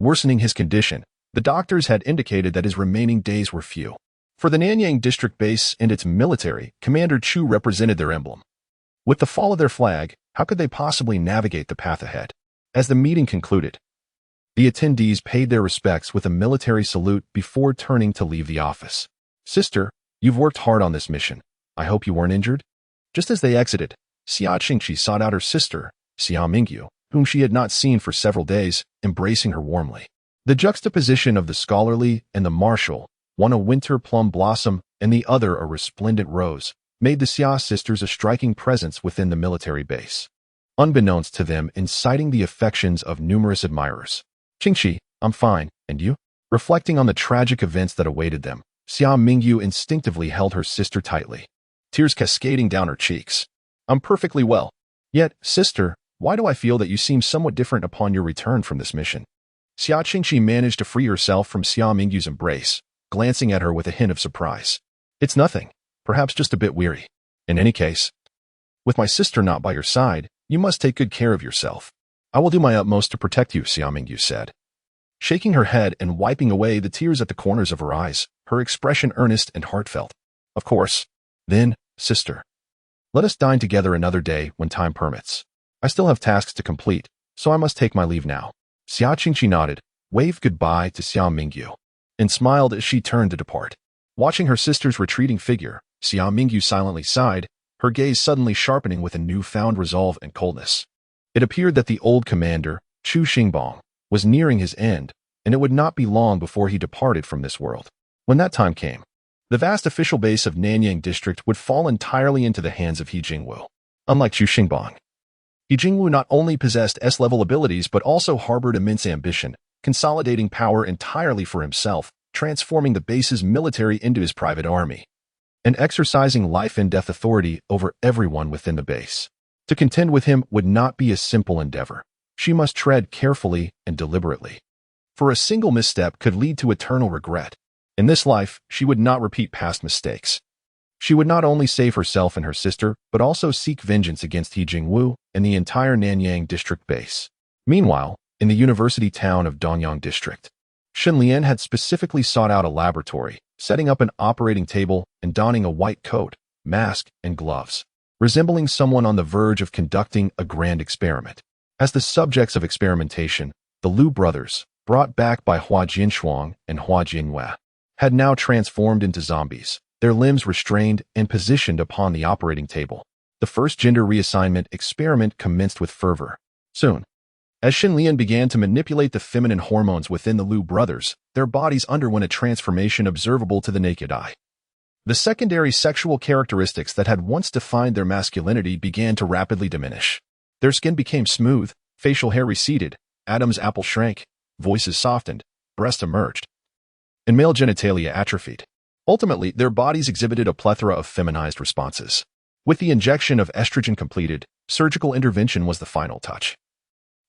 Worsening his condition, the doctors had indicated that his remaining days were few. For the Nanyang district base and its military, Commander Chu represented their emblem. With the fall of their flag, how could they possibly navigate the path ahead? As the meeting concluded, the attendees paid their respects with a military salute before turning to leave the office. "Sister, you've worked hard on this mission. I hope you weren't injured?" Just as they exited, Xia Qingqi sought out her sister, Xia Mingyu, whom she had not seen for several days, embracing her warmly. The juxtaposition of the scholarly and the martial, one a winter plum blossom and the other a resplendent rose, made the Xia sisters a striking presence within the military base, unbeknownst to them inciting the affections of numerous admirers. "Qingqi, I'm fine, and you?" Reflecting on the tragic events that awaited them, Xia Mingyu instinctively held her sister tightly, tears cascading down her cheeks. "I'm perfectly well. Yet, sister, why do I feel that you seem somewhat different upon your return from this mission?" Xia Qingqi managed to free herself from Xia Mingyu's embrace, glancing at her with a hint of surprise. "It's nothing, perhaps just a bit weary. In any case, with my sister not by your side, you must take good care of yourself. I will do my utmost to protect you," Xia Mingyu said. Shaking her head and wiping away the tears at the corners of her eyes, her expression earnest and heartfelt. "Of course. Then, sister, let us dine together another day when time permits. I still have tasks to complete, so I must take my leave now." Xia Qingqi nodded, waved goodbye to Xia Mingyu, and smiled as she turned to depart. Watching her sister's retreating figure, Xia Mingyu silently sighed, her gaze suddenly sharpening with a newfound resolve and coldness. It appeared that the old commander, Chu Xingbang, was nearing his end, and it would not be long before he departed from this world. When that time came, the vast official base of Nanyang district would fall entirely into the hands of He Jingwu. Unlike Chu Xingbang, He Jingwu not only possessed S-level abilities but also harbored immense ambition, consolidating power entirely for himself transforming the base's military into his private army, and exercising life-and-death authority over everyone within the base. To contend with him would not be a simple endeavor. She must tread carefully and deliberately, for a single misstep could lead to eternal regret. In this life, she would not repeat past mistakes. She would not only save herself and her sister, but also seek vengeance against He Jingwu and the entire Nanyang district base. Meanwhile, in the university town of Nanyang district, Shen Lian had specifically sought out a laboratory, setting up an operating table and donning a white coat, mask, and gloves, resembling someone on the verge of conducting a grand experiment. As the subjects of experimentation, the Liu brothers, brought back by Hua Jinshuang and Hua Jinhua, had now transformed into zombies, their limbs restrained and positioned upon the operating table. The first gender reassignment experiment commenced with fervor. Soon, as Shen Lian began to manipulate the feminine hormones within the Liu brothers, their bodies underwent a transformation observable to the naked eye. The secondary sexual characteristics that had once defined their masculinity began to rapidly diminish. Their skin became smooth, facial hair receded, Adam's apple shrank, voices softened, breasts emerged, and male genitalia atrophied. Ultimately, their bodies exhibited a plethora of feminized responses. With the injection of estrogen completed, surgical intervention was the final touch,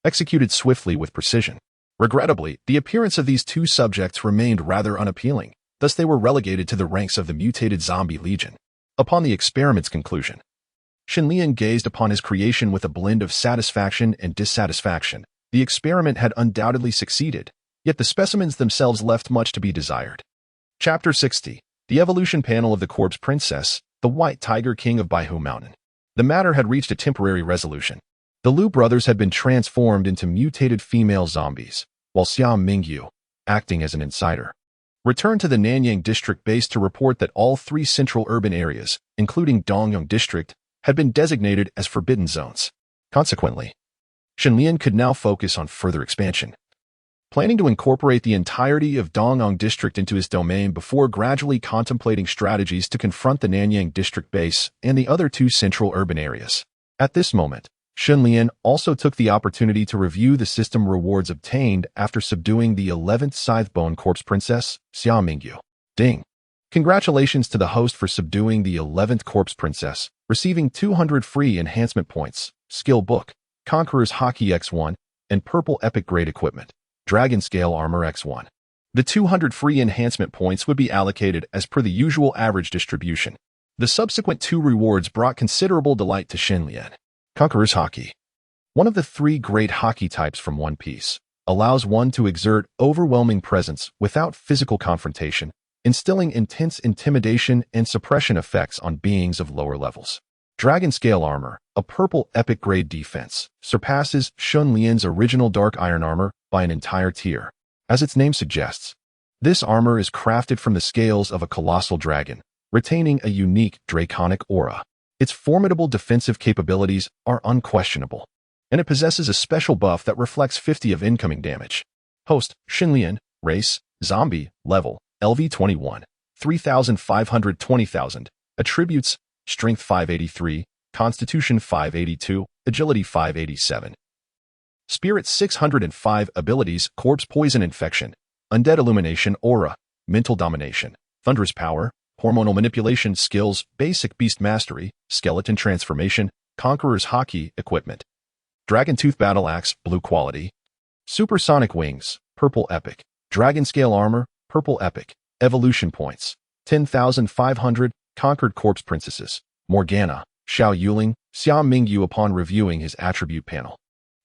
executed swiftly with precision. Regrettably, the appearance of these two subjects remained rather unappealing, thus they were relegated to the ranks of the mutated zombie legion. Upon the experiment's conclusion, Shen Lian gazed upon his creation with a blend of satisfaction and dissatisfaction. The experiment had undoubtedly succeeded, yet the specimens themselves left much to be desired. Chapter 60. The Evolution Panel of the Corpse Princess, the White Tiger King of Baihu Mountain. The matter had reached a temporary resolution. The Liu brothers had been transformed into mutated female zombies, while Xia Mingyu, acting as an insider, returned to the Nanyang district base to report that all 3 central urban areas, including Dongyong district, had been designated as forbidden zones. Consequently, Shen Lian could now focus on further expansion, planning to incorporate the entirety of Dongyong district into his domain before gradually contemplating strategies to confront the Nanyang district base and the other 2 central urban areas. At this moment, Shen Lian also took the opportunity to review the system rewards obtained after subduing the 11th Scythebone Corpse Princess, Xia Mingyu. Ding! Congratulations to the host for subduing the 11th Corpse Princess, receiving 200 free enhancement points, skill book, Conqueror's Hockey X1, and purple epic grade equipment, Dragon Scale Armor X1. The 200 free enhancement points would be allocated as per the usual average distribution. The subsequent 2 rewards brought considerable delight to Shen Lian. Conqueror's Hockey. One of the 3 great hockey types from One Piece, allows one to exert overwhelming presence without physical confrontation, instilling intense intimidation and suppression effects on beings of lower levels. Dragon Scale Armor, a purple epic grade defense, surpasses Shen Lian's original Dark Iron Armor by an entire tier. As its name suggests, this armor is crafted from the scales of a colossal dragon, retaining a unique draconic aura. Its formidable defensive capabilities are unquestionable, and it possesses a special buff that reflects 50 of incoming damage. Host, Shen Lian, race, zombie, level, LV21, 3,500 20,000, attributes, Strength 583, Constitution 582, Agility 587. Spirit 605 abilities, Corpse Poison Infection, Undead Illumination Aura, Mental Domination, Thunderous Power, Hormonal Manipulation Skills, Basic Beast Mastery, Skeleton Transformation, Conqueror's Hockey Equipment, Dragon Tooth Battle Axe, Blue Quality, Supersonic Wings, Purple Epic, Dragon Scale Armor, Purple Epic, Evolution Points, 10,500, Conquered Corpse Princesses, Morgana, Xiao Yuling, Xia Mingyu. Upon reviewing his attribute panel,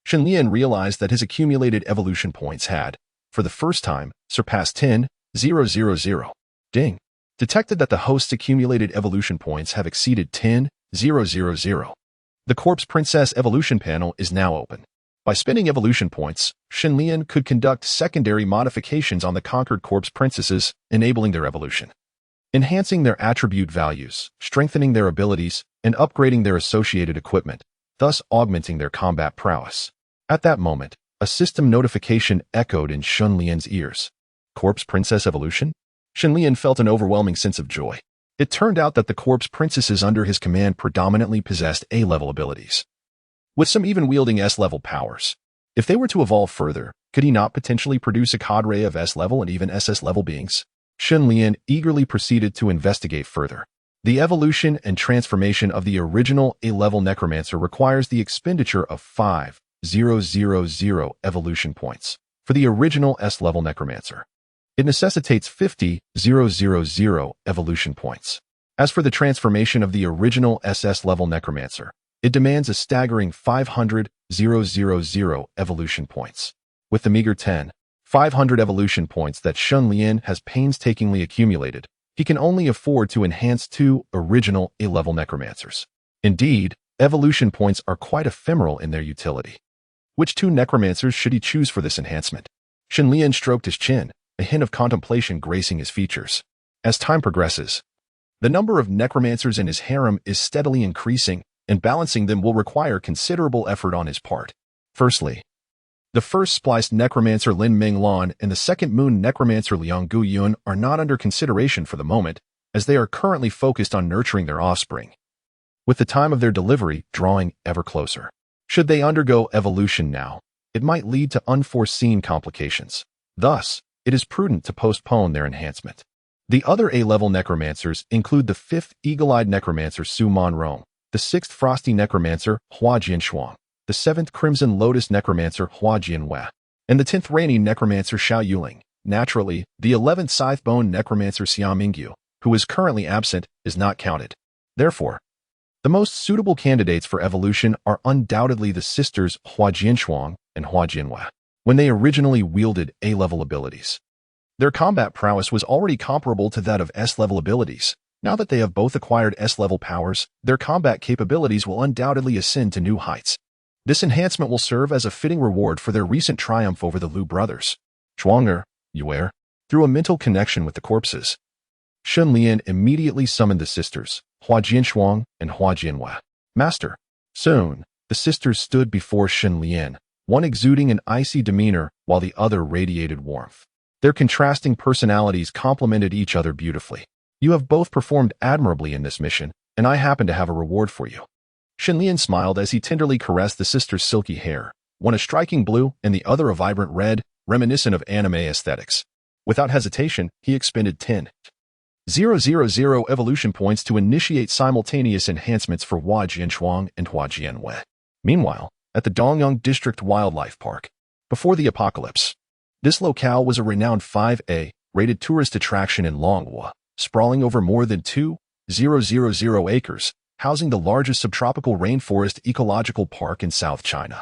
Shen Lian realized that his accumulated evolution points had, for the first time, surpassed 10,000. Ding! Detected that the host's accumulated evolution points have exceeded 10,000. The Corpse Princess evolution panel is now open. By spending evolution points, Shen Lian could conduct secondary modifications on the conquered Corpse Princesses, enabling their evolution, enhancing their attribute values, strengthening their abilities, and upgrading their associated equipment, thus augmenting their combat prowess. At that moment, a system notification echoed in Shen Lian's ears. Corpse Princess Evolution? Shen Lian felt an overwhelming sense of joy. It turned out that the Corpse Princesses under his command predominantly possessed A-level abilities, with some even wielding S-level powers. If they were to evolve further, could he not potentially produce a cadre of S-level and even SS-level beings? Shen Lian eagerly proceeded to investigate further. The evolution and transformation of the original A-level necromancer requires the expenditure of 5,000 evolution points. For the original S-level necromancer, it necessitates 50,000 evolution points. As for the transformation of the original SS-level necromancer, it demands a staggering 500,000 evolution points. With the meager 10,500 evolution points that Shen Lian has painstakingly accumulated, he can only afford to enhance 2 original A-level necromancers. Indeed, evolution points are quite ephemeral in their utility. Which 2 necromancers should he choose for this enhancement? Shen Lian stroked his chin, a hint of contemplation gracing his features. As time progresses, the number of necromancers in his harem is steadily increasing, and balancing them will require considerable effort on his part. Firstly, the first spliced necromancer Lin Minglan and the second moon necromancer Liang Guyun are not under consideration for the moment, as they are currently focused on nurturing their offspring, with the time of their delivery drawing ever closer. Should they undergo evolution now, it might lead to unforeseen complications. Thus, it is prudent to postpone their enhancement. The other A-level necromancers include the 5th eagle-eyed necromancer Su Monrong, the 6th frosty necromancer Hua Jianshuang, the 7th crimson lotus necromancer Hua Jianwei, and the 10th rainy necromancer Xiao Yuling. Naturally, the 11th scythe-bone necromancer Xia Mingyu, who is currently absent, is not counted. Therefore, the most suitable candidates for evolution are undoubtedly the sisters Hua Jianshuang and Hua Jianwei, when they originally wielded A-level abilities. Their combat prowess was already comparable to that of S-level abilities. Now that they have both acquired S-level powers, their combat capabilities will undoubtedly ascend to new heights. This enhancement will serve as a fitting reward for their recent triumph over the Liu brothers. Zhuang'er, Yuer, through a mental connection with the corpses, Shen Lian immediately summoned the sisters, Hua Jianshuang and Hua Jianwei. Master. Soon, the sisters stood before Shen Lian, one exuding an icy demeanor while the other radiated warmth. Their contrasting personalities complemented each other beautifully. You have both performed admirably in this mission, and I happen to have a reward for you. Shen Lian smiled as he tenderly caressed the sisters' silky hair, one a striking blue and the other a vibrant red, reminiscent of anime aesthetics. Without hesitation, he expended 10,000 evolution points to initiate simultaneous enhancements for Hua Jianshuang and Hua Jianwei. Meanwhile, at the Nanyang District Wildlife Park, before the apocalypse, this locale was a renowned 5A rated tourist attraction in Longhua, sprawling over more than 2,000 acres, housing the largest subtropical rainforest ecological park in South China,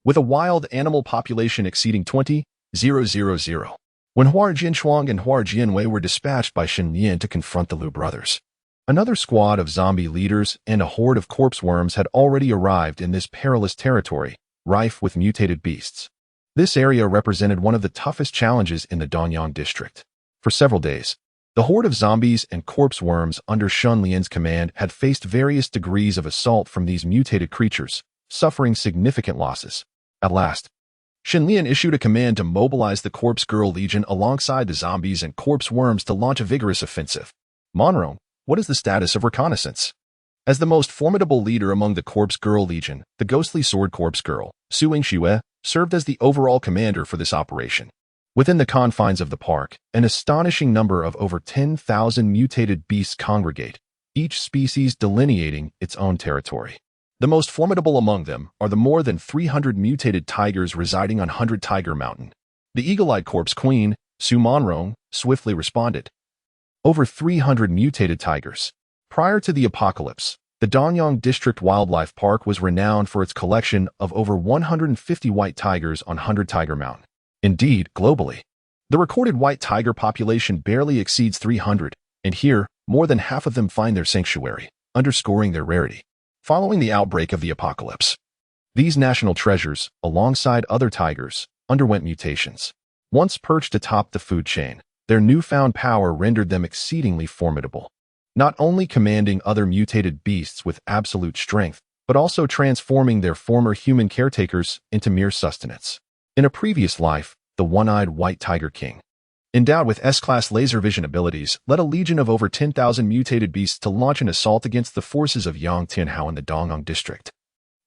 with a wild animal population exceeding 20,000. When Hua Jianshuang and Hua Jianwei were dispatched by Shen Lian to confront the Liu brothers, another squad of zombie leaders and a horde of corpse worms had already arrived in this perilous territory, rife with mutated beasts. This area represented one of the toughest challenges in the Nanyang district. For several days, the horde of zombies and corpse worms under Shen Lian's command had faced various degrees of assault from these mutated creatures, suffering significant losses. At last, Shen Lian issued a command to mobilize the Corpse Girl Legion alongside the zombies and corpse worms to launch a vigorous offensive. Monrong, what is the status of reconnaissance? As the most formidable leader among the Corpse Girl Legion, the ghostly sword corpse girl, Su Yingxue, served as the overall commander for this operation. Within the confines of the park, an astonishing number of over 10,000 mutated beasts congregate, each species delineating its own territory. The most formidable among them are the more than 300 mutated tigers residing on 100 Tiger Mountain. The eagle-eyed corpse queen, Su Monrong, swiftly responded. Over 300 mutated tigers. Prior to the apocalypse, the Nanyang District Wildlife Park was renowned for its collection of over 150 white tigers on 100 Tiger Mountain. Indeed, globally, the recorded white tiger population barely exceeds 300, and here, more than half of them find their sanctuary, underscoring their rarity. Following the outbreak of the apocalypse, these national treasures, alongside other tigers, underwent mutations. Once perched atop the food chain, their newfound power rendered them exceedingly formidable, not only commanding other mutated beasts with absolute strength, but also transforming their former human caretakers into mere sustenance. In a previous life, the one-eyed white tiger king, endowed with S-class laser vision abilities, led a legion of over 10,000 mutated beasts to launch an assault against the forces of Yong Tianhao in the Nanyang district,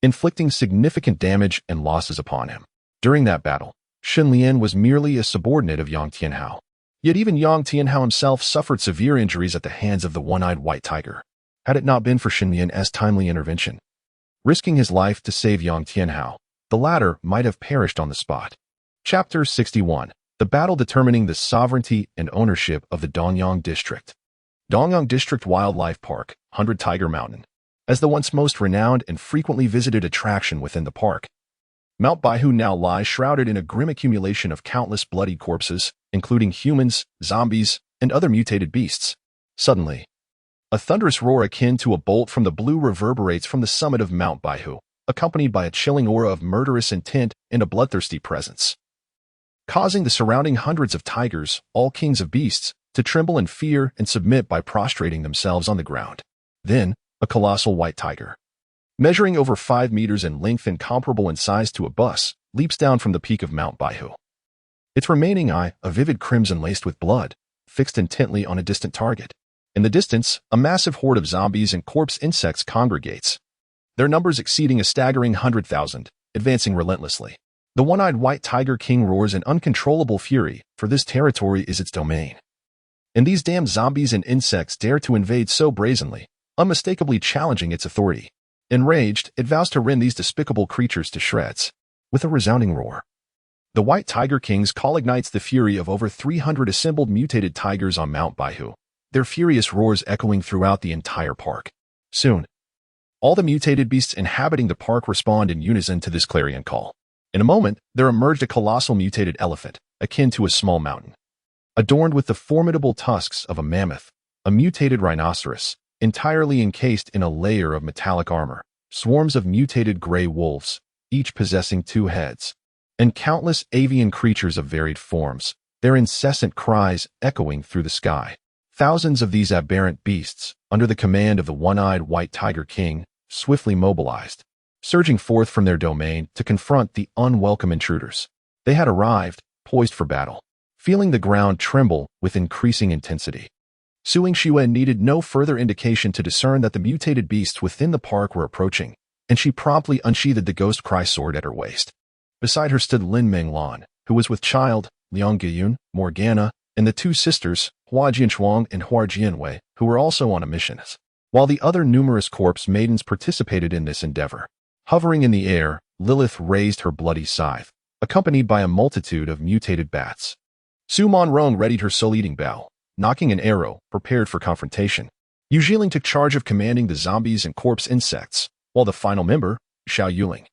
inflicting significant damage and losses upon him. During that battle, Shen Lian was merely a subordinate of Yong Tianhao. Yet even Yong Tianhao himself suffered severe injuries at the hands of the one-eyed white tiger. Had it not been for Shen Lian's timely intervention, risking his life to save Yong Tianhao, the latter might have perished on the spot. Chapter 61. The battle determining the sovereignty and ownership of the Nanyang district. Nanyang District Wildlife Park, 100 Tiger Mountain. As the once most renowned and frequently visited attraction within the park, Mount Baihu now lies shrouded in a grim accumulation of countless bloody corpses, including humans, zombies, and other mutated beasts. Suddenly, a thunderous roar akin to a bolt from the blue reverberates from the summit of Mount Baihu, accompanied by a chilling aura of murderous intent and a bloodthirsty presence, causing the surrounding hundreds of tigers, all kings of beasts, to tremble in fear and submit by prostrating themselves on the ground. Then, a colossal white tiger, measuring over 5 meters in length and comparable in size to a bus, leaps down from the peak of Mount Baihu. Its remaining eye, a vivid crimson laced with blood, fixed intently on a distant target. In the distance, a massive horde of zombies and corpse insects congregates, their numbers exceeding a staggering 100,000, advancing relentlessly. The one-eyed white tiger king roars in uncontrollable fury, for this territory is its domain. And these damned zombies and insects dare to invade so brazenly, unmistakably challenging its authority. Enraged, it vows to rend these despicable creatures to shreds. With a resounding roar, the White Tiger King's call ignites the fury of over 300 assembled mutated tigers on Mount Baihu, their furious roars echoing throughout the entire park. Soon, all the mutated beasts inhabiting the park respond in unison to this clarion call. In a moment, there emerged a colossal mutated elephant, akin to a small mountain, adorned with the formidable tusks of a mammoth, a mutated rhinoceros, entirely encased in a layer of metallic armor, swarms of mutated gray wolves, each possessing 2 heads, and countless avian creatures of varied forms, their incessant cries echoing through the sky. Thousands of these aberrant beasts, under the command of the one-eyed white tiger king, swiftly mobilized, surging forth from their domain to confront the unwelcome intruders. They had arrived, poised for battle, feeling the ground tremble with increasing intensity. Su Yingxue needed no further indication to discern that the mutated beasts within the park were approaching, and she promptly unsheathed the Ghost Cry sword at her waist. Beside her stood Lin Menglan, who was with child, Liang Giyun, Morgana, and the 2 sisters, Hua Jianchuang and Hua Jianwei, who were also on a mission, while the other numerous corpse maidens participated in this endeavor. Hovering in the air, Lilith raised her bloody scythe, accompanied by a multitude of mutated bats. Su Monrong readied her soul-eating bow, knocking an arrow, prepared for confrontation. Yu Zhiling took charge of commanding the zombies and corpse insects, while the final member, Xiao Yuling,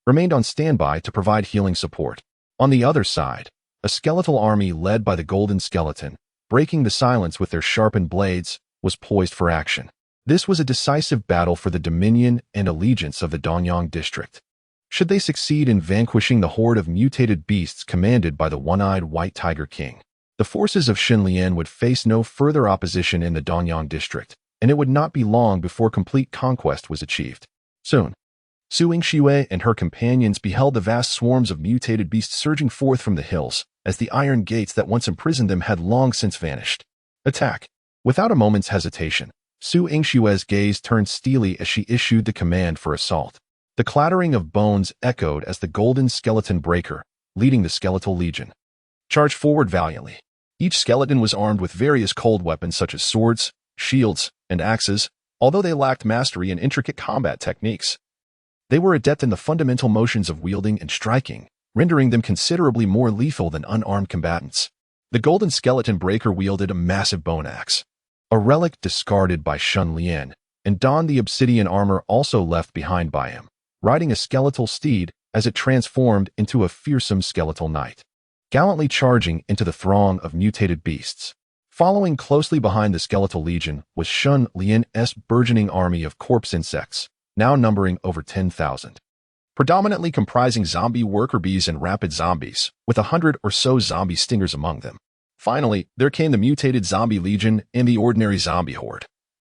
remained on standby to provide healing support. On the other side, a skeletal army led by the Golden Skeleton, breaking the silence with their sharpened blades, was poised for action. This was a decisive battle for the dominion and allegiance of the Nanyang district. Should they succeed in vanquishing the horde of mutated beasts commanded by the one-eyed white tiger king, the forces of Shen Lian would face no further opposition in the Nanyang district, and it would not be long before complete conquest was achieved. Soon, Su Yingxue and her companions beheld the vast swarms of mutated beasts surging forth from the hills, as the iron gates that once imprisoned them had long since vanished. Attack! Without a moment's hesitation, Su Yingxue's gaze turned steely as she issued the command for assault. The clattering of bones echoed as the Golden Skeleton Breaker, leading the Skeletal Legion, charged forward valiantly. Each skeleton was armed with various cold weapons such as swords, shields, and axes. Although they lacked mastery in intricate combat techniques, they were adept in the fundamental motions of wielding and striking, rendering them considerably more lethal than unarmed combatants. The Golden Skeleton Breaker wielded a massive bone axe, a relic discarded by Shen Lian, and donned the obsidian armor also left behind by him, riding a skeletal steed as it transformed into a fearsome skeletal knight, gallantly charging into the throng of mutated beasts. Following closely behind the Skeletal Legion was Shen Lian's burgeoning army of corpse insects, now numbering over 10,000. Predominantly comprising zombie worker bees and rapid zombies, with 100 or so zombie stingers among them. Finally, there came the mutated zombie legion and the ordinary zombie horde,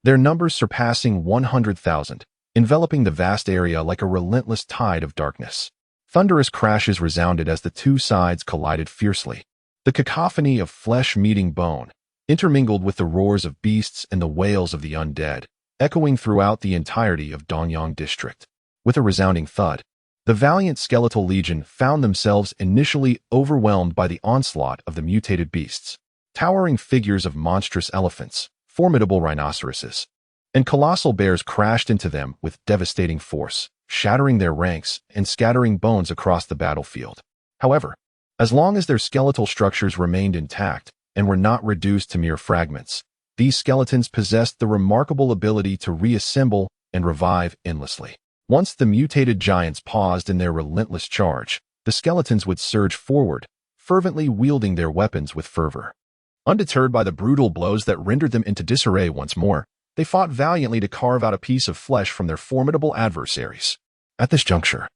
their numbers surpassing 100,000, enveloping the vast area like a relentless tide of darkness. Thunderous crashes resounded as the 2 sides collided fiercely. The cacophony of flesh meeting bone, intermingled with the roars of beasts and the wails of the undead, echoing throughout the entirety of Nanyang district. With a resounding thud, The valiant skeletal legion found themselves initially overwhelmed by the onslaught of the mutated beasts. Towering figures of monstrous elephants, formidable rhinoceroses, and colossal bears crashed into them with devastating force, shattering their ranks and scattering bones across the battlefield. However, as long as their skeletal structures remained intact and were not reduced to mere fragments, these skeletons possessed the remarkable ability to reassemble and revive endlessly. Once the mutated giants paused in their relentless charge, the skeletons would surge forward, fervently wielding their weapons with fervor. Undeterred by the brutal blows that rendered them into disarray once more, they fought valiantly to carve out a piece of flesh from their formidable adversaries. At this juncture,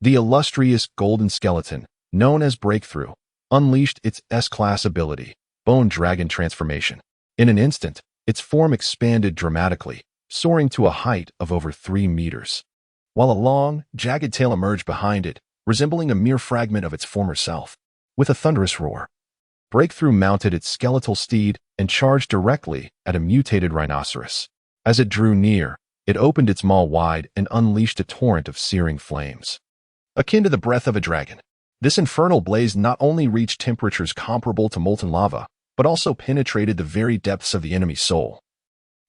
the illustrious golden skeleton, known as Breakthrough, unleashed its S-class ability, Bone Dragon Transformation. In an instant, its form expanded dramatically, soaring to a height of over 3 meters, while a long, jagged tail emerged behind it, resembling a mere fragment of its former self. With a thunderous roar, Breakthrough mounted its skeletal steed and charged directly at a mutated rhinoceros. As it drew near, it opened its maw wide and unleashed a torrent of searing flames. Akin to the breath of a dragon, this infernal blaze not only reached temperatures comparable to molten lava, but also penetrated the very depths of the enemy's soul,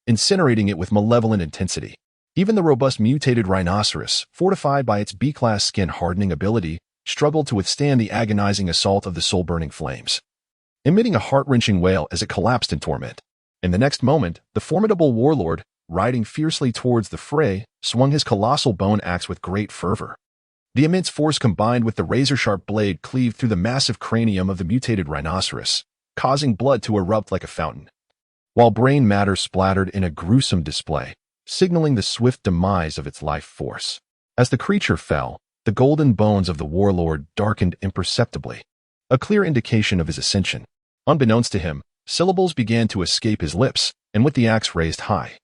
incinerating it with malevolent intensity. Even the robust mutated rhinoceros, fortified by its B-class skin-hardening ability, struggled to withstand the agonizing assault of the soul-burning flames, emitting a heart-wrenching wail as it collapsed in torment. In the next moment, the formidable warlord, riding fiercely towards the fray, swung his colossal bone axe with great fervor. The immense force combined with the razor-sharp blade cleaved through the massive cranium of the mutated rhinoceros, causing blood to erupt like a fountain, while brain matter splattered in a gruesome display, signaling the swift demise of its life force. As the creature fell, the golden bones of the warlord darkened imperceptibly, a clear indication of his ascension. Unbeknownst to him, syllables began to escape his lips, and with the axe raised high,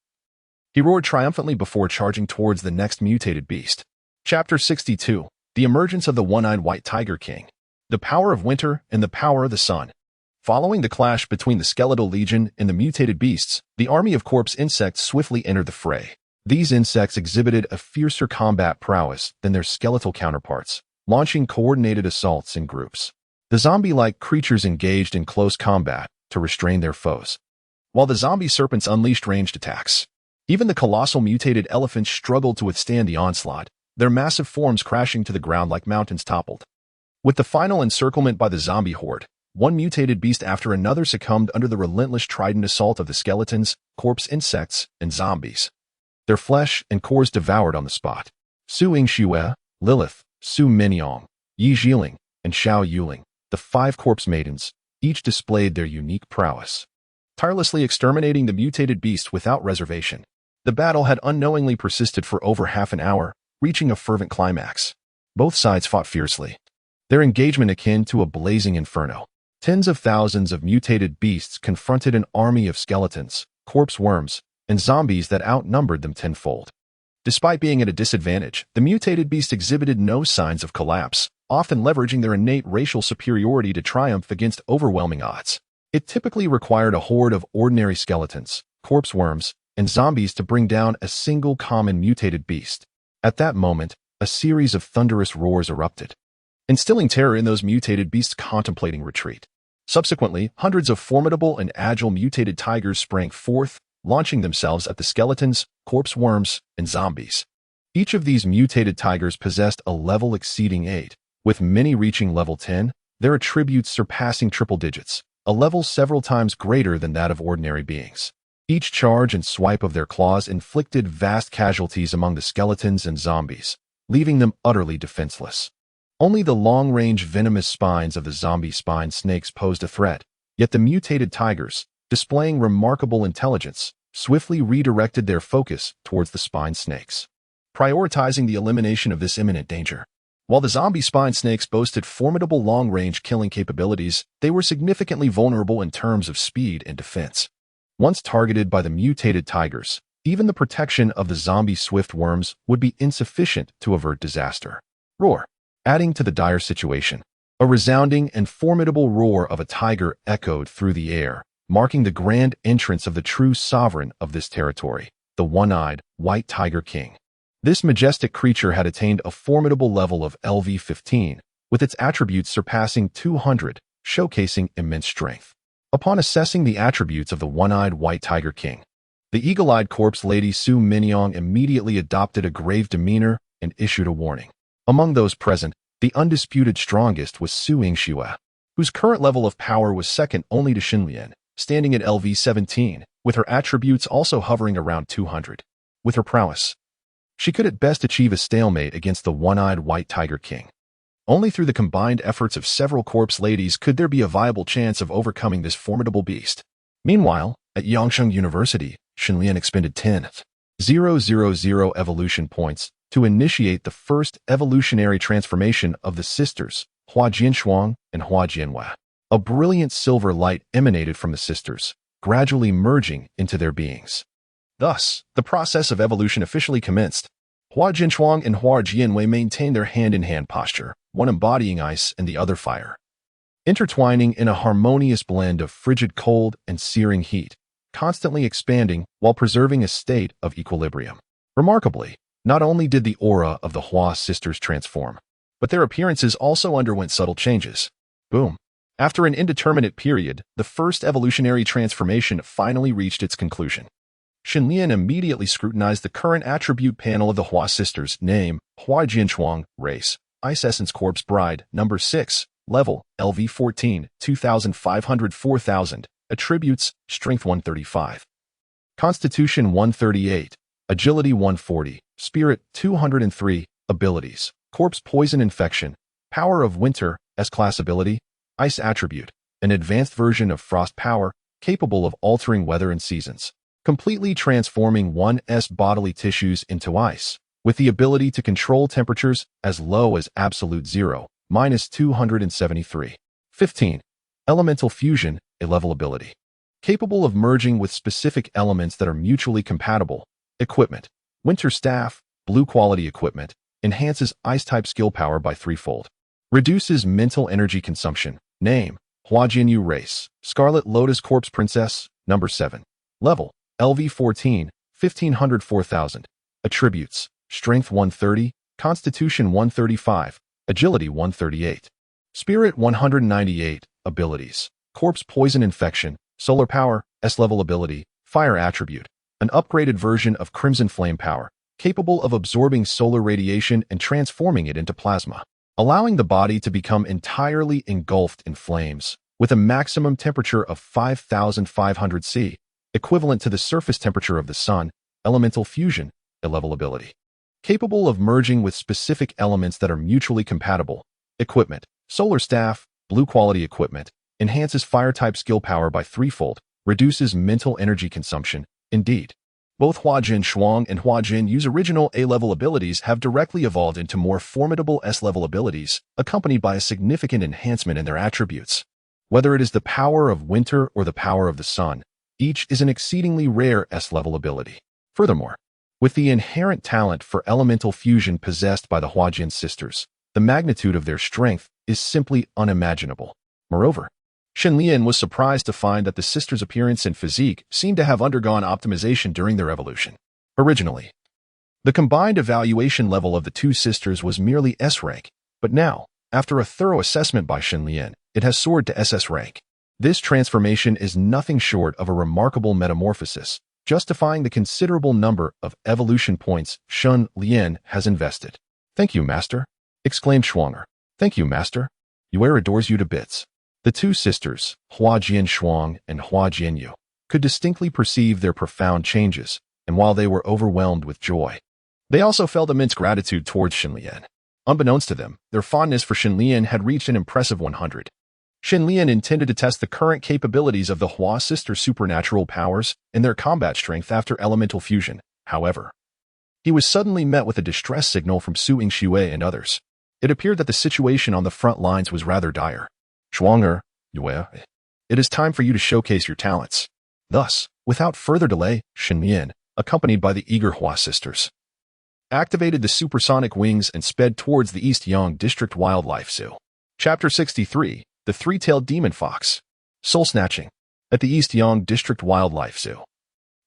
he roared triumphantly before charging towards the next mutated beast. Chapter 62. The Emergence of the One-Eyed White Tiger King. The Power of Winter and the Power of the Sun. Following the clash between the skeletal legion and the mutated beasts, the army of corpse insects swiftly entered the fray. These insects exhibited a fiercer combat prowess than their skeletal counterparts, launching coordinated assaults in groups. The zombie-like creatures engaged in close combat to restrain their foes, while the zombie serpents unleashed ranged attacks. Even the colossal mutated elephants struggled to withstand the onslaught, their massive forms crashing to the ground like mountains toppled. With the final encirclement by the zombie horde, one mutated beast after another succumbed under the relentless trident assault of the skeletons, corpse insects, and zombies, their flesh and cores devoured on the spot. Su Yingxue, Lilith, Su Minyang, Yi Jiling, and Xiao Yuling, the 5 corpse maidens, each displayed their unique prowess, tirelessly exterminating the mutated beast without reservation. The battle had unknowingly persisted for over half an hour, reaching a fervent climax. Both sides fought fiercely, their engagement akin to a blazing inferno. Tens of thousands of mutated beasts confronted an army of skeletons, corpse worms, and zombies that outnumbered them tenfold. Despite being at a disadvantage, the mutated beast exhibited no signs of collapse, often leveraging their innate racial superiority to triumph against overwhelming odds. It typically required a horde of ordinary skeletons, corpse worms, and zombies to bring down a single common mutated beast. At that moment, a series of thunderous roars erupted, instilling terror in those mutated beasts contemplating retreat. Subsequently, hundreds of formidable and agile mutated tigers sprang forth, launching themselves at the skeletons, corpse worms, and zombies. Each of these mutated tigers possessed a level exceeding 8, with many reaching level 10, their attributes surpassing triple digits, a level several times greater than that of ordinary beings. Each charge and swipe of their claws inflicted vast casualties among the skeletons and zombies, leaving them utterly defenseless. Only the long-range venomous spines of the zombie spine snakes posed a threat, yet the mutated tigers, displaying remarkable intelligence, swiftly redirected their focus towards the spine snakes, prioritizing the elimination of this imminent danger. While the zombie spine snakes boasted formidable long-range killing capabilities, they were significantly vulnerable in terms of speed and defense. Once targeted by the mutated tigers, even the protection of the zombie swift worms would be insufficient to avert disaster. Roar. Adding to the dire situation, a resounding and formidable roar of a tiger echoed through the air, marking the grand entrance of the true sovereign of this territory, the one-eyed, white tiger king. This majestic creature had attained a formidable level of LV-15, with its attributes surpassing 200, showcasing immense strength. Upon assessing the attributes of the one-eyed white tiger king, the eagle-eyed corpse lady Su Minyang immediately adopted a grave demeanor and issued a warning. Among those present, the undisputed strongest was Su Yingxue, whose current level of power was second only to Xinlian, standing at LV-17, with her attributes also hovering around 200. With her prowess, she could at best achieve a stalemate against the one-eyed white tiger king. Only through the combined efforts of several corpse ladies could there be a viable chance of overcoming this formidable beast. Meanwhile, at Yangsheng University, Xinlian expended 10,000 evolution points to initiate the first evolutionary transformation of the sisters, Hua Jinshuang and Hua Jianhua. A brilliant silver light emanated from the sisters, gradually merging into their beings. Thus, the process of evolution officially commenced. Hua Jinshuang and Hua Jianhua maintained their hand-in-hand posture, one embodying ice and the other fire, intertwining in a harmonious blend of frigid cold and searing heat, constantly expanding while preserving a state of equilibrium. Remarkably, not only did the aura of the Hua sisters transform, but their appearances also underwent subtle changes. Boom. After an indeterminate period, the first evolutionary transformation finally reached its conclusion. Xinlian immediately scrutinized the current attribute panel of the Hua sisters, name, Hua Jinshuang, race, Ice Essence Corpse Bride, number 6, level, LV-14, 2500 4000, attributes, strength 135, constitution 138, agility 140, spirit 203, abilities, corpse poison infection, power of winter, S-class ability, ice attribute, an advanced version of frost power, capable of altering weather and seasons, completely transforming one's bodily tissues into ice, with the ability to control temperatures as low as absolute zero, -273. 15. Elemental fusion, a level ability, capable of merging with specific elements that are mutually compatible. Equipment, winter staff, blue quality equipment, enhances ice-type skill power by threefold, reduces mental energy consumption. Name, Hua Jinyu race, Scarlet Lotus Corpse Princess, number 7, level, LV-14, 1500 4000, attributes, strength 130, constitution 135, agility 138, spirit 198, abilities, corpse poison infection, solar power, S-level ability, fire attribute, an upgraded version of crimson flame power, capable of absorbing solar radiation and transforming it into plasma, allowing the body to become entirely engulfed in flames, with a maximum temperature of 5500 C, equivalent to the surface temperature of the sun. Elemental fusion, a level ability, capable of merging with specific elements that are mutually compatible. Equipment, solar staff, blue quality equipment, enhances fire-type skill power by threefold, reduces mental energy consumption. Indeed, both Hua Jinshuang and Hua Jinyu's original A-level abilities have directly evolved into more formidable S-level abilities, accompanied by a significant enhancement in their attributes. Whether it is the power of winter or the power of the sun, each is an exceedingly rare S-level ability. Furthermore, with the inherent talent for elemental fusion possessed by the Hua Jin sisters, the magnitude of their strength is simply unimaginable. Moreover, Xinlian was surprised to find that the sisters' appearance and physique seemed to have undergone optimization during their evolution. Originally, the combined evaluation level of the two sisters was merely S rank, but now, after a thorough assessment by Xinlian, it has soared to SS rank. This transformation is nothing short of a remarkable metamorphosis, justifying the considerable number of evolution points Xinlian has invested. "Thank you, Master," exclaimed Shuanger. "Thank you, Master. Yue adores you to bits." The two sisters, Hua Jinshuang and Hua Jinyu, could distinctly perceive their profound changes, and while they were overwhelmed with joy, they also felt immense gratitude towards Xinlian. Unbeknownst to them, their fondness for Xinlian had reached an impressive 100. Xinlian intended to test the current capabilities of the Hua sisters' supernatural powers and their combat strength after elemental fusion. However, he was suddenly met with a distress signal from Su Yingxue and others. It appeared that the situation on the front lines was rather dire. "Shuanger, Yue, it is time for you to showcase your talents." Thus, without further delay, Xinlian, accompanied by the eager Hua sisters, activated the supersonic wings and sped towards the East Yang District Wildlife Zoo. Chapter 63, The Three-Tailed Demon Fox. Soul Snatching. At the East Yang District Wildlife Zoo,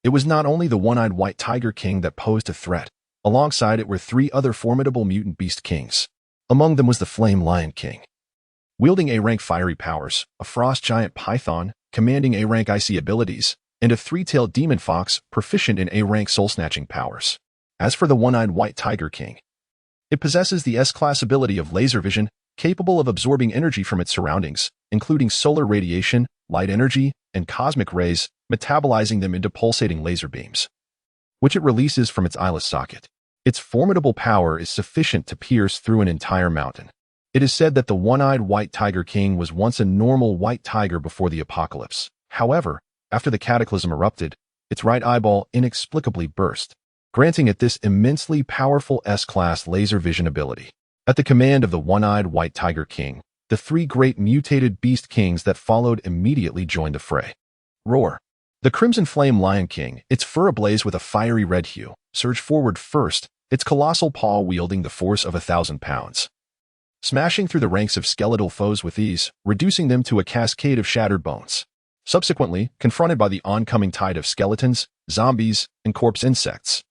it was not only the one-eyed white tiger king that posed a threat, Alongside it were three other formidable mutant beast kings. Among them was the Flame Lion King, wielding A-rank fiery powers, a frost giant python, commanding A-rank icy abilities, and a three-tailed demon fox proficient in A-rank soul-snatching powers. As for the one-eyed white tiger king, it possesses the S-class ability of laser vision, capable of absorbing energy from its surroundings, including solar radiation, light energy, and cosmic rays, metabolizing them into pulsating laser beams, which it releases from its eyeless socket. Its formidable power is sufficient to pierce through an entire mountain. It is said that the one-eyed white tiger king was once a normal white tiger before the apocalypse. However, after the cataclysm erupted, its right eyeball inexplicably burst, granting it this immensely powerful S-class laser vision ability. At the command of the one-eyed white tiger king, the three great mutated beast kings that followed immediately joined the fray. Roar! The Crimson Flame Lion King, its fur ablaze with a fiery red hue, surged forward first, its colossal paw wielding the force of 1,000 pounds, smashing through the ranks of skeletal foes with ease, reducing them to a cascade of shattered bones. Subsequently, confronted by the oncoming tide of skeletons, zombies, and corpse insects,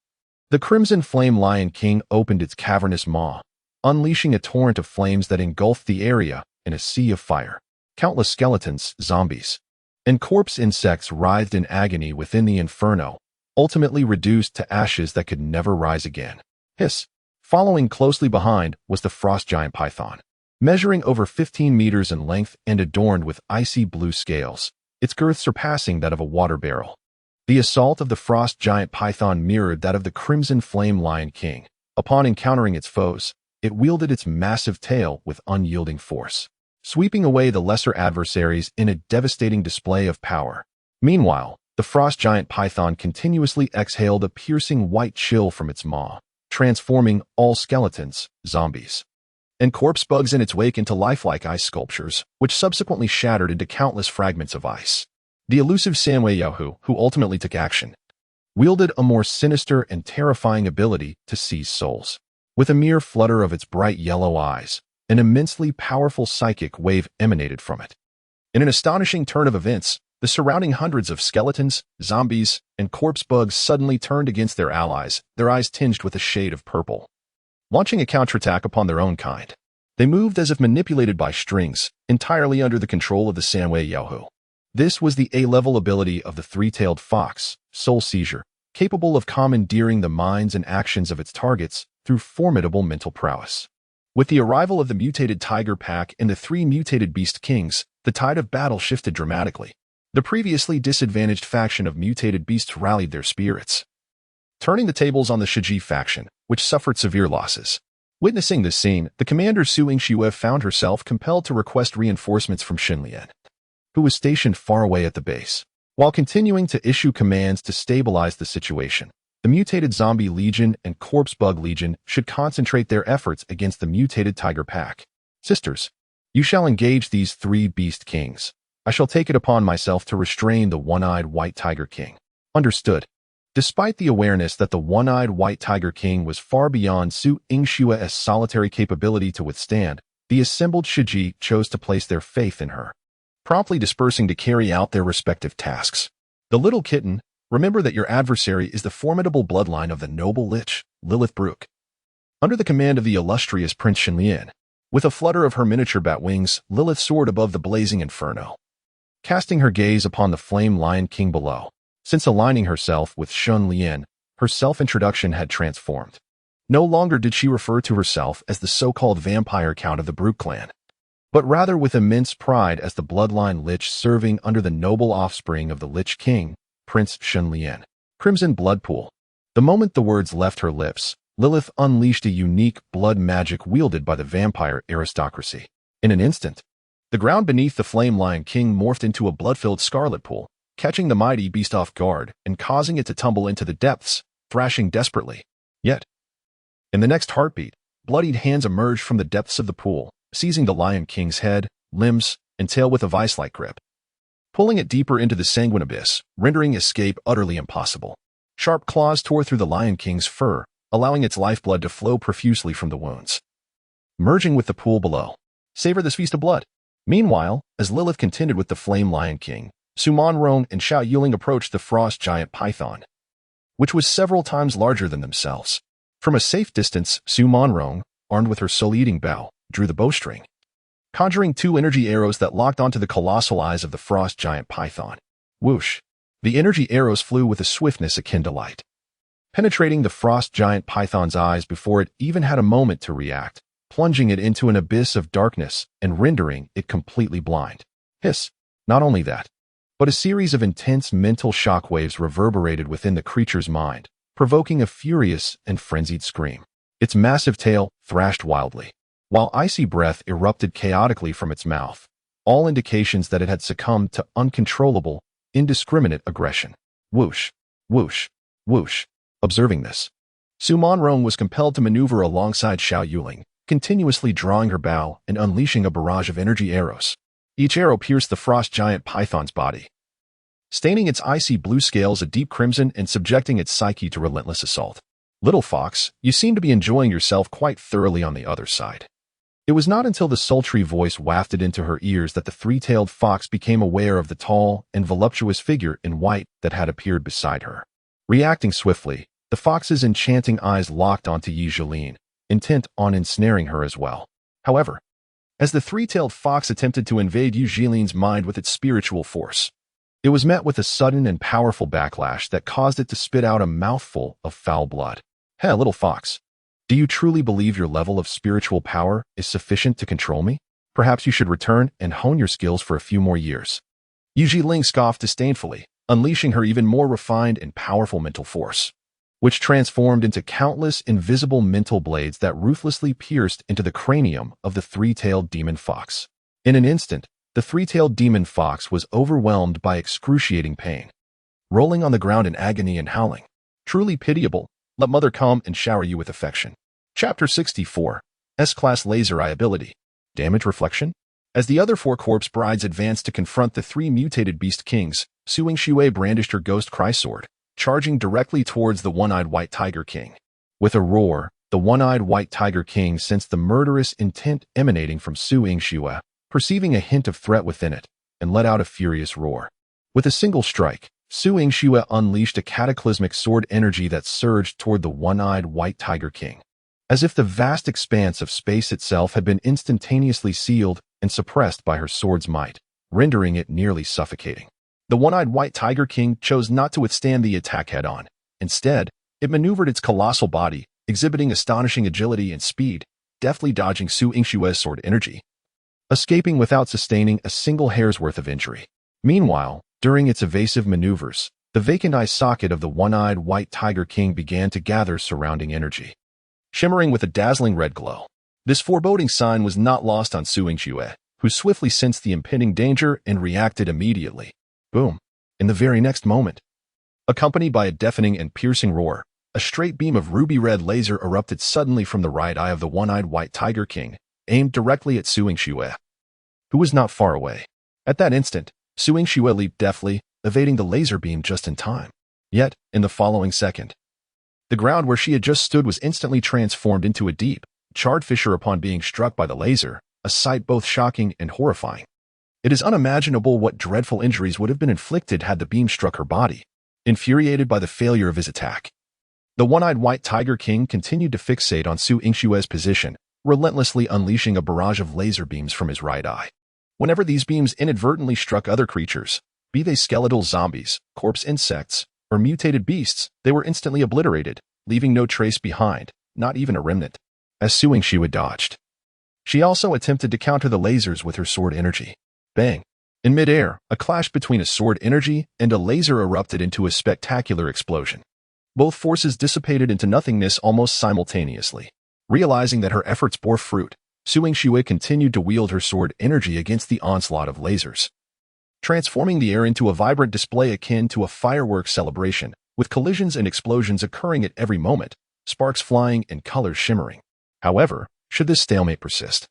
the Crimson Flame Lion King opened its cavernous maw, unleashing a torrent of flames that engulfed the area in a sea of fire. Countless skeletons, zombies, and corpse insects writhed in agony within the inferno, ultimately reduced to ashes that could never rise again. Hiss! Following closely behind was the frost giant python, measuring over 15 meters in length and adorned with icy blue scales, its girth surpassing that of a water barrel. The assault of the frost giant python mirrored that of the Crimson Flame Lion King. Upon encountering its foes, it wielded its massive tail with unyielding force, sweeping away the lesser adversaries in a devastating display of power. Meanwhile, the frost giant python continuously exhaled a piercing white chill from its maw, transforming all skeletons, zombies, and corpse bugs in its wake into lifelike ice sculptures, which subsequently shattered into countless fragments of ice. The elusive Sanwei-Yahu, who ultimately took action, wielded a more sinister and terrifying ability to seize souls. With a mere flutter of its bright yellow eyes, an immensely powerful psychic wave emanated from it. In an astonishing turn of events, the surrounding hundreds of skeletons, zombies, and corpse bugs suddenly turned against their allies, their eyes tinged with a shade of purple, launching a counterattack upon their own kind. They moved as if manipulated by strings, entirely under the control of the Sanwei-Yahu. This was the A-level ability of the three-tailed fox, Soul Seizure, capable of commandeering the minds and actions of its targets through formidable mental prowess. With the arrival of the mutated tiger pack and the three mutated beast kings, the tide of battle shifted dramatically. The previously disadvantaged faction of mutated beasts rallied their spirits, turning the tables on the Shiji faction, which suffered severe losses. Witnessing this scene, the commander Suing Shue found herself compelled to request reinforcements from Xinlian, who was stationed far away at the base. While continuing to issue commands to stabilize the situation, the mutated zombie legion and corpse bug legion should concentrate their efforts against the mutated tiger pack. Sisters, you shall engage these three beast kings. I shall take it upon myself to restrain the one-eyed white tiger king. Understood. Despite the awareness that the one-eyed white tiger king was far beyond Su Ingshua's solitary capability to withstand, the assembled Shiji chose to place their faith in her, promptly dispersing to carry out their respective tasks. The little kitten, remember that your adversary is the formidable bloodline of the noble lich, Lilith Brooke. Under the command of the illustrious Prince Xinlian, with a flutter of her miniature bat wings, Lilith soared above the blazing inferno, casting her gaze upon the Flame Lion King below. Since aligning herself with Xinlian, her self-introduction had transformed. No longer did she refer to herself as the so-called vampire count of the Brooke clan, but rather with immense pride as the bloodline lich serving under the noble offspring of the Lich King, Prince Xinlian. Crimson Blood Pool. The moment the words left her lips, Lilith unleashed a unique blood magic wielded by the vampire aristocracy. In an instant, the ground beneath the Flame Lion King morphed into a blood-filled scarlet pool, catching the mighty beast off guard and causing it to tumble into the depths, thrashing desperately. Yet, in the next heartbeat, bloodied hands emerged from the depths of the pool, seizing the Lion King's head, limbs, and tail with a vice-like grip, pulling it deeper into the sanguine abyss, rendering escape utterly impossible. Sharp claws tore through the Lion King's fur, allowing its lifeblood to flow profusely from the wounds, merging with the pool below. Savor this feast of blood. Meanwhile, as Lilith contended with the Flame Lion King, Suman Rong and Xiao Yuling approached the frost giant python, which was several times larger than themselves. From a safe distance, Su Monrong, armed with her soul-eating bow, drew the bowstring, conjuring two energy arrows that locked onto the colossal eyes of the frost giant python. Whoosh! The energy arrows flew with a swiftness akin to light, penetrating the frost giant python's eyes before it even had a moment to react, plunging it into an abyss of darkness and rendering it completely blind. Hiss! Not only that, but a series of intense mental shockwaves reverberated within the creature's mind, provoking a furious and frenzied scream. Its massive tail thrashed wildly, while icy breath erupted chaotically from its mouth, all indications that it had succumbed to uncontrollable, indiscriminate aggression. Whoosh! Whoosh! Whoosh! Observing this, Su Monrong was compelled to maneuver alongside Xiao Yuling, continuously drawing her bow and unleashing a barrage of energy arrows. Each arrow pierced the frost giant python's body, staining its icy blue scales a deep crimson and subjecting its psyche to relentless assault. Little fox, you seem to be enjoying yourself quite thoroughly on the other side. It was not until the sultry voice wafted into her ears that the three-tailed fox became aware of the tall and voluptuous figure in white that had appeared beside her. Reacting swiftly, the fox's enchanting eyes locked onto Yi Zhilin, intent on ensnaring her as well. However, as the three-tailed fox attempted to invade Yi Zhilin's mind with its spiritual force, it was met with a sudden and powerful backlash that caused it to spit out a mouthful of foul blood. Hey, little fox, do you truly believe your level of spiritual power is sufficient to control me? Perhaps you should return and hone your skills for a few more years. Yi Zhiling scoffed disdainfully, unleashing her even more refined and powerful mental force, which transformed into countless invisible mental blades that ruthlessly pierced into the cranium of the three-tailed demon fox. In an instant, the three-tailed demon fox was overwhelmed by excruciating pain, rolling on the ground in agony and howling. Truly pitiable, let mother come and shower you with affection. Chapter 64, S-Class Laser Eye Ability. Damage Reflection. As the other four corpse brides advanced to confront the three mutated beast kings, Su Yingxue brandished her ghost cry sword, charging directly towards the one-eyed white tiger king. With a roar, the one-eyed white tiger king sensed the murderous intent emanating from Su Yingxue, perceiving a hint of threat within it, and let out a furious roar. With a single strike, Su Yingxue unleashed a cataclysmic sword energy that surged toward the one-eyed white tiger king, as if the vast expanse of space itself had been instantaneously sealed and suppressed by her sword's might, rendering it nearly suffocating. The one-eyed white tiger king chose not to withstand the attack head-on. Instead, it maneuvered its colossal body, exhibiting astonishing agility and speed, deftly dodging Su Yingxue's sword energy, escaping without sustaining a single hair's worth of injury. Meanwhile, during its evasive maneuvers, the vacant eye socket of the one-eyed white tiger king began to gather surrounding energy, shimmering with a dazzling red glow. This foreboding sign was not lost on Su Yingxue, who swiftly sensed the impending danger and reacted immediately. Boom! In the very next moment, accompanied by a deafening and piercing roar, a straight beam of ruby-red laser erupted suddenly from the right eye of the one-eyed white tiger king, aimed directly at Su Yingxue, who was not far away. At that instant, Su Yingxue leaped deftly, evading the laser beam just in time. Yet, in the following second, the ground where she had just stood was instantly transformed into a deep, charred fissure upon being struck by the laser, a sight both shocking and horrifying. It is unimaginable what dreadful injuries would have been inflicted had the beam struck her body. Infuriated by the failure of his attack, the one-eyed white tiger king continued to fixate on Su Yingxue's position, relentlessly unleashing a barrage of laser beams from his right eye. Whenever these beams inadvertently struck other creatures, be they skeletal zombies, corpse insects, or mutated beasts, they were instantly obliterated, leaving no trace behind, not even a remnant. As Su Yingxue dodged, she also attempted to counter the lasers with her sword energy. Bang! In midair, a clash between a sword energy and a laser erupted into a spectacular explosion. Both forces dissipated into nothingness almost simultaneously. Realizing that her efforts bore fruit, Su Yingxue continued to wield her sword energy against the onslaught of lasers, transforming the air into a vibrant display akin to a fireworks celebration, with collisions and explosions occurring at every moment, sparks flying and colors shimmering. However, should this stalemate persist,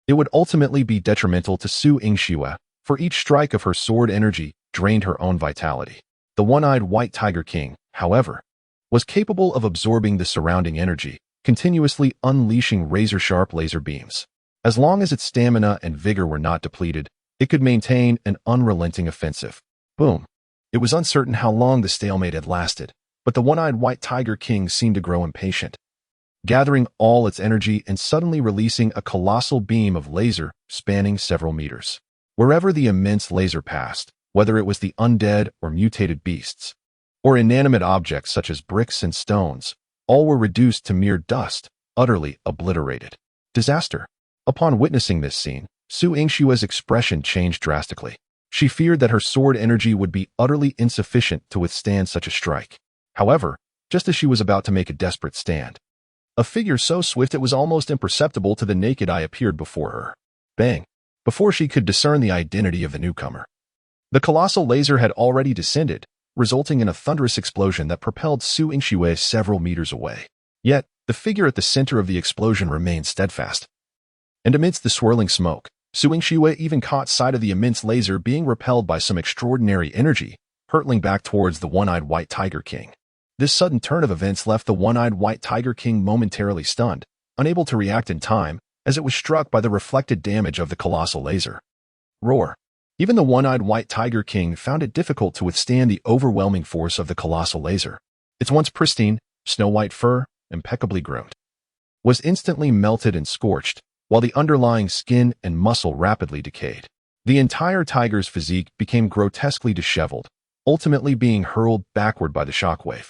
it would ultimately be detrimental to Su Yingxue, for each strike of her sword energy drained her own vitality. The one-eyed white tiger king, however, was capable of absorbing the surrounding energy, continuously unleashing razor-sharp laser beams. As long as its stamina and vigor were not depleted, it could maintain an unrelenting offensive. Boom! It was uncertain how long the stalemate had lasted, but the one-eyed white tiger king seemed to grow impatient. gathering all its energy and suddenly releasing a colossal beam of laser spanning several meters. Wherever the immense laser passed, whether it was the undead or mutated beasts, or inanimate objects such as bricks and stones, all were reduced to mere dust, utterly obliterated. Disaster. Upon witnessing this scene, Su Yingshua's expression changed drastically. She feared that her sword energy would be utterly insufficient to withstand such a strike. However, just as she was about to make a desperate stand, a figure so swift it was almost imperceptible to the naked eye appeared before her. Bang! Before she could discern the identity of the newcomer, the colossal laser had already descended, resulting in a thunderous explosion that propelled Su Yingxue several meters away. Yet, the figure at the center of the explosion remained steadfast. And amidst the swirling smoke, Su Yingxue even caught sight of the immense laser being repelled by some extraordinary energy, hurtling back towards the one-eyed White Tiger King. This sudden turn of events left the one-eyed White Tiger King momentarily stunned, unable to react in time, as it was struck by the reflected damage of the colossal laser. Roar. Even the one-eyed White Tiger King found it difficult to withstand the overwhelming force of the colossal laser. Its once pristine, snow-white fur, impeccably groomed, was instantly melted and scorched, while the underlying skin and muscle rapidly decayed. The entire tiger's physique became grotesquely disheveled, ultimately being hurled backward by the shockwave,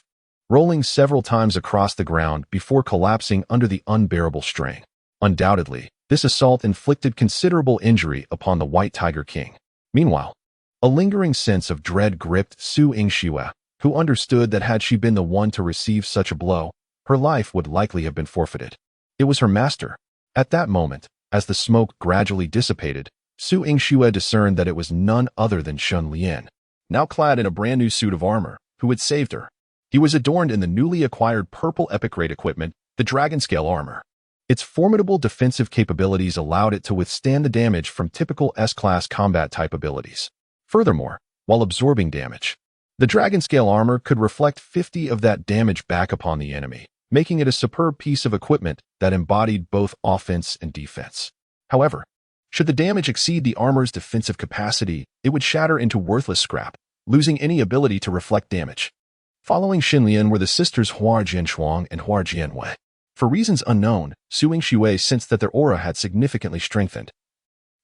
rolling several times across the ground before collapsing under the unbearable strain. Undoubtedly, this assault inflicted considerable injury upon the White Tiger King. Meanwhile, a lingering sense of dread gripped Su Yingxue, who understood that had she been the one to receive such a blow, her life would likely have been forfeited. It was her master. At that moment, as the smoke gradually dissipated, Su Yingxue discerned that it was none other than Shun Lian, now clad in a brand new suit of armor, who had saved her. He was adorned in the newly acquired purple epic rate equipment, the dragon scale armor. Its formidable defensive capabilities allowed it to withstand the damage from typical S-class combat type abilities. Furthermore, while absorbing damage, the dragon scale armor could reflect 50 of that damage back upon the enemy, making it a superb piece of equipment that embodied both offense and defense. However, should the damage exceed the armor's defensive capacity, it would shatter into worthless scrap, losing any ability to reflect damage. Following Xinlian were the sisters Hua Jianshuang and Hua Jianwei. For reasons unknown, Su Yingxue sensed that their aura had significantly strengthened,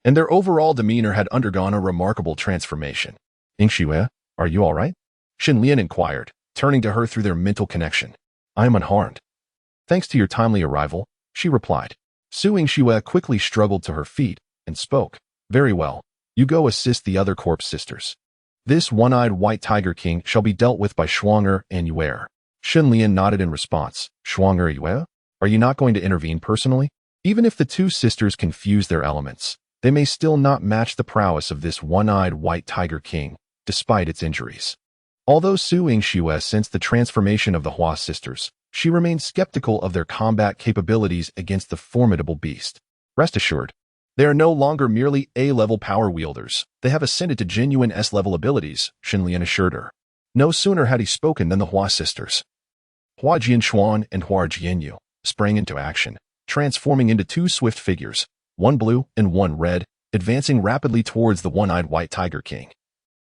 and their overall demeanor had undergone a remarkable transformation. Yingxue, are you all right? Xinlian inquired, turning to her through their mental connection. I am unharmed. Thanks to your timely arrival, she replied. Su Yingxue quickly struggled to her feet and spoke. Very well. You go assist the other corpse sisters. This one-eyed White Tiger King shall be dealt with by Shuang'er and Yuer. Xinlian nodded in response. Shuang'er Yuer? Are you not going to intervene personally? Even if the two sisters confuse their elements, they may still not match the prowess of this one-eyed White Tiger King, despite its injuries. Although Su Yingxue sensed the transformation of the Hua sisters, she remained skeptical of their combat capabilities against the formidable beast. Rest assured, they are no longer merely A-level power wielders. They have ascended to genuine S-level abilities, Xinlian assured her. No sooner had he spoken than the Hua sisters, Hua Jianshuan and Hua Jianyu, sprang into action, transforming into two swift figures, one blue and one red, advancing rapidly towards the one-eyed White Tiger King,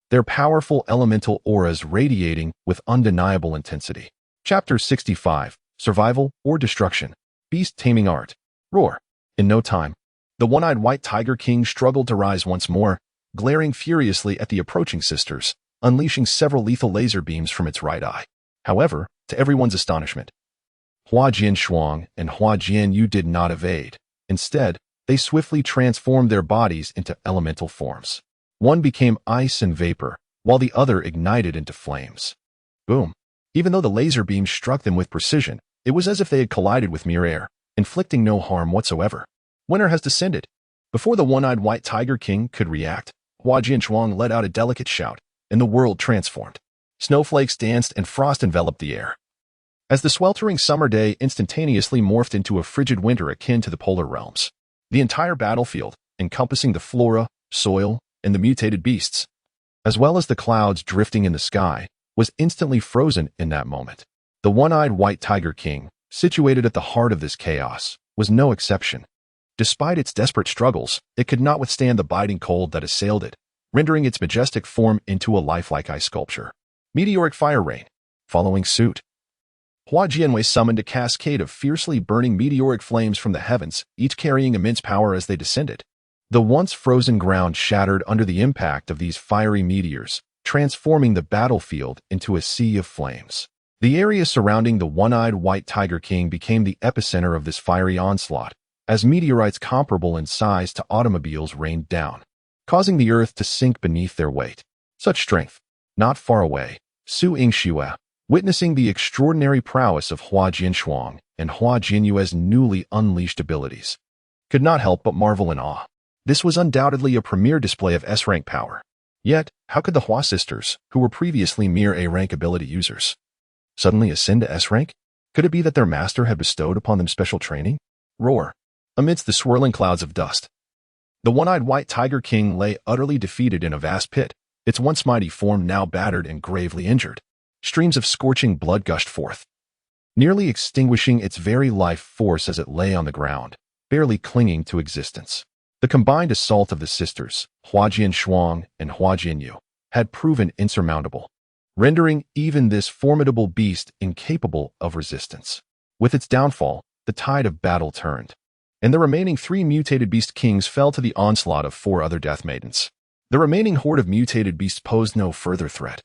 their powerful elemental auras radiating with undeniable intensity. Chapter 65, Survival or Destruction, Beast Taming Art. Roar. In no time, the one-eyed White Tiger King struggled to rise once more, glaring furiously at the approaching sisters, unleashing several lethal laser beams from its right eye. However, to everyone's astonishment, Hua Jianshuang and Hua Jianyu did not evade. Instead, they swiftly transformed their bodies into elemental forms. One became ice and vapor, while the other ignited into flames. Boom. Even though the laser beam struck them with precision, it was as if they had collided with mere air, inflicting no harm whatsoever. Winter has descended. Before the one-eyed White Tiger King could react, Hua Jianshuang let out a delicate shout, and the world transformed. Snowflakes danced and frost enveloped the air, as the sweltering summer day instantaneously morphed into a frigid winter akin to the polar realms. The entire battlefield, encompassing the flora, soil, and the mutated beasts, as well as the clouds drifting in the sky, was instantly frozen in that moment. The one-eyed White Tiger King, situated at the heart of this chaos, was no exception. Despite its desperate struggles, it could not withstand the biting cold that assailed it, rendering its majestic form into a lifelike ice sculpture. Meteoric fire rain. Following suit, Hua Jianwei summoned a cascade of fiercely burning meteoric flames from the heavens, each carrying immense power as they descended. The once frozen ground shattered under the impact of these fiery meteors, transforming the battlefield into a sea of flames. The area surrounding the one-eyed white tiger king became the epicenter of this fiery onslaught, as meteorites comparable in size to automobiles rained down, causing the earth to sink beneath their weight. Such strength. Not far away, Su Yingxue, witnessing the extraordinary prowess of Hua Jinshuang and Hua Jinyue's newly unleashed abilities, could not help but marvel in awe. This was undoubtedly a premier display of S-rank power. Yet, how could the Hua sisters, who were previously mere A-rank ability users, suddenly ascend to S-rank? Could it be that their master had bestowed upon them special training? Roar. Amidst the swirling clouds of dust, the one-eyed white tiger king lay utterly defeated in a vast pit, its once mighty form now battered and gravely injured. Streams of scorching blood gushed forth, nearly extinguishing its very life force as it lay on the ground, barely clinging to existence. The combined assault of the sisters, Hua Jinshuang and Hua Jinyu, had proven insurmountable, rendering even this formidable beast incapable of resistance. With its downfall, the tide of battle turned, and the remaining 3 mutated beast kings fell to the onslaught of 4 other death maidens. The remaining horde of mutated beasts posed no further threat.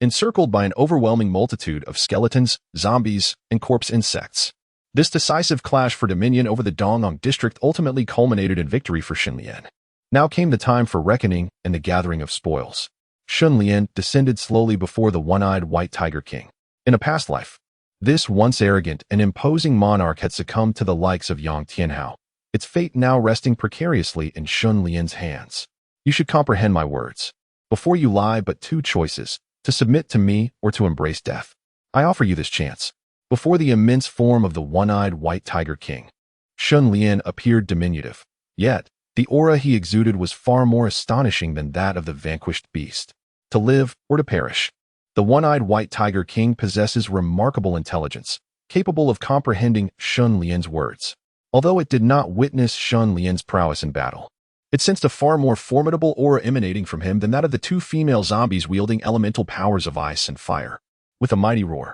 Encircled by an overwhelming multitude of skeletons, zombies, and corpse insects, this decisive clash for dominion over the Dongyang district ultimately culminated in victory for Xunlian. Now came the time for reckoning and the gathering of spoils. Xunlian descended slowly before the one-eyed white tiger king. In a past life, this once arrogant and imposing monarch had succumbed to the likes of Yong Tianhao, its fate now resting precariously in Xunlian's hands. You should comprehend my words. Before you lie but 2 choices, to submit to me or to embrace death. I offer you this chance. Before the immense form of the one-eyed white tiger king, Xunlian appeared diminutive, yet the aura he exuded was far more astonishing than that of the vanquished beast. To live or to perish. The one-eyed white tiger king possesses remarkable intelligence, capable of comprehending Xunlian's words. Although it did not witness Xunlian's prowess in battle, it sensed a far more formidable aura emanating from him than that of the 2 female zombies wielding elemental powers of ice and fire. With a mighty roar,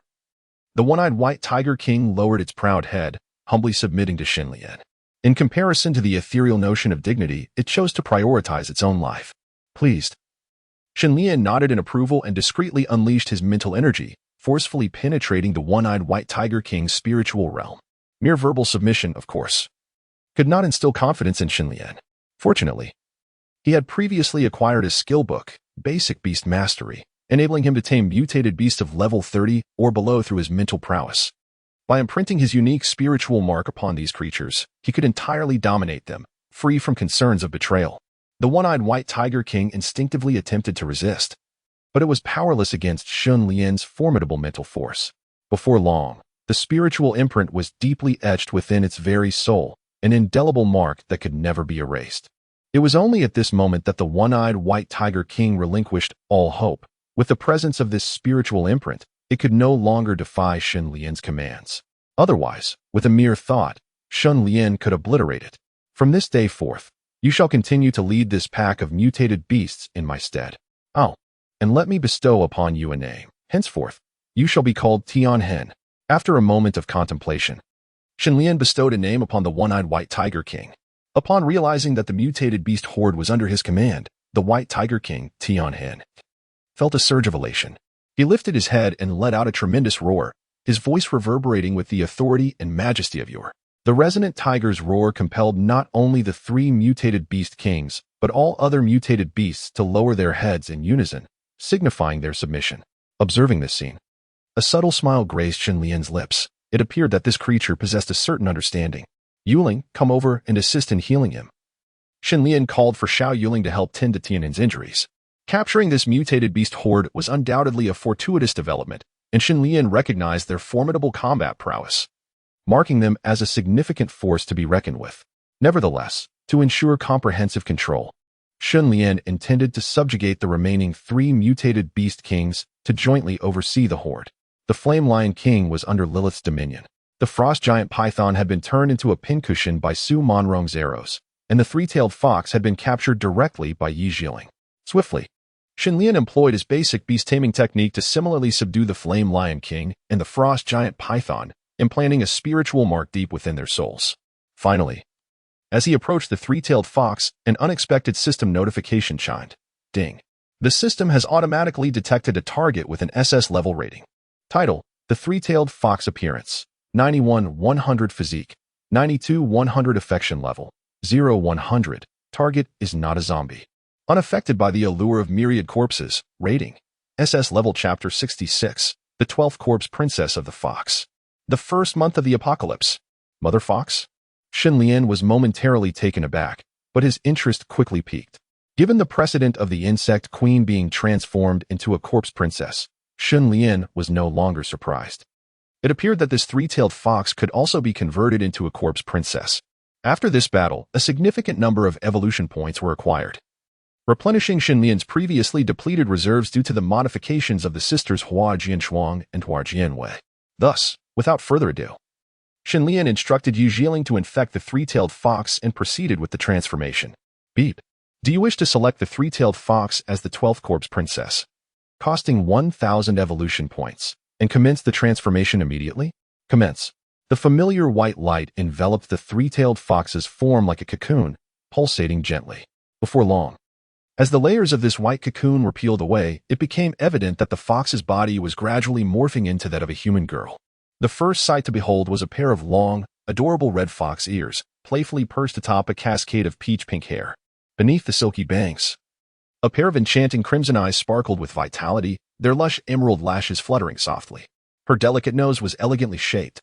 the one-eyed white tiger king lowered its proud head, humbly submitting to Xunlian. In comparison to the ethereal notion of dignity, it chose to prioritize its own life. Pleased, Xunlian nodded in approval and discreetly unleashed his mental energy, forcefully penetrating the one-eyed white tiger king's spiritual realm. Mere verbal submission, of course, could not instill confidence in Xunlian. Fortunately, he had previously acquired a skill book, Basic Beast Mastery, enabling him to tame mutated beasts of level 30 or below through his mental prowess. By imprinting his unique spiritual mark upon these creatures, he could entirely dominate them, free from concerns of betrayal. The one-eyed white tiger king instinctively attempted to resist, but it was powerless against Xunlian's formidable mental force. Before long, the spiritual imprint was deeply etched within its very soul, an indelible mark that could never be erased. It was only at this moment that the one-eyed white tiger king relinquished all hope. With the presence of this spiritual imprint, it could no longer defy Xunlian's commands. Otherwise, with a mere thought, Xunlian could obliterate it. From this day forth, you shall continue to lead this pack of mutated beasts in my stead. Oh, and let me bestow upon you a name. Henceforth, you shall be called Tianhen. After a moment of contemplation, Xunlian bestowed a name upon the one-eyed white tiger king. Upon realizing that the mutated beast horde was under his command, the white tiger king, Tianhen, felt a surge of elation. He lifted his head and let out a tremendous roar, his voice reverberating with the authority and majesty of yore. The resonant tiger's roar compelled not only the 3 mutated beast kings, but all other mutated beasts to lower their heads in unison, signifying their submission. Observing this scene, a subtle smile graced Xunlian's lips. It appeared that this creature possessed a certain understanding. Yuling, come over and assist in healing him. Xunlian called for Xiao Yuling to help tend to Tianhen's injuries. Capturing this mutated beast horde was undoubtedly a fortuitous development, and Xunlian recognized their formidable combat prowess, marking them as a significant force to be reckoned with. Nevertheless, to ensure comprehensive control, Xunlian intended to subjugate the remaining 3 mutated beast kings to jointly oversee the horde. The Flame Lion King was under Lilith's dominion. The Frost Giant Python had been turned into a pincushion by Su Monrong's arrows, and the 3-tailed fox had been captured directly by Yi Jiling. Swiftly, Xinlian employed his basic beast-taming technique to similarly subdue the Flame Lion King and the Frost Giant Python, implanting a spiritual mark deep within their souls. Finally, as he approached the three-tailed fox, an unexpected system notification chimed. Ding. The system has automatically detected a target with an SS level rating. Title: The Three-Tailed Fox Appearance. 91-100 Physique. 92-100 Affection Level. 0-100. Target is not a zombie. Unaffected by the allure of myriad corpses. Rating: SS Level. Chapter 66. The 12th Corpse Princess of the Fox. The first month of the apocalypse. Mother Fox? Xinlian was momentarily taken aback, but his interest quickly peaked. Given the precedent of the insect queen being transformed into a corpse princess, Xinlian was no longer surprised. It appeared that this three-tailed fox could also be converted into a corpse princess. After this battle, a significant number of evolution points were acquired, replenishing Xinlian's previously depleted reserves due to the modifications of the sisters Hua Jianshuang and Hua Jianwei. Thus, without further ado, Xinlian instructed Yu Jiling to infect the three-tailed fox and proceeded with the transformation. Beep. Do you wish to select the three-tailed fox as the 12th corpse princess, costing 1,000 evolution points, and commence the transformation immediately? Commence. The familiar white light enveloped the three-tailed fox's form like a cocoon, pulsating gently. Before long, as the layers of this white cocoon were peeled away, it became evident that the fox's body was gradually morphing into that of a human girl. The first sight to behold was a pair of long, adorable red fox ears, playfully perched atop a cascade of peach-pink hair. Beneath the silky bangs, a pair of enchanting crimson eyes sparkled with vitality, their lush emerald lashes fluttering softly. Her delicate nose was elegantly shaped,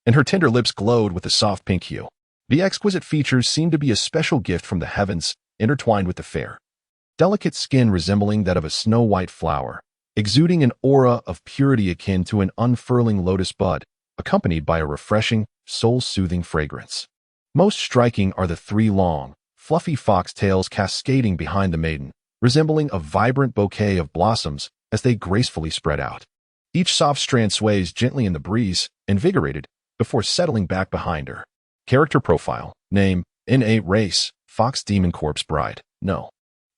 and her tender lips glowed with a soft pink hue. The exquisite features seemed to be a special gift from the heavens, intertwined with the fair, delicate skin resembling that of a snow-white flower, exuding an aura of purity akin to an unfurling lotus bud, accompanied by a refreshing, soul-soothing fragrance. Most striking are the three long, fluffy foxtails cascading behind the maiden, resembling a vibrant bouquet of blossoms as they gracefully spread out. Each soft strand sways gently in the breeze, invigorated, before settling back behind her. Character profile, name, NA race, Fox Demon Corpse Bride, no.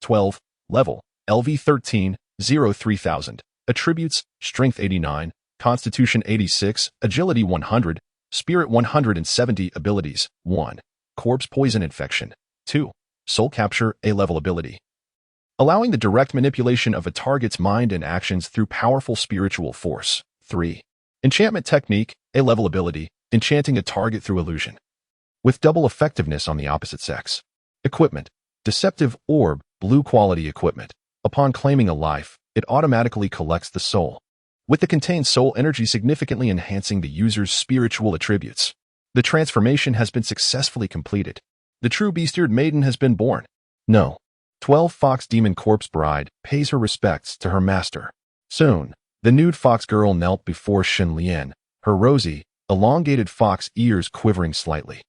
12, level, LV 13, 3000, attributes, strength 89, constitution 86, agility 100, spirit 170, abilities, 1, corpse poison infection, 2, soul capture, A-level ability, allowing the direct manipulation of a target's mind and actions through powerful spiritual force, 3, enchantment technique, A-level ability, enchanting a target through illusion, with double effectiveness on the opposite sex. Equipment, deceptive orb, blue quality equipment. Upon claiming a life, it automatically collects the soul, with the contained soul energy significantly enhancing the user's spiritual attributes. The transformation has been successfully completed. The true beast-eared maiden has been born. No. 12 Fox Demon Corpse Bride pays her respects to her master. Soon, the nude fox girl knelt before Xinlian, her rosy, elongated fox ears quivering slightly.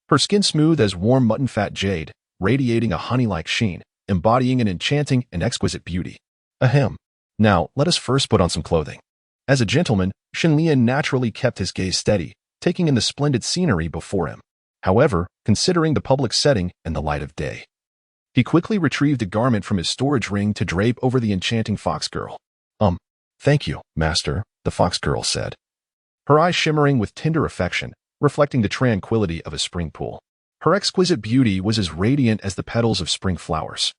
Her skin smooth as warm mutton-fat jade, radiating a honey-like sheen, embodying an enchanting and exquisite beauty. Ahem. Now, let us first put on some clothing. As a gentleman, Xinlian naturally kept his gaze steady, taking in the splendid scenery before him. However, considering the public setting and the light of day, he quickly retrieved a garment from his storage ring to drape over the enchanting fox girl. Thank you, master, the fox girl said, her eyes shimmering with tender affection, reflecting the tranquility of a spring pool. Her exquisite beauty was as radiant as the petals of spring flowers.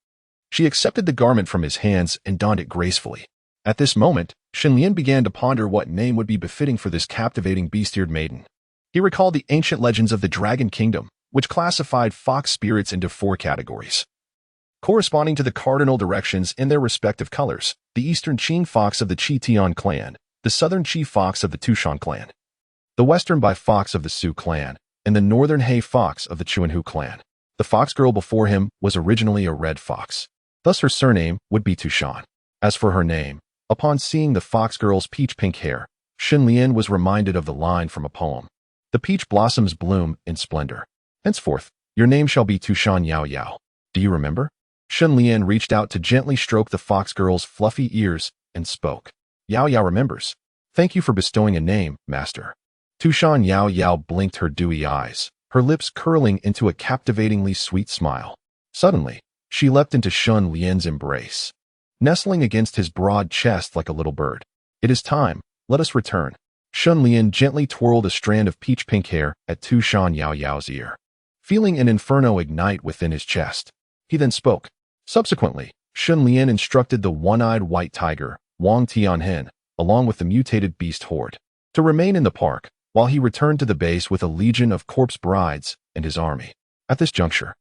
She accepted the garment from his hands and donned it gracefully. At this moment, Xinlian began to ponder what name would be befitting for this captivating beast-eared maiden. He recalled the ancient legends of the Dragon Kingdom, which classified fox spirits into 4 categories, corresponding to the cardinal directions in their respective colors: the eastern Qing fox of the Qitian clan, the southern Qi fox of the Tushan clan, the western Bai fox of the Su clan, and the northern He fox of the Chuanhu clan. The fox girl before him was originally a red fox. Thus her surname would be Tushan. As for her name, upon seeing the fox girl's peach-pink hair, Xinlian was reminded of the line from a poem. The peach blossoms bloom in splendor. Henceforth, your name shall be Tushan Yao Yao. Do you remember? Xinlian reached out to gently stroke the fox girl's fluffy ears and spoke. Yao Yao remembers. Thank you for bestowing a name, master. Tushan Yao Yao blinked her dewy eyes, her lips curling into a captivatingly sweet smile. Suddenly, she leapt into Xinlian's embrace. nestling against his broad chest like a little bird. "It is time. Let us return." Shun Lian gently twirled a strand of peach-pink hair at Tu Shan Yao Yao's ear, feeling an inferno ignite within his chest. He then spoke. Subsequently, Shun Lian instructed the one-eyed white tiger, Yong Tianhao, along with the mutated beast horde, to remain in the park while he returned to the base with a legion of corpse brides and his army. At this juncture,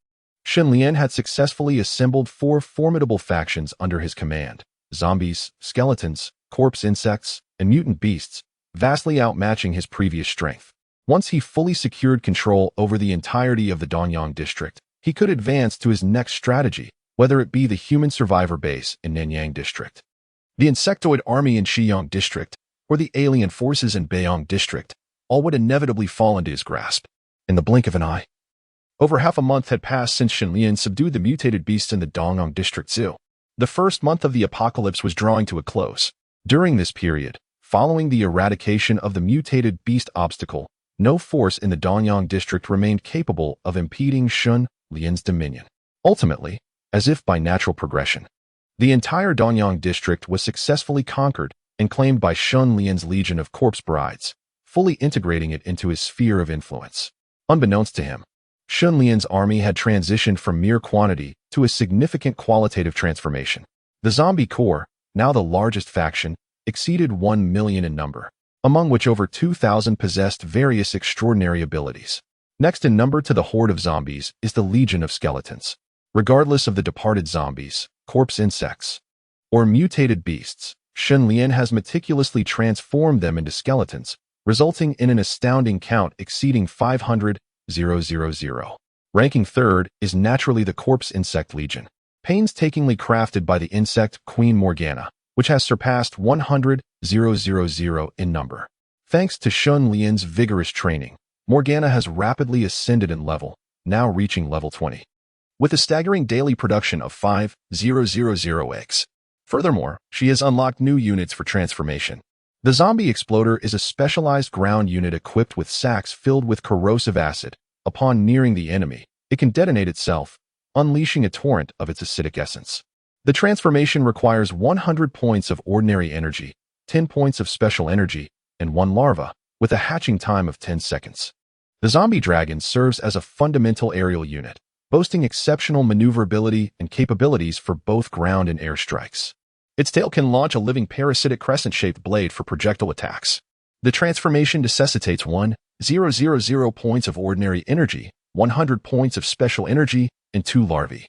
Shun Lian had successfully assembled 4 formidable factions under his command: zombies, skeletons, corpse insects, and mutant beasts, vastly outmatching his previous strength. Once he fully secured control over the entirety of the Nanyang district, he could advance to his next strategy, whether it be the human survivor base in Nanyang district, the insectoid army in Shiyang district, or the alien forces in Beiyang district. All would inevitably fall into his grasp in the blink of an eye. Over half a month had passed since Shun Lian subdued the mutated beasts in the Dongyang district zoo. The first month of the apocalypse was drawing to a close. During this period, following the eradication of the mutated beast obstacle, no force in the Dongyang district remained capable of impeding Shun Lian's dominion. Ultimately, as if by natural progression, the entire Dongyang district was successfully conquered and claimed by Shun Lian's legion of corpse brides, fully integrating it into his sphere of influence. Unbeknownst to him, Shun Lian's army had transitioned from mere quantity to a significant qualitative transformation. The zombie corps, now the largest faction, exceeded 1 million in number, among which over 2,000 possessed various extraordinary abilities. Next in number to the horde of zombies is the legion of skeletons. Regardless of the departed zombies, corpse insects, or mutated beasts, Shun Lian has meticulously transformed them into skeletons, resulting in an astounding count exceeding 500,000. Ranking third is naturally the corpse insect legion, painstakingly crafted by the insect Queen Morgana, which has surpassed 100,000 in number. Thanks to Shun Lian's vigorous training, Morgana has rapidly ascended in level, now reaching level 20, with a staggering daily production of 5,000 eggs. Furthermore, she has unlocked new units for transformation. The Zombie Exploder is a specialized ground unit equipped with sacks filled with corrosive acid. Upon nearing the enemy, it can detonate itself, unleashing a torrent of its acidic essence. The transformation requires 100 points of ordinary energy, 10 points of special energy, and 1 larva, with a hatching time of 10 seconds. The Zombie Dragon serves as a fundamental aerial unit, boasting exceptional maneuverability and capabilities for both ground and air strikes. Its tail can launch a living parasitic crescent-shaped blade for projectile attacks. The transformation necessitates 1,000 points of ordinary energy, 100 points of special energy, and 2 larvae,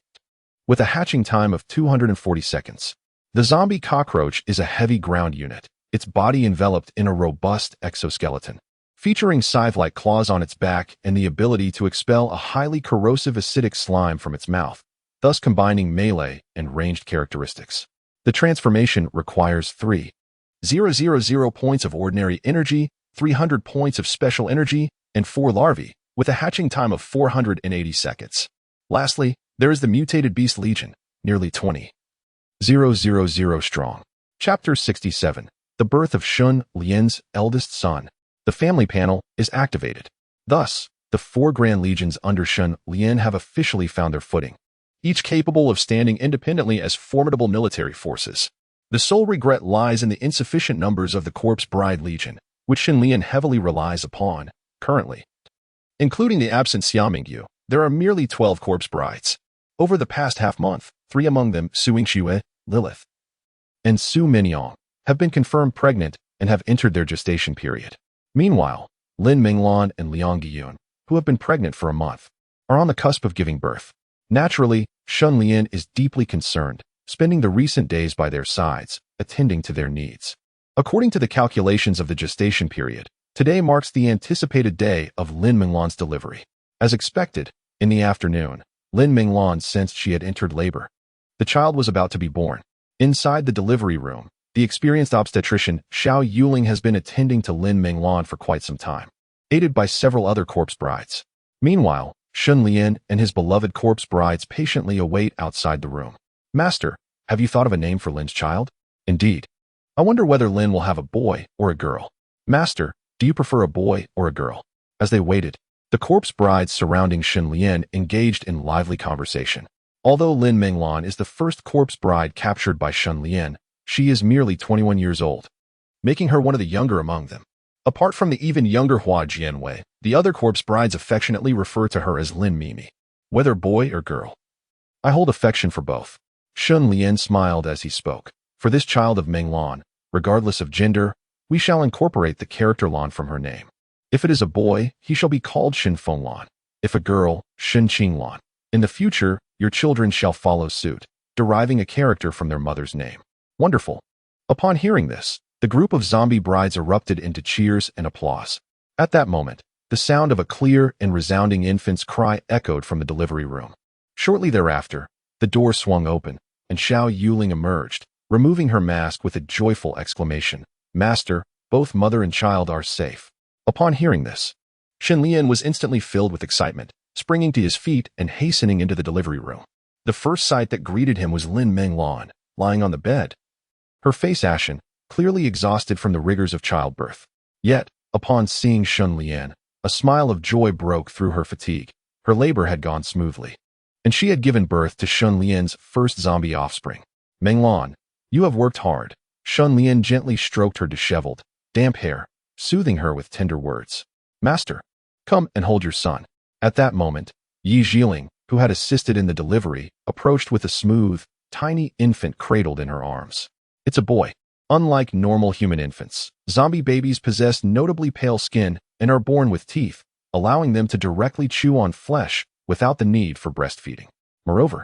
with a hatching time of 240 seconds. The zombie cockroach is a heavy ground unit, its body enveloped in a robust exoskeleton, featuring scythe-like claws on its back and the ability to expel a highly corrosive acidic slime from its mouth, thus combining melee and ranged characteristics. The transformation requires 3,000 points of ordinary energy, 300 points of special energy, and 4 larvae, with a hatching time of 480 seconds. Lastly, there is the Mutated Beast Legion, nearly 20,000 strong. Chapter 67. The Birth of Shun Lian's eldest son. The family panel is activated. Thus, the 4 Grand Legions under Shun Lian have officially found their footing, each capable of standing independently as formidable military forces. The sole regret lies in the insufficient numbers of the Corpse Bride Legion, which Shun Lian heavily relies upon, currently. Including the absent Xia Mingyu, there are merely 12 Corpse Brides. Over the past half-month, 3 among them, Su Yingxue, Lilith, and Su Minyang, have been confirmed pregnant and have entered their gestation period. Meanwhile, Lin Minglan and Liang Giyun, who have been pregnant for a month, are on the cusp of giving birth. Naturally, Shun Lian is deeply concerned, spending the recent days by their sides, attending to their needs. According to the calculations of the gestation period, today marks the anticipated day of Lin Minglan's delivery. As expected, in the afternoon, Lin Minglan sensed she had entered labor. The child was about to be born. Inside the delivery room, the experienced obstetrician Xiao Yuling has been attending to Lin Minglan for quite some time, aided by several other corpse brides. Meanwhile, Shun Lian and his beloved corpse brides patiently await outside the room. Master, have you thought of a name for Lin's child? Indeed. I wonder whether Lin will have a boy or a girl. Master, do you prefer a boy or a girl? As they waited, the corpse brides surrounding Shun Lian engaged in lively conversation. Although Lin Menglan is the first corpse bride captured by Shen Lian, she is merely 21 years old, making her one of the younger among them. Apart from the even younger Hua Jianwei, the other corpse brides affectionately refer to her as Lin Mimi. Whether boy or girl, I hold affection for both. Shen Lian smiled as he spoke. For this child of Menglan, regardless of gender, we shall incorporate the character Lan from her name. If it is a boy, he shall be called Shin Fenglan. If a girl, Shin Qinglan. In the future, your children shall follow suit, deriving a character from their mother's name. Wonderful. Upon hearing this, the group of zombie brides erupted into cheers and applause. At that moment, the sound of a clear and resounding infant's cry echoed from the delivery room. Shortly thereafter, the door swung open, and Xiao Yuling emerged, removing her mask with a joyful exclamation. Master, both mother and child are safe. Upon hearing this, Shen Lian was instantly filled with excitement, springing to his feet and hastening into the delivery room. The first sight that greeted him was Lin Menglan, lying on the bed, her face ashen, clearly exhausted from the rigors of childbirth. Yet, upon seeing Shen Lian, a smile of joy broke through her fatigue. Her labor had gone smoothly, and she had given birth to Shen Lian's first zombie offspring. Menglan, you have worked hard. Shen Lian gently stroked her disheveled, damp hair, soothing her with tender words. Master, come and hold your son. At that moment, Yi Jiling, who had assisted in the delivery, approached with a smooth, tiny infant cradled in her arms. It's a boy. Unlike normal human infants, zombie babies possess notably pale skin and are born with teeth, allowing them to directly chew on flesh without the need for breastfeeding. Moreover,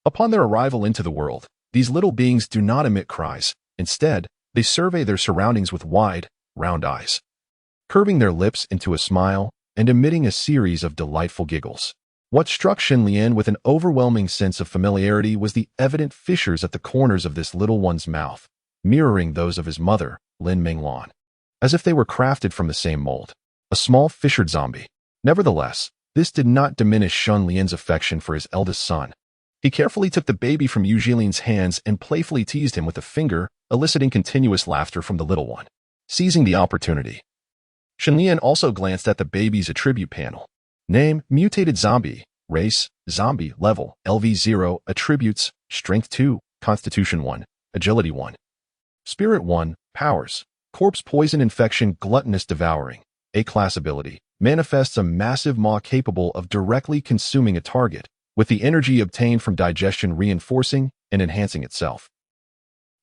upon their arrival into the world, these little beings do not emit cries. Instead, they survey their surroundings with wide, round eyes, curving their lips into a smile and emitting a series of delightful giggles. What struck Shen Lian with an overwhelming sense of familiarity was the evident fissures at the corners of this little one's mouth, mirroring those of his mother, Lin Menglan, as if they were crafted from the same mold. A small fissured zombie. Nevertheless, this did not diminish Shen Lian's affection for his eldest son. He carefully took the baby from Yu Jiling's hands and playfully teased him with a finger, eliciting continuous laughter from the little one. Seizing the opportunity, Shen Lian also glanced at the baby's attribute panel. Name, mutated zombie. Race, zombie. Level, LV0. Attributes, strength 2, constitution 1, agility 1. Spirit 1, powers. Corpse poison infection gluttonous devouring. A-class ability. Manifests a massive maw capable of directly consuming a target, with the energy obtained from digestion reinforcing and enhancing itself.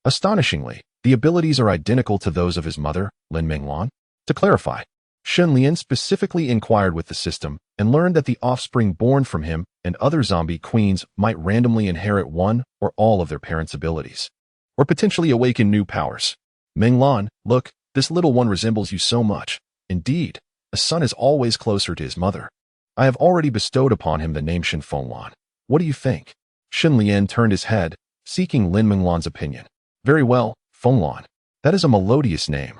Astonishingly, the abilities are identical to those of his mother, Lin Menglan. To clarify, Shen Lian specifically inquired with the system and learned that the offspring born from him and other zombie queens might randomly inherit one or all of their parents' abilities, or potentially awaken new powers. Menglan, look, this little one resembles you so much. Indeed, a son is always closer to his mother. I have already bestowed upon him the name Shin Fenglan. What do you think? Shen Lian turned his head, seeking Lin Menglan's opinion. Very well, Fenglan. That is a melodious name.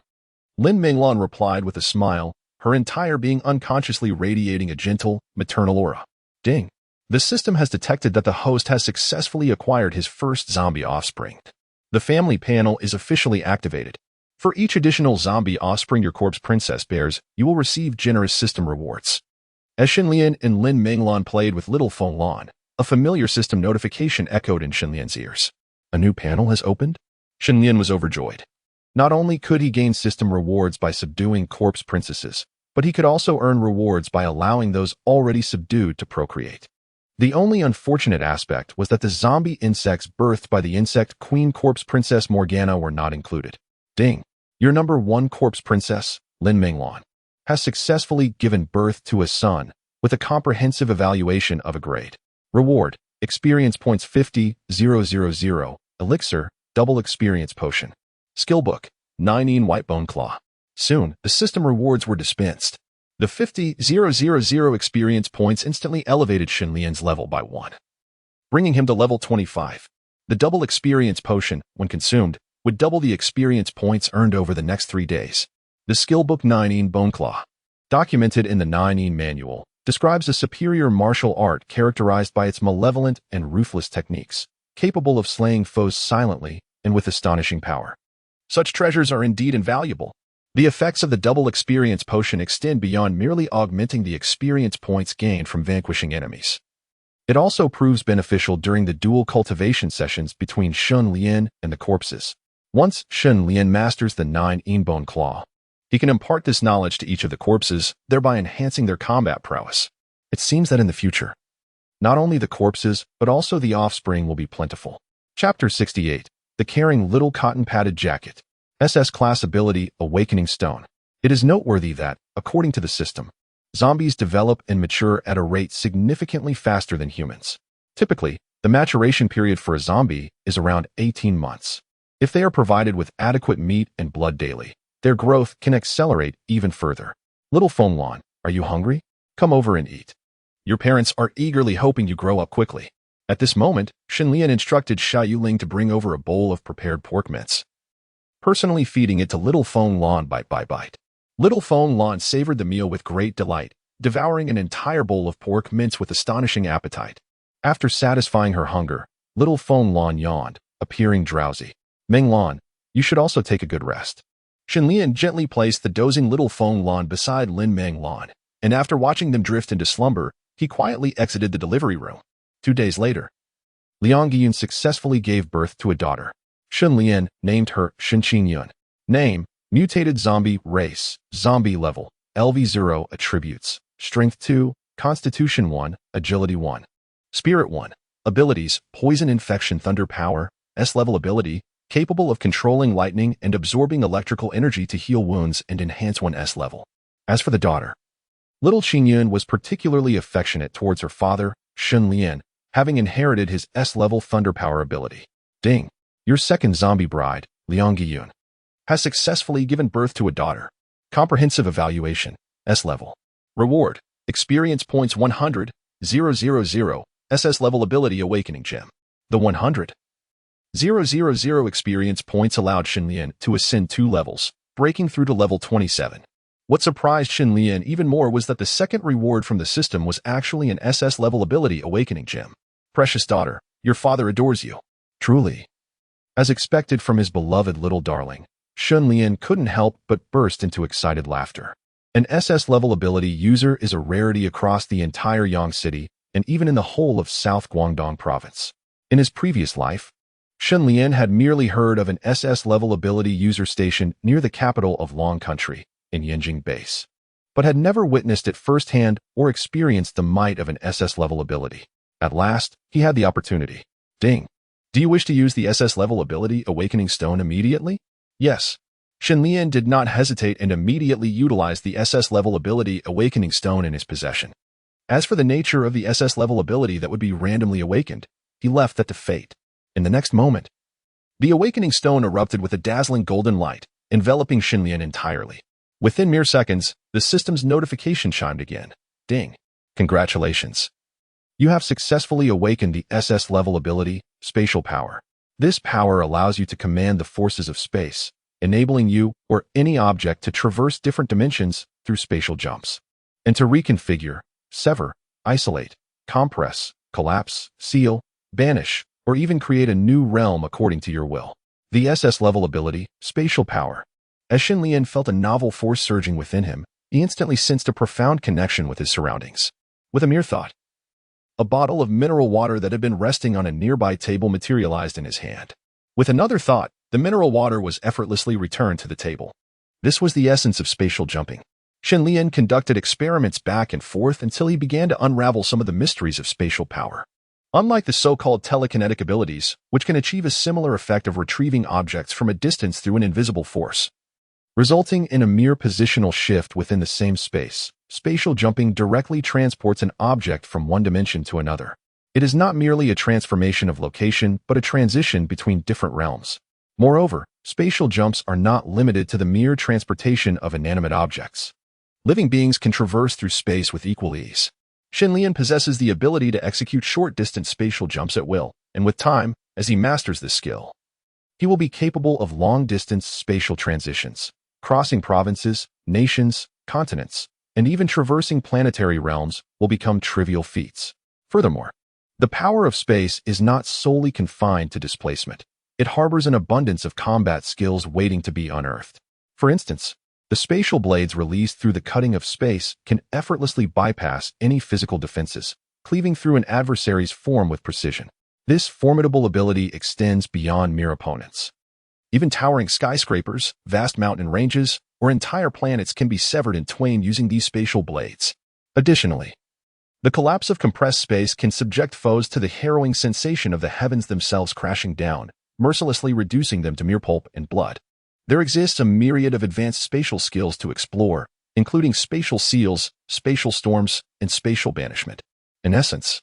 Lin Menglan replied with a smile, her entire being unconsciously radiating a gentle, maternal aura. Ding. The system has detected that the host has successfully acquired his first zombie offspring. The family panel is officially activated. For each additional zombie offspring your corpse princess bears, you will receive generous system rewards. As Shen Lian and Lin Menglan played with little Fenglan, a familiar system notification echoed in Shen Lian's ears. A new panel has opened? Shen Lian was overjoyed. Not only could he gain system rewards by subduing corpse princesses, but he could also earn rewards by allowing those already subdued to procreate. The only unfortunate aspect was that the zombie insects birthed by the insect queen corpse princess Morgana were not included. Ding. Your number 1 corpse princess, Lin Menglan, has successfully given birth to a son with a comprehensive evaluation of a grade. Reward, experience points 50,000, elixir, double experience potion. Skillbook, 9 White Bone Claw. Soon, the system rewards were dispensed. The 50,000 experience points instantly elevated Shen Lian's level by 1, bringing him to level 25. The double experience potion, when consumed, would double the experience points earned over the next 3 days. The Skillbook 9 Bone Claw, documented in the 9 manual, describes a superior martial art characterized by its malevolent and ruthless techniques, capable of slaying foes silently and with astonishing power. Such treasures are indeed invaluable. The effects of the double experience potion extend beyond merely augmenting the experience points gained from vanquishing enemies. It also proves beneficial during the dual cultivation sessions between Shun Lian and the corpses. Once Shun Lian masters the 9 Inbone Claw, he can impart this knowledge to each of the corpses, thereby enhancing their combat prowess. It seems that in the future, not only the corpses, but also the offspring will be plentiful. Chapter 68. The Caring Little Cotton-Padded Jacket. SS Class Ability Awakening Stone. It is noteworthy that, according to the system, zombies develop and mature at a rate significantly faster than humans. Typically, the maturation period for a zombie is around 18 months. If they are provided with adequate meat and blood daily, their growth can accelerate even further. Little Feng Lan, are you hungry? Come over and eat. Your parents are eagerly hoping you grow up quickly. At this moment, Shen Lian instructed Xia Yuling to bring over a bowl of prepared pork mince, personally feeding it to Little Feng Lan bite by bite. Little Feng Lan savored the meal with great delight, devouring an entire bowl of pork mince with astonishing appetite. After satisfying her hunger, Little Feng Lan yawned, appearing drowsy. Meng Lan, you should also take a good rest. Shen Lian gently placed the dozing Little Feng Lan beside Lin Meng Lan, and after watching them drift into slumber, he quietly exited the delivery room. 2 days later, Liang Yun successfully gave birth to a daughter. Shen Lian named her Shen Qingyun. Name: Mutated Zombie. Race: Zombie. Level: LV0. Attributes: Strength 2, Constitution 1, Agility 1. Spirit 1. Abilities: Poison, Infection, Thunder Power. S-level ability, capable of controlling lightning and absorbing electrical energy to heal wounds and enhance one S-level. As for the daughter, Little Qingyun was particularly affectionate towards her father, Shen Lian, having inherited his S-level Thunder Power ability. Ding! Your second zombie bride, Liang Yun, has successfully given birth to a daughter. Comprehensive evaluation, S-level. Reward: Experience points 100, 000, SS-level ability Awakening Gem. The 100, 000 experience points allowed Shen Lian to ascend 2 levels, breaking through to level 27. What surprised Shen Lian even more was that the second reward from the system was actually an SS-level ability Awakening Gem. Precious daughter, your father adores you. Truly. As expected from his beloved little darling, Shen Lian couldn't help but burst into excited laughter. An SS-level ability user is a rarity across the entire Yang City and even in the whole of South Guangdong Province. In his previous life, Shen Lian had merely heard of an SS-level ability user stationed near the capital of Long Country, in Yanjing Base, but had never witnessed it firsthand or experienced the might of an SS-level ability. At last, he had the opportunity. Ding! Do you wish to use the SS-level ability Awakening Stone immediately? Yes. Shen Lian did not hesitate and immediately utilized the SS-level ability Awakening Stone in his possession. As for the nature of the SS-level ability that would be randomly awakened, he left that to fate. In the next moment, the Awakening Stone erupted with a dazzling golden light, enveloping Shen Lian entirely. Within mere seconds, the system's notification chimed again. Ding! Congratulations. You have successfully awakened the SS-level ability, Spatial Power. This power allows you to command the forces of space, enabling you or any object to traverse different dimensions through spatial jumps, and to reconfigure, sever, isolate, compress, collapse, seal, banish, or even create a new realm according to your will. The SS-level ability, Spatial Power. As Shen Lian felt a novel force surging within him, he instantly sensed a profound connection with his surroundings. With a mere thought, a bottle of mineral water that had been resting on a nearby table materialized in his hand. With another thought, the mineral water was effortlessly returned to the table. This was the essence of spatial jumping. Shen Lian conducted experiments back and forth until he began to unravel some of the mysteries of spatial power. Unlike the so-called telekinetic abilities, which can achieve a similar effect of retrieving objects from a distance through an invisible force, resulting in a mere positional shift within the same space, spatial jumping directly transports an object from one dimension to another. It is not merely a transformation of location, but a transition between different realms. Moreover, spatial jumps are not limited to the mere transportation of inanimate objects. Living beings can traverse through space with equal ease. Shen Lian possesses the ability to execute short-distance spatial jumps at will, and with time, as he masters this skill, he will be capable of long-distance spatial transitions, crossing provinces, nations, continents, and even traversing planetary realms will become trivial feats. Furthermore, the power of space is not solely confined to displacement. It harbors an abundance of combat skills waiting to be unearthed. For instance, the spatial blades released through the cutting of space can effortlessly bypass any physical defenses, cleaving through an adversary's form with precision. This formidable ability extends beyond mere opponents. Even towering skyscrapers, vast mountain ranges, or entire planets can be severed in twain using these spatial blades. Additionally, the collapse of compressed space can subject foes to the harrowing sensation of the heavens themselves crashing down, mercilessly reducing them to mere pulp and blood. There exists a myriad of advanced spatial skills to explore, including spatial seals, spatial storms, and spatial banishment. In essence,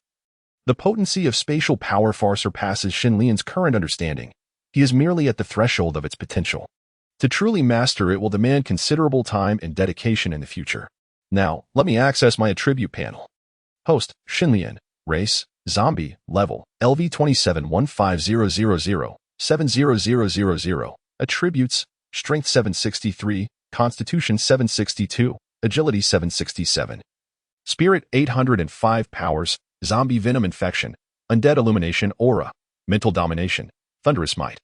the potency of spatial power far surpasses Xin Lian's current understanding. He is merely at the threshold of its potential. To truly master it will demand considerable time and dedication in the future. Now, let me access my attribute panel. Host, Xin Lian. Race, Zombie. Level, LV27-15000, 70000. Attributes, Strength 763, Constitution 762, Agility 767. Spirit 805 Powers, Zombie Venom Infection, Undead Illumination Aura, Mental Domination, Thunderous Might.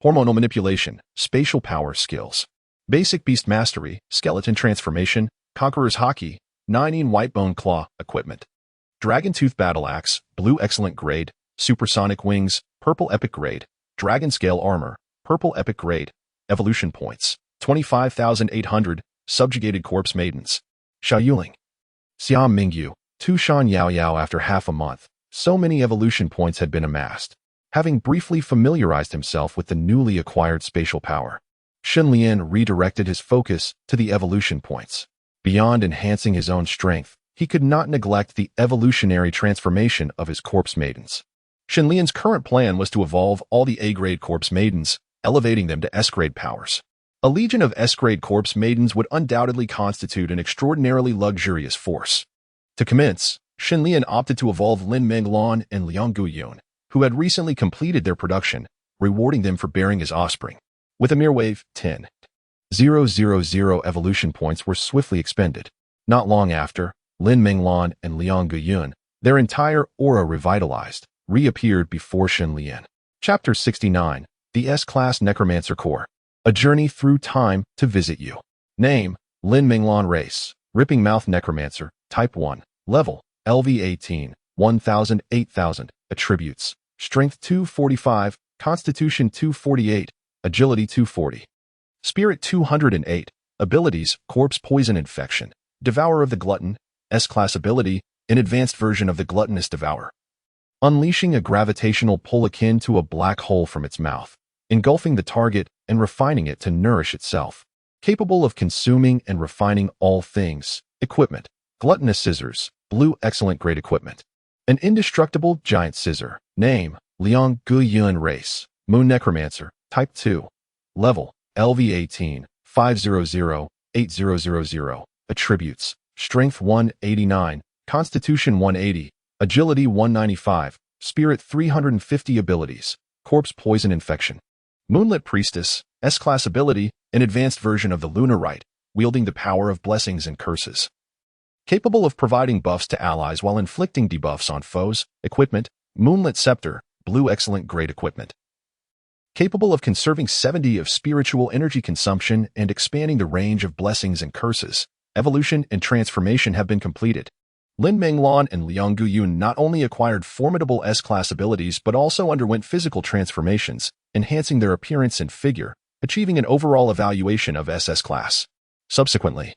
Hormonal Manipulation, Spatial Power Skills. Basic Beast Mastery, Skeleton Transformation, Conqueror's Hockey, 9 Whitebone Claw, Equipment. Dragon Tooth Battle Axe, Blue Excellent Grade, Supersonic Wings, Purple Epic Grade, Dragon Scale Armor, Purple Epic Grade. Evolution Points, 25,800, Subjugated Corpse Maidens. Xiao Yuling. Xiao Mingyu, Tu Shan Yao Yao. After half a month, so many evolution points had been amassed. Having briefly familiarized himself with the newly acquired spatial power, Xin Lian redirected his focus to the evolution points. Beyond enhancing his own strength, he could not neglect the evolutionary transformation of his corpse maidens. Xin Lian's current plan was to evolve all the A-grade corpse maidens, elevating them to S-grade powers. A legion of S-grade corpse maidens would undoubtedly constitute an extraordinarily luxurious force. To commence, Xin Lian opted to evolve Lin Menglan and Liang Guyun, who had recently completed their production, rewarding them for bearing his offspring. With a mere wave, 10,000 evolution points were swiftly expended. Not long after, Lin Menglan and Liang Guyun, their entire aura revitalized, reappeared before Xin Lian. Chapter 69, The S-Class Necromancer Core. A journey through time to visit you. Name, Lin Menglan. Race, Ripping Mouth Necromancer, Type 1. Level, LV18, 1000, 8000. Attributes, Strength 245, Constitution 248, Agility 240. Spirit 208. Abilities, Corpse Poison Infection, Devourer of the Glutton, S-Class ability, an advanced version of the Gluttonous Devourer. Unleashing a gravitational pull akin to a black hole from its mouth, engulfing the target and refining it to nourish itself. Capable of consuming and refining all things. Equipment, Gluttonous Scissors, Blue Excellent Grade Equipment. An indestructible giant scissor. Name, Liang Guyun. Race, Moon Necromancer, Type 2. Level, LV18, 500, 8000. Attributes, Strength 189, Constitution 180, Agility 195, Spirit 350. Abilities, Corpse Poison Infection. Moonlit Priestess, S-Class ability, an advanced version of the Lunar Rite, wielding the power of blessings and curses. Capable of providing buffs to allies while inflicting debuffs on foes. Equipment, Moonlit Scepter, Blue Excellent Grade Equipment. Capable of conserving 70 of spiritual energy consumption and expanding the range of blessings and curses. Evolution and transformation have been completed. Lin Menglan and Liang Guyun not only acquired formidable S-Class abilities but also underwent physical transformations, enhancing their appearance and figure, achieving an overall evaluation of SS Class. Subsequently,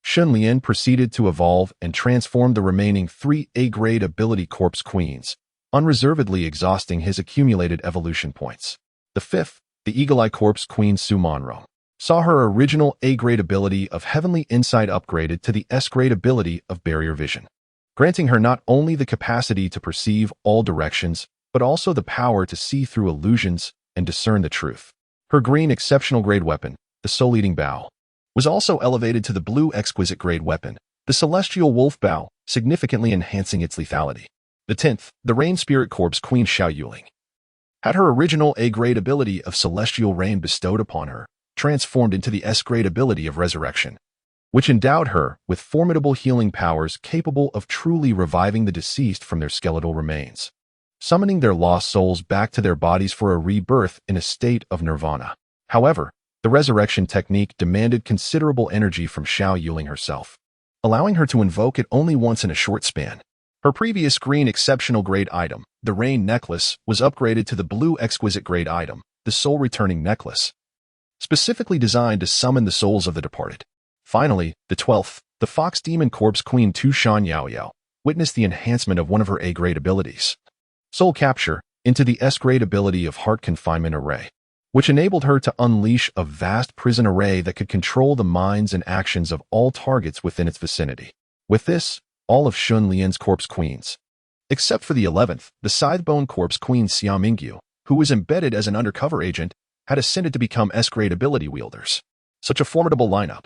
Xin Lian proceeded to evolve and transform the remaining 3 A-grade ability corpse queens, unreservedly exhausting his accumulated evolution points. The 5th, the Eagle-Eye Corpse Queen Su Monro, saw her original A-grade ability of Heavenly Insight upgraded to the S-grade ability of Barrier Vision, granting her not only the capacity to perceive all directions, but also the power to see through illusions and discern the truth. Her green exceptional grade weapon, the Soul Eating Bow, was also elevated to the blue exquisite grade weapon, the Celestial Wolf Bow, significantly enhancing its lethality. The 10th, the Rain Spirit Corpse Queen Xiao Yuling, had her original A-grade ability of Celestial Rain bestowed upon her, transformed into the S-grade ability of Resurrection, which endowed her with formidable healing powers capable of truly reviving the deceased from their skeletal remains, summoning their lost souls back to their bodies for a rebirth in a state of nirvana. However, the resurrection technique demanded considerable energy from Xiao Yuling herself, allowing her to invoke it only once in a short span. Her previous green exceptional grade item, the Rain Necklace, was upgraded to the blue exquisite grade item, the Soul Returning Necklace, specifically designed to summon the souls of the departed. Finally, the 12th, the Fox Demon Corpse Queen Tu Shan Yao Yao, witnessed the enhancement of one of her A-grade abilities, Soul Capture, into the S-grade ability of Heart Confinement Array, which enabled her to unleash a vast prison array that could control the minds and actions of all targets within its vicinity. With this, all of Shun Lian's Corpse Queens, except for the 11th, the Scythebone Corpse Queen Xia Mingyu, who was embedded as an undercover agent, had ascended to become S-grade ability wielders. Such a formidable lineup,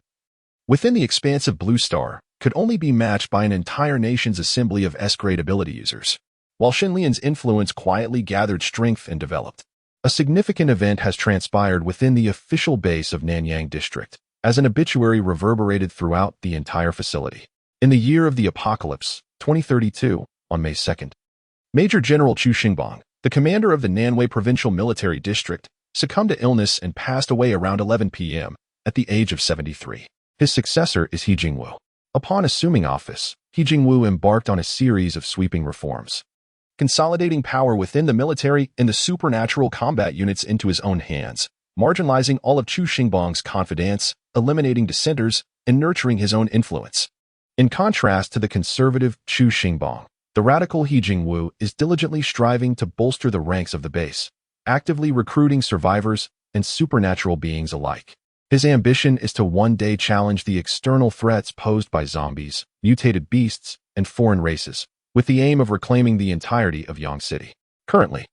within the expansive Blue Star, could only be matched by an entire nation's assembly of S-grade ability users. While Shen Lian's influence quietly gathered strength and developed, a significant event has transpired within the official base of Nanyang District, as an obituary reverberated throughout the entire facility. In the year of the apocalypse, 2032, on May 2nd, Major General Chu Xingbang, the commander of the Nanwei Provincial Military District, succumbed to illness and passed away around 11 p.m. at the age of 73. His successor is He Jingwu. Upon assuming office, He Jingwu embarked on a series of sweeping reforms, consolidating power within the military and the supernatural combat units into his own hands, marginalizing all of Chu Xingbang's confidants, eliminating dissenters, and nurturing his own influence. In contrast to the conservative Chu Xingbang, the radical He Jingwu is diligently striving to bolster the ranks of the base, actively recruiting survivors and supernatural beings alike. His ambition is to one day challenge the external threats posed by zombies, mutated beasts, and foreign races, with the aim of reclaiming the entirety of Yang City. Currently,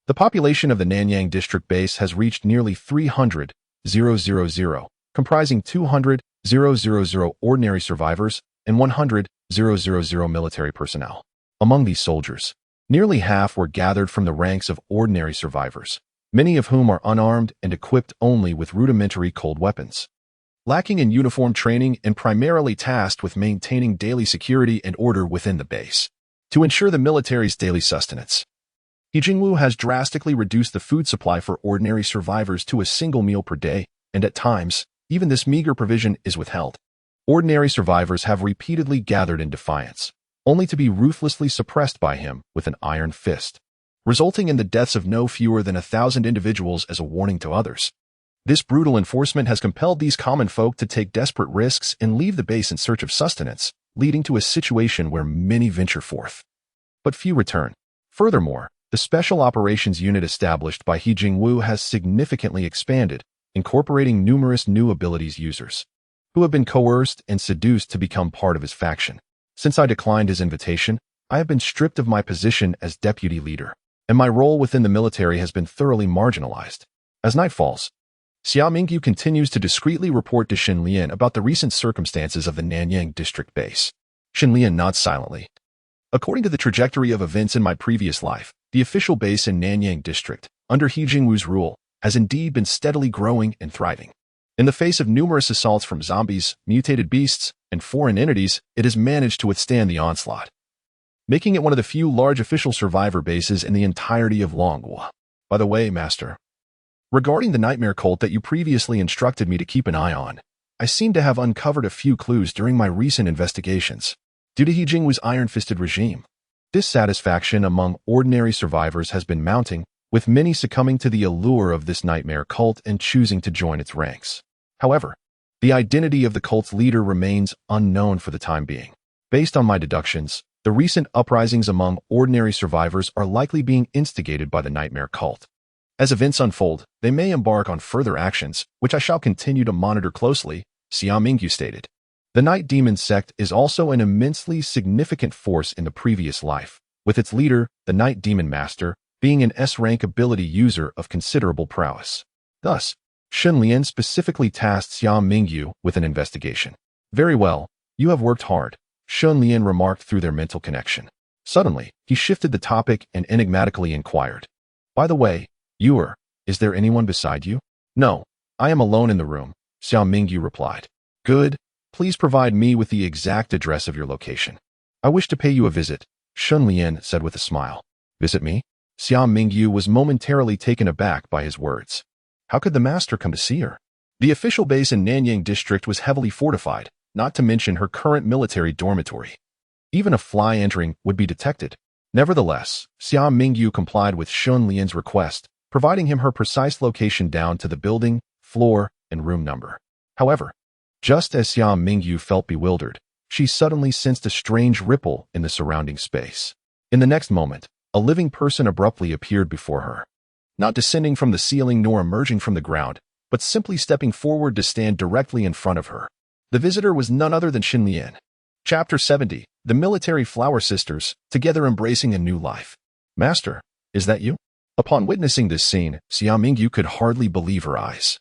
the population of the Nanyang District base has reached nearly 300,000, comprising 200,000 ordinary survivors and 100,000 military personnel. Among these soldiers, nearly half were gathered from the ranks of ordinary survivors, many of whom are unarmed and equipped only with rudimentary cold weapons, lacking in uniform training and primarily tasked with maintaining daily security and order within the base. To ensure the military's daily sustenance, He Jingwu has drastically reduced the food supply for ordinary survivors to a single meal per day, and at times, even this meager provision is withheld. Ordinary survivors have repeatedly gathered in defiance, only to be ruthlessly suppressed by him with an iron fist, resulting in the deaths of no fewer than 1,000 individuals as a warning to others. This brutal enforcement has compelled these common folk to take desperate risks and leave the base in search of sustenance, leading to a situation where many venture forth, but few return. Furthermore, the Special Operations Unit established by He Jingwu has significantly expanded, incorporating numerous new abilities users, who have been coerced and seduced to become part of his faction. Since I declined his invitation, I have been stripped of my position as deputy leader, and my role within the military has been thoroughly marginalized. As night falls, Xia Mingyu continues to discreetly report to Shen Lian about the recent circumstances of the Nanyang District base. Shen Lian nods silently. According to the trajectory of events in my previous life, the official base in Nanyang District, under He Jingwu's rule, has indeed been steadily growing and thriving. In the face of numerous assaults from zombies, mutated beasts, and foreign entities, it has managed to withstand the onslaught, making it one of the few large official survivor bases in the entirety of Longhua. By the way, Master, regarding the nightmare cult that you previously instructed me to keep an eye on, I seem to have uncovered a few clues during my recent investigations. Due to He Jingwu's iron-fisted regime, dissatisfaction among ordinary survivors has been mounting, with many succumbing to the allure of this nightmare cult and choosing to join its ranks. However, the identity of the cult's leader remains unknown for the time being. Based on my deductions, the recent uprisings among ordinary survivors are likely being instigated by the nightmare cult. As events unfold, they may embark on further actions, which I shall continue to monitor closely, Xia Mingyu stated. The Night Demon sect is also an immensely significant force in the previous life, with its leader, the Night Demon Master, being an S-rank ability user of considerable prowess. Thus, Shen Lian specifically tasked Xia Mingyu with an investigation. Very well, you have worked hard, Shen Lian remarked through their mental connection. Suddenly, he shifted the topic and enigmatically inquired. By the way, is there anyone beside you? No, I am alone in the room, Xia Mingyu replied. Good, please provide me with the exact address of your location. I wish to pay you a visit, Shen Lian said with a smile. Visit me? Xia Mingyu was momentarily taken aback by his words. How could the master come to see her? The official base in Nanyang District was heavily fortified, not to mention her current military dormitory. Even a fly entering would be detected. Nevertheless, Xia Mingyu complied with Shun Lian's request, providing him her precise location down to the building, floor, and room number. However, just as Xia Mingyu felt bewildered, she suddenly sensed a strange ripple in the surrounding space. In the next moment, a living person abruptly appeared before her. Not descending from the ceiling nor emerging from the ground, but simply stepping forward to stand directly in front of her. The visitor was none other than Xin Lian. Chapter 70, The Military Flower Sisters, Together Embracing a New Life. Master, is that you? Upon witnessing this scene, Xia Mingyu could hardly believe her eyes.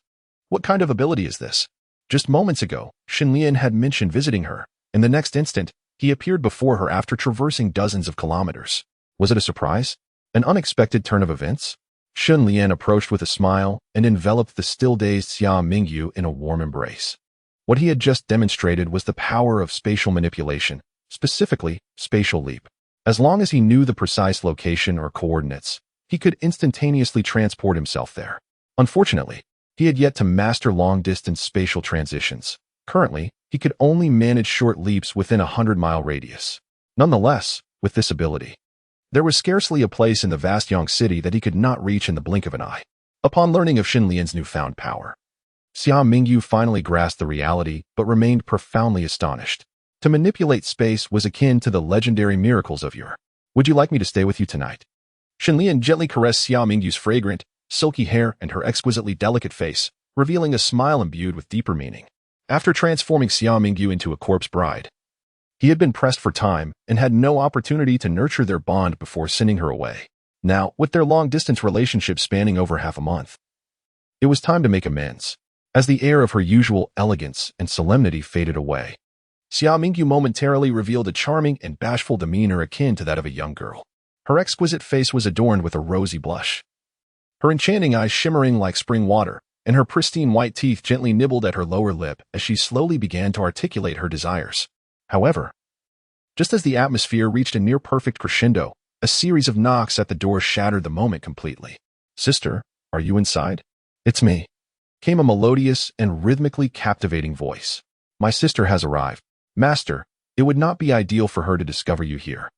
What kind of ability is this? Just moments ago, Xin Lian had mentioned visiting her. In the next instant, he appeared before her after traversing dozens of kilometers. Was it a surprise? An unexpected turn of events? Xin Lian approached with a smile and enveloped the still-dazed Xia Mingyu in a warm embrace. What he had just demonstrated was the power of spatial manipulation, specifically spatial leap. As long as he knew the precise location or coordinates, he could instantaneously transport himself there. Unfortunately, he had yet to master long-distance spatial transitions. Currently, he could only manage short leaps within a 100-mile radius. Nonetheless, with this ability, there was scarcely a place in the vast Yang city that he could not reach in the blink of an eye. Upon learning of Xin Lian's newfound power, Xia Mingyu finally grasped the reality but remained profoundly astonished. To manipulate space was akin to the legendary miracles of yore. Would you like me to stay with you tonight? Xin Lian gently caressed Xia Mingyu's fragrant, silky hair and her exquisitely delicate face, revealing a smile imbued with deeper meaning. After transforming Xia Mingyu into a corpse bride, he had been pressed for time and had no opportunity to nurture their bond before sending her away. Now, with their long-distance relationship spanning over half a month, it was time to make amends. As the air of her usual elegance and solemnity faded away, Xia Mingyu momentarily revealed a charming and bashful demeanor akin to that of a young girl. Her exquisite face was adorned with a rosy blush, her enchanting eyes shimmering like spring water, and her pristine white teeth gently nibbled at her lower lip as she slowly began to articulate her desires. However, just as the atmosphere reached a near-perfect crescendo, a series of knocks at the door shattered the moment completely. "Sister, are you inside?" "It's me," came a melodious and rhythmically captivating voice. "My sister has arrived. Master, it would not be ideal for her to discover you here.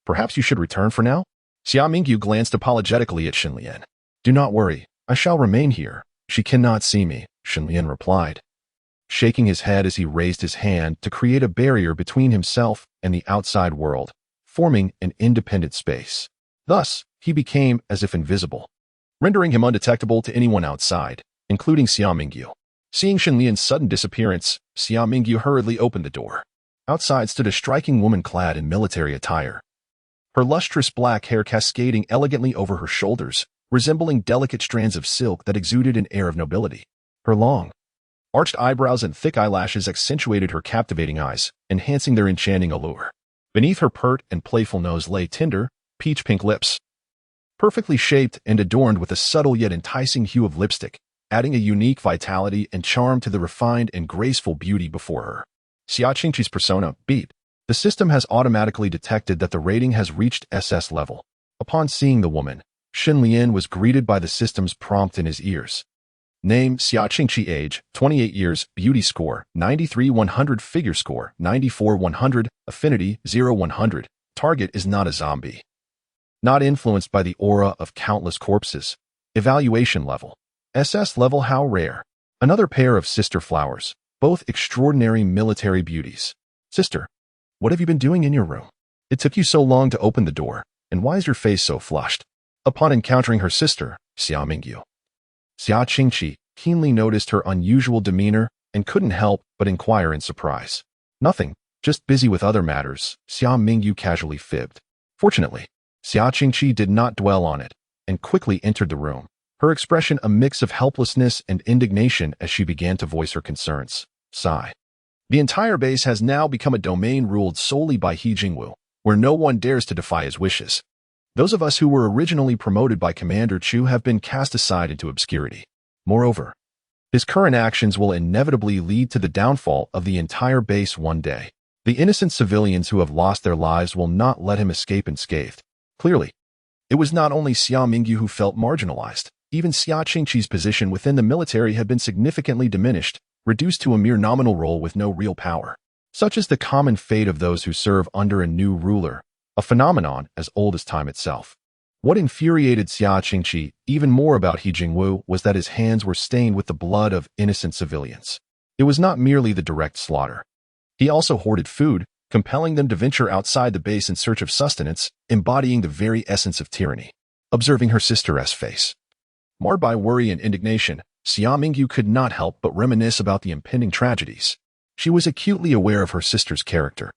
Perhaps you should return for now?" Xia Mingyu glanced apologetically at Xin Lian. "Do not worry, I shall remain here. She cannot see me," Xin Lian replied, shaking his head as he raised his hand to create a barrier between himself and the outside world, forming an independent space. Thus, he became as if invisible, rendering him undetectable to anyone outside, including Xia Mingyu. Seeing Xin Lian's sudden disappearance, Xia Mingyu hurriedly opened the door. Outside stood a striking woman clad in military attire, her lustrous black hair cascading elegantly over her shoulders, resembling delicate strands of silk that exuded an air of nobility. Her long, arched eyebrows and thick eyelashes accentuated her captivating eyes, enhancing their enchanting allure. Beneath her pert and playful nose lay tender, peach-pink lips, perfectly shaped and adorned with a subtle yet enticing hue of lipstick, adding a unique vitality and charm to the refined and graceful beauty before her. Xia Qingqi's persona, beep. The system has automatically detected that the rating has reached SS level. Upon seeing the woman, Xin Lian was greeted by the system's prompt in his ears. Name, Xia Qingqi. Age, 28 years. Beauty score, 93-100. Figure score, 94-100. Affinity, 0-100. Target is not a zombie. Not influenced by the aura of countless corpses. Evaluation level, SS level. How rare. Another pair of sister flowers, both extraordinary military beauties. Sister, what have you been doing in your room? It took you so long to open the door, and why is your face so flushed? Upon encountering her sister, Xia Mingyu, Xia Qingqi keenly noticed her unusual demeanor and couldn't help but inquire in surprise. "Nothing, just busy with other matters," Xia Mingyu casually fibbed. Fortunately, Xia Qingqi did not dwell on it and quickly entered the room, her expression a mix of helplessness and indignation as she began to voice her concerns. Sigh. The entire base has now become a domain ruled solely by He Jingwu, where no one dares to defy his wishes. Those of us who were originally promoted by Commander Chu have been cast aside into obscurity. Moreover, his current actions will inevitably lead to the downfall of the entire base one day. The innocent civilians who have lost their lives will not let him escape unscathed. Clearly, it was not only Xia Mingyu who felt marginalized. Even Xia Qingqi's position within the military had been significantly diminished, reduced to a mere nominal role with no real power. Such is the common fate of those who serve under a new ruler, a phenomenon as old as time itself. What infuriated Xia Qingqi even more about He Jingwu was that his hands were stained with the blood of innocent civilians. It was not merely the direct slaughter. He also hoarded food, compelling them to venture outside the base in search of sustenance, embodying the very essence of tyranny. Observing her sister's face, marred by worry and indignation, Xia Mingyu could not help but reminisce about the impending tragedies. She was acutely aware of her sister's character.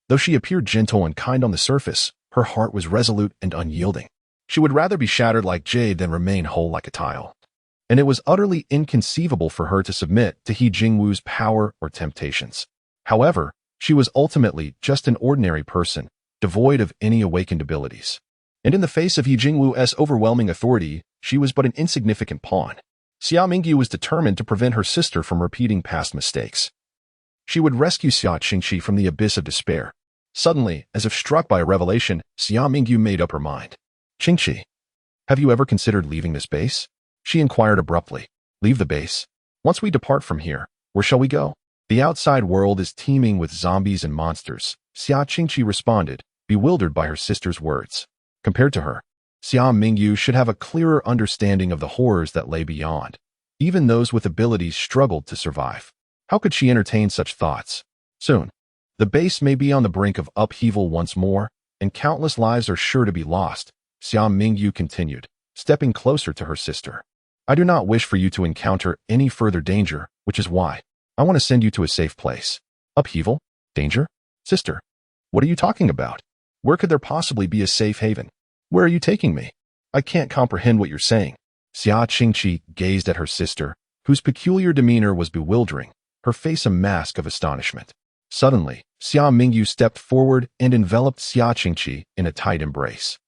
Though she appeared gentle and kind on the surface, her heart was resolute and unyielding. She would rather be shattered like jade than remain whole like a tile. And it was utterly inconceivable for her to submit to He Jingwu's power or temptations. However, she was ultimately just an ordinary person, devoid of any awakened abilities. And in the face of He Jingwu's overwhelming authority, she was but an insignificant pawn. Xia Mingyu was determined to prevent her sister from repeating past mistakes. She would rescue Xia Qingqi from the abyss of despair. Suddenly, as if struck by a revelation, Xia Mingyu made up her mind. Qingqi, have you ever considered leaving this base? She inquired abruptly. Leave the base? Once we depart from here, where shall we go? The outside world is teeming with zombies and monsters, Xia Qingqi responded, bewildered by her sister's words. Compared to her, Xia Mingyu should have a clearer understanding of the horrors that lay beyond. Even those with abilities struggled to survive. How could she entertain such thoughts? Soon, the base may be on the brink of upheaval once more, and countless lives are sure to be lost, Xia Mingyu continued, stepping closer to her sister. I do not wish for you to encounter any further danger, which is why I want to send you to a safe place. Upheaval? Danger? Sister, what are you talking about? Where could there possibly be a safe haven? Where are you taking me? I can't comprehend what you're saying. Xia Qingqi gazed at her sister, whose peculiar demeanor was bewildering, her face a mask of astonishment. Suddenly, Xia Mingyu stepped forward and enveloped Xia Qingqi in a tight embrace.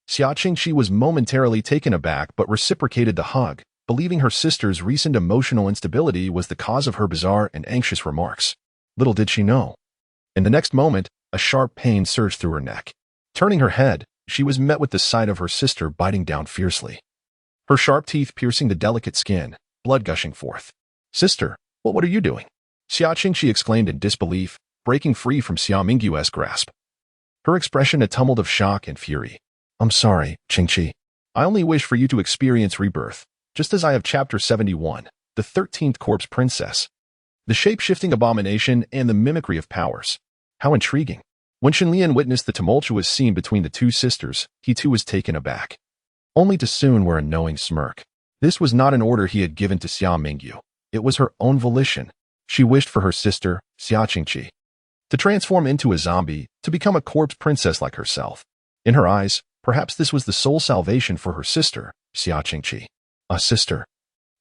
Xia Qingqi was momentarily taken aback but reciprocated the hug, believing her sister's recent emotional instability was the cause of her bizarre and anxious remarks. Little did she know. In the next moment, a sharp pain surged through her neck. Turning her head, she was met with the sight of her sister biting down fiercely. Her sharp teeth piercing the delicate skin, blood gushing forth. Sister, what are you doing? Xia Qingqi exclaimed in disbelief, breaking free from Xia Mingyu's grasp. Her expression a tumult of shock and fury. I'm sorry, Qingqi. I only wish for you to experience rebirth, just as I have Chapter 71, the 13th Corpse Princess. The shape-shifting abomination and the mimicry of powers. How intriguing. When Shenlian witnessed the tumultuous scene between the two sisters, he too was taken aback. Only to soon wear a knowing smirk. This was not an order he had given to Xia Mingyu. It was her own volition. She wished for her sister, Xia Qingqi, to transform into a zombie, to become a corpse princess like herself. In her eyes, perhaps this was the sole salvation for her sister, Xia Qingqi. A sister?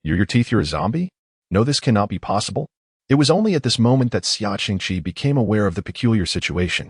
Your teeth, you're a zombie? No, this cannot be possible. It was only at this moment that Xia Qingqi became aware of the peculiar situation.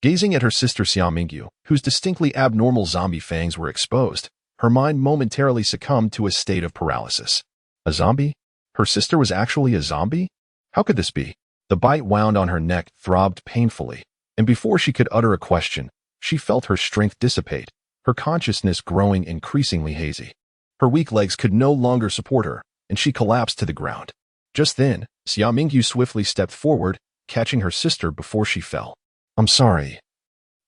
Gazing at her sister Xia Mingyu, whose distinctly abnormal zombie fangs were exposed, her mind momentarily succumbed to a state of paralysis. A zombie? Her sister was actually a zombie? How could this be? The bite wound on her neck throbbed painfully, and before she could utter a question, she felt her strength dissipate, her consciousness growing increasingly hazy. Her weak legs could no longer support her, and she collapsed to the ground. Just then, Xia Mingyu swiftly stepped forward, catching her sister before she fell. I'm sorry.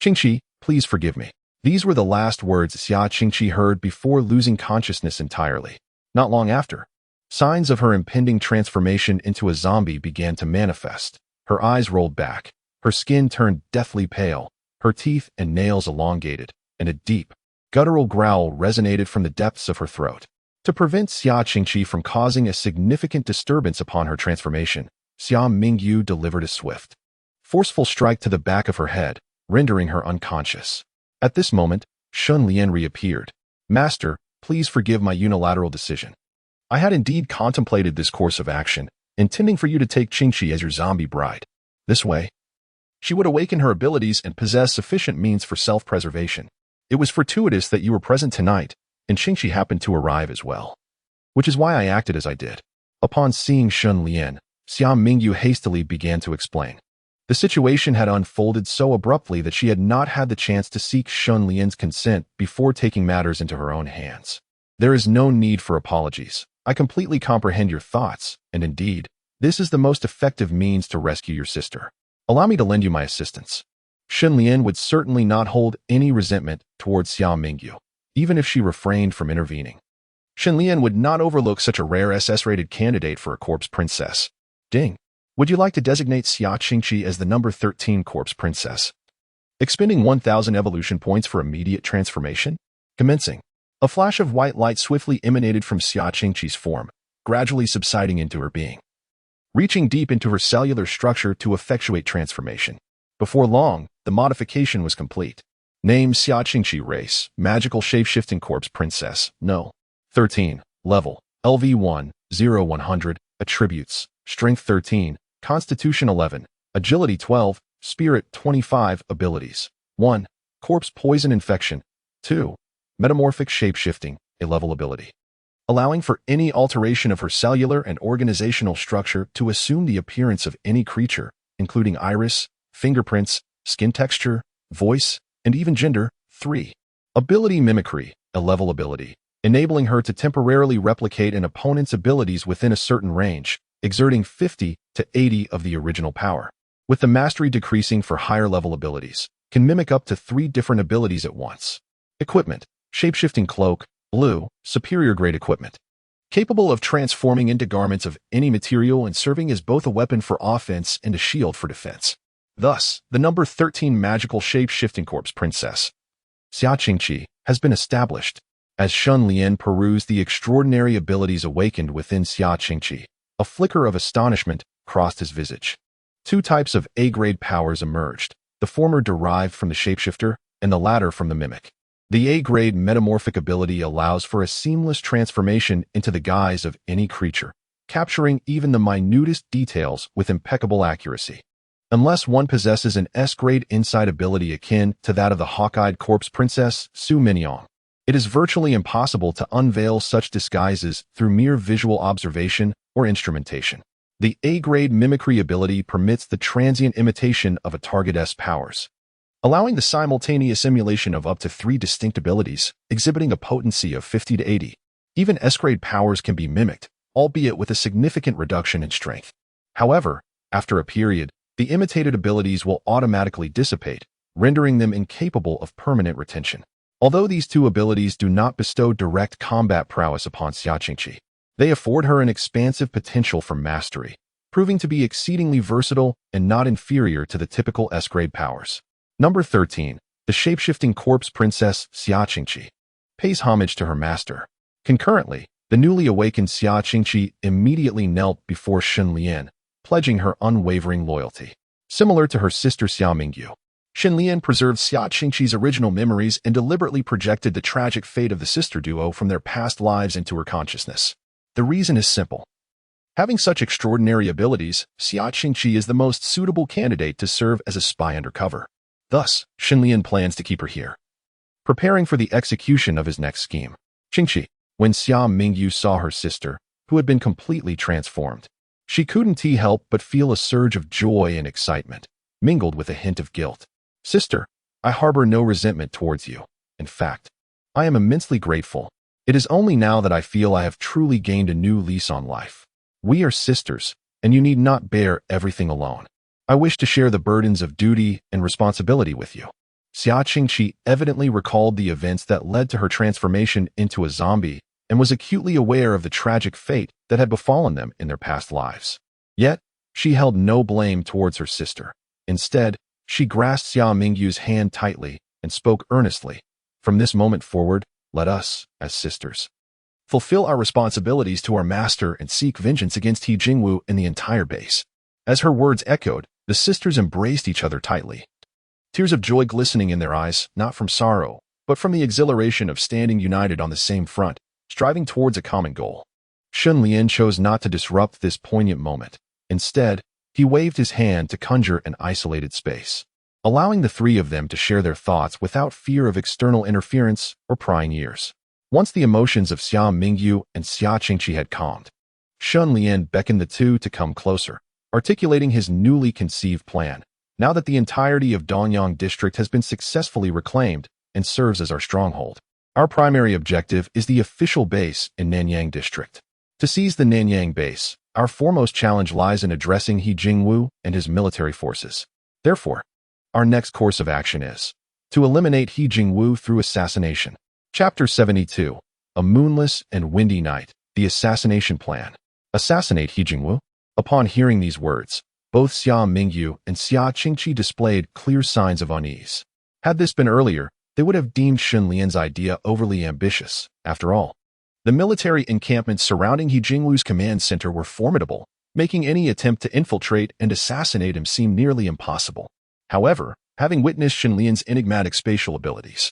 Qingqi, please forgive me. These were the last words Xia Qingqi heard before losing consciousness entirely. Not long after, signs of her impending transformation into a zombie began to manifest. Her eyes rolled back, her skin turned deathly pale, her teeth and nails elongated, and a deep, guttural growl resonated from the depths of her throat. To prevent Xia Qingqi from causing a significant disturbance upon her transformation, Xia Mingyu delivered a swift, forceful strike to the back of her head, rendering her unconscious. At this moment, Shun Lian reappeared. Master, please forgive my unilateral decision. I had indeed contemplated this course of action, intending for you to take Qingqi as your zombie bride. This way, she would awaken her abilities and possess sufficient means for self-preservation. It was fortuitous that you were present tonight, and Qingqi happened to arrive as well. Which is why I acted as I did. Upon seeing Shun Lian, Xia Mingyu hastily began to explain. The situation had unfolded so abruptly that she had not had the chance to seek Shun Lian's consent before taking matters into her own hands. There is no need for apologies. I completely comprehend your thoughts, and indeed, this is the most effective means to rescue your sister. Allow me to lend you my assistance. Shen Lian would certainly not hold any resentment towards Xia Mingyu, even if she refrained from intervening. Shen Lian would not overlook such a rare SS-rated candidate for a corpse princess. Ding. Would you like to designate Xia Qingqi as the number 13 corpse princess? Expending 1,000 evolution points for immediate transformation? Commencing. A flash of white light swiftly emanated from Xia Qingqi's form, gradually subsiding into her being, reaching deep into her cellular structure to effectuate transformation. Before long, the modification was complete. Name Xia Qingqi, race, magical shape-shifting corpse princess, no. 13, level, LV1, 0-100, attributes, strength 13, constitution 11, agility 12, spirit 25, abilities. 1. Corpse poison infection. 2. Metamorphic shape-shifting, a level ability, allowing for any alteration of her cellular and organizational structure to assume the appearance of any creature, including iris, fingerprints, skin texture, voice, and even gender. 3. Ability mimicry, a level ability, enabling her to temporarily replicate an opponent's abilities within a certain range, exerting 50 to 80 of the original power. With the mastery decreasing for higher level abilities, can mimic up to 3 different abilities at once. Equipment, shapeshifting cloak, blue, superior grade equipment, capable of transforming into garments of any material and serving as both a weapon for offense and a shield for defense. Thus, the number 13 magical shape-shifting corpse princess, Xia Qingqi, has been established. As Shen Lian perused the extraordinary abilities awakened within Xia Qingqi, a flicker of astonishment crossed his visage. 2 types of A-grade powers emerged, the former derived from the shapeshifter and the latter from the mimic. The A-grade metamorphic ability allows for a seamless transformation into the guise of any creature, capturing even the minutest details with impeccable accuracy. Unless one possesses an S-grade inside ability akin to that of the hawk-eyed corpse princess Su Minyang, it is virtually impossible to unveil such disguises through mere visual observation or instrumentation. The A-grade mimicry ability permits the transient imitation of a target's powers, allowing the simultaneous emulation of up to 3 distinct abilities, exhibiting a potency of 50 to 80. Even S-grade powers can be mimicked, albeit with a significant reduction in strength. However, after a period, the imitated abilities will automatically dissipate, rendering them incapable of permanent retention. Although these 2 abilities do not bestow direct combat prowess upon Xia Qingqi, they afford her an expansive potential for mastery, proving to be exceedingly versatile and not inferior to the typical S-grade powers. Number 13, the shapeshifting corpse princess Xia Qingqi, pays homage to her master. Concurrently, the newly awakened Xia Qingqi immediately knelt before Shen Lian, pledging her unwavering loyalty. Similar to her sister Xia Mingyu, Shen Lian preserved Xia Qingqi's original memories and deliberately projected the tragic fate of the sister duo from their past lives into her consciousness. The reason is simple. Having such extraordinary abilities, Xia Qingqi is the most suitable candidate to serve as a spy undercover. Thus, Shen Lian plans to keep her here, preparing for the execution of his next scheme. Qingqi, when Xia Mingyu saw her sister, who had been completely transformed, she couldn't help but feel a surge of joy and excitement, mingled with a hint of guilt. Sister, I harbor no resentment towards you. In fact, I am immensely grateful. It is only now that I feel I have truly gained a new lease on life. We are sisters, and you need not bear everything alone. I wish to share the burdens of duty and responsibility with you. Xia Qingqi evidently recalled the events that led to her transformation into a zombie and was acutely aware of the tragic fate that had befallen them in their past lives. Yet, she held no blame towards her sister. Instead, she grasped Xia Mingyu's hand tightly and spoke earnestly. From this moment forward, let us, as sisters, fulfill our responsibilities to our master and seek vengeance against He Jingwu and the entire base. As her words echoed, the sisters embraced each other tightly, tears of joy glistening in their eyes, not from sorrow, but from the exhilaration of standing united on the same front, striving towards a common goal. Shen Lian chose not to disrupt this poignant moment. Instead, he waved his hand to conjure an isolated space, allowing the 3 of them to share their thoughts without fear of external interference or prying ears. Once the emotions of Xia Mingyu and Xia Qingqi had calmed, Shen Lian beckoned the 2 to come closer, articulating his newly conceived plan. Now that the entirety of Nanyang district has been successfully reclaimed and serves as our stronghold, our primary objective is the official base in Nanyang district. To seize the Nanyang base, our foremost challenge lies in addressing He Jingwu and his military forces. Therefore, our next course of action is to eliminate He Jingwu through assassination. Chapter 72. A moonless and windy night. The assassination plan. Assassinate He Jingwu? Upon hearing these words, both Xia Mingyu and Xia Qingqi displayed clear signs of unease. Had this been earlier, they would have deemed Xun Lian's idea overly ambitious. After all, the military encampments surrounding He Jingwu's command center were formidable, making any attempt to infiltrate and assassinate him seem nearly impossible. However, having witnessed Xun Lian's enigmatic spatial abilities,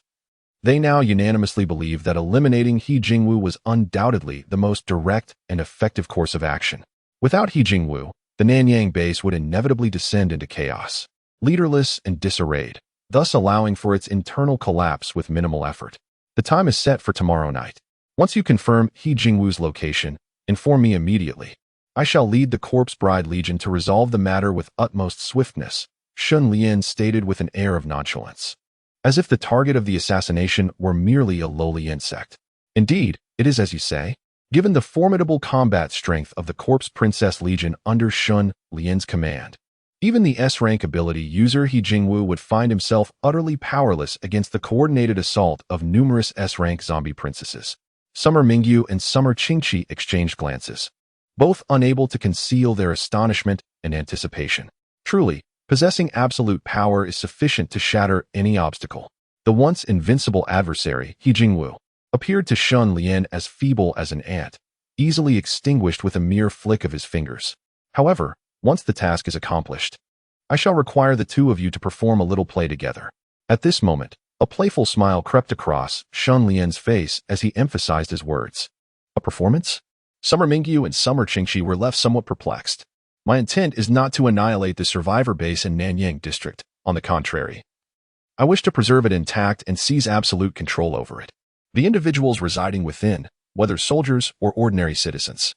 they now unanimously believe that eliminating He Jingwu was undoubtedly the most direct and effective course of action. Without He Jingwu, the Nanyang base would inevitably descend into chaos, leaderless and disarrayed, thus allowing for its internal collapse with minimal effort. The time is set for tomorrow night. Once you confirm He Jingwu's location, inform me immediately. I shall lead the Corpse Bride Legion to resolve the matter with utmost swiftness, Xun Lian stated with an air of nonchalance, as if the target of the assassination were merely a lowly insect. Indeed, it is as you say. Given the formidable combat strength of the Corpse Princess Legion under Xun Lian's command, even the S-rank ability user He Jingwu would find himself utterly powerless against the coordinated assault of numerous S-rank zombie princesses. Summer Mingyu and Summer Qingqi exchanged glances, both unable to conceal their astonishment and anticipation. Truly, possessing absolute power is sufficient to shatter any obstacle. The once invincible adversary, He Jingwu, appeared to Xun Lian as feeble as an ant, easily extinguished with a mere flick of his fingers. However, once the task is accomplished, I shall require the two of you to perform a little play together. At this moment, a playful smile crept across Xun Lian's face as he emphasized his words. A performance? Summer Mingyu and Summer Qingqi were left somewhat perplexed. My intent is not to annihilate the survivor base in Nanyang district. On the contrary, I wish to preserve it intact and seize absolute control over it. The individuals residing within, whether soldiers or ordinary citizens,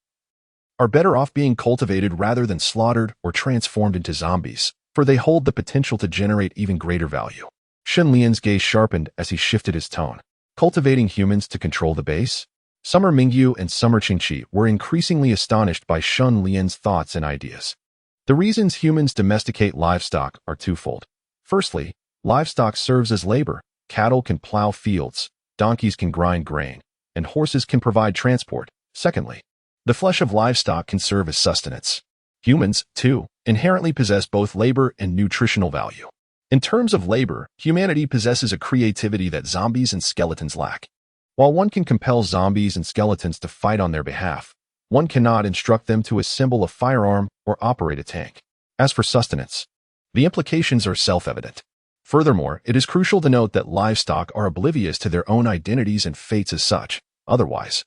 are better off being cultivated rather than slaughtered or transformed into zombies, for they hold the potential to generate even greater value. Xun Lian's gaze sharpened as he shifted his tone. Cultivating humans to control the base? Summer Mingyu and Summer Qingqi were increasingly astonished by Xun Lian's thoughts and ideas. The reasons humans domesticate livestock are twofold. Firstly, livestock serves as labor. Cattle can plow fields, donkeys can grind grain, and horses can provide transport. Secondly, the flesh of livestock can serve as sustenance. Humans, too, inherently possess both labor and nutritional value. In terms of labor, humanity possesses a creativity that zombies and skeletons lack. While one can compel zombies and skeletons to fight on their behalf, one cannot instruct them to assemble a firearm or operate a tank. As for sustenance, the implications are self-evident. Furthermore, it is crucial to note that livestock are oblivious to their own identities and fates as such. Otherwise,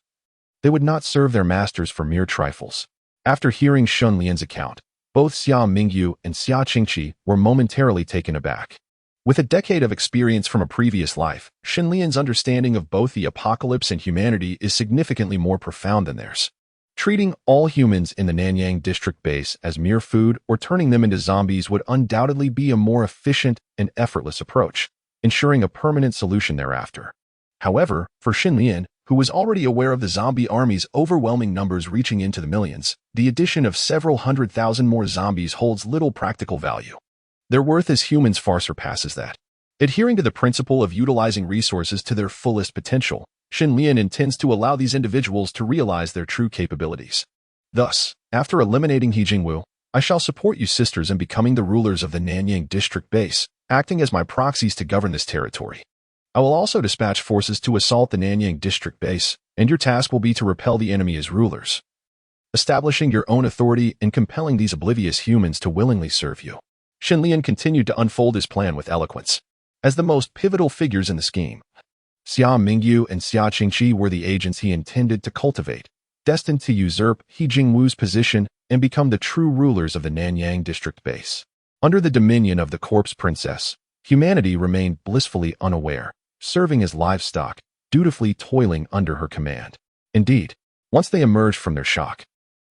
they would not serve their masters for mere trifles. After hearing Xun Lian's account, both Xia Mingyu and Xia Qingqi were momentarily taken aback. With a decade of experience from a previous life, Xun Lian's understanding of both the apocalypse and humanity is significantly more profound than theirs. Treating all humans in the Nanyang district base as mere food or turning them into zombies would undoubtedly be a more efficient and effortless approach, ensuring a permanent solution thereafter. However, for Xun Lian, who was already aware of the zombie army's overwhelming numbers reaching into the millions, the addition of several 100,000 more zombies holds little practical value. Their worth as humans far surpasses that. Adhering to the principle of utilizing resources to their fullest potential, Xun Lian intends to allow these individuals to realize their true capabilities. Thus, after eliminating He Jingwu, I shall support you sisters in becoming the rulers of the Nanyang district base, acting as my proxies to govern this territory. I will also dispatch forces to assault the Nanyang district base, and your task will be to repel the enemy as rulers, establishing your own authority and compelling these oblivious humans to willingly serve you. Xun Lian continued to unfold his plan with eloquence. As the most pivotal figures in the scheme, Xia Mingyu and Xia Qingqi were the agents he intended to cultivate, destined to usurp He Jingwu's position and become the true rulers of the Nanyang district base. Under the dominion of the Corpse Princess, humanity remained blissfully unaware, serving as livestock, dutifully toiling under her command. Indeed, once they emerged from their shock,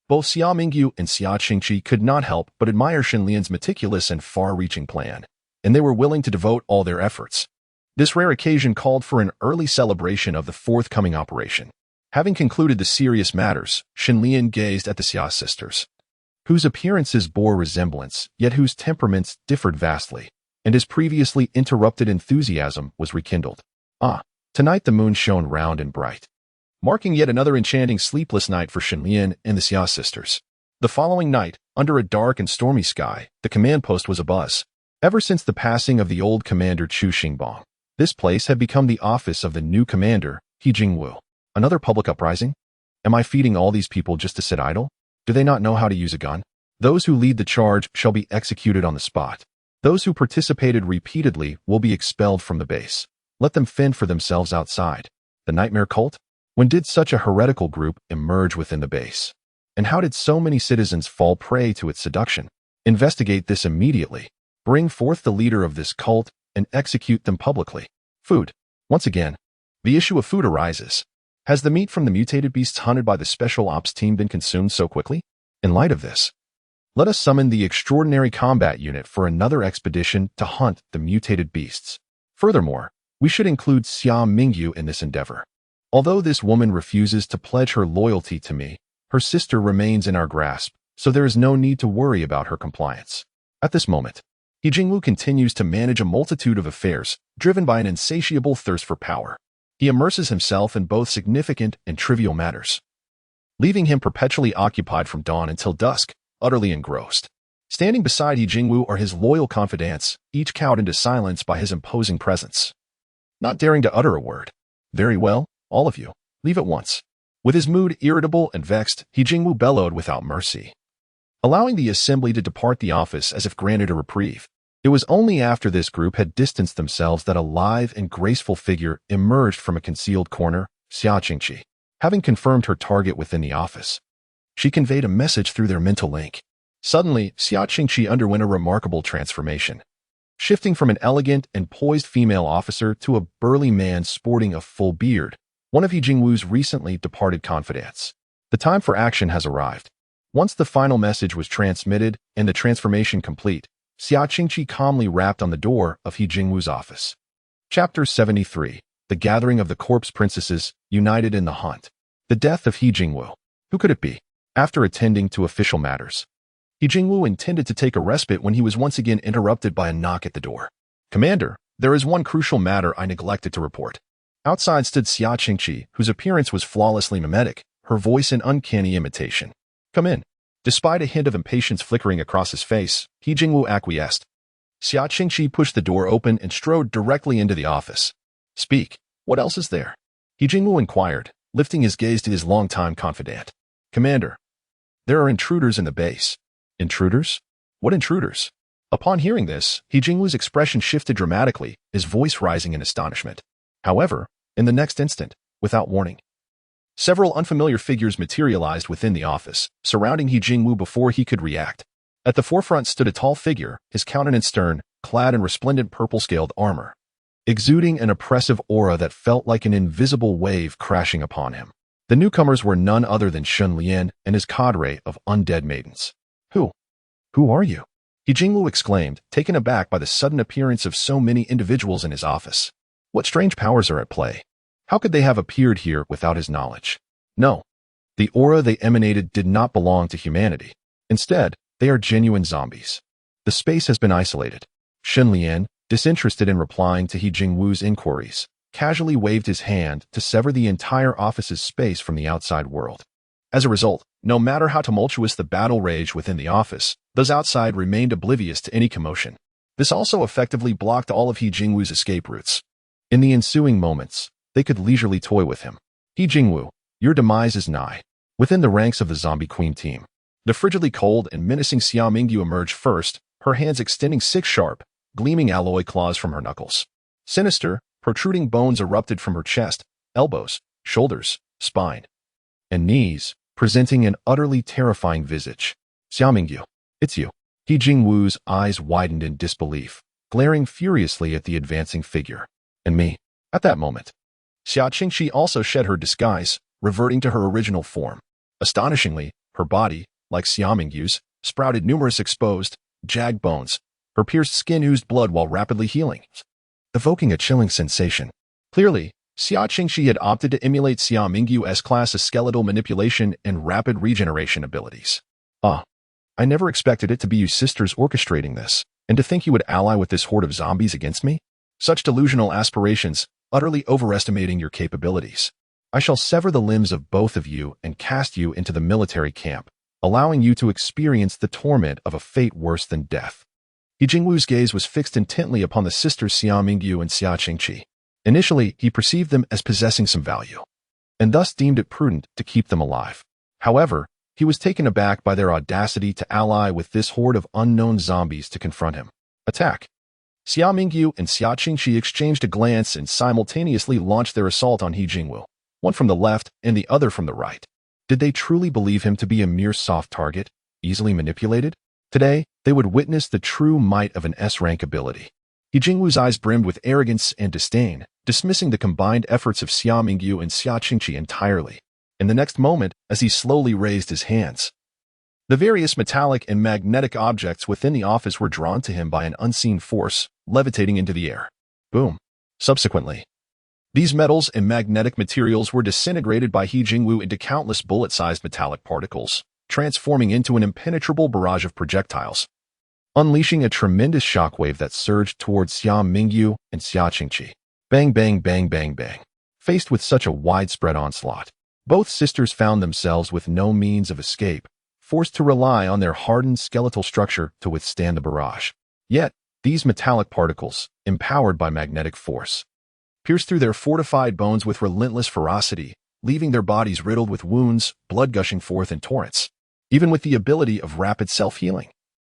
both Xia Mingyu and Xia Qingqi could not help but admire Xun Lian's meticulous and far-reaching plan, and they were willing to devote all their efforts. This rare occasion called for an early celebration of the forthcoming operation. Having concluded the serious matters, Xun Lian gazed at the Xia sisters. whose appearances bore resemblance, yet whose temperaments differed vastly, and his previously interrupted enthusiasm was rekindled. Tonight the moon shone round and bright, marking yet another enchanting sleepless night for Shenlian and the Xia sisters. The following night, under a dark and stormy sky, the command post was abuzz. Ever since the passing of the old commander Chu Xingbang, this place had become the office of the new commander, He Jingwu. Another public uprising? Am I feeding all these people just to sit idle? Do they not know how to use a gun? Those who lead the charge shall be executed on the spot. Those who participated repeatedly will be expelled from the base. Let them fend for themselves outside. The nightmare cult? When did such a heretical group emerge within the base? And how did so many citizens fall prey to its seduction? Investigate this immediately. Bring forth the leader of this cult and execute them publicly. Food. Once again, the issue of food arises. Has the meat from the mutated beasts hunted by the special ops team been consumed so quickly? In light of this, let us summon the extraordinary combat unit for another expedition to hunt the mutated beasts. Furthermore, we should include Xia Mingyu in this endeavor. Although this woman refuses to pledge her loyalty to me, her sister remains in our grasp, so there is no need to worry about her compliance. At this moment, He Jingwu continues to manage a multitude of affairs, driven by an insatiable thirst for power. He immerses himself in both significant and trivial matters, leaving him perpetually occupied from dawn until dusk, utterly engrossed. Standing beside He Jingwu are his loyal confidants, each cowed into silence by his imposing presence, not daring to utter a word. Very well, all of you, leave at once. With his mood irritable and vexed, He Jingwu bellowed without mercy, allowing the assembly to depart the office as if granted a reprieve. It was only after this group had distanced themselves that a lithe and graceful figure emerged from a concealed corner, Xia Qingqi. Having confirmed her target within the office, she conveyed a message through their mental link. Suddenly, Xia Qingqi underwent a remarkable transformation, shifting from an elegant and poised female officer to a burly man sporting a full beard, one of He Jingwu's recently departed confidants. The time for action has arrived. Once the final message was transmitted and the transformation complete, Xia Qingqi calmly rapped on the door of He Jingwu's office. Chapter 73. The Gathering of the Corpse Princesses, United in the Hunt. The death of He Jingwu. Who could it be? After attending to official matters, He Jingwu intended to take a respite when he was once again interrupted by a knock at the door. Commander, there is one crucial matter I neglected to report. Outside stood Xia Qingqi, whose appearance was flawlessly mimetic, her voice an uncanny imitation. Come in. Despite a hint of impatience flickering across his face, He Jingwu acquiesced. Xia Qingqi pushed the door open and strode directly into the office. Speak. What else is there? He Jingwu inquired, lifting his gaze to his longtime confidant. Commander, there are intruders in the base. Intruders? What intruders? Upon hearing this, He Jingwu's expression shifted dramatically, his voice rising in astonishment. However, in the next instant, without warning, several unfamiliar figures materialized within the office, surrounding He Jingwu before he could react. At the forefront stood a tall figure, his countenance stern, clad in resplendent purple-scaled armor, exuding an oppressive aura that felt like an invisible wave crashing upon him. The newcomers were none other than Shun Lian and his cadre of undead maidens. Who are you? He Jingwu exclaimed, taken aback by the sudden appearance of so many individuals in his office. What strange powers are at play? How could they have appeared here without his knowledge? No. The aura they emanated did not belong to humanity. Instead, they are genuine zombies. The space has been isolated. Shun Lian, disinterested in replying to He Jingwu's inquiries, casually waved his hand to sever the entire office's space from the outside world. As a result, no matter how tumultuous the battle raged within the office, those outside remained oblivious to any commotion. This also effectively blocked all of He Jingwu's escape routes. In the ensuing moments, they could leisurely toy with him. He Jingwu, your demise is nigh. Within the ranks of the Zombie Queen team, the frigidly cold and menacing Xia Mingyu emerged first, her hands extending six sharp, gleaming alloy claws from her knuckles. Sinister, protruding bones erupted from her chest, elbows, shoulders, spine, and knees, presenting an utterly terrifying visage. Xia Mingyu, it's you. He Jingwu's eyes widened in disbelief, glaring furiously at the advancing figure. And me. At that moment, Xia Qingqi also shed her disguise, reverting to her original form. Astonishingly, her body, like Xia Mingyu's, sprouted numerous exposed, jagged bones. Her pierced skin oozed blood while rapidly healing, evoking a chilling sensation. Clearly, Xia Qingqi had opted to emulate Xia Mingyu's S-class skeletal manipulation and rapid regeneration abilities. I never expected it to be you sisters orchestrating this, and to think you would ally with this horde of zombies against me? Such delusional aspirations, utterly overestimating your capabilities. I shall sever the limbs of both of you and cast you into the military camp, allowing you to experience the torment of a fate worse than death. He Jingwu's gaze was fixed intently upon the sisters Xia Mingyu and Xia Qingqi. Initially, he perceived them as possessing some value, and thus deemed it prudent to keep them alive. However, he was taken aback by their audacity to ally with this horde of unknown zombies to confront him. Attack! Xia Mingyu and Xia Qingqi exchanged a glance and simultaneously launched their assault on He Jingwu, one from the left and the other from the right. Did they truly believe him to be a mere soft target, easily manipulated? Today, they would witness the true might of an S-rank ability. He Jingwu's eyes brimmed with arrogance and disdain, dismissing the combined efforts of Xia Mingyu and Xia Qingqi entirely. In the next moment, as he slowly raised his hands, the various metallic and magnetic objects within the office were drawn to him by an unseen force, levitating into the air. Boom. Subsequently, these metals and magnetic materials were disintegrated by He Jingwu into countless bullet-sized metallic particles, transforming into an impenetrable barrage of projectiles, unleashing a tremendous shockwave that surged towards Xia Mingyu and Xia Qingqi. Bang, bang, bang, bang, bang. Faced with such a widespread onslaught, both sisters found themselves with no means of escape, forced to rely on their hardened skeletal structure to withstand the barrage. Yet, these metallic particles, empowered by magnetic force, pierced through their fortified bones with relentless ferocity, leaving their bodies riddled with wounds, blood gushing forth in torrents. Even with the ability of rapid self-healing,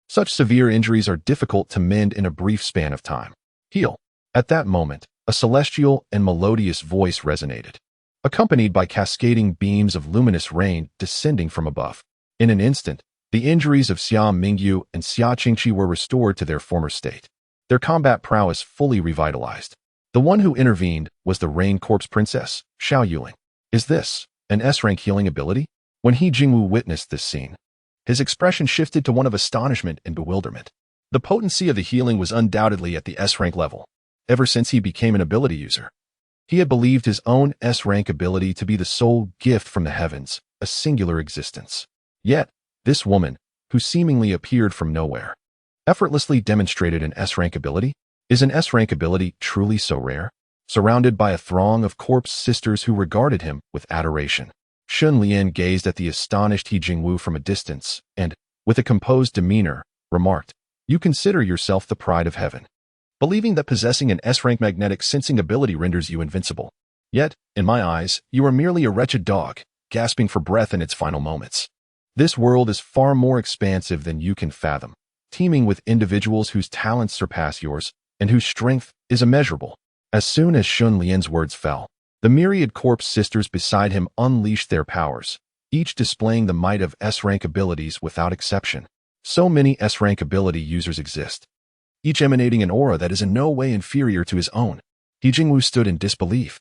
such severe injuries are difficult to mend in a brief span of time. Heal. At that moment, a celestial and melodious voice resonated, accompanied by cascading beams of luminous rain descending from above. In an instant, the injuries of Xia Mingyu and Xia Qingqi were restored to their former state, their combat prowess fully revitalized. The one who intervened was the Rain Corpse Princess, Xiao Yuling. Is this an S-rank healing ability? When He Jingwu witnessed this scene, his expression shifted to one of astonishment and bewilderment. The potency of the healing was undoubtedly at the S-rank level. Ever since he became an ability user, he had believed his own S-rank ability to be the sole gift from the heavens, a singular existence. Yet, this woman, who seemingly appeared from nowhere, effortlessly demonstrated an S-rank ability. Is an S-rank ability truly so rare? Surrounded by a throng of corpse sisters who regarded him with adoration, Shun Lian gazed at the astonished He Jingwu from a distance and, with a composed demeanor, remarked, "You consider yourself the pride of heaven, believing that possessing an S-rank magnetic sensing ability renders you invincible. Yet, in my eyes, you are merely a wretched dog, gasping for breath in its final moments. This world is far more expansive than you can fathom, teeming with individuals whose talents surpass yours and whose strength is immeasurable." As soon as Shun Lian's words fell, the myriad corpse sisters beside him unleashed their powers, each displaying the might of S-rank abilities without exception. So many S-rank ability users exist, each emanating an aura that is in no way inferior to his own. He Jingwu stood in disbelief,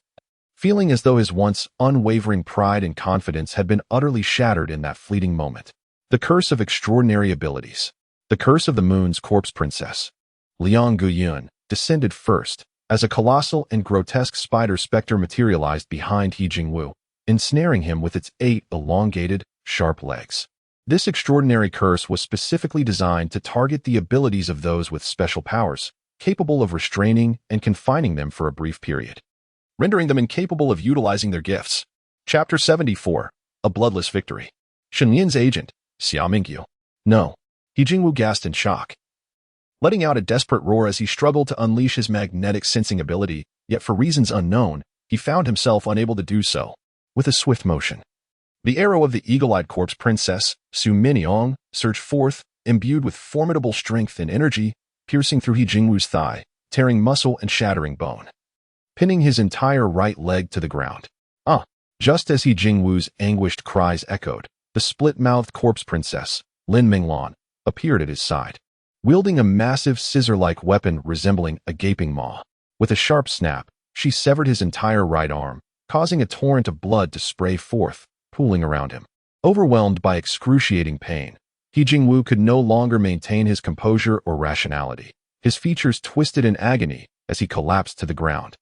feeling as though his once unwavering pride and confidence had been utterly shattered in that fleeting moment. The curse of extraordinary abilities. The curse of the moon's corpse princess, Liang Guyun, descended first, as a colossal and grotesque spider specter materialized behind He Jingwu, ensnaring him with its 8 elongated, sharp legs. This extraordinary curse was specifically designed to target the abilities of those with special powers, capable of restraining and confining them for a brief period, rendering them incapable of utilizing their gifts. Chapter 74. A Bloodless Victory. Shenlian's agent, Xia Mingyu. No. He Jingwu gasped in shock, letting out a desperate roar as he struggled to unleash his magnetic sensing ability, yet for reasons unknown, he found himself unable to do so. With a swift motion, the arrow of the eagle-eyed corpse princess, Su Miniong, surged forth, imbued with formidable strength and energy, piercing through He Jingwu's thigh, tearing muscle and shattering bone, pinning his entire right leg to the ground. Just as He Jingwu's anguished cries echoed, the split-mouthed corpse princess, Lin Minglan, appeared at his side, wielding a massive scissor-like weapon resembling a gaping maw. With a sharp snap, she severed his entire right arm, causing a torrent of blood to spray forth, pooling around him. Overwhelmed by excruciating pain, He Jingwu could no longer maintain his composure or rationality. His features twisted in agony as he collapsed to the ground,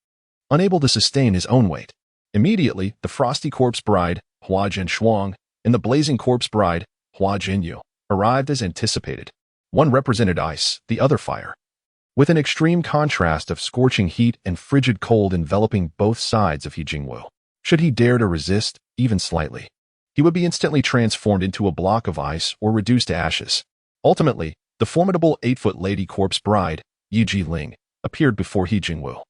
unable to sustain his own weight. Immediately, the frosty corpse bride, Hua Jinshuang, and the blazing corpse bride, Hua Jinyu, arrived as anticipated. One represented ice, the other fire. With an extreme contrast of scorching heat and frigid cold enveloping both sides of He Jingwu. Should he dare to resist, even slightly, he would be instantly transformed into a block of ice or reduced to ashes. Ultimately, the formidable 8-foot lady corpse bride, Yi Jiling, appeared before He Jingwu,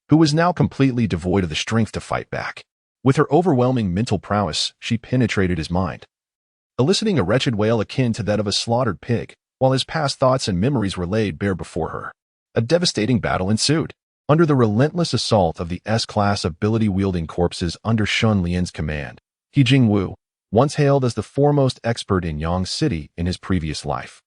who was now completely devoid of the strength to fight back. With her overwhelming mental prowess, she penetrated his mind, eliciting a wretched wail akin to that of a slaughtered pig, while his past thoughts and memories were laid bare before her. A devastating battle ensued. Under the relentless assault of the S-class ability-wielding corpses under Shun Lian's command, He Jingwu, once hailed as the foremost expert in Yang City in his previous life,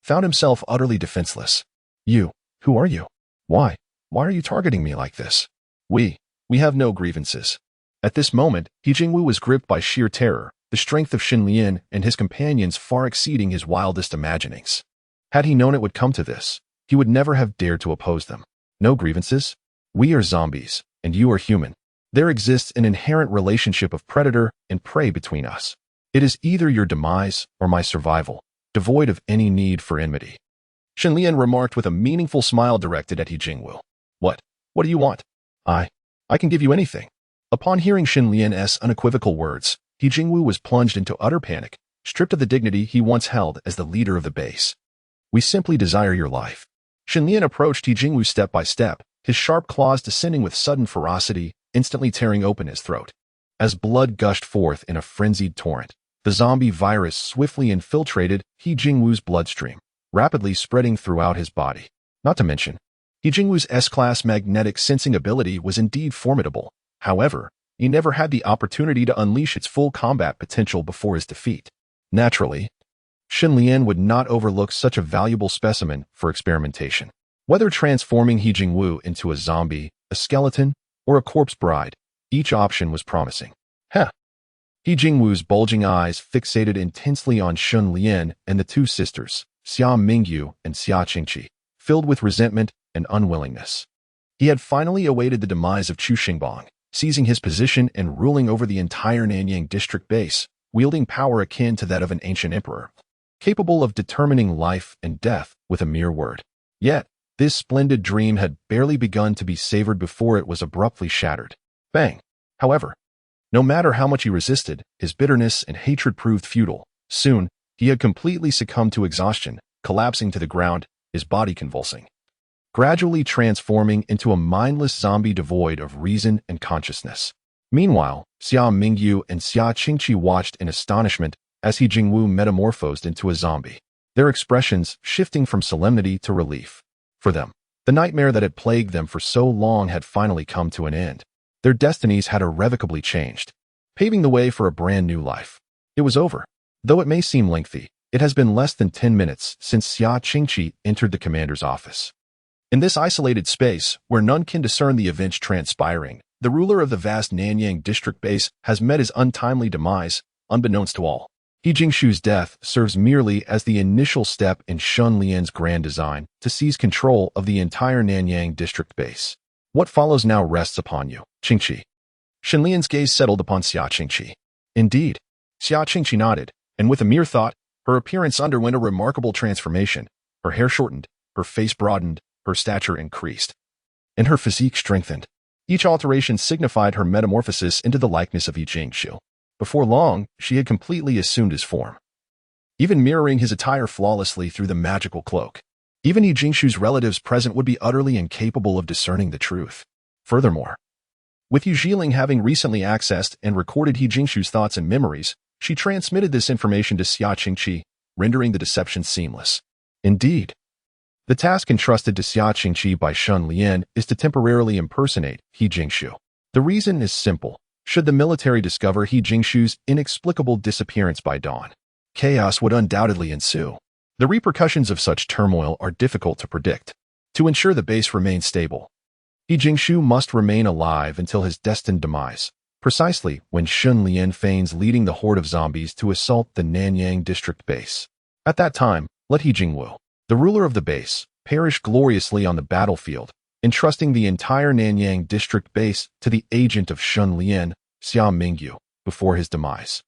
found himself utterly defenseless. "You, who are you? Why are you targeting me like this? We have no grievances." At this moment, He Jingwu was gripped by sheer terror, the strength of Shen Lian and his companions far exceeding his wildest imaginings. Had he known it would come to this, he would never have dared to oppose them. No grievances? We are zombies, and you are human. There exists an inherent relationship of predator and prey between us. It is either your demise or my survival, devoid of any need for enmity. Shen Lian remarked with a meaningful smile directed at He Jingwu. What do you want? I can give you anything." Upon hearing Shen Lian's unequivocal words, He Jingwu was plunged into utter panic, stripped of the dignity he once held as the leader of the base. "We simply desire your life." Shen Lian approached He Jingwu step by step, his sharp claws descending with sudden ferocity, instantly tearing open his throat. As blood gushed forth in a frenzied torrent, the zombie virus swiftly infiltrated He Jingwu's bloodstream, rapidly spreading throughout his body. Not to mention, He Jingwu's S-class magnetic sensing ability was indeed formidable. However, he never had the opportunity to unleash its full combat potential before his defeat. Naturally, Shen Lian would not overlook such a valuable specimen for experimentation. Whether transforming He Jingwu into a zombie, a skeleton, or a corpse bride, each option was promising. He Jingwu's bulging eyes fixated intensely on Shen Lian and the two sisters, Xia Mingyu and Xia Qingqi, filled with resentment and unwillingness. He had finally awaited the demise of Chu Xingbang, seizing his position and ruling over the entire Nanyang district base, wielding power akin to that of an ancient emperor, capable of determining life and death with a mere word. Yet, this splendid dream had barely begun to be savored before it was abruptly shattered. Bang! However, no matter how much he resisted, his bitterness and hatred proved futile. Soon, he had completely succumbed to exhaustion, collapsing to the ground, his body convulsing, gradually transforming into a mindless zombie devoid of reason and consciousness. Meanwhile, Xia Mingyu and Xia Qingqi watched in astonishment as He Jingwu metamorphosed into a zombie, their expressions shifting from solemnity to relief. For them, the nightmare that had plagued them for so long had finally come to an end. Their destinies had irrevocably changed, paving the way for a brand new life. It was over. Though it may seem lengthy, it has been less than 10 minutes since Xia Qingqi entered the commander's office. In this isolated space, where none can discern the events transpiring, the ruler of the vast Nanyang district base has met his untimely demise, unbeknownst to all. He Jingshu's death serves merely as the initial step in Shun Lian's grand design to seize control of the entire Nanyang district base. What follows now rests upon you, Qingqi. Shen Lian's gaze settled upon Xia Qingqi. Indeed. Xia Qingqi nodded, and with a mere thought, her appearance underwent a remarkable transformation. Her hair shortened, her face broadened, her stature increased, and her physique strengthened. Each alteration signified her metamorphosis into the likeness of Yi Jingshu. Before long, she had completely assumed his form, even mirroring his attire flawlessly through the magical cloak. Even Yi Jingshu's relatives present would be utterly incapable of discerning the truth. Furthermore, with Yu Jiling having recently accessed and recorded Yi Jingshu's thoughts and memories, she transmitted this information to Xia Qingqi, rendering the deception seamless. Indeed, the task entrusted to Xia Qingqi by Shun Lian is to temporarily impersonate He Jingshu. The reason is simple. Should the military discover He Jingshu's inexplicable disappearance by dawn, chaos would undoubtedly ensue. The repercussions of such turmoil are difficult to predict. To ensure the base remains stable, He Jingshu must remain alive until his destined demise, precisely when Shun Lian feigns leading the horde of zombies to assault the Nanyang district base. At that time, let He Jingwu, the ruler of the base, perish gloriously on the battlefield, entrusting the entire Nanyang district base to the agent of Shun Lian, Xia Mingyu, before his demise.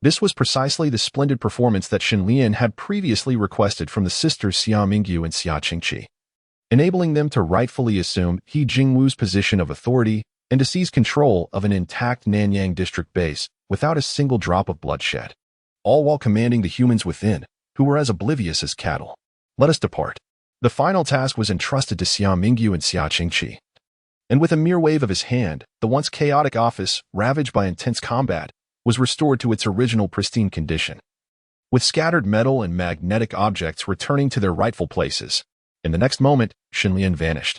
This was precisely the splendid performance that Shen Lian had previously requested from the sisters Xia Mingyu and Xia Qingqi, enabling them to rightfully assume He Jingwu's position of authority and to seize control of an intact Nanyang district base without a single drop of bloodshed, all while commanding the humans within, who were as oblivious as cattle. Let us depart. The final task was entrusted to Xia Mingyu and Xia Qingqi, and with a mere wave of his hand, the once chaotic office, ravaged by intense combat, was restored to its original pristine condition, with scattered metal and magnetic objects returning to their rightful places. In the next moment, Shen Lian vanished,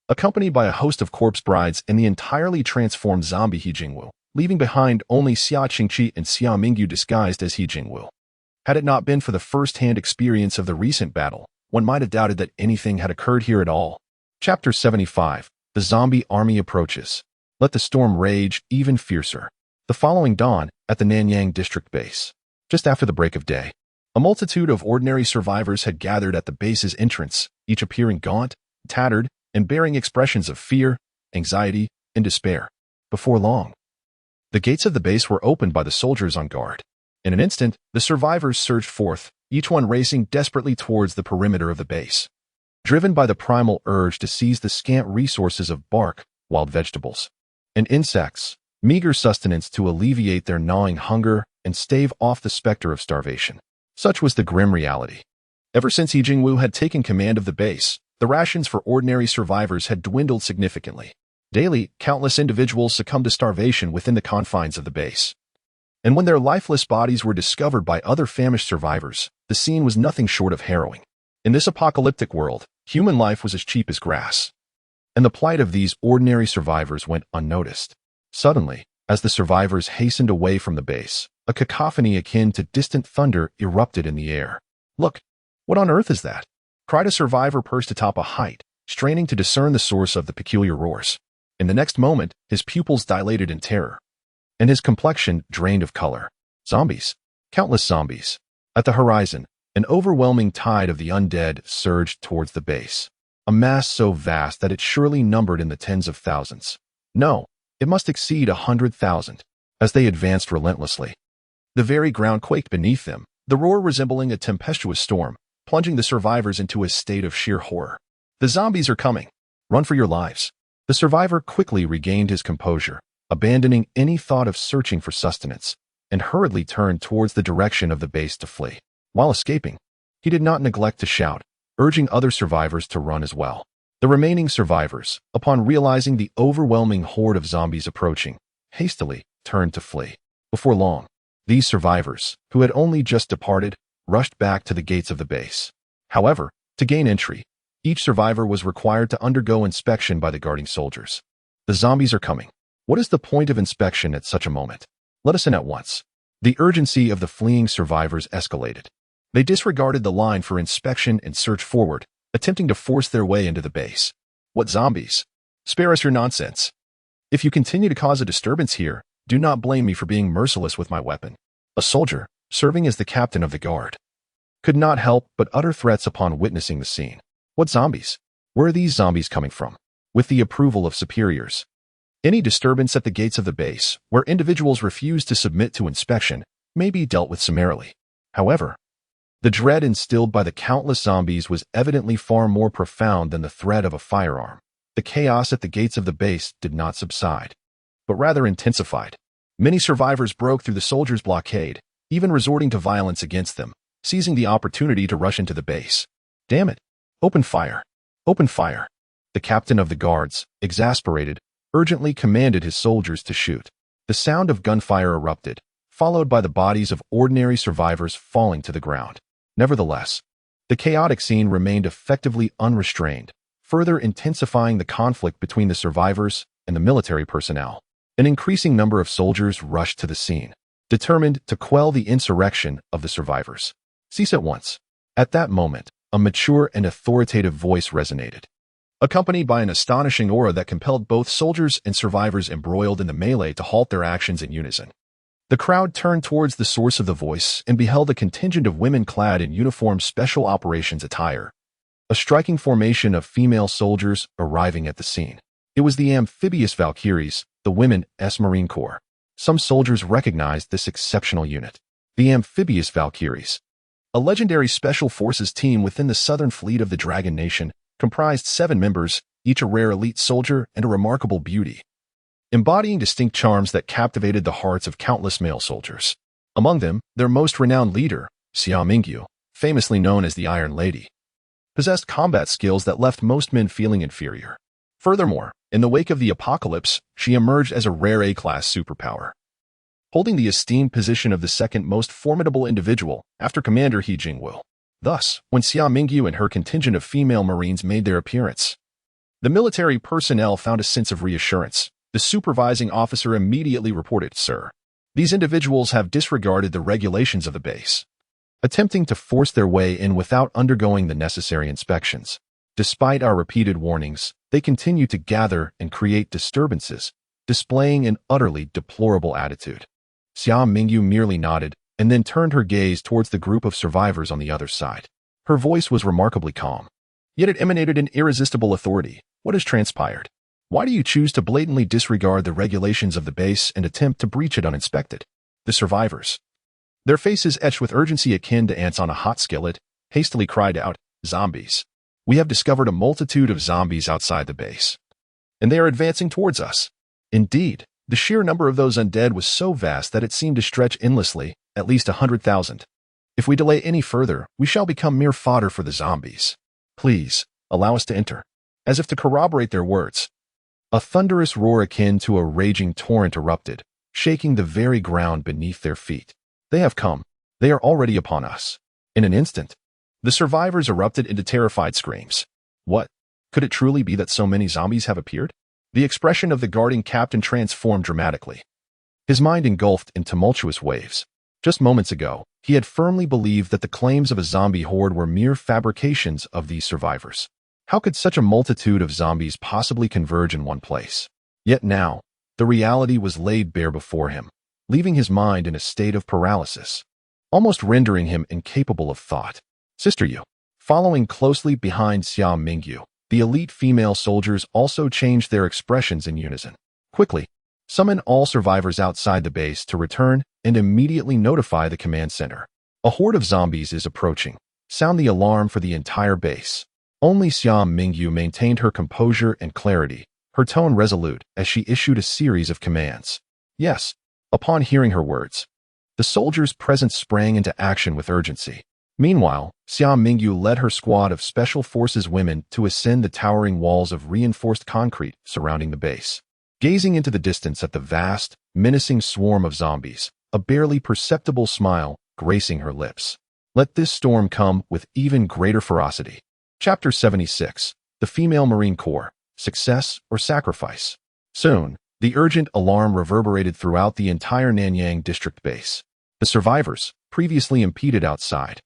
accompanied by a host of corpse brides and the entirely transformed zombie He Jingwu, leaving behind only Xia Qingqi and Xia Mingyu disguised as He Jingwu. Had it not been for the first-hand experience of the recent battle, one might have doubted that anything had occurred here at all. Chapter 75. The zombie army approaches. Let the storm rage even fiercer. The following dawn, at the Nanyang district base, just after the break of day, a multitude of ordinary survivors had gathered at the base's entrance, each appearing gaunt, tattered, and bearing expressions of fear, anxiety, and despair. Before long, the gates of the base were opened by the soldiers on guard. In an instant, the survivors surged forth, each one racing desperately towards the perimeter of the base, driven by the primal urge to seize the scant resources of bark, wild vegetables, and insects, meager sustenance to alleviate their gnawing hunger and stave off the specter of starvation. Such was the grim reality. Ever since He Jingwu had taken command of the base, the rations for ordinary survivors had dwindled significantly. Daily, countless individuals succumbed to starvation within the confines of the base. And when their lifeless bodies were discovered by other famished survivors, the scene was nothing short of harrowing. In this apocalyptic world, human life was as cheap as grass, and the plight of these ordinary survivors went unnoticed. Suddenly, as the survivors hastened away from the base, a cacophony akin to distant thunder erupted in the air. "Look, what on earth is that?" cried a survivor perched atop a height, straining to discern the source of the peculiar roars. In the next moment, his pupils dilated in terror, and his complexion drained of color. Zombies. Countless zombies. At the horizon, an overwhelming tide of the undead surged towards the base, a mass so vast that it surely numbered in the tens of thousands. No, it must exceed 100,000, as they advanced relentlessly. The very ground quaked beneath them, the roar resembling a tempestuous storm, plunging the survivors into a state of sheer horror. "The zombies are coming. Run for your lives." The survivor quickly regained his composure, abandoning any thought of searching for sustenance, and hurriedly turned towards the direction of the base to flee. While escaping, he did not neglect to shout, urging other survivors to run as well. The remaining survivors, upon realizing the overwhelming horde of zombies approaching, hastily turned to flee. Before long, these survivors, who had only just departed, rushed back to the gates of the base. However, to gain entry, each survivor was required to undergo inspection by the guarding soldiers. "The zombies are coming. What is the point of inspection at such a moment? Let us in at once." The urgency of the fleeing survivors escalated. They disregarded the line for inspection and surged forward, attempting to force their way into the base. "What zombies? Spare us your nonsense. If you continue to cause a disturbance here, do not blame me for being merciless with my weapon." A soldier, serving as the captain of the guard, could not help but utter threats upon witnessing the scene. "What zombies? Where are these zombies coming from?" With the approval of superiors, any disturbance at the gates of the base, where individuals refuse to submit to inspection, may be dealt with summarily. However, the dread instilled by the countless zombies was evidently far more profound than the threat of a firearm. The chaos at the gates of the base did not subside, but rather intensified. Many survivors broke through the soldiers' blockade, even resorting to violence against them, seizing the opportunity to rush into the base. "Damn it! Open fire! Open fire!" The captain of the guards, exasperated, urgently commanded his soldiers to shoot. The sound of gunfire erupted, followed by the bodies of ordinary survivors falling to the ground. Nevertheless, the chaotic scene remained effectively unrestrained, further intensifying the conflict between the survivors and the military personnel. An increasing number of soldiers rushed to the scene, determined to quell the insurrection of the survivors. "Cease at once." At that moment, a mature and authoritative voice resonated, accompanied by an astonishing aura that compelled both soldiers and survivors embroiled in the melee to halt their actions in unison. The crowd turned towards the source of the voice and beheld a contingent of women clad in uniform special operations attire, a striking formation of female soldiers arriving at the scene. It was the amphibious Valkyries, the Women's Marine Corps. some soldiers recognized this exceptional unit. The amphibious Valkyries, a legendary special forces team within the southern fleet of the Dragon Nation, comprised 7 members, each a rare elite soldier and a remarkable beauty, embodying distinct charms that captivated the hearts of countless male soldiers. Among them, their most renowned leader, Xia Mingyu, famously known as the Iron Lady, possessed combat skills that left most men feeling inferior. Furthermore, in the wake of the apocalypse, she emerged as a rare A-class superpower, holding the esteemed position of the second most formidable individual after Commander He Jingwu. Thus, when Xia Mingyu and her contingent of female Marines made their appearance, the military personnel found a sense of reassurance. The supervising officer immediately reported, "Sir, these individuals have disregarded the regulations of the base, attempting to force their way in without undergoing the necessary inspections. Despite our repeated warnings, they continue to gather and create disturbances, displaying an utterly deplorable attitude." Xia Mingyu merely nodded and then turned her gaze towards the group of survivors on the other side. Her voice was remarkably calm, yet it emanated an irresistible authority. "What has transpired? Why do you choose to blatantly disregard the regulations of the base and attempt to breach it uninspected?" The survivors, their faces etched with urgency akin to ants on a hot skillet, hastily cried out, "Zombies! We have discovered a multitude of zombies outside the base, and they are advancing towards us." Indeed, the sheer number of those undead was so vast that it seemed to stretch endlessly, at least 100,000. "If we delay any further, we shall become mere fodder for the zombies. Please, allow us to enter." As if to corroborate their words, a thunderous roar akin to a raging torrent erupted, shaking the very ground beneath their feet. "They have come. They are already upon us." In an instant, the survivors erupted into terrified screams. What? Could it truly be that so many zombies have appeared? The expression of the guarding captain transformed dramatically, his mind engulfed in tumultuous waves. Just moments ago, he had firmly believed that the claims of a zombie horde were mere fabrications of these survivors. How could such a multitude of zombies possibly converge in one place? Yet now, the reality was laid bare before him, leaving his mind in a state of paralysis, almost rendering him incapable of thought. "Sister Yu." Following closely behind Xia Mingyu, the elite female soldiers also changed their expressions in unison. "Quickly, summon all survivors outside the base to return and immediately notify the command center. A horde of zombies is approaching. Sound the alarm for the entire base." Only Xia Mingyu maintained her composure and clarity, her tone resolute as she issued a series of commands. "Yes." Upon hearing her words, the soldiers present sprang into action with urgency. Meanwhile, Xia Mingyu led her squad of Special Forces women to ascend the towering walls of reinforced concrete surrounding the base. Gazing into the distance at the vast, menacing swarm of zombies, a barely perceptible smile gracing her lips. Let this storm come with even greater ferocity. Chapter 76. The Female Marine Corps, Success or Sacrifice. Soon, the urgent alarm reverberated throughout the entire Nanyang district base. The survivors, previously impeded outside,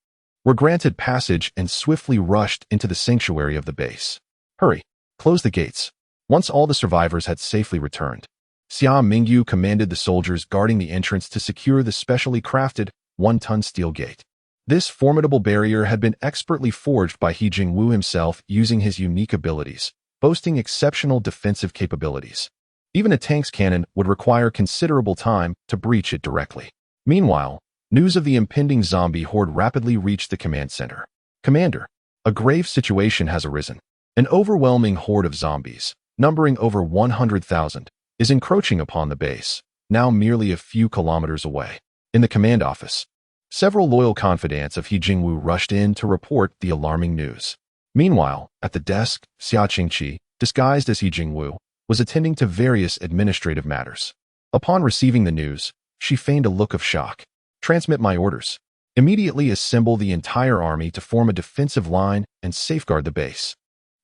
were granted passage and swiftly rushed into the sanctuary of the base. "Hurry, close the gates." Once all the survivors had safely returned, Xia Mingyu commanded the soldiers guarding the entrance to secure the specially crafted, 1-ton steel gate. This formidable barrier had been expertly forged by He Jingwu himself using his unique abilities, boasting exceptional defensive capabilities. Even a tank's cannon would require considerable time to breach it directly. Meanwhile, news of the impending zombie horde rapidly reached the command center. "Commander, a grave situation has arisen. An overwhelming horde of zombies, numbering over 100,000, is encroaching upon the base, now merely a few kilometers away." In the command office, several loyal confidants of He Jingwu rushed in to report the alarming news. Meanwhile, at the desk, Xia Qingqi, disguised as He Jingwu, was attending to various administrative matters. Upon receiving the news, she feigned a look of shock. "Transmit my orders. Immediately assemble the entire army to form a defensive line and safeguard the base."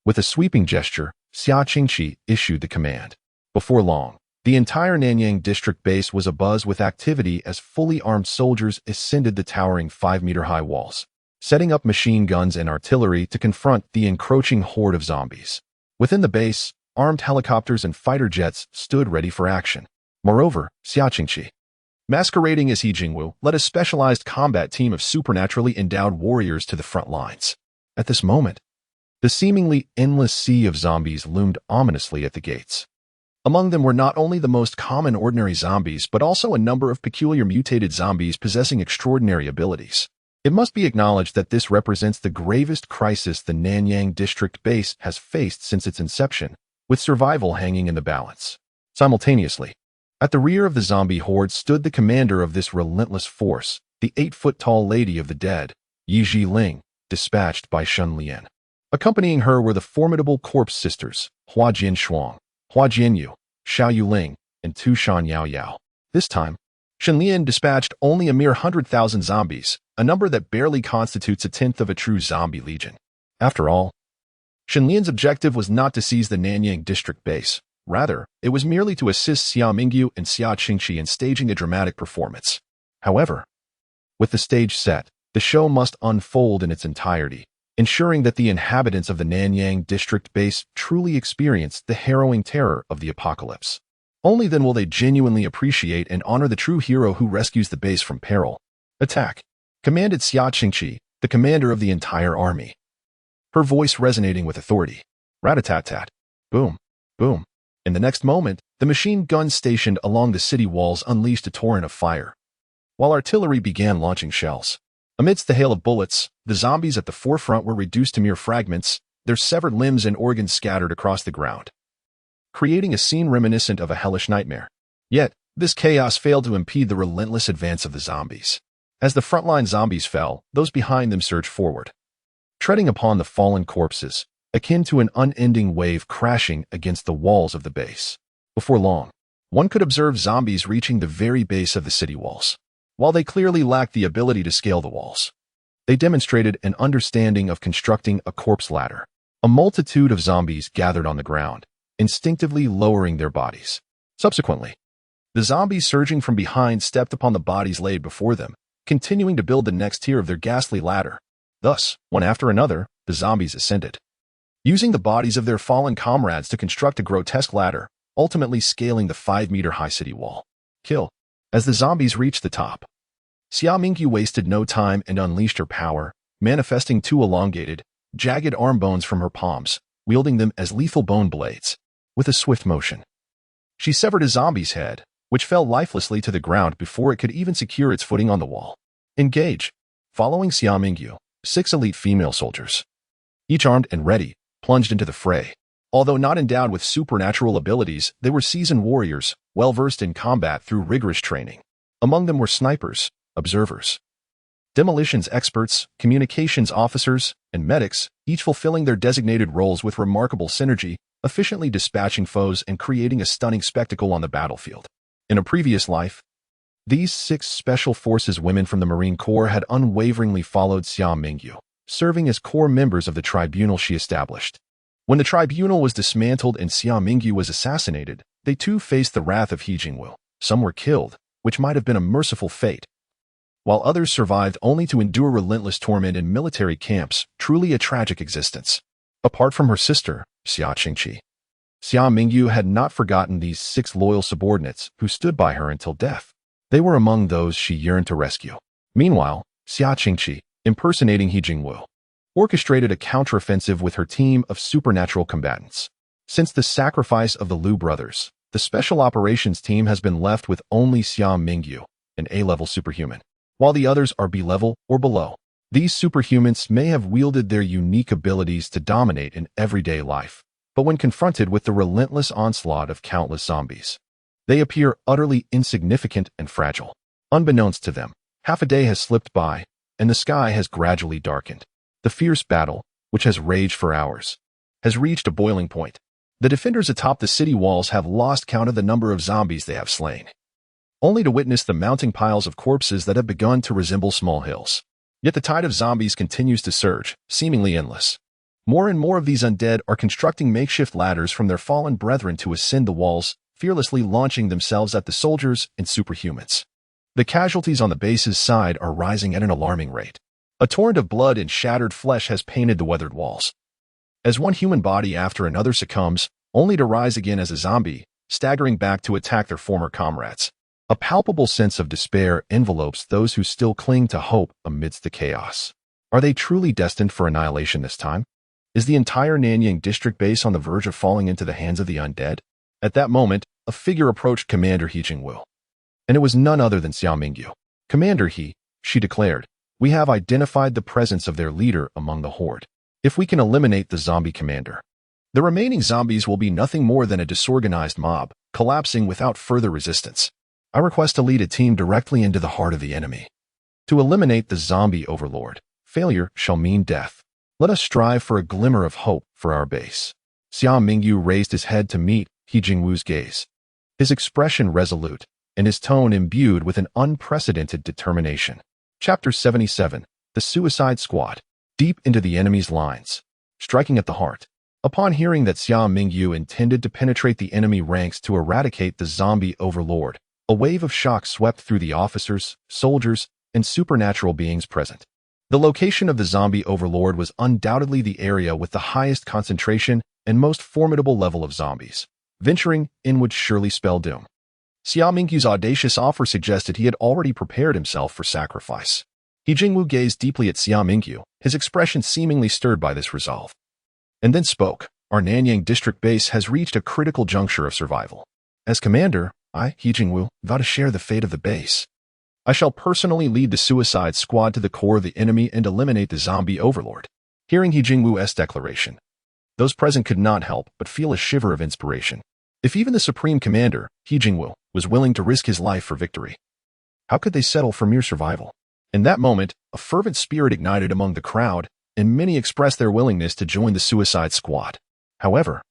With a sweeping gesture, Xia Qingqi issued the command. Before long, the entire Nanyang district base was abuzz with activity as fully armed soldiers ascended the towering 5-meter-high walls, setting up machine guns and artillery to confront the encroaching horde of zombies. Within the base, armed helicopters and fighter jets stood ready for action. Moreover, Xia Qingqi, masquerading as He Jingwu, led a specialized combat team of supernaturally endowed warriors to the front lines. At this moment, the seemingly endless sea of zombies loomed ominously at the gates. Among them were not only the most common ordinary zombies, but also a number of peculiar mutated zombies possessing extraordinary abilities. It must be acknowledged that this represents the gravest crisis the Nanyang district base has faced since its inception, with survival hanging in the balance. Simultaneously, at the rear of the zombie horde stood the commander of this relentless force, the 8-foot-tall Lady of the Dead, Yi Zhiling, dispatched by Shen Lian. Accompanying her were the formidable corpse sisters, Hua Jinshuang, Hua Jianyu, Xiao Yuling, and Tu Shan Yao Yao. This time, Shen Lian dispatched only a mere 100,000 zombies, a number that barely constitutes a tenth of a true zombie legion. After all, Shen Lian's objective was not to seize the Nanyang district base. Rather, it was merely to assist Xia Mingyu and Xia Qingqi in staging a dramatic performance. However, with the stage set, the show must unfold in its entirety, ensuring that the inhabitants of the Nanyang district base truly experience the harrowing terror of the apocalypse. Only then will they genuinely appreciate and honor the true hero who rescues the base from peril. Attack! Commanded Xia Qingqi, the commander of the entire army. Her voice resonating with authority. Rat-a-tat-tat. Boom. Boom. In the next moment, the machine guns stationed along the city walls unleashed a torrent of fire, while artillery began launching shells. Amidst the hail of bullets, the zombies at the forefront were reduced to mere fragments, their severed limbs and organs scattered across the ground, creating a scene reminiscent of a hellish nightmare. Yet, this chaos failed to impede the relentless advance of the zombies. As the frontline zombies fell, those behind them surged forward, treading upon the fallen corpses, akin to an unending wave crashing against the walls of the base. Before long, one could observe zombies reaching the very base of the city walls. While they clearly lacked the ability to scale the walls, they demonstrated an understanding of constructing a corpse ladder. A multitude of zombies gathered on the ground, instinctively lowering their bodies. Subsequently, the zombies surging from behind stepped upon the bodies laid before them, continuing to build the next tier of their ghastly ladder. Thus, one after another, the zombies ascended, using the bodies of their fallen comrades to construct a grotesque ladder, ultimately scaling the 5-meter-high city wall. Kill. As the zombies reached the top, Xia Mingyu wasted no time and unleashed her power, manifesting 2 elongated, jagged arm bones from her palms, wielding them as lethal bone blades. With a swift motion, she severed a zombie's head, which fell lifelessly to the ground before it could even secure its footing on the wall. Engage. Following Xia Mingyu, 6 elite female soldiers, each armed and ready, plunged into the fray. Although not endowed with supernatural abilities, they were seasoned warriors, well-versed in combat through rigorous training. Among them were snipers, observers, demolitions experts, communications officers, and medics, each fulfilling their designated roles with remarkable synergy, efficiently dispatching foes and creating a stunning spectacle on the battlefield. In a previous life, these 6 Special Forces women from the Marine Corps had unwaveringly followed Xia Mingyu, serving as core members of the tribunal she established. When the tribunal was dismantled and Xia Mingyu was assassinated, they too faced the wrath of He Jingwu. Some were killed, which might have been a merciful fate, while others survived only to endure relentless torment in military camps, truly a tragic existence. Apart from her sister, Xia Qingqi, Xia Mingyu had not forgotten these 6 loyal subordinates who stood by her until death. They were among those she yearned to rescue. Meanwhile, Xia Qingqi, impersonating He Jingwu, orchestrated a counteroffensive with her team of supernatural combatants. Since the sacrifice of the Liu brothers, the special operations team has been left with only Xia Mingyu, an A-level superhuman, while the others are B-level or below. These superhumans may have wielded their unique abilities to dominate in everyday life, but when confronted with the relentless onslaught of countless zombies, they appear utterly insignificant and fragile. Unbeknownst to them, half a day has slipped by, and the sky has gradually darkened. The fierce battle, which has raged for hours, has reached a boiling point. The defenders atop the city walls have lost count of the number of zombies they have slain, only to witness the mounting piles of corpses that have begun to resemble small hills. Yet the tide of zombies continues to surge, seemingly endless. More and more of these undead are constructing makeshift ladders from their fallen brethren to ascend the walls, fearlessly launching themselves at the soldiers and superhumans. The casualties on the base's side are rising at an alarming rate. A torrent of blood and shattered flesh has painted the weathered walls, as one human body after another succumbs, only to rise again as a zombie, staggering back to attack their former comrades. A palpable sense of despair envelopes those who still cling to hope amidst the chaos. Are they truly destined for annihilation this time? Is the entire Nanyang district base on the verge of falling into the hands of the undead? At that moment, a figure approached Commander He Jingwu, and it was none other than Xia Mingyu. "Commander He," she declared, "we have identified the presence of their leader among the horde. If we can eliminate the zombie commander, the remaining zombies will be nothing more than a disorganized mob, collapsing without further resistance. I request to lead a team directly into the heart of the enemy. To eliminate the zombie overlord, failure shall mean death. Let us strive for a glimmer of hope for our base." Xia Mingyu raised his head to meet He Jingwu's gaze, his expression resolute, and his tone imbued with an unprecedented determination. Chapter 77. The Suicide Squad. Deep into the enemy's lines, striking at the heart. Upon hearing that Xia Mingyu intended to penetrate the enemy ranks to eradicate the zombie overlord, a wave of shock swept through the officers, soldiers, and supernatural beings present. The location of the zombie overlord was undoubtedly the area with the highest concentration and most formidable level of zombies. Venturing in would surely spell doom. Xia Mingyu's audacious offer suggested he had already prepared himself for sacrifice. He Jingwu gazed deeply at Xia Mingyu, his expression seemingly stirred by this resolve, and then spoke. "Our Nanyang district base has reached a critical juncture of survival. As commander, I, He Jingwu, vow to share the fate of the base. I shall personally lead the suicide squad to the core of the enemy and eliminate the zombie overlord." Hearing He Jingwu's declaration, those present could not help but feel a shiver of inspiration. If even the supreme commander, He Jingwu, was willing to risk his life for victory, how could they settle for mere survival? In that moment, a fervent spirit ignited among the crowd, and many expressed their willingness to join the suicide squad. However,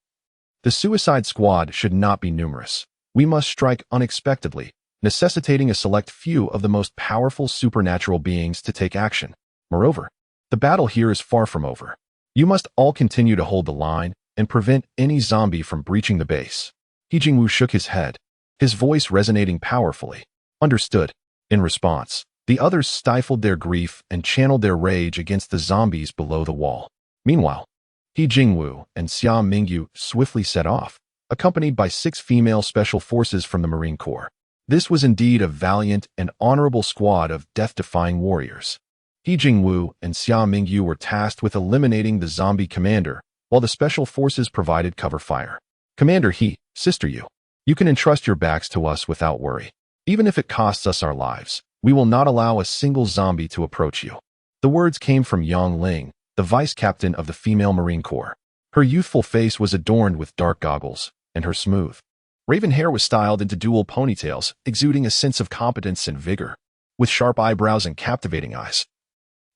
the suicide squad should not be numerous. We must strike unexpectedly, necessitating a select few of the most powerful supernatural beings to take action. Moreover, the battle here is far from over. You must all continue to hold the line and prevent any zombie from breaching the base. He Jingwu shook his head, his voice resonating powerfully. Understood. In response, the others stifled their grief and channeled their rage against the zombies below the wall. Meanwhile, He Jingwu and Xia Mingyu swiftly set off, accompanied by 6 female special forces from the Marine Corps. This was indeed a valiant and honorable squad of death-defying warriors. He Jingwu and Xia Mingyu were tasked with eliminating the zombie commander, while the special forces provided cover fire. "Commander He, Sister Yu, you can entrust your backs to us without worry. Even if it costs us our lives, we will not allow a single zombie to approach you." The words came from Yang Ling, the vice captain of the female Marine Corps. Her youthful face was adorned with dark goggles, and her smooth, raven hair was styled into dual ponytails, exuding a sense of competence and vigor. With sharp eyebrows and captivating eyes,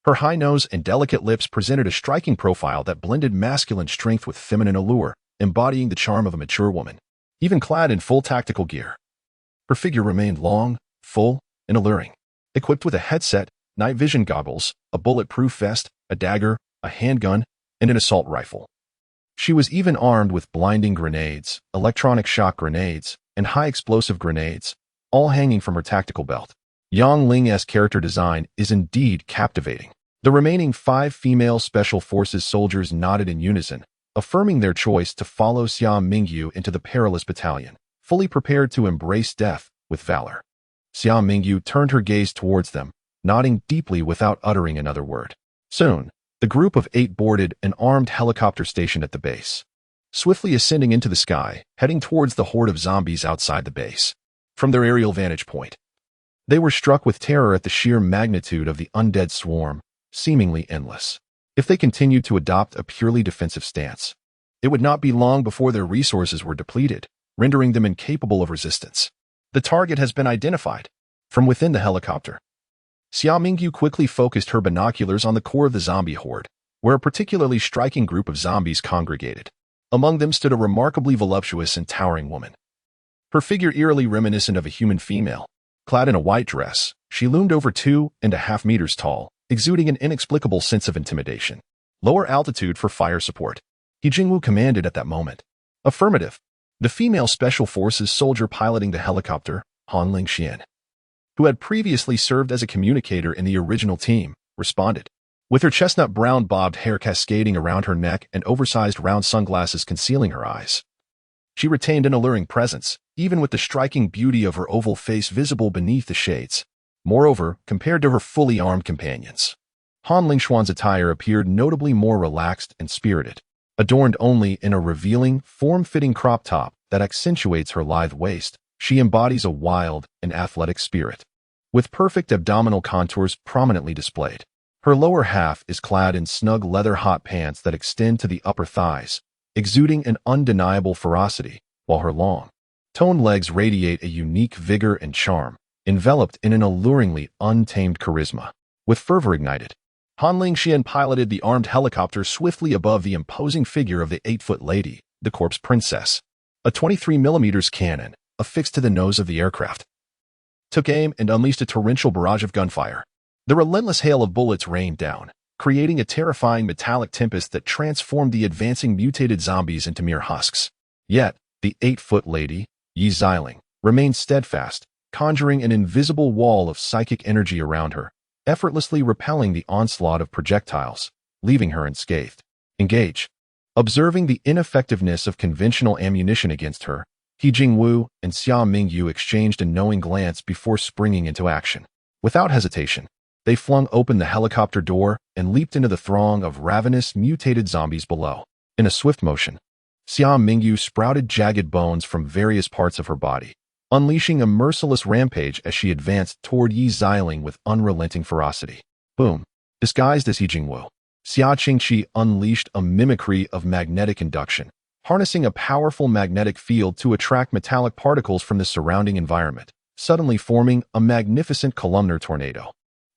her high nose and delicate lips presented a striking profile that blended masculine strength with feminine allure, embodying the charm of a mature woman. Even clad in full tactical gear, her figure remained long, full, and alluring. Equipped with a headset, night vision goggles, a bulletproof vest, a dagger, a handgun, and an assault rifle. She was even armed with blinding grenades, electronic shock grenades, and high-explosive grenades, all hanging from her tactical belt. Yang Ling's character design is indeed captivating. The remaining 5 female Special Forces soldiers nodded in unison, affirming their choice to follow Xia Mingyu into the peerless battalion, fully prepared to embrace death with valor. Xia Mingyu turned her gaze towards them, nodding deeply without uttering another word. Soon, the group of 8 boarded an armed helicopter stationed at the base, swiftly ascending into the sky, heading towards the horde of zombies outside the base. From their aerial vantage point, they were struck with terror at the sheer magnitude of the undead swarm, seemingly endless. If they continued to adopt a purely defensive stance, it would not be long before their resources were depleted, rendering them incapable of resistance. The target has been identified. From within the helicopter, Xia Mingyu quickly focused her binoculars on the core of the zombie horde, where a particularly striking group of zombies congregated. Among them stood a remarkably voluptuous and towering woman. Her figure eerily reminiscent of a human female. Clad in a white dress, she loomed over 2.5 meters tall, exuding an inexplicable sense of intimidation. "Lower altitude for fire support," He Jingwu commanded at that moment. "Affirmative." The female Special Forces soldier piloting the helicopter, Han Lingxian, who had previously served as a communicator in the original team, responded. With her chestnut brown bobbed hair cascading around her neck and oversized round sunglasses concealing her eyes, she retained an alluring presence, even with the striking beauty of her oval face visible beneath the shades. Moreover, compared to her fully armed companions, Han Lingxuan's attire appeared notably more relaxed and spirited. Adorned only in a revealing, form-fitting crop top that accentuates her lithe waist, she embodies a wild and athletic spirit, with perfect abdominal contours prominently displayed. Her lower half is clad in snug leather hot pants that extend to the upper thighs, exuding an undeniable ferocity, while her long, toned legs radiate a unique vigor and charm, enveloped in an alluringly untamed charisma. With fervor ignited, Han Lingxian piloted the armed helicopter swiftly above the imposing figure of the 8-foot lady, the corpse princess. A 23mm cannon, affixed to the nose of the aircraft, took aim and unleashed a torrential barrage of gunfire. The relentless hail of bullets rained down, creating a terrifying metallic tempest that transformed the advancing mutated zombies into mere husks. Yet, the 8-foot lady, Yi Xiling, remained steadfast, conjuring an invisible wall of psychic energy around her, effortlessly repelling the onslaught of projectiles, leaving her unscathed. Engage. Observing the ineffectiveness of conventional ammunition against her, He Jingwu and Xia Mingyu exchanged a knowing glance before springing into action. Without hesitation, they flung open the helicopter door and leaped into the throng of ravenous, mutated zombies below. In a swift motion, Xia Mingyu sprouted jagged bones from various parts of her body, unleashing a merciless rampage as she advanced toward Yi Xiling with unrelenting ferocity. Boom! Disguised as He Jingwu, Xia Qingqi unleashed a mimicry of magnetic induction, harnessing a powerful magnetic field to attract metallic particles from the surrounding environment, suddenly forming a magnificent columnar tornado.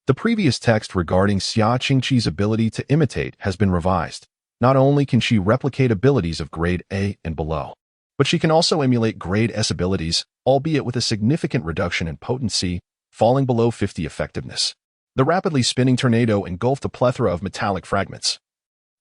The previous text regarding Xia Qingqi's ability to imitate has been revised. Not only can she replicate abilities of grade A and below, but she can also emulate grade S abilities, albeit with a significant reduction in potency, falling below 50 effectiveness. The rapidly spinning tornado engulfed a plethora of metallic fragments.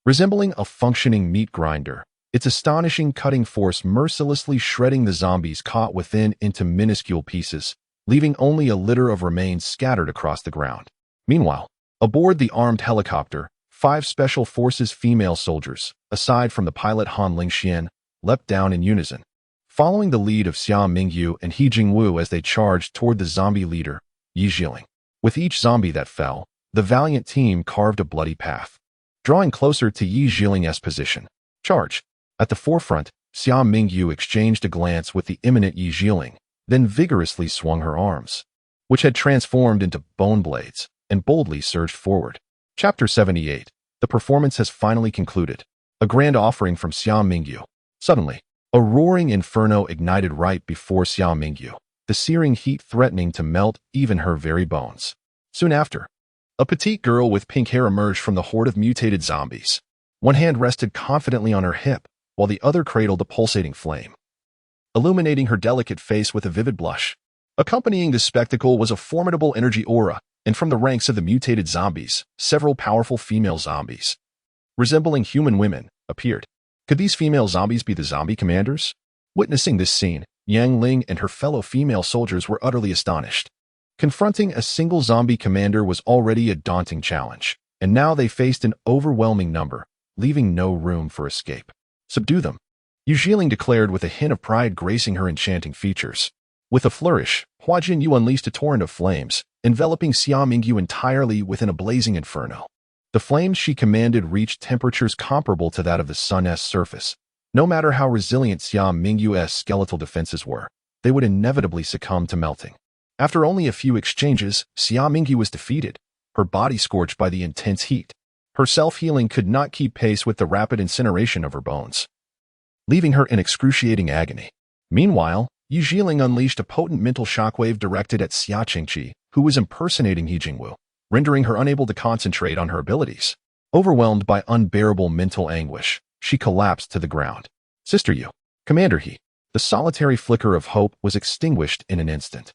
Resembling a functioning meat grinder, its astonishing cutting force mercilessly shredding the zombies caught within into minuscule pieces, leaving only a litter of remains scattered across the ground. Meanwhile, aboard the armed helicopter, 5 Special Forces female soldiers, aside from the pilot Han Lingxian, leapt down in unison, following the lead of Xia Mingyu and He Jingwu as they charged toward the zombie leader, Yi Xiling. With each zombie that fell, the valiant team carved a bloody path, drawing closer to Yi Xiling's position. Charge! At the forefront, Xia Mingyu exchanged a glance with the imminent Yi Xiling, then vigorously swung her arms, which had transformed into bone blades, and boldly surged forward. Chapter 78. The performance has finally concluded. A grand offering from Xia Mingyu. Suddenly, a roaring inferno ignited right before Xia Mingyu, the searing heat threatening to melt even her very bones. Soon after, a petite girl with pink hair emerged from the horde of mutated zombies. One hand rested confidently on her hip, while the other cradled a pulsating flame, illuminating her delicate face with a vivid blush. Accompanying this spectacle was a formidable energy aura, and from the ranks of the mutated zombies, several powerful female zombies, resembling human women, appeared. Could these female zombies be the zombie commanders? Witnessing this scene, Yang Ling and her fellow female soldiers were utterly astonished. Confronting a single zombie commander was already a daunting challenge, and now they faced an overwhelming number, leaving no room for escape. Subdue them, Yu Xiling declared with a hint of pride gracing her enchanting features. With a flourish, Hua Jinyu unleashed a torrent of flames, enveloping Xia Mingyu entirely within a blazing inferno. The flames she commanded reached temperatures comparable to that of the sun's surface. No matter how resilient Xia Mingyu's skeletal defenses were, they would inevitably succumb to melting. After only a few exchanges, Xia Mingyu was defeated, her body scorched by the intense heat. Her self-healing could not keep pace with the rapid incineration of her bones, leaving her in excruciating agony. Meanwhile, Yu Xiling unleashed a potent mental shockwave directed at Xia Qingqi, who was impersonating He Jingwu, rendering her unable to concentrate on her abilities. Overwhelmed by unbearable mental anguish, she collapsed to the ground. Sister Yu, Commander He, the solitary flicker of hope was extinguished in an instant,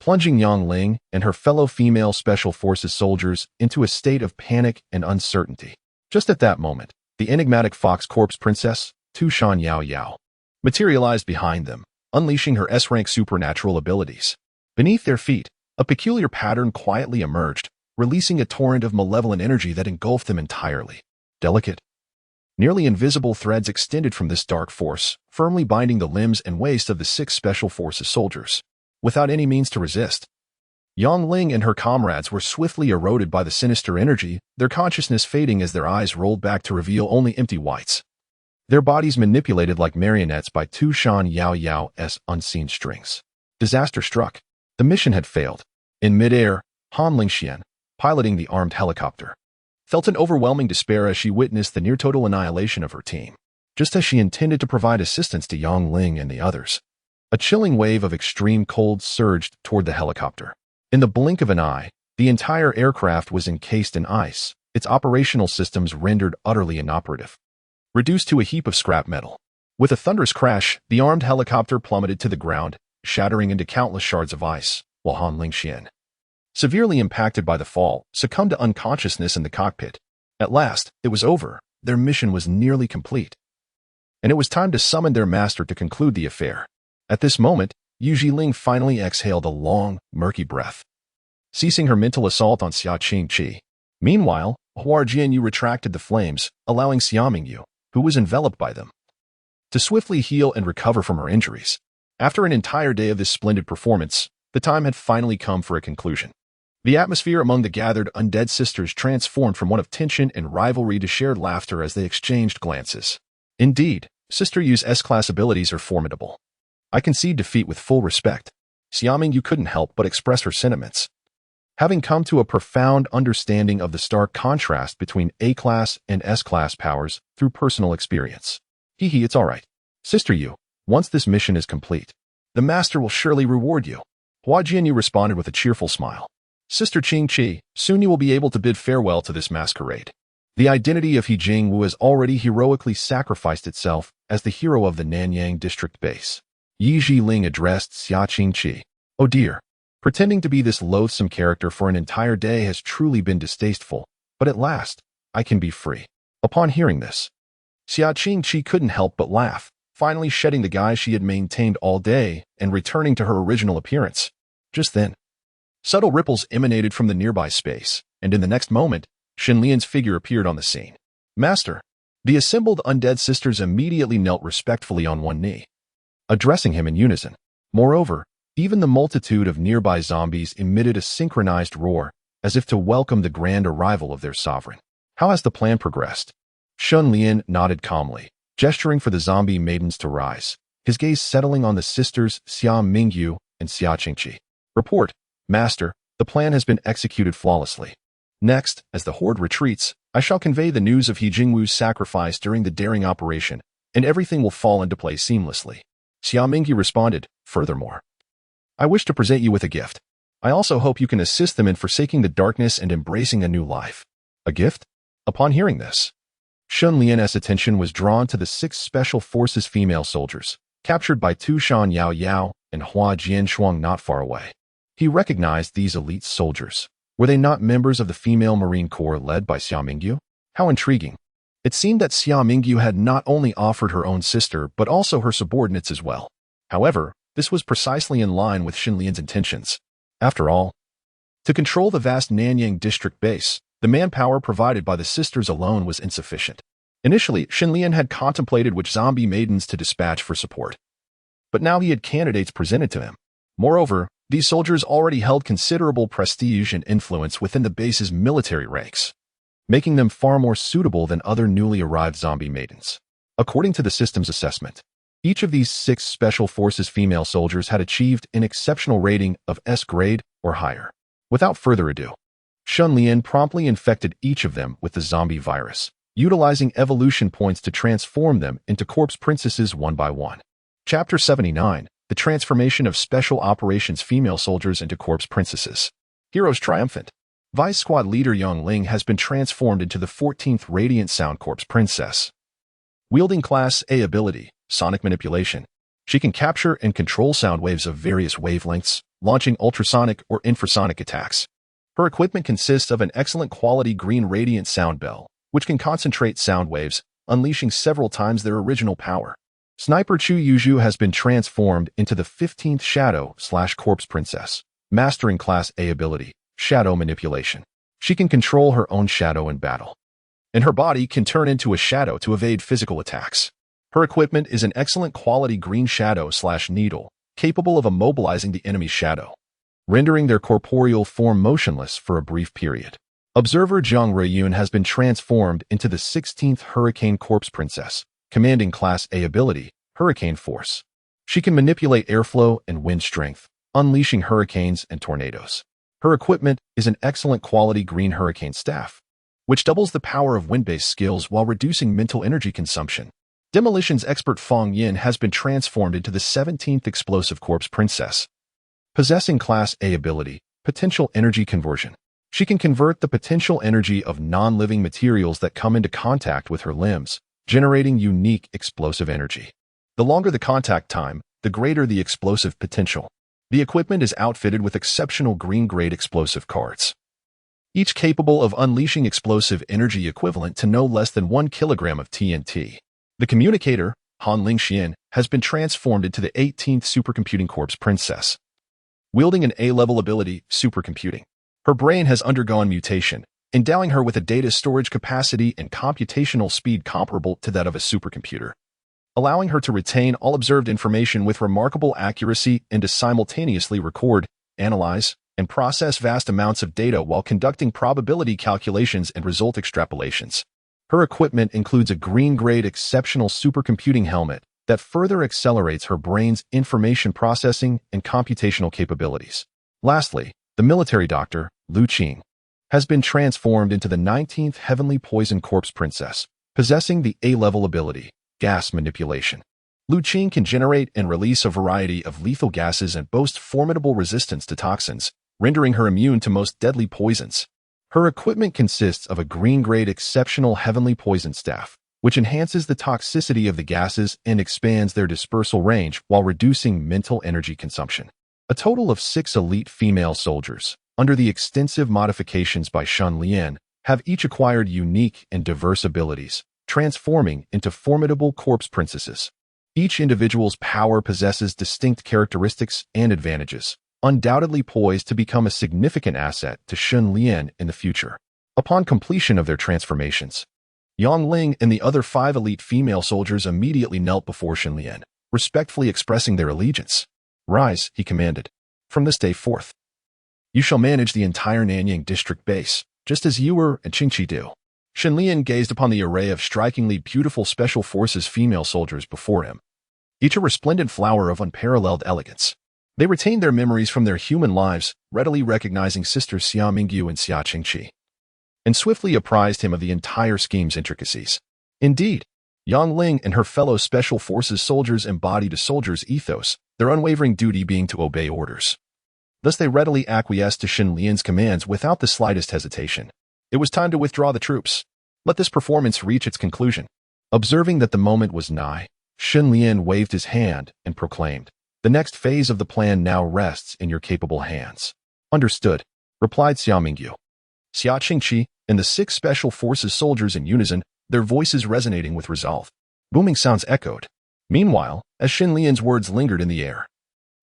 plunging Yang Ling and her fellow female Special Forces soldiers into a state of panic and uncertainty. Just at that moment, the enigmatic fox corpse princess, Tu Shan Yao Yao, materialized behind them, unleashing her S-rank supernatural abilities. Beneath their feet, a peculiar pattern quietly emerged, releasing a torrent of malevolent energy that engulfed them entirely. Delicate, nearly invisible threads extended from this dark force, firmly binding the limbs and waist of the 6 Special Forces soldiers. Without any means to resist, Yang Ling and her comrades were swiftly eroded by the sinister energy, their consciousness fading as their eyes rolled back to reveal only empty whites. their bodies manipulated like marionettes by two Shan Yao Yao's unseen strings. Disaster struck. The mission had failed. In midair, Han Lingxian, piloting the armed helicopter, felt an overwhelming despair as she witnessed the near-total annihilation of her team, just as she intended to provide assistance to Yang Ling and the others. A chilling wave of extreme cold surged toward the helicopter. In the blink of an eye, the entire aircraft was encased in ice, its operational systems rendered utterly inoperative, reduced to a heap of scrap metal. With a thunderous crash, the armed helicopter plummeted to the ground, shattering into countless shards of ice, while Han Lingxian, severely impacted by the fall, succumbed to unconsciousness in the cockpit. At last, it was over. Their mission was nearly complete, and it was time to summon their master to conclude the affair. At this moment, Yu Jiling finally exhaled a long, murky breath, ceasing her mental assault on Xia Qingqi. Meanwhile, Hua Jianyu retracted the flames, allowing Xia Mingyu, who was enveloped by them, to swiftly heal and recover from her injuries. After an entire day of this splendid performance, the time had finally come for a conclusion. The atmosphere among the gathered undead sisters transformed from one of tension and rivalry to shared laughter as they exchanged glances. Indeed, Sister Yu's S-class abilities are formidable. I concede defeat with full respect. Xia Mingyu couldn't help but express her sentiments, having come to a profound understanding of the stark contrast between A-class and S-class powers through personal experience. Hee, it's all right. Sister Yu, once this mission is complete, the master will surely reward you. Hua Jianyu responded with a cheerful smile. Sister Qingqi, soon you will be able to bid farewell to this masquerade. The identity of He Jingwu has already heroically sacrificed itself as the hero of the Nanyang district base. Yi Jiling addressed Xia Qingqi. Oh dear, pretending to be this loathsome character for an entire day has truly been distasteful, but at last, I can be free. Upon hearing this, Xia Qingqi couldn't help but laugh, finally shedding the guise she had maintained all day and returning to her original appearance. Just then, subtle ripples emanated from the nearby space, and in the next moment, Shenlian's figure appeared on the scene. Master, the assembled undead sisters immediately knelt respectfully on one knee, addressing him in unison. Moreover, even the multitude of nearby zombies emitted a synchronized roar, as if to welcome the grand arrival of their sovereign. How has the plan progressed? Shenlian nodded calmly, gesturing for the zombie maidens to rise, his gaze settling on the sisters Xia Mingyu and Xia Qingqi. Report, Master, the plan has been executed flawlessly. Next, as the horde retreats, I shall convey the news of He Jingwu's sacrifice during the daring operation, and everything will fall into place seamlessly. Xia Mingyu responded, furthermore, I wish to present you with a gift. I also hope you can assist them in forsaking the darkness and embracing a new life. A gift? Upon hearing this, Shenlian's attention was drawn to the 6 Special Forces female soldiers, captured by Tu Shan Yao Yao and Hua Jianshuang not far away. He recognized these elite soldiers. Were they not members of the female Marine Corps led by Xia Mingyu? How intriguing. It seemed that Xia Mingyu had not only offered her own sister, but also her subordinates as well. However, this was precisely in line with Shenlian's intentions. After all, to control the vast Nanyang district base, the manpower provided by the sisters alone was insufficient. Initially, Shenlian had contemplated which zombie maidens to dispatch for support, but now he had candidates presented to him. Moreover, these soldiers already held considerable prestige and influence within the base's military ranks, making them far more suitable than other newly arrived zombie maidens. According to the system's assessment, each of these 6 Special Forces female soldiers had achieved an exceptional rating of S grade or higher. Without further ado, Shenlian promptly infected each of them with the zombie virus, utilizing evolution points to transform them into corpse princesses one by one. Chapter 79, The Transformation of Special Operations Female Soldiers into Corpse Princesses. Heroes Triumphant. Vice Squad Leader Yang Ling has been transformed into the 14th Radiant Sound Corpse Princess. Wielding Class A ability, Sonic Manipulation. She can capture and control sound waves of various wavelengths, launching ultrasonic or infrasonic attacks. Her equipment consists of an excellent quality green radiant sound bell, which can concentrate sound waves, unleashing several times their original power. Sniper Chu Yuzhu has been transformed into the 15th Shadow/Corpse Princess, mastering Class A ability, Shadow Manipulation. She can control her own shadow in battle, and her body can turn into a shadow to evade physical attacks. Her equipment is an excellent quality green shadow/needle, capable of immobilizing the enemy's shadow, rendering their corporeal form motionless for a brief period. Observer Zhang Ruiyun has been transformed into the 16th Hurricane Corpse Princess, commanding Class A ability, Hurricane Force. She can manipulate airflow and wind strength, unleashing hurricanes and tornadoes. Her equipment is an excellent quality green hurricane staff, which doubles the power of wind-based skills while reducing mental energy consumption. Demolitions expert Fong Yin has been transformed into the 17th Explosive Corpse Princess, possessing Class A ability, Potential Energy Conversion. She can convert the potential energy of non-living materials that come into contact with her limbs, generating unique explosive energy. The longer the contact time, the greater the explosive potential. The equipment is outfitted with exceptional green-grade explosive cards, each capable of unleashing explosive energy equivalent to no less than 1 kilogram of TNT. The communicator, Han Lingxian, has been transformed into the 18th Supercomputing Corpse Princess, wielding an A-level ability, supercomputing. Her brain has undergone mutation, endowing her with a data storage capacity and computational speed comparable to that of a supercomputer, allowing her to retain all observed information with remarkable accuracy and to simultaneously record, analyze, and process vast amounts of data while conducting probability calculations and result extrapolations. Her equipment includes a green-grade exceptional supercomputing helmet that further accelerates her brain's information processing and computational capabilities. Lastly, the military doctor, Lu Qing, has been transformed into the 19th Heavenly Poison Corpse Princess, possessing the A-level ability, Gas Manipulation. Lu Qing can generate and release a variety of lethal gases and boasts formidable resistance to toxins, rendering her immune to most deadly poisons. Her equipment consists of a green-grade exceptional heavenly poison staff, which enhances the toxicity of the gases and expands their dispersal range while reducing mental energy consumption. A total of 6 elite female soldiers, under the extensive modifications by Shun Lian, have each acquired unique and diverse abilities, transforming into formidable corpse princesses. Each individual's power possesses distinct characteristics and advantages, undoubtedly poised to become a significant asset to Shun Lian in the future. Upon completion of their transformations, Yang Ling and the other 5 elite female soldiers immediately knelt before Shun Lian, respectfully expressing their allegiance. "Rise," he commanded. "From this day forth, you shall manage the entire Nanyang district base, just as you and Qingqi do." Shun Lian gazed upon the array of strikingly beautiful Special Forces female soldiers before him, each a resplendent flower of unparalleled elegance. They retained their memories from their human lives, readily recognizing sisters Xia Mingyu and Xia Qingqi, and swiftly apprised him of the entire scheme's intricacies. Indeed, Yang Ling and her fellow Special Forces soldiers embodied a soldier's ethos, their unwavering duty being to obey orders. Thus they readily acquiesced to Shun Lian's commands without the slightest hesitation. It was time to withdraw the troops. Let this performance reach its conclusion. Observing that the moment was nigh, Shun Lian waved his hand and proclaimed, "The next phase of the plan now rests in your capable hands." "Understood," replied Xia Mingyu. Xia Qingqi and the 6 Special Forces soldiers in unison, their voices resonating with resolve. Booming sounds echoed. Meanwhile, as Shun Lian's words lingered in the air,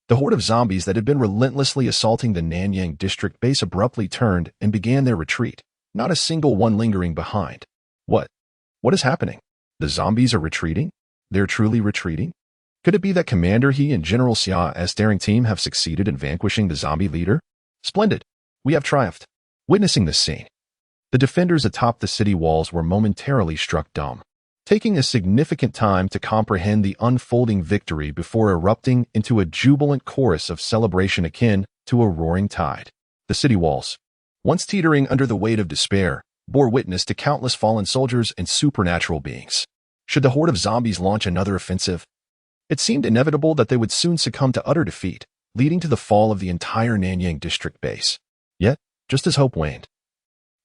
the horde of zombies that had been relentlessly assaulting the Nanyang district base abruptly turned and began their retreat, not a single one lingering behind. What is happening? The zombies are retreating? They're truly retreating? Could it be that Commander He and General Xia's daring team have succeeded in vanquishing the zombie leader? Splendid! We have triumphed. Witnessing this scene, the defenders atop the city walls were momentarily struck dumb, taking a significant time to comprehend the unfolding victory before erupting into a jubilant chorus of celebration akin to a roaring tide. The city walls, once teetering under the weight of despair, bore witness to countless fallen soldiers and supernatural beings. Should the horde of zombies launch another offensive, it seemed inevitable that they would soon succumb to utter defeat, leading to the fall of the entire Nanyang district base. Yet, just as hope waned,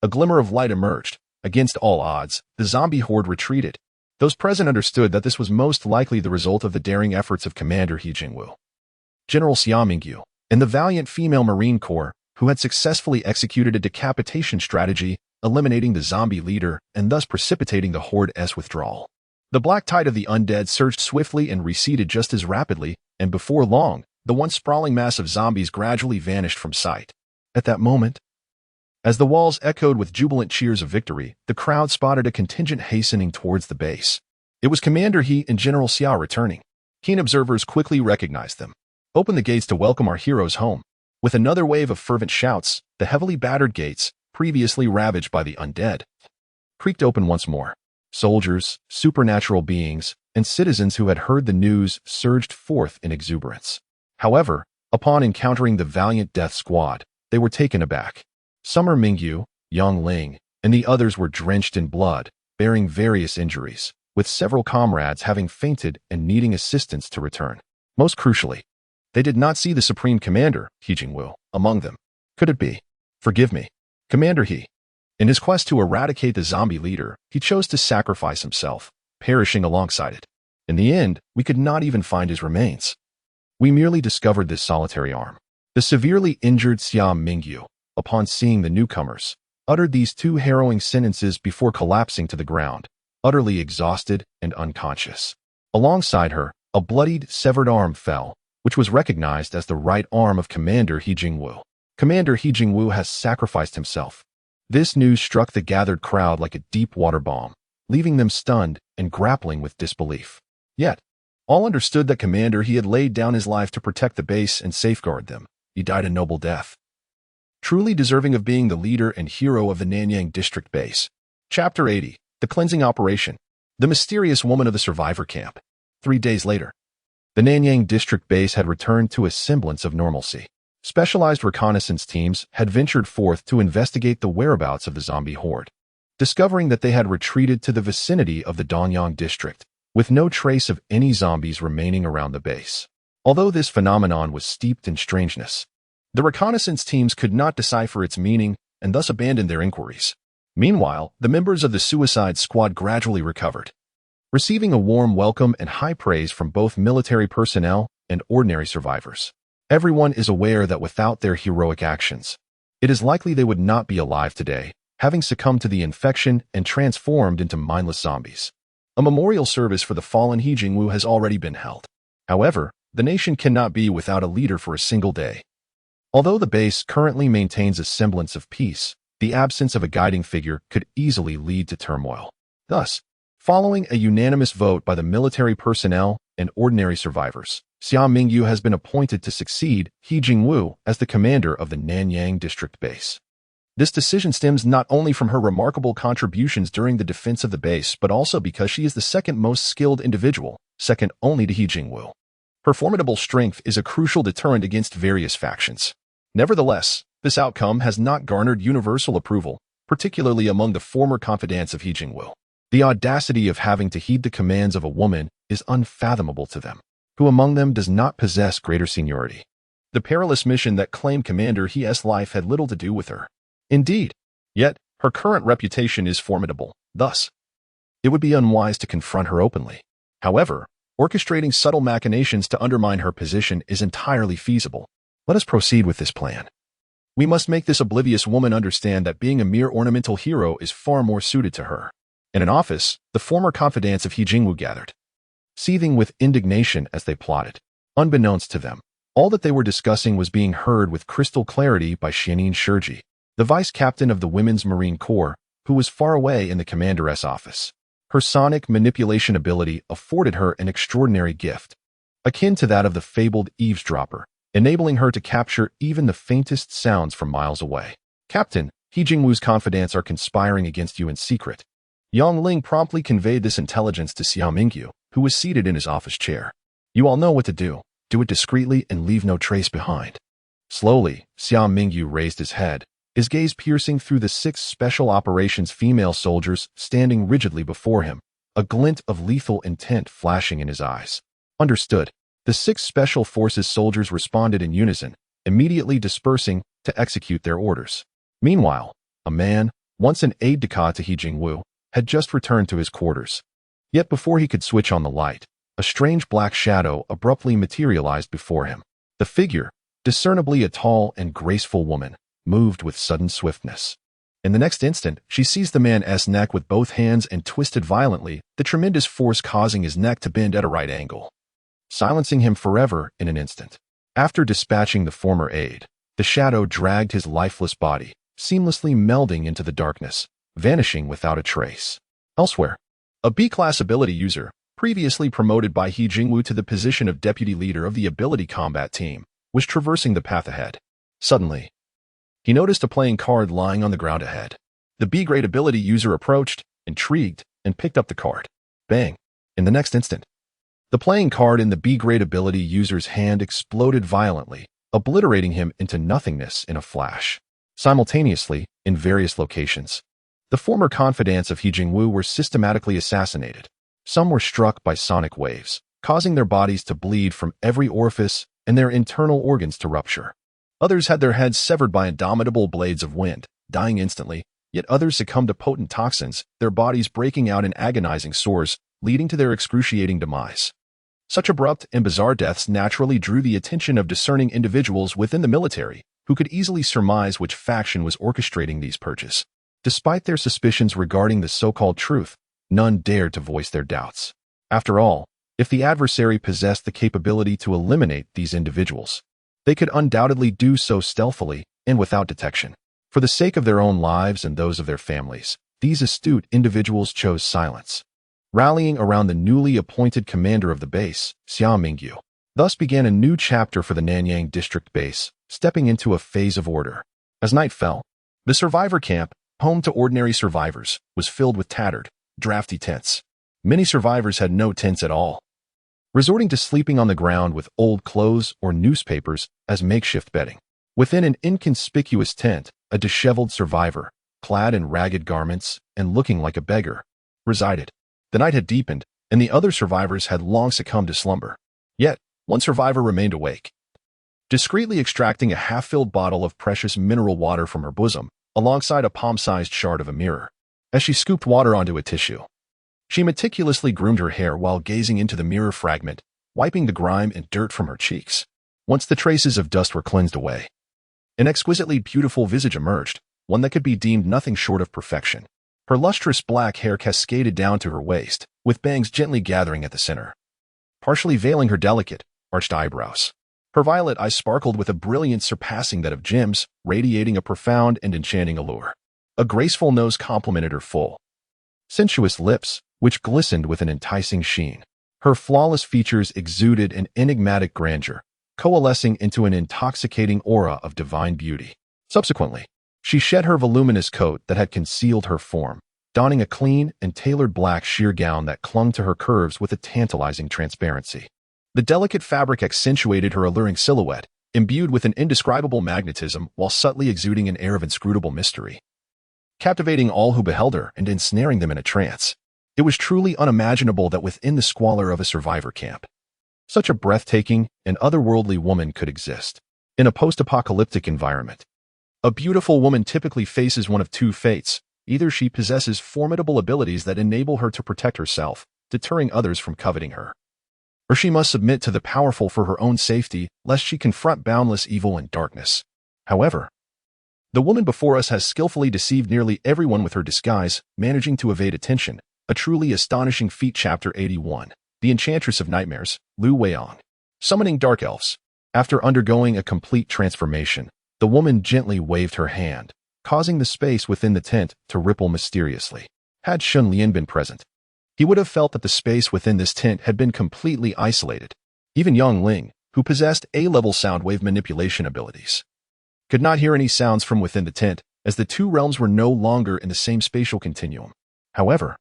a glimmer of light emerged. Against all odds, the zombie horde retreated. Those present understood that this was most likely the result of the daring efforts of Commander He Jingwu, General Xia Mingyu, and the valiant female Marine Corps, who had successfully executed a decapitation strategy, eliminating the zombie leader and thus precipitating the horde's withdrawal. The black tide of the undead surged swiftly and receded just as rapidly, and before long, the once sprawling mass of zombies gradually vanished from sight. At that moment, as the walls echoed with jubilant cheers of victory, the crowd spotted a contingent hastening towards the base. It was Commander He and General Xia returning. Keen observers quickly recognized them. "Open the gates to welcome our heroes home." With another wave of fervent shouts, the heavily battered gates, previously ravaged by the undead, creaked open once more. Soldiers, supernatural beings, and citizens who had heard the news surged forth in exuberance. However, upon encountering the valiant death squad, they were taken aback. Summer Mingyu, Yang Ling, and the others were drenched in blood, bearing various injuries, with several comrades having fainted and needing assistance to return. Most crucially, they did not see the Supreme Commander, He Jingwu, among them. Could it be? Forgive me, Commander He. In his quest to eradicate the zombie leader, he chose to sacrifice himself, perishing alongside it. In the end, we could not even find his remains. We merely discovered this solitary arm. The severely injured Xia Mingyu, upon seeing the newcomers, uttered these two harrowing sentences before collapsing to the ground, utterly exhausted and unconscious. Alongside her, a bloodied, severed arm fell, which was recognized as the right arm of Commander He Jingwu. Commander He Jingwu has sacrificed himself. This news struck the gathered crowd like a deep water bomb, leaving them stunned and grappling with disbelief. Yet, all understood that Commander He had laid down his life to protect the base and safeguard them. He died a noble death, truly deserving of being the leader and hero of the Nanyang district base. Chapter 80, The Cleansing Operation. The mysterious woman of the survivor camp. 3 days later, the Nanyang district base had returned to a semblance of normalcy. Specialized reconnaissance teams had ventured forth to investigate the whereabouts of the zombie horde, discovering that they had retreated to the vicinity of the Nanyang district, with no trace of any zombies remaining around the base. Although this phenomenon was steeped in strangeness, the reconnaissance teams could not decipher its meaning and thus abandoned their inquiries. Meanwhile, the members of the suicide squad gradually recovered, receiving a warm welcome and high praise from both military personnel and ordinary survivors. Everyone is aware that without their heroic actions, it is likely they would not be alive today, having succumbed to the infection and transformed into mindless zombies. A memorial service for the fallen He Jingwu has already been held. However, the nation cannot be without a leader for a single day. Although the base currently maintains a semblance of peace, the absence of a guiding figure could easily lead to turmoil. Thus, following a unanimous vote by the military personnel and ordinary survivors, Xia Mingyu has been appointed to succeed He Jingwu as the commander of the Nanyang district base. This decision stems not only from her remarkable contributions during the defense of the base, but also because she is the second most skilled individual, second only to He Jingwu. Her formidable strength is a crucial deterrent against various factions. Nevertheless, this outcome has not garnered universal approval, particularly among the former confidants of He Jingwu. The audacity of having to heed the commands of a woman is unfathomable to them. Who among them does not possess greater seniority? The perilous mission that claimed Commander He's life had little to do with her. Indeed, yet her current reputation is formidable. Thus, it would be unwise to confront her openly. However, orchestrating subtle machinations to undermine her position is entirely feasible. Let us proceed with this plan. We must make this oblivious woman understand that being a mere ornamental hero is far more suited to her. In an office, the former confidants of He Jingwu gathered, seething with indignation as they plotted. Unbeknownst to them, all that they were discussing was being heard with crystal clarity by Xianin Shiji, the vice captain of the Women's Marine Corps, who was far away in the commander's office. Her sonic manipulation ability afforded her an extraordinary gift, akin to that of the fabled eavesdropper, enabling her to capture even the faintest sounds from miles away. Captain, He Jingwu's confidants are conspiring against you in secret. Yang Ling promptly conveyed this intelligence to Xia Mingyu, who was seated in his office chair. You all know what to do. Do it discreetly and leave no trace behind. Slowly, Xia Mingyu raised his head, his gaze piercing through the 6 special operations female soldiers standing rigidly before him, a glint of lethal intent flashing in his eyes. Understood. The 6 special forces soldiers responded in unison, immediately dispersing to execute their orders. Meanwhile, a man, once an aide-de-camp to He Jingwu, had just returned to his quarters. Yet before he could switch on the light, a strange black shadow abruptly materialized before him. The figure, discernibly a tall and graceful woman, moved with sudden swiftness. In the next instant, she seized the man's neck with both hands and twisted violently, the tremendous force causing his neck to bend at a right angle, silencing him forever in an instant. After dispatching the former aide, the shadow dragged his lifeless body, seamlessly melding into the darkness, vanishing without a trace. Elsewhere, a B-class ability user, previously promoted by He Jingwu to the position of deputy leader of the ability combat team, was traversing the path ahead. Suddenly, he noticed a playing card lying on the ground ahead. The B-grade ability user approached, intrigued, and picked up the card. Bang! In the next instant, the playing card in the B-grade ability user's hand exploded violently, obliterating him into nothingness in a flash. Simultaneously, in various locations, the former confidants of He Jingwu were systematically assassinated. Some were struck by sonic waves, causing their bodies to bleed from every orifice and their internal organs to rupture. Others had their heads severed by indomitable blades of wind, dying instantly, yet others succumbed to potent toxins, their bodies breaking out in agonizing sores, leading to their excruciating demise. Such abrupt and bizarre deaths naturally drew the attention of discerning individuals within the military, who could easily surmise which faction was orchestrating these purges. Despite their suspicions regarding the so-called truth, none dared to voice their doubts. After all, if the adversary possessed the capability to eliminate these individuals, they could undoubtedly do so stealthily and without detection. For the sake of their own lives and those of their families, these astute individuals chose silence, rallying around the newly appointed commander of the base, Xia Mingyu. Thus began a new chapter for the Nanyang district base, stepping into a phase of order. As night fell, the survivor camp, home to ordinary survivors, was filled with tattered, drafty tents. Many survivors had no tents at all, resorting to sleeping on the ground with old clothes or newspapers as makeshift bedding. Within an inconspicuous tent, a disheveled survivor, clad in ragged garments and looking like a beggar, resided. The night had deepened, and the other survivors had long succumbed to slumber. Yet, one survivor remained awake, discreetly extracting a half-filled bottle of precious mineral water from her bosom, alongside a palm-sized shard of a mirror. As she scooped water onto a tissue, she meticulously groomed her hair while gazing into the mirror fragment, wiping the grime and dirt from her cheeks. Once the traces of dust were cleansed away, an exquisitely beautiful visage emerged, one that could be deemed nothing short of perfection. Her lustrous black hair cascaded down to her waist, with bangs gently gathering at the center, partially veiling her delicate, arched eyebrows. Her violet eyes sparkled with a brilliance surpassing that of gems, radiating a profound and enchanting allure. A graceful nose complemented her full, sensuous lips, which glistened with an enticing sheen. Her flawless features exuded an enigmatic grandeur, coalescing into an intoxicating aura of divine beauty. Subsequently, she shed her voluminous coat that had concealed her form, donning a clean and tailored black sheer gown that clung to her curves with a tantalizing transparency. The delicate fabric accentuated her alluring silhouette, imbued with an indescribable magnetism while subtly exuding an air of inscrutable mystery, captivating all who beheld her and ensnaring them in a trance. It was truly unimaginable that within the squalor of a survivor camp, such a breathtaking and otherworldly woman could exist. In a post-apocalyptic environment, a beautiful woman typically faces one of two fates. Either she possesses formidable abilities that enable her to protect herself, deterring others from coveting her, or she must submit to the powerful for her own safety, lest she confront boundless evil and darkness. However, the woman before us has skillfully deceived nearly everyone with her disguise, managing to evade attention. A truly astonishing feat. Chapter 81. The Enchantress of Nightmares, Lu Weiyang. Summoning Dark Elves. After undergoing a complete transformation, the woman gently waved her hand, causing the space within the tent to ripple mysteriously. Had Shun Lian been present, he would have felt that the space within this tent had been completely isolated. Even Yang Ling, who possessed A-level sound wave manipulation abilities, could not hear any sounds from within the tent, as the two realms were no longer in the same spatial continuum. However,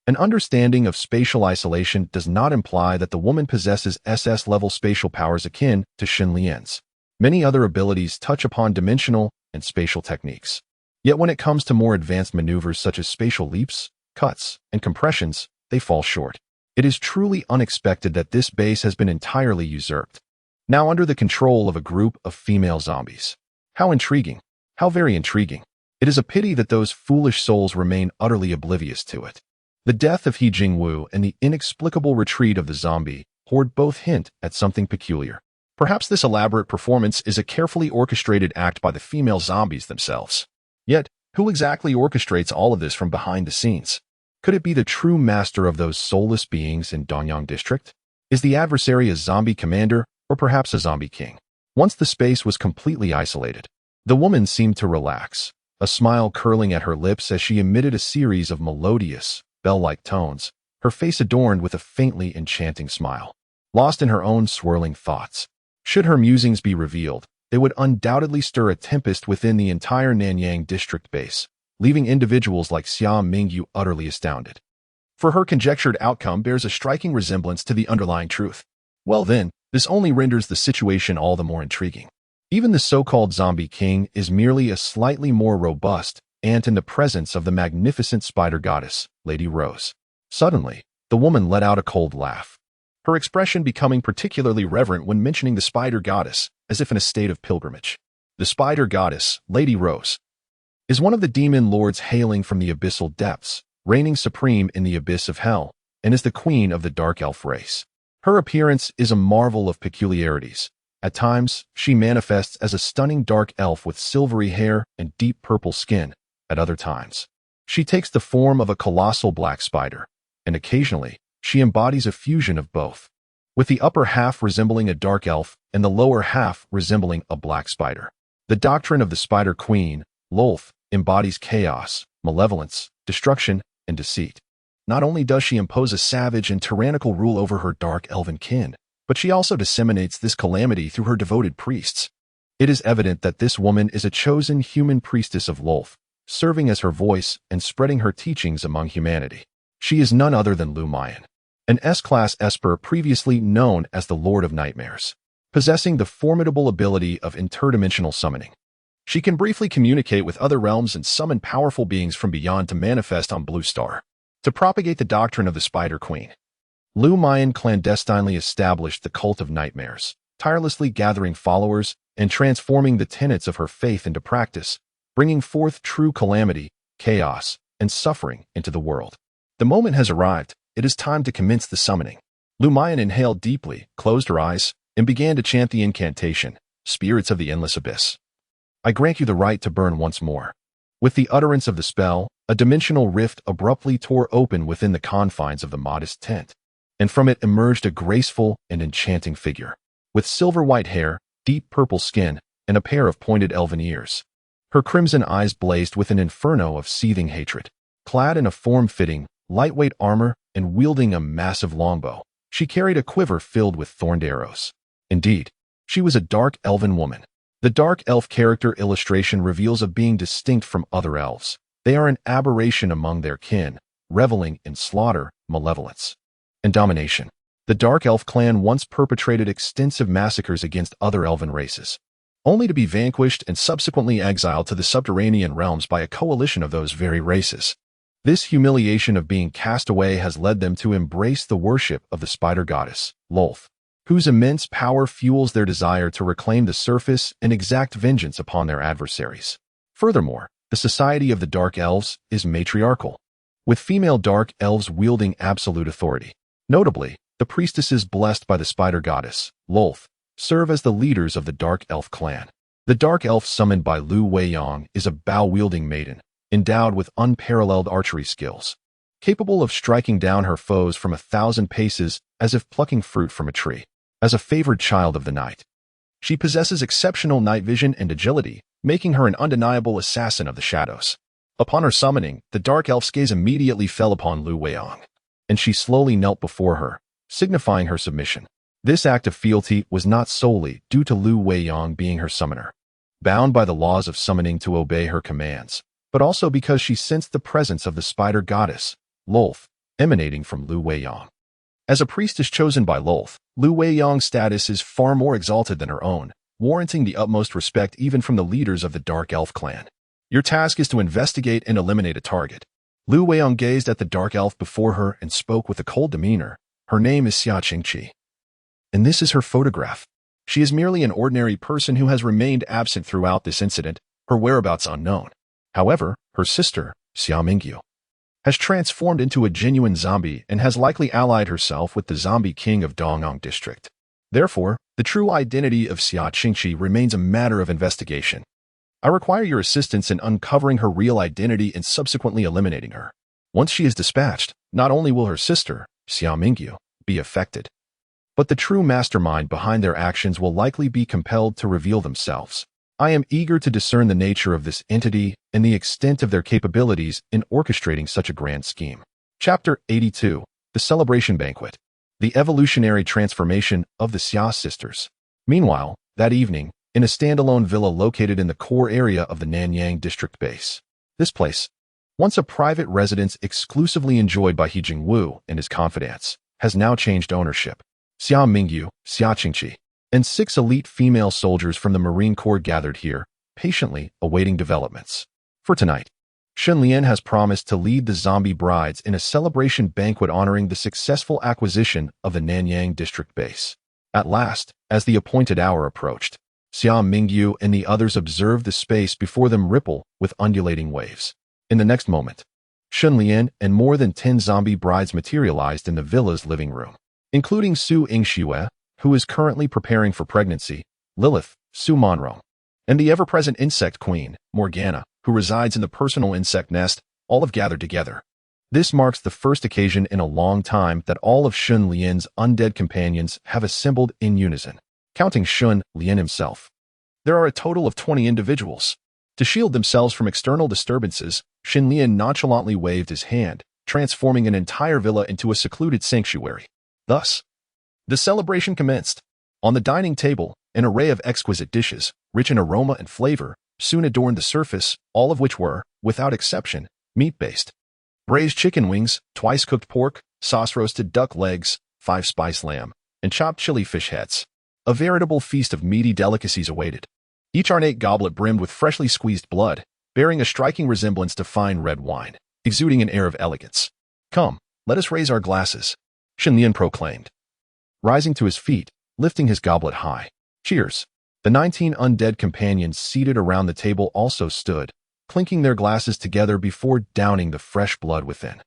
an understanding of spatial isolation does not imply that the woman possesses SS-level spatial powers akin to Shun Lian's. Many other abilities touch upon dimensional and spatial techniques. Yet when it comes to more advanced maneuvers such as spatial leaps, cuts, and compressions, they fall short. It is truly unexpected that this base has been entirely usurped, now under the control of a group of female zombies. How intriguing. How very intriguing. It is a pity that those foolish souls remain utterly oblivious to it. The death of He Jingwu and the inexplicable retreat of the zombie horde both hint at something peculiar. Perhaps this elaborate performance is a carefully orchestrated act by the female zombies themselves. Yet, who exactly orchestrates all of this from behind the scenes? Could it be the true master of those soulless beings in Nanyang district? Is the adversary a zombie commander or perhaps a zombie king? Once the space was completely isolated, the woman seemed to relax, a smile curling at her lips as she emitted a series of melodious, bell-like tones, her face adorned with a faintly enchanting smile. Lost in her own swirling thoughts, should her musings be revealed, they would undoubtedly stir a tempest within the entire Nanyang district base, leaving individuals like Xia Mingyu utterly astounded. for her conjectured outcome bears a striking resemblance to the underlying truth. Well then, this only renders the situation all the more intriguing. Even the so-called zombie king is merely a slightly more robust ant in the presence of the magnificent spider goddess, Lady Rose. Suddenly, the woman let out a cold laugh, her expression becoming particularly reverent when mentioning the spider goddess, as if in a state of pilgrimage. The spider goddess, Lady Rose, is one of the demon lords hailing from the abyssal depths, reigning supreme in the abyss of hell, and is the queen of the dark elf race. Her appearance is a marvel of peculiarities. At times, she manifests as a stunning dark elf with silvery hair and deep purple skin. At other times, she takes the form of a colossal black spider, and occasionally, she embodies a fusion of both, with the upper half resembling a dark elf and the lower half resembling a black spider. The doctrine of the Spider Queen, Lolth, embodies chaos, malevolence, destruction, and deceit. Not only does she impose a savage and tyrannical rule over her dark elven kin, but she also disseminates this calamity through her devoted priests. It is evident that this woman is a chosen human priestess of Lolth, serving as her voice and spreading her teachings among humanity. She is none other than Lu Mayan, an S-class Esper previously known as the Lord of Nightmares, possessing the formidable ability of interdimensional summoning. She can briefly communicate with other realms and summon powerful beings from beyond to manifest on Blue Star. To propagate the doctrine of the Spider Queen, Lu Mayan clandestinely established the cult of nightmares, tirelessly gathering followers and transforming the tenets of her faith into practice, bringing forth true calamity, chaos, and suffering into the world. The moment has arrived. It is time to commence the summoning. Lu Mayan inhaled deeply, closed her eyes, and began to chant the incantation, Spirits of the Endless Abyss. I grant you the right to burn once more. With the utterance of the spell, a dimensional rift abruptly tore open within the confines of the modest tent, and from it emerged a graceful and enchanting figure, with silver-white hair, deep purple skin, and a pair of pointed elven ears. Her crimson eyes blazed with an inferno of seething hatred. Clad in a form-fitting, lightweight armor and wielding a massive longbow, she carried a quiver filled with thorned arrows. Indeed, she was a dark elven woman. The dark elf character illustration reveals a being distinct from other elves. They are an aberration among their kin, reveling in slaughter, malevolence, and domination. The dark elf clan once perpetrated extensive massacres against other elven races, only to be vanquished and subsequently exiled to the subterranean realms by a coalition of those very races. This humiliation of being cast away has led them to embrace the worship of the spider goddess, Lolth, whose immense power fuels their desire to reclaim the surface and exact vengeance upon their adversaries. Furthermore, the society of the Dark Elves is matriarchal, with female Dark Elves wielding absolute authority. Notably, the priestesses blessed by the spider goddess, Lolth, serve as the leaders of the Dark Elf clan. The Dark Elf summoned by Lu Weiyang is a bow-wielding maiden, endowed with unparalleled archery skills, capable of striking down her foes from 1,000 paces as if plucking fruit from a tree. As a favored child of the night, she possesses exceptional night vision and agility, making her an undeniable assassin of the shadows. Upon her summoning, the Dark Elf's gaze immediately fell upon Lu Weiyang, and she slowly knelt before her, signifying her submission. This act of fealty was not solely due to Lu Weiyang being her summoner, bound by the laws of summoning to obey her commands, but also because she sensed the presence of the spider goddess, Lolth, emanating from Lu Weiyang. As a priestess chosen by Lolth, Lu Weiyang's status is far more exalted than her own, warranting the utmost respect even from the leaders of the Dark Elf clan. Your task is to investigate and eliminate a target. Lu Weiyang gazed at the Dark Elf before her and spoke with a cold demeanor. Her name is Xia Qingqi, and this is her photograph. She is merely an ordinary person who has remained absent throughout this incident, her whereabouts unknown. However, her sister, Xia Mingyu, has transformed into a genuine zombie and has likely allied herself with the zombie king of Dongyang district. Therefore, the true identity of Xia Qingqi remains a matter of investigation. I require your assistance in uncovering her real identity and subsequently eliminating her. Once she is dispatched, not only will her sister, Xia Mingyu, be affected, but the true mastermind behind their actions will likely be compelled to reveal themselves. I am eager to discern the nature of this entity and the extent of their capabilities in orchestrating such a grand scheme. Chapter 82, The Celebration Banquet. The Evolutionary Transformation of the Xia Sisters. Meanwhile, that evening, in a standalone villa located in the core area of the Nanyang district base. This place, Once a private residence exclusively enjoyed by He Jingwu and his confidants, has now changed ownership. Xia Mingyu, Xia Qingqi, and 6 elite female soldiers from the Marine Corps gathered here, patiently awaiting developments. For tonight, Shen Lian has promised to lead the zombie brides in a celebration banquet honoring the successful acquisition of the Nanyang district base. At last, as the appointed hour approached, Xia Mingyu and the others observed the space before them ripple with undulating waves. In the next moment, Shen Lian and more than 10 zombie brides materialized in the villa's living room, including Su Yingxue, who is currently preparing for pregnancy, Lilith, Su Monrong, and the ever-present insect queen, Morgana, who resides in the personal insect nest, all have gathered together. This marks the first occasion in a long time that all of Shen Lian's undead companions have assembled in unison, counting Shen Lian himself. There are a total of 20 individuals. To shield themselves from external disturbances, Shen Lian nonchalantly waved his hand, transforming an entire villa into a secluded sanctuary. Thus, the celebration commenced. On the dining table, an array of exquisite dishes, rich in aroma and flavor, soon adorned the surface, all of which were, without exception, meat-based. Braised chicken wings, twice-cooked pork, sauce-roasted duck legs, 5-spice lamb, and chopped chili fish heads. A veritable feast of meaty delicacies awaited. Each ornate goblet brimmed with freshly squeezed blood, bearing a striking resemblance to fine red wine, exuding an air of elegance. "Come, let us raise our glasses," Shen Lian proclaimed. Rising to his feet, lifting his goblet high. "Cheers." The 19 undead companions seated around the table also stood, clinking their glasses together before downing the fresh blood within.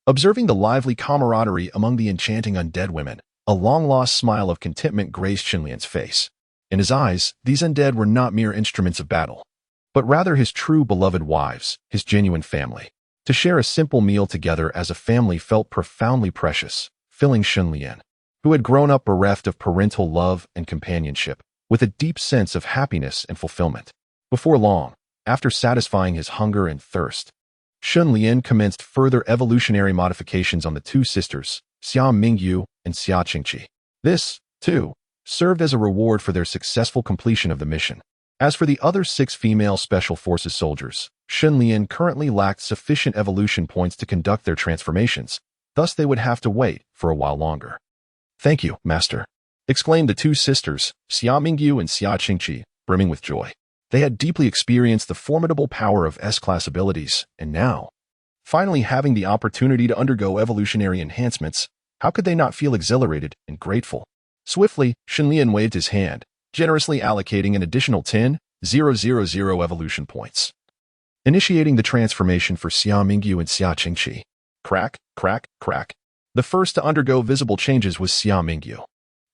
Observing the lively camaraderie among the enchanting undead women, a long-lost smile of contentment graced Shen Lian's face. In his eyes, these undead were not mere instruments of battle, but rather his true beloved wives, his genuine family. To share a simple meal together as a family felt profoundly precious, filling Shen Lian, who had grown up bereft of parental love and companionship, with a deep sense of happiness and fulfillment. Before long, after satisfying his hunger and thirst, Shen Lian commenced further evolutionary modifications on the 2 sisters, Xia Mingyu and Xia Qingqi. This, too, served as a reward for their successful completion of the mission. As for the other 6 female Special Forces soldiers, Shen Lian currently lacked sufficient evolution points to conduct their transformations, thus they would have to wait for a while longer. "Thank you, Master," exclaimed the 2 sisters, Xia Mingyu and Xia Qingqi, brimming with joy. They had deeply experienced the formidable power of S-class abilities, and now, finally having the opportunity to undergo evolutionary enhancements, how could they not feel exhilarated and grateful? Swiftly, Shen Lian waved his hand, generously allocating an additional 10,000 evolution points. Initiating the transformation for Xia Mingyu and Xia Qingqi. Crack, crack, crack. The first to undergo visible changes was Xia Mingyu.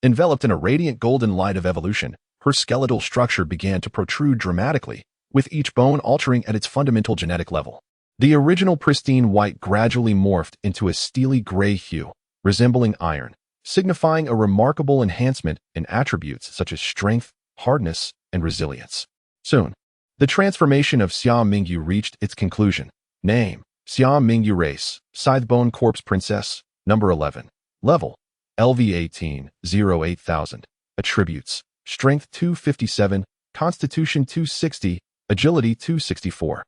Enveloped in a radiant golden light of evolution, her skeletal structure began to protrude dramatically, with each bone altering at its fundamental genetic level. The original pristine white gradually morphed into a steely gray hue, resembling iron, signifying a remarkable enhancement in attributes such as strength, hardness, and resilience. Soon, the transformation of Xia Mingyu reached its conclusion. Name: Xia Mingyu. Race: Scythebone Corpse Princess. Number 11. Level: LV 18-08000. Attributes: Strength 257, Constitution 260, Agility 264.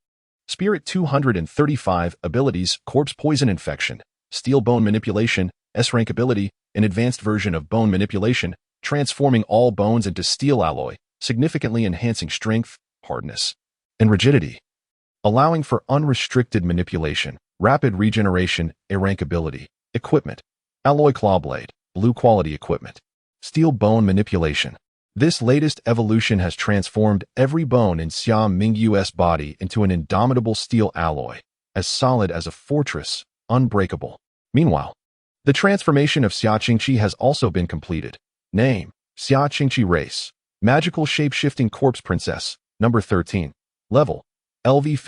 Spirit 235. Abilities: Corpse Poison Infection, Steel Bone Manipulation, S-rank ability, an advanced version of bone manipulation, transforming all bones into steel alloy, significantly enhancing strength, hardness, and rigidity, allowing for unrestricted manipulation, rapid regeneration, A-rank ability, equipment, alloy claw blade, blue quality equipment, steel bone manipulation. This latest evolution has transformed every bone in Xia Mingyu's body into an indomitable steel alloy, as solid as a fortress, unbreakable. Meanwhile, the transformation of Xia Qingqi has also been completed. Name: Xia Qingqi. Race: Magical Shape-Shifting Corpse Princess. Number 13. Level: LV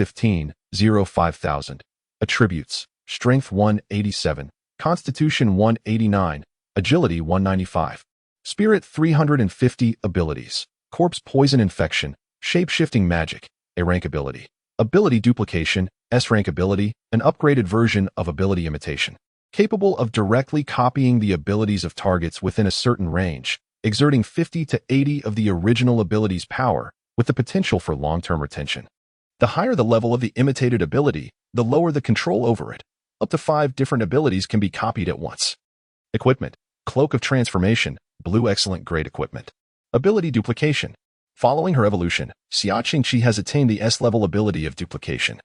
15-05000. Attributes: Strength 187, Constitution 189, Agility 195. Spirit 350. Abilities: Corpse Poison Infection, Shape-Shifting Magic, A-rank ability, Ability Duplication, S-rank ability, an upgraded version of Ability Imitation, capable of directly copying the abilities of targets within a certain range, exerting 50 to 80 of the original ability's power, with the potential for long-term retention. The higher the level of the imitated ability, the lower the control over it. Up to 5 different abilities can be copied at once. Equipment. Cloak of Transformation, blue excellent grade equipment. Ability Duplication. Following her evolution, Xia Qingqi has attained the S-level ability of duplication.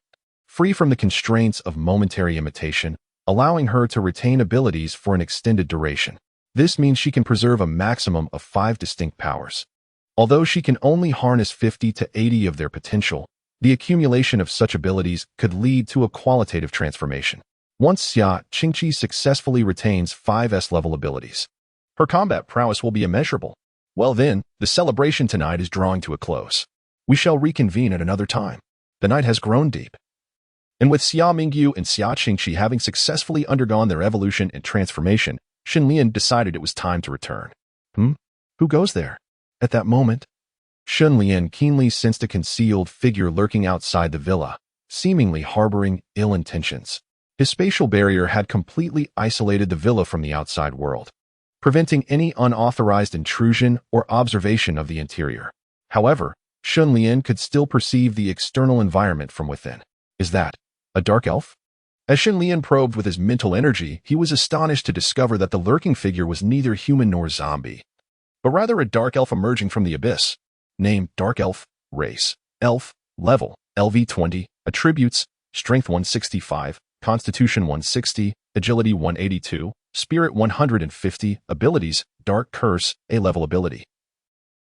Free from the constraints of momentary imitation, allowing her to retain abilities for an extended duration. This means she can preserve a maximum of 5 distinct powers. Although she can only harness 50 to 80 of their potential, the accumulation of such abilities could lead to a qualitative transformation. Once Xia Qingqi successfully retains 5 S-level abilities, her combat prowess will be immeasurable. Well then, the celebration tonight is drawing to a close. We shall reconvene at another time. The night has grown deep. And with Xia Mingyu and Xia Qingqi having successfully undergone their evolution and transformation, Xunlian decided it was time to return. Who goes there? At that moment, Xunlian keenly sensed a concealed figure lurking outside the villa, seemingly harboring ill intentions. His spatial barrier had completely isolated the villa from the outside world, preventing any unauthorized intrusion or observation of the interior. However, Xunlian could still perceive the external environment from within. Is that a dark elf? As Xunlian probed with his mental energy, he was astonished to discover that the lurking figure was neither human nor zombie, but rather a dark elf emerging from the abyss. Name: Dark Elf. Race: Elf. Level: LV20. Attributes: Strength 165, Constitution 160, Agility 182, Spirit 150. Abilities: Dark Curse, A-level ability.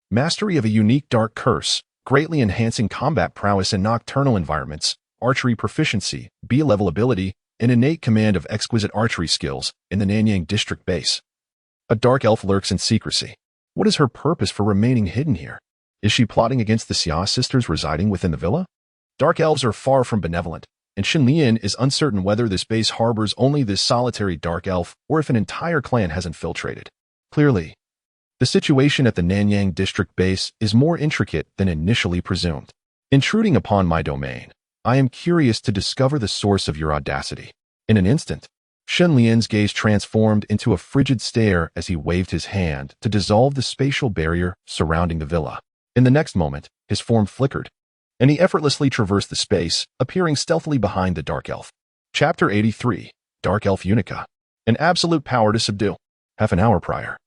Mastery of a unique Dark Curse, greatly enhancing combat prowess in nocturnal environments. Archery Proficiency, B-level ability, an innate command of exquisite archery skills in the Nanyang district base. A dark elf lurks in secrecy. What is her purpose for remaining hidden here? Is she plotting against the Xia sisters residing within the villa? Dark elves are far from benevolent, and Xunlian is uncertain whether this base harbors only this solitary dark elf or if an entire clan has infiltrated. Clearly, the situation at the Nanyang district base is more intricate than initially presumed. Intruding upon my domain, I am curious to discover the source of your audacity. In an instant, Xunlian's gaze transformed into a frigid stare as he waved his hand to dissolve the spatial barrier surrounding the villa. In the next moment, his form flickered, and he effortlessly traversed the space, appearing stealthily behind the Dark Elf. Chapter 83, Dark Elf Unica. An absolute power to subdue. Half an hour prior.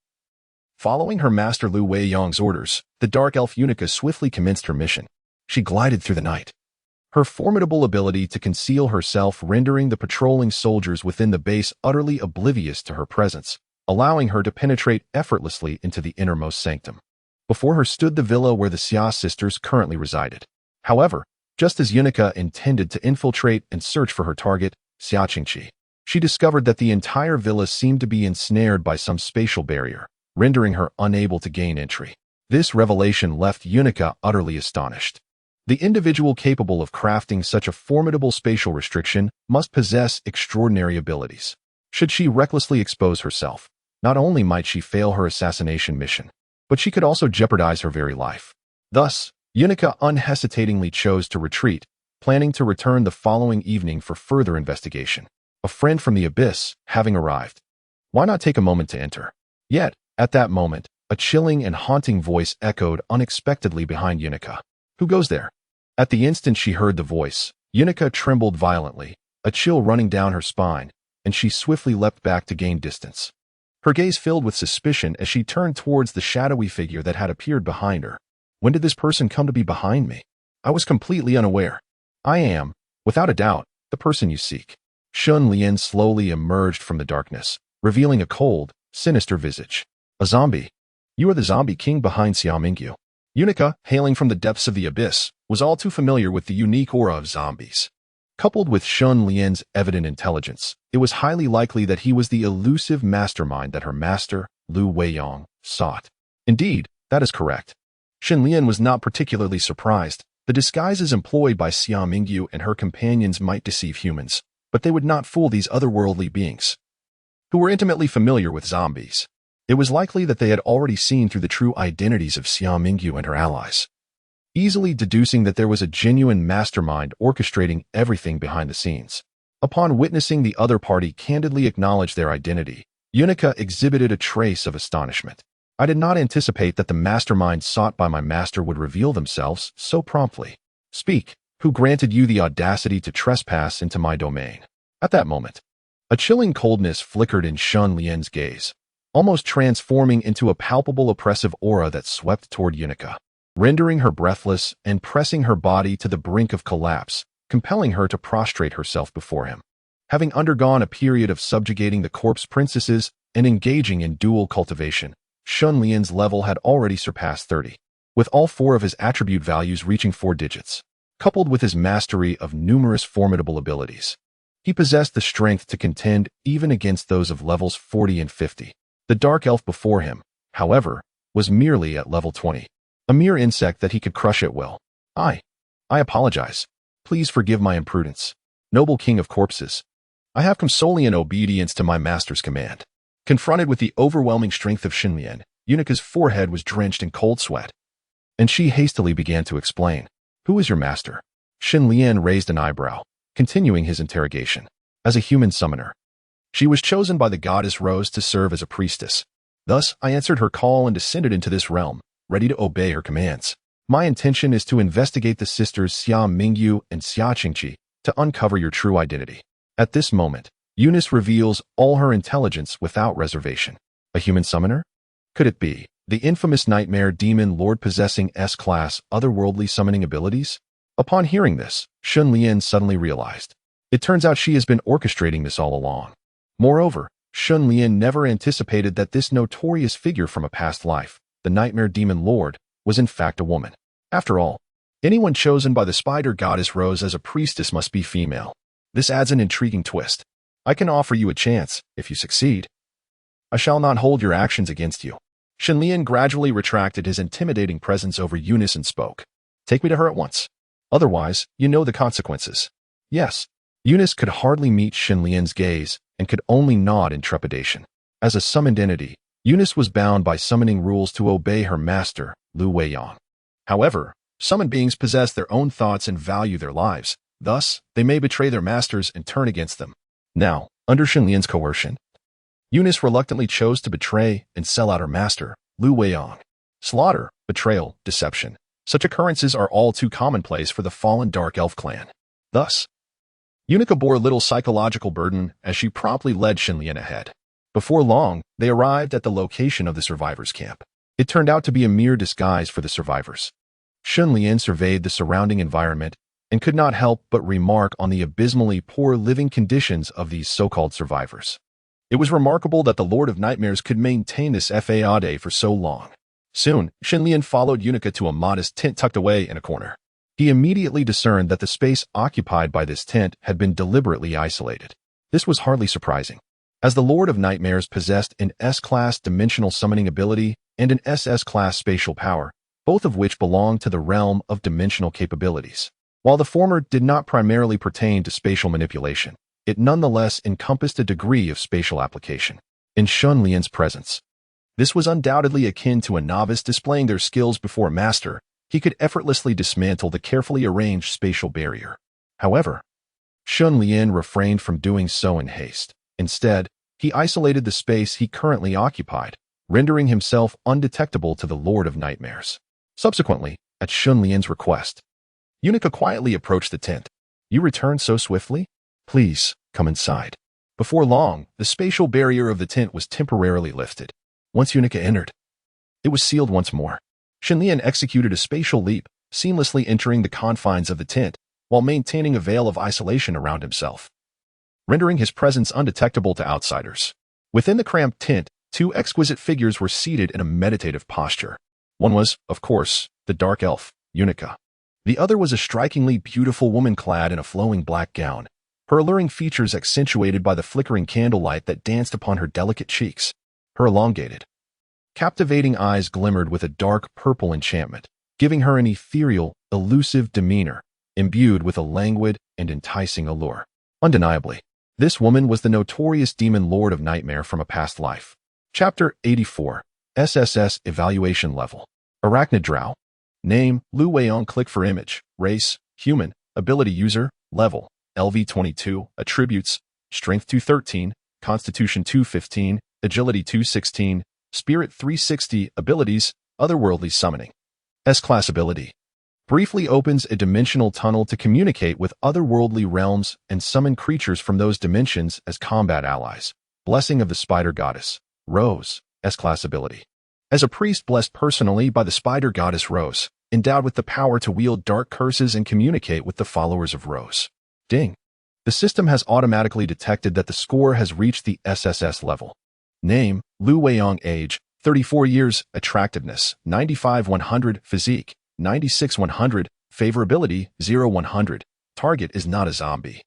Following her master Lu Weiyang's orders, the Dark Elf Unica swiftly commenced her mission. She glided through the night, her formidable ability to conceal herself rendering the patrolling soldiers within the base utterly oblivious to her presence, allowing her to penetrate effortlessly into the innermost sanctum. Before her stood the villa where the Xia sisters currently resided. However, just as Unica intended to infiltrate and search for her target, Xia Qingqi, she discovered that the entire villa seemed to be ensnared by some spatial barrier, rendering her unable to gain entry. This revelation left Unica utterly astonished. The individual capable of crafting such a formidable spatial restriction must possess extraordinary abilities. Should she recklessly expose herself, not only might she fail her assassination mission, but she could also jeopardize her very life. Thus, Unica unhesitatingly chose to retreat, planning to return the following evening for further investigation. A friend from the abyss, having arrived. Why not take a moment to enter? Yet, at that moment, a chilling and haunting voice echoed unexpectedly behind Unica. Who goes there? At the instant she heard the voice, Unica trembled violently, a chill running down her spine, and she swiftly leapt back to gain distance. Her gaze filled with suspicion as she turned towards the shadowy figure that had appeared behind her. When did this person come to be behind me? I was completely unaware. I am, without a doubt, the person you seek. Xunlian slowly emerged from the darkness, revealing a cold, sinister visage. A zombie. You are the zombie king behind Xia Mingyu. Unica, hailing from the depths of the abyss, was all too familiar with the unique aura of zombies. Coupled with Xunlian's evident intelligence, it was highly likely that he was the elusive mastermind that her master, Lu Weiyang, sought. Indeed, that is correct. Xunlian was not particularly surprised. The disguises employed by Xia Mingyu and her companions might deceive humans, but they would not fool these otherworldly beings, who were intimately familiar with zombies. It was likely that they had already seen through the true identities of Xia Mingyu and her allies, easily deducing that there was a genuine mastermind orchestrating everything behind the scenes. Upon witnessing the other party candidly acknowledge their identity, Unica exhibited a trace of astonishment. I did not anticipate that the mastermind sought by my master would reveal themselves so promptly. Speak, Who granted you the audacity to trespass into my domain? At that moment, a chilling coldness flickered in Shun Lian's gaze, almost transforming into a palpable oppressive aura that swept toward Yunica, rendering her breathless and pressing her body to the brink of collapse, compelling her to prostrate herself before him. Having undergone a period of subjugating the corpse princesses and engaging in dual cultivation, Shun Lian's level had already surpassed 30, with all 4 of his attribute values reaching 4 digits. Coupled with his mastery of numerous formidable abilities, he possessed the strength to contend even against those of levels 40 and 50. The dark elf before him, however, was merely at level 20, a mere insect that he could crush at will. I apologize. Please forgive my imprudence. Noble king of corpses, I have come solely in obedience to my master's command. Confronted with the overwhelming strength of Xinlian, Yunica's forehead was drenched in cold sweat, and she hastily began to explain. Who is your master? Xinlian raised an eyebrow, continuing his interrogation. As a human summoner, she was chosen by the goddess Rose to serve as a priestess. Thus, I answered her call and descended into this realm, ready to obey her commands. My intention is to investigate the sisters Xia Mingyu and Xia Qingqi to uncover your true identity. At this moment, Eunice reveals all her intelligence without reservation. A human summoner? Could it be the infamous nightmare demon lord possessing S-class otherworldly summoning abilities? Upon hearing this, Shun Lian suddenly realized. It turns out she has been orchestrating this all along. Moreover, Shun Lian never anticipated that this notorious figure from a past life, the nightmare demon lord, was in fact a woman. After all, anyone chosen by the spider goddess Rose as a priestess must be female. This adds an intriguing twist. I can offer you a chance, if you succeed. I shall not hold your actions against you. Xinlian gradually retracted his intimidating presence over Eunice and spoke. Take me to her at once. Otherwise, you know the consequences. Yes. Eunice could hardly meet Xinlian's gaze and could only nod in trepidation. As a summoned entity, Eunice was bound by summoning rules to obey her master, Lu Weiyang. However, summoned beings possess their own thoughts and value their lives. Thus, they may betray their masters and turn against them. Now, under Xinlian's coercion, Eunice reluctantly chose to betray and sell out her master, Lu Weiyang. Slaughter, betrayal, deception. Such occurrences are all too commonplace for the fallen Dark Elf clan. Thus, Unica bore little psychological burden as she promptly led Xinlian ahead. Before long, they arrived at the location of the survivors' camp. It turned out to be a mere disguise for the survivors. Xinlian surveyed the surrounding environment and could not help but remark on the abysmally poor living conditions of these so-called survivors. It was remarkable that the Lord of Nightmares could maintain this fade for so long. Soon, Xinlian followed Unica to a modest tent tucked away in a corner. He immediately discerned that the space occupied by this tent had been deliberately isolated. This was hardly surprising, as the Lord of Nightmares possessed an S-class dimensional summoning ability and an SS-class spatial power, both of which belonged to the realm of dimensional capabilities. While the former did not primarily pertain to spatial manipulation, it nonetheless encompassed a degree of spatial application. In Xunlian's presence, this was undoubtedly akin to a novice displaying their skills before a master. He could effortlessly dismantle the carefully arranged spatial barrier. However, Xunlian refrained from doing so in haste. Instead, he isolated the space he currently occupied, rendering himself undetectable to the Lord of Nightmares. Subsequently, at Xunlian's request, Unica quietly approached the tent. You returned so swiftly? Please, come inside. Before long, the spatial barrier of the tent was temporarily lifted. Once Unica entered, it was sealed once more. Xinlian executed a spatial leap, seamlessly entering the confines of the tent, while maintaining a veil of isolation around himself, rendering his presence undetectable to outsiders. Within the cramped tent, two exquisite figures were seated in a meditative posture. One was, of course, the dark elf, Unica. The other was a strikingly beautiful woman clad in a flowing black gown, her alluring features accentuated by the flickering candlelight that danced upon her delicate cheeks. Her elongated, captivating eyes glimmered with a dark purple enchantment, giving her an ethereal, elusive demeanor, imbued with a languid and enticing allure. Undeniably, this woman was the notorious demon lord of Nightmare from a past life. Chapter 84, SSS Evaluation Level. Arachnid Drow. Name, Lu Weiyang. Click for image. Race, human. Ability user, level, LV22. Attributes, Strength 213, Constitution 215, Agility 216, Spirit 360. Abilities, Otherworldly Summoning. S-Class Ability, briefly opens a dimensional tunnel to communicate with otherworldly realms and summon creatures from those dimensions as combat allies. Blessing of the Spider Goddess, Rose, S-Class ability. As a priest blessed personally by the Spider Goddess Rose, endowed with the power to wield dark curses and communicate with the followers of Rose. Ding. The system has automatically detected that the score has reached the SSS level. Name, Lu Weiyong. Age, 34 years. Attractiveness, 95-100. Physique, 96-100. Favorability, 0-100. Target is not a zombie.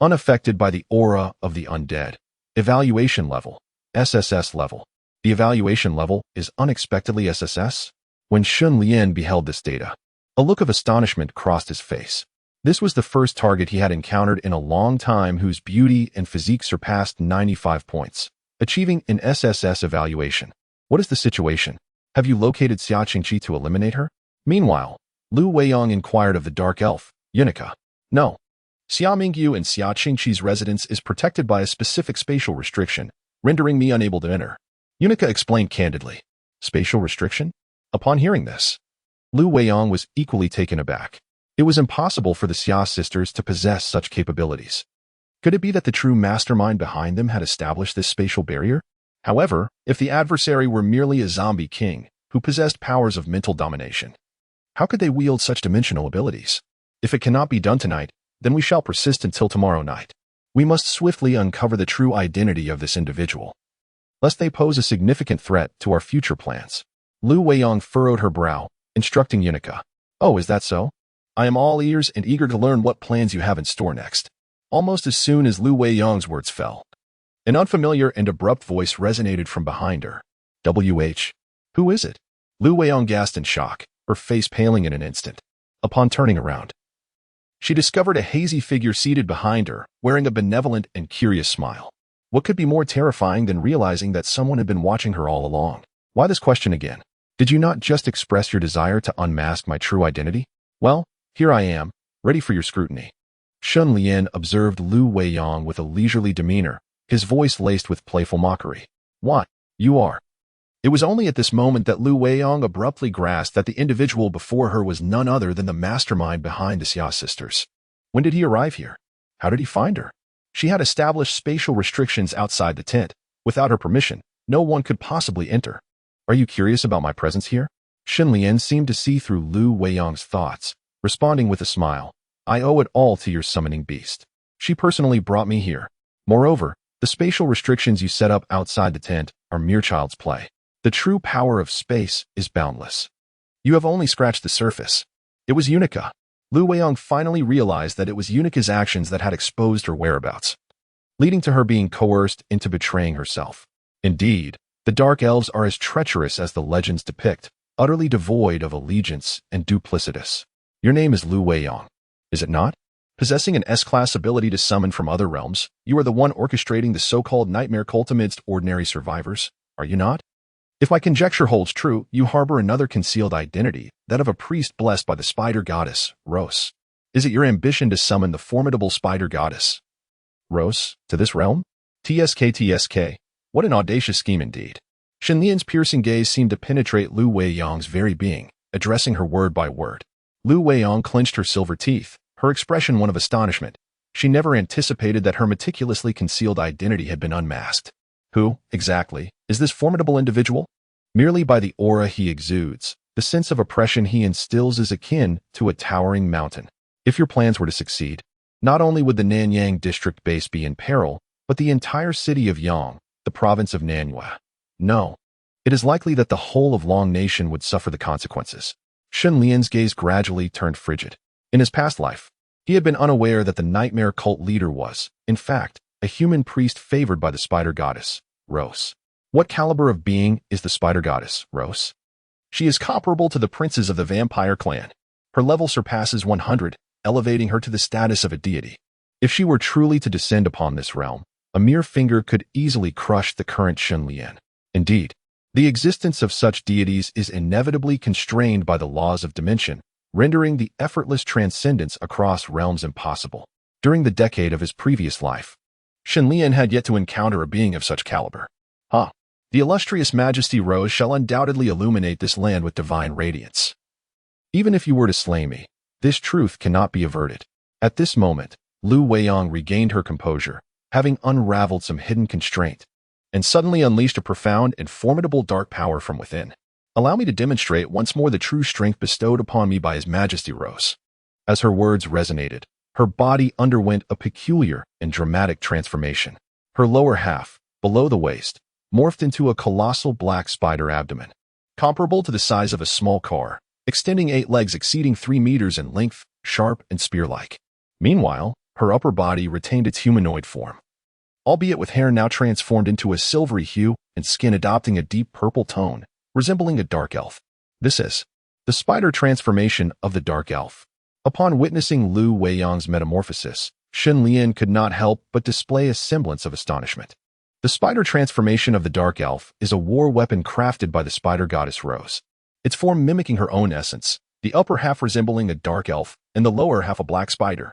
Unaffected by the aura of the undead. Evaluation level, SSS level. The evaluation level is unexpectedly SSS. When Shun Lian beheld this data, a look of astonishment crossed his face. This was the first target he had encountered in a long time whose beauty and physique surpassed 95 points, achieving an SSS evaluation. What is the situation? Have you located Xia Qingqi to eliminate her? Meanwhile, Lu Weiyong inquired of the dark elf, Yunica. No. Xia Mingyu and Xia Qingqi's residence is protected by a specific spatial restriction, rendering me unable to enter. Yunica explained candidly. Spatial restriction? Upon hearing this, Lu Weiyong was equally taken aback. It was impossible for the Xia sisters to possess such capabilities. Could it be that the true mastermind behind them had established this spatial barrier? However, if the adversary were merely a zombie king who possessed powers of mental domination, how could they wield such dimensional abilities? If it cannot be done tonight, then we shall persist until tomorrow night. We must swiftly uncover the true identity of this individual, lest they pose a significant threat to our future plans. Lu Weiyong furrowed her brow, instructing Yunica. Oh, is that so? I am all ears and eager to learn what plans you have in store next. Almost as soon as Lu Weiyong's words fell, an unfamiliar and abrupt voice resonated from behind her. WH. Who is it? Lu Weiyong gasped in shock, her face paling in an instant. Upon turning around, she discovered a hazy figure seated behind her, wearing a benevolent and curious smile. What could be more terrifying than realizing that someone had been watching her all along? Why this question again? Did you not just express your desire to unmask my true identity? Well, here I am, ready for your scrutiny. Shun Lian observed Lu Weiyong with a leisurely demeanor, his voice laced with playful mockery. What? You are? It was only at this moment that Lu Weiyong abruptly grasped that the individual before her was none other than the mastermind behind the Xia sisters. When did he arrive here? How did he find her? She had established spatial restrictions outside the tent. Without her permission, no one could possibly enter. Are you curious about my presence here? Shun Lian seemed to see through Lu Weiyong's thoughts, responding with a smile. I owe it all to your summoning beast. She personally brought me here. Moreover, the spatial restrictions you set up outside the tent are mere child's play. The true power of space is boundless. You have only scratched the surface. It was Yunica. Lu Weiyong finally realized that it was Unica's actions that had exposed her whereabouts, leading to her being coerced into betraying herself. Indeed, the Dark Elves are as treacherous as the legends depict, utterly devoid of allegiance and duplicitous. Your name is Lu Weiyong, is it not? Possessing an S-Class ability to summon from other realms, you are the one orchestrating the so-called nightmare cult amidst ordinary survivors, are you not? If my conjecture holds true, you harbor another concealed identity, that of a priest blessed by the Spider Goddess, Rose. Is it your ambition to summon the formidable Spider Goddess, Rose, to this realm? TSK. What an audacious scheme indeed. Shun Lian's piercing gaze seemed to penetrate Lu Weiyong's very being, addressing her word by word. Lu Weiyong clenched her silver teeth, her expression one of astonishment. She never anticipated that her meticulously concealed identity had been unmasked. Who, exactly, is this formidable individual? Merely by the aura he exudes, the sense of oppression he instills is akin to a towering mountain. If your plans were to succeed, not only would the Nanyang district base be in peril, but the entire city of Yong, the province of Nanyang. No, it is likely that the whole of Long Nation would suffer the consequences. Shun Lian's gaze gradually turned frigid. In his past life, he had been unaware that the nightmare cult leader was, in fact, a human priest favored by the Spider Goddess, Rose. What caliber of being is the Spider Goddess, Rose? She is comparable to the princes of the vampire clan. Her level surpasses 100, elevating her to the status of a deity. If she were truly to descend upon this realm, a mere finger could easily crush the current Shun Lian. Indeed, the existence of such deities is inevitably constrained by the laws of dimension, rendering the effortless transcendence across realms impossible. During the decade of his previous life, Shun Lian had yet to encounter a being of such caliber. The illustrious Majesty Rose shall undoubtedly illuminate this land with divine radiance. Even if you were to slay me, this truth cannot be averted. At this moment, Lu Weiyang regained her composure, having unraveled some hidden constraint, and suddenly unleashed a profound and formidable dark power from within. Allow me to demonstrate once more the true strength bestowed upon me by His Majesty Rose. As her words resonated, her body underwent a peculiar and dramatic transformation. Her lower half, below the waist, morphed into a colossal black spider abdomen, comparable to the size of a small car, extending 8 legs exceeding 3 meters in length, sharp and spear-like. Meanwhile, her upper body retained its humanoid form, albeit with hair now transformed into a silvery hue and skin adopting a deep purple tone, resembling a dark elf. This is the spider transformation of the dark elf. Upon witnessing Lu Weiyang's metamorphosis, Shen Lian could not help but display a semblance of astonishment. The spider transformation of the dark elf is a war weapon crafted by the spider goddess Rose, its form mimicking her own essence, the upper half resembling a dark elf and the lower half a black spider.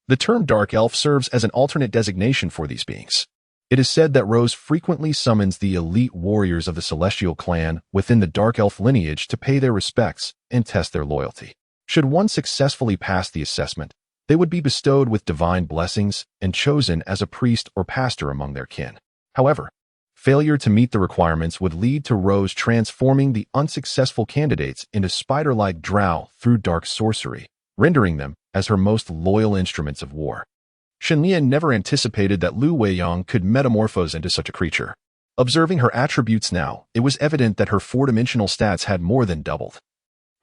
The term dark elf serves as an alternate designation for these beings. It is said that Rose frequently summons the elite warriors of the celestial clan within the dark elf lineage to pay their respects and test their loyalty. Should one successfully pass the assessment, they would be bestowed with divine blessings and chosen as a priest or pastor among their kin. However, failure to meet the requirements would lead to Rose transforming the unsuccessful candidates into spider-like drow through dark sorcery, rendering them as her most loyal instruments of war. Shen Lian never anticipated that Lu Weiyang could metamorphose into such a creature. Observing her attributes now, it was evident that her 4-dimensional stats had more than doubled.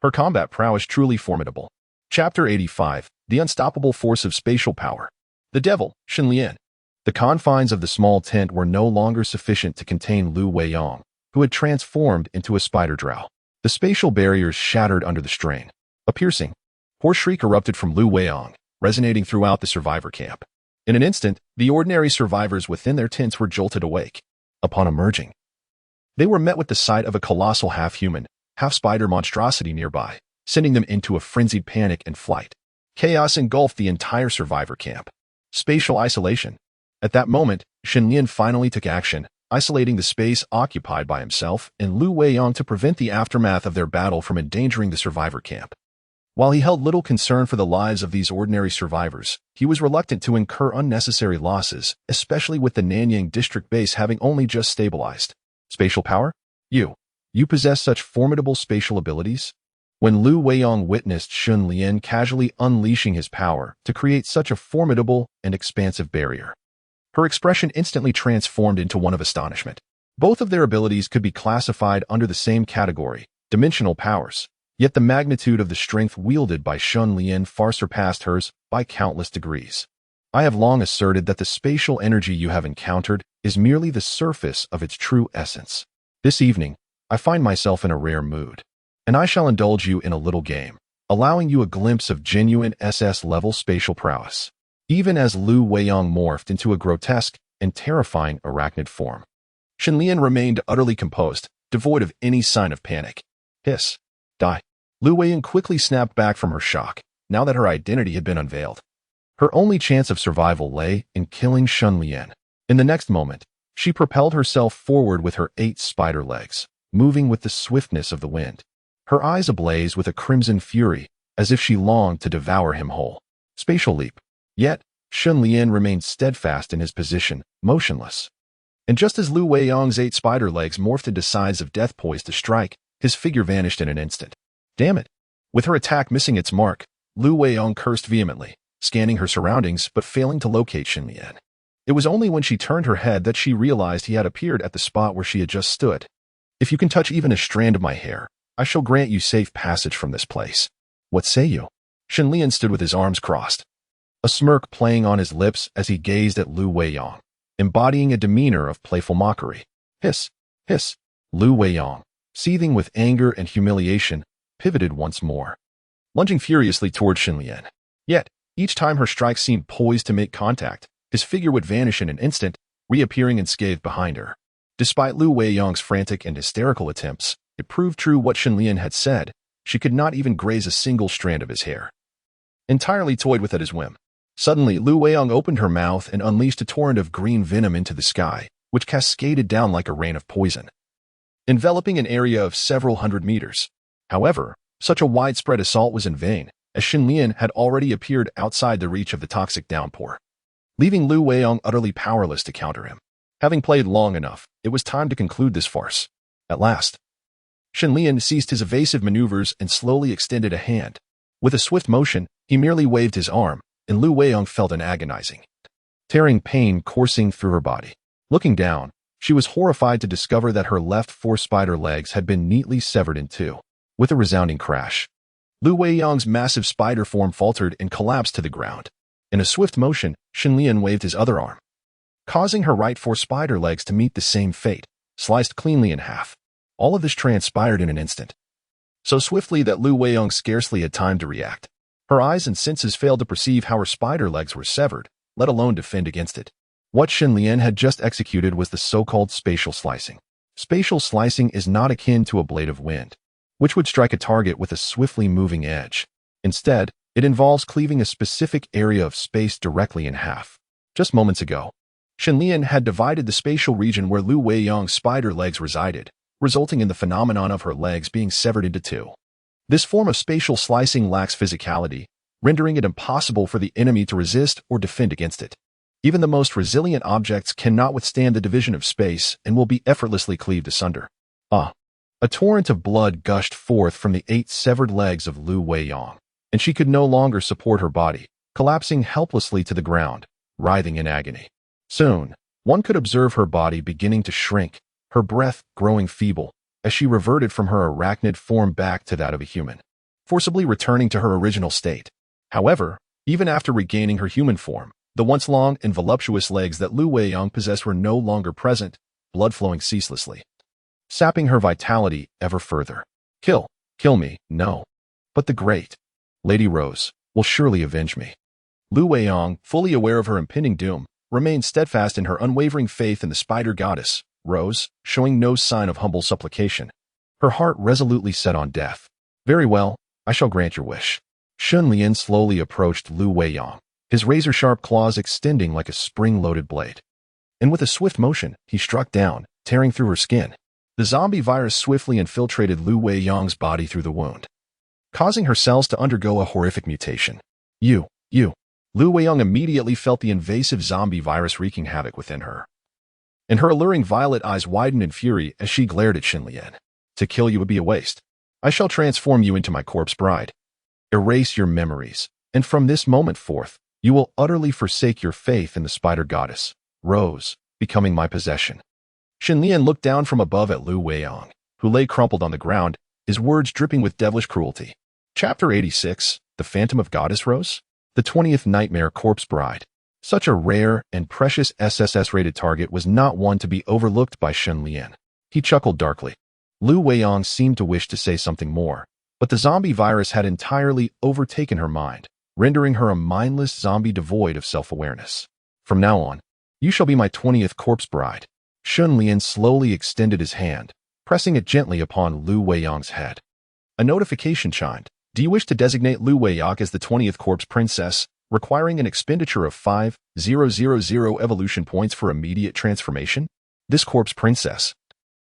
Her combat prowess truly formidable. Chapter 85, The Unstoppable Force of Spatial Power. The Devil, Shen Lian. The confines of the small tent were no longer sufficient to contain Lu Weiyang, who had transformed into a spider drow. The spatial barriers shattered under the strain. A piercing, hoarse shriek erupted from Lu Weiyang, resonating throughout the survivor camp. In an instant, the ordinary survivors within their tents were jolted awake. Upon emerging, they were met with the sight of a colossal half-human, half-spider monstrosity nearby, sending them into a frenzied panic and flight. Chaos engulfed the entire survivor camp. Spatial isolation. At that moment, Shen Lian finally took action, isolating the space occupied by himself and Lu Weiyang to prevent the aftermath of their battle from endangering the survivor camp. While he held little concern for the lives of these ordinary survivors, he was reluctant to incur unnecessary losses, especially with the Nanyang district base having only just stabilized. Spatial power? You possess such formidable spatial abilities? When Lu Weiyang witnessed Shen Lian casually unleashing his power to create such a formidable and expansive barrier, her expression instantly transformed into one of astonishment. Both of their abilities could be classified under the same category, dimensional powers, yet the magnitude of the strength wielded by Shen Lian far surpassed hers by countless degrees. I have long asserted that the spatial energy you have encountered is merely the surface of its true essence. This evening, I find myself in a rare mood, and I shall indulge you in a little game, allowing you a glimpse of genuine SS-level spatial prowess. Even as Lu Weiyang morphed into a grotesque and terrifying arachnid form, Shen Lian remained utterly composed, devoid of any sign of panic. Hiss. Die. Lu Weiyang quickly snapped back from her shock, now that her identity had been unveiled. Her only chance of survival lay in killing Shen Lian. In the next moment, she propelled herself forward with her 8 spider legs, moving with the swiftness of the wind. Her eyes ablaze with a crimson fury, as if she longed to devour him whole. Spatial leap. Yet, Shen Lian remained steadfast in his position, motionless. And just as Lu Weiyang's 8 spider legs morphed into signs of death poised to strike, his figure vanished in an instant. Damn it! With her attack missing its mark, Lu Weiyang cursed vehemently, scanning her surroundings but failing to locate Shen Lian. It was only when she turned her head that she realized he had appeared at the spot where she had just stood. If you can touch even a strand of my hair, I shall grant you safe passage from this place. What say you? Shen Lian stood with his arms crossed, a smirk playing on his lips as he gazed at Lu Weiyang, embodying a demeanor of playful mockery. Hiss, hiss. Lu Weiyang, seething with anger and humiliation, pivoted once more, lunging furiously toward Shen Lian. Yet, each time her strike seemed poised to make contact, his figure would vanish in an instant, reappearing unscathed behind her. Despite Lu Weiyang's frantic and hysterical attempts, it proved true what Shen Lian had said. She could not even graze a single strand of his hair. Entirely toyed with at his whim. Suddenly, Lu Weiyang opened her mouth and unleashed a torrent of green venom into the sky, which cascaded down like a rain of poison, enveloping an area of several hundred meters. However, Such a widespread assault was in vain, as Xinlian had already appeared outside the reach of the toxic downpour, leaving Lu Weiyang utterly powerless to counter him. Having played long enough, it was time to conclude this farce. At last, Xinlian ceased his evasive maneuvers and slowly extended a hand. With a swift motion, he merely waved his arm, and Lu Weiyang felt an agonizing, tearing pain coursing through her body. Looking down, she was horrified to discover that her left 4 spider legs had been neatly severed in 2. With a resounding crash, Lu Weiyang's massive spider form faltered and collapsed to the ground. In a swift motion, Xinlian waved his other arm, causing her right 4 spider legs to meet the same fate, sliced cleanly in half. All of this transpired in an instant, so swiftly that Lu Weiyang scarcely had time to react. Her eyes and senses failed to perceive how her spider legs were severed, let alone defend against it. What Xinlian had just executed was the so-called spatial slicing. Spatial slicing is not akin to a blade of wind, which would strike a target with a swiftly moving edge. Instead, it involves cleaving a specific area of space directly in half. Just moments ago, Xinlian had divided the spatial region where Lu Weiyang's spider legs resided, resulting in the phenomenon of her legs being severed into 2. This form of spatial slicing lacks physicality, rendering it impossible for the enemy to resist or defend against it. Even the most resilient objects cannot withstand the division of space and will be effortlessly cleaved asunder. A torrent of blood gushed forth from the 8 severed legs of Lu Weiyang, and she could no longer support her body, collapsing helplessly to the ground, writhing in agony. Soon, one could observe her body beginning to shrink, her breath growing feeble, as she reverted from her arachnid form back to that of a human, forcibly returning to her original state. However, even after regaining her human form, the once long and voluptuous legs that Lu Weiyang possessed were no longer present, blood flowing ceaselessly, sapping her vitality ever further. Kill me, no. But the great Lady Rose will surely avenge me. Lu Weiyang, fully aware of her impending doom, remained steadfast in her unwavering faith in the spider goddess, Rose, showing no sign of humble supplication. Her heart resolutely set on death. Very well, I shall grant your wish. Xinlian slowly approached Lu Weiyang, his razor-sharp claws extending like a spring-loaded blade. And with a swift motion, he struck down, tearing through her skin. The zombie virus swiftly infiltrated Lu Weiyang's body through the wound, causing her cells to undergo a horrific mutation. You. Lu Weiyang immediately felt the invasive zombie virus wreaking havoc within her, and her alluring violet eyes widened in fury as she glared at Xinlian. To kill you would be a waste. I shall transform you into my corpse bride. Erase your memories, and from this moment forth, you will utterly forsake your faith in the spider goddess, Rose, becoming my possession. Xinlian looked down from above at Lu Weiyang, who lay crumpled on the ground, his words dripping with devilish cruelty. Chapter 86, The Phantom of Goddess Rose? The 20th Nightmare Corpse Bride. Such a rare and precious SSS-rated target was not one to be overlooked by Xinlian. He chuckled darkly. Lu Weiyang seemed to wish to say something more, but the zombie virus had entirely overtaken her mind, rendering her a mindless zombie devoid of self-awareness. From now on, you shall be my 20th corpse bride. Xinlian slowly extended his hand, pressing it gently upon Lu Weiyang's head. A notification chimed. Do you wish to designate Lu Weiyang as the 20th corpse princess, requiring an expenditure of 5,000 evolution points for immediate transformation? This corpse princess,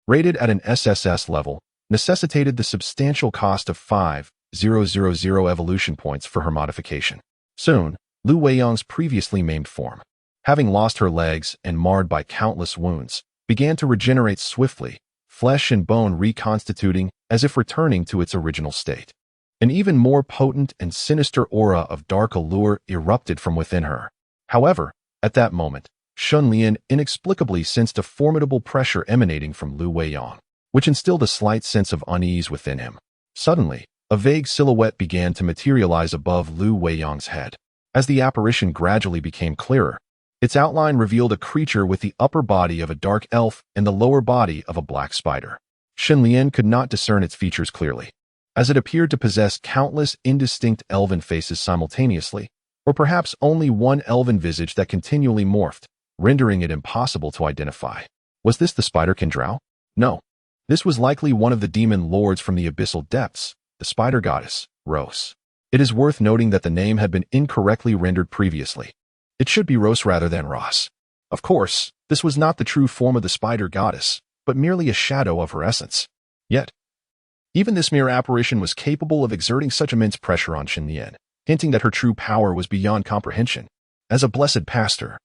rated at an SSS level, necessitated the substantial cost of 5,000 evolution points for her modification. Soon, Lu Weiyang's previously maimed form, having lost her legs and marred by countless wounds, began to regenerate swiftly, flesh and bone reconstituting as if returning to its original state. An even more potent and sinister aura of dark allure erupted from within her. However, at that moment, Xinlian inexplicably sensed a formidable pressure emanating from Lu Weiyang, which instilled a slight sense of unease within him. Suddenly, a vague silhouette began to materialize above Lu Weiyang's head. As the apparition gradually became clearer, its outline revealed a creature with the upper body of a dark elf and the lower body of a black spider. Xinlian could not discern its features clearly, as it appeared to possess countless indistinct elven faces simultaneously, or perhaps only one elven visage that continually morphed, rendering it impossible to identify. Was this the spider Kendrao? No. This was likely one of the demon lords from the abyssal depths, the spider goddess, Rose. It is worth noting that the name had been incorrectly rendered previously. It should be Rose rather than Ross. Of course, this was not the true form of the spider goddess, but merely a shadow of her essence. Yet, Even this mere apparition was capable of exerting such immense pressure on Shen Lian, hinting that her true power was beyond comprehension. As a blessed pastor,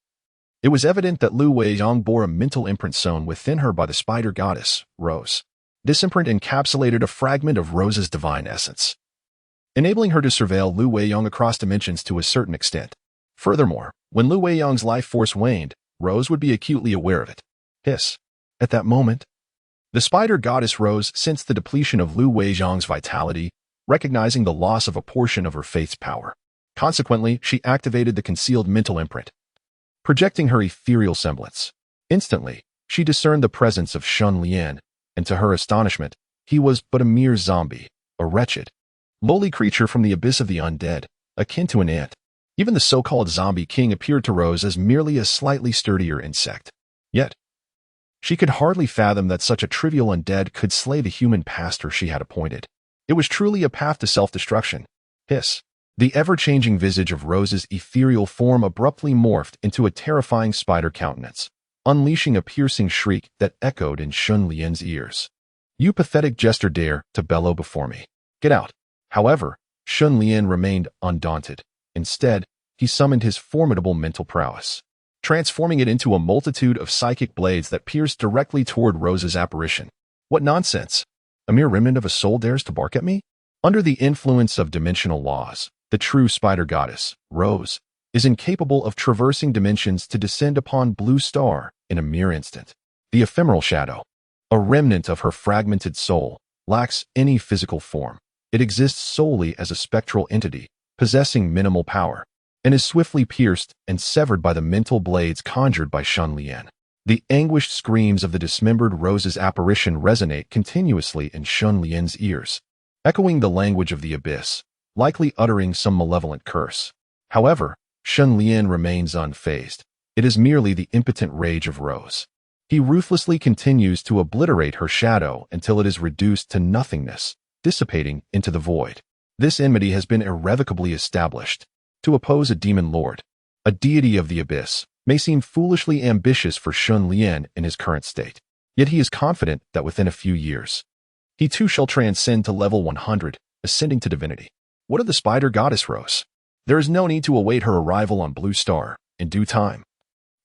it was evident that Lu Weiyang bore a mental imprint sewn within her by the spider goddess, Rose. This imprint encapsulated a fragment of Rose's divine essence, enabling her to surveil Lu Weiyang across dimensions to a certain extent. Furthermore, when Lu Weiyang's life force waned, Rose would be acutely aware of it. Hiss. At that moment, the spider goddess Rose sensed the depletion of Lu Weiyang's vitality, recognizing the loss of a portion of her faith's power. Consequently, she activated the concealed mental imprint, projecting her ethereal semblance. Instantly, she discerned the presence of Shen Lian, and to her astonishment, he was but a mere zombie, a wretched, lowly creature from the abyss of the undead, akin to an ant. Even the so-called zombie king appeared to Rose as merely a slightly sturdier insect. Yet, she could hardly fathom that such a trivial undead could slay the human pastor she had appointed. It was truly a path to self-destruction. Hiss. The ever-changing visage of Rose's ethereal form abruptly morphed into a terrifying spider countenance, unleashing a piercing shriek that echoed in Shen Lian's ears. You pathetic jester dare to bellow before me. Get out. However, Shen Lian remained undaunted. Instead, he summoned his formidable mental prowess, transforming it into a multitude of psychic blades that pierced directly toward Rose's apparition. What nonsense! A mere remnant of a soul dares to bark at me? Under the influence of dimensional laws, the true spider goddess, Rose, is incapable of traversing dimensions to descend upon Blue Star in a mere instant. The ephemeral shadow, a remnant of her fragmented soul, lacks any physical form. It exists solely as a spectral entity, possessing minimal power, and is swiftly pierced and severed by the mental blades conjured by Shen Lian. The anguished screams of the dismembered Rose's apparition resonate continuously in Shen Lian's ears, echoing the language of the abyss, likely uttering some malevolent curse. However, Shen Lian remains unfazed. It is merely the impotent rage of Rose. He ruthlessly continues to obliterate her shadow until it is reduced to nothingness, dissipating into the void. This enmity has been irrevocably established. To oppose a demon lord, a deity of the abyss, may seem foolishly ambitious for Shen Lian in his current state. Yet he is confident that within a few years, he too shall transcend to level 100, ascending to divinity. What of the spider goddess Rose? There is no need to await her arrival on Blue Star. In due time,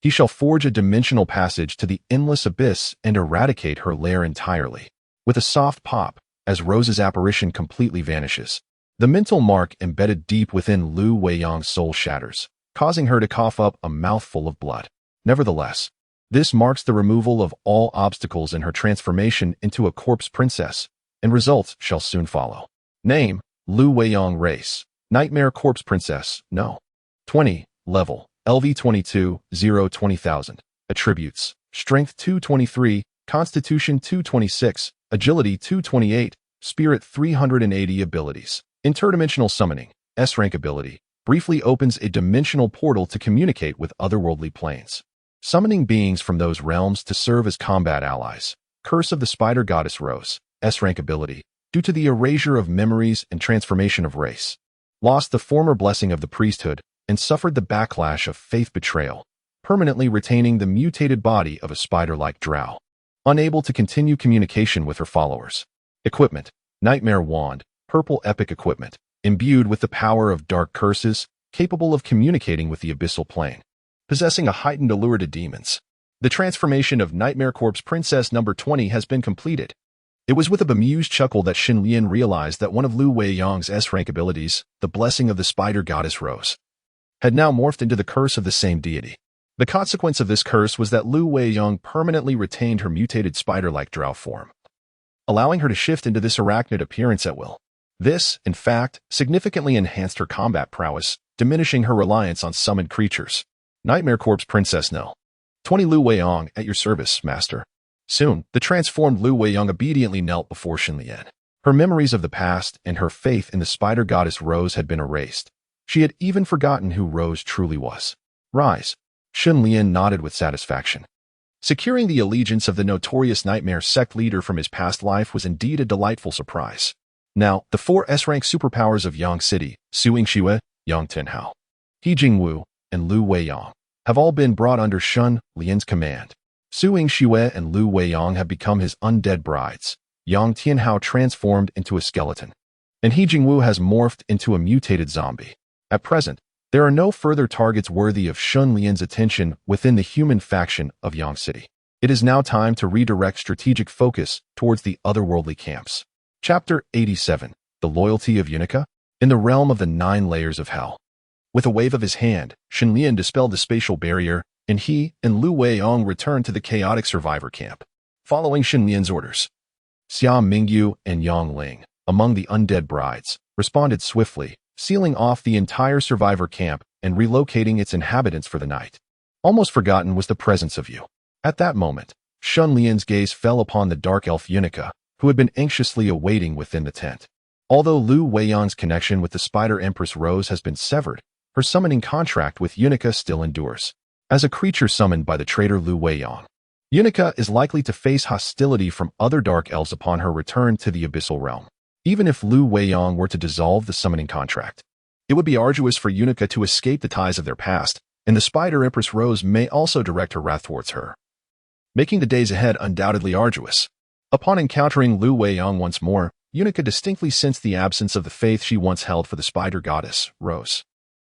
he shall forge a dimensional passage to the endless abyss and eradicate her lair entirely. With a soft pop, as Rose's apparition completely vanishes, the mental mark embedded deep within Lu Weiyang's soul shatters, causing her to cough up a mouthful of blood. Nevertheless, this marks the removal of all obstacles in her transformation into a corpse princess, and results shall soon follow. Name: Lu Weiyang. Race: Nightmare Corpse Princess. No. 20. Level: LV22, 20,000. Attributes: Strength 223, Constitution 226, Agility 228, Spirit 380. Abilities: Interdimensional Summoning, S-Rank ability, briefly opens a dimensional portal to communicate with otherworldly planes, summoning beings from those realms to serve as combat allies. Curse of the Spider Goddess Rose, S-Rank ability, due to the erasure of memories and transformation of race, lost the former blessing of the priesthood and suffered the backlash of faith betrayal, permanently retaining the mutated body of a spider-like drow, unable to continue communication with her followers. Equipment: Nightmare Wand, purple epic equipment, imbued with the power of dark curses, capable of communicating with the abyssal plane, possessing a heightened allure to demons. The transformation of Nightmare Corpse Princess number 20 has been completed. It was with a bemused chuckle that Shen Lian realized that one of Lu Weiyang's S-Rank abilities, the Blessing of the Spider Goddess Rose, had now morphed into the curse of the same deity. The consequence of this curse was that Lu Weiyang permanently retained her mutated spider-like drow form, allowing her to shift into this arachnid appearance at will. This, in fact, significantly enhanced her combat prowess, diminishing her reliance on summoned creatures. Nightmare Corpse Princess No. 20. Lu Weiyang, at your service, master. Soon, the transformed Lu Weiyang obediently knelt before Shen Lian. Her memories of the past and her faith in the spider goddess Rose had been erased. She had even forgotten who Rose truly was. Rise. Shen Lian nodded with satisfaction. Securing the allegiance of the notorious nightmare sect leader from his past life was indeed a delightful surprise. Now, the 4 S-rank superpowers of Yang City, Suing Shiwei, Yong Tianhao, He Jingwu, and Lu Weiyang, have all been brought under Shen Lian's command. Suing Shiwei and Lu Weiyang have become his undead brides, Yong Tianhao transformed into a skeleton, and He Jingwu has morphed into a mutated zombie. At present, there are no further targets worthy of Shun Lian's attention within the human faction of Yang City. It is now time to redirect strategic focus towards the otherworldly camps. Chapter 87. The Loyalty of Unica. In the realm of the 9 layers of hell. With a wave of his hand, Shun Lian dispelled the spatial barrier, and he and Lu Weiyong returned to the chaotic survivor camp. Following Shun Lian's orders, Xia Mingyu and Yang Ling, among the undead brides, responded swiftly, sealing off the entire survivor camp and relocating its inhabitants for the night. Almost forgotten was the presence of you. At that moment, Shun Lian's gaze fell upon the dark elf Unica, who had been anxiously awaiting within the tent. Although Lu Weiyong's connection with the Spider Empress Rose has been severed, her summoning contract with Unica still endures. As a creature summoned by the traitor Lu Weiyong, Unica is likely to face hostility from other dark elves upon her return to the abyssal realm. Even if Lu Weiyong were to dissolve the summoning contract, it would be arduous for Unica to escape the ties of their past, and the Spider Empress Rose may also direct her wrath towards her, making the days ahead undoubtedly arduous. Upon encountering Lu Weiyong once more, Unica distinctly sensed the absence of the faith she once held for the spider goddess, Rose.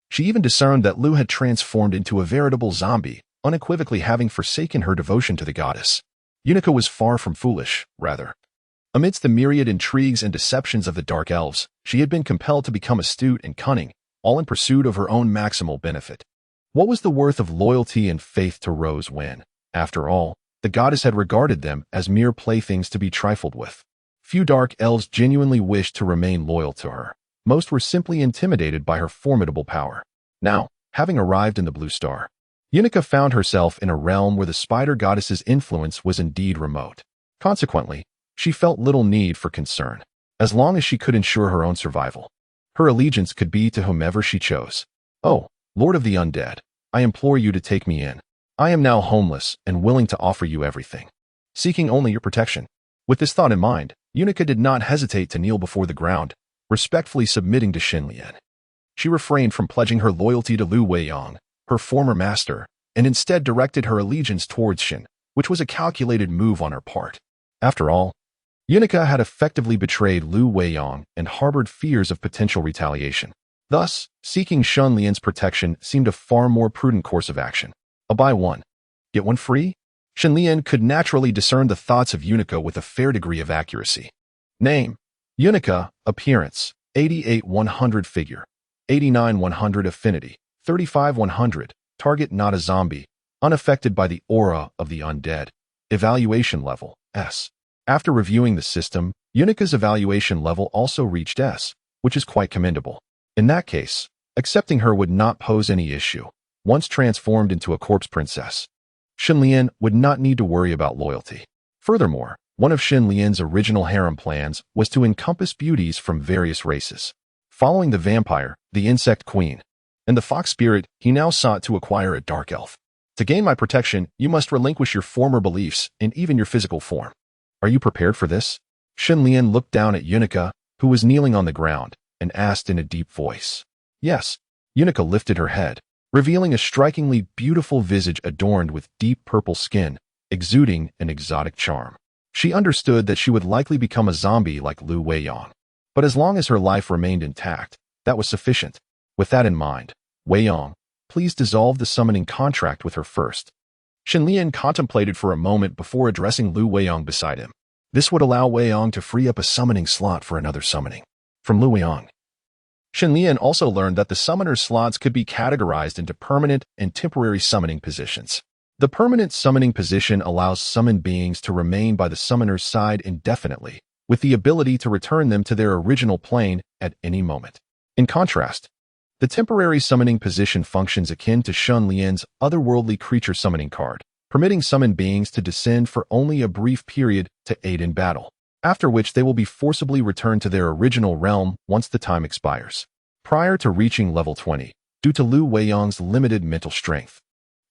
She even discerned that Lu had transformed into a veritable zombie, unequivocally having forsaken her devotion to the goddess. Unica was far from foolish, rather. Amidst the myriad intrigues and deceptions of the Dark Elves, she had been compelled to become astute and cunning, all in pursuit of her own maximal benefit. What was the worth of loyalty and faith to Rose when, after all, the goddess had regarded them as mere playthings to be trifled with? Few Dark Elves genuinely wished to remain loyal to her. Most were simply intimidated by her formidable power. Now, having arrived in the Blue Star, Unica found herself in a realm where the spider goddess's influence was indeed remote. Consequently, she felt little need for concern. As long as she could ensure her own survival, her allegiance could be to whomever she chose. Oh, Lord of the Undead, I implore you to take me in. I am now homeless and willing to offer you everything, seeking only your protection. With this thought in mind, Unica did not hesitate to kneel before the ground, respectfully submitting to Shun Lian. She refrained from pledging her loyalty to Lu Weiyong, her former master, and instead directed her allegiance towards Shin, which was a calculated move on her part. After all, Unica had effectively betrayed Lu Weiyong and harbored fears of potential retaliation. Thus, seeking Shun Lian's protection seemed a far more prudent course of action. A buy one, get one free? Shun Lian could naturally discern the thoughts of Unica with a fair degree of accuracy. Name: Unica. Appearance: 88-100 figure, 89-100 affinity, 35-100. Target: not a zombie, unaffected by the aura of the undead. Evaluation level: S. After reviewing the system, Unica's evaluation level also reached S, which is quite commendable. In that case, accepting her would not pose any issue. Once transformed into a corpse princess, Shun Lian would not need to worry about loyalty. Furthermore, one of Shun Lian's original harem plans was to encompass beauties from various races. Following the vampire, the insect queen, and the fox spirit, he now sought to acquire a dark elf. To gain my protection, you must relinquish your former beliefs and even your physical form. Are you prepared for this? Shun Lian looked down at Unica, who was kneeling on the ground, and asked in a deep voice. Yes. Unica lifted her head, revealing a strikingly beautiful visage adorned with deep purple skin, exuding an exotic charm. She understood that she would likely become a zombie like Lu Weiyong, but as long as her life remained intact, that was sufficient. With that in mind, Weiyong, please dissolve the summoning contract with her first. Shun Lian contemplated for a moment before addressing Lu Weiyong beside him. This would allow Weiyong to free up a summoning slot for another summoning from Lu Weiyong. Shun Lian also learned that the summoner's slots could be categorized into permanent and temporary summoning positions. The permanent summoning position allows summoned beings to remain by the summoner's side indefinitely, with the ability to return them to their original plane at any moment. In contrast, the temporary summoning position functions akin to Shun Lian's otherworldly creature summoning card, permitting summoned beings to descend for only a brief period to aid in battle, after which they will be forcibly returned to their original realm once the time expires. Prior to reaching level 20, due to Lu Weiyong's limited mental strength,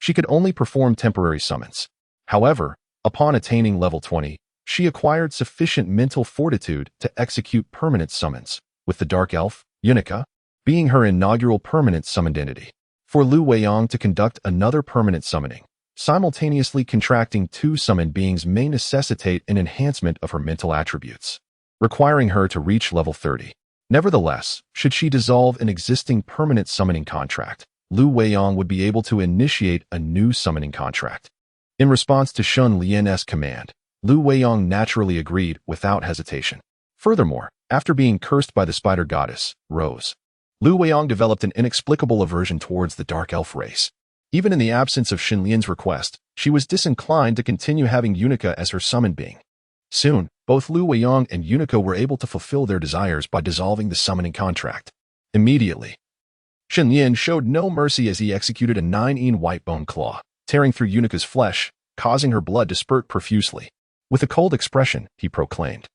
she could only perform temporary summons. However, upon attaining level 20, she acquired sufficient mental fortitude to execute permanent summons, with the Dark Elf, Unica, being her inaugural permanent summoned entity. For Lu Weiyong to conduct another permanent summoning, simultaneously contracting two summoned beings may necessitate an enhancement of her mental attributes, requiring her to reach level 30. Nevertheless, should she dissolve an existing permanent summoning contract, Lu Weiyong would be able to initiate a new summoning contract. In response to Shun Lian's command, Lu Weiyong naturally agreed without hesitation. Furthermore, after being cursed by the spider goddess, Rose, Lu Weiyong developed an inexplicable aversion towards the dark elf race. Even in the absence of Xin Lian's request, she was disinclined to continue having Unica as her summoned being. Soon, both Lu Weiyong and Unica were able to fulfill their desires by dissolving the summoning contract. Immediately, Xin Lian showed no mercy as he executed a 9-in white bone claw, tearing through Unica's flesh, causing her blood to spurt profusely. With a cold expression, he proclaimed,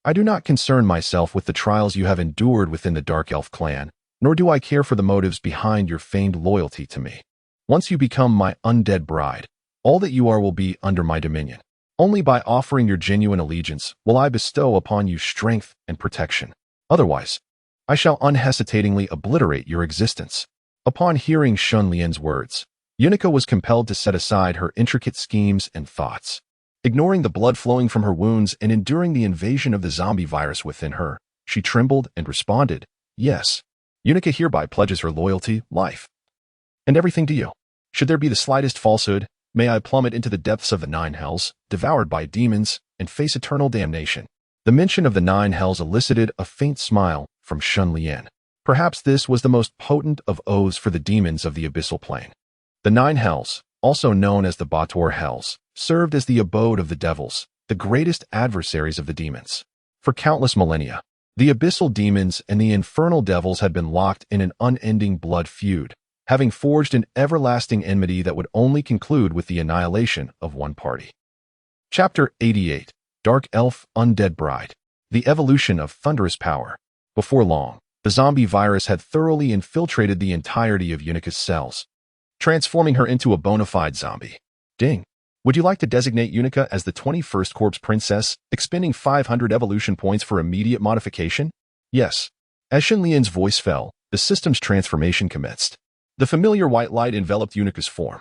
"I do not concern myself with the trials you have endured within the Dark Elf clan, nor do I care for the motives behind your feigned loyalty to me. Once you become my undead bride, all that you are will be under my dominion. Only by offering your genuine allegiance will I bestow upon you strength and protection. Otherwise, I shall unhesitatingly obliterate your existence." Upon hearing Shun Lian's words, Unica was compelled to set aside her intricate schemes and thoughts. Ignoring the blood flowing from her wounds and enduring the invasion of the zombie virus within her, she trembled and responded, "Yes, Unica hereby pledges her loyalty, life, and everything to you. Should there be the slightest falsehood, may I plummet into the depths of the 9 hells, devoured by demons, and face eternal damnation." The mention of the 9 hells elicited a faint smile from Shun Lian. Perhaps this was the most potent of oaths for the demons of the abyssal plane. The 9 hells, also known as the Bator hells, served as the abode of the devils, the greatest adversaries of the demons. For countless millennia, the abyssal demons and the infernal devils had been locked in an unending blood feud, having forged an everlasting enmity that would only conclude with the annihilation of one party. Chapter 88. Dark Elf Undead Bride. The Evolution of Thunderous Power. Before long, the zombie virus had thoroughly infiltrated the entirety of Unica's cells, transforming her into a bona fide zombie. Ding. Would you like to designate Unica as the 21st Corpse Princess, expending 500 evolution points for immediate modification? Yes. As Xin Lian's voice fell, the system's transformation commenced. The familiar white light enveloped Unica's form,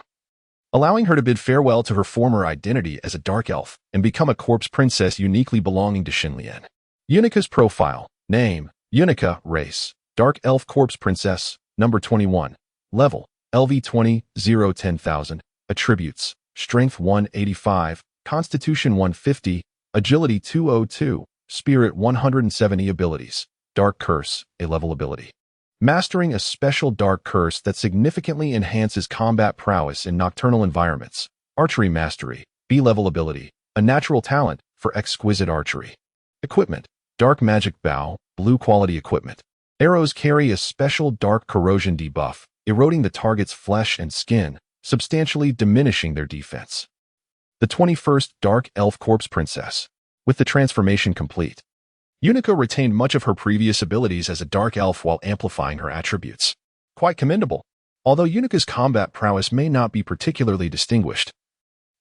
allowing her to bid farewell to her former identity as a dark elf and become a corpse princess uniquely belonging to Xin Lian. Unica's profile. Name: Unica. Race: Dark Elf Corpse Princess. Number 21. Level: LV 20, 10,000. Attributes: Strength 185, Constitution 150, Agility 202, Spirit 170. Abilities: Dark Curse, a level ability. Mastering a special dark curse that significantly enhances combat prowess in nocturnal environments. Archery Mastery, B-level ability, a natural talent for exquisite archery. Equipment: Dark Magic Bow, blue quality equipment. Arrows carry a special dark corrosion debuff, eroding the target's flesh and skin, substantially diminishing their defense. The 21st Dark Elf Corpse Princess. With the transformation complete, Unica retained much of her previous abilities as a dark elf while amplifying her attributes. Quite commendable. Although Unica's combat prowess may not be particularly distinguished,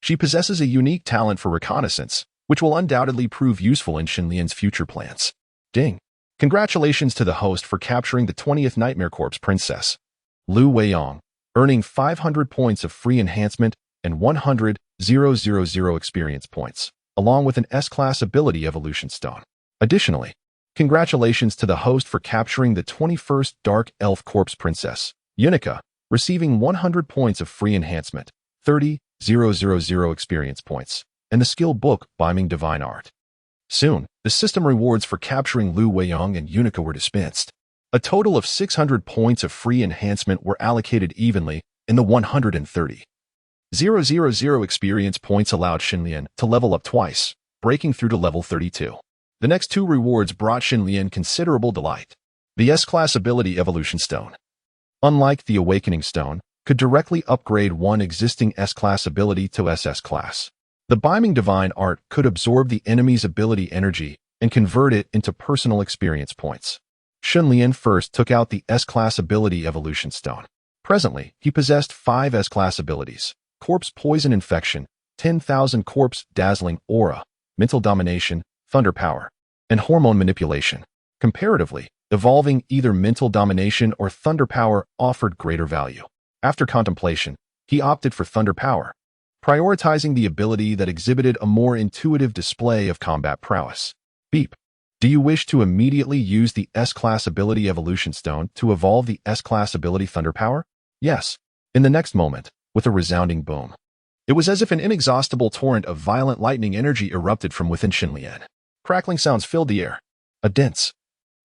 she possesses a unique talent for reconnaissance, which will undoubtedly prove useful in Xin Lian's future plans. Ding. Congratulations to the host for capturing the 20th Nightmare Corpse Princess, Lu Weiyong, earning 500 points of free enhancement and 100,000 experience points, along with an S-Class ability evolution stone. Additionally, congratulations to the host for capturing the 21st Dark Elf Corpse Princess, Unica, receiving 100 points of free enhancement, 30,000 experience points, and the skill book Biming Divine Art. Soon, the system rewards for capturing Lu Weiyong and Unica were dispensed. A total of 600 points of free enhancement were allocated evenly, and the 130,000 experience points allowed Xin Lian to level up twice, breaking through to level 32. The next two rewards brought Xin Lian considerable delight. The S-Class Ability Evolution Stone, unlike the Awakening Stone, could directly upgrade one existing S-Class ability to SS Class. The Biming Divine Art could absorb the enemy's ability energy and convert it into personal experience points. Xin Lian first took out the S-Class Ability Evolution Stone. Presently, he possessed 5 S-Class abilities: Corpse Poison Infection, 10,000 Corpse Dazzling Aura, Mental Domination, Thunder Power, and Hormone Manipulation. Comparatively, evolving either Mental Domination or Thunder Power offered greater value. After contemplation, he opted for Thunder Power, prioritizing the ability that exhibited a more intuitive display of combat prowess. Beep. Do you wish to immediately use the S-Class Ability Evolution Stone to evolve the S-Class Ability Thunder Power? Yes. In the next moment, with a resounding boom. It was as if an inexhaustible torrent of violent lightning energy erupted from within Xinlian. Crackling sounds filled the air. A dense,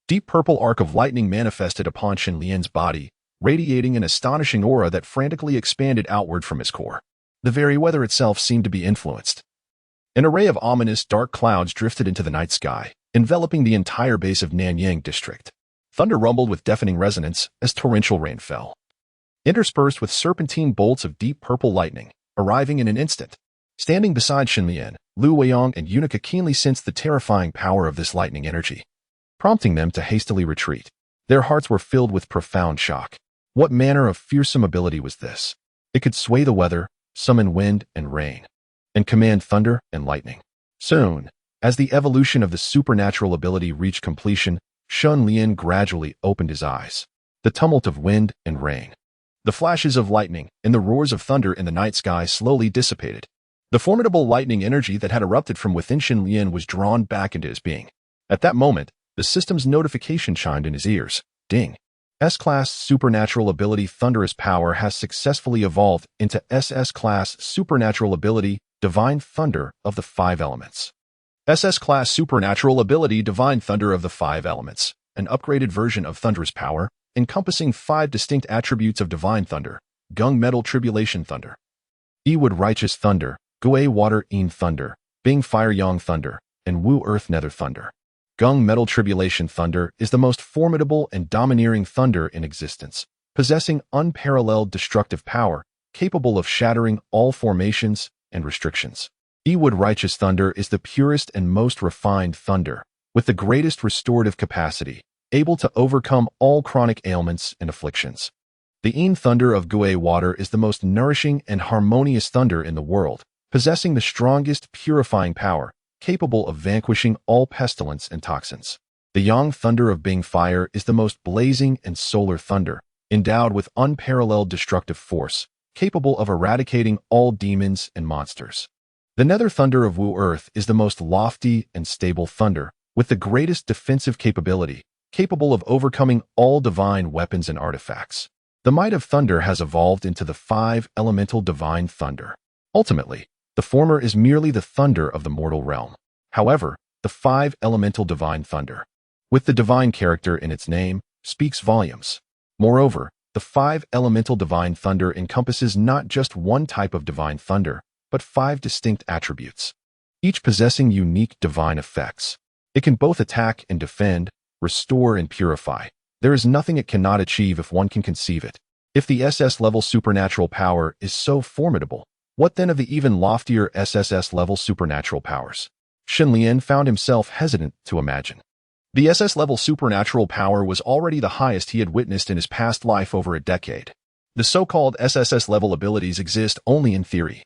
deep purple arc of lightning manifested upon Xinlian's body, radiating an astonishing aura that frantically expanded outward from his core. The very weather itself seemed to be influenced. An array of ominous, dark clouds drifted into the night sky, enveloping the entire base of Nanyang district. Thunder rumbled with deafening resonance as torrential rain fell, interspersed with serpentine bolts of deep purple lightning, arriving in an instant. Standing beside Xinlian, Lu Weiyong and Unica keenly sensed the terrifying power of this lightning energy, prompting them to hastily retreat. Their hearts were filled with profound shock. What manner of fearsome ability was this? It could sway the weather, summon wind and rain, and command thunder and lightning. Soon, as the evolution of the supernatural ability reached completion, Xinlian gradually opened his eyes. The tumult of wind and rain, the flashes of lightning, and the roars of thunder in the night sky slowly dissipated. The formidable lightning energy that had erupted from within Xinlian was drawn back into his being. At that moment, the system's notification chimed in his ears. Ding. S-Class Supernatural Ability Thunderous Power has successfully evolved into SS-Class Supernatural Ability Divine Thunder of the 5 Elements. SS-Class Supernatural Ability Divine Thunder of the 5 Elements, an upgraded version of Thunderous Power, encompassing 5 distinct attributes of Divine Thunder: Gung Metal Tribulation Thunder, Yiwood Righteous Thunder, Gui Water Een Thunder, Bing Fire Yang Thunder, and Wu Earth Nether Thunder. Gung Metal Tribulation Thunder is the most formidable and domineering thunder in existence, possessing unparalleled destructive power, capable of shattering all formations and restrictions. Yiwood Righteous Thunder is the purest and most refined thunder, with the greatest restorative capacity, able to overcome all chronic ailments and afflictions. The Een Thunder of Gui Water is the most nourishing and harmonious thunder in the world, possessing the strongest purifying power, capable of vanquishing all pestilence and toxins. The Yang Thunder of Bing Fire is the most blazing and solar thunder, endowed with unparalleled destructive force, capable of eradicating all demons and monsters. The Nether Thunder of Wu Earth is the most lofty and stable thunder, with the greatest defensive capability, capable of overcoming all divine weapons and artifacts. The Might of Thunder has evolved into the 5 Elemental Divine Thunder. Ultimately, the former is merely the thunder of the mortal realm. However, the 5 Elemental Divine Thunder, with the divine character in its name, speaks volumes. Moreover, the 5 Elemental Divine Thunder encompasses not just one type of divine thunder, but 5 distinct attributes, each possessing unique divine effects. It can both attack and defend, restore and purify. There is nothing it cannot achieve if one can conceive it. If the SS-level supernatural power is so formidable, what then of the even loftier SSS-level supernatural powers? Xinlian found himself hesitant to imagine. The SS-level supernatural power was already the highest he had witnessed in his past life over a decade. The so-called SSS-level abilities exist only in theory.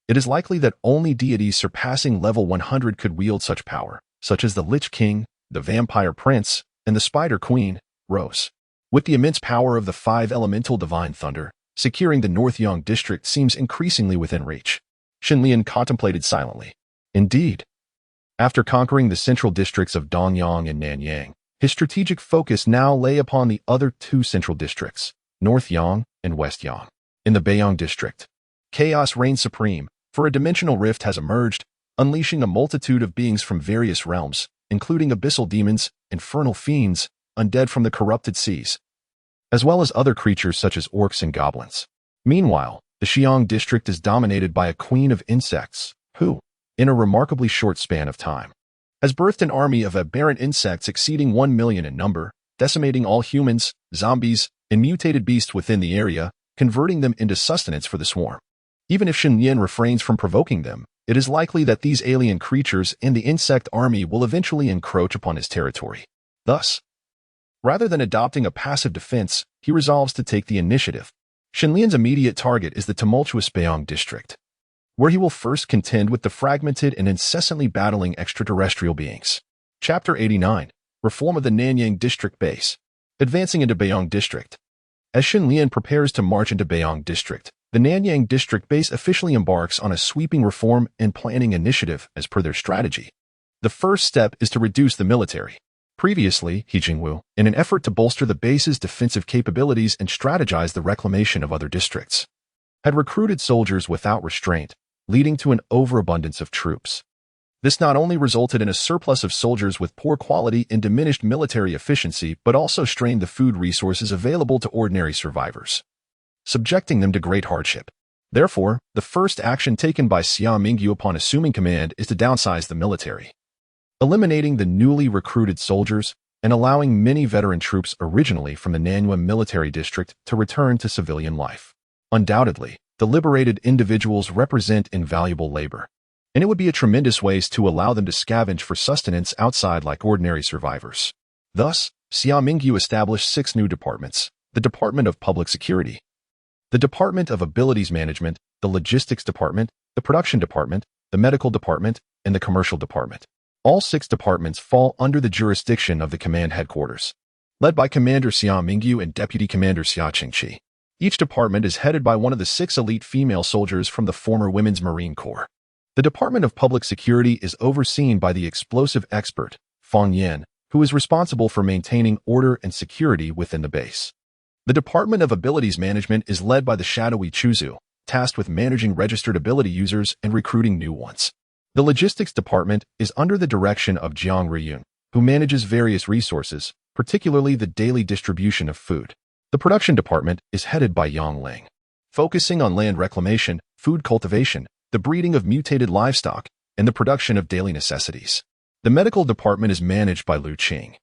It is likely that only deities surpassing level 100 could wield such power, such as the Lich King, the Vampire Prince, and the Spider Queen, Rose. With the immense power of the 5 Elemental Divine Thunder, securing the Nanyang district seems increasingly within reach. Xinlian contemplated silently. Indeed, after conquering the central districts of Dongyang and Nanyang, his strategic focus now lay upon the other 2 central districts, North Yang and West Yang. In the Beiyang district, chaos reigns supreme, for a dimensional rift has emerged, unleashing a multitude of beings from various realms, including abyssal demons, infernal fiends, undead from the corrupted seas, as well as other creatures such as orcs and goblins. Meanwhile, the Xiang district is dominated by a queen of insects, who, in a remarkably short span of time, has birthed an army of aberrant insects exceeding 1 million in number, decimating all humans, zombies, and mutated beasts within the area, converting them into sustenance for the swarm. Even if Xinlian refrains from provoking them, it is likely that these alien creatures and the insect army will eventually encroach upon his territory. Thus, rather than adopting a passive defense, he resolves to take the initiative. Xinlian's immediate target is the tumultuous Beiyang district, where he will first contend with the fragmented and incessantly battling extraterrestrial beings. Chapter 89, Reform of the Nanyang District Base. Advancing into Beiyang District. As Xinlian prepares to march into Beiyang District, the Nanyang district base officially embarks on a sweeping reform and planning initiative as per their strategy. The first step is to reduce the military. Previously, Hijingwu, in an effort to bolster the base's defensive capabilities and strategize the reclamation of other districts, had recruited soldiers without restraint, leading to an overabundance of troops. This not only resulted in a surplus of soldiers with poor quality and diminished military efficiency, but also strained the food resources available to ordinary survivors, subjecting them to great hardship. Therefore, the first action taken by Xia Mingyu upon assuming command is to downsize the military, eliminating the newly recruited soldiers and allowing many veteran troops originally from the Nanyang military district to return to civilian life. Undoubtedly, the liberated individuals represent invaluable labor, and it would be a tremendous waste to allow them to scavenge for sustenance outside like ordinary survivors. Thus, Xia Mingyu established 6 new departments: the Department of Public Security, the Department of Abilities Management, the Logistics Department, the Production Department, the Medical Department, and the Commercial Department. All 6 departments fall under the jurisdiction of the command headquarters, led by Commander Xia Mingyu and Deputy Commander Xia Qingqi. Each department is headed by one of the 6 elite female soldiers from the former Women's Marine Corps. The Department of Public Security is overseen by the explosive expert, Fang Yan, who is responsible for maintaining order and security within the base. The Department of Abilities Management is led by the shadowy Chuzu, tasked with managing registered ability users and recruiting new ones. The Logistics Department is under the direction of Jiang Riyun, who manages various resources, particularly the daily distribution of food. The Production Department is headed by Yang Ling, focusing on land reclamation, food cultivation, the breeding of mutated livestock, and the production of daily necessities. The Medical Department is managed by Lu Qing,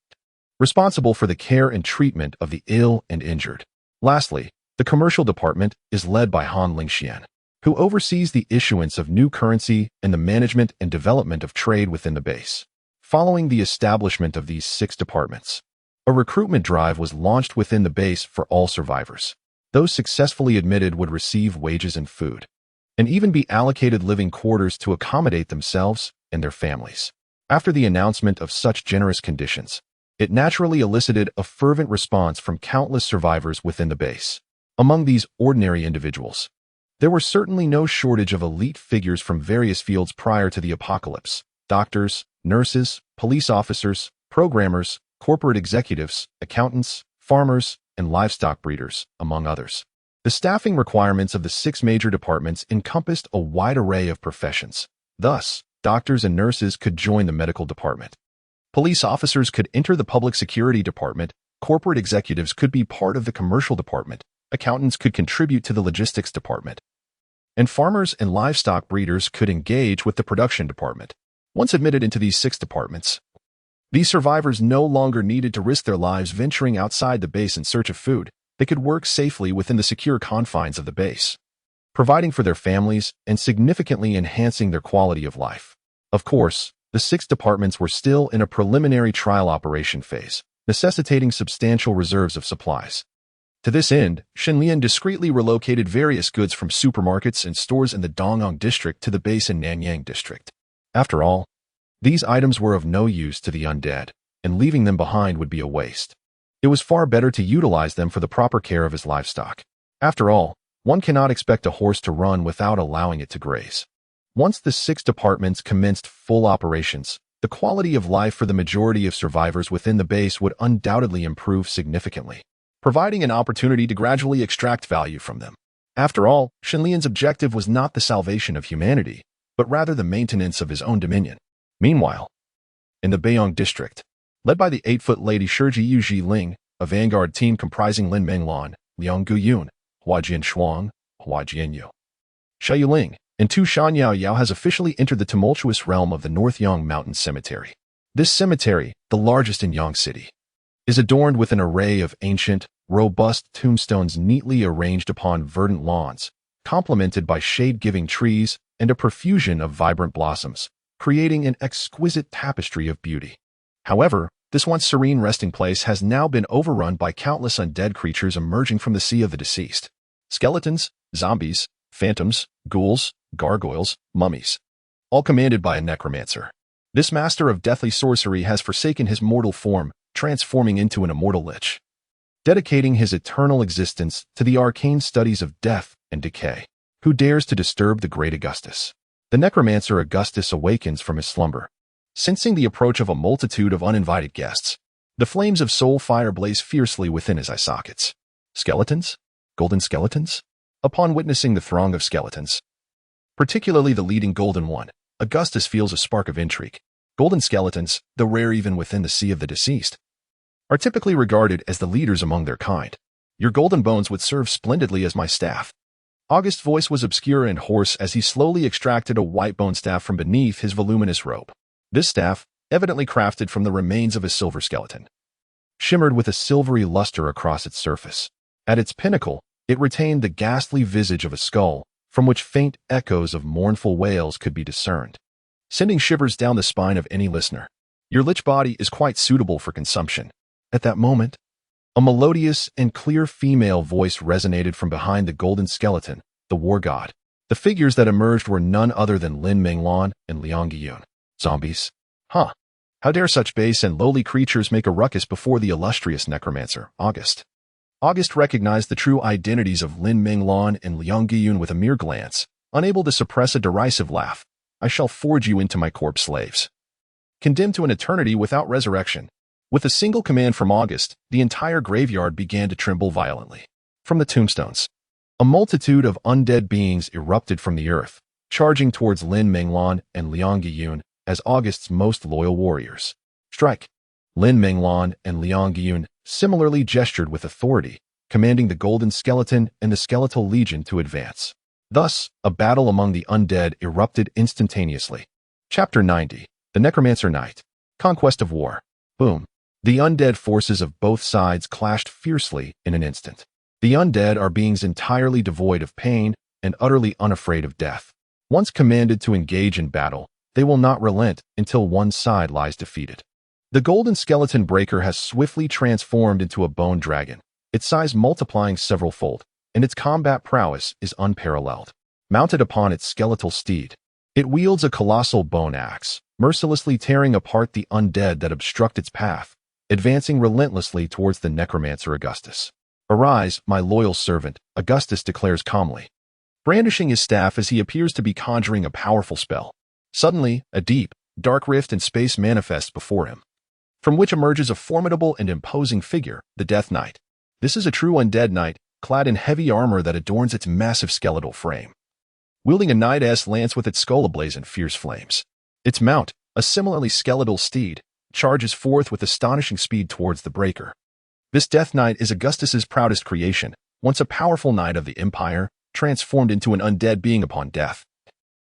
responsible for the care and treatment of the ill and injured. Lastly, the Commercial Department is led by Han Lingxian, who oversees the issuance of new currency and the management and development of trade within the base. Following the establishment of these 6 departments, a recruitment drive was launched within the base for all survivors. Those successfully admitted would receive wages and food, and even be allocated living quarters to accommodate themselves and their families. After the announcement of such generous conditions, it naturally elicited a fervent response from countless survivors within the base. Among these ordinary individuals, there were certainly no shortage of elite figures from various fields prior to the apocalypse: doctors, nurses, police officers, programmers, corporate executives, accountants, farmers, and livestock breeders, among others. The staffing requirements of the 6 major departments encompassed a wide array of professions. Thus, doctors and nurses could join the medical department. Police officers could enter the public security department, corporate executives could be part of the commercial department, accountants could contribute to the logistics department, and farmers and livestock breeders could engage with the production department. Once admitted into these 6 departments, these survivors no longer needed to risk their lives venturing outside the base in search of food. They could work safely within the secure confines of the base, providing for their families and significantly enhancing their quality of life. Of course, the 6 departments were still in a preliminary trial operation phase, necessitating substantial reserves of supplies. To this end, Shenlian discreetly relocated various goods from supermarkets and stores in the Dongyang district to the base in Nanyang district. After all, these items were of no use to the undead, and leaving them behind would be a waste. It was far better to utilize them for the proper care of his livestock. After all, one cannot expect a horse to run without allowing it to graze. Once the 6 departments commenced full operations, the quality of life for the majority of survivors within the base would undoubtedly improve significantly, providing an opportunity to gradually extract value from them. After all, Shenlian's objective was not the salvation of humanity, but rather the maintenance of his own dominion. Meanwhile, in the Beiyang district, led by the 8-foot lady Shiji Yuji Ling, a vanguard team comprising Lin Menglan, Liang Guyun, Hua Jianshuang, Hua Jianyu, Xia Yuling, and Tu Shan Yao Yao has officially entered the tumultuous realm of the North Yang Mountain Cemetery. This cemetery, the largest in Yang City, is adorned with an array of ancient, robust tombstones neatly arranged upon verdant lawns, complemented by shade-giving trees and a profusion of vibrant blossoms, creating an exquisite tapestry of beauty. However, this once serene resting place has now been overrun by countless undead creatures emerging from the sea of the deceased. Skeletons, zombies, phantoms, ghouls, gargoyles, mummies, all commanded by a necromancer. This master of deathly sorcery has forsaken his mortal form, transforming into an immortal lich. dedicating his eternal existence to the arcane studies of death and decay. Who dares to disturb the great Augustus? The necromancer Augustus awakens from his slumber, sensing the approach of a multitude of uninvited guests. The flames of soul fire blaze fiercely within his eye sockets. Skeletons? Golden skeletons? Upon witnessing the throng of skeletons, particularly the leading golden one, Augustus feels a spark of intrigue. Golden skeletons, though rare even within the sea of the deceased, are typically regarded as the leaders among their kind. Your golden bones would serve splendidly as my staff. August's voice was obscure and hoarse as he slowly extracted a white bone staff from beneath his voluminous robe. This staff, evidently crafted from the remains of a silver skeleton, shimmered with a silvery luster across its surface. At its pinnacle, it retained the ghastly visage of a skull, from which faint echoes of mournful wails could be discerned, sending shivers down the spine of any listener. Your lich body is quite suitable for consumption. At that moment, a melodious and clear female voice resonated from behind the golden skeleton, the war god. The figures that emerged were none other than Lin Minglan and Liang Yun. Zombies? Huh. How dare such base and lowly creatures make a ruckus before the illustrious necromancer, August? August recognized the true identities of Lin Minglan and Liang Yun with a mere glance, unable to suppress a derisive laugh. I shall forge you into my corpse slaves. Condemned to an eternity without resurrection. With a single command from August, the entire graveyard began to tremble violently. From the tombstones, a multitude of undead beings erupted from the earth, charging towards Lin Minglan and Liang Yun as August's most loyal warriors. Strike! Lin Minglan and Liang Yun similarly gestured with authority, commanding the Golden Skeleton and the Skeletal Legion to advance. Thus, a battle among the undead erupted instantaneously. Chapter 90. The Necromancer Knight. Conquest of War. Boom. The undead forces of both sides clashed fiercely in an instant. The undead are beings entirely devoid of pain and utterly unafraid of death. Once commanded to engage in battle, they will not relent until one side lies defeated. The Golden Skeleton Breaker has swiftly transformed into a bone dragon, its size multiplying several-fold, and its combat prowess is unparalleled. Mounted upon its skeletal steed, it wields a colossal bone axe, mercilessly tearing apart the undead that obstruct its path, advancing relentlessly towards the necromancer Augustus. Arise, my loyal servant, Augustus declares calmly, brandishing his staff as he appears to be conjuring a powerful spell. Suddenly, a deep, dark rift in space manifests before him, from which emerges a formidable and imposing figure, the Death Knight. This is a true undead knight, clad in heavy armor that adorns its massive skeletal frame, wielding a knight-esque lance with its skull ablaze in fierce flames. Its mount, a similarly skeletal steed, charges forth with astonishing speed towards the breaker. This Death Knight is Augustus's proudest creation, once a powerful knight of the Empire, transformed into an undead being upon death,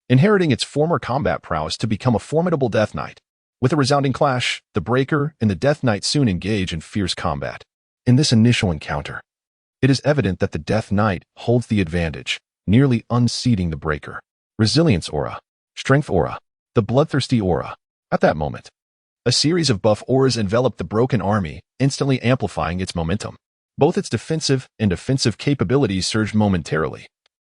inheriting its former combat prowess to become a formidable Death Knight. With a resounding clash, the Breaker and the Death Knight soon engage in fierce combat. In this initial encounter, it is evident that the Death Knight holds the advantage, nearly unseating the Breaker. Resilience aura, strength aura, the bloodthirsty aura. At that moment, a series of buff auras enveloped the broken army, instantly amplifying its momentum. Both its defensive and offensive capabilities surged momentarily,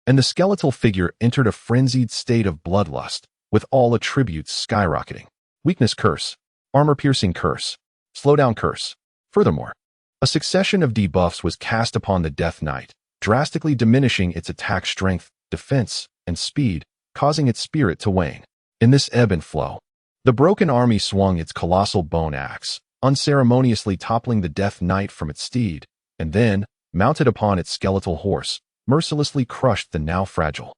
and the skeletal figure entered a frenzied state of bloodlust, with all attributes skyrocketing. Weakness curse, armor-piercing curse, slowdown curse. Furthermore, a succession of debuffs was cast upon the Death Knight, drastically diminishing its attack strength, defense, and speed, causing its spirit to wane. In this ebb and flow, the broken army swung its colossal bone axe, unceremoniously toppling the Death Knight from its steed, and then, mounted upon its skeletal horse, mercilessly crushed the now fragile,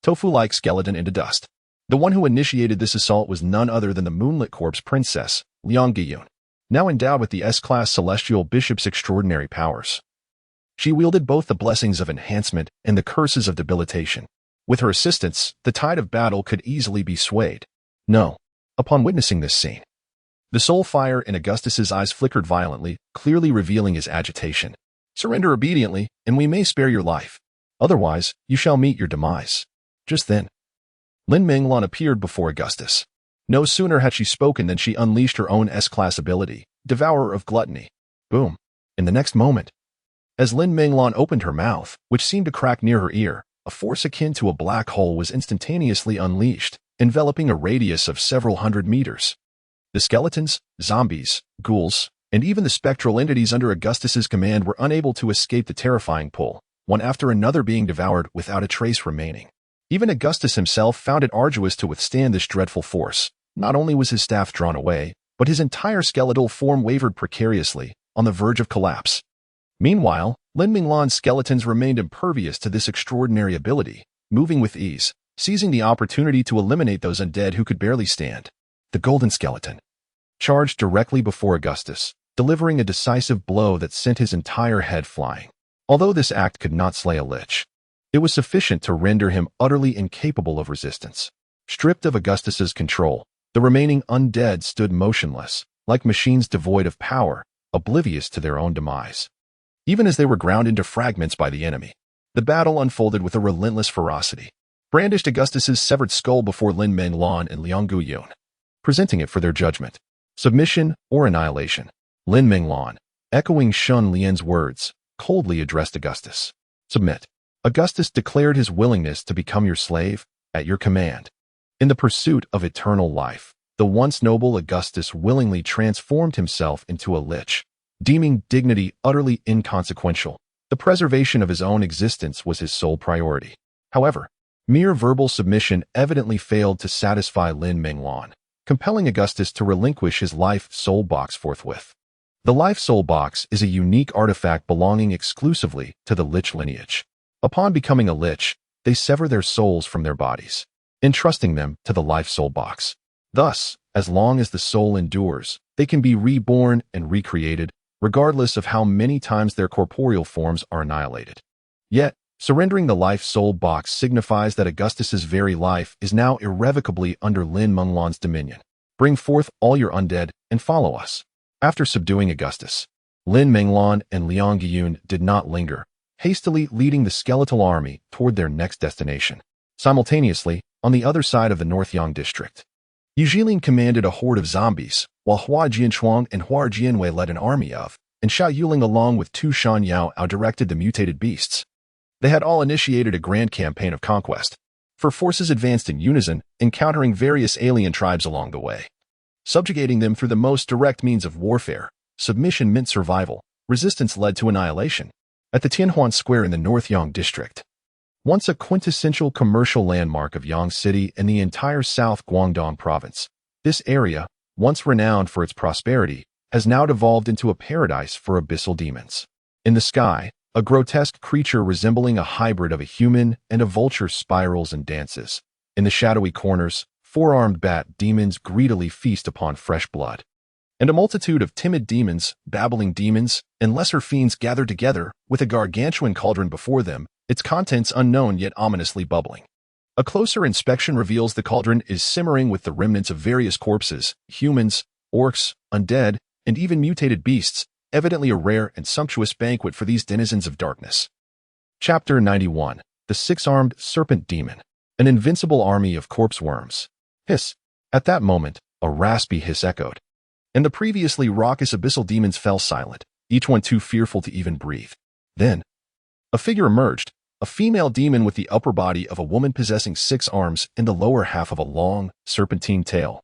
tofu-like skeleton into dust. The one who initiated this assault was none other than the Moonlit Corpse Princess, Liang Yun, now endowed with the S-Class Celestial Bishop's extraordinary powers. She wielded both the blessings of enhancement and the curses of debilitation. With her assistance, the tide of battle could easily be swayed. No. Upon witnessing this scene, the soul fire in Augustus's eyes flickered violently, clearly revealing his agitation. Surrender obediently, and we may spare your life. Otherwise, you shall meet your demise. Just then, Lin Minglan appeared before Augustus. No sooner had she spoken than she unleashed her own S-Class ability, Devourer of Gluttony. Boom. In the next moment, as Lin Minglan opened her mouth, which seemed to crack near her ear, a force akin to a black hole was instantaneously unleashed, enveloping a radius of several hundred meters. The skeletons, zombies, ghouls, and even the spectral entities under Augustus's command were unable to escape the terrifying pull, one after another being devoured without a trace remaining. Even Augustus himself found it arduous to withstand this dreadful force. Not only was his staff drawn away, but his entire skeletal form wavered precariously, on the verge of collapse. Meanwhile, Lin Minglan's skeletons remained impervious to this extraordinary ability, moving with ease, seizing the opportunity to eliminate those undead who could barely stand. The golden skeleton charged directly before Augustus, delivering a decisive blow that sent his entire head flying. Although this act could not slay a lich, it was sufficient to render him utterly incapable of resistance. Stripped of Augustus's control, the remaining undead stood motionless, like machines devoid of power, oblivious to their own demise. Even as they were ground into fragments by the enemy, the battle unfolded with a relentless ferocity. Brandished Augustus's severed skull before Lin Menglan and Liang Guyun, presenting it for their judgment. Submission or annihilation. Lin Menglan, echoing Shun Lian's words, coldly addressed Augustus. Submit. Augustus declared his willingness to become your slave, at your command. In the pursuit of eternal life, the once noble Augustus willingly transformed himself into a lich, deeming dignity utterly inconsequential. The preservation of his own existence was his sole priority. However, mere verbal submission evidently failed to satisfy Lin Menglan, compelling Augustus to relinquish his life soul box forthwith. The life soul box is a unique artifact belonging exclusively to the lich lineage. Upon becoming a lich, they sever their souls from their bodies, entrusting them to the life soul box. Thus, as long as the soul endures, they can be reborn and recreated, regardless of how many times their corporeal forms are annihilated. Yet, surrendering the life soul box signifies that Augustus's very life is now irrevocably under Lin Menglan's dominion. Bring forth all your undead and follow us. After subduing Augustus, Lin Menglan and Liang Guyun did not linger, hastily leading the skeletal army toward their next destination. Simultaneously, on the other side of the Nanyang district, Yu Jilin commanded a horde of zombies, while Hua Jianchuang and Hua Jianwei led an army of, and Xiao Yuling along with Tu Shan Yao outdirected the mutated beasts. They had all initiated a grand campaign of conquest, for forces advanced in unison, encountering various alien tribes along the way. Subjugating them through the most direct means of warfare, submission meant survival, resistance led to annihilation. At the Tianhuan Square in the Nanyang district, once a quintessential commercial landmark of Yang City and the entire South Guangdong province, this area, once renowned for its prosperity, has now devolved into a paradise for abyssal demons. In the sky, a grotesque creature resembling a hybrid of a human and a vulture spirals and dances. In the shadowy corners, four-armed bat demons greedily feast upon fresh blood. And a multitude of timid demons, babbling demons, and lesser fiends gather together, with a gargantuan cauldron before them, its contents unknown yet ominously bubbling. A closer inspection reveals the cauldron is simmering with the remnants of various corpses, humans, orcs, undead, and even mutated beasts, evidently a rare and sumptuous banquet for these denizens of darkness. Chapter 91. The Six-Armed Serpent Demon. An invincible army of corpse worms. Hiss. At that moment, a raspy hiss echoed, and the previously raucous abyssal demons fell silent, each one too fearful to even breathe. Then, a figure emerged, a female demon with the upper body of a woman possessing 6 arms and the lower half of a long, serpentine tail,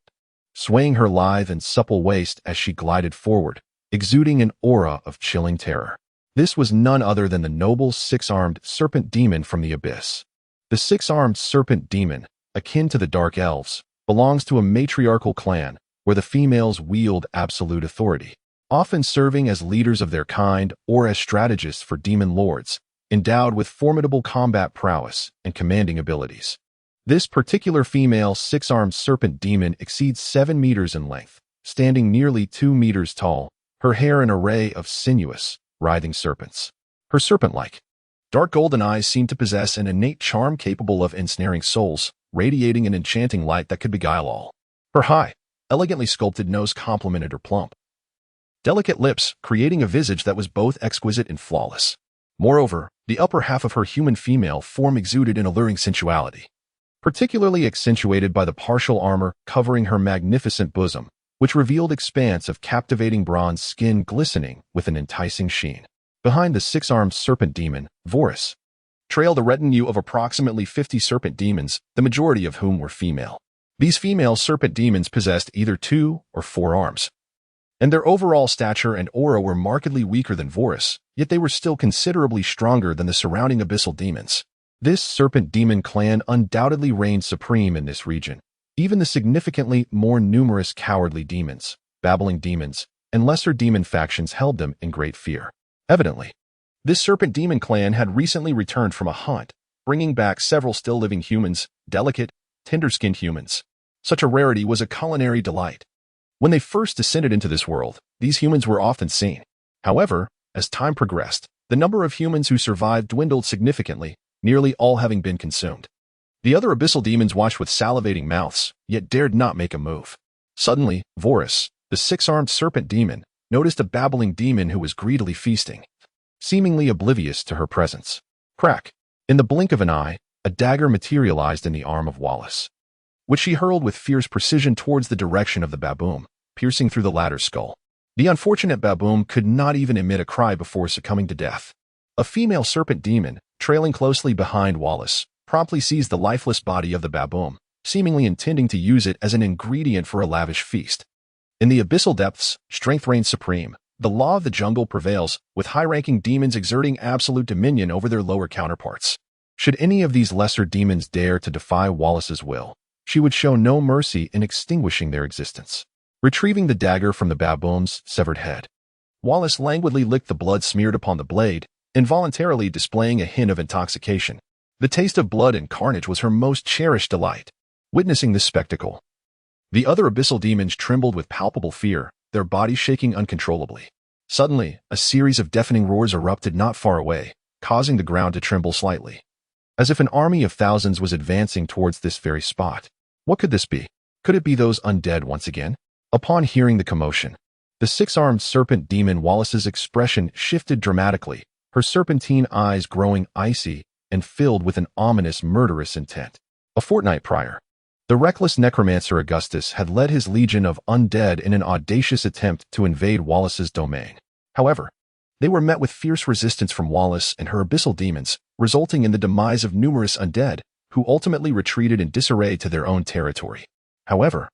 swaying her lithe and supple waist as she glided forward, exuding an aura of chilling terror. This was none other than the noble 6-armed serpent demon from the abyss. The 6-armed serpent demon, akin to the Dark Elves, belongs to a matriarchal clan where the females wield absolute authority, often serving as leaders of their kind or as strategists for demon lords, endowed with formidable combat prowess and commanding abilities. This particular female 6-armed serpent demon exceeds 7 meters in length, standing nearly 2 meters tall, her hair an array of sinuous, writhing serpents. Her serpent-like, dark golden eyes seem to possess an innate charm capable of ensnaring souls, radiating an enchanting light that could beguile all. Her high, elegantly sculpted nose complemented her plump, delicate lips, creating a visage that was both exquisite and flawless. Moreover, the upper half of her human female form exuded an alluring sensuality, particularly accentuated by the partial armor covering her magnificent bosom, which revealed expanse of captivating bronze skin glistening with an enticing sheen. Behind the 6-armed serpent demon, Vorus, trailed a retinue of approximately 50 serpent demons, the majority of whom were female. These female serpent demons possessed either 2 or 4 arms, and their overall stature and aura were markedly weaker than Vorus, yet they were still considerably stronger than the surrounding abyssal demons. This serpent demon clan undoubtedly reigned supreme in this region. Even the significantly more numerous cowardly demons, babbling demons, and lesser demon factions held them in great fear. Evidently, this serpent demon clan had recently returned from a hunt, bringing back several still living humans, delicate, tender-skinned humans. Such a rarity was a culinary delight. When they first descended into this world, these humans were often seen. However, as time progressed, the number of humans who survived dwindled significantly, nearly all having been consumed. The other abyssal demons watched with salivating mouths, yet dared not make a move. Suddenly, Vorus, the six-armed serpent demon, noticed a babbling demon who was greedily feasting, seemingly oblivious to her presence. Crack! In the blink of an eye, a dagger materialized in the arm of Wallace, which she hurled with fierce precision towards the direction of the baboon, piercing through the latter's skull. The unfortunate baboon could not even emit a cry before succumbing to death. A female serpent demon, trailing closely behind Wallace, promptly seized the lifeless body of the baboon, seemingly intending to use it as an ingredient for a lavish feast. In the abyssal depths, strength reigns supreme. The law of the jungle prevails, with high-ranking demons exerting absolute dominion over their lower counterparts. Should any of these lesser demons dare to defy Wallace's will, she would show no mercy in extinguishing their existence. Retrieving the dagger from the baboon's severed head, Wallace languidly licked the blood smeared upon the blade, involuntarily displaying a hint of intoxication. The taste of blood and carnage was her most cherished delight. Witnessing this spectacle, the other abyssal demons trembled with palpable fear, their bodies shaking uncontrollably. Suddenly, a series of deafening roars erupted not far away, causing the ground to tremble slightly, as if an army of thousands was advancing towards this very spot. What could this be? Could it be those undead once again? Upon hearing the commotion, the six-armed serpent demon Wallace's expression shifted dramatically, her serpentine eyes growing icy and filled with an ominous murderous intent. A fortnight prior, the reckless necromancer Augustus had led his legion of undead in an audacious attempt to invade Wallace's domain. However, they were met with fierce resistance from Wallace and her abyssal demons, resulting in the demise of numerous undead, who ultimately retreated in disarray to their own territory. However,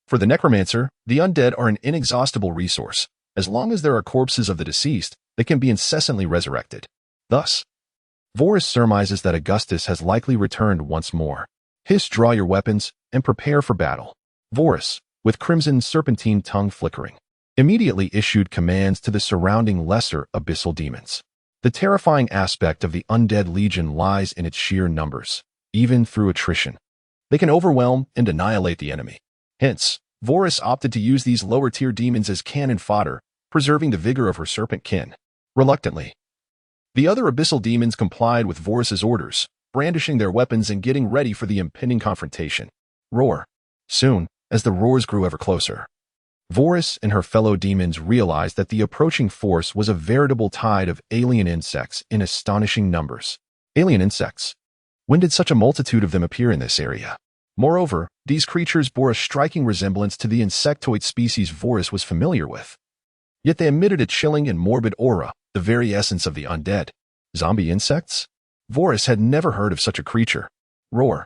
for the necromancer, the undead are an inexhaustible resource. As long as there are corpses of the deceased, they can be incessantly resurrected. Thus, Vorus surmises that Augustus has likely returned once more. Hiss, draw your weapons, and prepare for battle. Vorus, with crimson serpentine tongue flickering, immediately issued commands to the surrounding lesser abyssal demons. The terrifying aspect of the undead legion lies in its sheer numbers. Even through attrition, they can overwhelm and annihilate the enemy. Hence, Vorus opted to use these lower-tier demons as cannon fodder, preserving the vigor of her serpent kin. Reluctantly, the other abyssal demons complied with Vorus's orders, brandishing their weapons and getting ready for the impending confrontation. Roar. Soon, as the roars grew ever closer, Vorus and her fellow demons realized that the approaching force was a veritable tide of alien insects in astonishing numbers. Alien insects. When did such a multitude of them appear in this area? Moreover, these creatures bore a striking resemblance to the insectoid species Vorus was familiar with. Yet they emitted a chilling and morbid aura, the very essence of the undead. Zombie insects? Vorus had never heard of such a creature. Roar.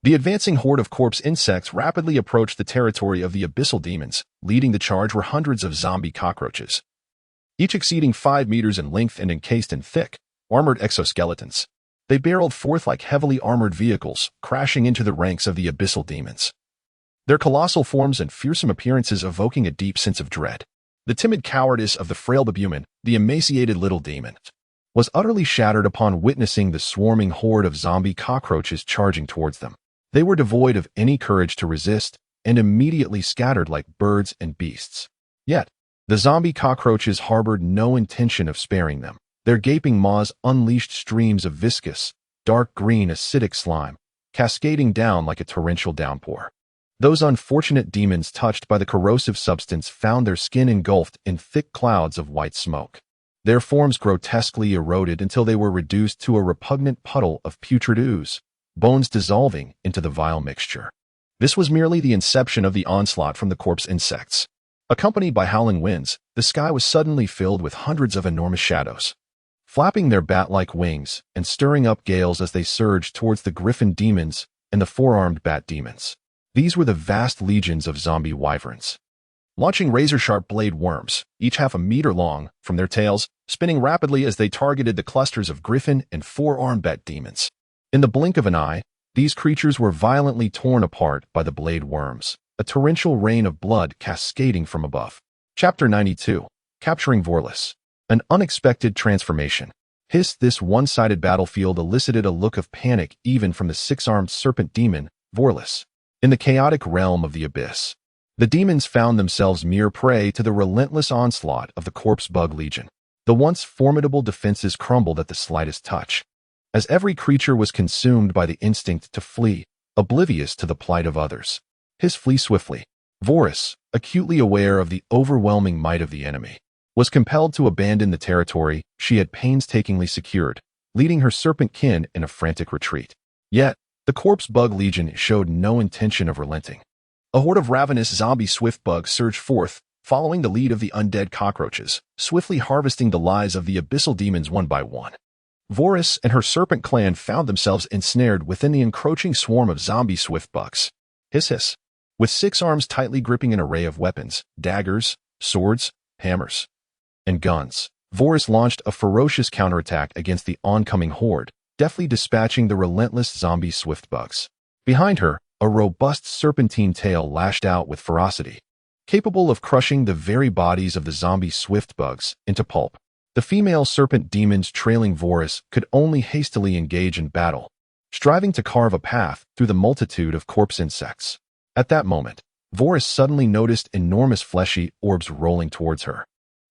The advancing horde of corpse insects rapidly approached the territory of the abyssal demons. Leading the charge were hundreds of zombie cockroaches, each exceeding 5 meters in length and encased in thick, armored exoskeletons. They barreled forth like heavily armored vehicles, crashing into the ranks of the abyssal demons, their colossal forms and fearsome appearances evoking a deep sense of dread. The timid cowardice of the frail babuman, the emaciated little demon, was utterly shattered upon witnessing the swarming horde of zombie cockroaches charging towards them. They were devoid of any courage to resist and immediately scattered like birds and beasts. Yet, the zombie cockroaches harbored no intention of sparing them. Their gaping maws unleashed streams of viscous, dark green acidic slime, cascading down like a torrential downpour. Those unfortunate demons touched by the corrosive substance found their skin engulfed in thick clouds of white smoke. Their forms grotesquely eroded until they were reduced to a repugnant puddle of putrid ooze, bones dissolving into the vile mixture. This was merely the inception of the onslaught from the corpse insects. Accompanied by howling winds, the sky was suddenly filled with hundreds of enormous shadows, flapping their bat-like wings and stirring up gales as they surged towards the griffin demons and the four-armed bat demons. These were the vast legions of zombie wyverns, launching razor-sharp blade worms, each half a meter long, from their tails, spinning rapidly as they targeted the clusters of griffin and four-armed bat demons. In the blink of an eye, these creatures were violently torn apart by the blade worms, a torrential rain of blood cascading from above. Chapter 92. Capturing Vorless. An unexpected transformation. This one-sided battlefield elicited a look of panic even from the six-armed serpent demon, Vorless. In the chaotic realm of the abyss, the demons found themselves mere prey to the relentless onslaught of the corpse bug legion. The once formidable defenses crumbled at the slightest touch, as every creature was consumed by the instinct to flee, oblivious to the plight of others. Flee swiftly. Vorless, acutely aware of the overwhelming might of the enemy, was compelled to abandon the territory she had painstakingly secured, leading her serpent kin in a frantic retreat. Yet, the corpse bug legion showed no intention of relenting. A horde of ravenous zombie swift bugs surged forth, following the lead of the undead cockroaches, swiftly harvesting the lives of the abyssal demons one by one. Vorless and her serpent clan found themselves ensnared within the encroaching swarm of zombie swift bugs. Hiss. With six arms tightly gripping an array of weapons, daggers, swords, hammers, and guns, Vorless launched a ferocious counterattack against the oncoming horde, deftly dispatching the relentless zombie swift bugs. Behind her, a robust serpentine tail lashed out with ferocity, capable of crushing the very bodies of the zombie swift bugs into pulp. The female serpent demons trailing Vorless could only hastily engage in battle, striving to carve a path through the multitude of corpse insects. At that moment, Vorless suddenly noticed enormous fleshy orbs rolling towards her,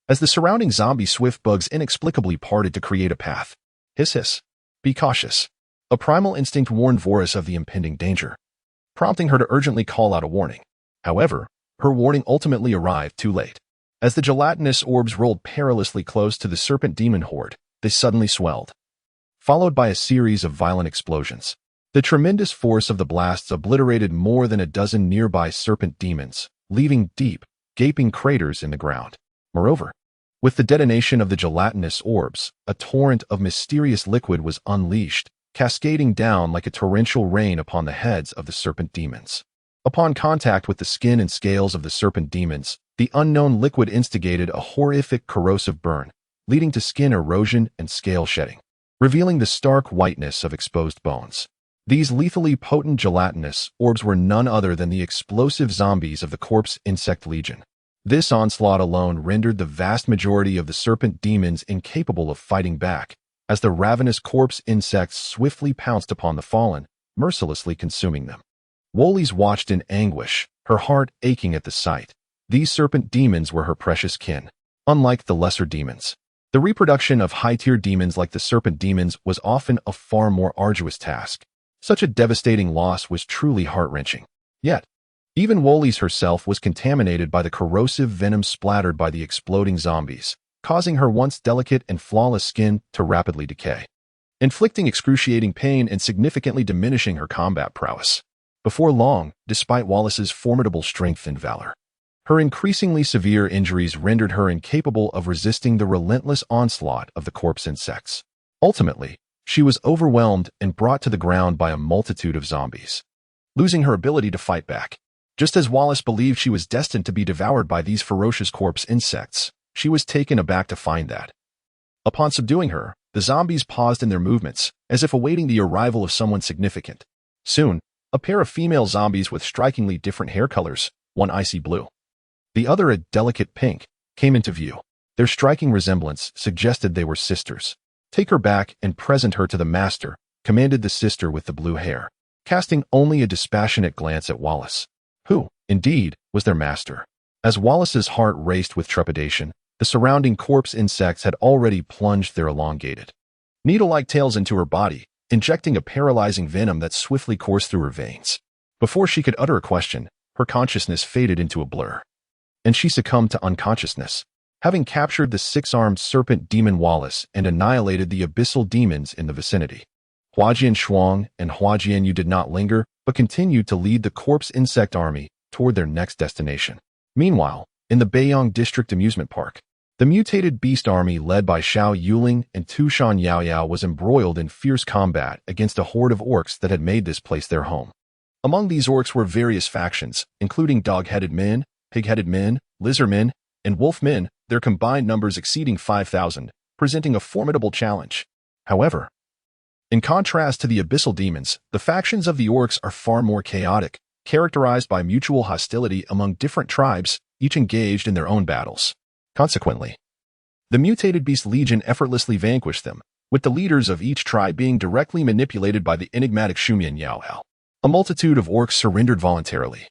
as the surrounding zombie swift bugs inexplicably parted to create a path. Hiss. Be cautious. A primal instinct warned Vorless of the impending danger, prompting her to urgently call out a warning. However, her warning ultimately arrived too late. As the gelatinous orbs rolled perilously close to the serpent demon horde, they suddenly swelled, followed by a series of violent explosions. The tremendous force of the blasts obliterated more than a dozen nearby serpent demons, leaving deep, gaping craters in the ground. Moreover, with the detonation of the gelatinous orbs, a torrent of mysterious liquid was unleashed, cascading down like a torrential rain upon the heads of the serpent demons. Upon contact with the skin and scales of the serpent demons, the unknown liquid instigated a horrific corrosive burn, leading to skin erosion and scale shedding, revealing the stark whiteness of exposed bones. These lethally potent gelatinous orbs were none other than the explosive zombies of the corpse insect legion. This onslaught alone rendered the vast majority of the serpent demons incapable of fighting back, as the ravenous corpse insects swiftly pounced upon the fallen, mercilessly consuming them. Wolis watched in anguish, her heart aching at the sight. These serpent demons were her precious kin. Unlike the lesser demons, the reproduction of high-tier demons like the serpent demons was often a far more arduous task. Such a devastating loss was truly heart-wrenching. Yet, even Wolis herself was contaminated by the corrosive venom splattered by the exploding zombies, causing her once delicate and flawless skin to rapidly decay, inflicting excruciating pain and significantly diminishing her combat prowess. Before long, despite Wallace's formidable strength and valor, her increasingly severe injuries rendered her incapable of resisting the relentless onslaught of the corpse insects. Ultimately, she was overwhelmed and brought to the ground by a multitude of zombies, losing her ability to fight back. Just as Wallace believed she was destined to be devoured by these ferocious corpse insects, she was taken aback to find that, upon subduing her, the zombies paused in their movements, as if awaiting the arrival of someone significant. Soon, a pair of female zombies with strikingly different hair colors, one icy blue, the other a delicate pink, came into view. Their striking resemblance suggested they were sisters. Take her back and present her to the master, commanded the sister with the blue hair, casting only a dispassionate glance at Wallace, who, indeed, was their master. As Wallace's heart raced with trepidation, the surrounding corpse insects had already plunged their elongated, needle-like tails into her body, injecting a paralyzing venom that swiftly coursed through her veins. Before she could utter a question, her consciousness faded into a blur, and she succumbed to unconsciousness, having captured the six-armed serpent demon Wallace and annihilated the abyssal demons in the vicinity. Huajian Shuang and Huajian Yu did not linger, but continued to lead the corpse insect army toward their next destination. Meanwhile, in the Beiyang District Amusement Park, the mutated beast army led by Xiao Yuling and Tushan Yaoyao was embroiled in fierce combat against a horde of orcs that had made this place their home. Among these orcs were various factions, including dog-headed men, pig-headed men, lizardmen, and wolfmen, their combined numbers exceeding 5,000, presenting a formidable challenge. However, in contrast to the abyssal demons, the factions of the orcs are far more chaotic, characterized by mutual hostility among different tribes, each engaged in their own battles. Consequently, the mutated beast legion effortlessly vanquished them, with the leaders of each tribe being directly manipulated by the enigmatic Tianhao. A multitude of orcs surrendered voluntarily,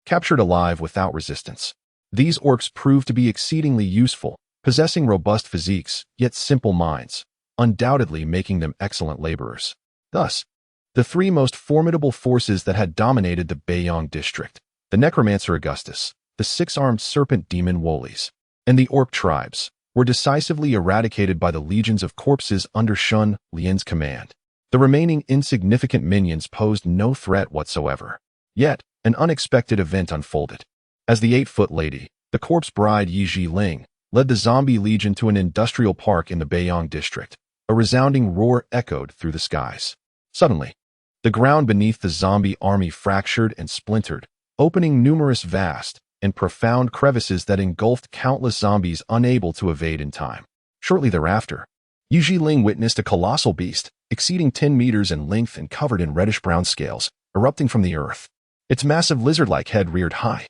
captured alive without resistance. These orcs proved to be exceedingly useful, possessing robust physiques, yet simple minds, undoubtedly making them excellent laborers. Thus, the three most formidable forces that had dominated the Beiyang district, the necromancer Augustus, the six-armed serpent demon Wolis, and the orc tribes, were decisively eradicated by the legions of corpses under Shun Lian's command. The remaining insignificant minions posed no threat whatsoever. Yet, an unexpected event unfolded. As the 8-foot lady, the corpse bride Yi Ling, led the zombie legion to an industrial park in the Beiyang district, a resounding roar echoed through the skies. Suddenly, the ground beneath the zombie army fractured and splintered, opening numerous vast and profound crevices that engulfed countless zombies unable to evade in time. Shortly thereafter, Yi Ling witnessed a colossal beast, exceeding 10 meters in length and covered in reddish-brown scales, erupting from the earth. Its massive lizard-like head reared high,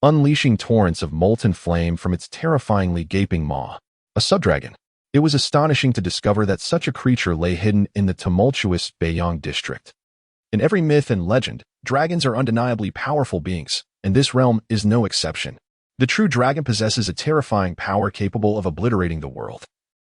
unleashing torrents of molten flame from its terrifyingly gaping maw. A subdragon. It was astonishing to discover that such a creature lay hidden in the tumultuous Beiyang district. In every myth and legend, dragons are undeniably powerful beings, and this realm is no exception. The true dragon possesses a terrifying power capable of obliterating the world.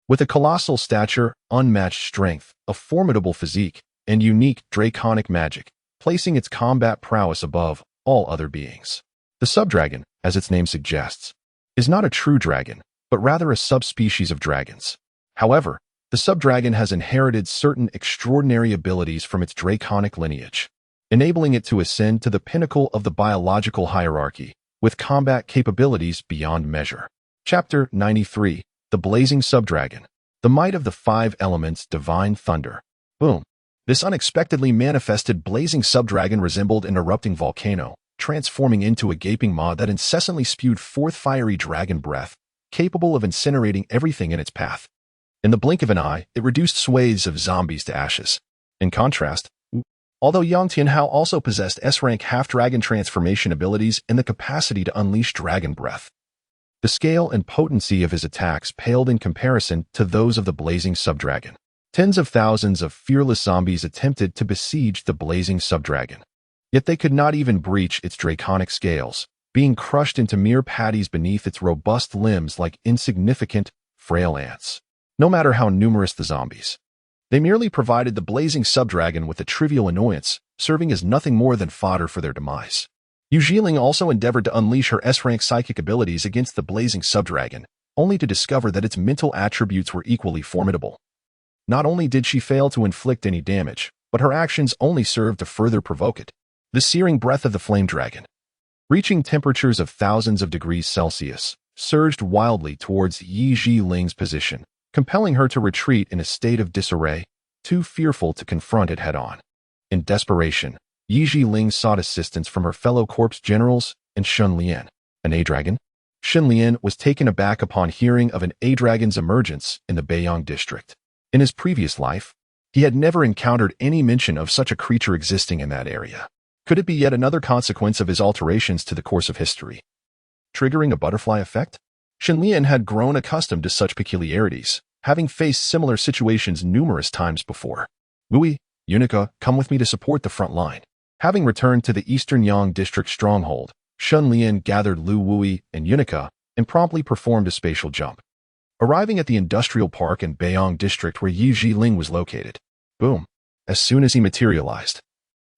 With a colossal stature, unmatched strength, a formidable physique, and unique draconic magic, placing its combat prowess above all other beings. The subdragon, as its name suggests, is not a true dragon, but rather a subspecies of dragons. However, the subdragon has inherited certain extraordinary abilities from its draconic lineage, enabling it to ascend to the pinnacle of the biological hierarchy, with combat capabilities beyond measure. Chapter 93, The Blazing Subdragon. The Might of the Five Elements, Divine Thunder. Boom. This unexpectedly manifested blazing subdragon resembled an erupting volcano, transforming into a gaping maw that incessantly spewed forth fiery dragon breath, capable of incinerating everything in its path. In the blink of an eye, it reduced swathes of zombies to ashes. In contrast, although Yong Tianhao also possessed S-rank half-dragon transformation abilities and the capacity to unleash dragon breath, the scale and potency of his attacks paled in comparison to those of the blazing subdragon. Tens of thousands of fearless zombies attempted to besiege the blazing subdragon, yet they could not even breach its draconic scales, being crushed into mere patties beneath its robust limbs like insignificant, frail ants. No matter how numerous the zombies, they merely provided the blazing subdragon with a trivial annoyance, serving as nothing more than fodder for their demise. Yi Ling also endeavored to unleash her S-rank psychic abilities against the blazing subdragon, only to discover that its mental attributes were equally formidable. Not only did she fail to inflict any damage, but her actions only served to further provoke it. The searing breath of the flame dragon, reaching temperatures of thousands of degrees Celsius, surged wildly towards Yi Ling's position, compelling her to retreat in a state of disarray, too fearful to confront it head-on. In desperation, Yi Ling sought assistance from her fellow corpse generals and Shun Lian, an A-dragon. Shun Lian was taken aback upon hearing of an A-dragon's emergence in the Beiyang district. In his previous life, he had never encountered any mention of such a creature existing in that area. Could it be yet another consequence of his alterations to the course of history, triggering a butterfly effect? Shun Lian had grown accustomed to such peculiarities, having faced similar situations numerous times before. Wui, Unica, come with me to support the front line. Having returned to the Eastern Yang district stronghold, Shun Lian gathered Lu Wui and Unica and promptly performed a spatial jump, arriving at the industrial park in Beiyang district where Yi Ling was located. Boom. As soon as he materialized,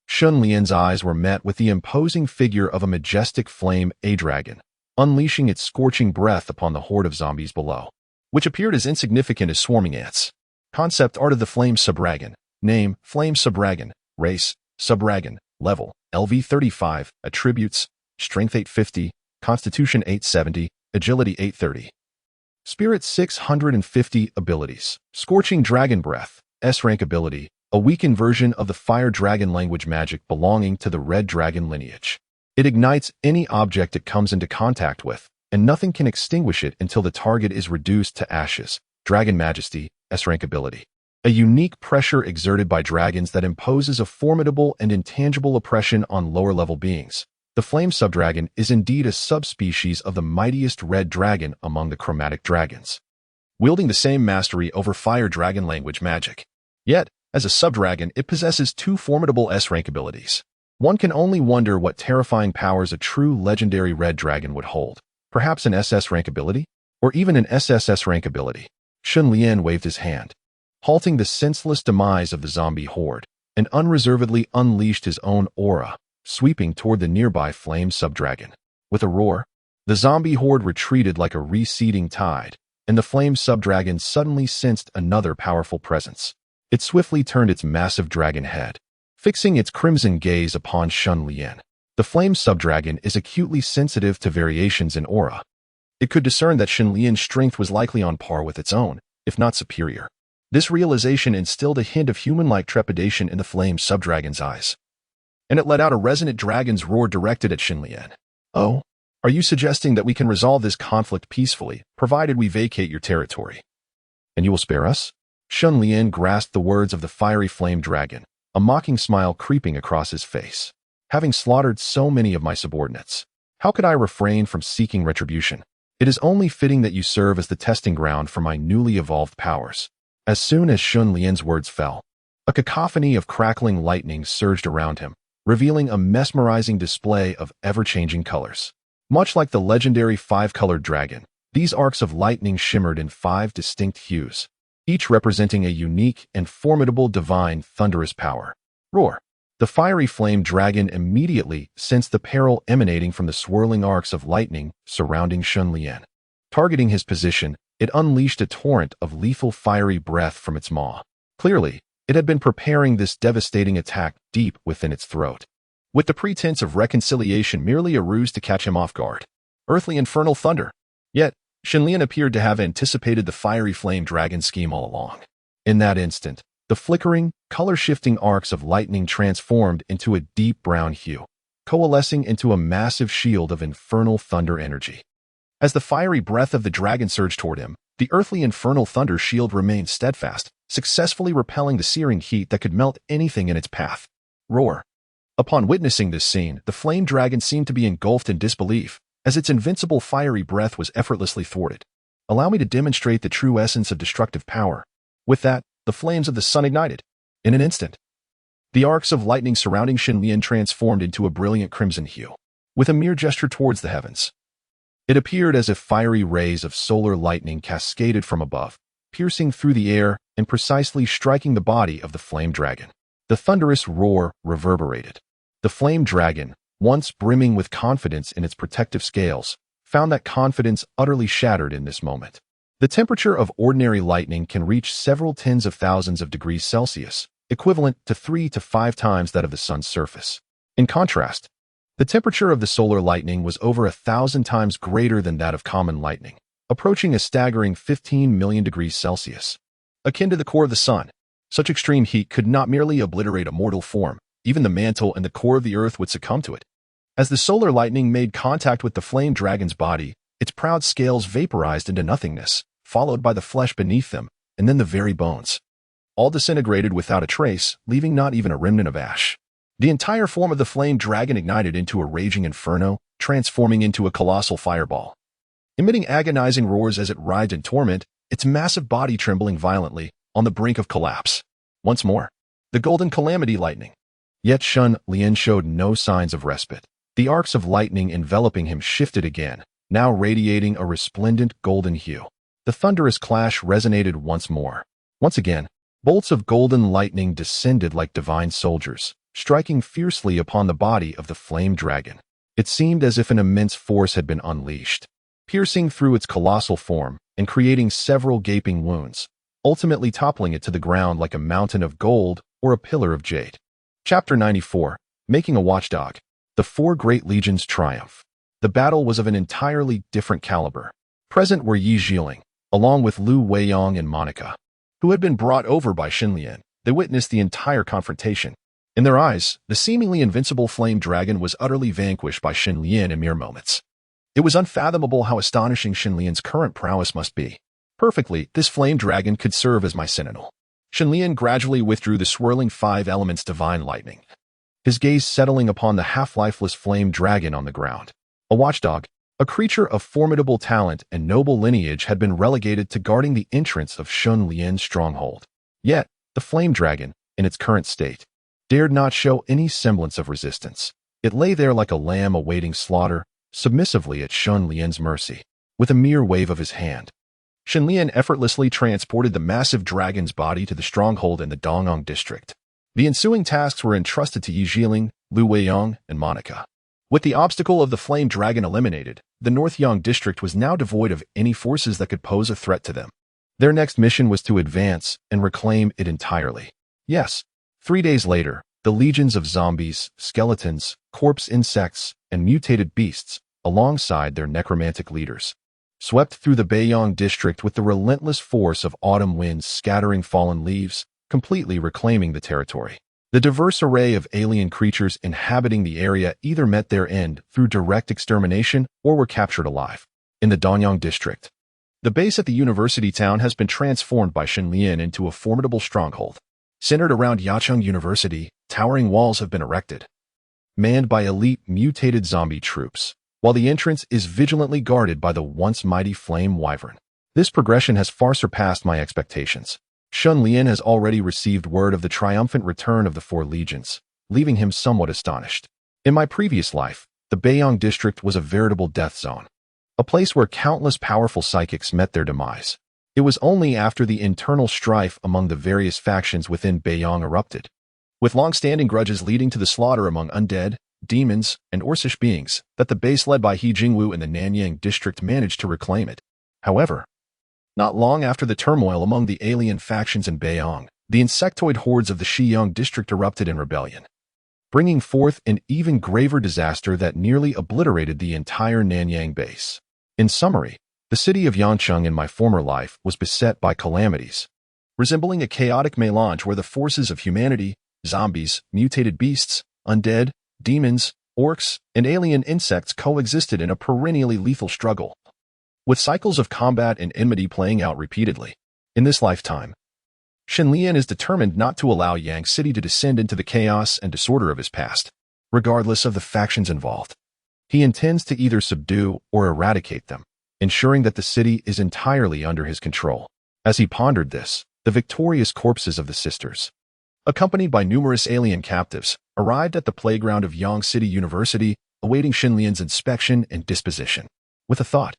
Shun Lian's eyes were met with the imposing figure of a majestic flame A-dragon, unleashing its scorching breath upon the horde of zombies below, which appeared as insignificant as swarming ants. Concept art of the flame subdragon. Name, flame subdragon. Race, subdragon. Level, LV 35. Attributes, strength 850, constitution 870, agility 830. Spirit 650. Abilities, scorching dragon breath, S-rank ability, a weakened version of the fire dragon language magic belonging to the red dragon lineage. It ignites any object it comes into contact with, and nothing can extinguish it until the target is reduced to ashes. Dragon Majesty, S-rank ability. A unique pressure exerted by dragons that imposes a formidable and intangible oppression on lower-level beings. The flame subdragon is indeed a subspecies of the mightiest red dragon among the chromatic dragons, wielding the same mastery over fire dragon language magic. Yet, as a subdragon, it possesses two formidable S-rank abilities. One can only wonder what terrifying powers a true legendary red dragon would hold. Perhaps an SS rank ability? Or even an SSS rank ability? Xun Lian waved his hand, halting the senseless demise of the zombie horde, and unreservedly unleashed his own aura, sweeping toward the nearby flame subdragon. With a roar, the zombie horde retreated like a receding tide, and the flame subdragon suddenly sensed another powerful presence. It swiftly turned its massive dragon head, fixing its crimson gaze upon Xun Lian. The flame subdragon is acutely sensitive to variations in aura. It could discern that Xun Lian's strength was likely on par with its own, if not superior. This realization instilled a hint of human-like trepidation in the flame subdragon's eyes, and it let out a resonant dragon's roar directed at Xun Lian. "Oh, are you suggesting that we can resolve this conflict peacefully, provided we vacate your territory? And you will spare us?" Xun Lian grasped the words of the fiery flame dragon, a mocking smile creeping across his face. "Having slaughtered so many of my subordinates, how could I refrain from seeking retribution? It is only fitting that you serve as the testing ground for my newly evolved powers." As soon as Xun Lian's words fell, a cacophony of crackling lightning surged around him, revealing a mesmerizing display of ever-changing colors. Much like the legendary five-colored dragon, these arcs of lightning shimmered in 5 distinct hues, each representing a unique and formidable divine thunderous power. Roar! The fiery flame dragon immediately sensed the peril emanating from the swirling arcs of lightning surrounding Xun Lian. Targeting his position, it unleashed a torrent of lethal fiery breath from its maw. Clearly, it had been preparing this devastating attack deep within its throat, with the pretense of reconciliation merely a ruse to catch him off guard. Earthly infernal thunder. Yet, Xun Lian appeared to have anticipated the fiery flame dragon scheme all along. In that instant, the flickering, color-shifting arcs of lightning transformed into a deep brown hue, coalescing into a massive shield of infernal thunder energy. As the fiery breath of the dragon surged toward him, the earthly infernal thunder shield remained steadfast, successfully repelling the searing heat that could melt anything in its path. Roar! Upon witnessing this scene, the flame dragon seemed to be engulfed in disbelief, as its invincible fiery breath was effortlessly thwarted. "Allow me to demonstrate the true essence of destructive power." With that, the flames of the sun ignited. In an instant, the arcs of lightning surrounding Xun Lian transformed into a brilliant crimson hue. With a mere gesture towards the heavens, it appeared as if fiery rays of solar lightning cascaded from above, piercing through the air and precisely striking the body of the flame dragon. The thunderous roar reverberated. The flame dragon, once brimming with confidence in its protective scales, found that confidence utterly shattered in this moment. The temperature of ordinary lightning can reach several tens of thousands of degrees Celsius, equivalent to 3 to 5 times that of the sun's surface. In contrast, the temperature of the solar lightning was over 1,000 times greater than that of common lightning, approaching a staggering 15 million degrees Celsius. Akin to the core of the sun, such extreme heat could not merely obliterate a mortal form, even the mantle and the core of the earth would succumb to it. As the solar lightning made contact with the flame dragon's body, its proud scales vaporized into nothingness, followed by the flesh beneath them, and then the very bones. All disintegrated without a trace, leaving not even a remnant of ash. The entire form of the flame dragon ignited into a raging inferno, transforming into a colossal fireball. Emitting agonizing roars as it writhed in torment, its massive body trembling violently, on the brink of collapse. Once more, the golden calamity lightning. Yet Xun Lian showed no signs of respite. The arcs of lightning enveloping him shifted again, now radiating a resplendent golden hue. The thunderous clash resonated once more. Once again, bolts of golden lightning descended like divine soldiers, striking fiercely upon the body of the flame dragon. It seemed as if an immense force had been unleashed, piercing through its colossal form and creating several gaping wounds, ultimately toppling it to the ground like a mountain of gold or a pillar of jade. Chapter 94, Making a Watchdog. The Four Great Legions Triumph. The battle was of an entirely different caliber. Present were Yi Zhiling, along with Lu Weiyong and Monica, who had been brought over by Xun Lian. They witnessed the entire confrontation. In their eyes, the seemingly invincible flame dragon was utterly vanquished by Xun Lian in mere moments. It was unfathomable how astonishing Shenlian's current prowess must be. Perfectly, this flame dragon could serve as my sentinel. Shenlian gradually withdrew the swirling five elements divine lightning, his gaze settling upon the half-lifeless flame dragon on the ground. A watchdog, a creature of formidable talent and noble lineage, had been relegated to guarding the entrance of Shenlian's stronghold. Yet, the flame dragon, in its current state, dared not show any semblance of resistance. It lay there like a lamb awaiting slaughter, submissively at Shenlian's mercy. With a mere wave of his hand, Shenlian effortlessly transported the massive dragon's body to the stronghold in the Nanyang district. The ensuing tasks were entrusted to Yi Jiling, Lu Weiyang, and Monica. With the obstacle of the flame dragon eliminated, the North Yang district was now devoid of any forces that could pose a threat to them. Their next mission was to advance and reclaim it entirely. Yes, 3 days later, the legions of zombies, skeletons, corpse insects, and mutated beasts, alongside their necromantic leaders, swept through the Beiyang district with the relentless force of autumn winds scattering fallen leaves, completely reclaiming the territory. The diverse array of alien creatures inhabiting the area either met their end through direct extermination or were captured alive. In the Nanyang district, the base at the university town has been transformed by Shenlian into a formidable stronghold. Centered around Yacheng University, towering walls have been erected, manned by elite mutated zombie troops, while the entrance is vigilantly guarded by the once mighty flame wyvern. This progression has far surpassed my expectations. Shenlian has already received word of the triumphant return of the 4 legions, leaving him somewhat astonished. In my previous life, the Beiyang district was a veritable death zone, a place where countless powerful psychics met their demise. It was only after the internal strife among the various factions within Beiyang erupted, with long-standing grudges leading to the slaughter among undead, demons, and orcish beings, that the base led by He Jingwu in the Nanyang district managed to reclaim it. However, not long after the turmoil among the alien factions in Beiyang, the insectoid hordes of the Shiyang district erupted in rebellion, bringing forth an even graver disaster that nearly obliterated the entire Nanyang base. In summary, the city of Yancheng in my former life was beset by calamities, resembling a chaotic melange where the forces of humanity, zombies, mutated beasts, undead, demons, orcs, and alien insects coexisted in a perennially lethal struggle, with cycles of combat and enmity playing out repeatedly. In this lifetime, Shenlian is determined not to allow Yang City to descend into the chaos and disorder of his past, regardless of the factions involved. He intends to either subdue or eradicate them, ensuring that the city is entirely under his control. As he pondered this, the victorious corpses of the sisters, accompanied by numerous alien captives, arrived at the playground of Yang City University, awaiting Shenlian's inspection and disposition. With a thought,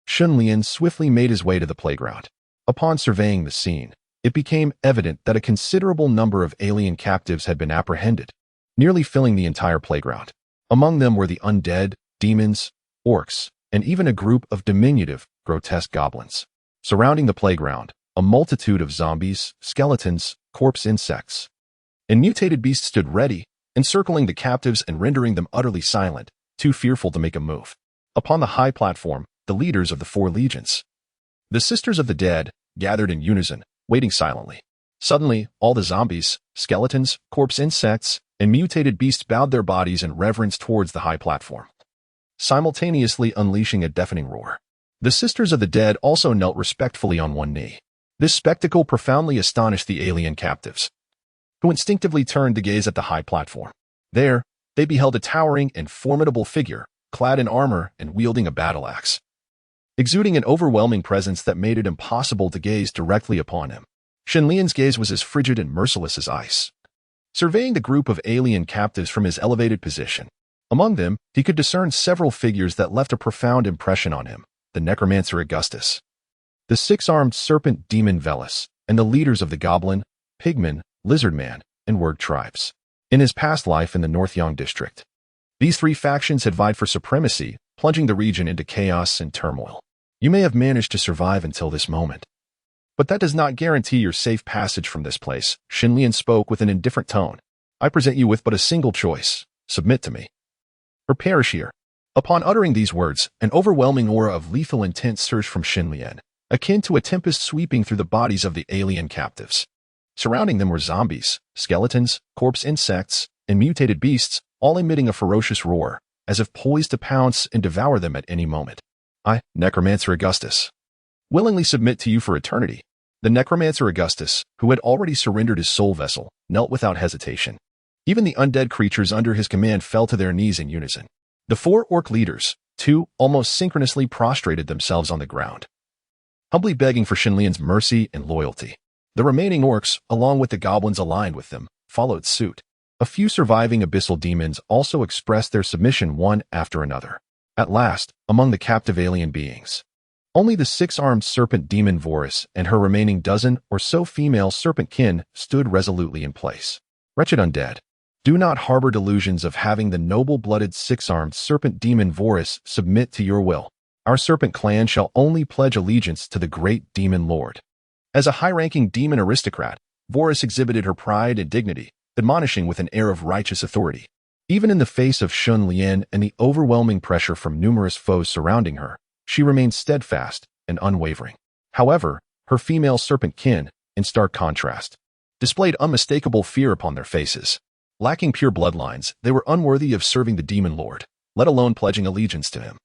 Shenlian swiftly made his way to the playground. Upon surveying the scene, it became evident that a considerable number of alien captives had been apprehended, nearly filling the entire playground. Among them were the undead, demons, orcs, and even a group of diminutive, grotesque goblins. Surrounding the playground, a multitude of zombies, skeletons, corpse insects, and mutated beasts stood ready, encircling the captives and rendering them utterly silent, too fearful to make a move. Upon the high platform, the leaders of the 4 legions, the Sisters of the Dead, gathered in unison, waiting silently. Suddenly, all the zombies, skeletons, corpse insects, and mutated beasts bowed their bodies in reverence towards the high platform, simultaneously unleashing a deafening roar. The Sisters of the Dead also knelt respectfully on one knee. This spectacle profoundly astonished the alien captives, who instinctively turned to gaze at the high platform. There, they beheld a towering and formidable figure, clad in armor and wielding a battle axe, exuding an overwhelming presence that made it impossible to gaze directly upon him. Shenlian's gaze was as frigid and merciless as ice, surveying the group of alien captives from his elevated position. Among them, he could discern several figures that left a profound impression on him: the necromancer Augustus, the 6-armed serpent demon Velis, and the leaders of the goblin, pigman, lizardman, and word tribes. In his past life in the North Yang district, these 3 factions had vied for supremacy, plunging the region into chaos and turmoil. You may have managed to survive until this moment, but that does not guarantee your safe passage from this place. Shenlian spoke with an indifferent tone. I present you with but a single choice: submit to me, or perish here. Upon uttering these words, an overwhelming aura of lethal intent surged from Shenlian, akin to a tempest sweeping through the bodies of the alien captives. Surrounding them were zombies, skeletons, corpse insects, and mutated beasts, all emitting a ferocious roar, as if poised to pounce and devour them at any moment. I, Necromancer Augustus, willingly submit to you for eternity. The Necromancer Augustus, who had already surrendered his soul vessel, knelt without hesitation. Even the undead creatures under his command fell to their knees in unison. The 4 orc leaders, too, almost synchronously prostrated themselves on the ground, humbly begging for Shenlian's mercy and loyalty. The remaining orcs, along with the goblins aligned with them, followed suit. A few surviving abyssal demons also expressed their submission one after another. At last, among the captive alien beings, only the 6-armed serpent demon Vorus and her remaining dozen or so female serpent kin stood resolutely in place. Wretched undead, do not harbor delusions of having the noble-blooded 6-armed serpent demon Vorus submit to your will. Our serpent clan shall only pledge allegiance to the great demon lord. As a high-ranking demon aristocrat, Vorus exhibited her pride and dignity, admonishing with an air of righteous authority. Even in the face of Shenlian and the overwhelming pressure from numerous foes surrounding her, she remained steadfast and unwavering. However, her female serpent kin, in stark contrast, displayed unmistakable fear upon their faces. Lacking pure bloodlines, they were unworthy of serving the demon lord, let alone pledging allegiance to him.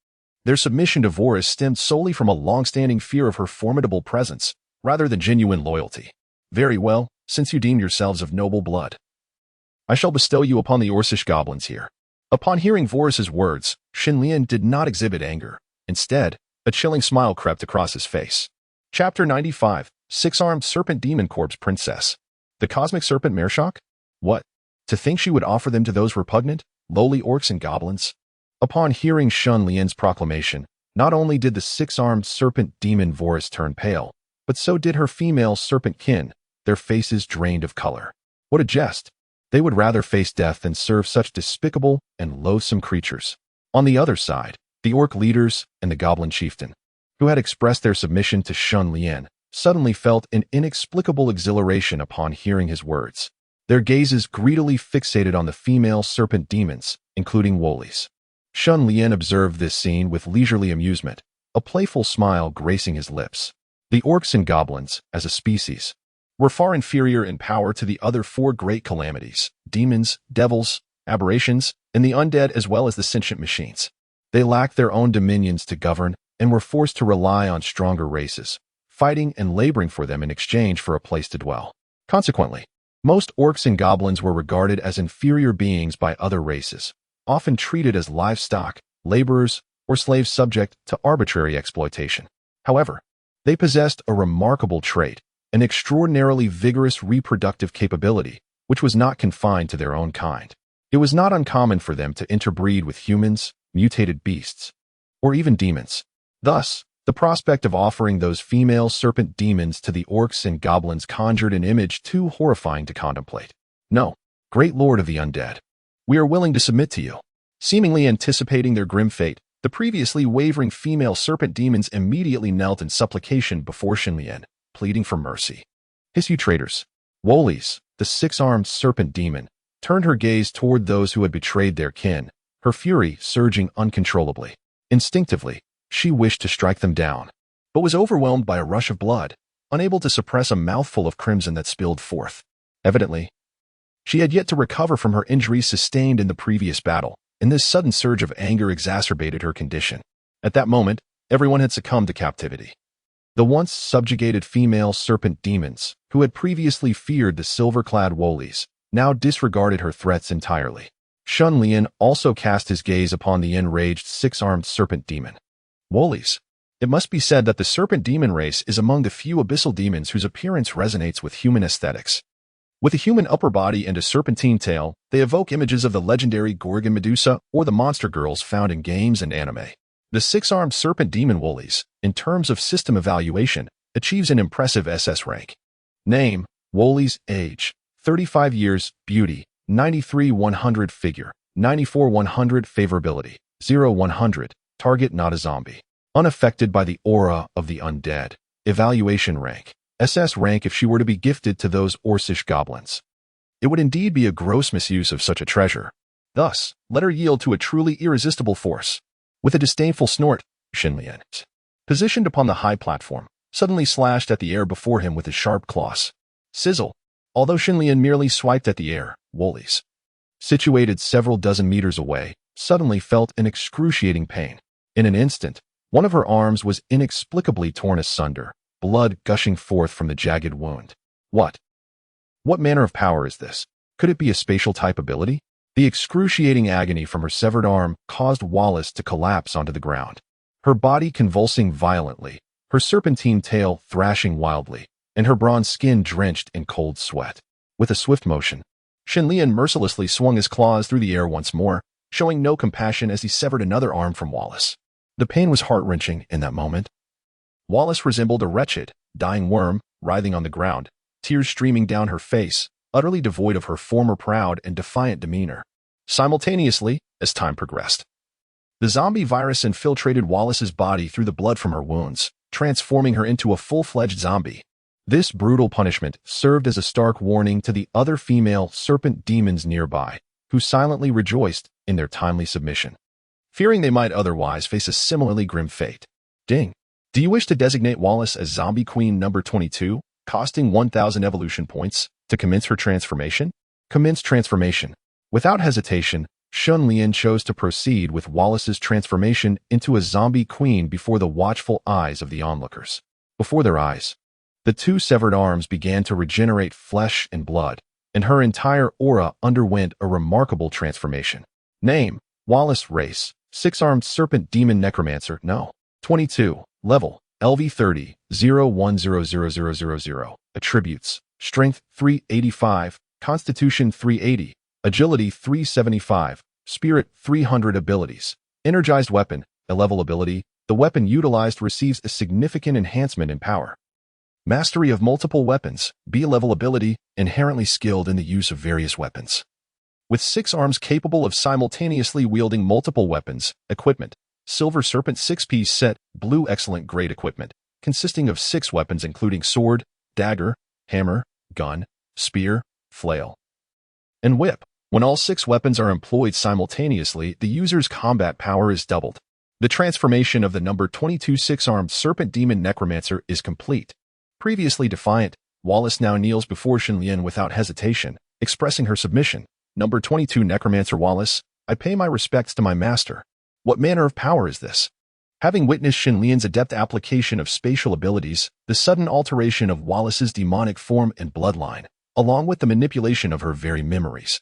Their submission to Vorus stemmed solely from a long-standing fear of her formidable presence, rather than genuine loyalty. Very well, since you deem yourselves of noble blood, I shall bestow you upon the Orcish goblins here. Upon hearing Vorus's words, Shenlian did not exhibit anger. Instead, a chilling smile crept across his face. Chapter 95, 6-Armed Serpent Demon Corpse Princess. The Cosmic Serpent Mershock? What? To think she would offer them to those repugnant, lowly orcs and goblins? Upon hearing Shenlian's proclamation, not only did the 6-armed serpent demon Vorus turn pale, but so did her female serpent kin, their faces drained of color. What a jest! They would rather face death than serve such despicable and loathsome creatures. On the other side, the orc leaders and the goblin chieftain, who had expressed their submission to Shenlian, suddenly felt an inexplicable exhilaration upon hearing his words. Their gazes greedily fixated on the female serpent demons, including Woly's. Shenlian observed this scene with leisurely amusement, a playful smile gracing his lips. The orcs and goblins, as a species, were far inferior in power to the other 4 great calamities, demons, devils, aberrations, and the undead as well as the sentient machines. They lacked their own dominions to govern and were forced to rely on stronger races, fighting and laboring for them in exchange for a place to dwell. Consequently, most orcs and goblins were regarded as inferior beings by other races, often treated as livestock, laborers, or slaves subject to arbitrary exploitation. However, they possessed a remarkable trait, an extraordinarily vigorous reproductive capability, which was not confined to their own kind. It was not uncommon for them to interbreed with humans, mutated beasts, or even demons. Thus, the prospect of offering those female serpent demons to the orcs and goblins conjured an image too horrifying to contemplate. No, great lord of the undead, we are willing to submit to you. Seemingly anticipating their grim fate, the previously wavering female serpent demons immediately knelt in supplication before Shenlian, pleading for mercy. Hiss you traitors! Woly's, the 6-armed serpent demon, turned her gaze toward those who had betrayed their kin, her fury surging uncontrollably. Instinctively, she wished to strike them down, but was overwhelmed by a rush of blood, unable to suppress a mouthful of crimson that spilled forth. Evidently, she had yet to recover from her injuries sustained in the previous battle, and this sudden surge of anger exacerbated her condition. At that moment, everyone had succumbed to captivity. The once subjugated female serpent demons, who had previously feared the silver-clad Woly's, now disregarded her threats entirely. Shenlian also cast his gaze upon the enraged 6-armed serpent demon. Woly's. It must be said that the serpent demon race is among the few abyssal demons whose appearance resonates with human aesthetics. With a human upper body and a serpentine tail, they evoke images of the legendary Gorgon Medusa or the monster girls found in games and anime. The 6-armed serpent demon Woly's, in terms of system evaluation, achieves an impressive SS rank. Name, Woly's. Age, 35 years. Beauty, 93-100. Figure, 94-100. Favorability, 0-100. Target not a zombie. Unaffected by the aura of the undead. Evaluation rank, SS rank if she were to be gifted to those Orcish goblins. It would indeed be a gross misuse of such a treasure. Thus, let her yield to a truly irresistible force. With a disdainful snort, Shenlian, positioned upon the high platform, suddenly slashed at the air before him with his sharp claws. Sizzle. Although Shenlian merely swiped at the air, Woly's situated several dozen meters away, suddenly felt an excruciating pain. In an instant, one of her arms was inexplicably torn asunder, blood gushing forth from the jagged wound. What manner of power is this? Could it be a spatial type ability? The excruciating agony from her severed arm caused Wallace to collapse onto the ground, her body convulsing violently, her serpentine tail thrashing wildly, and her bronze skin drenched in cold sweat. With a swift motion, Shenlian mercilessly swung his claws through the air once more, showing no compassion as he severed another arm from Wallace. The pain was heart-wrenching in that moment. Wallace resembled a wretched, dying worm, writhing on the ground, tears streaming down her face, utterly devoid of her former proud and defiant demeanor. Simultaneously, as time progressed, the zombie virus infiltrated Wallace's body through the blood from her wounds, transforming her into a full-fledged zombie. This brutal punishment served as a stark warning to the other female serpent demons nearby, who silently rejoiced in their timely submission, fearing they might otherwise face a similarly grim fate. Ding. Do you wish to designate Wallace as Zombie Queen number 22, costing 1,000 evolution points, to commence her transformation? Commence transformation. Without hesitation, Shenlian chose to proceed with Wallace's transformation into a zombie queen before the watchful eyes of the onlookers. Before their eyes, the two severed arms began to regenerate flesh and blood, and her entire aura underwent a remarkable transformation. Name: Wallace. Race: six-armed serpent demon necromancer. No. 22. Level: LV30, 01000000. Attributes: Strength 385, Constitution 380, Agility 375, Spirit 300. Abilities: Energized weapon, a level ability. The weapon utilized receives a significant enhancement in power. Mastery of multiple weapons, B-level ability, inherently skilled in the use of various weapons. With 6 arms capable of simultaneously wielding multiple weapons. Equipment: Silver Serpent 6-piece set, blue excellent grade equipment, consisting of 6 weapons including sword, dagger, hammer, gun, spear, flail, and whip. When all 6 weapons are employed simultaneously, the user's combat power is doubled. The transformation of the number 22 6-armed serpent demon necromancer is complete. Previously defiant, Wallace now kneels before Shenlian without hesitation, expressing her submission. Number 22 Necromancer Wallace, I pay my respects to my master. What manner of power is this? Having witnessed Shenlian's adept application of spatial abilities, the sudden alteration of Wallace's demonic form and bloodline, along with the manipulation of her very memories,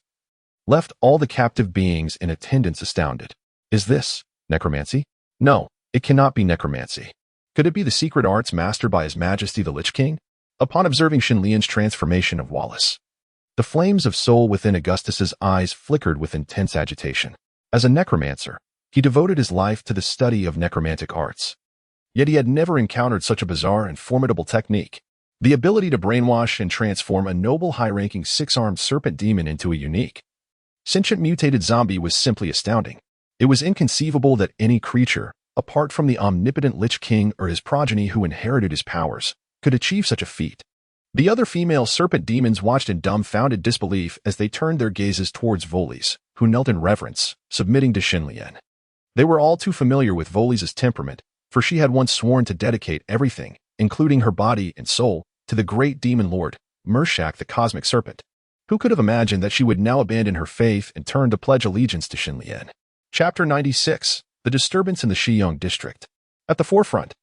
left all the captive beings in attendance astounded. Is this necromancy? No, it cannot be necromancy. Could it be the secret arts mastered by His Majesty the Lich King? Upon observing Shenlian's transformation of Wallace, the flames of soul within Augustus's eyes flickered with intense agitation. As a necromancer, he devoted his life to the study of necromantic arts. Yet he had never encountered such a bizarre and formidable technique. The ability to brainwash and transform a noble high-ranking 6-armed serpent demon into a unique, sentient mutated zombie was simply astounding. It was inconceivable that any creature, apart from the omnipotent Lich King or his progeny who inherited his powers, could achieve such a feat. The other female serpent demons watched in dumbfounded disbelief as they turned their gazes towards Voles, who knelt in reverence, submitting to Shenlian. They were all too familiar with Voles' temperament, for she had once sworn to dedicate everything, including her body and soul, to the great demon lord, Murshak the Cosmic Serpent. Who could have imagined that she would now abandon her faith and turn to pledge allegiance to Shenlian? Chapter 96. The Disturbance in the Shiyong District. At the forefront,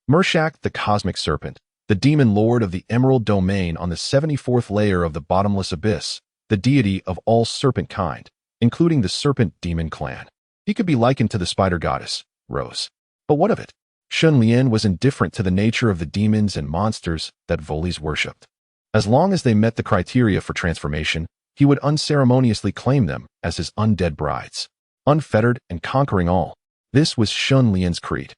Murshak the Cosmic Serpent, the demon lord of the Emerald Domain on the 74th layer of the Bottomless Abyss, the deity of all serpent kind, including the serpent demon clan. He could be likened to the spider goddess, Rose. But what of it? Shenlian was indifferent to the nature of the demons and monsters that Voles worshipped. As long as they met the criteria for transformation, he would unceremoniously claim them as his undead brides, unfettered and conquering all. This was Shenlian's creed.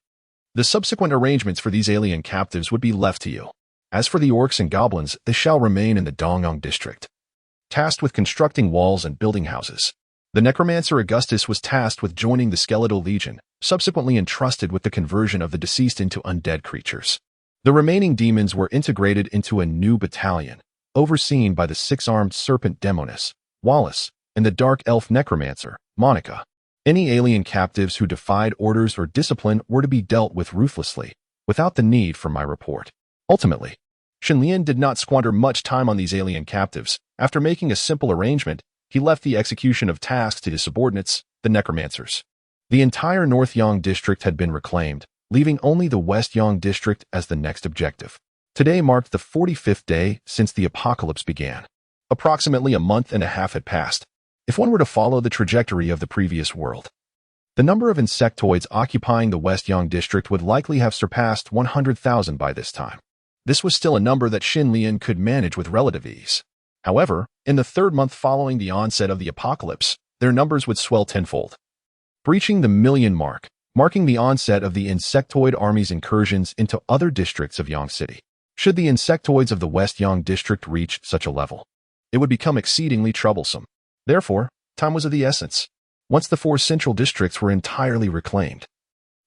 The subsequent arrangements for these alien captives would be left to you. As for the orcs and goblins, they shall remain in the Nanyang district, tasked with constructing walls and building houses. The necromancer Augustus was tasked with joining the Skeletal Legion, subsequently entrusted with the conversion of the deceased into undead creatures. The remaining demons were integrated into a new battalion, overseen by the 6-armed serpent Demonis, Wallace, and the dark elf necromancer, Monica. Any alien captives who defied orders or discipline were to be dealt with ruthlessly, without the need for my report. Ultimately, Shenlian did not squander much time on these alien captives. After making a simple arrangement, he left the execution of tasks to his subordinates, the necromancers. The entire North Yong district had been reclaimed, leaving only the West Yong district as the next objective. Today marked the 45th day since the apocalypse began. Approximately a month and a half had passed, if one were to follow the trajectory of the previous world. The number of insectoids occupying the West Yong district would likely have surpassed 100,000 by this time. This was still a number that Xin Lian could manage with relative ease. However, in the third month following the onset of the apocalypse, their numbers would swell tenfold, breaching the million mark, marking the onset of the insectoid army's incursions into other districts of Yong City. Should the insectoids of the West Yong district reach such a level, it would become exceedingly troublesome. Therefore, time was of the essence. Once the 4 central districts were entirely reclaimed,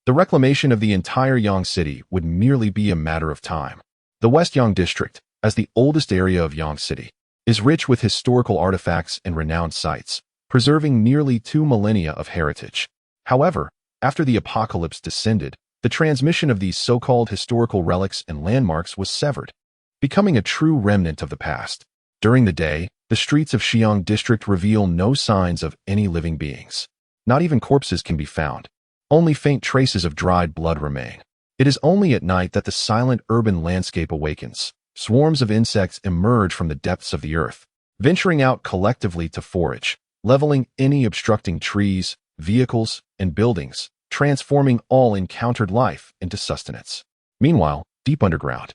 the reclamation of the entire Yong City would merely be a matter of time. The West Yong district, as the oldest area of Yong City, is rich with historical artifacts and renowned sites, preserving nearly 2 millennia of heritage. However, after the apocalypse descended, the transmission of these so-called historical relics and landmarks was severed, becoming a true remnant of the past. During the day, the streets of Xiong district reveal no signs of any living beings. Not even corpses can be found. Only faint traces of dried blood remain. It is only at night that the silent urban landscape awakens. Swarms of insects emerge from the depths of the earth, venturing out collectively to forage, leveling any obstructing trees, vehicles, and buildings, transforming all encountered life into sustenance. Meanwhile, deep underground,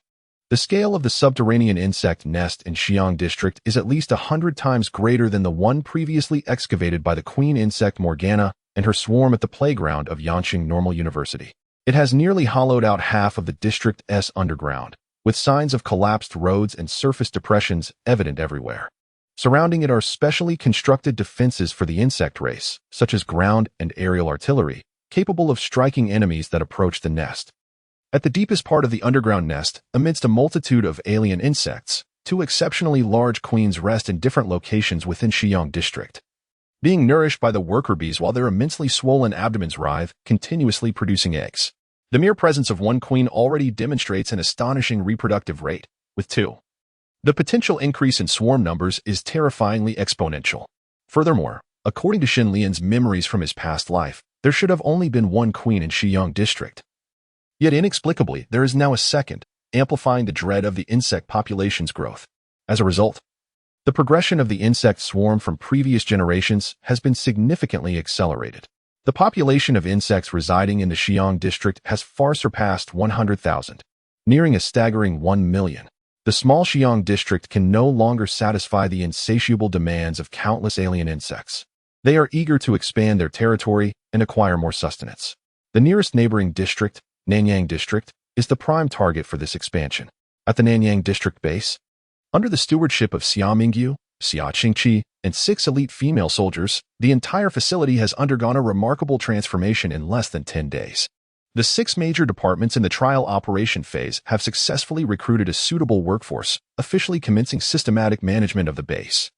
the scale of the subterranean insect nest in Xiong district is at least 100 times greater than the one previously excavated by the queen insect Morgana and her swarm at the playground of Yanqing Normal University. It has nearly hollowed out half of the district's underground, with signs of collapsed roads and surface depressions evident everywhere. Surrounding it are specially constructed defenses for the insect race, such as ground and aerial artillery, capable of striking enemies that approach the nest. At the deepest part of the underground nest, amidst a multitude of alien insects, 2 exceptionally large queens rest in different locations within Xiong district, being nourished by the worker bees while their immensely swollen abdomens writhe, continuously producing eggs. The mere presence of one queen already demonstrates an astonishing reproductive rate, with 2. The potential increase in swarm numbers is terrifyingly exponential. Furthermore, according to Xin Lian's memories from his past life, there should have only been one queen in Xiong district. Yet inexplicably, there is now a second, amplifying the dread of the insect population's growth. As a result, the progression of the insect swarm from previous generations has been significantly accelerated. The population of insects residing in the Xiong district has far surpassed 100,000, nearing a staggering 1 million. The small Xiong district can no longer satisfy the insatiable demands of countless alien insects. They are eager to expand their territory and acquire more sustenance. The nearest neighboring district, Nanyang district, is the prime target for this expansion. At the Nanyang district base, under the stewardship of Xia Mingyu, Xia Qingqi, and 6 elite female soldiers, the entire facility has undergone a remarkable transformation in less than 10 days. The 6 major departments in the trial operation phase have successfully recruited a suitable workforce, officially commencing systematic management of the base.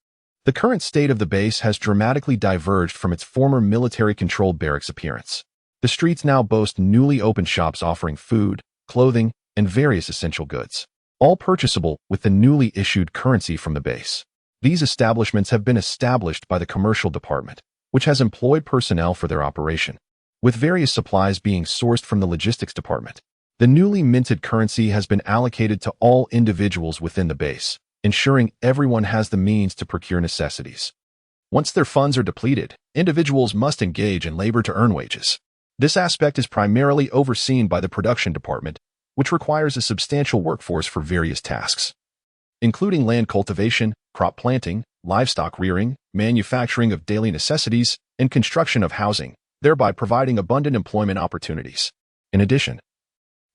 The current state of the base has dramatically diverged from its former military-controlled barracks appearance. The streets now boast newly opened shops offering food, clothing, and various essential goods, all purchasable with the newly issued currency from the base. These establishments have been established by the commercial department, which has employed personnel for their operation, with various supplies being sourced from the logistics department. The newly minted currency has been allocated to all individuals within the base, ensuring everyone has the means to procure necessities. Once their funds are depleted, individuals must engage in labor to earn wages. This aspect is primarily overseen by the production department, which requires a substantial workforce for various tasks, including land cultivation, crop planting, livestock rearing, manufacturing of daily necessities, and construction of housing, thereby providing abundant employment opportunities. In addition,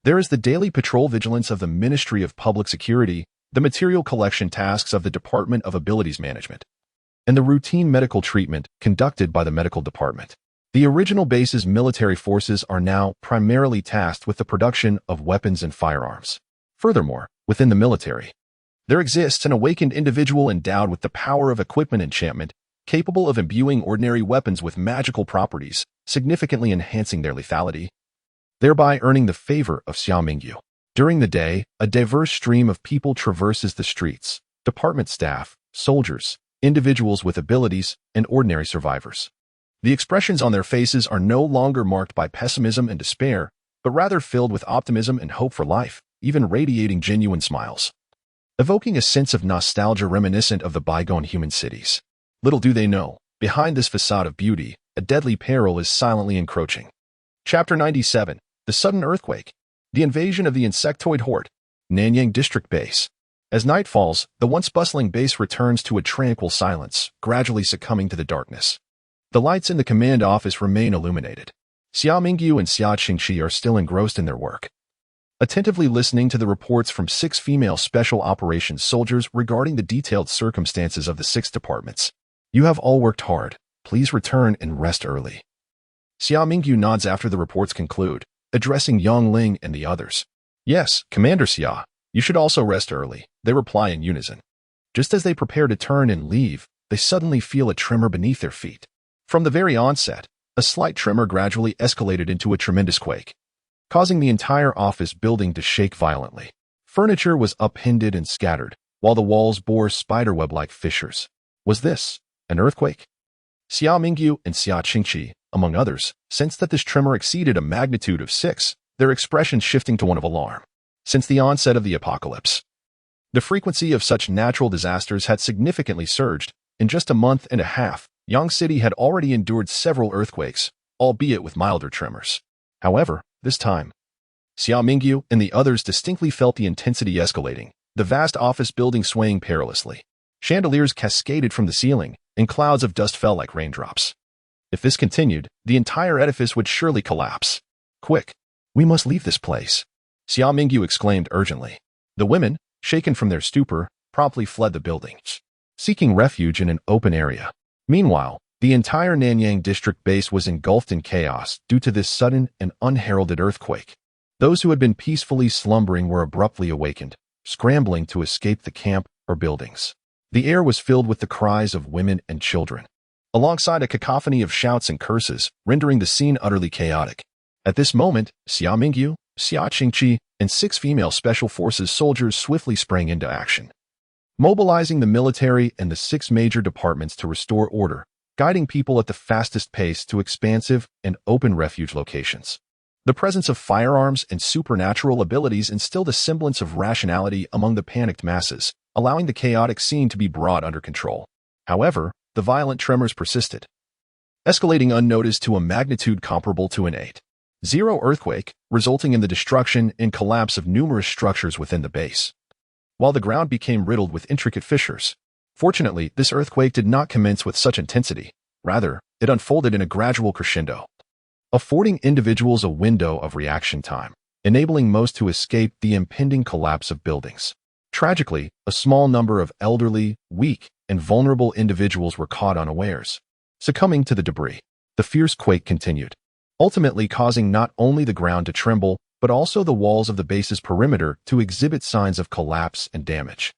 there is the daily patrol vigilance of the Ministry of Public Security, the material collection tasks of the Department of Abilities Management, and the routine medical treatment conducted by the medical department. The original base's military forces are now primarily tasked with the production of weapons and firearms. Furthermore, within the military, there exists an awakened individual endowed with the power of equipment enchantment, capable of imbuing ordinary weapons with magical properties, significantly enhancing their lethality, thereby earning the favor of Xia Mingyu. During the day, a diverse stream of people traverses the streets: department staff, soldiers, individuals with abilities, and ordinary survivors. The expressions on their faces are no longer marked by pessimism and despair, but rather filled with optimism and hope for life, even radiating genuine smiles, evoking a sense of nostalgia reminiscent of the bygone human cities. Little do they know, behind this facade of beauty, a deadly peril is silently encroaching. Chapter 97. The Sudden Earthquake. The Invasion of the Insectoid Horde. Nanyang District Base. As night falls, the once bustling base returns to a tranquil silence, gradually succumbing to the darkness. The lights in the command office remain illuminated. Xia Mingyu and Xia Qingqi are still engrossed in their work, attentively listening to the reports from 6 female special operations soldiers regarding the detailed circumstances of the 6 departments. You have all worked hard. Please return and rest early. Xia Mingyu nods after the reports conclude, addressing Yang Ling and the others. Yes, Commander Xia, you should also rest early, they reply in unison. Just as they prepare to turn and leave, they suddenly feel a tremor beneath their feet. From the very onset, a slight tremor gradually escalated into a tremendous quake, causing the entire office building to shake violently. Furniture was upended and scattered, while the walls bore spiderweb-like fissures. Was this an earthquake? Xia Mingyu and Xia Qingqi, among others, sensed that this tremor exceeded a magnitude of 6, their expressions shifting to one of alarm. Since the onset of the apocalypse, the frequency of such natural disasters had significantly surged. In just a month and a half, Yang City had already endured several earthquakes, albeit with milder tremors. However, this time, Xia Mingyu and the others distinctly felt the intensity escalating, the vast office building swaying perilously. Chandeliers cascaded from the ceiling, and clouds of dust fell like raindrops. If this continued, the entire edifice would surely collapse. Quick, we must leave this place, Xia Mingyu exclaimed urgently. The women, shaken from their stupor, promptly fled the building, seeking refuge in an open area. Meanwhile, the entire Nanyang district base was engulfed in chaos due to this sudden and unheralded earthquake. Those who had been peacefully slumbering were abruptly awakened, scrambling to escape the camp or buildings. The air was filled with the cries of women and children, alongside a cacophony of shouts and curses, rendering the scene utterly chaotic. At this moment, Xia Mingyu, Xia Qingqi, and 6 female special forces soldiers swiftly sprang into action, mobilizing the military and the 6 major departments to restore order, guiding people at the fastest pace to expansive and open refuge locations. The presence of firearms and supernatural abilities instilled a semblance of rationality among the panicked masses, allowing the chaotic scene to be brought under control. However, the violent tremors persisted, escalating unnoticed to a magnitude comparable to an 8.0 earthquake, resulting in the destruction and collapse of numerous structures within the base, while the ground became riddled with intricate fissures. Fortunately, this earthquake did not commence with such intensity. Rather, it unfolded in a gradual crescendo, affording individuals a window of reaction time, enabling most to escape the impending collapse of buildings. Tragically, a small number of elderly, weak, and vulnerable individuals were caught unawares, succumbing to the debris. The fierce quake continued, ultimately causing not only the ground to tremble, but also the walls of the base's perimeter to exhibit signs of collapse and damage.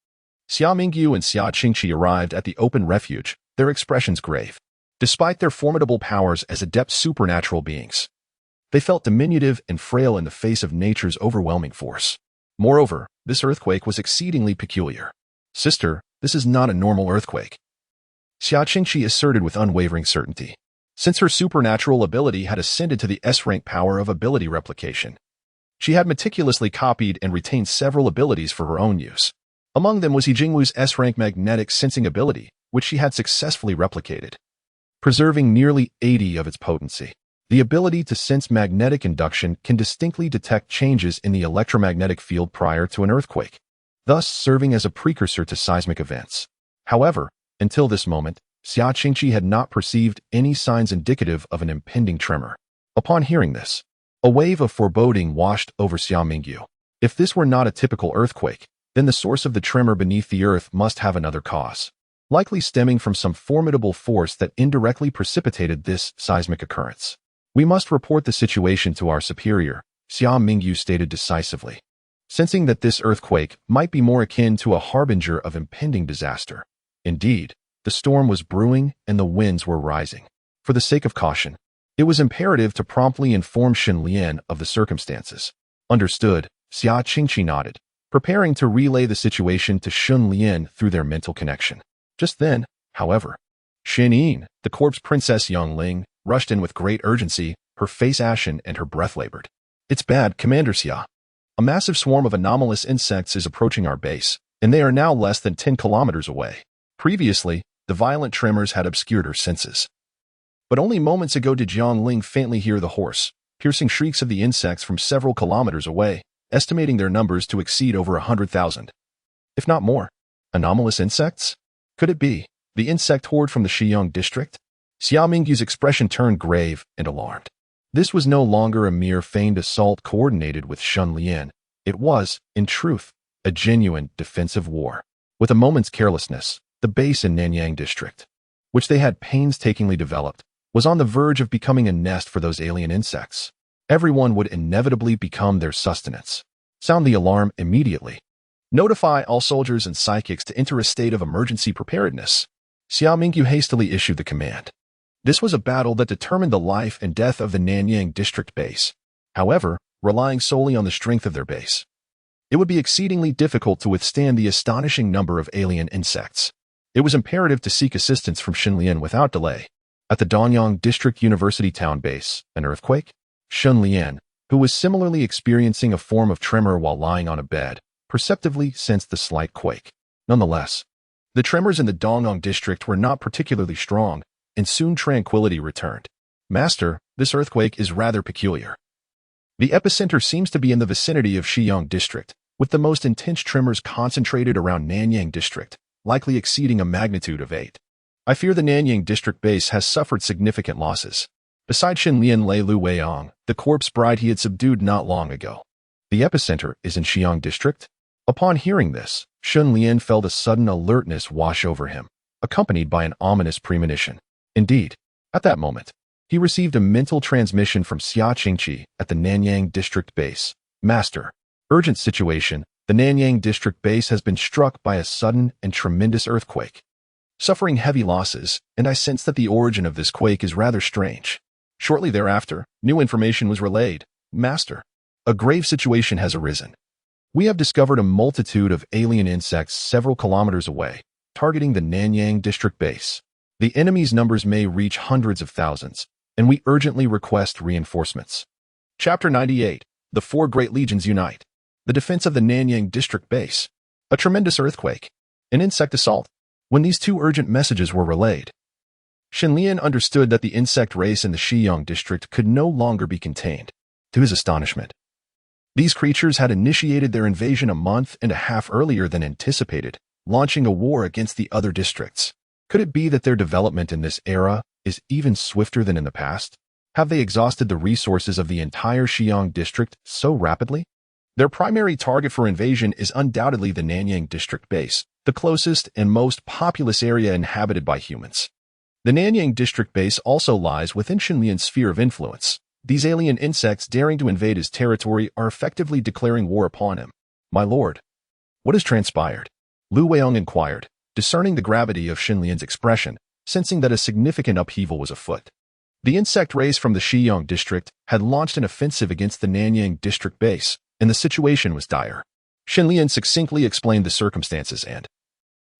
Xia Mingyu and Xia Qingqi arrived at the open refuge, their expressions grave. Despite their formidable powers as adept supernatural beings, they felt diminutive and frail in the face of nature's overwhelming force. Moreover, this earthquake was exceedingly peculiar. Sister, this is not a normal earthquake, Xia Qingqi asserted with unwavering certainty. Since her supernatural ability had ascended to the S-rank power of ability replication, she had meticulously copied and retained several abilities for her own use. Among them was He Jingwu's S-rank magnetic sensing ability, which she had successfully replicated, preserving nearly 80 of its potency. The ability to sense magnetic induction can distinctly detect changes in the electromagnetic field prior to an earthquake, thus serving as a precursor to seismic events. However, until this moment, Xia Qingqi had not perceived any signs indicative of an impending tremor. Upon hearing this, a wave of foreboding washed over Xia Mingyu. If this were not a typical earthquake, then the source of the tremor beneath the earth must have another cause, likely stemming from some formidable force that indirectly precipitated this seismic occurrence. We must report the situation to our superior, Xia Mingyu stated decisively, sensing that this earthquake might be more akin to a harbinger of impending disaster. Indeed, the storm was brewing and the winds were rising. For the sake of caution, it was imperative to promptly inform Shen Lian of the circumstances. Understood, Xia Qingqi nodded, preparing to relay the situation to Shen Lian through their mental connection. Just then, However, Xin Yin, the corpse princess Yong Ling, rushed in with great urgency, her face ashen and her breath labored. It's bad, Commander Xia. A massive swarm of anomalous insects is approaching our base, and they are now less than 10 kilometers away. Previously, the violent tremors had obscured her senses. But only moments ago did Yong Ling faintly hear the hoarse, piercing shrieks of the insects from several kilometers away, estimating their numbers to exceed over 100,000. If not more. Anomalous insects? Could it be the insect horde from the Xiyang district? Xia Mingyu's expression turned grave and alarmed. This was no longer a mere feigned assault coordinated with Shun Lian. It was, in truth, a genuine defensive war. With a moment's carelessness, the base in Nanyang district, which they had painstakingly developed, was on the verge of becoming a nest for those alien insects. Everyone would inevitably become their sustenance. Sound the alarm immediately. Notify all soldiers and psychics to enter a state of emergency preparedness. Xia Mingyu hastily issued the command. This was a battle that determined the life and death of the Nanyang district base. However, relying solely on the strength of their base, it would be exceedingly difficult to withstand the astonishing number of alien insects. It was imperative to seek assistance from Xinlian without delay. At the Nanyang District University town base, an earthquake? Xinlian, who was similarly experiencing a form of tremor while lying on a bed, perceptively sensed the slight quake. Nonetheless, the tremors in the Nanyang district were not particularly strong, and soon tranquility returned. Master, this earthquake is rather peculiar. The epicenter seems to be in the vicinity of Xiyang district, with the most intense tremors concentrated around Nanyang district, likely exceeding a magnitude of 8. I fear the Nanyang district base has suffered significant losses. Beside Xinlian lay Lu Weiyang, the corpse bride he had subdued not long ago. The epicenter is in Xiyang district? Upon hearing this, Xinlian felt a sudden alertness wash over him, accompanied by an ominous premonition. Indeed, at that moment, he received a mental transmission from Xia Qingqi at the Nanyang district base. Master, urgent situation, the Nanyang district base has been struck by a sudden and tremendous earthquake, suffering heavy losses, and I sense that the origin of this quake is rather strange. Shortly thereafter, new information was relayed. Master, a grave situation has arisen. We have discovered a multitude of alien insects several kilometers away, targeting the Nanyang district base. The enemy's numbers may reach hundreds of thousands, and we urgently request reinforcements. Chapter 98. The Four Great Legions Unite. The defense of the Nanyang district base. A tremendous earthquake. An insect assault. When these two urgent messages were relayed, Xinlian understood that the insect race in the Xiyang district could no longer be contained. To his astonishment, these creatures had initiated their invasion a month and a half earlier than anticipated, launching a war against the other districts. Could it be that their development in this era is even swifter than in the past? Have they exhausted the resources of the entire Xiyang district so rapidly? Their primary target for invasion is undoubtedly the Nanyang district base, the closest and most populous area inhabited by humans. The Nanyang district base also lies within Xinlian's sphere of influence. These alien insects daring to invade his territory are effectively declaring war upon him. My lord, what has transpired? Lu Weiyang inquired, discerning the gravity of Xinlian's expression, sensing that a significant upheaval was afoot. The insect race from the Xiyang district had launched an offensive against the Nanyang district base, and the situation was dire. Xinlian succinctly explained the circumstances and,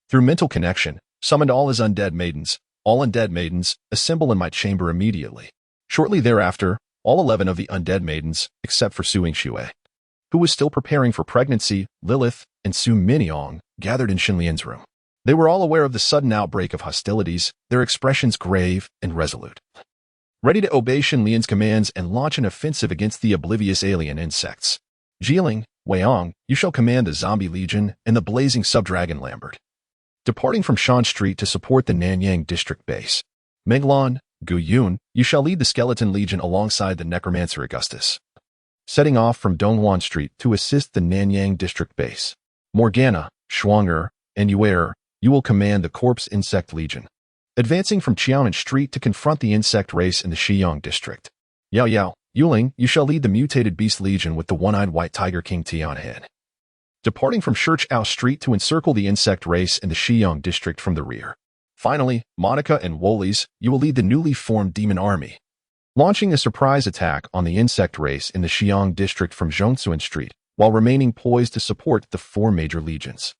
through mental connection, summoned all his undead maidens. All undead maidens, assemble in my chamber immediately. Shortly thereafter, all 11 of the undead maidens, except for Su Yingxue, who was still preparing for pregnancy, Lilith, and Su Miniong, gathered in Xinlian's room. They were all aware of the sudden outbreak of hostilities, their expressions grave and resolute, ready to obey Xinlian's commands and launch an offensive against the oblivious alien insects. Jiling, Weiyang, you shall command the Zombie Legion and the Blazing Subdragon Lambert, departing from Shan Street to support the Nanyang district base. Menglon, Gu Yun, you shall lead the Skeleton Legion alongside the Necromancer Augustus, setting off from Donghuan Street to assist the Nanyang district base. Morgana, Shuanger, and Yuer, you will command the Corpse Insect Legion, advancing from Qiaonan Street to confront the insect race in the Xiyang district. Yao Yao, Yuling, you shall lead the Mutated Beast Legion with the One-Eyed White Tiger King Tianhao, departing from Shurchao Street to encircle the insect race in the Xiyang district from the rear. Finally, Monica and Woolies, you will lead the newly formed Demon Army, launching a surprise attack on the insect race in the Xiyang district from Zhongsuan Street, while remaining poised to support the 4 major legions.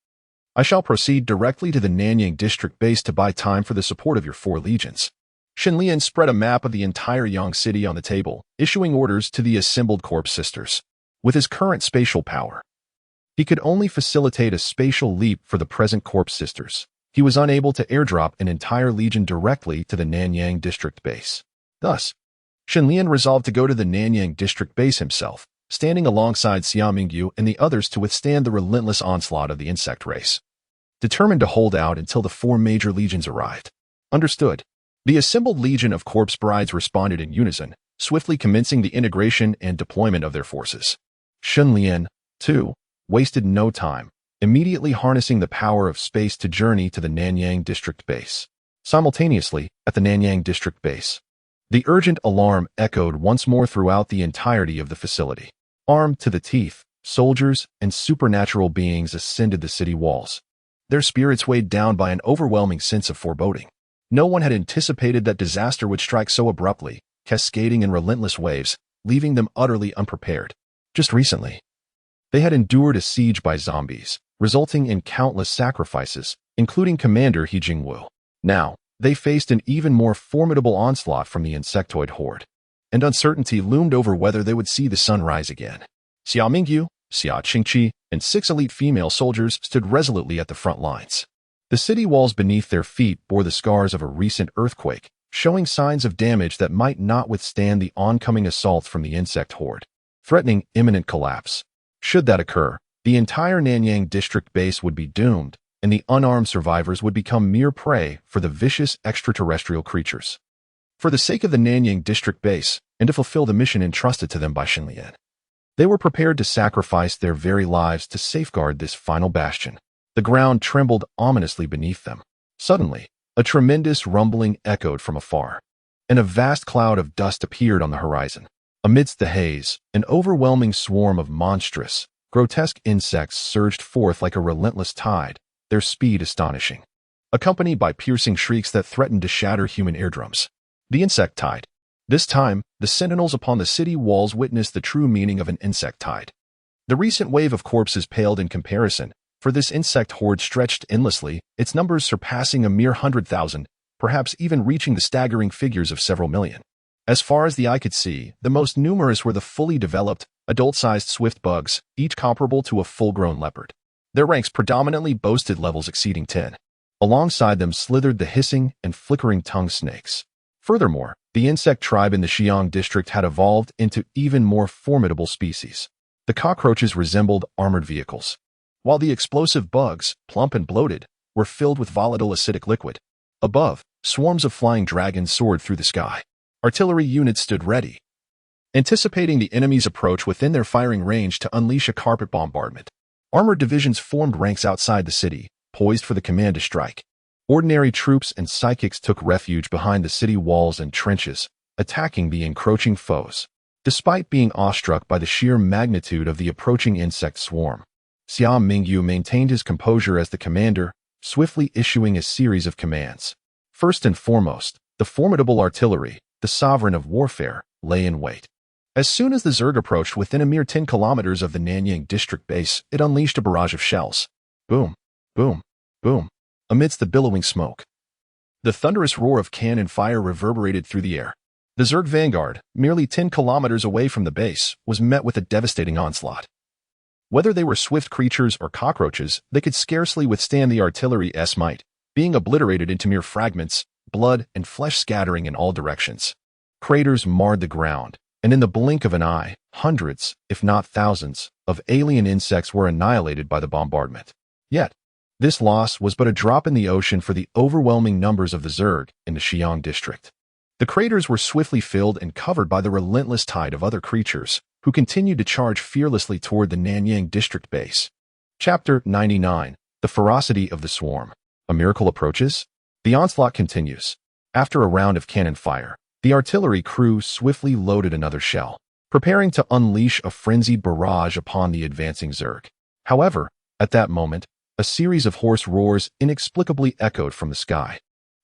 I shall proceed directly to the Nanyang district base to buy time for the support of your 4 legions. Shenlian spread a map of the entire Yang city on the table, issuing orders to the assembled corpse sisters. With his current spatial power, he could only facilitate a spatial leap for the present corpse sisters. He was unable to airdrop an entire legion directly to the Nanyang district base. Thus, Shenlian resolved to go to the Nanyang district base himself, standing alongside Xia Mingyu and the others to withstand the relentless onslaught of the insect race. Determined to hold out until the 4 major legions arrived. Understood. The assembled legion of corpse brides responded in unison, swiftly commencing the integration and deployment of their forces. Shenlian, too, wasted no time, immediately harnessing the power of space to journey to the Nanyang district base. Simultaneously, at the Nanyang district base, the urgent alarm echoed once more throughout the entirety of the facility. Armed to the teeth, soldiers and supernatural beings ascended the city walls, their spirits weighed down by an overwhelming sense of foreboding. No one had anticipated that disaster would strike so abruptly, cascading in relentless waves, leaving them utterly unprepared. Just recently, they had endured a siege by zombies, resulting in countless sacrifices, including Commander He Jingwu. Now, they faced an even more formidable onslaught from the insectoid horde, and uncertainty loomed over whether they would see the sun rise again. Xia Mingyu, Xia Qingqi, and 6 elite female soldiers stood resolutely at the front lines. The city walls beneath their feet bore the scars of a recent earthquake, showing signs of damage that might not withstand the oncoming assault from the insect horde, threatening imminent collapse. Should that occur, the entire Nanyang district base would be doomed, and the unarmed survivors would become mere prey for the vicious extraterrestrial creatures. For the sake of the Nanyang district base, and to fulfill the mission entrusted to them by Shenlian, they were prepared to sacrifice their very lives to safeguard this final bastion. The ground trembled ominously beneath them. Suddenly, a tremendous rumbling echoed from afar, and a vast cloud of dust appeared on the horizon. Amidst the haze, an overwhelming swarm of monstrous, grotesque insects surged forth like a relentless tide, their speed astonishing, accompanied by piercing shrieks that threatened to shatter human eardrums. The insect tide. This time, the sentinels upon the city walls witnessed the true meaning of an insect tide. The recent wave of corpses paled in comparison, for this insect horde stretched endlessly, its numbers surpassing a mere 100,000, perhaps even reaching the staggering figures of several million. As far as the eye could see, the most numerous were the fully developed, adult-sized swift bugs, each comparable to a full-grown leopard. Their ranks predominantly boasted levels exceeding 10. Alongside them slithered the hissing and flickering-tongued snakes. Furthermore, the insect tribe in the Xiang district had evolved into even more formidable species. The cockroaches resembled armored vehicles, while the explosive bugs, plump and bloated, were filled with volatile acidic liquid. Above, swarms of flying dragons soared through the sky. Artillery units stood ready, anticipating the enemy's approach within their firing range to unleash a carpet bombardment. Armored divisions formed ranks outside the city, poised for the command to strike. Ordinary troops and psychics took refuge behind the city walls and trenches, attacking the encroaching foes. Despite being awestruck by the sheer magnitude of the approaching insect swarm, Xia Mingyu maintained his composure as the commander, swiftly issuing a series of commands. First and foremost, the formidable artillery, the sovereign of warfare, lay in wait. As soon as the Zerg approached within a mere 10 kilometers of the Nanyang district base, it unleashed a barrage of shells. Boom, boom, boom. Amidst the billowing smoke, the thunderous roar of cannon fire reverberated through the air. The Zerg vanguard, merely 10 kilometers away from the base, was met with a devastating onslaught. Whether they were swift creatures or cockroaches, they could scarcely withstand the artillery's might, being obliterated into mere fragments, blood and flesh scattering in all directions. Craters marred the ground, and in the blink of an eye, hundreds, if not thousands, of alien insects were annihilated by the bombardment. Yet, this loss was but a drop in the ocean for the overwhelming numbers of the Zerg in the Xiang district. The craters were swiftly filled and covered by the relentless tide of other creatures, who continued to charge fearlessly toward the Nanyang district base. Chapter 99. The Ferocity of the Swarm. A miracle approaches? The onslaught continues. After a round of cannon fire, the artillery crew swiftly loaded another shell, preparing to unleash a frenzied barrage upon the advancing Zerg. However, at that moment, a series of hoarse roars inexplicably echoed from the sky.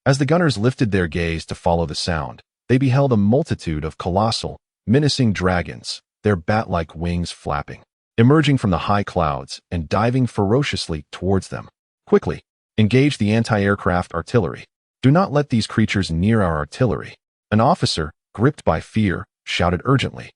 As the gunners lifted their gaze to follow the sound, they beheld a multitude of colossal, menacing dragons, their bat-like wings flapping, emerging from the high clouds and diving ferociously towards them. Quickly, engage the anti-aircraft artillery. Do not let these creatures near our artillery. An officer, gripped by fear, shouted urgently,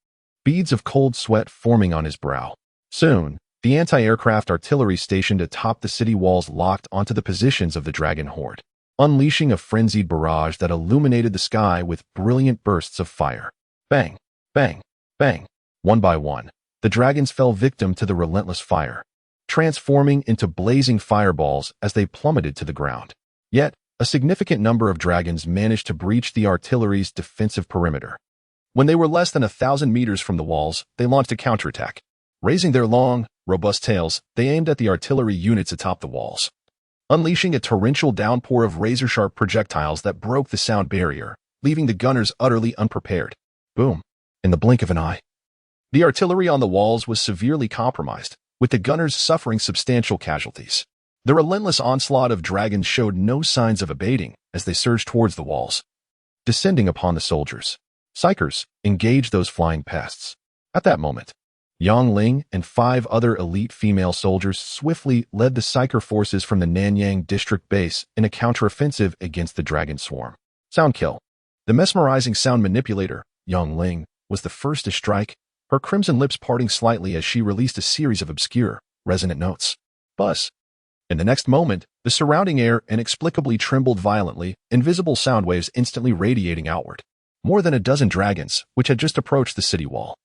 beads of cold sweat forming on his brow. Soon, the anti-aircraft artillery stationed atop the city walls locked onto the positions of the dragon horde, unleashing a frenzied barrage that illuminated the sky with brilliant bursts of fire. Bang, bang, bang. One by one, the dragons fell victim to the relentless fire, transforming into blazing fireballs as they plummeted to the ground. Yet, a significant number of dragons managed to breach the artillery's defensive perimeter. When they were less than 1,000 meters from the walls, they launched a counterattack. Raising their long, robust tails, they aimed at the artillery units atop the walls, unleashing a torrential downpour of razor-sharp projectiles that broke the sound barrier, leaving the gunners utterly unprepared. Boom. In the blink of an eye, the artillery on the walls was severely compromised, with the gunners suffering substantial casualties. The relentless onslaught of dragons showed no signs of abating as they surged towards the walls, descending upon the soldiers. Psychers, engage those flying pests. At that moment, Yang Ling and 5 other elite female soldiers swiftly led the Psyker forces from the Nanyang district base in a counteroffensive against the dragon swarm. Sound kill. The mesmerizing sound manipulator, Yang Ling, was the first to strike, her crimson lips parting slightly as she released a series of obscure, resonant notes. Buzz. In the next moment, the surrounding air inexplicably trembled violently, invisible sound waves instantly radiating outward. More than a dozen dragons, which had just approached the city wall,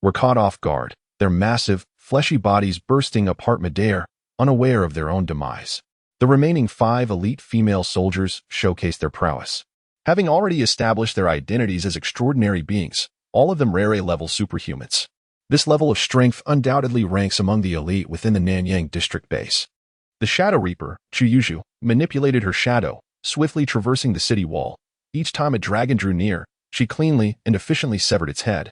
were caught off guard, their massive, fleshy bodies bursting apart midair, unaware of their own demise. The remaining 5 elite female soldiers showcased their prowess. Having already established their identities as extraordinary beings, all of them rare-level superhumans. This level of strength undoubtedly ranks among the elite within the Nanyang district base. The Shadow Reaper, Chuyuju, manipulated her shadow, swiftly traversing the city wall. Each time a dragon drew near, she cleanly and efficiently severed its head,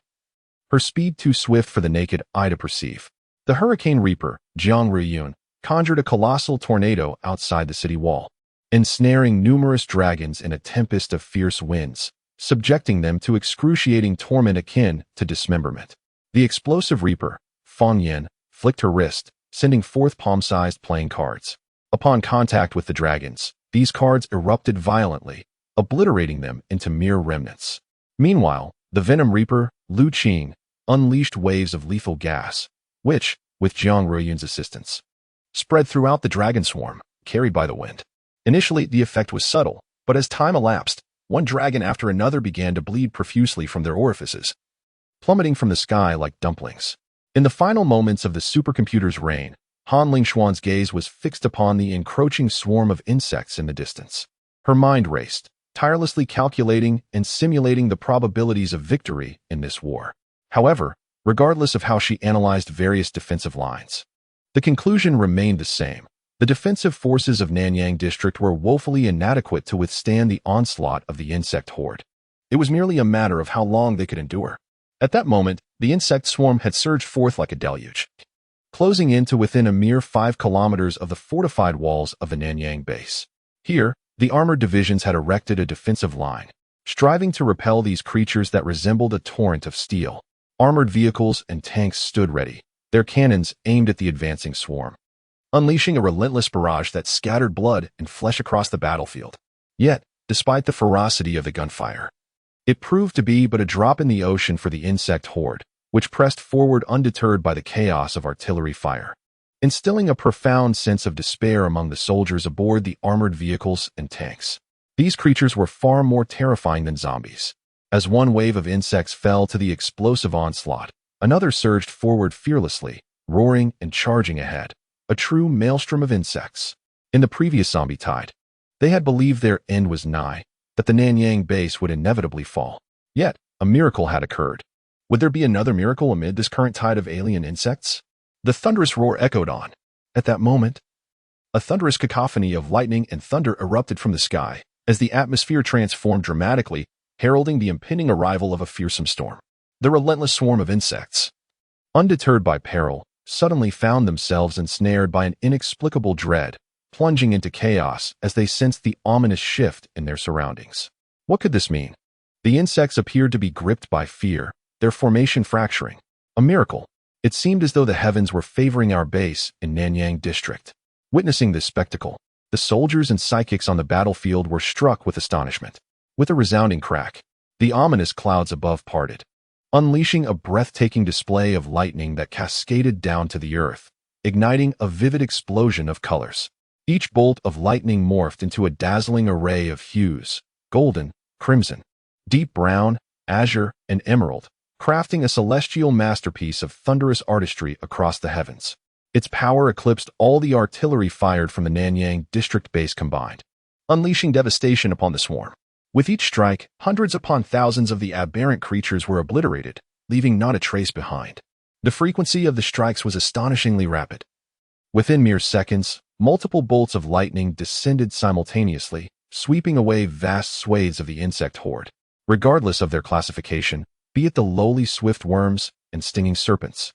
her speed too swift for the naked eye to perceive. The Hurricane Reaper, Jiang Ruyun, conjured a colossal tornado outside the city wall, ensnaring numerous dragons in a tempest of fierce winds, subjecting them to excruciating torment akin to dismemberment. The Explosive Reaper, Fang Yen, flicked her wrist, sending forth palm-sized playing cards. Upon contact with the dragons, these cards erupted violently, obliterating them into mere remnants. Meanwhile, the Venom Reaper, Lu Qing, unleashed waves of lethal gas, which, with Jiang Ruyun's assistance, spread throughout the dragon swarm, carried by the wind. Initially, the effect was subtle, but as time elapsed, one dragon after another began to bleed profusely from their orifices, plummeting from the sky like dumplings. In the final moments of the supercomputer's reign, Han Lingshuan's gaze was fixed upon the encroaching swarm of insects in the distance. Her mind raced, tirelessly calculating and simulating the probabilities of victory in this war. However, regardless of how she analyzed various defensive lines, the conclusion remained the same. The defensive forces of Nanyang District were woefully inadequate to withstand the onslaught of the insect horde. It was merely a matter of how long they could endure. At that moment, the insect swarm had surged forth like a deluge, closing in to within a mere 5 kilometers of the fortified walls of the Nanyang base. Here, the armored divisions had erected a defensive line, striving to repel these creatures that resembled a torrent of steel. Armored vehicles and tanks stood ready, their cannons aimed at the advancing swarm, unleashing a relentless barrage that scattered blood and flesh across the battlefield. Yet, despite the ferocity of the gunfire, it proved to be but a drop in the ocean for the insect horde, which pressed forward undeterred by the chaos of artillery fire, instilling a profound sense of despair among the soldiers aboard the armored vehicles and tanks. These creatures were far more terrifying than zombies. As one wave of insects fell to the explosive onslaught, another surged forward fearlessly, roaring and charging ahead, a true maelstrom of insects. In the previous zombie tide, they had believed their end was nigh, that the Nanyang base would inevitably fall. Yet, a miracle had occurred. Would there be another miracle amid this current tide of alien insects? The thunderous roar echoed on. At that moment, a thunderous cacophony of lightning and thunder erupted from the sky, as the atmosphere transformed dramatically, heralding the impending arrival of a fearsome storm. The relentless swarm of insects, undeterred by peril, suddenly found themselves ensnared by an inexplicable dread, plunging into chaos as they sensed the ominous shift in their surroundings. What could this mean? The insects appeared to be gripped by fear, their formation fracturing. A miracle. It seemed as though the heavens were favoring our base in Nanyang District. Witnessing this spectacle, the soldiers and psychics on the battlefield were struck with astonishment. With a resounding crack, the ominous clouds above parted, unleashing a breathtaking display of lightning that cascaded down to the earth, igniting a vivid explosion of colors. Each bolt of lightning morphed into a dazzling array of hues: golden, crimson, deep brown, azure, and emerald, crafting a celestial masterpiece of thunderous artistry across the heavens. Its power eclipsed all the artillery fired from the Nanyang district base combined, unleashing devastation upon the swarm. With each strike, hundreds upon thousands of the aberrant creatures were obliterated, leaving not a trace behind. The frequency of the strikes was astonishingly rapid. Within mere seconds, multiple bolts of lightning descended simultaneously, sweeping away vast swathes of the insect horde. Regardless of their classification, be it the lowly swift worms and stinging serpents,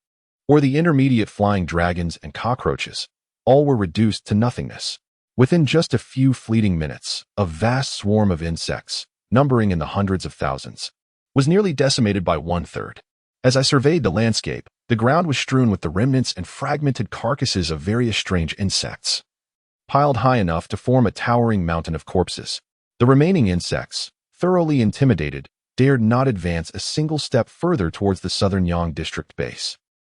or the intermediate flying dragons and cockroaches, all were reduced to nothingness. Within just a few fleeting minutes, a vast swarm of insects, numbering in the hundreds of thousands, was nearly decimated by 1/3. As I surveyed the landscape, the ground was strewn with the remnants and fragmented carcasses of various strange insects, piled high enough to form a towering mountain of corpses. The remaining insects, thoroughly intimidated, dared not advance a single step further towards the southern Yang district base.